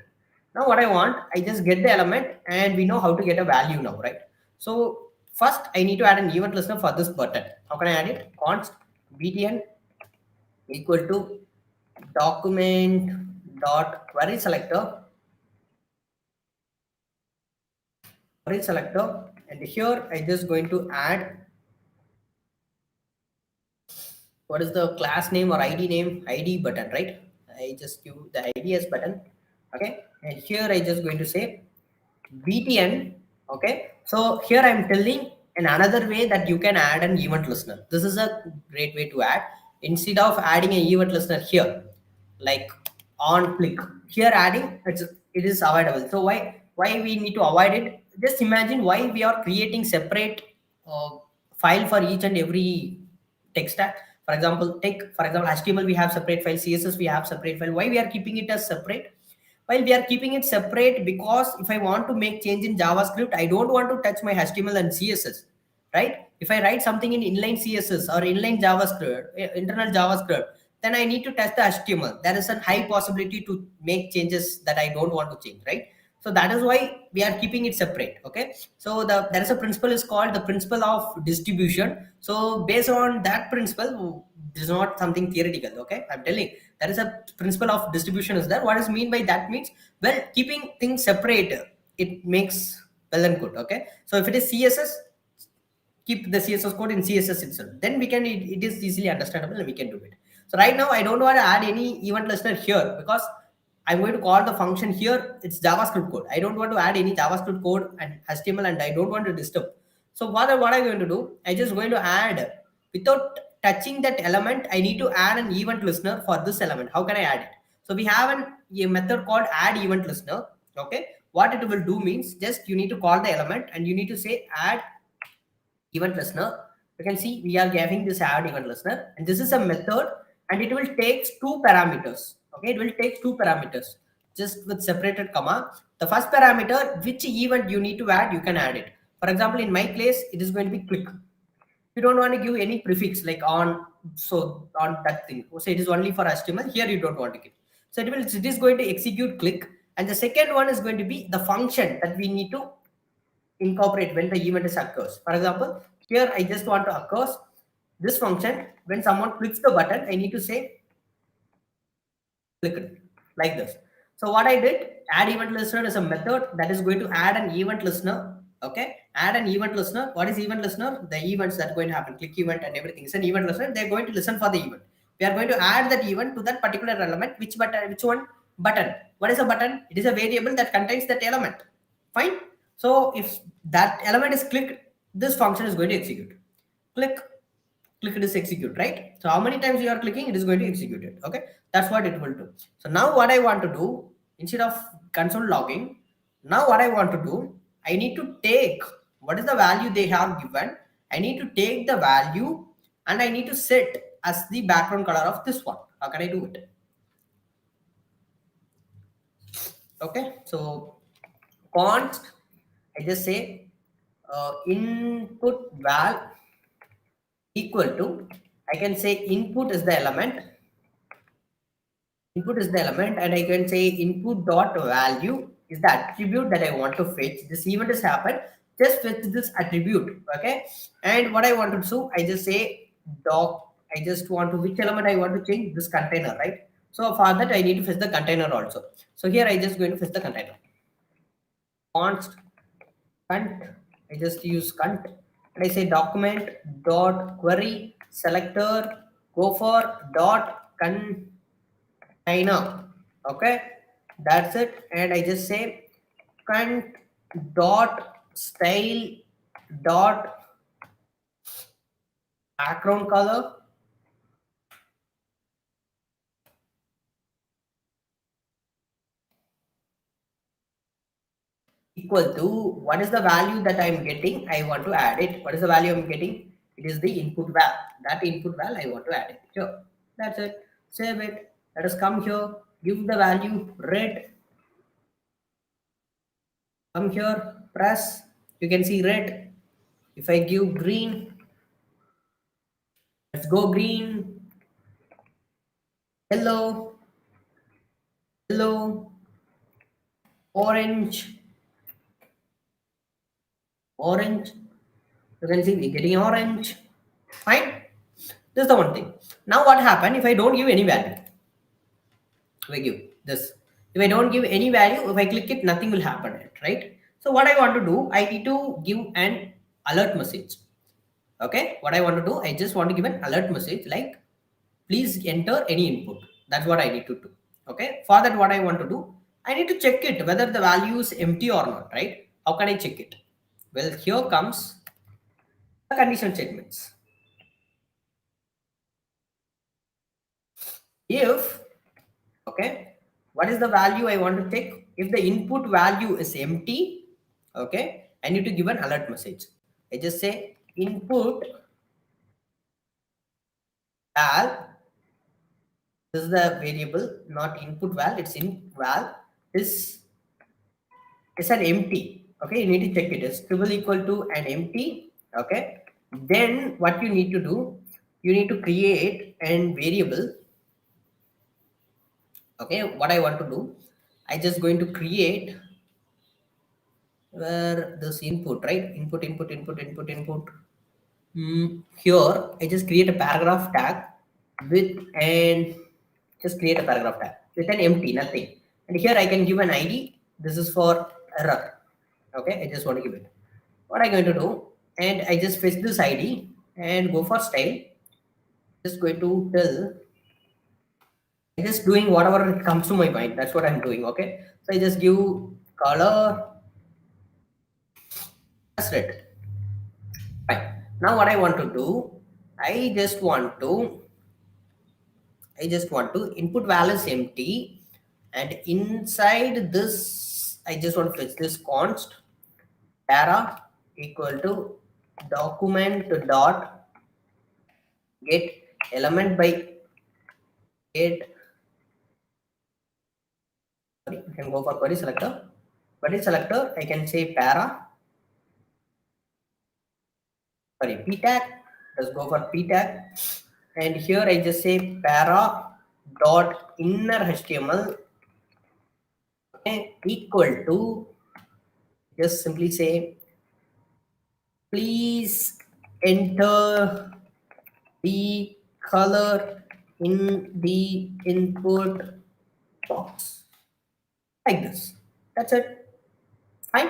Now what I want, I just get the element, and we know how to get a value now, right? So first I need to add an event listener for this button. How can I add it? Const btn equal to document dot query selector, and here I just going to add, what is the class name or ID name? ID button, right? I just give the IDs button. Okay, and here I just going to say btn. Okay, so here I'm telling another way that you can add an event listener. This is a great way to add. Instead of adding an event listener here, like on click, here adding, it is avoidable. So why we need to avoid it? Just imagine why we are creating separate file for each and every text stack. For example, HTML, we have separate file, CSS, we have separate file. Why we are keeping it as separate? While we are keeping it separate, because if I want to make change in JavaScript, I don't want to touch my HTML and CSS, right? If I write something in inline CSS or inline JavaScript, internal JavaScript, then I need to touch the HTML. There is a high possibility to make changes that I don't want to change, right? So that is why we are keeping it separate. Okay, so there is a principle is called the principle of distribution. So based on that principle, this is not something theoretical. Okay, I'm telling, there is a principle of distribution is there. What is mean by that means, well, keeping things separate, it makes well and good. Okay, so if it is CSS, keep the CSS code in CSS itself, then we can, it is easily understandable and we can do it. So right now I don't want to add any event listener here, because I'm going to call the function here, it's JavaScript code. I don't want to add any JavaScript code and HTML, and I don't want to disturb. So what I'm going to do, I just going to add, without touching that element, I need to add an event listener for this element. How can I add it? So we have a method called add event listener. Okay, what it will do means, just you need to call the element and you need to say add event listener. You can see we are having this add event listener, and this is a method, and it will take two parameters. Okay, it will take two parameters just with separated comma. The first parameter, which event you need to add, you can add it. For example, in my case, it is going to be click. You don't want to give any prefix like on, so on that thing. So it is only for HTML. Here you don't want to give. So it is going to execute click, and the second one is going to be the function that we need to incorporate when the event is occurs. For example, here I just want to occurs this function. When someone clicks the button, I need to say click it like this. So what I did, add event listener is a method that is going to add an event listener. Okay, add an event listener. What is event listener? The events that are going to happen, click event and everything is an event listener. They're going to listen for the event. We are going to add that event to that particular element. Which button? Which one? Button. What is a button? It is a variable that contains that element. Fine. So if that element is clicked, this function is going to execute. Click, it is execute, right? So how many times you are clicking, it is going to execute it. Okay, that's what it will do. So now what I want to do, instead of console logging, now what I want to do, I need to take what is the value they have given, I need to take the value and I need to set as the background color of this one. How can I do it? Okay, so const, I just say input val equal to, I can say input is the element, and I can say input dot value is the attribute that I want to fetch. This event has happened, just fetch this attribute. Okay, and what I want to do, I just say doc, I just want to, which element I want to change, this container, right? So for that I need to fetch the container also. So here I just going to fetch the container. Const cunt, I just use cunt, and I say document dot query selector go for dot container. Okay, that's it. And I just say cunt dot style dot background color equal to, what is the value that I'm getting, I want to add it. What is the value I'm getting? It is the input val. That input val I want to add it. Sure, that's it. Save it. Let us come here, give the value red. Come here, press, you can see red. If I give green, let's go green, yellow, yellow, orange, orange. You can see we're getting orange. Fine. This is the one thing. Now what happened if I don't give any value? If I give this, if I don't give any value, if I click it, nothing will happen, right? So what I want to do, I need to give an alert message. Okay, what I want to do, I just want to give an alert message like, please enter any input. That's what I need to do. Okay, for that what I want to do, I need to check it whether the value is empty or not, right? How can I check it? Well, here comes the condition statements. If, okay, what is the value I want to take? If the input value is empty, okay, I need to give an alert message. I just say input val, this is the variable, not input val, it's in val, is an empty. Okay, you need to check it as triple equal to an empty. Okay, then what you need to do, you need to create an variable. Okay, what I want to do, I just going to create where this input, right? Input. Here I just create a paragraph tag with an, just create a paragraph tag with an empty, nothing. And here I can give an ID. This is for error. Okay, I just want to give it. What I'm going to do, and I just fetch this ID and go for style. Just going to tell, I'm just doing whatever comes to my mind. That's what I'm doing. Okay, so I just give color as red. Fine. Now what I want to do, I just want to input value is empty, and inside this I just want to fetch this const para equal to document dot get element by get, sorry, you can go for query selector. Query selector, I can say para, sorry, p tag. Let's go for p tag, and here I just say para dot inner HTML, okay, equal to, just simply say please enter the color in the input box, like this. That's it. Fine.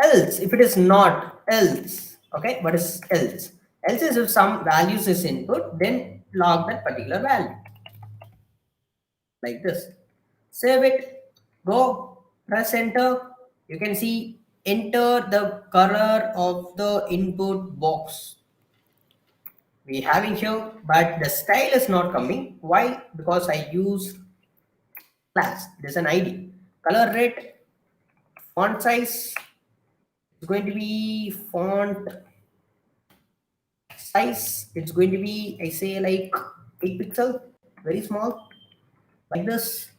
Else, if it is not, else, okay, what is else? Else is if some values is input, then log that particular value, like this. Save it, go, press enter. You can see enter the color of the input box we having here, but the style is not coming. Why? Because I use class. There's an ID. Color red, font size is going to be font size, it's going to be, I say like 8 pixel, very small, like this.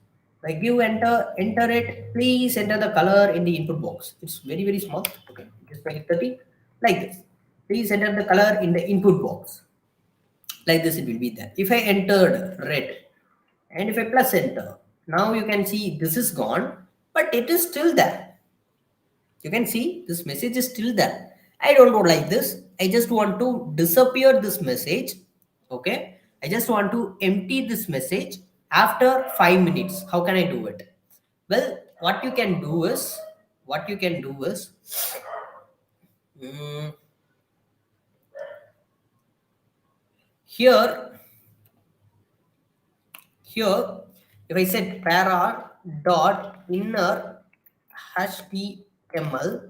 Like you enter it, please enter the color in the input box. It's very, very small. Okay, just make it 30, like this. Please enter the color in the input box. Like this, it will be there. If I entered red, and if I plus enter, now you can see this is gone, but it is still there. You can see this message is still there. I don't like this. I just want to disappear this message. Okay. I just want to empty this message after 5 minutes. How can I do it? Well, what you can do is, mm, here, if I said para dot inner html,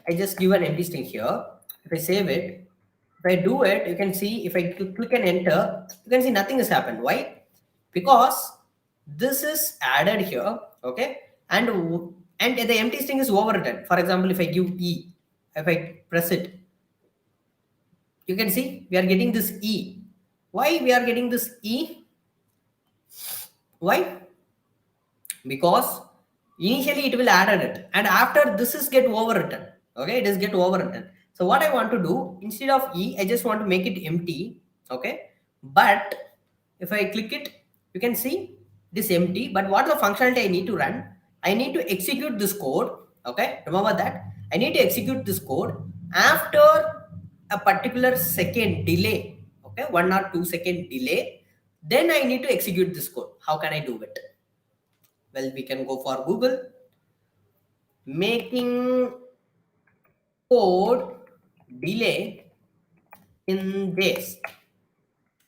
I just give an empty string here. If I save it, if I do it, you can see if I click and enter, you can see nothing has happened. Why? Because this is added here, okay, and the empty string is overwritten. For example, if I give e, if I press it, you can see we are getting this e. Why we are getting this e? Why? Because initially it will added it, and after this is get overwritten. Okay, it is get overwritten. So what I want to do, instead of e, I just want to make it empty. Okay, but if I click it, you can see this empty. But what the functionality I need to run? I need to execute this code. Okay, remember that I need to execute this code after a particular second delay. Okay, 1 or 2 second delay. Then I need to execute this code. How can I do it? Well, we can go for Google. Making code delay in days.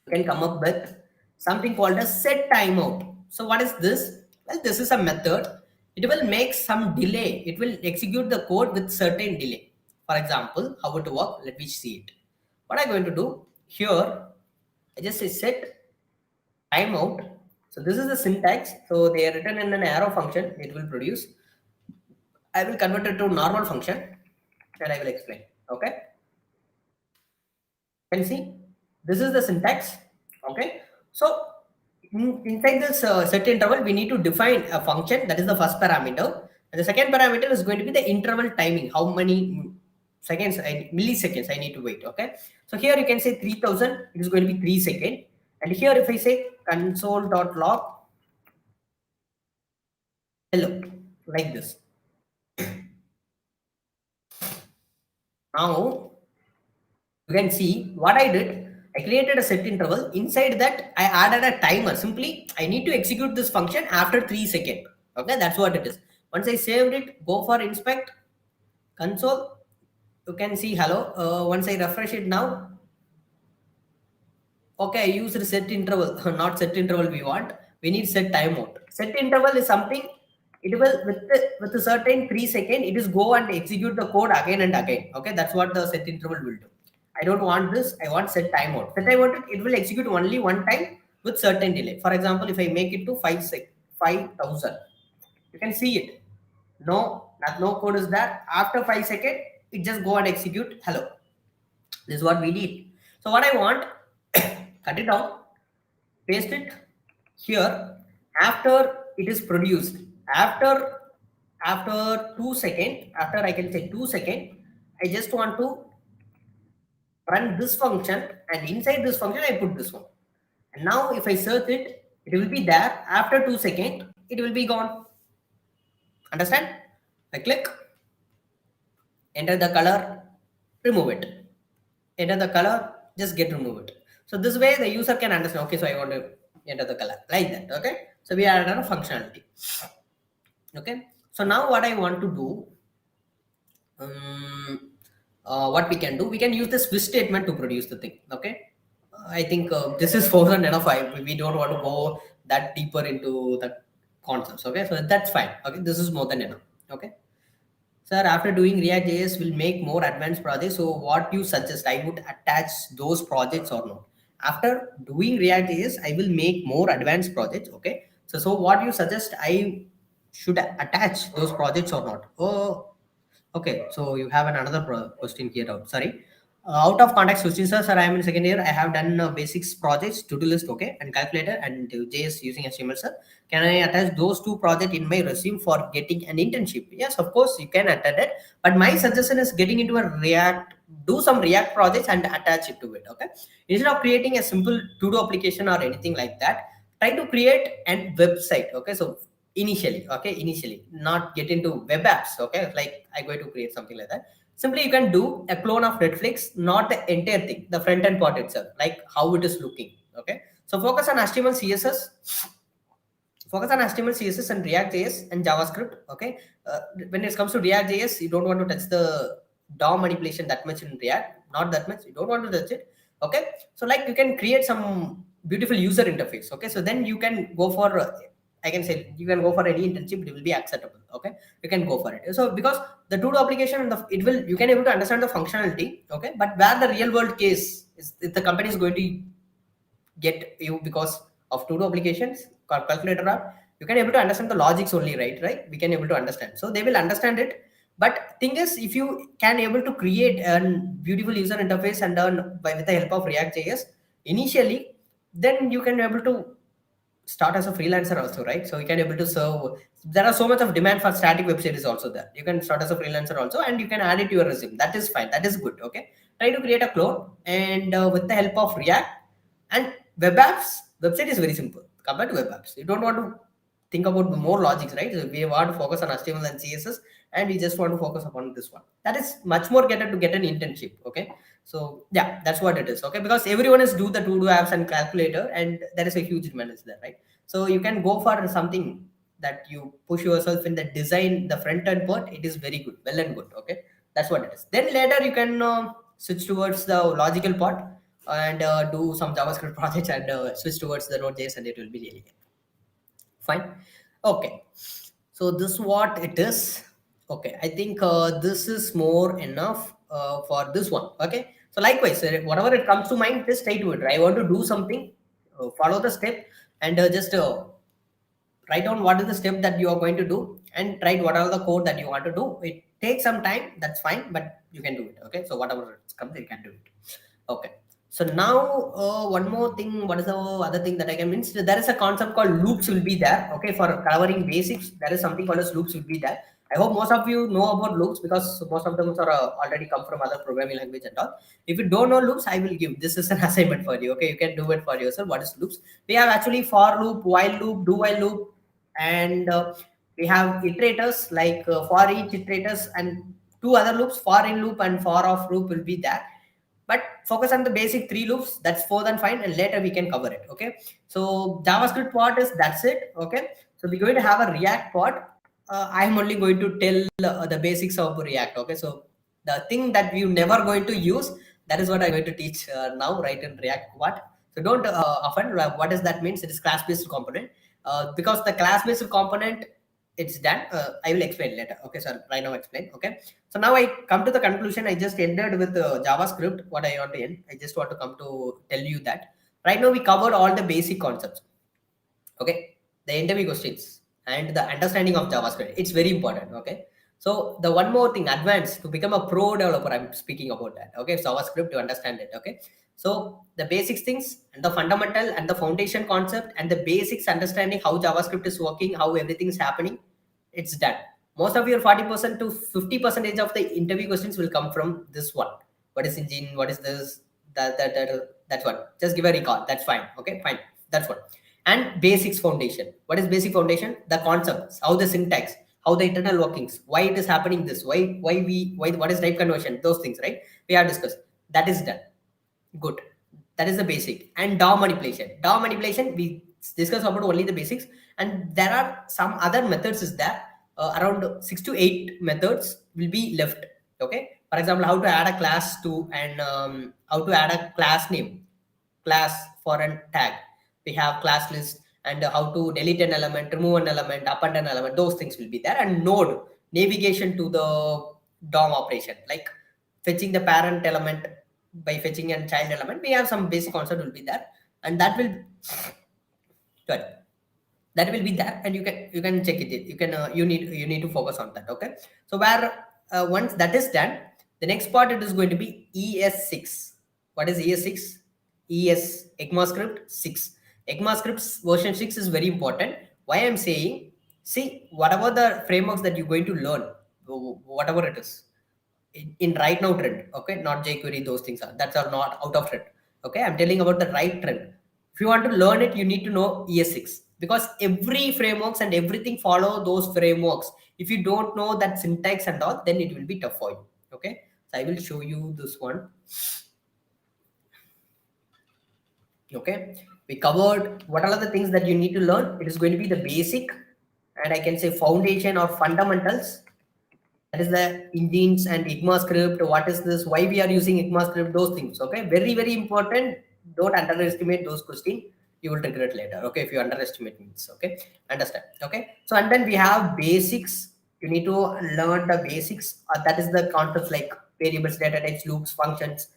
You can come up with something called a set timeout. So what is this? Well, this is a method. It will make some delay. It will execute the code with certain delay. For example, how it work? Let me see it. What I'm going to do here, I just say set timeout. So this is the syntax. So they are written in an arrow function. It will produce. I will convert it to normal function and I will explain. Okay. Can you see? This is the syntax. Okay. So inside this set interval, we need to define a function. That is the first parameter. And the second parameter is going to be the interval timing. How many seconds, milliseconds I need to wait. Okay. So here you can say 3000. It is going to be 3 seconds. And here if I say console.log hello, like this. Now you can see what I did. I created a set interval. Inside that I added a timer. Simply I need to execute this function after 3 seconds. Okay, that's what it is. Once I saved it, go for inspect console. You can see hello. Once I refresh it now, okay, I used set interval, not set interval we want. We need set timeout. Set interval is something, it will with a certain 3 seconds, it is go and execute the code again and again. Okay, that's what the set interval will do. I don't want this, I want set timeout. Set timeout, it will execute only one time with certain delay. For example, if I make it to 5000, you can see it. No code is there. After 5 seconds, it just go and execute hello. This is what we need. So what I want, cut it down, paste it here. After it is produced, after 2 seconds, after I can say 2 seconds, I just want to run this function, and inside this function I put this one. And now if I search it, it will be there. After 2 seconds, it will be gone. Understand? I click, enter the color, remove it. Enter the color, just get remove it. So this way the user can understand, okay, so I want to enter the color like that. Okay, so we added a functionality. Okay, so now what I want to do, what we can do, we can use the switch statement to produce the thing. Okay, I think this is more than enough. We don't want to go that deeper into the concepts. Okay, so that's fine. Okay, this is more than enough. Okay. Sir, after doing ReactJS will make more advanced projects. So what you suggest, I would attach those projects or not? After doing ReactJS, I will make more advanced projects. Okay. So what you suggest, I should attach those projects or not? Oh, okay. So you have another question here out. Sorry. Out of context questions, sir, I am in second year. I have done basics projects, to-do list, okay, and calculator and JS using HTML, sir. Can I attach those 2 projects in my resume for getting an internship? Yes, of course, you can attach it. But my suggestion is getting into a React, do some React projects and attach it to it, okay? Instead of creating a simple to-do application or anything like that, try to create a website, okay? So initially, not get into web apps, okay? Like I'm going to create something like that. Simply, you can do a clone of Netflix, not the entire thing, the front end part itself, like how it is looking. Okay. So focus on HTML, CSS, and React.js and JavaScript. Okay. When it comes to React.js, you don't want to touch the DOM manipulation that much in React, not that much. You don't want to touch it. Okay. So like you can create some beautiful user interface. Okay. So then you can go for I can say you can go for any internship, it will be acceptable. Okay, you can go for it. So because the to-do application and you can able to understand the functionality. Okay, but where the real world case is, if the company is going to get you because of to-do applications or calculator app, you can able to understand the logics only, right? We can able to understand. So they will understand it. But thing is, if you can able to create a beautiful user interface and with the help of React.js initially, then you can able to start as a freelancer also, right? So you can able to serve. There are so much of demand for static website is also there. You can start as a freelancer also, and you can add it to your resume. That is fine. That is good. Okay. Try to create a clone, and with the help of React and web apps, website is very simple compared to web apps. You don't want to think about more logics, right? So we want to focus on HTML and CSS, and we just want to focus upon this one. That is much more better to get an internship. Okay. So yeah, that's what it is. Okay, because everyone is do the to-do apps and calculator, and there is a huge demand is there, right? So you can go for something that you push yourself in the design, the front end part. It is very good, well and good. Okay, that's what it is. Then later you can switch towards the logical part and do some JavaScript projects and switch towards the Node.js, and it will be really good. Fine. Okay. So this what it is. Okay. I think this is more enough for this one. Okay. So likewise, whatever it comes to mind, just stay to it. I want to do something, follow the step, and just write down what is the step that you are going to do, and write whatever the code that you want to do. It takes some time. That's fine, but you can do it. Okay. So whatever it comes, you can do it. Okay. So now one more thing. What is the other thing that I can means? There is a concept called loops will be there. Okay, for covering basics, there is something called as loops will be there. I hope most of you know about loops because most of them are already come from other programming language and all. If you don't know loops, I will give this is an assignment for you. Okay, you can do it for yourself. What is loops? We have actually for loop, while loop, do while loop, and we have iterators like for each iterators, and 2 other loops, for in loop and for off loop will be there. But focus on the basic 3 loops. That's more than fine, and later we can cover it. Okay, so JavaScript part is that's it. Okay, so we're going to have a React part. I'm only going to tell the basics of React. Okay, so the thing that we never going to use, that is what I'm going to teach now, right, in React part. So don't often what does that means? It is class based component. Because the class based component, it's done. I will explain later. Okay, so right now explain. Okay, so now I come to the conclusion. I just ended with JavaScript. What I want to end, I just want to come to tell you that right now we covered all the basic concepts. Okay, the interview questions and the understanding of JavaScript. It's very important. Okay, so the one more thing, advanced to become a pro developer. I'm speaking about that. Okay, JavaScript to understand it. Okay, so the basics things and the fundamental and the foundation concept and the basics understanding how JavaScript is working, how everything is happening, it's done. Most of your 40% to 50% of the interview questions will come from this one. What is engine? What is this? That's one. Just give a recall. That's fine. Okay, fine. That's one. And basics foundation. What is basic foundation? The concepts, how the syntax, how the internal workings, why it is happening this, why what is type conversion, those things, right? We have discussed. That is done. Good. That is the basic. And DOM manipulation. DOM manipulation, we discuss about only the basics, and there are some other methods is there. Around 6 to 8 methods will be left. Okay, for example, how to add a class to, and how to add a class name, class for a tag. We have class list, and how to delete an element, remove an element, append an element. Those things will be there. And node navigation to the DOM operation, like fetching the parent element by fetching a child element. We have some basic concept will be there, and that will good. That will be there, and you can check it. You can you need to focus on that. Okay, so where once that is done, The next part, it is going to be ES6. What is ES6? ECMAScript 6. ECMAScript version 6 is very important. Why I'm saying, see, whatever the frameworks that you're going to learn, whatever it is, in right now trend, okay, not jQuery, those things are, that's are not out of trend. Okay, I'm telling about the right trend. If you want to learn it, you need to know ES6, because every frameworks and everything follow those frameworks. If you don't know that syntax and all, then it will be tough for you. Okay, so I will show you this one. Okay, we covered what are the things that you need to learn. It is going to be the basic, and I can say foundation or fundamentals. That is the engines and ECMAScript. What is this? Why we are using ECMAScript? Those things. Okay, very very important. Don't underestimate those questions. You will regret later. Okay, if you underestimate means. Okay, understand. Okay, so and then we have basics. You need to learn the basics. That is the concepts like variables, data types, loops, functions.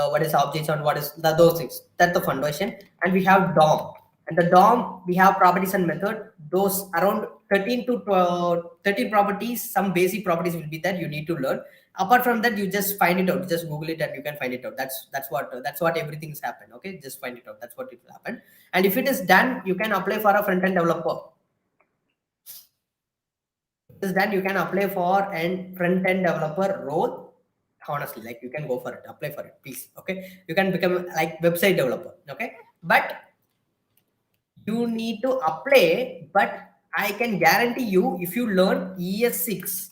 What is objects and what is those things. That's the foundation. And we have DOM. And the DOM, we have properties and method. Those around 13 to 13 properties, some basic properties will be that you need to learn. Apart from that, you just find it out. Just Google it and you can find it out. That's what everything is happen. Okay, just find it out. That's what it will happen. And if it is done, you can apply for a front-end developer. If it is done, you can apply for a front-end developer role. Honestly, like you can go for it, apply for it, please. Okay, you can become like website developer. Okay, but you need to apply, but I can guarantee you, if you learn ES6,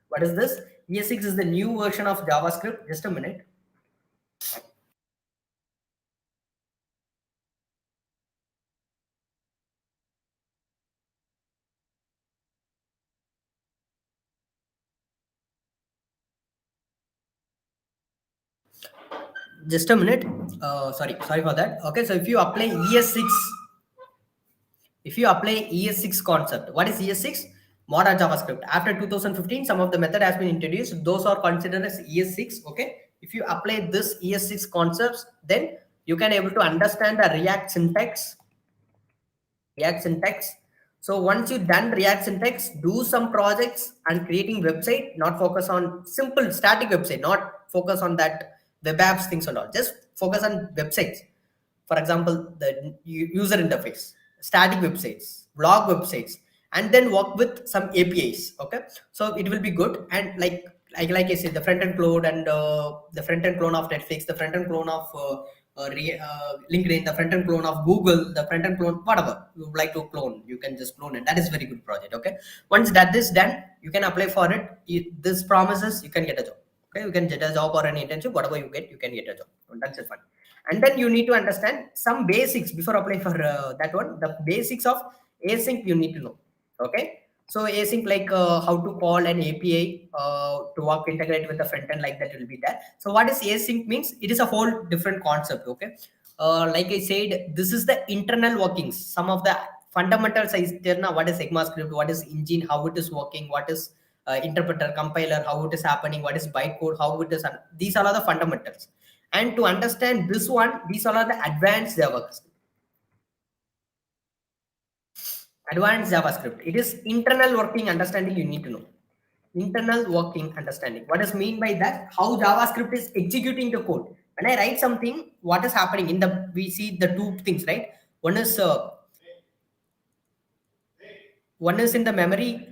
what is this? ES6 is the new version of JavaScript. Just a minute. Just a minute. Sorry for that. Okay, so if you apply ES6, concept, what is ES6? Modern JavaScript. After 2015, some of the method has been introduced. Those are considered as ES6. Okay, if you apply this ES6 concepts, then you can able to understand the React syntax. So once you done React syntax, do some projects and creating website, not focus on simple static website, not focus on that web apps things and all. Just focus on websites. For example, the user interface, static websites, blog websites, and then work with some APIs. Okay, so it will be good. And like I said, the front end clone and the front end clone of Netflix, the front end clone of LinkedIn, the front end clone of Google, the front end clone, whatever you would like to clone, you can just clone it. That is very good project. Okay, once that is done, you can apply for it. This promises you can get a job. Okay, you can get a job or an internship, whatever you get, you can get a job. That's it, fun. And then you need to understand some basics before applying for that one. The basics of async you need to know. Okay, so async, like how to call an API to work integrate with the front end, like that will be there. So what is async means? It is a whole different concept. Okay, like I said, this is the internal workings. Some of the fundamentals is there now. What is ECMAScript? What is engine? How it is working? What is interpreter, compiler? How it is happening? What is bytecode? How it is? These are all the fundamentals. And to understand this one, these are all the advanced JavaScript. Advanced JavaScript. It is internal working understanding you need to know. Internal working understanding. What does mean by that? How JavaScript is executing the code. When I write something, what is happening in the, we see the two things, right? One is in the memory.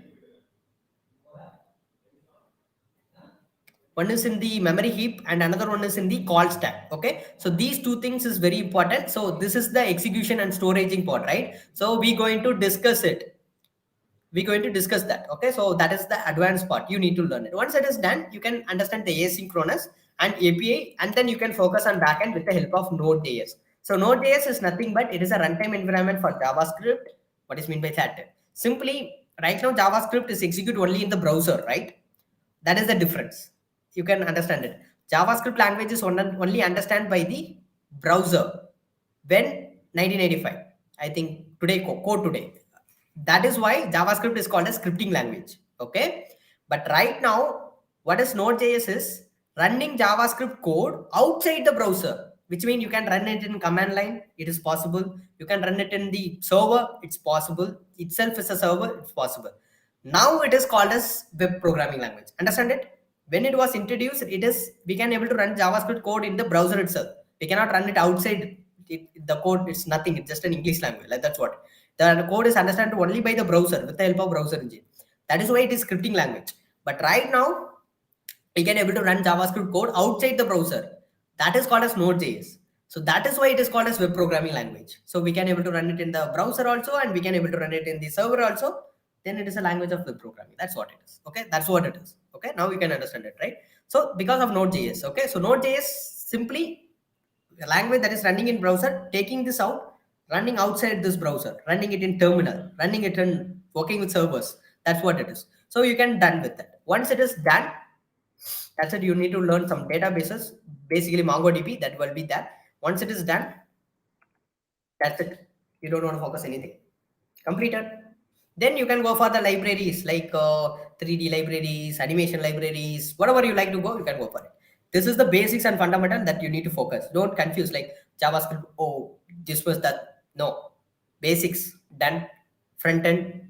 One is in the memory heap and another one is in the call stack. Okay, so these two things is very important. So this is the execution and storaging part, right? So we're going to discuss it. We're going to discuss that. Okay, so that is the advanced part. You need to learn it. Once it is done, you can understand the asynchronous and API, and then you can focus on backend with the help of Node.js. So Node.js is nothing but it is a runtime environment for JavaScript. What is meant by that? Simply, right now JavaScript is executed only in the browser, right? That is the difference. You can understand it. JavaScript language is only understand by the browser. When 1985, I think today, code today. That is why JavaScript is called a scripting language. Okay, but right now, what is Node.js is running JavaScript code outside the browser, which means you can run it in command line. It is possible. You can run it in the server. It's possible. Itself is a server. It's possible. Now it is called as web programming language. Understand it? when it was introduced, we can able to run JavaScript code in the browser itself. We cannot run it outside. The code is nothing. It's just an English language. Like that's what the code is understood only by the browser with the help of browser engine. That is why it is scripting language. But right now, we can able to run JavaScript code outside the browser. That is called as Node.js. So that is why it is called as web programming language. So we can able to run it in the browser also, and we can able to run it in the server also. Then it is a language of web programming. That's what it is. Okay, that's what it is. Okay, now we can understand it, right? So because of Node.js, okay, so Node.js simply a language that is running in browser, taking this out, running outside this browser, running it in terminal, running it in working with servers. That's what it is. So you can done with that. Once it is done, that's it. You need to learn some databases, basically MongoDB. That will be that. Once it is done, that's it. You don't want to focus anything. Completed. Then you can go for the libraries like 3D libraries, animation libraries, whatever you like to go, you can go for it. This is the basics and fundamental that you need to focus. Don't confuse like JavaScript. Oh, this was that. No, basics done. Front end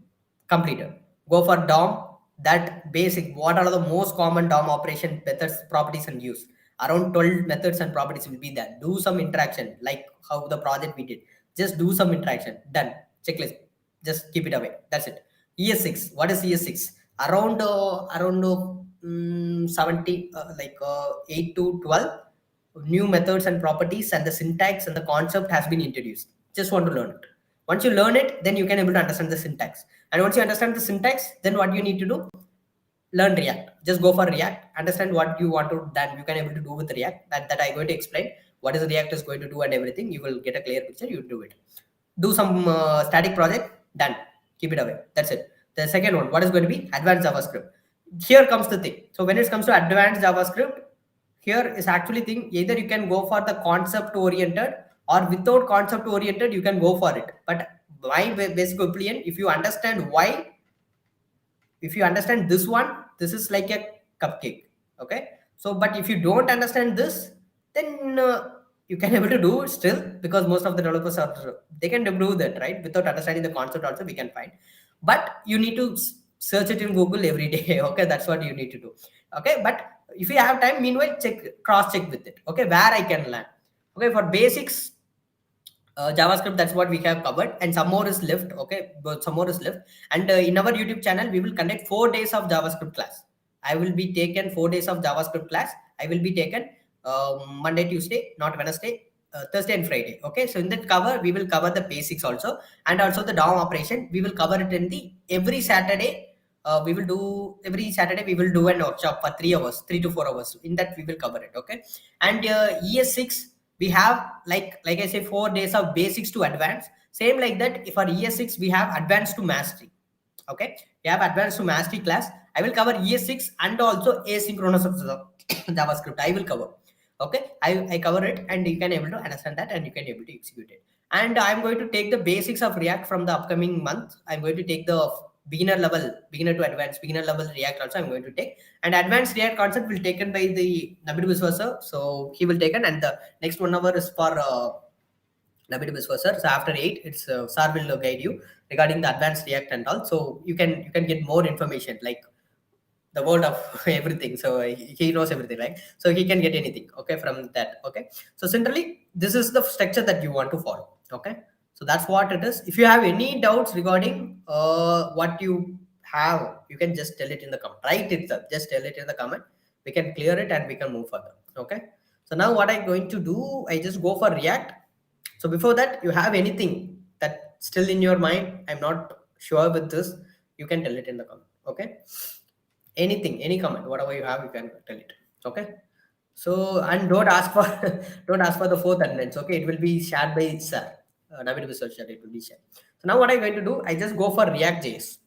completed. Go for DOM. That basic. What are the most common DOM operation methods, properties, and use? Around 12 methods and properties will be there. Do some interaction like how the project we did. Just do some interaction. Done. Checklist. Just keep it away. That's it. ES6. What is ES6? Around 70 8 to 12 new methods and properties, and the syntax and the concept has been introduced. Just want to learn it. Once you learn it, then you can able to understand the syntax. And once you understand the syntax, then what you need to do? Learn React. Just go for React. Understand what you want to then you can able to do with React. That I'm going to explain. What is React is going to do and everything. You will get a clear picture. You do it. Do some static project. Done. Keep it away. That's it. The second one, what is going to be advanced JavaScript? Here comes the thing. So when it comes to advanced JavaScript, here is actually thing. Either you can go for the concept oriented, or without concept oriented, you can go for it. But my basic opinion, if you understand why, if you understand this one, this is like a cupcake. Okay. So, but if you don't understand this, then you can able to do it still, because most of the developers are, they can do that, right? Without understanding the concept also we can find, but you need to search it in Google every day. Okay, that's what you need to do. Okay, but if you have time, meanwhile cross check with it. Okay, where I can learn. Okay, for basics, JavaScript, that's what we have covered, and some more is left. Okay, but some more is left. And in our YouTube channel, we will conduct 4 days of JavaScript class. I will be taken 4 days of JavaScript class. I will be taken Monday, Tuesday, not Wednesday, Thursday and Friday. Okay, so in that cover, we will cover the basics also, and also the DOM operation. We will cover it in the every Saturday. We will do every Saturday. We will do an workshop for 3 hours, 3 to 4 hours. In that, we will cover it. Okay, and ES6. We have like I say 4 days of basics to advanced. Same like that. If for ES6 we have advanced to mastery. Okay, we have advanced to mastery class. I will cover ES6 and also asynchronous JavaScript. I will cover. Okay, I cover it, and you can able to understand that, and you can able to execute it. And I'm going to take the basics of React from the upcoming month. I'm going to take the beginner to advanced, beginner level React also I'm going to take, and advanced React concept will taken by the Navid Biswasar. So he will take it, and the next 1 hour is for Navid Biswasar. So after 8, it's Sir will guide you regarding the advanced React and all. So you can get more information like the world of everything. So he knows everything, right? So he can get anything, okay, from that. Okay, so centrally this is the structure that you want to follow. Okay, so that's what it is. If you have any doubts regarding what you have, you can just tell it in the comment. Write it up, just tell it in the comment. We can clear it and we can move further. Okay, so now what I'm going to do, I just go for React. So before that, you have anything that still in your mind, I'm not sure with this, you can tell it in the comment. Okay, anything, any comment, whatever you have, you can tell it. Okay, so and don't ask for don't ask for the 4th attendance. Okay, it will be shared by Sir Navid Research, that it will be shared. So now what I'm going to do, I just go for ReactJS.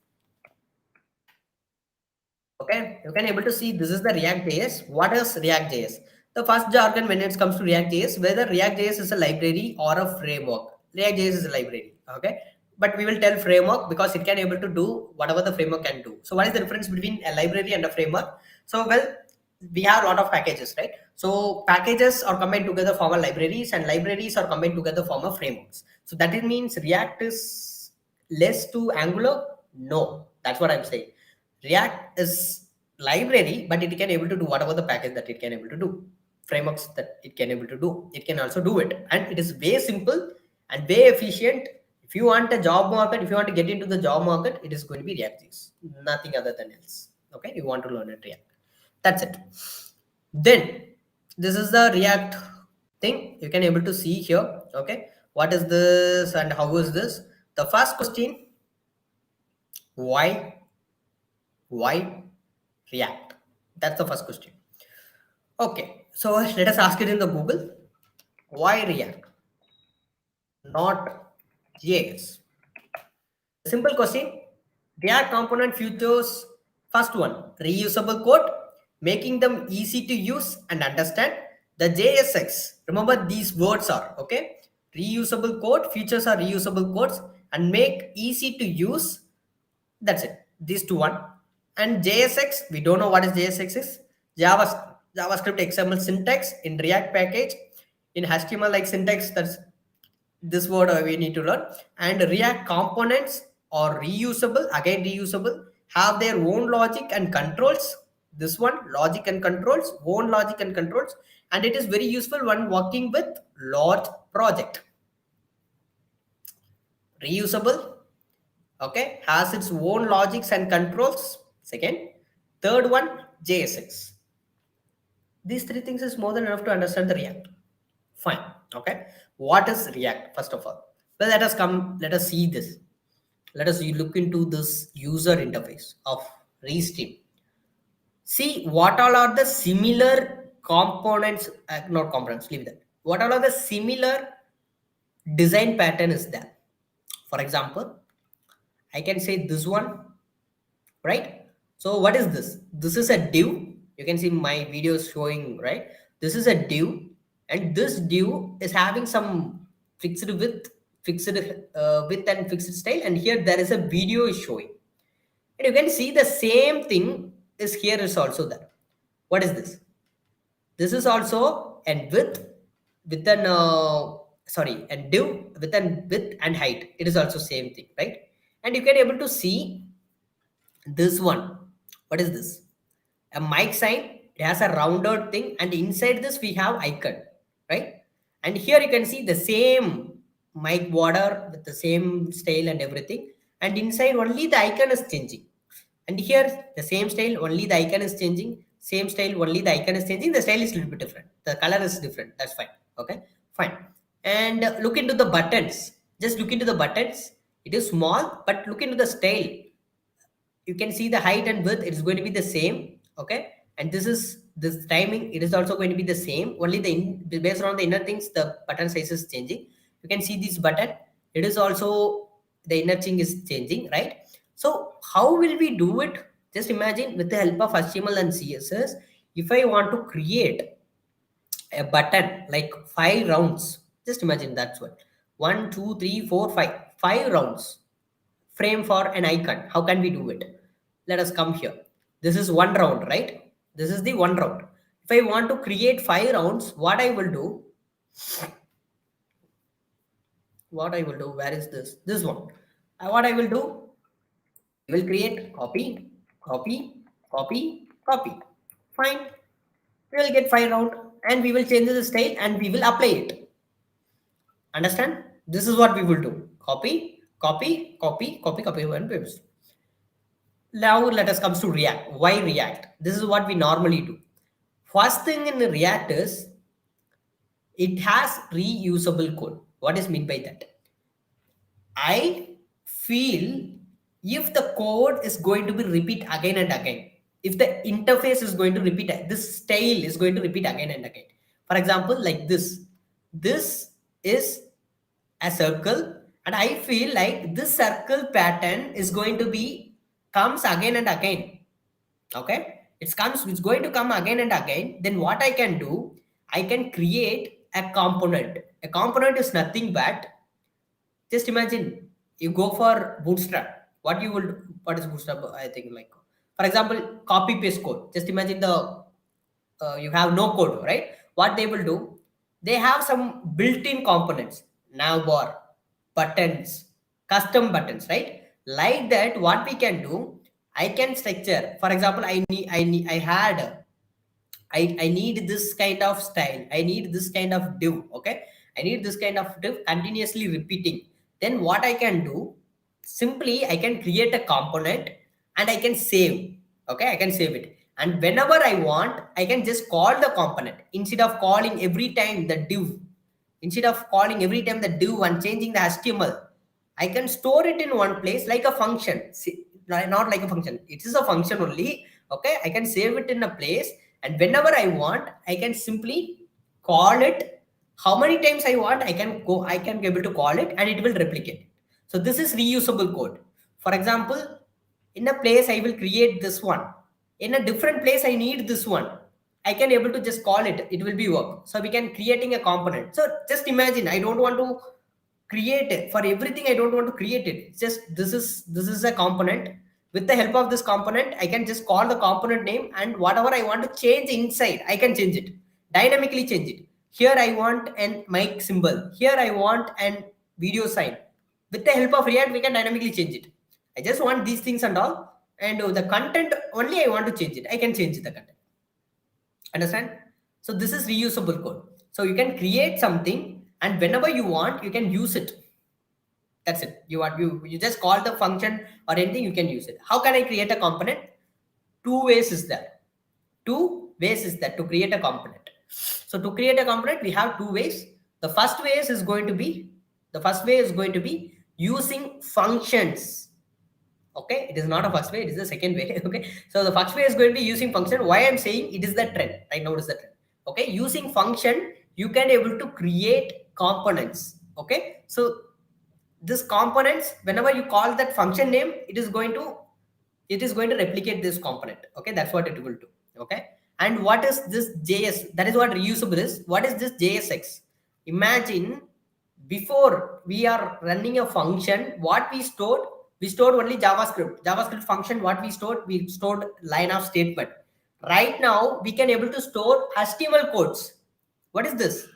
Okay, you can able to see this is the ReactJS. What is ReactJS? The first jargon when it comes to ReactJS, whether ReactJS is a library or a framework. ReactJS is a library. Okay, but we will tell framework because it can able to do whatever the framework can do. So what is the difference between a library and a framework? So well, we have a lot of packages, right? So packages are combined together form a libraries, and libraries are combined together form a frameworks. So that it means React is less to Angular? No, that's what I'm saying. React is library, but it can able to do whatever the package that it can able to do, frameworks that it can able to do. It can also do it, and it is way simple and way efficient. If you want a job market, if you want to get into the job market, it is going to be ReactJS, nothing other than else. Okay, you want to learn it React. That's it. Then this is the React thing. You can able to see here. Okay, what is this and how is this? The first question: why React? That's the first question. Okay, so let us ask it in the Google. Why React, not JS? Simple question. React component features. First one, reusable code, making them easy to use and understand. The JSX, remember these words are, okay? Reusable code, features are reusable codes and make easy to use. That's it. These two one. And JSX, we don't know what is JSX is. JavaScript XML syntax in React package. In HTML like syntax, that's this word we need to learn. And React components are reusable, again reusable, have their own logic and controls. This one, logic and controls, own logic and controls, and it is very useful when working with large project. Reusable, okay, has its own logics and controls. Second, third one, JSX. These three things is more than enough to understand the React. Fine. Okay, what is React? First of all, well, let us see this. Let us look into this user interface of Restream. See what all are the similar components, not components, leave that. What all are the similar design pattern is there? For example, I can say this one, right? So what is this? This is a div. You can see my videos showing, right? This is a div, and this div is having some fixed width, width and fixed style, and here there is a video is showing. And you can see the same thing is here is also there. What is this? This is also and width with an and div with an width and height. It is also same thing, right? And you can able to see this one. What is this? A mic sign. It has a rounded thing, and inside this we have icon, right? And here you can see the same mic border with the same style and everything, and inside only the icon is changing. And here the same style, only the icon is changing. Same style, only the icon is changing. The style is a little bit different. The color is different. That's fine. Okay, fine. And look into the buttons. Just look into the buttons. It is small, but look into the style. You can see the height and width. It is going to be the same. Okay, and this timing. It is also going to be the same. Only based on the inner things, the button size is changing. You can see this button. It is also the inner thing is changing, right? So how will we do it? Just imagine with the help of HTML and CSS, if I want to create a button like 5 rounds, just imagine that's what 1, 2, 3, 4, 5, 5 rounds frame for an icon. How can we do it? Let us come here. This is 1 round, right? This is the 1 round. If I want to create 5 rounds, what I will do? Where is this? This one. What I will do? We will create copy, copy, copy, copy. Fine. We will get 5 round and we will change the style and we will apply it. Understand? This is what we will do. Copy, copy, copy, copy, copy, and paste. Now let us come to React. Why React? This is what we normally do. First thing in React is it has reusable code. What is meant by that? I feel if the code is going to be repeat again and again, if the interface is going to repeat, this style is going to repeat again and again. For example, like this is a circle, and I feel like this circle pattern is going to be comes again and again. Okay, it's going to come again and again. Then what I can do, I can create a component. A component is nothing but, just imagine you go for Bootstrap. What is Bootstrap? I think like, for example, copy paste code. Just imagine you have no code, right? What they will do, they have some built-in components, navbar, buttons, custom buttons, right? Like that, what we can do, I can structure. For example, I need this kind of style. I need this kind of div. Okay. I need this kind of div continuously repeating. Then what I can do, simply I can create a component and I can save. Okay. I can save it. And whenever I want, I can just call the component instead of calling every time the div. Instead of calling every time the div and changing the HTML, I can store it in one place like a function. See, not like a function. It is a function only. Okay. I can save it in a place, and whenever I want, I can simply call it. How many times I want, I can be able to call it and it will replicate. So this is reusable code. For example, in a place I will create this one. In a different place I need this one. I can able to just call it. It will be work. So we can creating a component. So just imagine, I don't want to create it for everything. I don't want to create it. It's just this is a component. With the help of this component, I can just call the component name, and whatever I want to change inside, I can change it, dynamically change it. Here I want an mic symbol. Here I want an video sign. With the help of React, we can dynamically change it. I just want these things and all, and the content only I want to change it. I can change the content. Understand? So this is reusable code. So you can create something, and whenever you want, you can use it. That's it. You just call the function or anything, you can use it. How can I create a component? Two ways is there. To create a component. So to create a component, we have two ways. The first way is going to be using functions. Okay, it is not a first way, it is the second way. Okay, so the first way is going to be using function. Why I'm saying it is the trend right now, it is the trend. Okay, using function, you can able to create components. Okay, so this components, whenever you call that function name, it is going to replicate this component. Okay, that's what it will do. Okay, and what is this JS? That is what reusable is. What is this JSX? Imagine, before we are running a function, what we stored only JavaScript function. What we stored line of statement. Right now we can able to store HTML codes. What is this?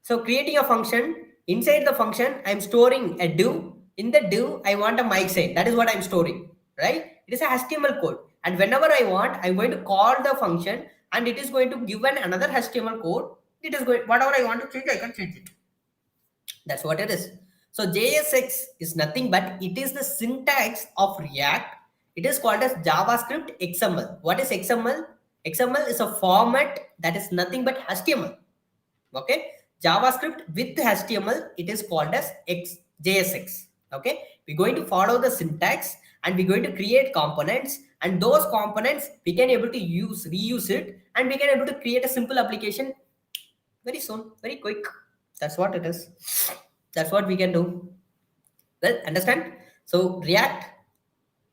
So creating a function, inside the function I'm storing a div. In the div I want a mic sign. That is what I'm storing, right? It is a HTML code, and whenever I want, I'm going to call the function and it is going to give another HTML code. It is going, whatever I want to change, I can change it. That's what it is. So JSX is nothing but it is the syntax of React. It is called as JavaScript XML. What is XML? XML is a format that is nothing but HTML. Okay, JavaScript with HTML, it is called as JSX. Okay, we're going to follow the syntax and we're going to create components, and those components we can able to reuse it, and we can able to create a simple application very soon, very quick. That's what it is. That's what we can do. Well, understand? So React,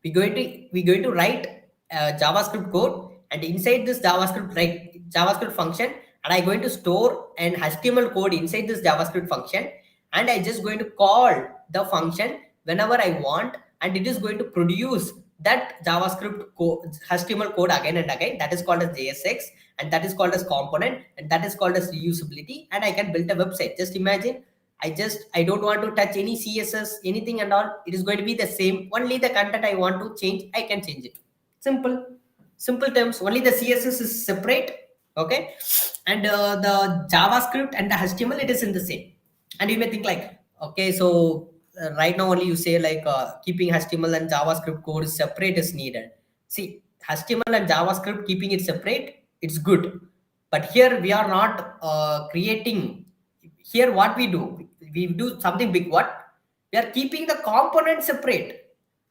we're going to write JavaScript code, and inside this JavaScript function, and I'm going to store an HTML code inside this JavaScript function, and I just going to call the function whenever I want, and it is going to produce that JavaScript code, HTML code again and again. That is called as JSX, and that is called as component, and that is called as reusability, and I can build a website. Just imagine, I don't want to touch any CSS, anything and all. It is going to be the same. Only the content I want to change, I can change it. Simple terms. Only the CSS is separate. Okay, and the JavaScript and the HTML, it is in the same. And you may think like, okay, so right now only you say like keeping HTML and JavaScript code separate is needed. See, HTML and JavaScript, keeping it separate, it's good. But here we are not creating. Here what we do something big. What? We are keeping the component separate.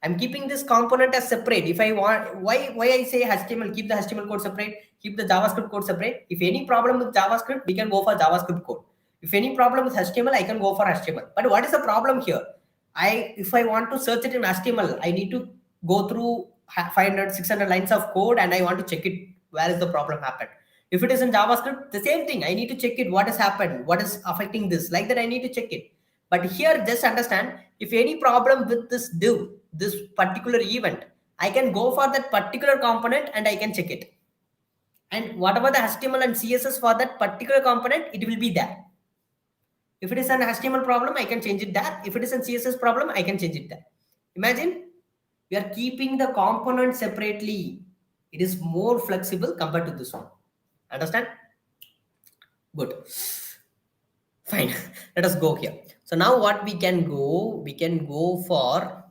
I'm keeping this component as separate. If I want, why I say HTML, keep the HTML code separate, keep the JavaScript code separate. If any problem with JavaScript, we can go for JavaScript code. If any problem with HTML, I can go for HTML. But what is the problem here? If I want to search it in HTML, I need to go through 500, 600 lines of code, and I want to check it. Where is the problem happened? If it is in JavaScript, the same thing. I need to check it. What has happened? What is affecting this? Like that, I need to check it. But here, just understand, if any problem with this div, this particular event, I can go for that particular component and I can check it. And whatever the HTML and CSS for that particular component, it will be there. If it is an HTML problem, I can change it there. If it is a CSS problem, I can change it there. Imagine We are keeping the components separately. It is more flexible compared to this one. Understand? Good. Fine. Let us go here. So now what we can go for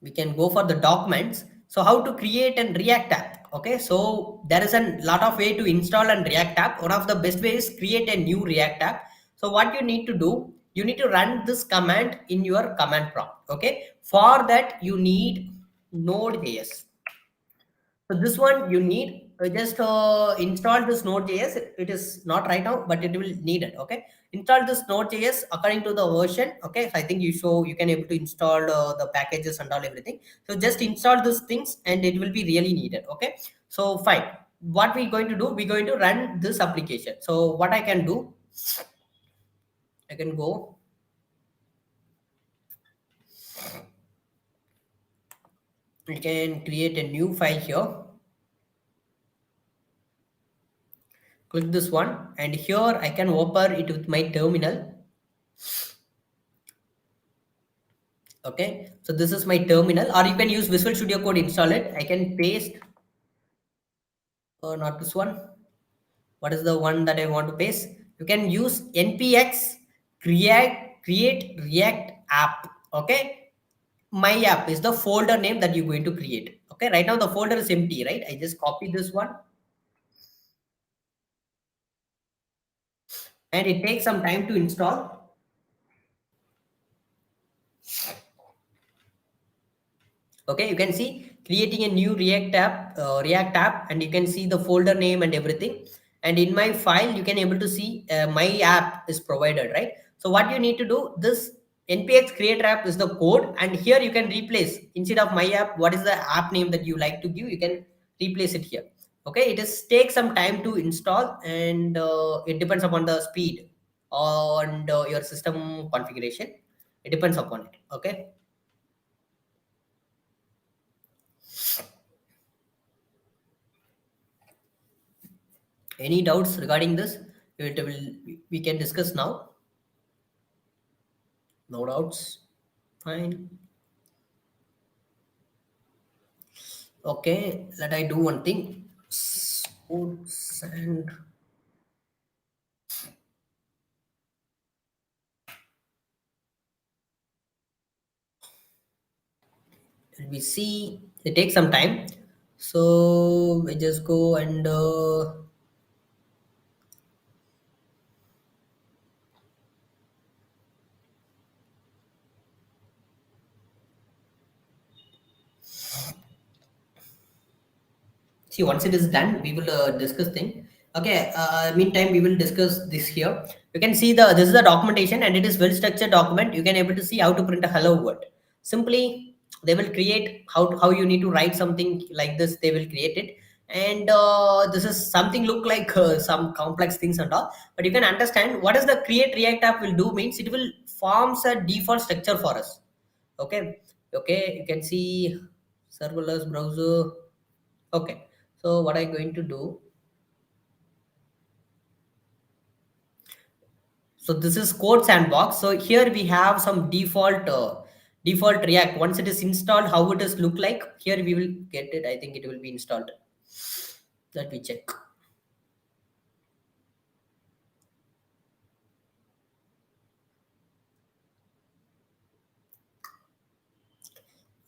the documents. So how to create and React app? Okay, so there is a lot of way to install and React app. One of the best ways is create a new React app. So what you need to do, you need to run this command in your command prompt. Okay, for that you need Node.js. So this one you need just install this Node.js. It is not right now, but it will need it. Okay, install this Node.js according to the version. Okay, so I think you can able to install the packages and all everything. So just install these things and it will be really needed. Okay, so fine. What we're going to do, we're going to run this application. So what I can do, I can go. We can create a new file here. Click this one, and here I can open it with my terminal. Okay, so this is my terminal, or you can use Visual Studio Code, install it. I can paste, not this one. What is the one that I want to paste? You can use npx create react app. Okay, my app is the folder name that you're going to create. Okay, right now the folder is empty, right? I just copy this one, and it takes some time to install. Okay, you can see creating a new react app, and you can see the folder name and everything. And in my file you can able to see my app is provided, right? So what you need to do, this npx create app is the code, and here you can replace, instead of my app, what is the app name that you like to give, you can replace it here. Okay, it is take some time to install, and it depends upon the speed and your system configuration. It depends upon it. Okay, any doubts regarding this? We can discuss now. No doubts. Fine. Okay, let I do one thing. Sports and we see it takes some time. So we just go and see, once it is done, we will discuss thing. Okay, meantime we will discuss this here. You can see this is the documentation, and it is well structured document. You can able to see how to print a hello world. Simply they will create how you need to write something like this. They will create it, and this is something look like some complex things and all, but you can understand what is the create react app will do means it will forms a default structure for us. Okay, okay, you can see serverless browser. Okay, so what I'm going to do, so this is code sandbox. So here we have some default react. Once it is installed, how it is look like, here we will get it. I think it will be installed. Let me check.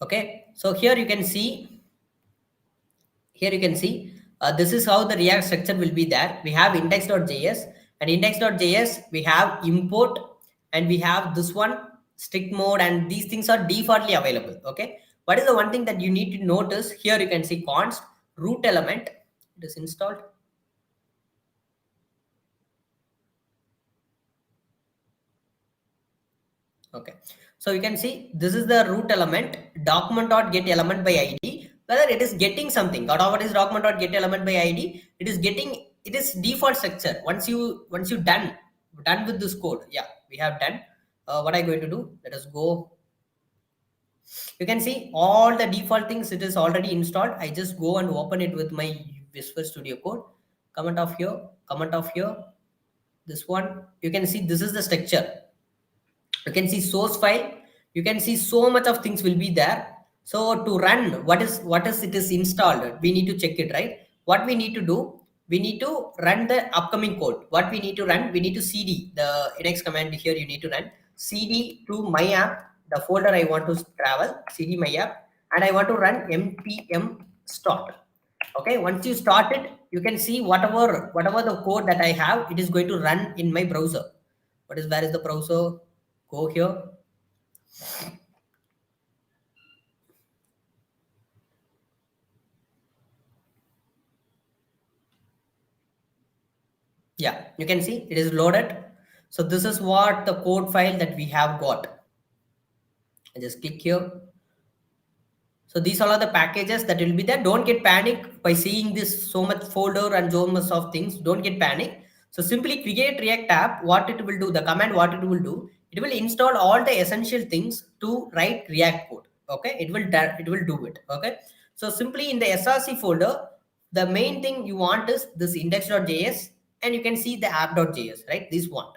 Okay, so here you can see this is how the react structure will be there. We have index.js, and index.js we have import, and we have this one strict mode, and these things are defaultly available. Okay, what is the one thing that you need to notice here? You can see const root element, it is installed. Okay, so you can see this is the root element, document.get element by id, whether it is getting something. What is document.get element by id? It is getting, it is default structure. Once you done with this code, yeah, we have done. What I'm going to do, let us go. You can see all the default things, it is already installed. I just go and open it with my Visual Studio Code. Comment of here, this one. You can see this is the structure. You can see source file, You can see so much of things will be there. So to run, what is it is installed, we need to check it, right? What we need to do, we need to run the upcoming code. What we need to run, we need to cd the next command here. You need to run cd to my app, the folder I want to travel, cd my app, and I want to run npm start. Okay, once you start it, you can see whatever the code that I have, it is going to run in my browser. Where is the browser? Go here. Yeah, you can see it is loaded. So this is what the code file that we have got. I just click here. So these all are the packages that will be there. Don't get panic by seeing this so much folder and so much of things. Don't get panic. So simply create React app. What it will do, the command what it will do, it will install all the essential things to write React code. Okay, it will do it. Okay, so simply in the src folder, the main thing you want is this index.js, and you can see the app.js, right? This one.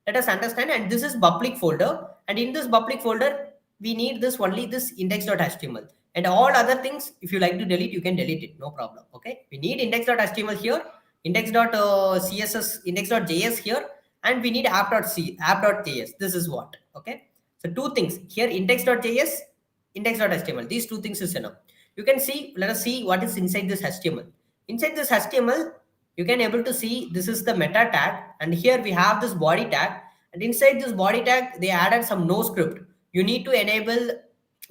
Let us understand. And this is public folder, and in this public folder, we need this only this index.html. And all other things, if you like to delete, you can delete it, no problem. Okay, we need index.html here, index.css, index.js here, and we need app.js. This is what. Okay, so two things here, index.js, index.html. These two things is enough. You can see, let us see what is inside this html. Inside this html, you can able to see this is the meta tag, and here we have this body tag, and inside this body tag they added some no script. You need to enable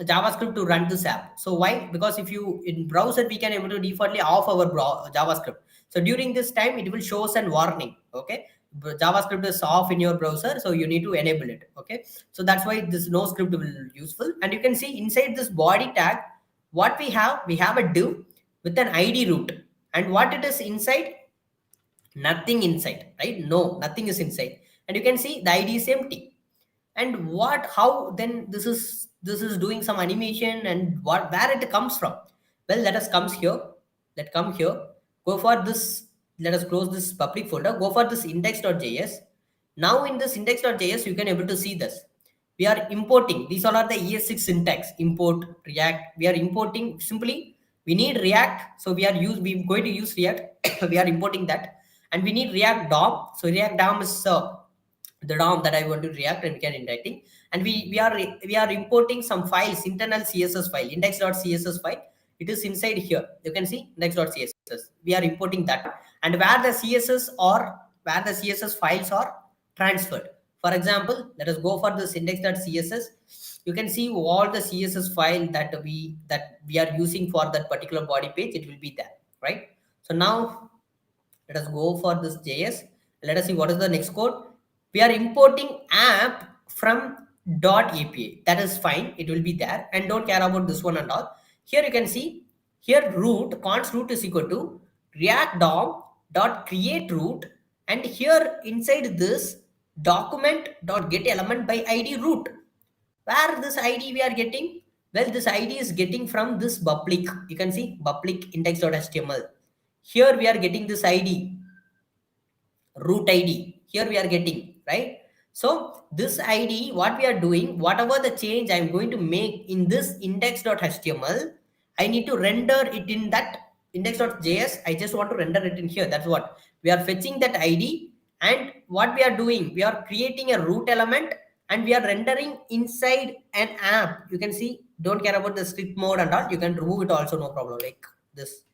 JavaScript to run this app. So why? Because if you in browser, we can able to defaultly off our JavaScript. So during this time, it will show us a warning. Okay, JavaScript is off in your browser, so you need to enable it. Okay, so that's why this no script will useful. And you can see inside this body tag, what we have a div with an ID root, and what it is inside, nothing inside, right? No, nothing is inside, and you can see the ID is empty. And how then this is doing some animation, and where it comes from? Well, let us come here. Go for this. Let us close this public folder. Go for this index.js. Now in this index.js, you can able to see this. We are importing. These all are the ES6 syntax. Import React. We are importing simply. We need React, so we're going to use React. We are importing that, and we need React DOM. So React DOM is the DOM that I want to React and get interacting. And we are importing some files, internal CSS file, index.css file. It is inside here. You can see index.css. We are importing that, and where the CSS files are transferred. For example, let us go for this index.css. You can see all the CSS file that we are using for that particular body page. It will be there, right? So now let us go for this JS. Let us see what is the next code. We are importing app from .api. That is fine. It will be there, and don't care about this one and all. Here you can see here const root is equal to React DOM dot create root, and here inside this document dot get element by ID root. Where this ID we are getting? Well, this ID is getting from this public. You can see public index.html. Here we are getting this ID, root ID. Here we are getting, right? So this ID, what we are doing, whatever the change I'm going to make in this index.html, I need to render it in that index.js. I just want to render it in here. That's what we are fetching that ID. And what we are doing, we are creating a root element, and we are rendering inside an app. You can see, don't care about the strict mode and all. You can remove it also, no problem. Like this,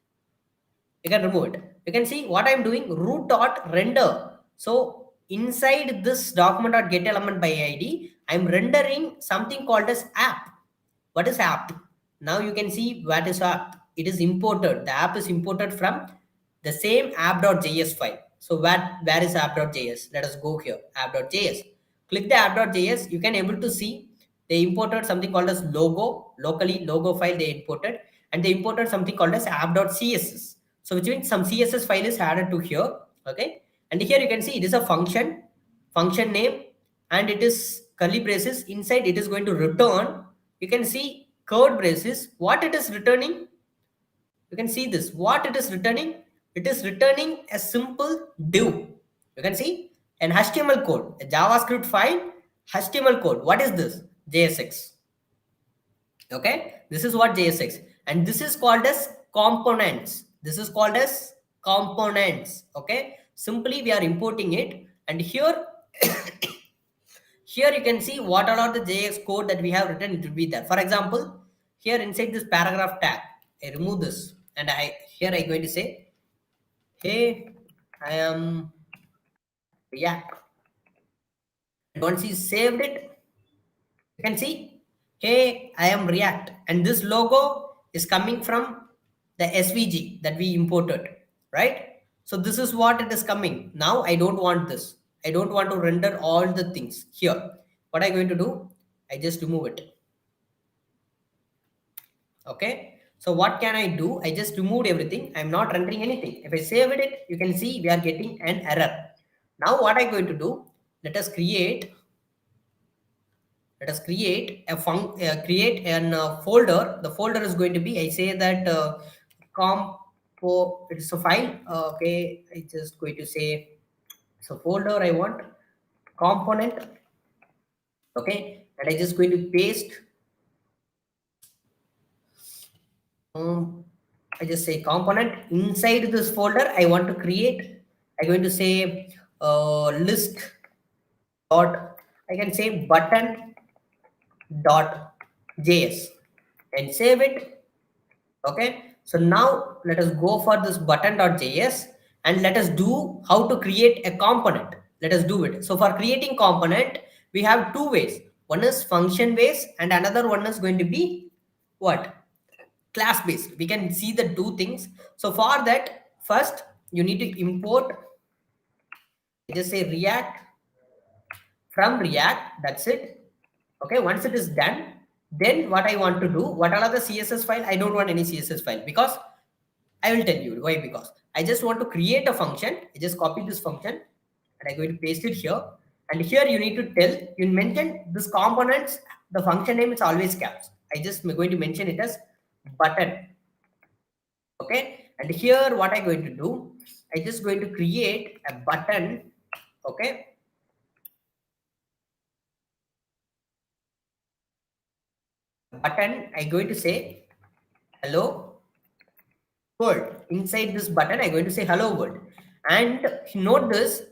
you can remove it. You can see what I'm doing, root dot render. So inside this document dot get element by ID, I'm rendering something called as app. What is app? Now you can see what is app. It is imported. The app is imported from the same app.js file. So where is app.js? Let us go here. App.js. Click the app.js. You can able to see they imported something called as logo. Locally logo file they imported, and they imported something called as app.css. So which means some CSS file is added to here. Okay. And here you can see it is a function name, and it is curly braces. Inside it is going to return. You can see curved braces. What it is returning? You can see this. What it is returning? It is returning a simple div. You can see an HTML code, a JavaScript file, HTML code. What is this? JSX. Okay, this is what JSX, and this is called as components. This is called as components. Okay, simply we are importing it, and here here you can see what all are the JS code that we have written. It will be there. For example, here inside this paragraph tag, I remove this, and I'm going to say, hey, I am React. And once you saved it, you can see, hey, I am React, and this logo is coming from the SVG that we imported, right? So this is what it is coming. Now I don't want this. I don't want to render all the things here. What I'm going to do, I just remove it. Okay. So what can I do? I just removed everything. I'm not rendering anything. If I save it, you can see we are getting an error. Now what I'm going to do, let us create a create an folder. The folder is going to be, I say that compo, it's a file. Okay, I just going to say, so folder I want component. Okay, and I just going to paste, I just say component. Inside this folder I want to create, I'm going to say list dot, I can say button dot js, and save it. Okay, so now let us go for this button.js, and let us do how to create a component. Let us do it. So for creating component, we have two ways. One is function based, and another one is going to be what? Class based. We can see the two things. So for that, first you need to import, just say React from React. That's it. Okay, once it is done, then what I want to do, what are the CSS file? I don't want any CSS file, because I will tell you why. Because I just want to create a function. I just copy this function, and I'm going to paste it here. And here you need to tell, you mention this components, the function name is always caps. I just going to mention it as button. Okay, and here what I'm going to do, I just going to create a button. Okay, button, I'm going to say hello world. Inside this button I'm going to say hello world. And note this,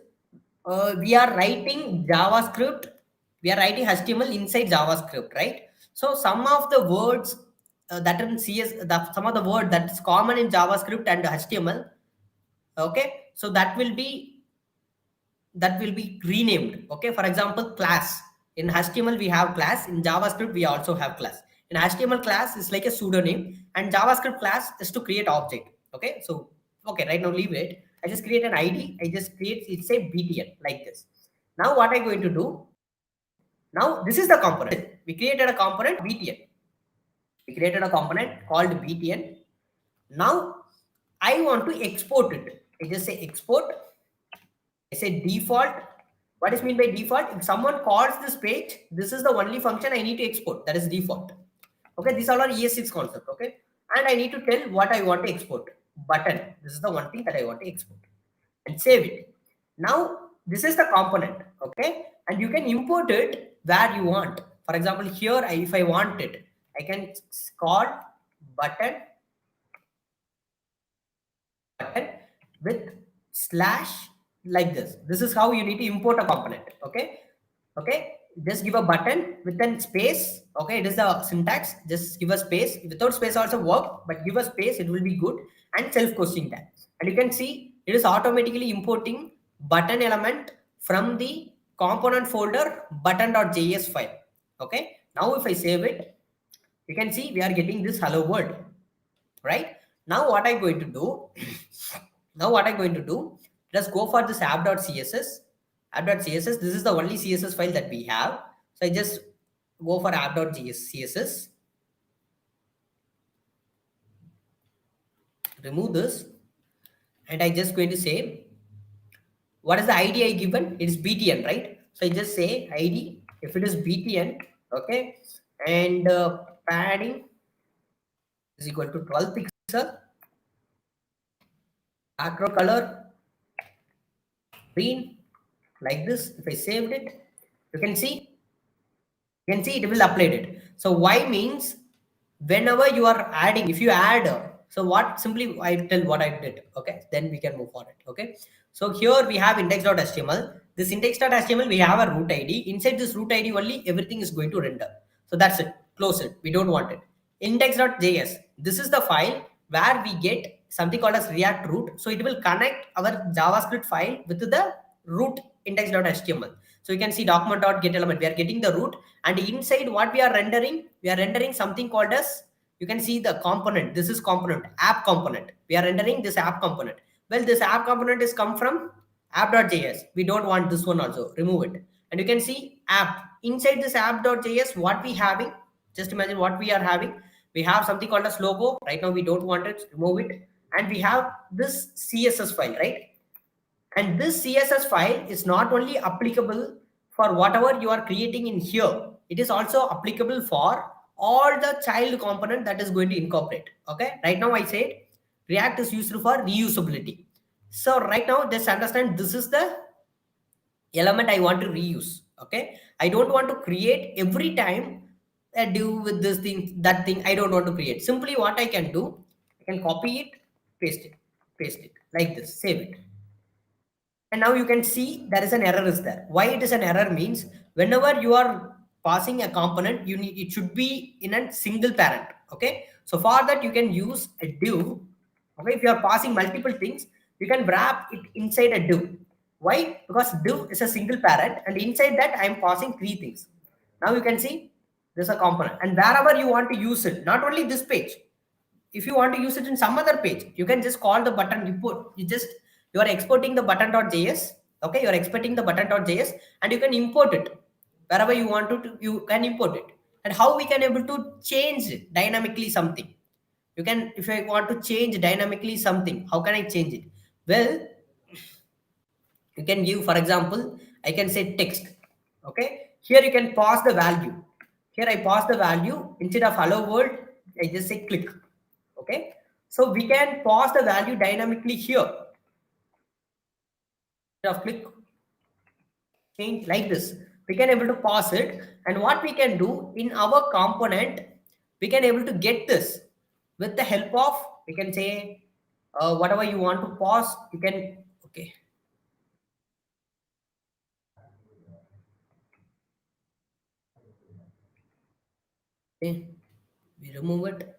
we are writing JavaScript, we are writing HTML inside JavaScript, right? So some of the words that in some of the word that's common in JavaScript and HTML, okay, so that will be renamed. Okay, for example, class. In HTML we have class, in JavaScript we also have class. In HTML, class is like a pseudonym, and JavaScript class is to create object. Okay, so okay, right now leave it. I just create an ID. I just create, it's a btn like this. Now what I'm going to do, now this is the component. We created a component btn. We created a component called btn. Now I want to export it. I just say export. I say default. What is mean by default? If someone calls this page, this is the only function I need to export. That is default. Okay, these all are ES6 concept. Okay, and I need to tell what I want to export. Button. This is the one thing that I want to export, and save it. Now this is the component. Okay, and you can import it where you want. For example, here if I want it, I can call button with slash like this. This is how you need to import a component. Okay, okay, just give a button with a space. Okay, it is the syntax. Just give a space. Without space also work, but give a space, it will be good. And self-quoting tag, and you can see it is automatically importing button element from the component folder button.js file. Okay, now if I save it, you can see we are getting this hello world. Right, now what I'm going to do, let's go for this app.css. This is the only CSS file that we have. So I just go for app.css, remove this, and I just going to say, what is the ID I given? It is btn, right? So I just say ID, if it is btn, okay, and padding is equal to 12 pixel, background color green, like this. If I saved it, you can see it will upload it. So why means whenever you are adding, if you add, so what, simply I tell what I did, okay, then we can move forward. Okay, so here we have index.html. This index.html, we have a root id. Inside this root id only everything is going to render. So that's it, close it, we don't want it. Index.js, this is the file where we get something called as react root. So it will connect our JavaScript file with the root index.html. So you can see document.getElement, we are getting the root, and inside what we are rendering something called as, you can see the component. This is component, app component. We are rendering this app component. Well, this app component is come from app.js. We don't want this one also, remove it. And you can see app. Inside this app.js, what we having, just imagine what we are having. We have something called as logo. Right now we don't want it, remove it. And we have this CSS file, right? And this CSS file is not only applicable for whatever you are creating in here, it is also applicable for all the child component that is going to incorporate. Okay, right now I said React is used for reusability. So right now just understand, this is the element I want to reuse. Okay, I don't want to create every time I do with this thing, that thing I don't want to create. Simply what I can do, I can copy it, paste it like this, save it. And now you can see there is an error is there. Why it is an error means, whenever you are passing a component, you need, it should be in a single parent. Okay, so for that you can use a div. Okay, if you are passing multiple things, you can wrap it inside a div. Why? Because div is a single parent, and inside that I am passing three things. Now you can see there's a component, and wherever you want to use it, not only this page, if you want to use it in some other page, you can just call the button, you are exporting the button.js. Okay, you are exporting the button.js, and you can import it wherever you want to, you can import it. And how we can able to change dynamically something, you can, if I want to change dynamically something, how can I change it? Well, you can give, for example, I can say text. Okay, here you can pass the value. Here I pass the value, instead of hello world I just say click. Okay, so we can pass the value dynamically here. Instead of click, change like this, we can able to pass it. And what we can do in our component, we can able to get this with the help of, we can say, whatever you want to pass, you can. Okay, okay, we remove it.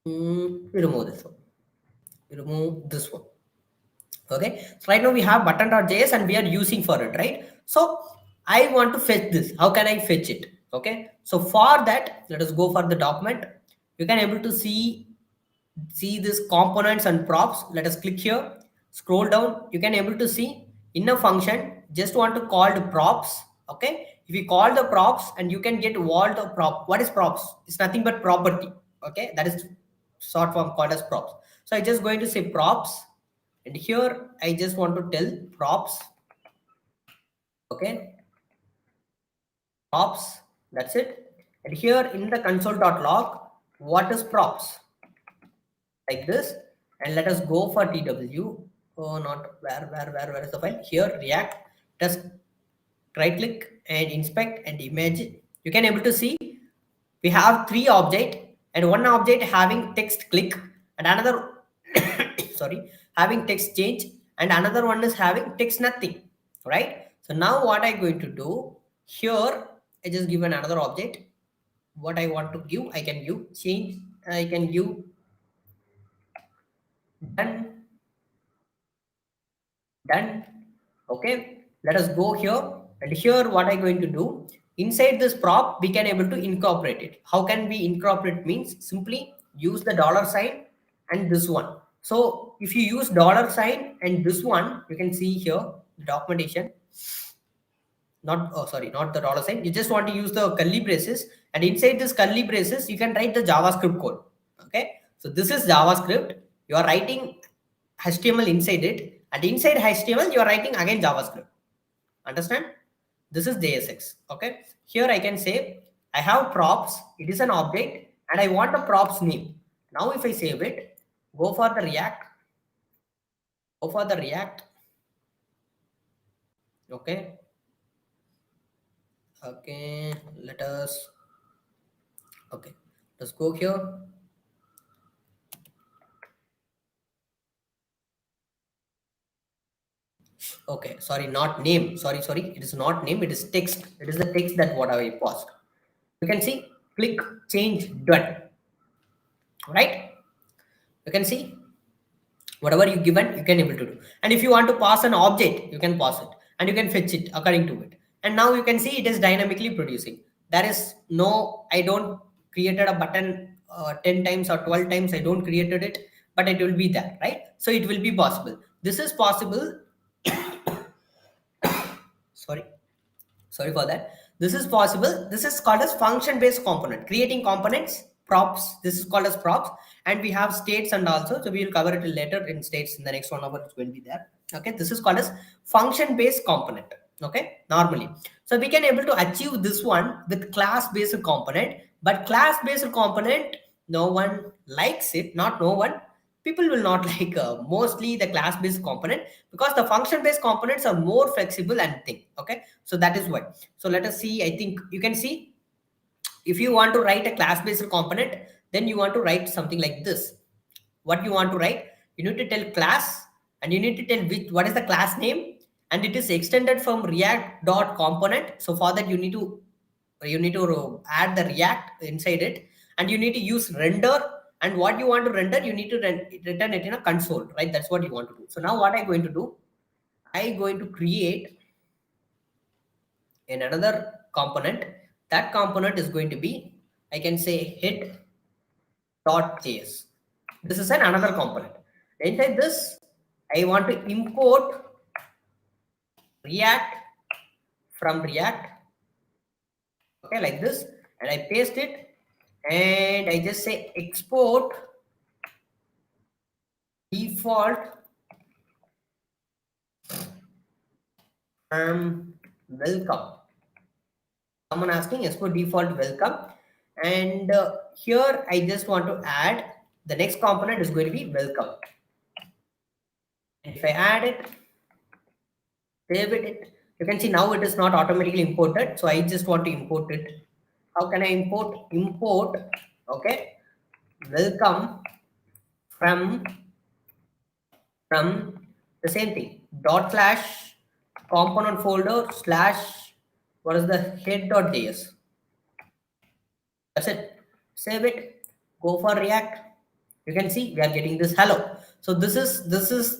We remove this one, we remove this one. Okay, so right now we have button.js and we are using for it, right? So I want to fetch this. How can I fetch it? Okay, so for that, let us go for the document. You can able to see this components and props. Let us click here, scroll down. You can able to see in a function, just want to call the props. Okay, if you call the props, and you can get walled prop. What is props? It's nothing but property. Okay, that is short form called as props. So I just going to say props, and here I just want to tell props. Okay, props, that's it. And here in the console.log, what is props, like this. And let us go for tw. Oh, not where is the file? Here, React. Just right click and inspect and image. You can able to see we have three object, and one object having text click, and another sorry, having text change, and another one is having text nothing, right? So now what I'm going to do here, I just give another object. What I want to give, I can give change, I can give done. Okay, let us go here, and here what I'm going to do, inside this prop we can able to incorporate it. How can we incorporate? Means simply use the dollar sign and this one. So if you use dollar sign and this one, you can see here the documentation, not, oh sorry, not the dollar sign, you just want to use the curly braces, and inside this curly braces you can write the JavaScript code. Okay, so this is JavaScript, you are writing HTML inside it, and inside HTML you are writing again JavaScript. Understand? This is JSX. Okay, here I can say I have props, it is an object, and I want a props name. Now if I save it, go for the React, okay, Okay, let us, okay, let's go here. Okay, sorry, not name. Sorry. It is not name. It is text. It is the text that what I paused. You can see, click, change, done. Right? You can see whatever you given, you can able to do. And if you want to pass an object, you can pass it and you can fetch it according to it. And now you can see it is dynamically producing. There is no, I don't created a button 10 times or 12 times. I don't created it, but it will be there, right? So it will be possible. This is possible. Sorry. Sorry for that. This is possible. This is called as function based component, creating components, props. This is called as props, and we have states and also, so we will cover it later in states in the next 1 hour. It's going to be there. Okay, this is called as function based component. Okay, normally, so we can able to achieve this one with class based component, but class based component, no one likes it. Not no one, people will not like mostly the class based component, because the function based components are more flexible and thing. Okay, so that is why. So let us see. I think you can see, if you want to write a class based component, then you want to write something like this. What you want to write, you need to tell class, and you need to tell what is the class name, and it is extended from react dot component. So for that, you need to add the react inside it, and you need to use render, and what you want to render, you need to return it in a console, right? That's what you want to do. So now what I'm going to do, I'm going to create another component. That component is going to be, I can say, hit.js. This is another component. Inside this, I want to import react from react. Okay, like this, and I paste it, and I just say export default welcome. Someone asking export default welcome, and here I just want to add the next component is going to be welcome. And if I add it, save it, you can see now it is not automatically imported. So I just want to import it. How can I import? Import, okay, welcome from the same thing, dot slash component folder slash, what is the head.js. That's it. Save it. Go for React. You can see we are getting this hello. So this is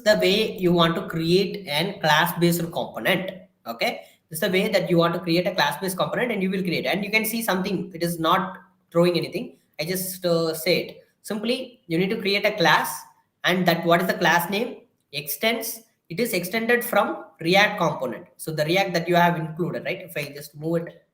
the way you want to create an class-based component. Okay, this is the way that you want to create a class-based component, and you will create. And you can see something. It is not throwing anything. I just say it simply. You need to create a class, and that what is the class name? Extends. It is extended from React component. So the React that you have included, right? If I just move it,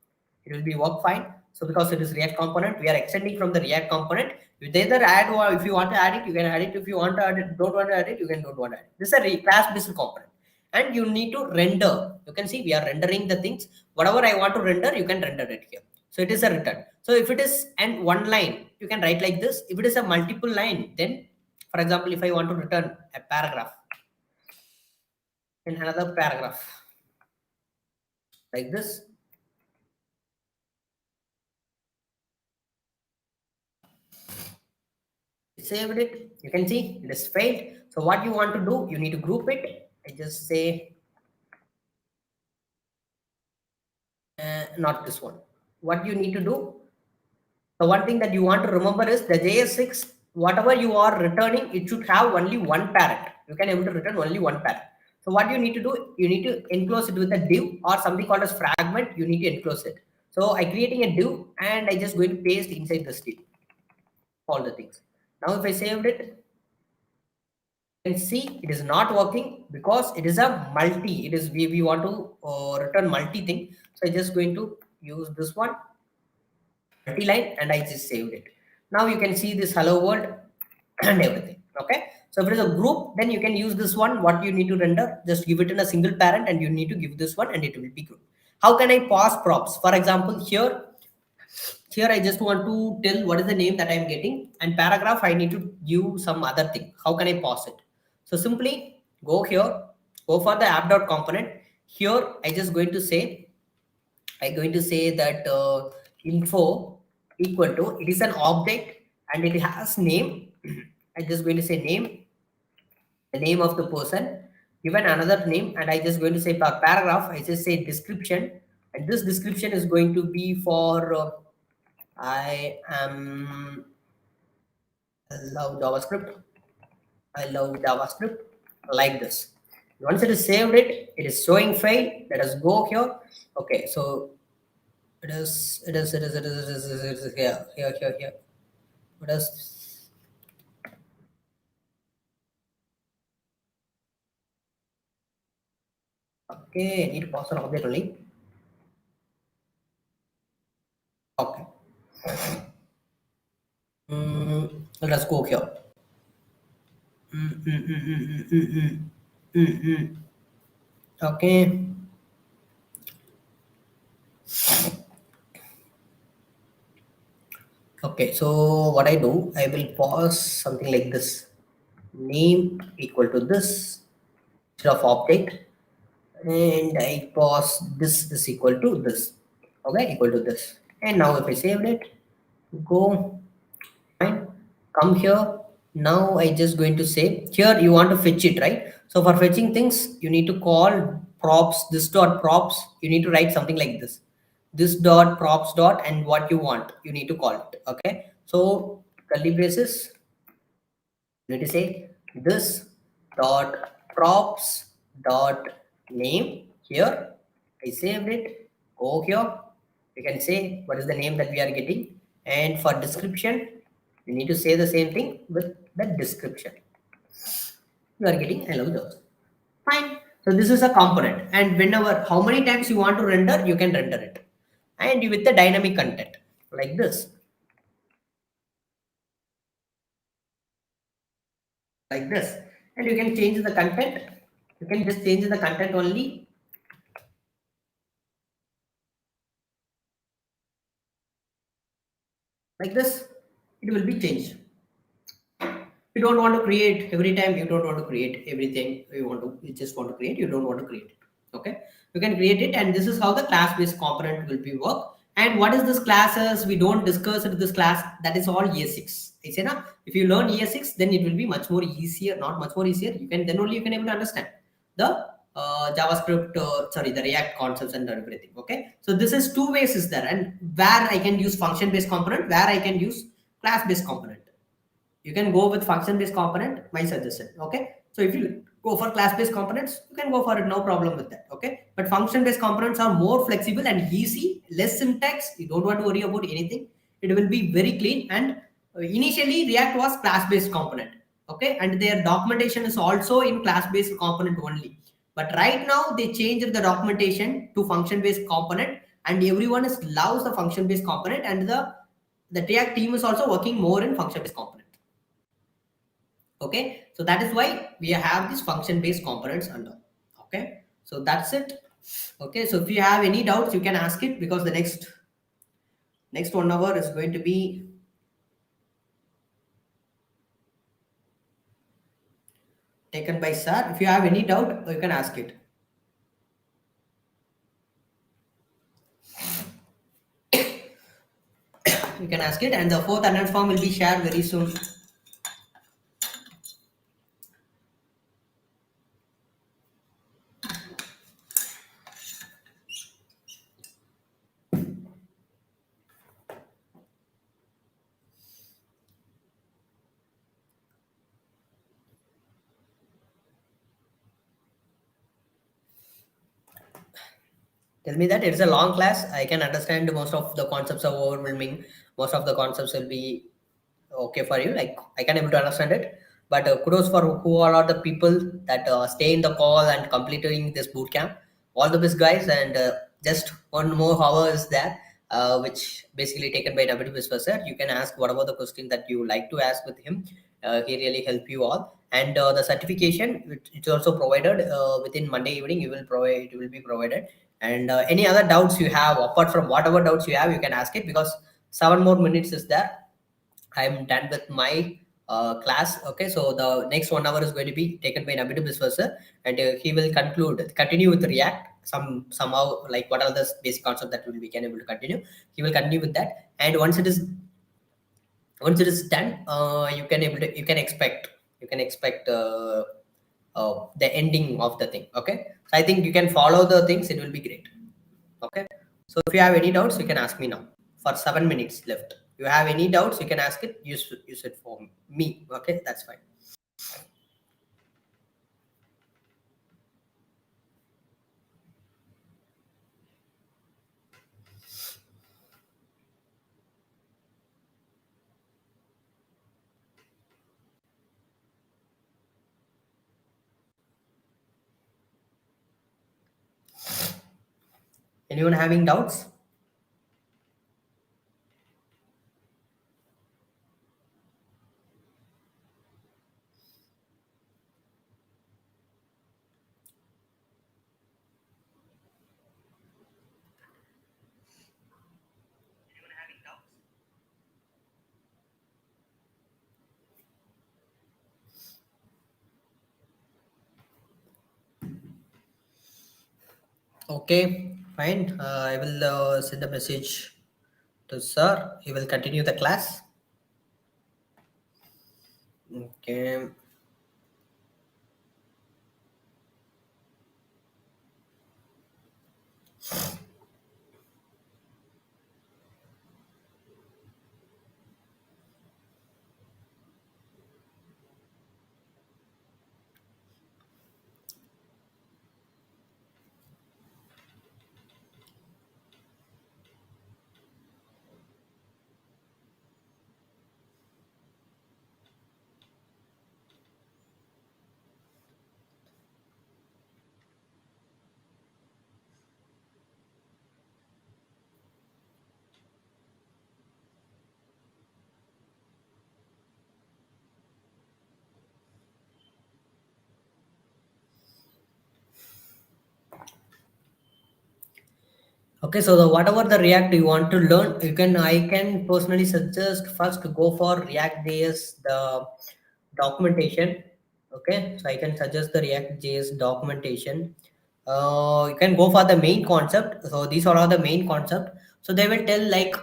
it will be work fine. So because it is React component, we are extending from the React component. You either add, or if you want to add it, you can add it. If you want to add it, don't want to add it, you can don't want to add it. This is a class-based component. And you need to render. You can see we are rendering the things. Whatever I want to render, you can render it here. So it is a return. So if it is and one line, you can write like this. If it is a multiple line, then for example, if I want to return a paragraph in another paragraph like this, saved it, you can see it is failed. So what you want to do, you need to group it. I just say not this one. What you need to do, the one thing that you want to remember is the JS6, whatever you are returning, it should have only one parent. You can able to return only one parent. So what you need to do, you need to enclose it with a div or something called as fragment. You need to enclose it. So I creating a div, and I just going to paste inside this div all the things. Now if I saved it, you can see it is not working because it is a multi. It is we want to return multi thing. So I'm just going to use this one multi line, and I just saved it. Now you can see this hello world and everything. Okay. So if it is a group, then you can use this one. What you need to render, just give it in a single parent, and you need to give this one, and it will be group. How can I pass props? For example, here I just want to tell what is the name that I'm getting, and paragraph I need to give some other thing. How can I pass it? So simply go here, go for the app.component. Here I just going to say I'm going to say that info equal to, it is an object and it has name. I'm just going to say name, the name of the person, given another name, and I just going to say per paragraph, I just say description, and this description is going to be for I am I love JavaScript. I love JavaScript, like this. Once it is saved, it is showing fail. Let us go here. Okay, so it is here. It is. Okay, I need to pass an object only. Okay. Let us go here. Okay. Okay, so what I do, I will pause something like this. Name equal to this instead of object, and I pause this is equal to this. Okay, equal to this. And now if I saved it, go fine, come here. Now I just going to say here you want to fetch it, right? So for fetching things, you need to call props, this dot props, you need to write something like this. This dot props dot and what you want, you need to call it. Okay. So curly braces, you need to say this dot props dot name here. I saved it. Go here. You can say what is the name that we are getting. And for description, you need to say the same thing with the description. You are getting I love those. Fine. So this is a component. And whenever, how many times you want to render, you can render it. And with the dynamic content like this. Like this. And you can change the content. You can just change the content only. Like this, it will be changed. You don't want to create every time, you don't want to create everything you just want to create, you don't want to create it. Okay, you can create it, and this is how the class based component will be work. And what is this classes, we don't discuss it, this class, that is all ES6. I say now, if you learn ES6, then it will be much more easier, not much more easier, you can then only you can able to understand the JavaScript, the React concepts and everything. Okay, so this is two ways is there, and where I can use function based component, where I can use class based component. You can go with function based component, my suggestion. Okay, so if you go for class based components, you can go for it, no problem with that. Okay, but function based components are more flexible and easy, less syntax, you don't want to worry about anything, it will be very clean. And initially React was class based component. Okay, and their documentation is also in class based component only, but right now they changed the documentation to function based component, and everyone is loves the function based component, and the React team is also working more in function based component. Okay, so that is why we have these function based components under. Okay, so that's it. Okay, so if you have any doubts, you can ask it, because the next 1 hour is going to be taken by sir. If you have any doubt, you can ask it. You can ask it, and the fourth attendance form will be shared very soon. Tell me that it's a long class. I can understand most of the concepts are overwhelming. Most of the concepts will be okay for you. Like I can able to understand it. But kudos for who are the people that stay in the call and completing this bootcamp. All the best, guys. And just one more hour is there, which basically taken by WBS Professor. You can ask whatever the question that you like to ask with him. He really help you all. And the certification, it's also provided within Monday evening. It will be provided. And any other doubts you have, apart from whatever doubts you have, you can ask it, because 7 more minutes is there. I'm done with my class. Okay, so the next 1 hour is going to be taken by Nabidu Biswasa, and he will continue with React. Somehow, like what are the basic concepts that we can able to continue. He will continue with that, and once it is done, you can expect the ending of the thing. Okay, so I think you can follow the things. It will be great. Okay, so if you have any doubts, you can ask me now. For 7 minutes left. You have any doubts, you can ask it. Use it for me. Okay, that's fine. Anyone having doubts? Okay, fine. I will send a message to sir. He will continue the class. Okay. Okay, so whatever the React you want to learn, I can personally suggest first to go for React.js, the documentation. Okay, so I can suggest the React.js documentation. You can go for the main concept. So these are all the main concept. So they will tell like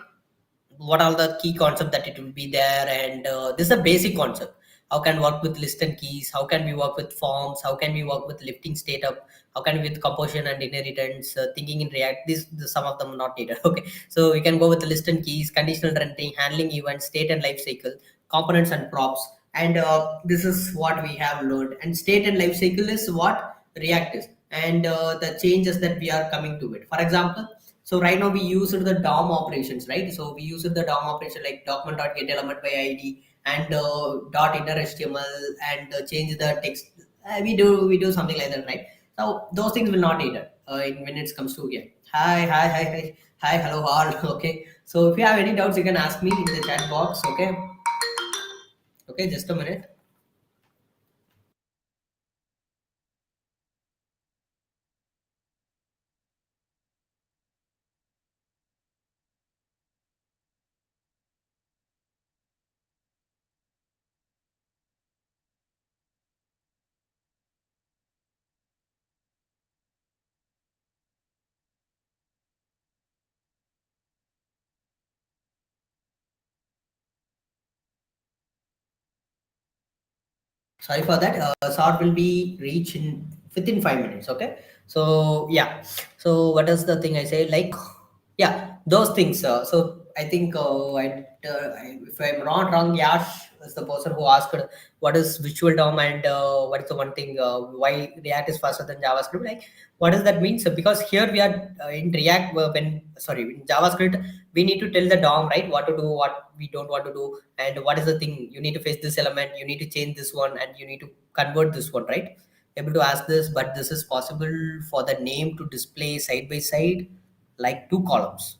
what are the key concept that it will be there, and this is a basic concept. How can work with list and keys, how can we work with forms, how can we work with lifting state up, how can we with composition and inheritance, thinking in React. Some of them not needed. Okay, so we can go with the list and keys, conditional renting, handling events, state and life cycle, components and props. And this is what we have learned, and state and life cycle is what React is, and the changes that we are coming to it. For example, so right now we use the DOM operations, right? So we use the DOM operation like document.getElement by ID and dot inner HTML, and change the text. We do something like that, right? So those things will not needed when it comes to here. Hi, hello all. Okay. So if you have any doubts, you can ask me in the chat box. Okay. Okay, just a minute. Sorry for that. Sort will be reach in within 5 minutes. Okay. So yeah. So what is the thing I say? Like, yeah, those things. So I think if I'm not wrong, Yash is the person who asked what is visual DOM, and what is the one thing why React is faster than JavaScript. Like, what does that mean? So because here we are in React, in JavaScript, we need to tell the DOM, right, what to do, what we don't want to do, and what is the thing you need to fetch this element, you need to change this one, and you need to convert this one, right? Able to ask this, but this is possible for the name to display side by side like two columns.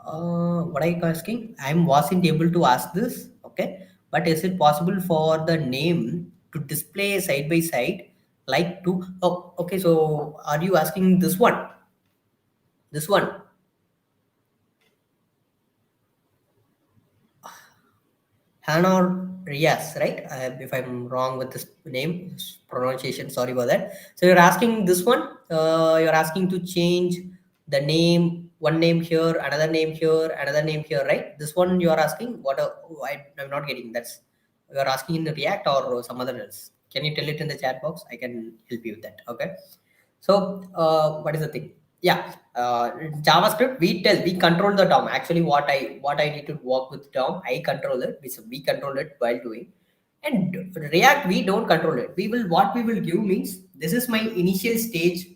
What are you asking? I wasn't able to ask this. Okay, but is it possible for the name to display side by side like two? Oh, okay. So are you asking this one? This one? Hanor Rias, right? If I'm wrong with this name, pronunciation, sorry about that. So you're asking this one, you're asking to change the name, one name here, another name here, another name here, right? This one you are asking, I'm not getting. That's, you're asking in the React or some other else. Can you tell it in the chat box? I can help you with that. Okay. So what is the thing? Yeah, JavaScript, we control the DOM. Actually, what I need to work with DOM, I control it. We control it while doing. And React, we don't control it. What we will give means, this is my initial stage,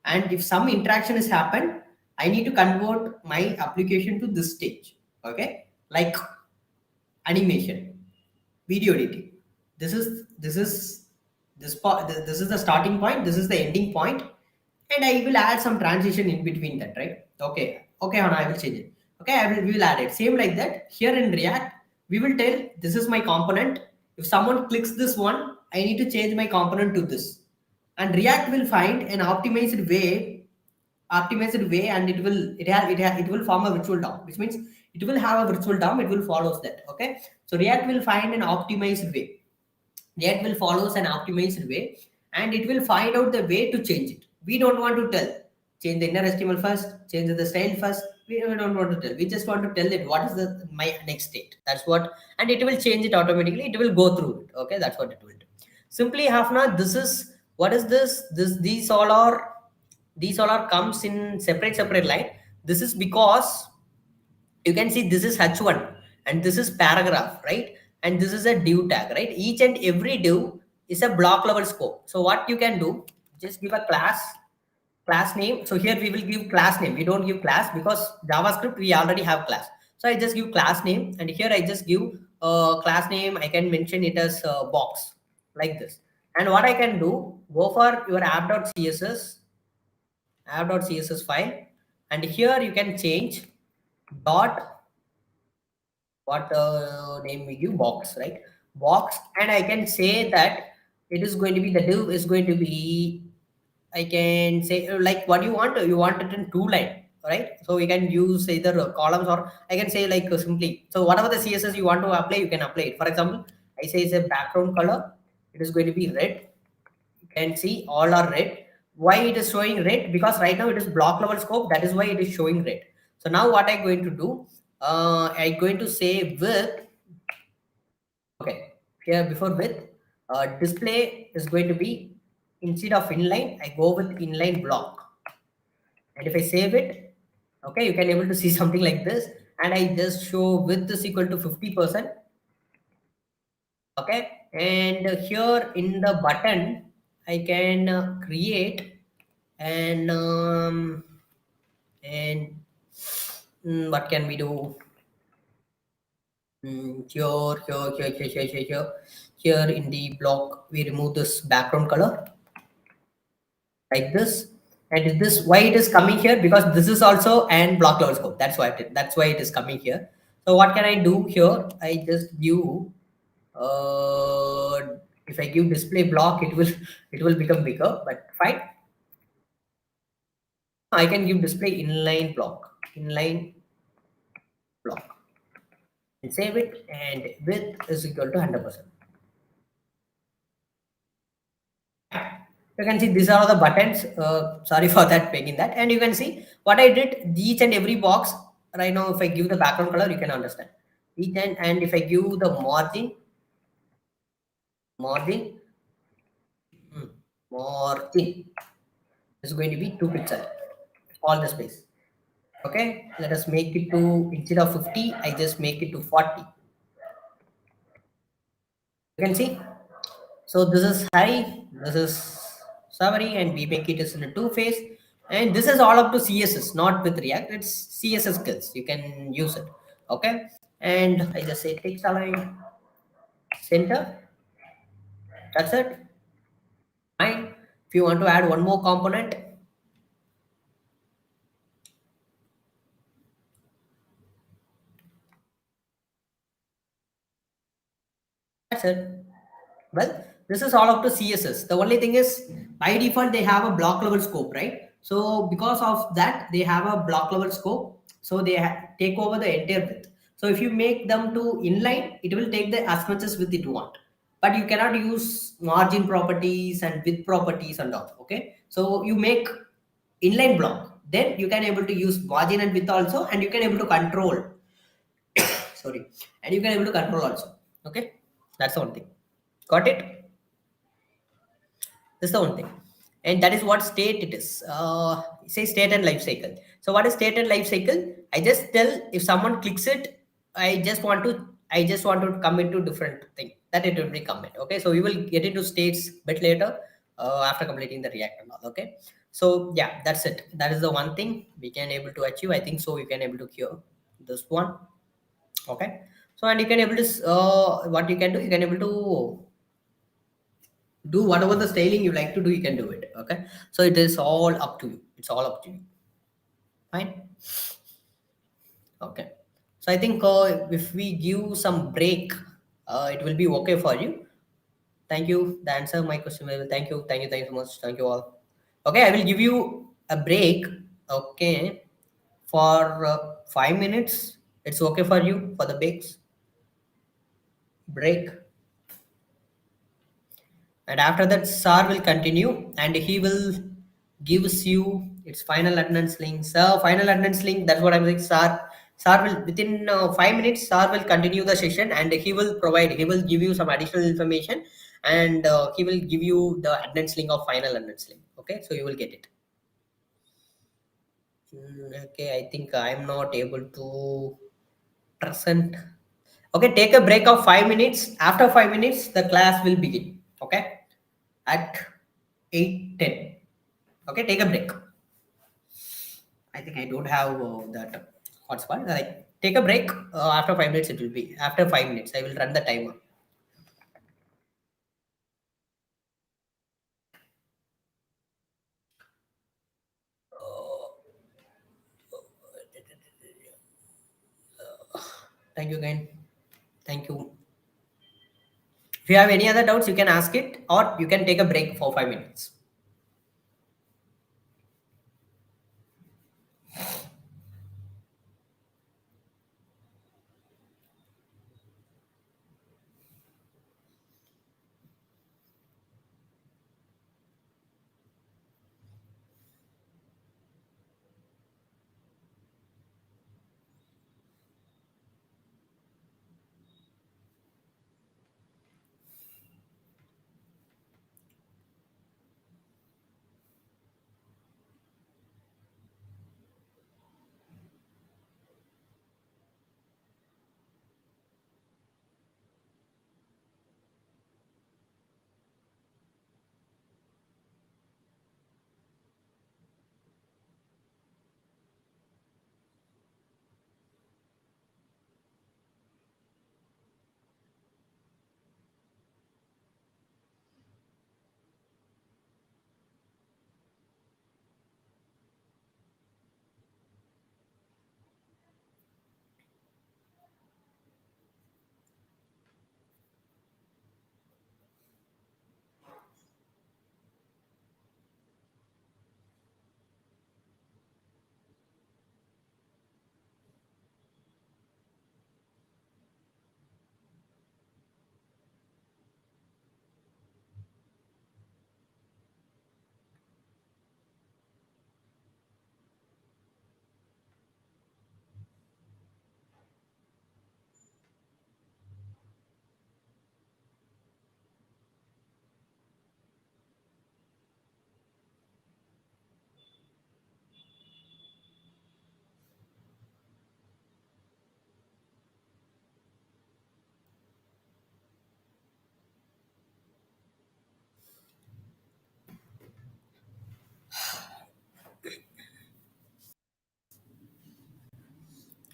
and if some interaction has happened, I need to convert my application to this stage. Okay, like animation, video editing. This part, this is the starting point, this is the ending point, and I will add some transition in between that, right? Okay, Hannah, I will change it. Okay, we will add it. Same like that. Here in React, we will tell this is my component. If someone clicks this one, I need to change my component to this. And React will find an optimized way, and it will form a virtual DOM, which means it will have a virtual DOM, it will follows that. Okay, so React will find an optimized way. React will follows an optimized way, and it will find out the way to change it. We don't want to tell, change the inner HTML first, change the style first. We don't want to tell. We just want to tell it what is my next state. That's what, and it will change it automatically. It will go through it. Okay, that's what it will do. Simply, Hafna, this is what is this? These all are comes in separate line. This is because you can see this is h1 and this is paragraph, right? And this is a div tag, right? Each and every div is a block level scope. So what you can do, just give a class name. So here we will give class name. We don't give class because JavaScript we already have class. So I just give class name, and here I just give class name. I can mention it as box, like this. And what I can do, go for your app.css file, and here you can change dot, what name we give, box, right? Box, and I can say that it is going to be, the div is going to be, I can say like what you want it in 2 line, right? So we can use either columns, or I can say like simply, so whatever the CSS you want to apply, you can apply it. For example, I say it's a background color, it is going to be red. You can see all are red. Why it is showing red? Because right now it is block level scope, that is why it is showing red. So now what I'm going to do, I'm going to say with, okay, here before with, display is going to be, instead of inline, I go with inline block. And if I save it, okay, you can able to see something like this. And I just show width is equal to 50%. Okay, and here in the button, I can create and what can we do? Here in the block, we remove this background color like this. And this, why it is coming here? Because this is also an block level scope. That's why it is coming here. So what can I do here? I just give if I give display block, it will become bigger, but fine. I can give display inline block, and save it, and width is equal to 100%. You can see these are all the buttons. Sorry for that, making that. And you can see what I did, each and every box right now. If I give the background color, you can understand each, and if I give the margin is going to be 2 pixels, all the space. Okay, let us make it to, instead of 50, I just make it to 40. You can see. So this is high, this is summary, and we make it as in a 2-phase. And this is all up to CSS, not with React. It's CSS skills. You can use it. Okay. And I just say text align center. That's it. Fine. If you want to add one more component, that's it. Well, this is all up to CSS. The only thing is, by default, they have a block level scope, right? So because of that, they have a block level scope. So they take over the entire width. So if you make them to inline, it will take the as much as width it want. But you cannot use margin properties and width properties and all. Okay. So you make inline block, then you can able to use margin and width also, and you can able to control. Sorry, and you can able to control also. Okay, that's the one thing. Got it? That's the one thing. And that is what state it is. Say state and life cycle. So what is state and life cycle? I just tell if someone clicks it, I just want to commit to different thing that it will be commit. Okay, so we will get into states bit later after completing the React and all. Okay, so yeah, that's it. That is the one thing we can able to achieve. I think so. You can able to cure this one. Okay, so and you can able to what you can do. You can able to do whatever the styling you like to do, you can do it. Okay, so it is all up to you. It's all up to you. Fine. Okay, so I think if we give some break, it will be okay for you. Thank you. The answer my question will. Thank you so much. Thank you all. Okay, I will give you a break. Okay, for 5 minutes. It's okay for you for the break. And after that SAR will continue and he will gives you its final attendance link. So final attendance link, that's what I'm saying. SAR will within 5 minutes SAR will continue the session and he will give you some additional information and he will give you the attendance link of final attendance link. Okay, so you will get it. Okay, I think I'm not able to present. Okay, take a break of 5 minutes. After 5 minutes the class will begin. Okay, at 8:10. Okay, take a break. I think I don't have that hotspot. Like, take a break. After 5 minutes, it will be. After 5 minutes, I will run the timer. Thank you again. Thank you. If you have any other doubts, you can ask it, or you can take a break for 5 minutes.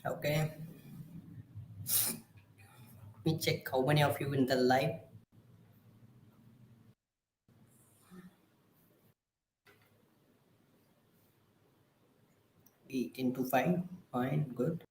Okay. Let me check how many of you in the live. 8 into 5. Fine, good.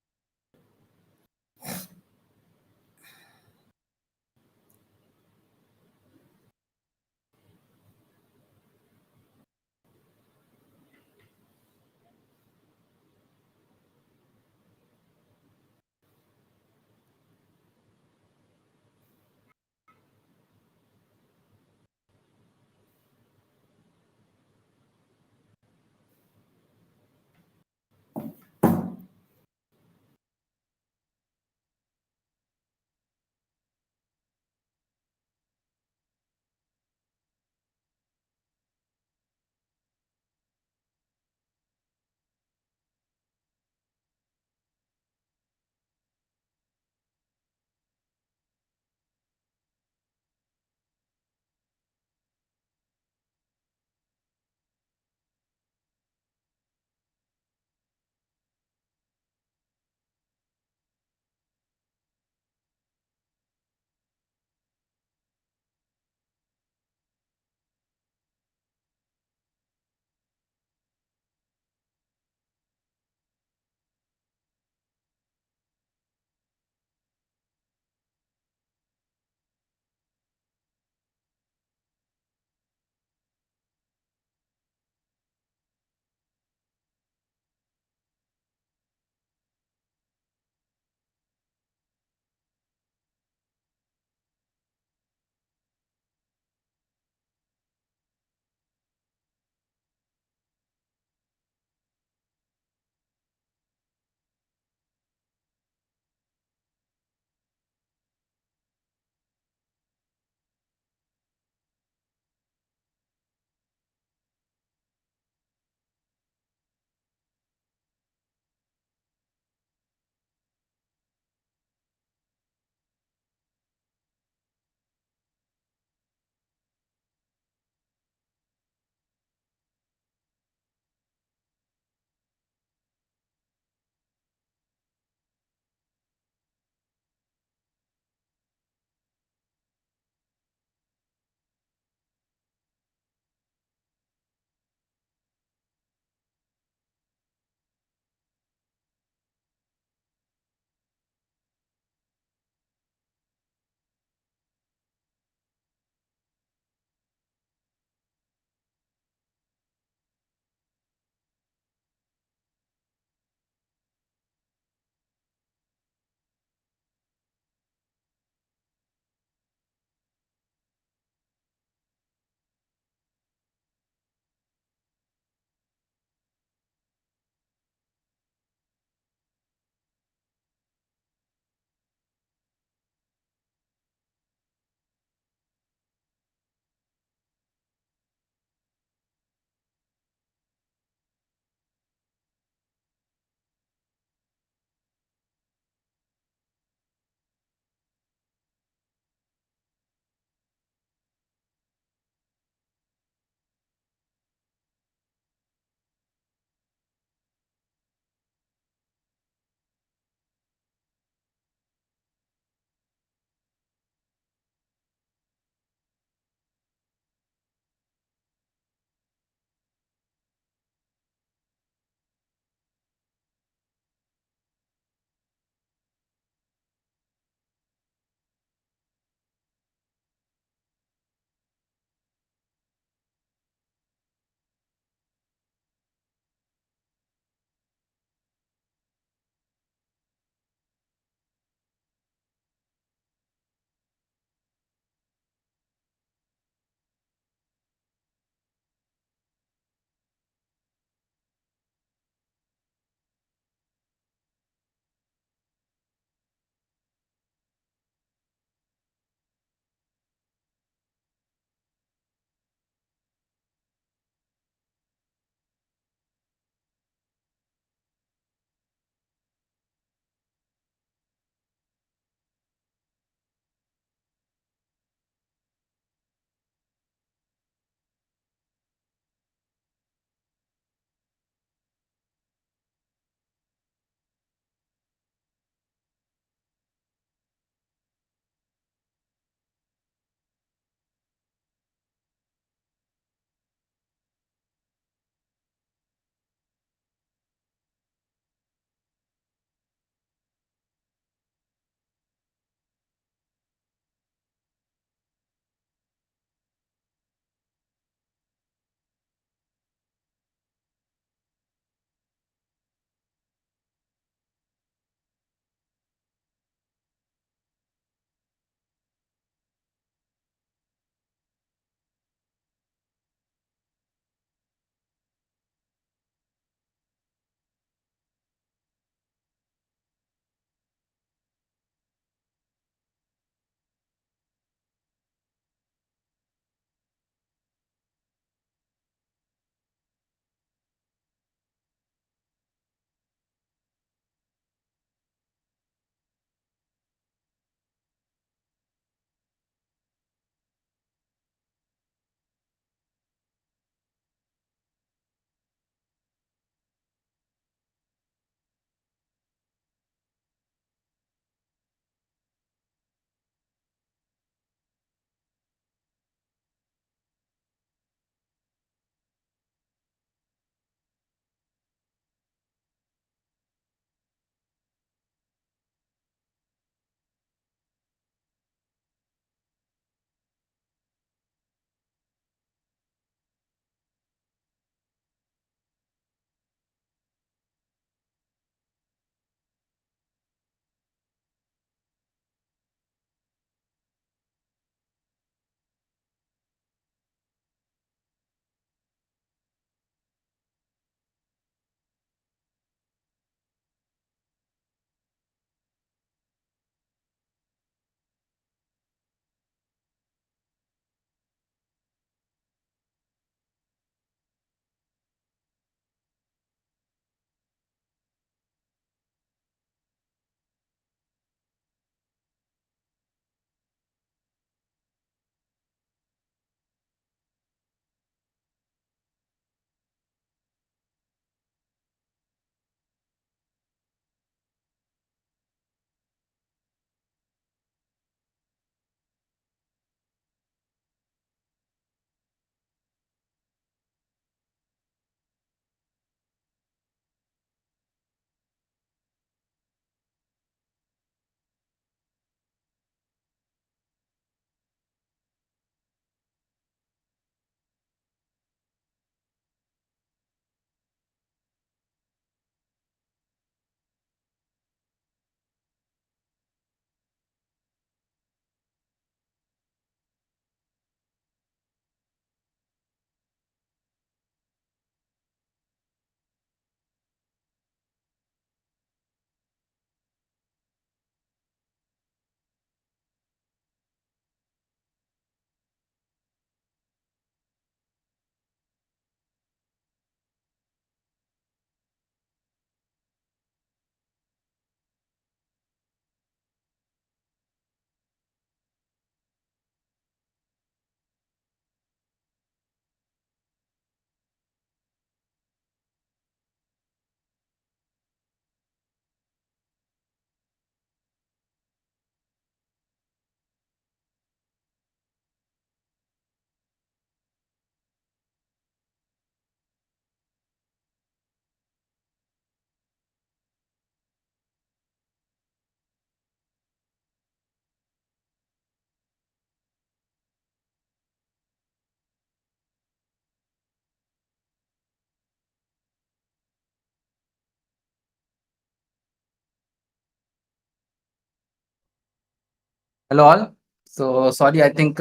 Hello all. So sorry, I think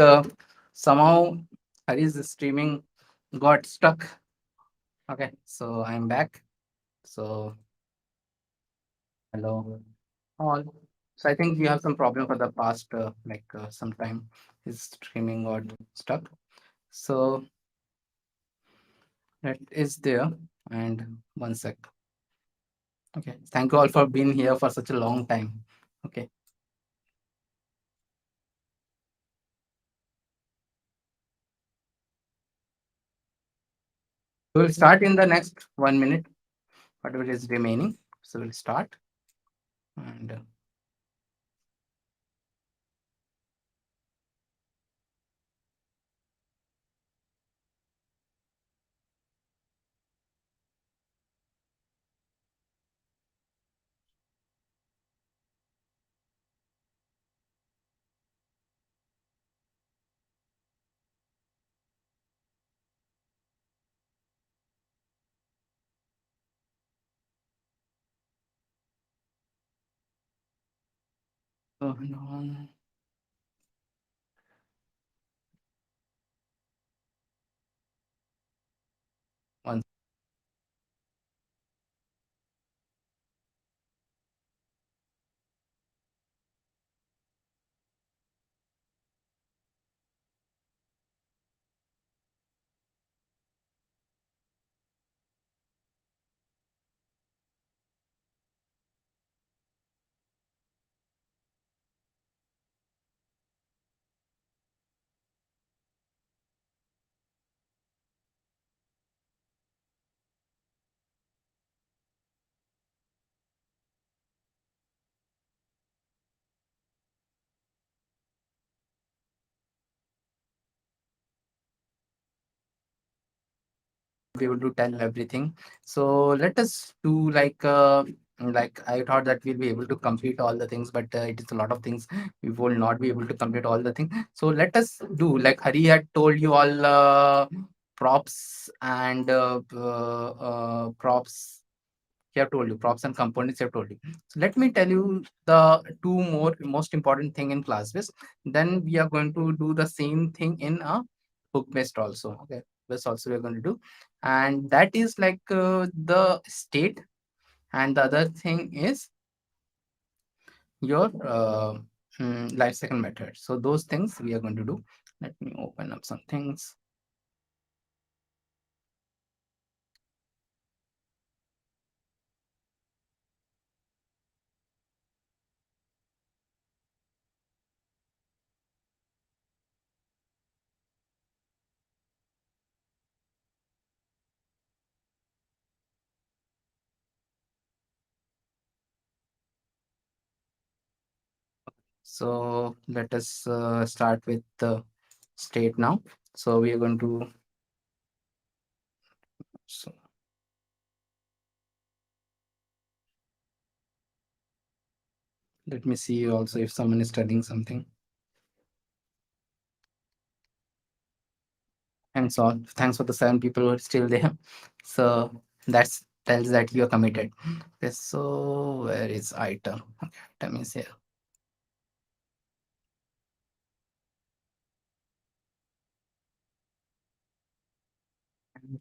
somehow Hari's streaming got stuck. Okay, so I'm back. So hello all. So I think we have some problem for the past some time. His streaming got stuck. So that is there. And one sec. Okay. Thank you all for being here for such a long time. Okay. We will start in the next 1 minute, whatever is remaining. So we'll start and no, one. Be able to tell everything. So let us do like I thought that we'll be able to complete all the things, but it is a lot of things. We will not be able to complete all the things. So let us do like Hari had told you all props and props. He have told you props and components. He have told you. So let me tell you the two more most important thing in ClassWiz. Then we are going to do the same thing in a book based also. Okay, this also we are going to do, and that is like the state, and the other thing is your life cycle method. So those things we are going to do. Let me open up some things. So let us start with the state now. So we are going to. So let me see also if someone is studying something. And so thanks for the 7 people who are still there. So that's tells that you are committed. Okay, so where is item? Okay, item is here.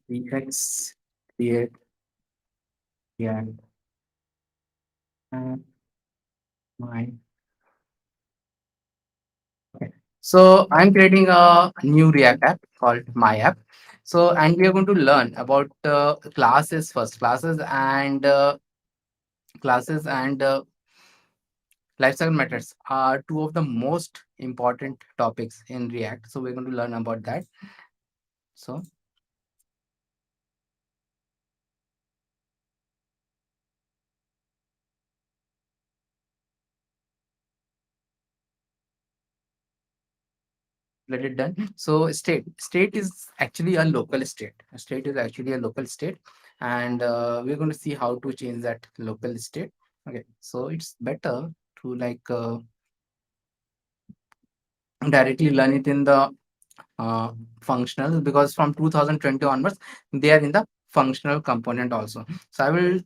Prefix create, yeah, my. Okay. So I'm creating a new React app called My App. So and we are going to learn about classes first, classes and lifecycle methods are two of the most important topics in React. So we're going to learn about that. So let it done. So state is actually a local state. A state is actually a local state, and we're going to see how to change that local state. Okay, so it's better to directly learn it in the functional, because from 2020 onwards they are in the functional component also. So I will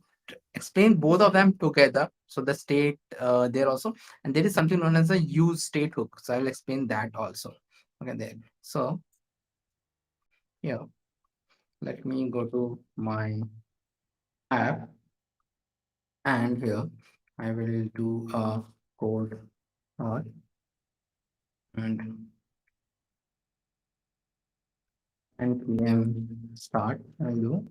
explain both of them together. So the state there also, and there is something known as a use state hook. So I will explain that also. Okay, there. So here, let me go to my app, and here I will do a code and npm start. I will do.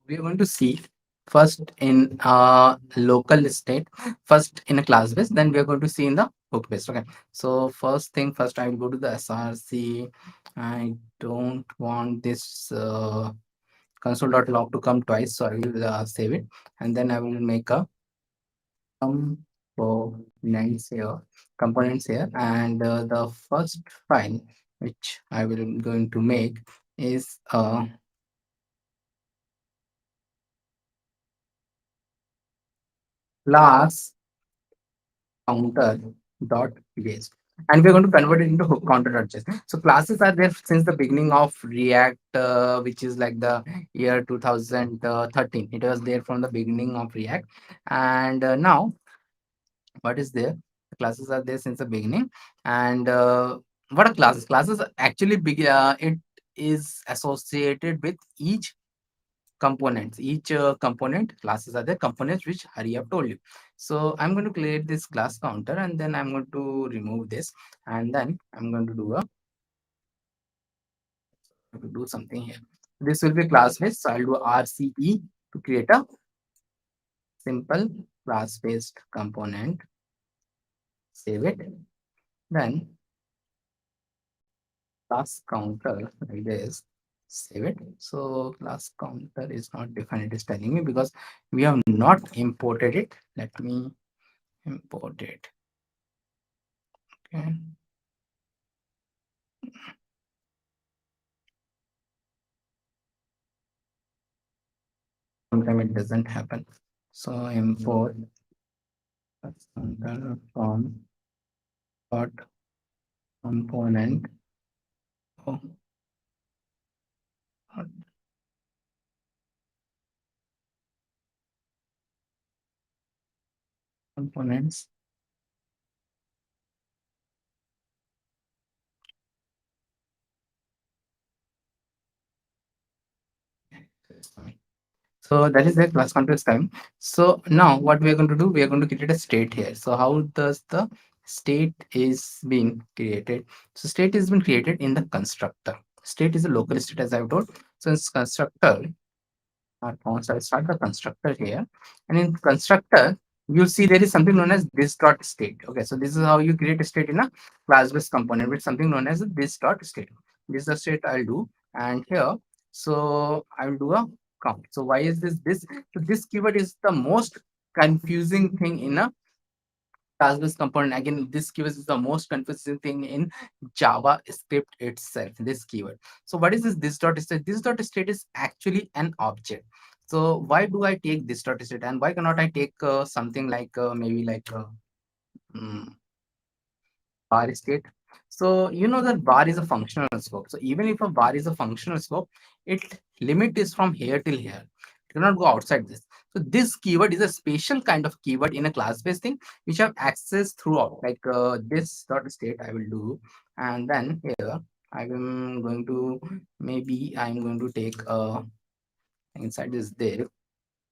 We are going to see first in local state, first in a class base, then we are going to see in the hook base. Okay, so first thing first, I will go to the src. I don't want this console.log to come twice, so I will save it, and then I will make a components here, and the first file which I will going to make is class counter dot base, and we're going to convert it into hook counter dot js. So classes are there since the beginning of React, which is like the year 2013. It was there from the beginning of React, and now what is there? The classes are there since the beginning, and what are classes? Classes are actually big. It is associated with each components. Each component classes are the components which Hari have told you. So I'm going to create this class counter, and then I'm going to remove this, and then I'm going to do something here. This will be class based. So I'll do RCE to create a simple class based component. Save it. Then class counter like this. Save it. So class counter is not defined. It is telling me because we have not imported it. Let me import it. Okay. Sometimes it doesn't happen. So import from dot component. Oh, dot components. So that is the class context time. So now what we are going to do, we are going to create a state here. So how does the state is being created? So state is being created in the constructor. State is a local state, as I've told. So in constructor, so I'll start the constructor here, and in constructor you'll see there is something known as this dot state. Okay, so this is how you create a state in a class based component with something known as this dot state. This is the state I'll do, and here, so I'll do a count. So why is this? So this keyword is the most confusing thing in a class-based component. Again, this keyword is the most confusing thing in JavaScript itself, this keyword. So what is this dot state? This dot state is actually an object. So why do I take this dot state, and why cannot I take something like maybe like mm, bar state? So you know that bar is a functional scope. So even if a bar is a functional scope, its limit is from here till here. It cannot go outside this. So this keyword is a special kind of keyword in a class-based thing, which have access throughout. Like this dot state I will do, and then here I'm going to, maybe I'm going to take inside this div.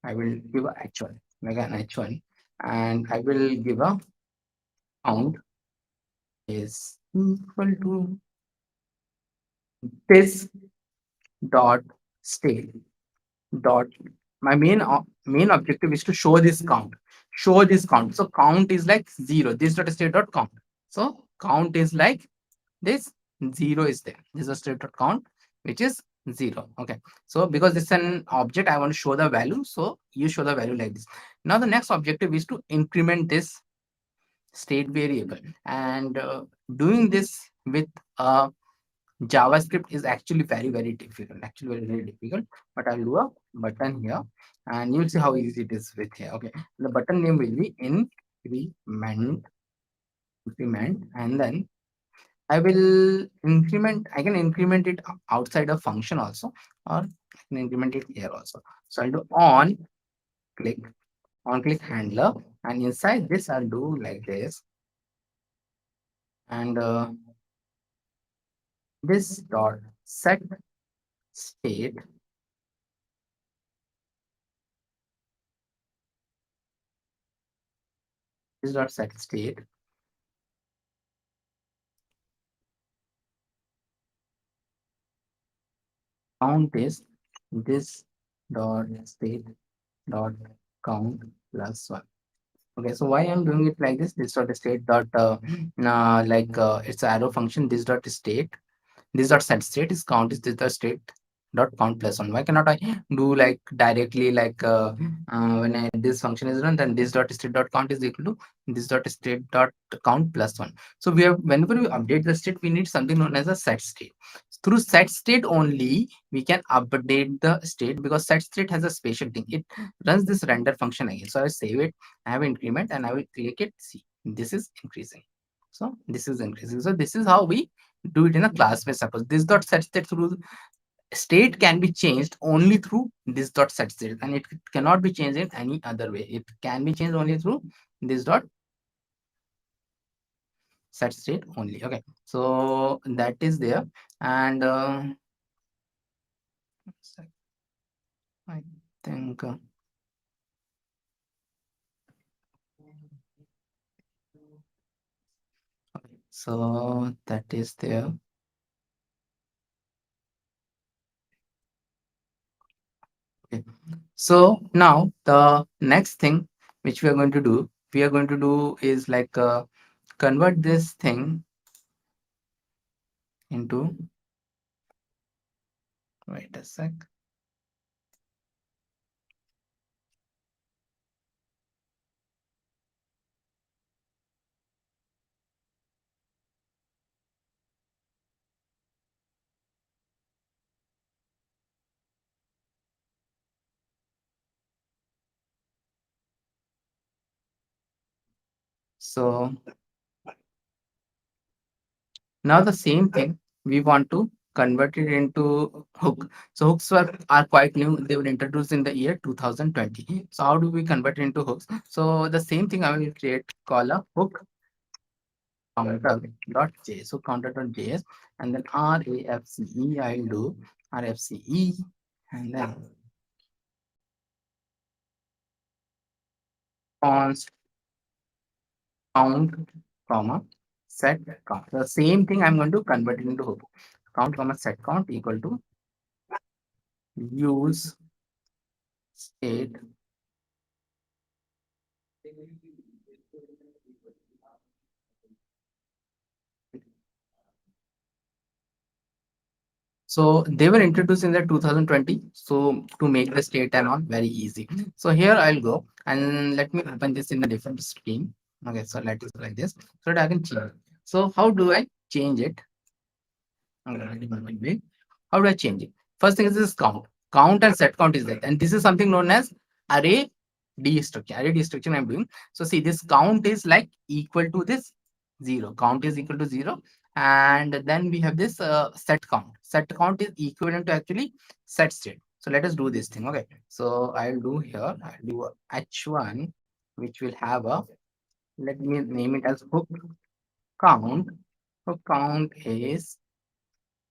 I will give a h1, like an h1, and I will give a count is equal to this dot state dot. My main objective is to show this count. Show this count. So count is like 0. This dot state dot count. So count is like this. 0 is there. This is a state dot count, which is 0. Okay. So because this is an object, I want to show the value. So you show the value like this. Now the next objective is to increment this state variable, and doing this with a JavaScript is actually very difficult. Actually very difficult. But I'll do a button here, and you'll see how easy it is with here. Okay, the button name will be increment, and then I will increment. I can increment it outside a function also, or I can increment it here also. So I'll do click on click handler, and inside this I'll do like this, and this dot set state, this dot set state count is this dot state dot count plus one. Okay, so why I'm doing it like this? This dot state dot it's an arrow function. This dot state, this dot set state is count is this dot state dot count plus one. Why cannot I do like directly like when this function is run, then this dot state dot count is equal to this dot state dot count plus one. So we have, whenever we update the state, we need something known as a set state. Through set state only we can update the state, because set state has a special thing. It runs this render function again. So I save it, I have increment, and I will click it. See, this is increasing. So this is increasing. So this is how we do it in a class. Where suppose this dot set state through state can be changed only through this dot set state, and it cannot be changed in any other way. It can be changed only through this dot set state only. Okay, so that is there. And I think okay, so that is there. Okay, so now the next thing which we are going to do is like convert this thing into, wait a sec. So now the same thing we want to convert it into hook. So hooks are quite new. They were introduced in the year 2020. So how do we convert it into hooks? So the same thing, I will call a hook counter.js. So counter.js, and then RAFCE, I'll do RFCE, and then const count comma set count. The same thing I'm going to convert it into hook. Count comma set count equal to use state So they were introduced in the 2020. So to make the state and all very easy. So here I'll go and let me open this in a different screen. Okay, so let it like this so that I can change. So how do I change it? Okay, how do I change it? First thing is this count. Count and set count is there. And this is something known as array destruction. Array destruction I'm doing. So see, this count is like equal to this 0. Count is equal to 0. And then we have this set count. Set count is equivalent to actually set state. So let us do this thing. Okay. So I'll do here, I'll do h1, which will have a, let me name it as hook count. Hook count is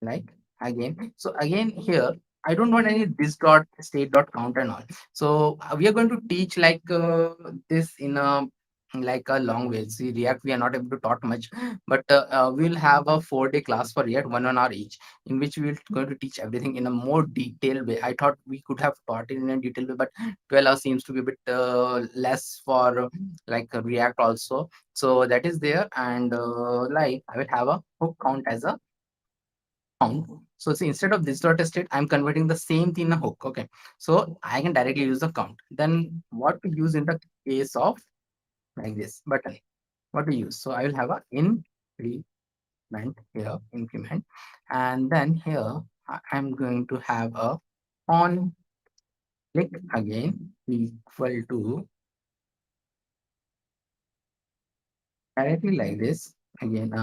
like again. So again here I don't want any this dot state dot count and all. So we are going to teach like this in a like a long way. See, React we are not able to talk much, but we'll have a 4-day class for React, 1 hour each, in which we're going to teach everything in a more detailed way. I thought we could have taught it in a detailed way, but 12 hours seems to be a bit less for like React also. So that is there, and like I will have a hook count as a count. So see, instead of this dot state, I'm converting the same thing in a hook. Okay, so I can directly use the count. Then what to use in the case of like this button? What to use? So I will have a increment. here, increment, and then here I'm going to have a on click again equal to directly like this. Again,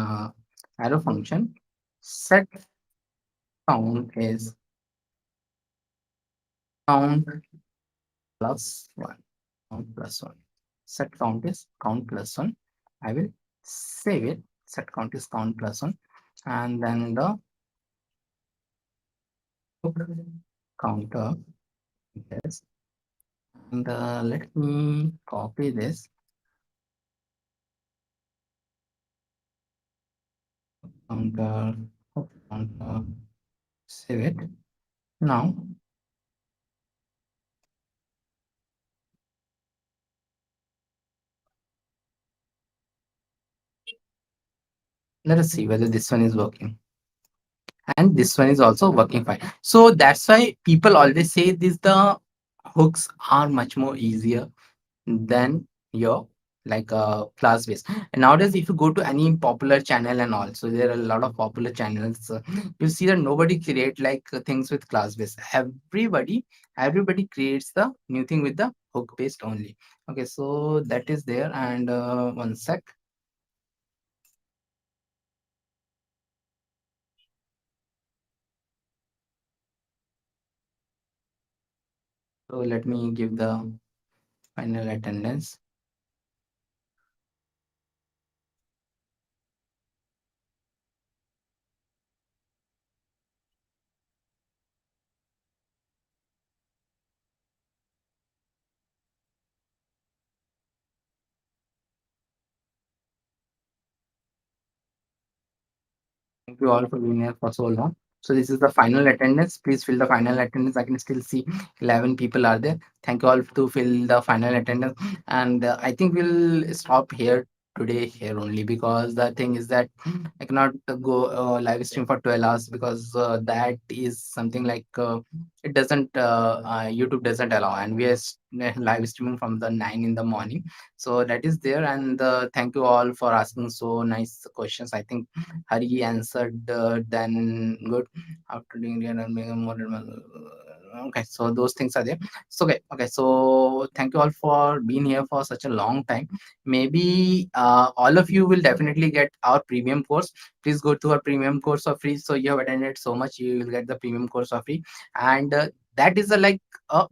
arrow function set count is count plus one. Count plus one. Set count is count plus one. I will save it. Set count is count plus one, and then the counter is. And let me copy this counter, counter, save it. Now let us see whether this one is working. And this one is also working fine. So that's why people always say this the hooks are much more easier than your class based. And nowadays if you go to any popular channel and also there are a lot of popular channels, you see that nobody create things with class based. Everybody creates the new thing with the hook based only. Okay, so that is there. And one sec. So let me give the final attendance. Thank you all for being here for so long. So this is the final attendance. Please fill the final attendance. I can still see 11 people are there. Thank you all to fill the final attendance. And I think we'll stop here today here only, because the thing is that I cannot go live stream for 12 hours, because that is something it doesn't YouTube doesn't allow, and we are live streaming from the 9 in the morning. So that is there. And thank you all for asking so nice questions. I think Hari answered then good after doing real and being a modern. Okay, so those things are there. So okay. So thank you all for being here for such a long time. Maybe all of you will definitely get our premium course. Please go to our premium course for free. So you have attended so much, you will get the premium course for free. And that is a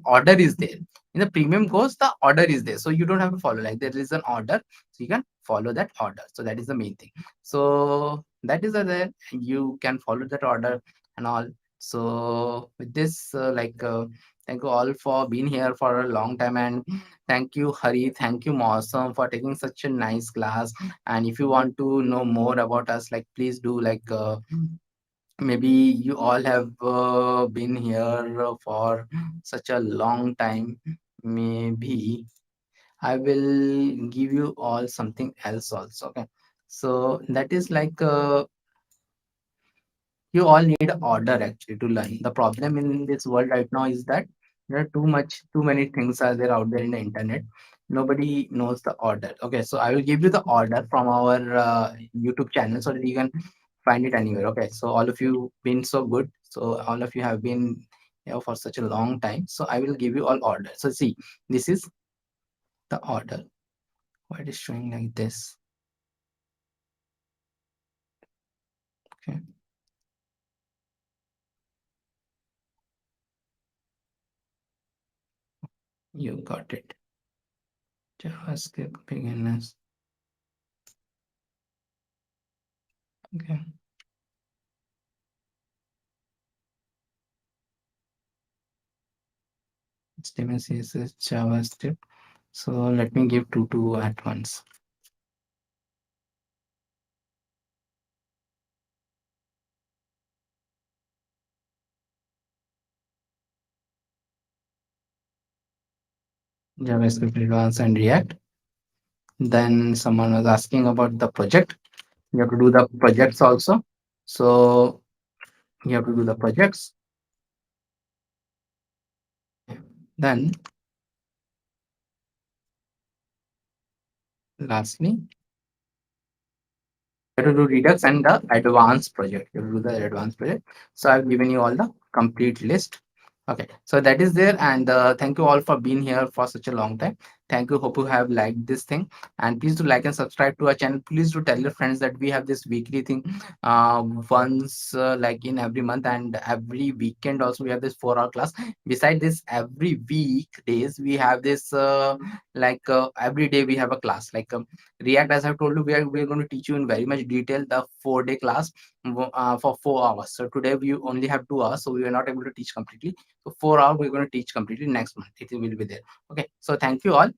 order is there in the premium course. The order is there, so you don't have to follow. Like there is an order, so you can follow that order. So that is the main thing. So that is there, you can follow that order and all. So with this thank you all for being here for a long time. And thank you Hari, thank you Mawsam for taking such a nice class. And if you want to know more about us, please do maybe you all have been here for such a long time. Maybe I will give you all something else also. Okay, so that is you all need order actually to learn. The problem in this world right now is that there are too many things are there out there in the internet. Nobody knows the order. Okay, so I will give you the order from our YouTube channel so that you can find it anywhere. Okay, so all of you been so good. So all of you have been here for such a long time. So I will give you all order. So see, this is the order. Why it is showing like this? Okay, you got it. JavaScript beginners. Okay. HTML, CSS, JavaScript. So let me give two at once. JavaScript Advanced and React. Then someone was asking about the project. You have to do the projects also. So you have to do the projects. Then lastly, to do Redux and the advanced project. You have to do the advanced project. So I've given you all the complete list. Okay, so that is there, and thank you all for being here for such a long time. Thank you. Hope you have liked this thing, and please do like and subscribe to our channel. Please do tell your friends that we have this weekly thing, once like in every month, and every weekend also we have this 4 hour class. Beside this, every weekdays we have this every day we have a class React. As I've told you, we are going to teach you in very much detail the 4 day class for 4 hours. So today we only have 2 hours, so we are not able to teach completely. So 4 hours we're going to teach completely. Next month it will be there. Okay, so thank you all.